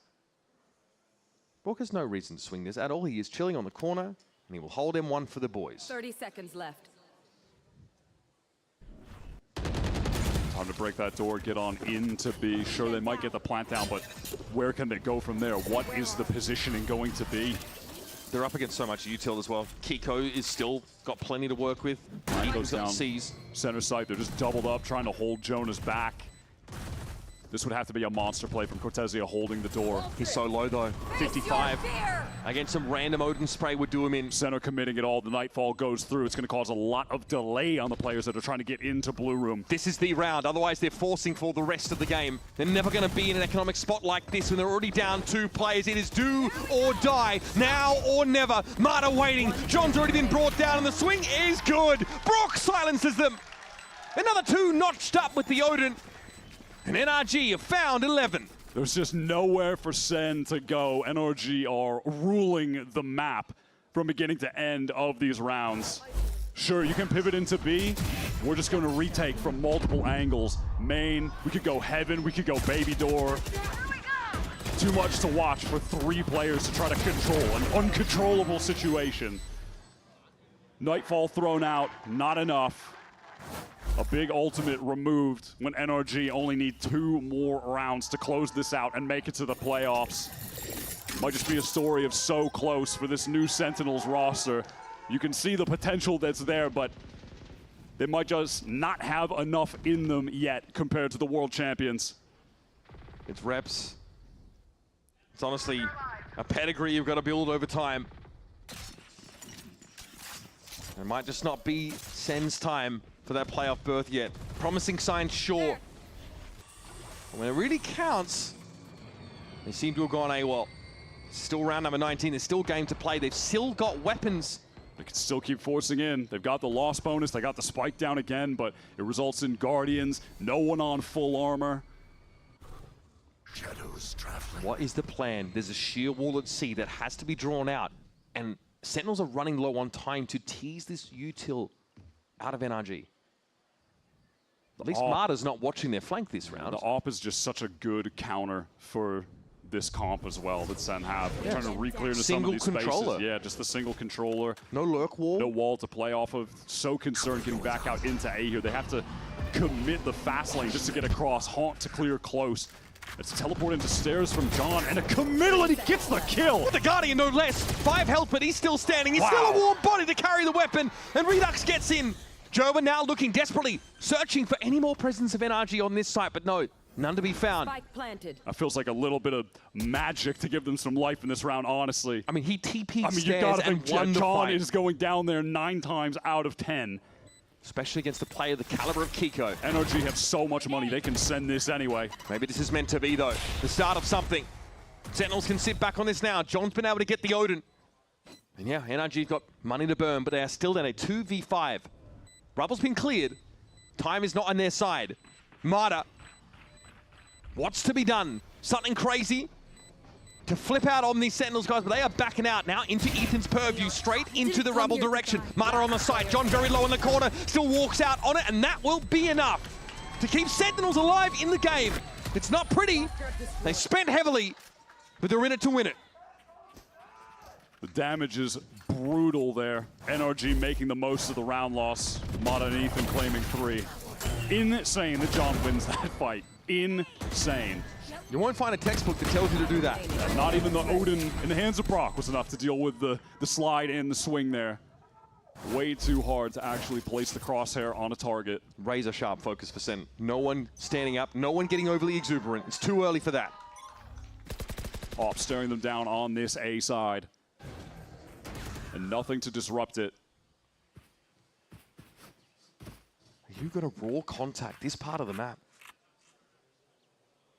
[SPEAKER 2] Brock has no reason to swing this at all. He is chilling on the corner, and he will hold M1 for the boys.
[SPEAKER 8] 30 seconds left.
[SPEAKER 18] Time to break that door, get on into B. Sure, they might get the plant down, but where can they go from there? What is the positioning going to be?
[SPEAKER 2] They're up against so much util as well. Kiko is still got plenty to work with.
[SPEAKER 18] He goes down
[SPEAKER 2] C's.
[SPEAKER 18] Center side. They're just doubled up, trying to hold Jonas back. This would have to be a monster play from Cortezia holding the door.
[SPEAKER 2] He's so low though. 55. Against some random Odin spray would do him in.
[SPEAKER 18] Center committing it all. The Nightfall goes through. It's going to cause a lot of delay on the players that are trying to get into Blue Room.
[SPEAKER 2] This is the round. Otherwise, they're forcing for the rest of the game. They're never going to be in an economic spot like this when they're already down 2 players. It is do or die. Now or never. Marta waiting. John's already been brought down and the swing is good. Brock silences them. Another 2 notched up with the Odin. And NRG have found 11.
[SPEAKER 18] There's just nowhere for SEN to go. NRG are ruling the map from beginning to end of these rounds. Sure, you can pivot into B. We're just going to retake from multiple angles. Main, we could go Heaven, we could go Baby Door. Too much to watch for 3 players to try to control an uncontrollable situation. Nightfall thrown out, not enough. A big ultimate removed when NRG only need 2 more rounds to close this out and make it to the playoffs. Might just be a story of so close for this new Sentinels roster. You can see the potential that's there, but they might just not have enough in them yet compared to the world champions.
[SPEAKER 2] It's reps. It's honestly a pedigree you've got to build over time. It might just not be SEN's time for that playoff berth yet. Promising signs, sure. But when it really counts, they seem to have gone AWOL. Still round number 19, there's still game to play. They've still got weapons.
[SPEAKER 18] They can still keep forcing in. They've got the loss bonus, they got the spike down again, but it results in Guardians, no one on full armor.
[SPEAKER 17] Shadows traveling.
[SPEAKER 2] What is the plan? There's a sheer wall at C that has to be drawn out, and Sentinels are running low on time to tease this util out of NRG. At least Marta's not watching their flank this round.
[SPEAKER 18] The AWP is just such a good counter for this comp as well that SEN have. They're trying to re-clear into some of these spaces. Yeah, just the single controller.
[SPEAKER 2] No lurk wall.
[SPEAKER 18] No wall to play off of. So concerned getting back out into A here. They have to commit the fast lane just to get across. Haunt to clear close. It's teleport into stairs from John, and a committal, and he gets the kill!
[SPEAKER 2] With the Guardian, no less. 5 health, but he's still standing. He's still a warm body to carry the weapon, and Redux gets in. Joba now looking desperately, searching for any more presence of NRG on this site, but no, none to be found.
[SPEAKER 8] Spike planted.
[SPEAKER 18] That feels like a little bit of magic to give them some life in this round, honestly.
[SPEAKER 2] I mean, he TP'd
[SPEAKER 18] you gotta think
[SPEAKER 2] won the
[SPEAKER 18] John
[SPEAKER 2] fight.
[SPEAKER 18] is going down there 9 times out of 10.
[SPEAKER 2] Especially against a player the caliber of Kiko.
[SPEAKER 18] NRG have so much money, they can send this anyway.
[SPEAKER 2] Maybe this is meant to be, though. The start of something. Sentinels can sit back on this now. John's been able to get the Odin. And yeah, NRG's got money to burn, but they are still down a 2v5. Rubble's been cleared. Time is not on their side. Marta. What's to be done? Something crazy to flip out on these Sentinels, guys, but they are backing out now into Ethan's purview, straight into the Rubble direction. Marta on the side, John very low in the corner, still walks out on it, and that will be enough to keep Sentinels alive in the game. It's not pretty. They spent heavily, but they're in it to win it.
[SPEAKER 18] The damage is brutal there. NRG making the most of the round loss. Marta and Ethan claiming 3. Insane that John wins that fight. Insane.
[SPEAKER 2] You won't find a textbook that tells you to do that.
[SPEAKER 18] Not even the Odin in the hands of Brock was enough to deal with the slide and the swing there. Way too hard to actually place the crosshair on a target.
[SPEAKER 2] Razor sharp focus for SEN. No one standing up, no one getting overly exuberant. It's too early for that.
[SPEAKER 18] AWP staring them down on this A side. And nothing to disrupt it.
[SPEAKER 2] You've got a raw contact this part of the map.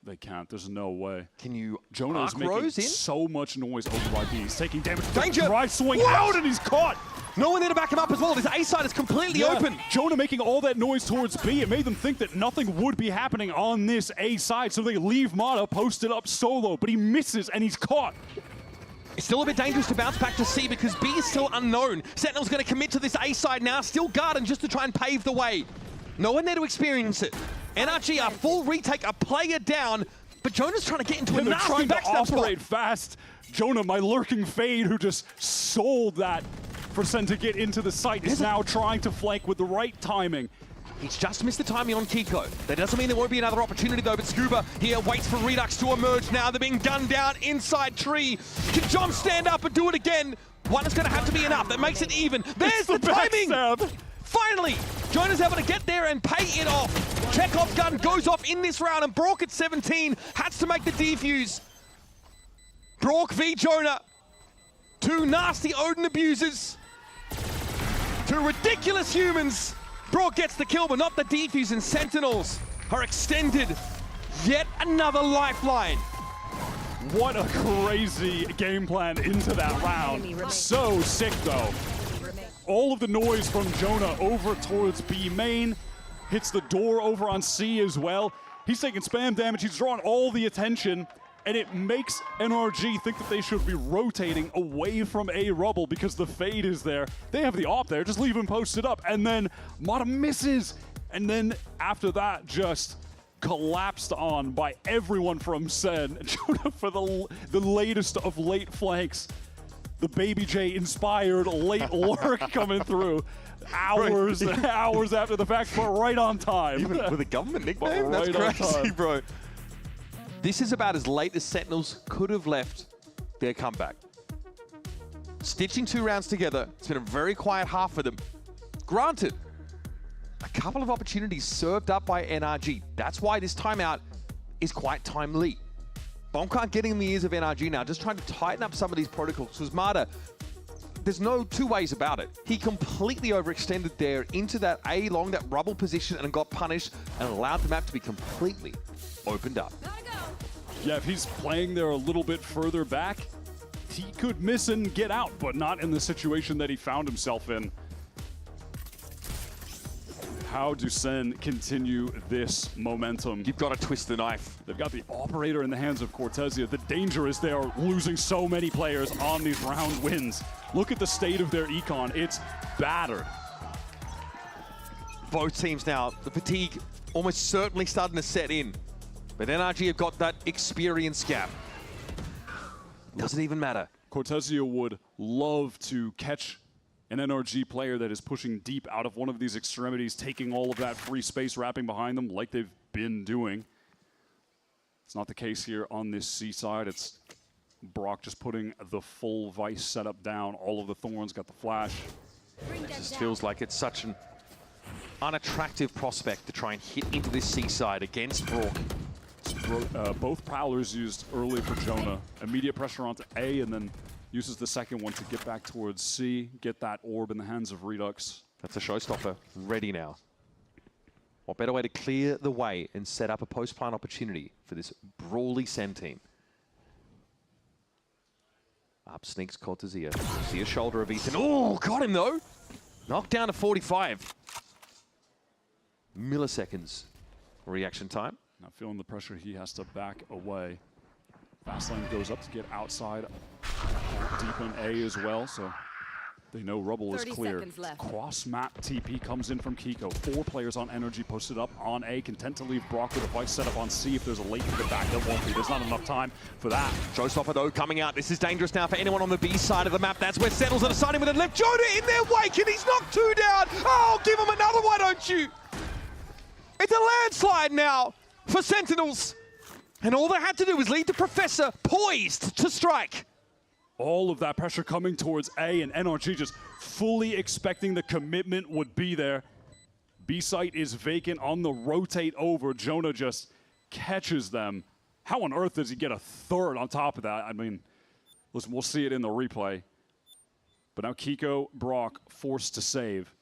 [SPEAKER 18] They can't. There's no way.
[SPEAKER 2] Can you
[SPEAKER 18] Jonah is making so much noise over IP. He's taking damage.
[SPEAKER 2] Danger!
[SPEAKER 18] Drive swing out, and he's caught.
[SPEAKER 2] No one there to back him up as well. This A side is completely open.
[SPEAKER 18] Jonah making all that noise towards B. It made them think that nothing would be happening on this A side, so they leave Marta posted up solo, but he misses, and he's caught.
[SPEAKER 2] It's still a bit dangerous to bounce back to C because B is still unknown. Sentinel's going to commit to this A side now. Still Garden just to try and pave the way. No one there to experience it. NRG, a full retake, a player down, but Jonah's trying to get into a nasty backstab spot.
[SPEAKER 18] Operate fast. Jonah, my lurking fade, who just sold that for SEN to get into the site, is now trying to flank with the right timing.
[SPEAKER 24] He's just missed the timing on Kiko. That doesn't mean there won't be another opportunity though, but Scuba here waits for Redux to emerge now. They're being gunned down inside tree. Can John stand up and do it again? One is going to have to be enough. That makes it even. There's the timing! Finally, Jonah's able to get there and pay it off. Chekhov's gun goes off in this round, and Brock at 17 has to make the defuse. Brock v Jonah. Two nasty Odin abusers. Two ridiculous humans. Brock gets the kill, but not the defuse, and Sentinels are extended. Yet another lifeline.
[SPEAKER 18] What a crazy game plan into that round. So sick though. All of the noise from Jonah over towards B main. Hits the door over on C as well. He's taking spam damage, he's drawing all the attention, and it makes NRG think that they should be rotating away from A rubble because the fade is there. They have the op there, just leave him posted up, and then Mata misses. And then after that, just collapsed on by everyone from SEN. Jonah for the latest of late flanks. The Baby J inspired late lurk coming through. Hours and hours after the fact, but right on time.
[SPEAKER 2] Even with a government nickname?
[SPEAKER 18] Right
[SPEAKER 2] That's crazy,
[SPEAKER 18] on time.
[SPEAKER 2] bro. This is about as late as Sentinels could have left their comeback. Stitching 2 rounds together, it's been a very quiet half for them. Granted, a couple of opportunities served up by NRG. That's why this timeout is quite timely. Bombcart getting in the ears of NRG now, just trying to tighten up some of these protocols. Because Mata, there's no two ways about it. He completely overextended there into that A long, that rubble position, and got punished and allowed the map to be completely opened up.
[SPEAKER 18] Yeah, if he's playing there a little bit further back, he could miss and get out, but not in the situation that he found himself in. How do SEN continue this momentum?
[SPEAKER 2] You've got to twist the knife.
[SPEAKER 18] They've got the operator in the hands of Cortezia. The danger is they are losing so many players on these round wins. Look at the state of their econ. It's battered.
[SPEAKER 2] Both teams now, the fatigue almost certainly starting to set in. But NRG have got that experience gap. Doesn't even matter.
[SPEAKER 18] Cortezia would love to catch an NRG player that is pushing deep out of one of these extremities, taking all of that free space, wrapping behind them like they've been doing. It's not the case here on this C side. It's Brock just putting the full Vice setup down. All of the Thorns got the flash.
[SPEAKER 2] It just feels like it's such an unattractive prospect to try and hit into this C side against Brock.
[SPEAKER 18] Both Prowlers used early for Jonah. Immediate pressure onto A, and then uses the second one to get back towards C, get that orb in the hands of Redux.
[SPEAKER 2] That's a showstopper ready now. What better way to clear the way and set up a post-plant opportunity for this brawly SEN team? Up sneaks Cortezia. See a shoulder of Ethan. Oh, got him though. Knocked down to 45. Milliseconds reaction time.
[SPEAKER 18] Not feeling the pressure, he has to back away. Fastlane goes up to get outside, deep in A as well, so they know rubble is clear. Cross-map TP comes in from Kiko. 4 players on Energy posted up on A, content to leave Brock with a Vice set up on C. If there's a late to the back, there won't be. There's not enough time for that.
[SPEAKER 2] Showstopper though coming out. This is dangerous now for anyone on the B side of the map. That's where Settles are deciding with a left. Jonah in their wake, and he's knocked 2 down. Oh, give him another one, don't you? It's a landslide now for Sentinels. And all they had to do was lead the Professor poised to strike.
[SPEAKER 18] All of that pressure coming towards A, and NRG just fully expecting the commitment would be there. B site is vacant on the rotate over. Jonah just catches them. How on earth does he get a third on top of that? I mean, listen, we'll see it in the replay. But now Kiko, Brock forced to save.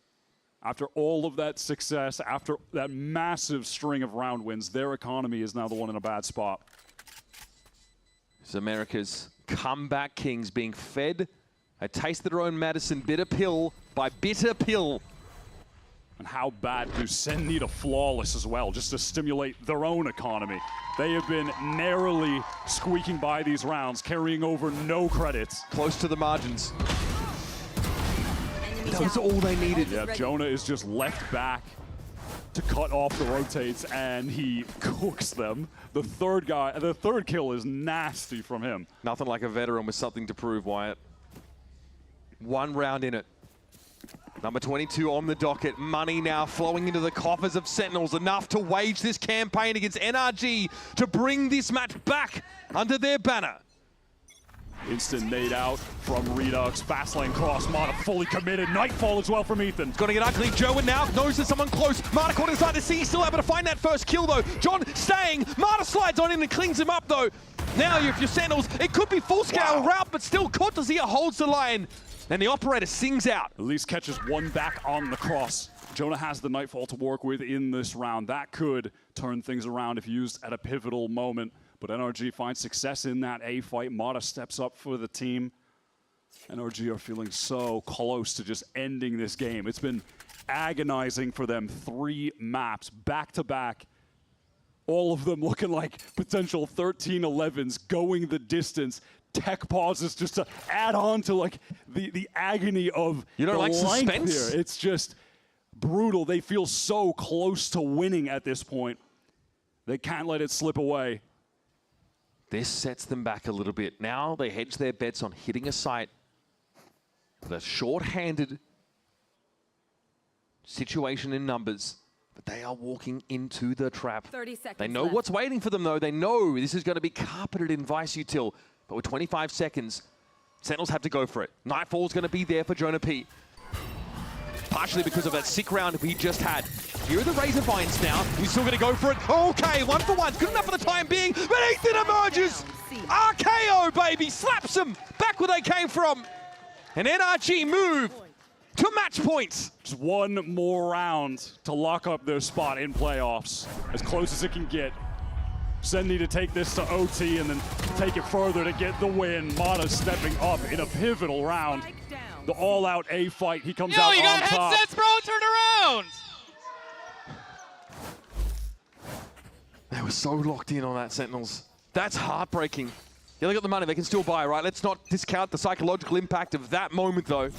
[SPEAKER 18] After all of that success, after that massive string of round wins, their economy is now the one in a bad spot.
[SPEAKER 2] It's America's comeback kings being fed a taste of their own medicine, bitter pill by bitter pill.
[SPEAKER 18] And how bad do SEN need a flawless as well, just to stimulate their own economy? They have been narrowly squeaking by these rounds, carrying over no credits.
[SPEAKER 2] Close to the margins. That was all they needed.
[SPEAKER 18] Yeah, Jonah is just left back to cut off the rotates, and he cooks them. The third kill is nasty from him.
[SPEAKER 2] Nothing like a veteran with something to prove, Wyatt. 1 round in it. Number 22 on the docket. Money now flowing into the coffers of Sentinels. Enough to wage this campaign against NRG to bring this match back under their banner.
[SPEAKER 18] Instant nade out from Redux. Fast lane cross. Mata fully committed. Nightfall as well from Ethan.
[SPEAKER 2] It's going to get ugly. Joe now knows there's someone close. Mata caught inside the sea. Still able to find that first kill though. John staying. Mata slides on in and cleans him up though. Now if you're Sentinels, it could be full scale route, but still Cortezia holds the line. And the operator sings out.
[SPEAKER 18] At least catches one back on the cross. Jonah has the Nightfall to work with in this round. That could turn things around if used at a pivotal moment. But NRG finds success in that A fight. Mata steps up for the team. NRG are feeling so close to just ending this game. It's been agonizing for them. 3 maps back to back. All of them looking like potential 13-11s going the distance. Tech pauses just to add on to like the agony of
[SPEAKER 2] you don't like suspense
[SPEAKER 18] here. It's just brutal. They feel so close to winning at this point. They can't let it slip away.
[SPEAKER 2] This sets them back a little bit. Now they hedge their bets on hitting a site with a short-handed situation in numbers, but they are walking into the trap.
[SPEAKER 8] 30 seconds
[SPEAKER 2] they know
[SPEAKER 8] left.
[SPEAKER 2] what's waiting for them though. They know this is going to be carpeted in Vice Util. But with 25 seconds, Sentinels have to go for it. Nightfall's going to be there for Jonah P. Partially because of that sick round we just had. Here are the Razor Vines now. He's still going to go for it. Okay, 1 for 1. Good enough for the time being. But Ethan emerges. RKO, baby. Slaps them back where they came from. And NRG move to match points.
[SPEAKER 18] Just 1 more round to lock up their spot in playoffs. As close as it can get. SEN need to take this to OT and then take it further to get the win. Mata stepping up in a pivotal round. The all-out A fight. He comes out on top.
[SPEAKER 7] You got headsets, bro. Turn around.
[SPEAKER 2] They were so locked in on that, Sentinels. That's heartbreaking. Yeah, they got the money. They can still buy, right? Let's not discount the psychological impact of that moment, though.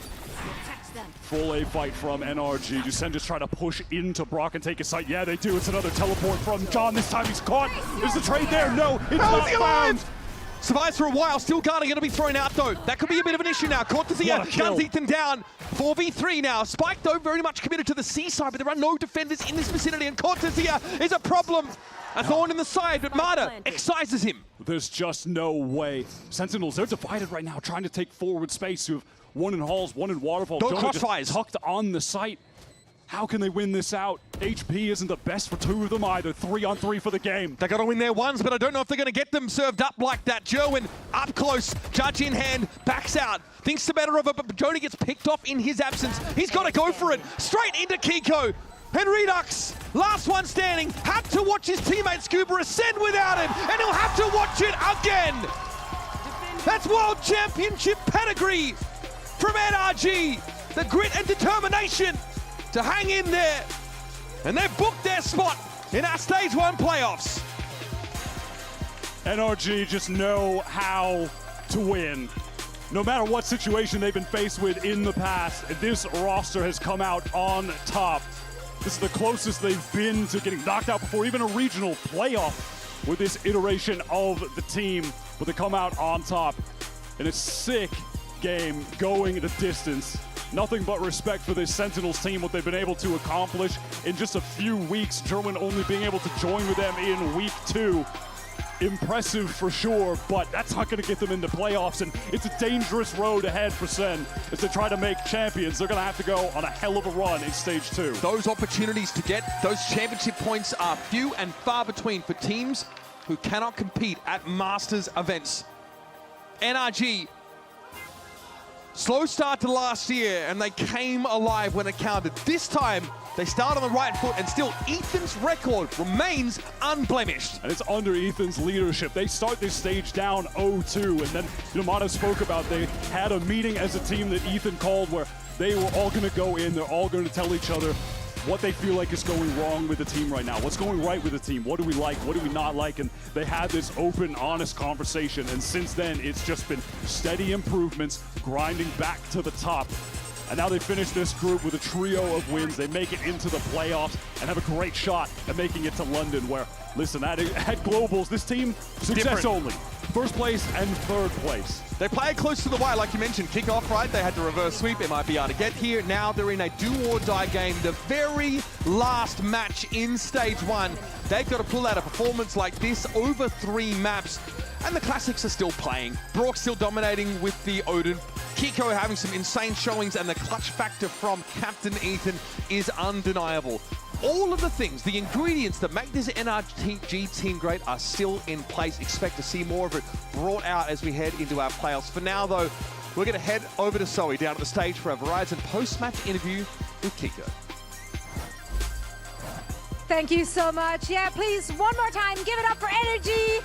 [SPEAKER 18] Full A fight from NRG. SEN just trying to push into Brock and take his site. Yeah, they do. It's another teleport from John. This time he's caught. Is the trade there? No, it's not found.
[SPEAKER 2] Survives for a while. Still Garner going to be thrown out, though. That could be a bit of an issue now. Cortezia guns Ethan down. 4v3 now. Spike, though, very much committed to the seaside, but there are no defenders in this vicinity, and Cortezia is a problem. A thorn in the side, but Mata excises him.
[SPEAKER 18] There's just no way. Sentinels, they're divided right now, trying to take forward space. You have 1 in Halls, 1 in Waterfall.
[SPEAKER 2] No crossfires.
[SPEAKER 18] Tucked on the site. How can they win this out? HP isn't the best for 2 of them either. 3-on-3 for the game.
[SPEAKER 2] They got to win their ones, but I don't know if they're going to get them served up like that. Jerwin up close, judge in hand, backs out. Thinks the better of it, but Jody gets picked off in his absence. He's got to go for it. Straight into Kiko. And Redux, last one standing, had to watch his teammate Scuba ascend without him, and he'll have to watch it again. That's World Championship pedigree from NRG. The grit and determination to hang in there. And they've booked their spot in our Stage 1 playoffs.
[SPEAKER 18] NRG just know how to win. No matter what situation they've been faced with in the past, this roster has come out on top. This is the closest they've been to getting knocked out before even a regional playoff with this iteration of the team. But they come out on top in a sick game going the distance. Nothing but respect for this Sentinels team, what they've been able to accomplish in just a few weeks. German only being able to join with them in week 2. Impressive for sure, but that's not going to get them into playoffs, and it's a dangerous road ahead for SEN as they try to make champions. They're going to have to go on a hell of a run in Stage 2.
[SPEAKER 2] Those opportunities to get those championship points are few and far between for teams who cannot compete at Masters events. NRG, slow start to last year, and they came alive when it counted. This time, they start on the right foot, and still Ethan's record remains unblemished.
[SPEAKER 18] And it's under Ethan's leadership. They start this stage down 0-2, and then Mata spoke about they had a meeting as a team that Ethan called where they were all going to go in, they're all going to tell each other what they feel like is going wrong with the team right now. What's going right with the team? What do we like? What do we not like? And they had this open, honest conversation. And since then, it's just been steady improvements, grinding back to the top. And now they finish this group with a trio of wins. They make it into the playoffs and have a great shot at making it to London where, listen, at Globals, this team, success only. First place and third place.
[SPEAKER 24] They play it close to the wire, like you mentioned. Kickoff, right? They had to reverse sweep MIBR to get here. Now they're in a do-or-die game. The very last match in Stage 1. They've got to pull out a performance like this over 3 maps. And the classics are still playing. Brock still dominating with the Odin. Kiko having some insane showings, and the clutch factor from Captain Ethan is undeniable. All of the things, the ingredients that make this NRG team great are still in place. Expect to see more of it brought out as we head into our playoffs. For now, though, we're going to head over to Zoe down at the stage for a Verizon post-match interview with Kiko.
[SPEAKER 5] Thank you so much. Yeah, please, one more time, give it up for NRG,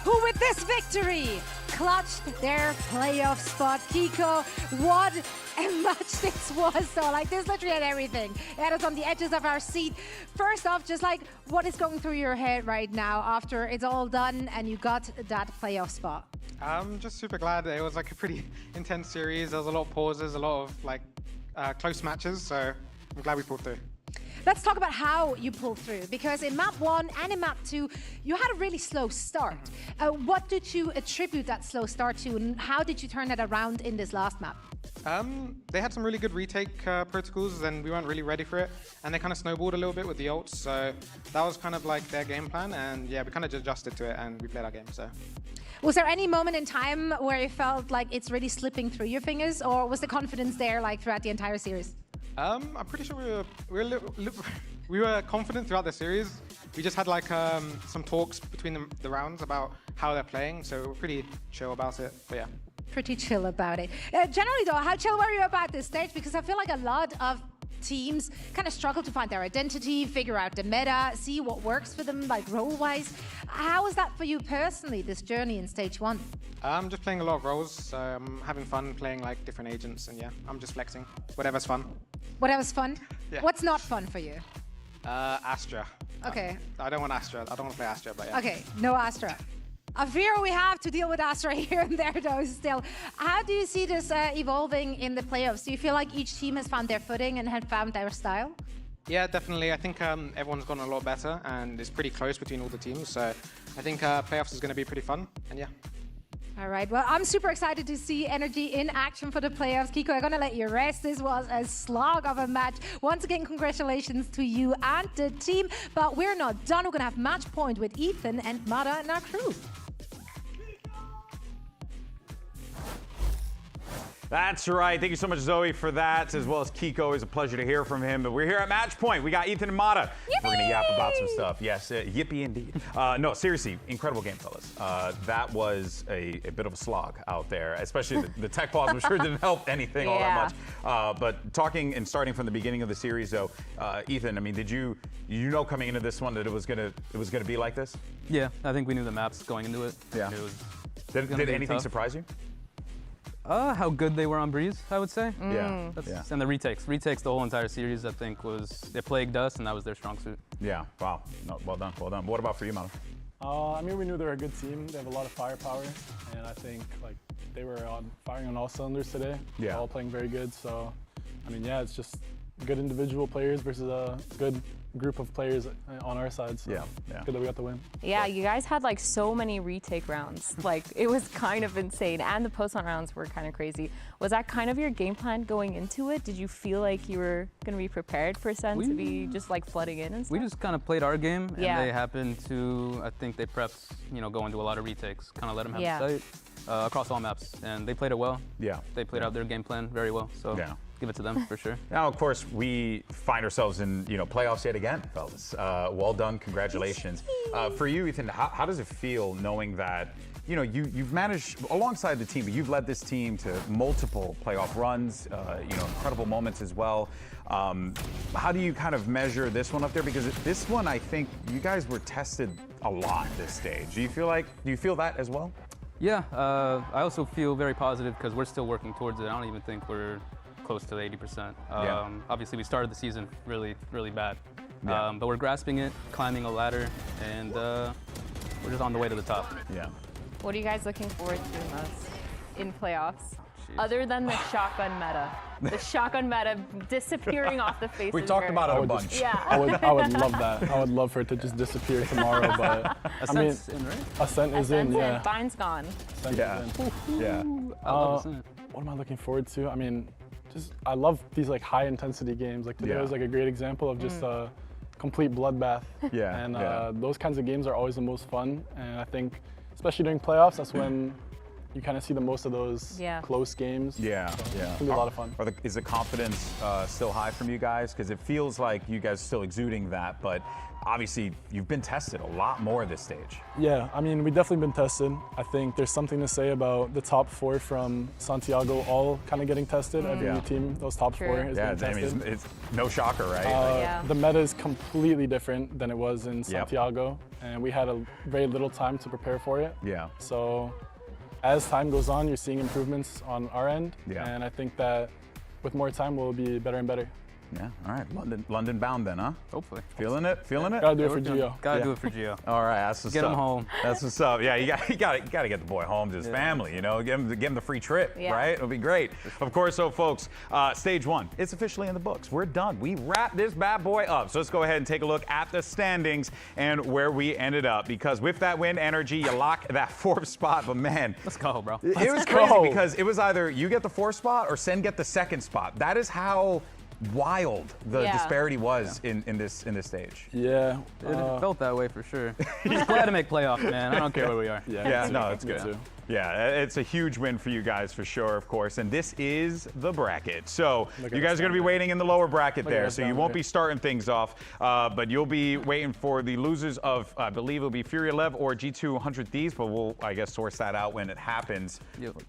[SPEAKER 5] who with this victory clutched their playoff spot. Kiko, what a match this was. So, like, this literally had everything. It had us on the edges of our seat. First off, just like, what is going through your head right now after it's all done and you got that playoff spot?
[SPEAKER 15] I'm just super glad. It was like a pretty intense series. There was a lot of pauses, a lot of like close matches. So I'm glad we pulled through.
[SPEAKER 5] Let's talk about how you pulled through, because in map 1 and in map 2, you had a really slow start. What did you attribute that slow start to, and how did you turn that around in this last map?
[SPEAKER 15] They had some really good retake protocols, and we weren't really ready for it. And they kind of snowballed a little bit with the ults, so that was kind of like their game plan. And yeah, we kind of just adjusted to it, and we played our game, so.
[SPEAKER 5] Was there any moment in time where you felt like it's really slipping through your fingers, or was the confidence there like throughout the entire series?
[SPEAKER 15] I'm pretty sure we were confident throughout the series. We just had like some talks between the rounds about how they're playing, so we're pretty chill about it. But yeah.
[SPEAKER 5] Pretty chill about it. Generally though, how chill were you about this stage? Because I feel like a lot of teams kind of struggle to find their identity, figure out the meta, see what works for them, like role-wise. How was that for you personally, this journey in Stage 1?
[SPEAKER 15] I'm just playing a lot of roles, so I'm having fun playing like different agents, and yeah, I'm just flexing. Whatever's fun.
[SPEAKER 5] Whatever's fun?
[SPEAKER 15] Yeah.
[SPEAKER 5] What's not fun for you?
[SPEAKER 15] Astra.
[SPEAKER 5] Okay.
[SPEAKER 15] I don't want Astra. I don't want to play Astra, but yeah.
[SPEAKER 5] Okay, no Astra. I fear we have to deal with Astra here and there though still. How do you see this evolving in the playoffs? Do you feel like each team has found their footing and had found their style?
[SPEAKER 15] Yeah, definitely. I think everyone's gotten a lot better, and it's pretty close between all the teams. So I think playoffs is going to be pretty fun, and yeah.
[SPEAKER 5] All right, well, I'm super excited to see NRG in action for the playoffs. Kiko, I'm going to let you rest. This was a slog of a match. Once again, congratulations to you and the team. But we're not done. We're going to have match point with Ethan and Mada and our crew.
[SPEAKER 1] That's right. Thank you so much, Zoe, for that, as well as Kiko. It's a pleasure to hear from him. But we're here at Match Point. We got Ethan and Mada. Yippee! We're going to yap about some stuff. Yes, yippee indeed. No, seriously, incredible game, fellas. That was a bit of a slog out there, especially the tech pause. I'm sure didn't help anything all that much. But talking and starting from the beginning of the series, though, Ethan, I mean, did you know coming into this one that it was gonna be like this?
[SPEAKER 19] Yeah, I think we knew the maps going into it.
[SPEAKER 1] Yeah. Did anything surprise you?
[SPEAKER 19] How good they were on Breeze, I would say.
[SPEAKER 1] Yeah.
[SPEAKER 19] And the retakes. Retakes the whole entire series, I think, they plagued us, and that was their strong suit.
[SPEAKER 1] Yeah, wow. No, well done, well done. What about for you, Mano?
[SPEAKER 21] I mean, we knew they were a good team. They have a lot of firepower, and I think like they were firing on all cylinders today.
[SPEAKER 1] Yeah.
[SPEAKER 21] They're all playing very good, so, I mean, yeah, it's just good individual players versus a good group of players on our side, so good that we got the win.
[SPEAKER 3] Yeah, you guys had like so many retake rounds. Like it was kind of insane, and the post-hunt rounds were kind of crazy. Was that kind of your game plan going into it? Did you feel like you were going to be prepared for SEN to be just like flooding in and stuff?
[SPEAKER 19] We just kind of played our game, and they happened to, I think they prepped, go into a lot of retakes, kind of let them have the sight across all maps, and they played it well.
[SPEAKER 1] Yeah.
[SPEAKER 19] They played out their game plan very well, so give it to them for sure.
[SPEAKER 1] Now, of course, we find ourselves in playoffs yet again, fellas. Well done, congratulations. For you, Ethan, how does it feel knowing that you've managed alongside the team, but you've led this team to multiple playoff runs, incredible moments as well. How do you kind of measure this one up there? Because this one, I think you guys were tested a lot this stage. Do you feel that as well?
[SPEAKER 19] Yeah, I also feel very positive because we're still working towards it. I don't even think we're close to 80%. Obviously, we started the season really, really bad. But we're grasping it, climbing a ladder, and we're just on the way to the top.
[SPEAKER 1] Yeah.
[SPEAKER 3] What are you guys looking forward to most in playoffs? Other than the shotgun meta. The shotgun meta disappearing off the face.
[SPEAKER 1] We talked about it a bunch.
[SPEAKER 3] Yeah.
[SPEAKER 21] I would love that. I would love for it to just disappear tomorrow, but I mean,
[SPEAKER 19] Ascent's in, right?
[SPEAKER 21] Ascent is in, yeah.
[SPEAKER 3] Bine's gone.
[SPEAKER 21] Ascent
[SPEAKER 1] Yeah.
[SPEAKER 21] is in.
[SPEAKER 1] Yeah.
[SPEAKER 19] I love Ascent.
[SPEAKER 21] What am I looking forward to? I mean, I love these like high intensity games. Like today was like a great example of just a complete bloodbath.
[SPEAKER 1] Yeah.
[SPEAKER 21] And those kinds of games are always the most fun. And I think, especially during playoffs, that's when you kind of see the most of those close games.
[SPEAKER 1] Yeah,
[SPEAKER 21] so
[SPEAKER 1] yeah.
[SPEAKER 21] It's gonna be a lot of fun.
[SPEAKER 1] Is the confidence still high from you guys? Because it feels like you guys are still exuding that, but obviously you've been tested a lot more at this stage.
[SPEAKER 21] Yeah, I mean, we've definitely been tested. I think there's something to say about the top 4 from Santiago all kind of getting tested. Every new team, those top 4 is getting tested.
[SPEAKER 1] I mean, it's no shocker, right?
[SPEAKER 21] The meta is completely different than it was in Santiago, and we had a very little time to prepare for it.
[SPEAKER 1] Yeah.
[SPEAKER 21] So as time goes on, you're seeing improvements on our end, and I think that with more time, we'll be better and better.
[SPEAKER 1] Yeah, all right. London bound then, huh?
[SPEAKER 19] Hopefully.
[SPEAKER 1] Feeling it? Feeling it?
[SPEAKER 21] Gotta do it for Gio.
[SPEAKER 19] Gotta do it for Gio.
[SPEAKER 1] All right, that's what's up.
[SPEAKER 19] Get him home.
[SPEAKER 1] That's what's up. Yeah, you got to get the boy home to his family, you know, give him the free trip, right? It'll be great. Of course, so folks, stage 1, it's officially in the books. We're done. We wrapped this bad boy up. So let's go ahead and take a look at the standings and where we ended up, because with that win, NRG, you lock that 4th spot, but man.
[SPEAKER 19] Let's go, bro.
[SPEAKER 1] It was crazy because it was either you get the 4th spot or SEN get the 2nd spot. That is how wild the disparity was in this stage.
[SPEAKER 21] Yeah,
[SPEAKER 19] it felt that way for sure. Just glad to make playoffs, man. I don't care where we are.
[SPEAKER 1] Yeah, no, it's good too. Yeah, it's a huge win for you guys for sure, of course. And this is the bracket. So you guys are going to be waiting in the lower bracket there. So you won't be starting things off, but you'll be waiting for the losers of, I believe it'll be FURIA Lev or G2 100 Thieves, but we'll, I guess, source that out when it happens.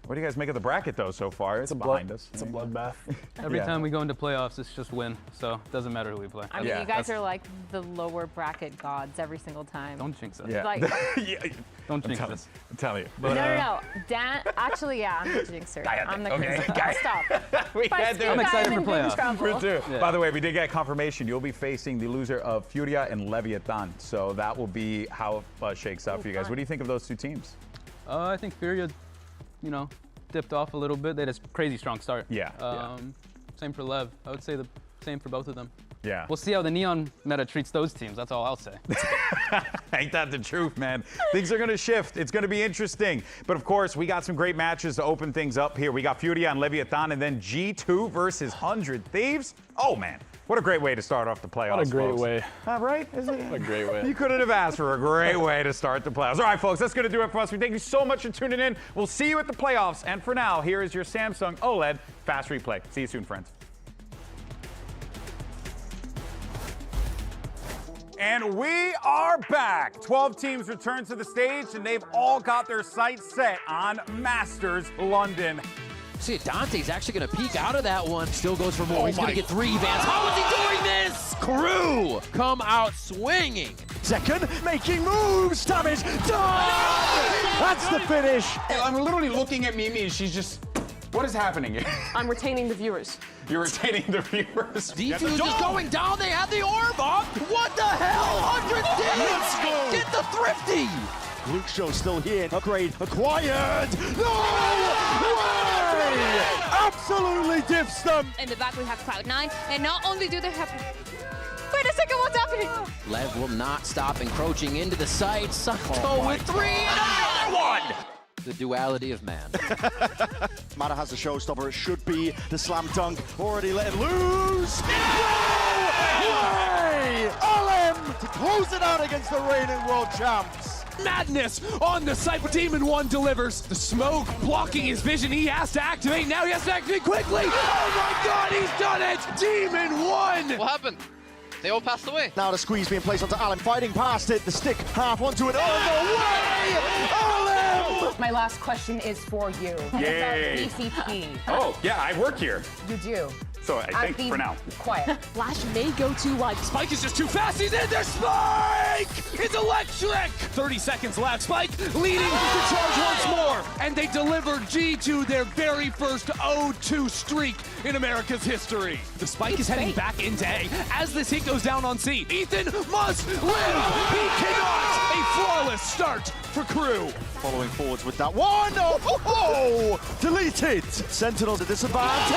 [SPEAKER 1] What do you guys make of the bracket, though, so far? It's behind us.
[SPEAKER 21] It's a bloodbath.
[SPEAKER 19] Every time we go into playoffs, it's just win. So it doesn't matter who we play.
[SPEAKER 3] I mean, you guys are like the lower bracket gods every single time.
[SPEAKER 19] Don't jinx us.
[SPEAKER 1] Yeah.
[SPEAKER 3] Like,
[SPEAKER 19] don't jinx us.
[SPEAKER 1] I'm telling you.
[SPEAKER 3] But, no. Dan, actually, I'm the jinxer. I'm the
[SPEAKER 1] okay.
[SPEAKER 3] Stop.
[SPEAKER 19] I'm excited for playoffs.
[SPEAKER 1] Me too. Yeah. By the way, we did get confirmation. You'll be facing the loser of FURIA and Leviatán. So that will be how it shakes out for you guys. What do you think of those two teams?
[SPEAKER 19] I think FURIA, dipped off a little bit. They had a crazy strong start.
[SPEAKER 1] Yeah.
[SPEAKER 19] Same for Lev. I would say the same for both of them.
[SPEAKER 1] Yeah.
[SPEAKER 19] We'll see how the Neon meta treats those teams. That's all I'll say.
[SPEAKER 1] Ain't that the truth, man? Things are going to shift. It's going to be interesting. But, of course, we got some great matches to open things up here. We got FURIA and Leviatán, and then G2 versus 100 Thieves. Oh, man. What a great way to start off the playoffs,
[SPEAKER 21] What a great
[SPEAKER 1] folks.
[SPEAKER 21] way.
[SPEAKER 1] Right? Is it?
[SPEAKER 21] What a great way.
[SPEAKER 1] You couldn't have asked for a great way to start the playoffs. All right, folks, that's going to do it for us. We thank you so much for tuning in. We'll see you at the playoffs. And for now, here is your Samsung OLED Fast Replay. See you soon, friends. And we are back. 12 teams return to the stage, and they've all got their sights set on Masters London.
[SPEAKER 10] See, Dante's actually going to peek out of that one. Still goes for more. He's going to get 3 events. How is he doing this? Crew come out swinging.
[SPEAKER 23] Second, making moves. Damage done. That's the finish.
[SPEAKER 1] I'm literally looking at Mimi, and she's just, what is happening here?
[SPEAKER 11] I'm retaining the viewers.
[SPEAKER 1] You're retaining the viewers.
[SPEAKER 10] Defuse is going down. They have the orb up. What the hell? 100
[SPEAKER 23] Let's go.
[SPEAKER 10] Get the thrifty.
[SPEAKER 23] Luke Show still here. Upgrade acquired. No way! Absolutely diffs them.
[SPEAKER 4] In the back we have Cloud9, and not only do they have... Wait a second, what's happening?
[SPEAKER 10] Lev will not stop encroaching into the site. Santo with 3 and another one. The duality of man.
[SPEAKER 23] Mata has the showstopper. It should be the slam dunk. Already let him loose. No way! LM to close it out against the reigning world champs.
[SPEAKER 14] Madness on the site, but Demon 1 delivers. The smoke blocking his vision. He has to activate. Now he has to activate quickly. Oh my God, he's done it. Demon 1.
[SPEAKER 7] What happened? They all passed away.
[SPEAKER 23] Now the squeeze being placed onto Alan, fighting past it. The stick half onto it. Oh, no way! LM!
[SPEAKER 11] My last question is for you.
[SPEAKER 1] Yay.
[SPEAKER 11] It's about VCT.
[SPEAKER 1] Oh, yeah, I work here.
[SPEAKER 11] You do.
[SPEAKER 1] So I think for now.
[SPEAKER 11] Quiet.
[SPEAKER 8] Flash may go too wide.
[SPEAKER 14] Spike is just too fast. He's in there. Spike! It's electric. 30 seconds left. Spike leading to charge once more. and they deliver G2 their very first 0-2 streak in America's history. The spike is heading back into A as this hit goes down on C. Ethan must live. He cannot. A flawless start for Crew.
[SPEAKER 23] Following forwards with that one. Oh, deleted. Sentinels at disadvantage.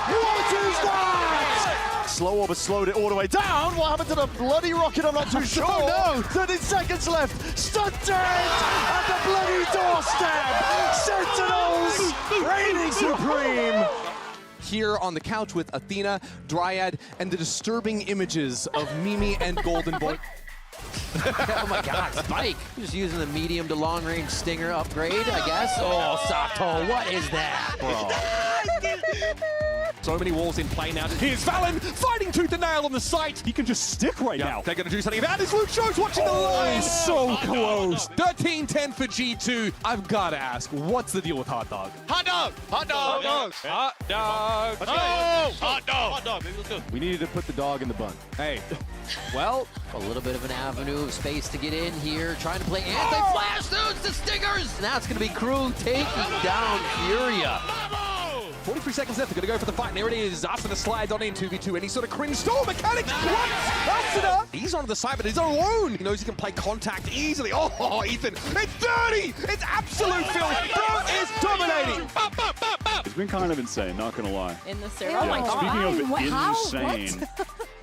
[SPEAKER 23] What is that? Slow Orb slowed it all the way down. What happened to the bloody rocket? I'm not too sure. No, 30 seconds left. Stunted at the bloody doorstep. Sentinels reigning supreme.
[SPEAKER 24] Here on the couch with Athena, Dryad, and the disturbing images of Mimi and Golden Boy.
[SPEAKER 10] Oh my god, Spike! Just using the medium to long range stinger upgrade, I guess. Oh, Sato, what is that, bro?
[SPEAKER 14] So many walls in play now. Here's Valen fighting tooth and nail on the site.
[SPEAKER 18] He can just stick right now.
[SPEAKER 14] They're going to do something about this. Luke Show's watching the line. So close. 13-10 for G2. I've got to ask, what's the deal with Hot Dog?
[SPEAKER 7] Hot dog! Hot dog!
[SPEAKER 14] Hot Dog!
[SPEAKER 7] Let's go! Hot dog! Hot dog, maybe let's go.
[SPEAKER 24] We needed to put the dog in the bun.
[SPEAKER 14] Hey.
[SPEAKER 10] Well, a little bit of an avenue of space to get in here. Trying to play anti-flash dudes, the stingers. Now it's going to be Crew taking down FURIA.
[SPEAKER 14] 43 seconds left. They're going to go for the fight. And there it is. Asuna slides on in 2v2. Any sort of cringe storm mechanics. Asuna! He's on the side, but he's alone. He knows he can play contact easily. Oh, Ethan. It's dirty. It's absolute filth. Bro is dominating.
[SPEAKER 18] It's been kind of insane, not gonna lie.
[SPEAKER 3] In the server.
[SPEAKER 18] Yeah,
[SPEAKER 3] Oh my god.
[SPEAKER 18] speaking of insane.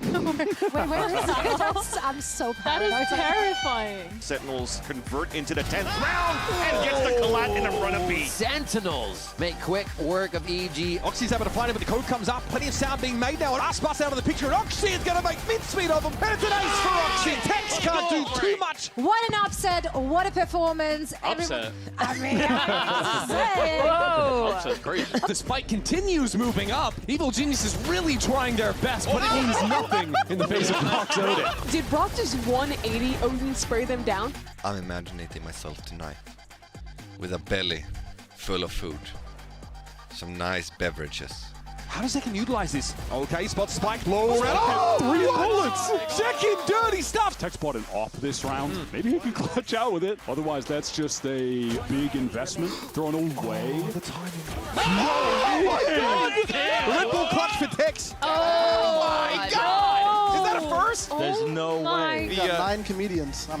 [SPEAKER 5] Wait, where is that? I'm so proud.
[SPEAKER 3] That is terrifying.
[SPEAKER 23] Sentinels convert into the 10th round and gets the collat in the front of B.
[SPEAKER 10] Sentinels make quick work of EG.
[SPEAKER 14] Oxy's able to find him, but the code comes up. Plenty of sound being made now, and Aspas out of the picture. And Oxy is going to make mincemeat of him. And it's an ace for Oxy. Tex can't do too much.
[SPEAKER 5] What an upset. What a performance.
[SPEAKER 7] Upset.
[SPEAKER 5] I mean, I say.
[SPEAKER 3] Whoa.
[SPEAKER 7] Upset's crazy.
[SPEAKER 14] The spike continues moving up. Evil Genius is really trying their best, but it means nothing in the face of Brock's Odin.
[SPEAKER 11] Did Brock just 180 Odin spray them down?
[SPEAKER 6] I'm imagining myself tonight with a belly full of food, some nice beverages.
[SPEAKER 14] How does Zekin utilize this? Okay, spot spike, low red. Oh, 3 bullets! Zekin, dirty stuff!
[SPEAKER 18] Tech spot an off this round. Maybe he can clutch out with it. Otherwise, that's just a big investment thrown away.
[SPEAKER 14] The timing. Oh my god! Red Bull clutch for Tex.
[SPEAKER 3] Oh my god!
[SPEAKER 14] Is that a first?
[SPEAKER 23] There's no way.
[SPEAKER 5] We got 9 comedians. I'm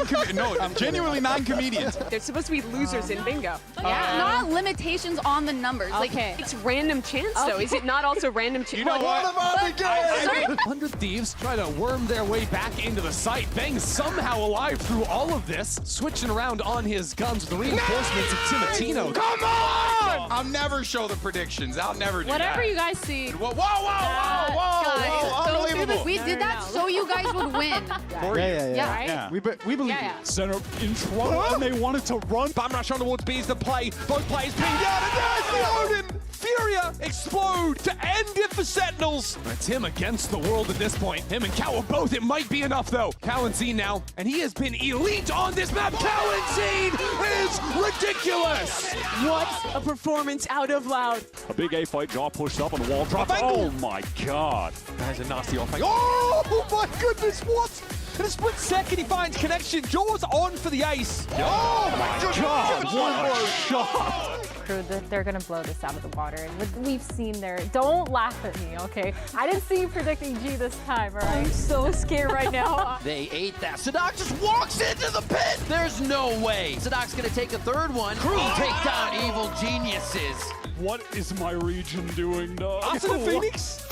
[SPEAKER 5] kidding.
[SPEAKER 14] No, genuinely 9 comedians.
[SPEAKER 11] They're supposed to be losers in bingo.
[SPEAKER 4] Yeah, not limitations on the numbers.
[SPEAKER 11] Okay. It's random chance, though. Is it not also random chance?
[SPEAKER 14] You know what?
[SPEAKER 23] about the game?
[SPEAKER 14] 100 Thieves try to worm their way back into the site. Bang somehow alive through all of this. Switching around on his guns with the reinforcements of Timatino. Come on! I'll never show the predictions. I'll never do
[SPEAKER 3] Whatever
[SPEAKER 14] that.
[SPEAKER 3] you guys see.
[SPEAKER 14] Whoa, whoa, whoa, whoa, whoa. Unbelievable.
[SPEAKER 4] We did that so you guys would win.
[SPEAKER 5] Yeah.
[SPEAKER 14] Right?
[SPEAKER 23] We believe
[SPEAKER 3] Yeah.
[SPEAKER 18] Center in trouble, and they wanted to run.
[SPEAKER 14] Bomb rush on towards B is the play. Both players pinged out, and there's the Odin! FURIA explode to end it for Sentinels. It's him against the world at this point. Him and Cow are both. It might be enough, though. Cow9 now, and he has been elite on this map. Cow9 is ridiculous.
[SPEAKER 11] What a performance out of Loud.
[SPEAKER 18] A big A fight, jaw pushed up on the wall, dropped. Oh my god.
[SPEAKER 14] That is a nasty off. Oh my goodness, what? In a split second, he finds connection. Jaws on for the ace. Oh my god,
[SPEAKER 18] What a shot.
[SPEAKER 3] Crew, they're gonna blow this out of the water. And we've seen their. Don't laugh at me, okay? I didn't see you predicting G this time, all right? I'm so scared right now.
[SPEAKER 10] They ate that. Sadak just walks into the pit. There's no way. Sadak's going to take a third one. Crew take down Evil Geniuses.
[SPEAKER 18] What is my region doing now?
[SPEAKER 14] Asuna Phoenix?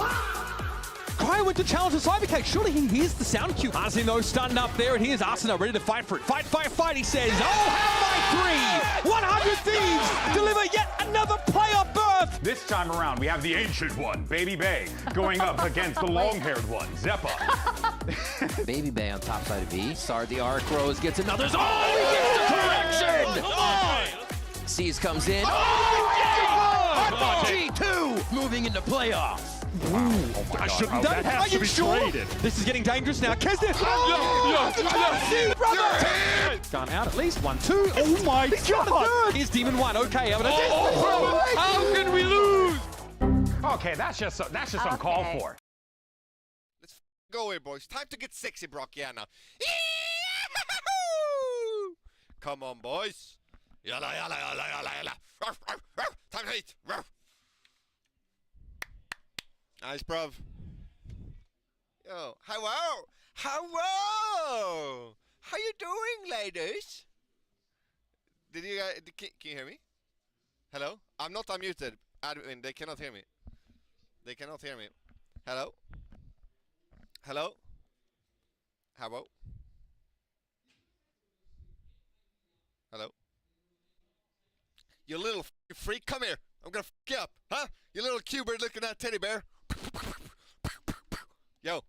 [SPEAKER 14] Cryo went to challenge the Cybercake. Surely he hears the sound cue. Asuna though stunned up there, and here's Asuna ready to fight for it. Fight, fight, fight, he says. Oh, have my 3! 100 Thieves deliver yet another playoff berth!
[SPEAKER 1] This time around, we have the ancient one, Baby Bay, going up against the long-haired one, Zeppa.
[SPEAKER 10] Baby Bay on top side of B. Start the arc rose, gets another. Oh, he gets the correction! Seas comes in. Oh, G2 moving into playoffs.
[SPEAKER 14] I shouldn't have done that. Are you sure?
[SPEAKER 18] traded.
[SPEAKER 14] This is getting dangerous now. Keston! Gone out at least. 1, 2.
[SPEAKER 18] Oh my god!
[SPEAKER 14] Here's Demon 1. Okay, I'm gonna
[SPEAKER 7] How can we lose?
[SPEAKER 1] Okay, that's just uncalled for.
[SPEAKER 6] Let's go here, boys. Time to get sexy, Brockiana. Come on, boys. Yalla, yalla, yalla, yalla, yalla. Ruff, ruff, ruff. Time to eat. Ruff. Nice, bruv. Yo, hello. Hello. How you doing, ladies? Did you guys, can you hear me? Hello? I'm not unmuted. Admin, they cannot hear me. They cannot hear me. Hello? Hello? Hello? Hello? You little freak, come here. I'm gonna f you up, huh? You little Q-bird looking at teddy bear. Yo.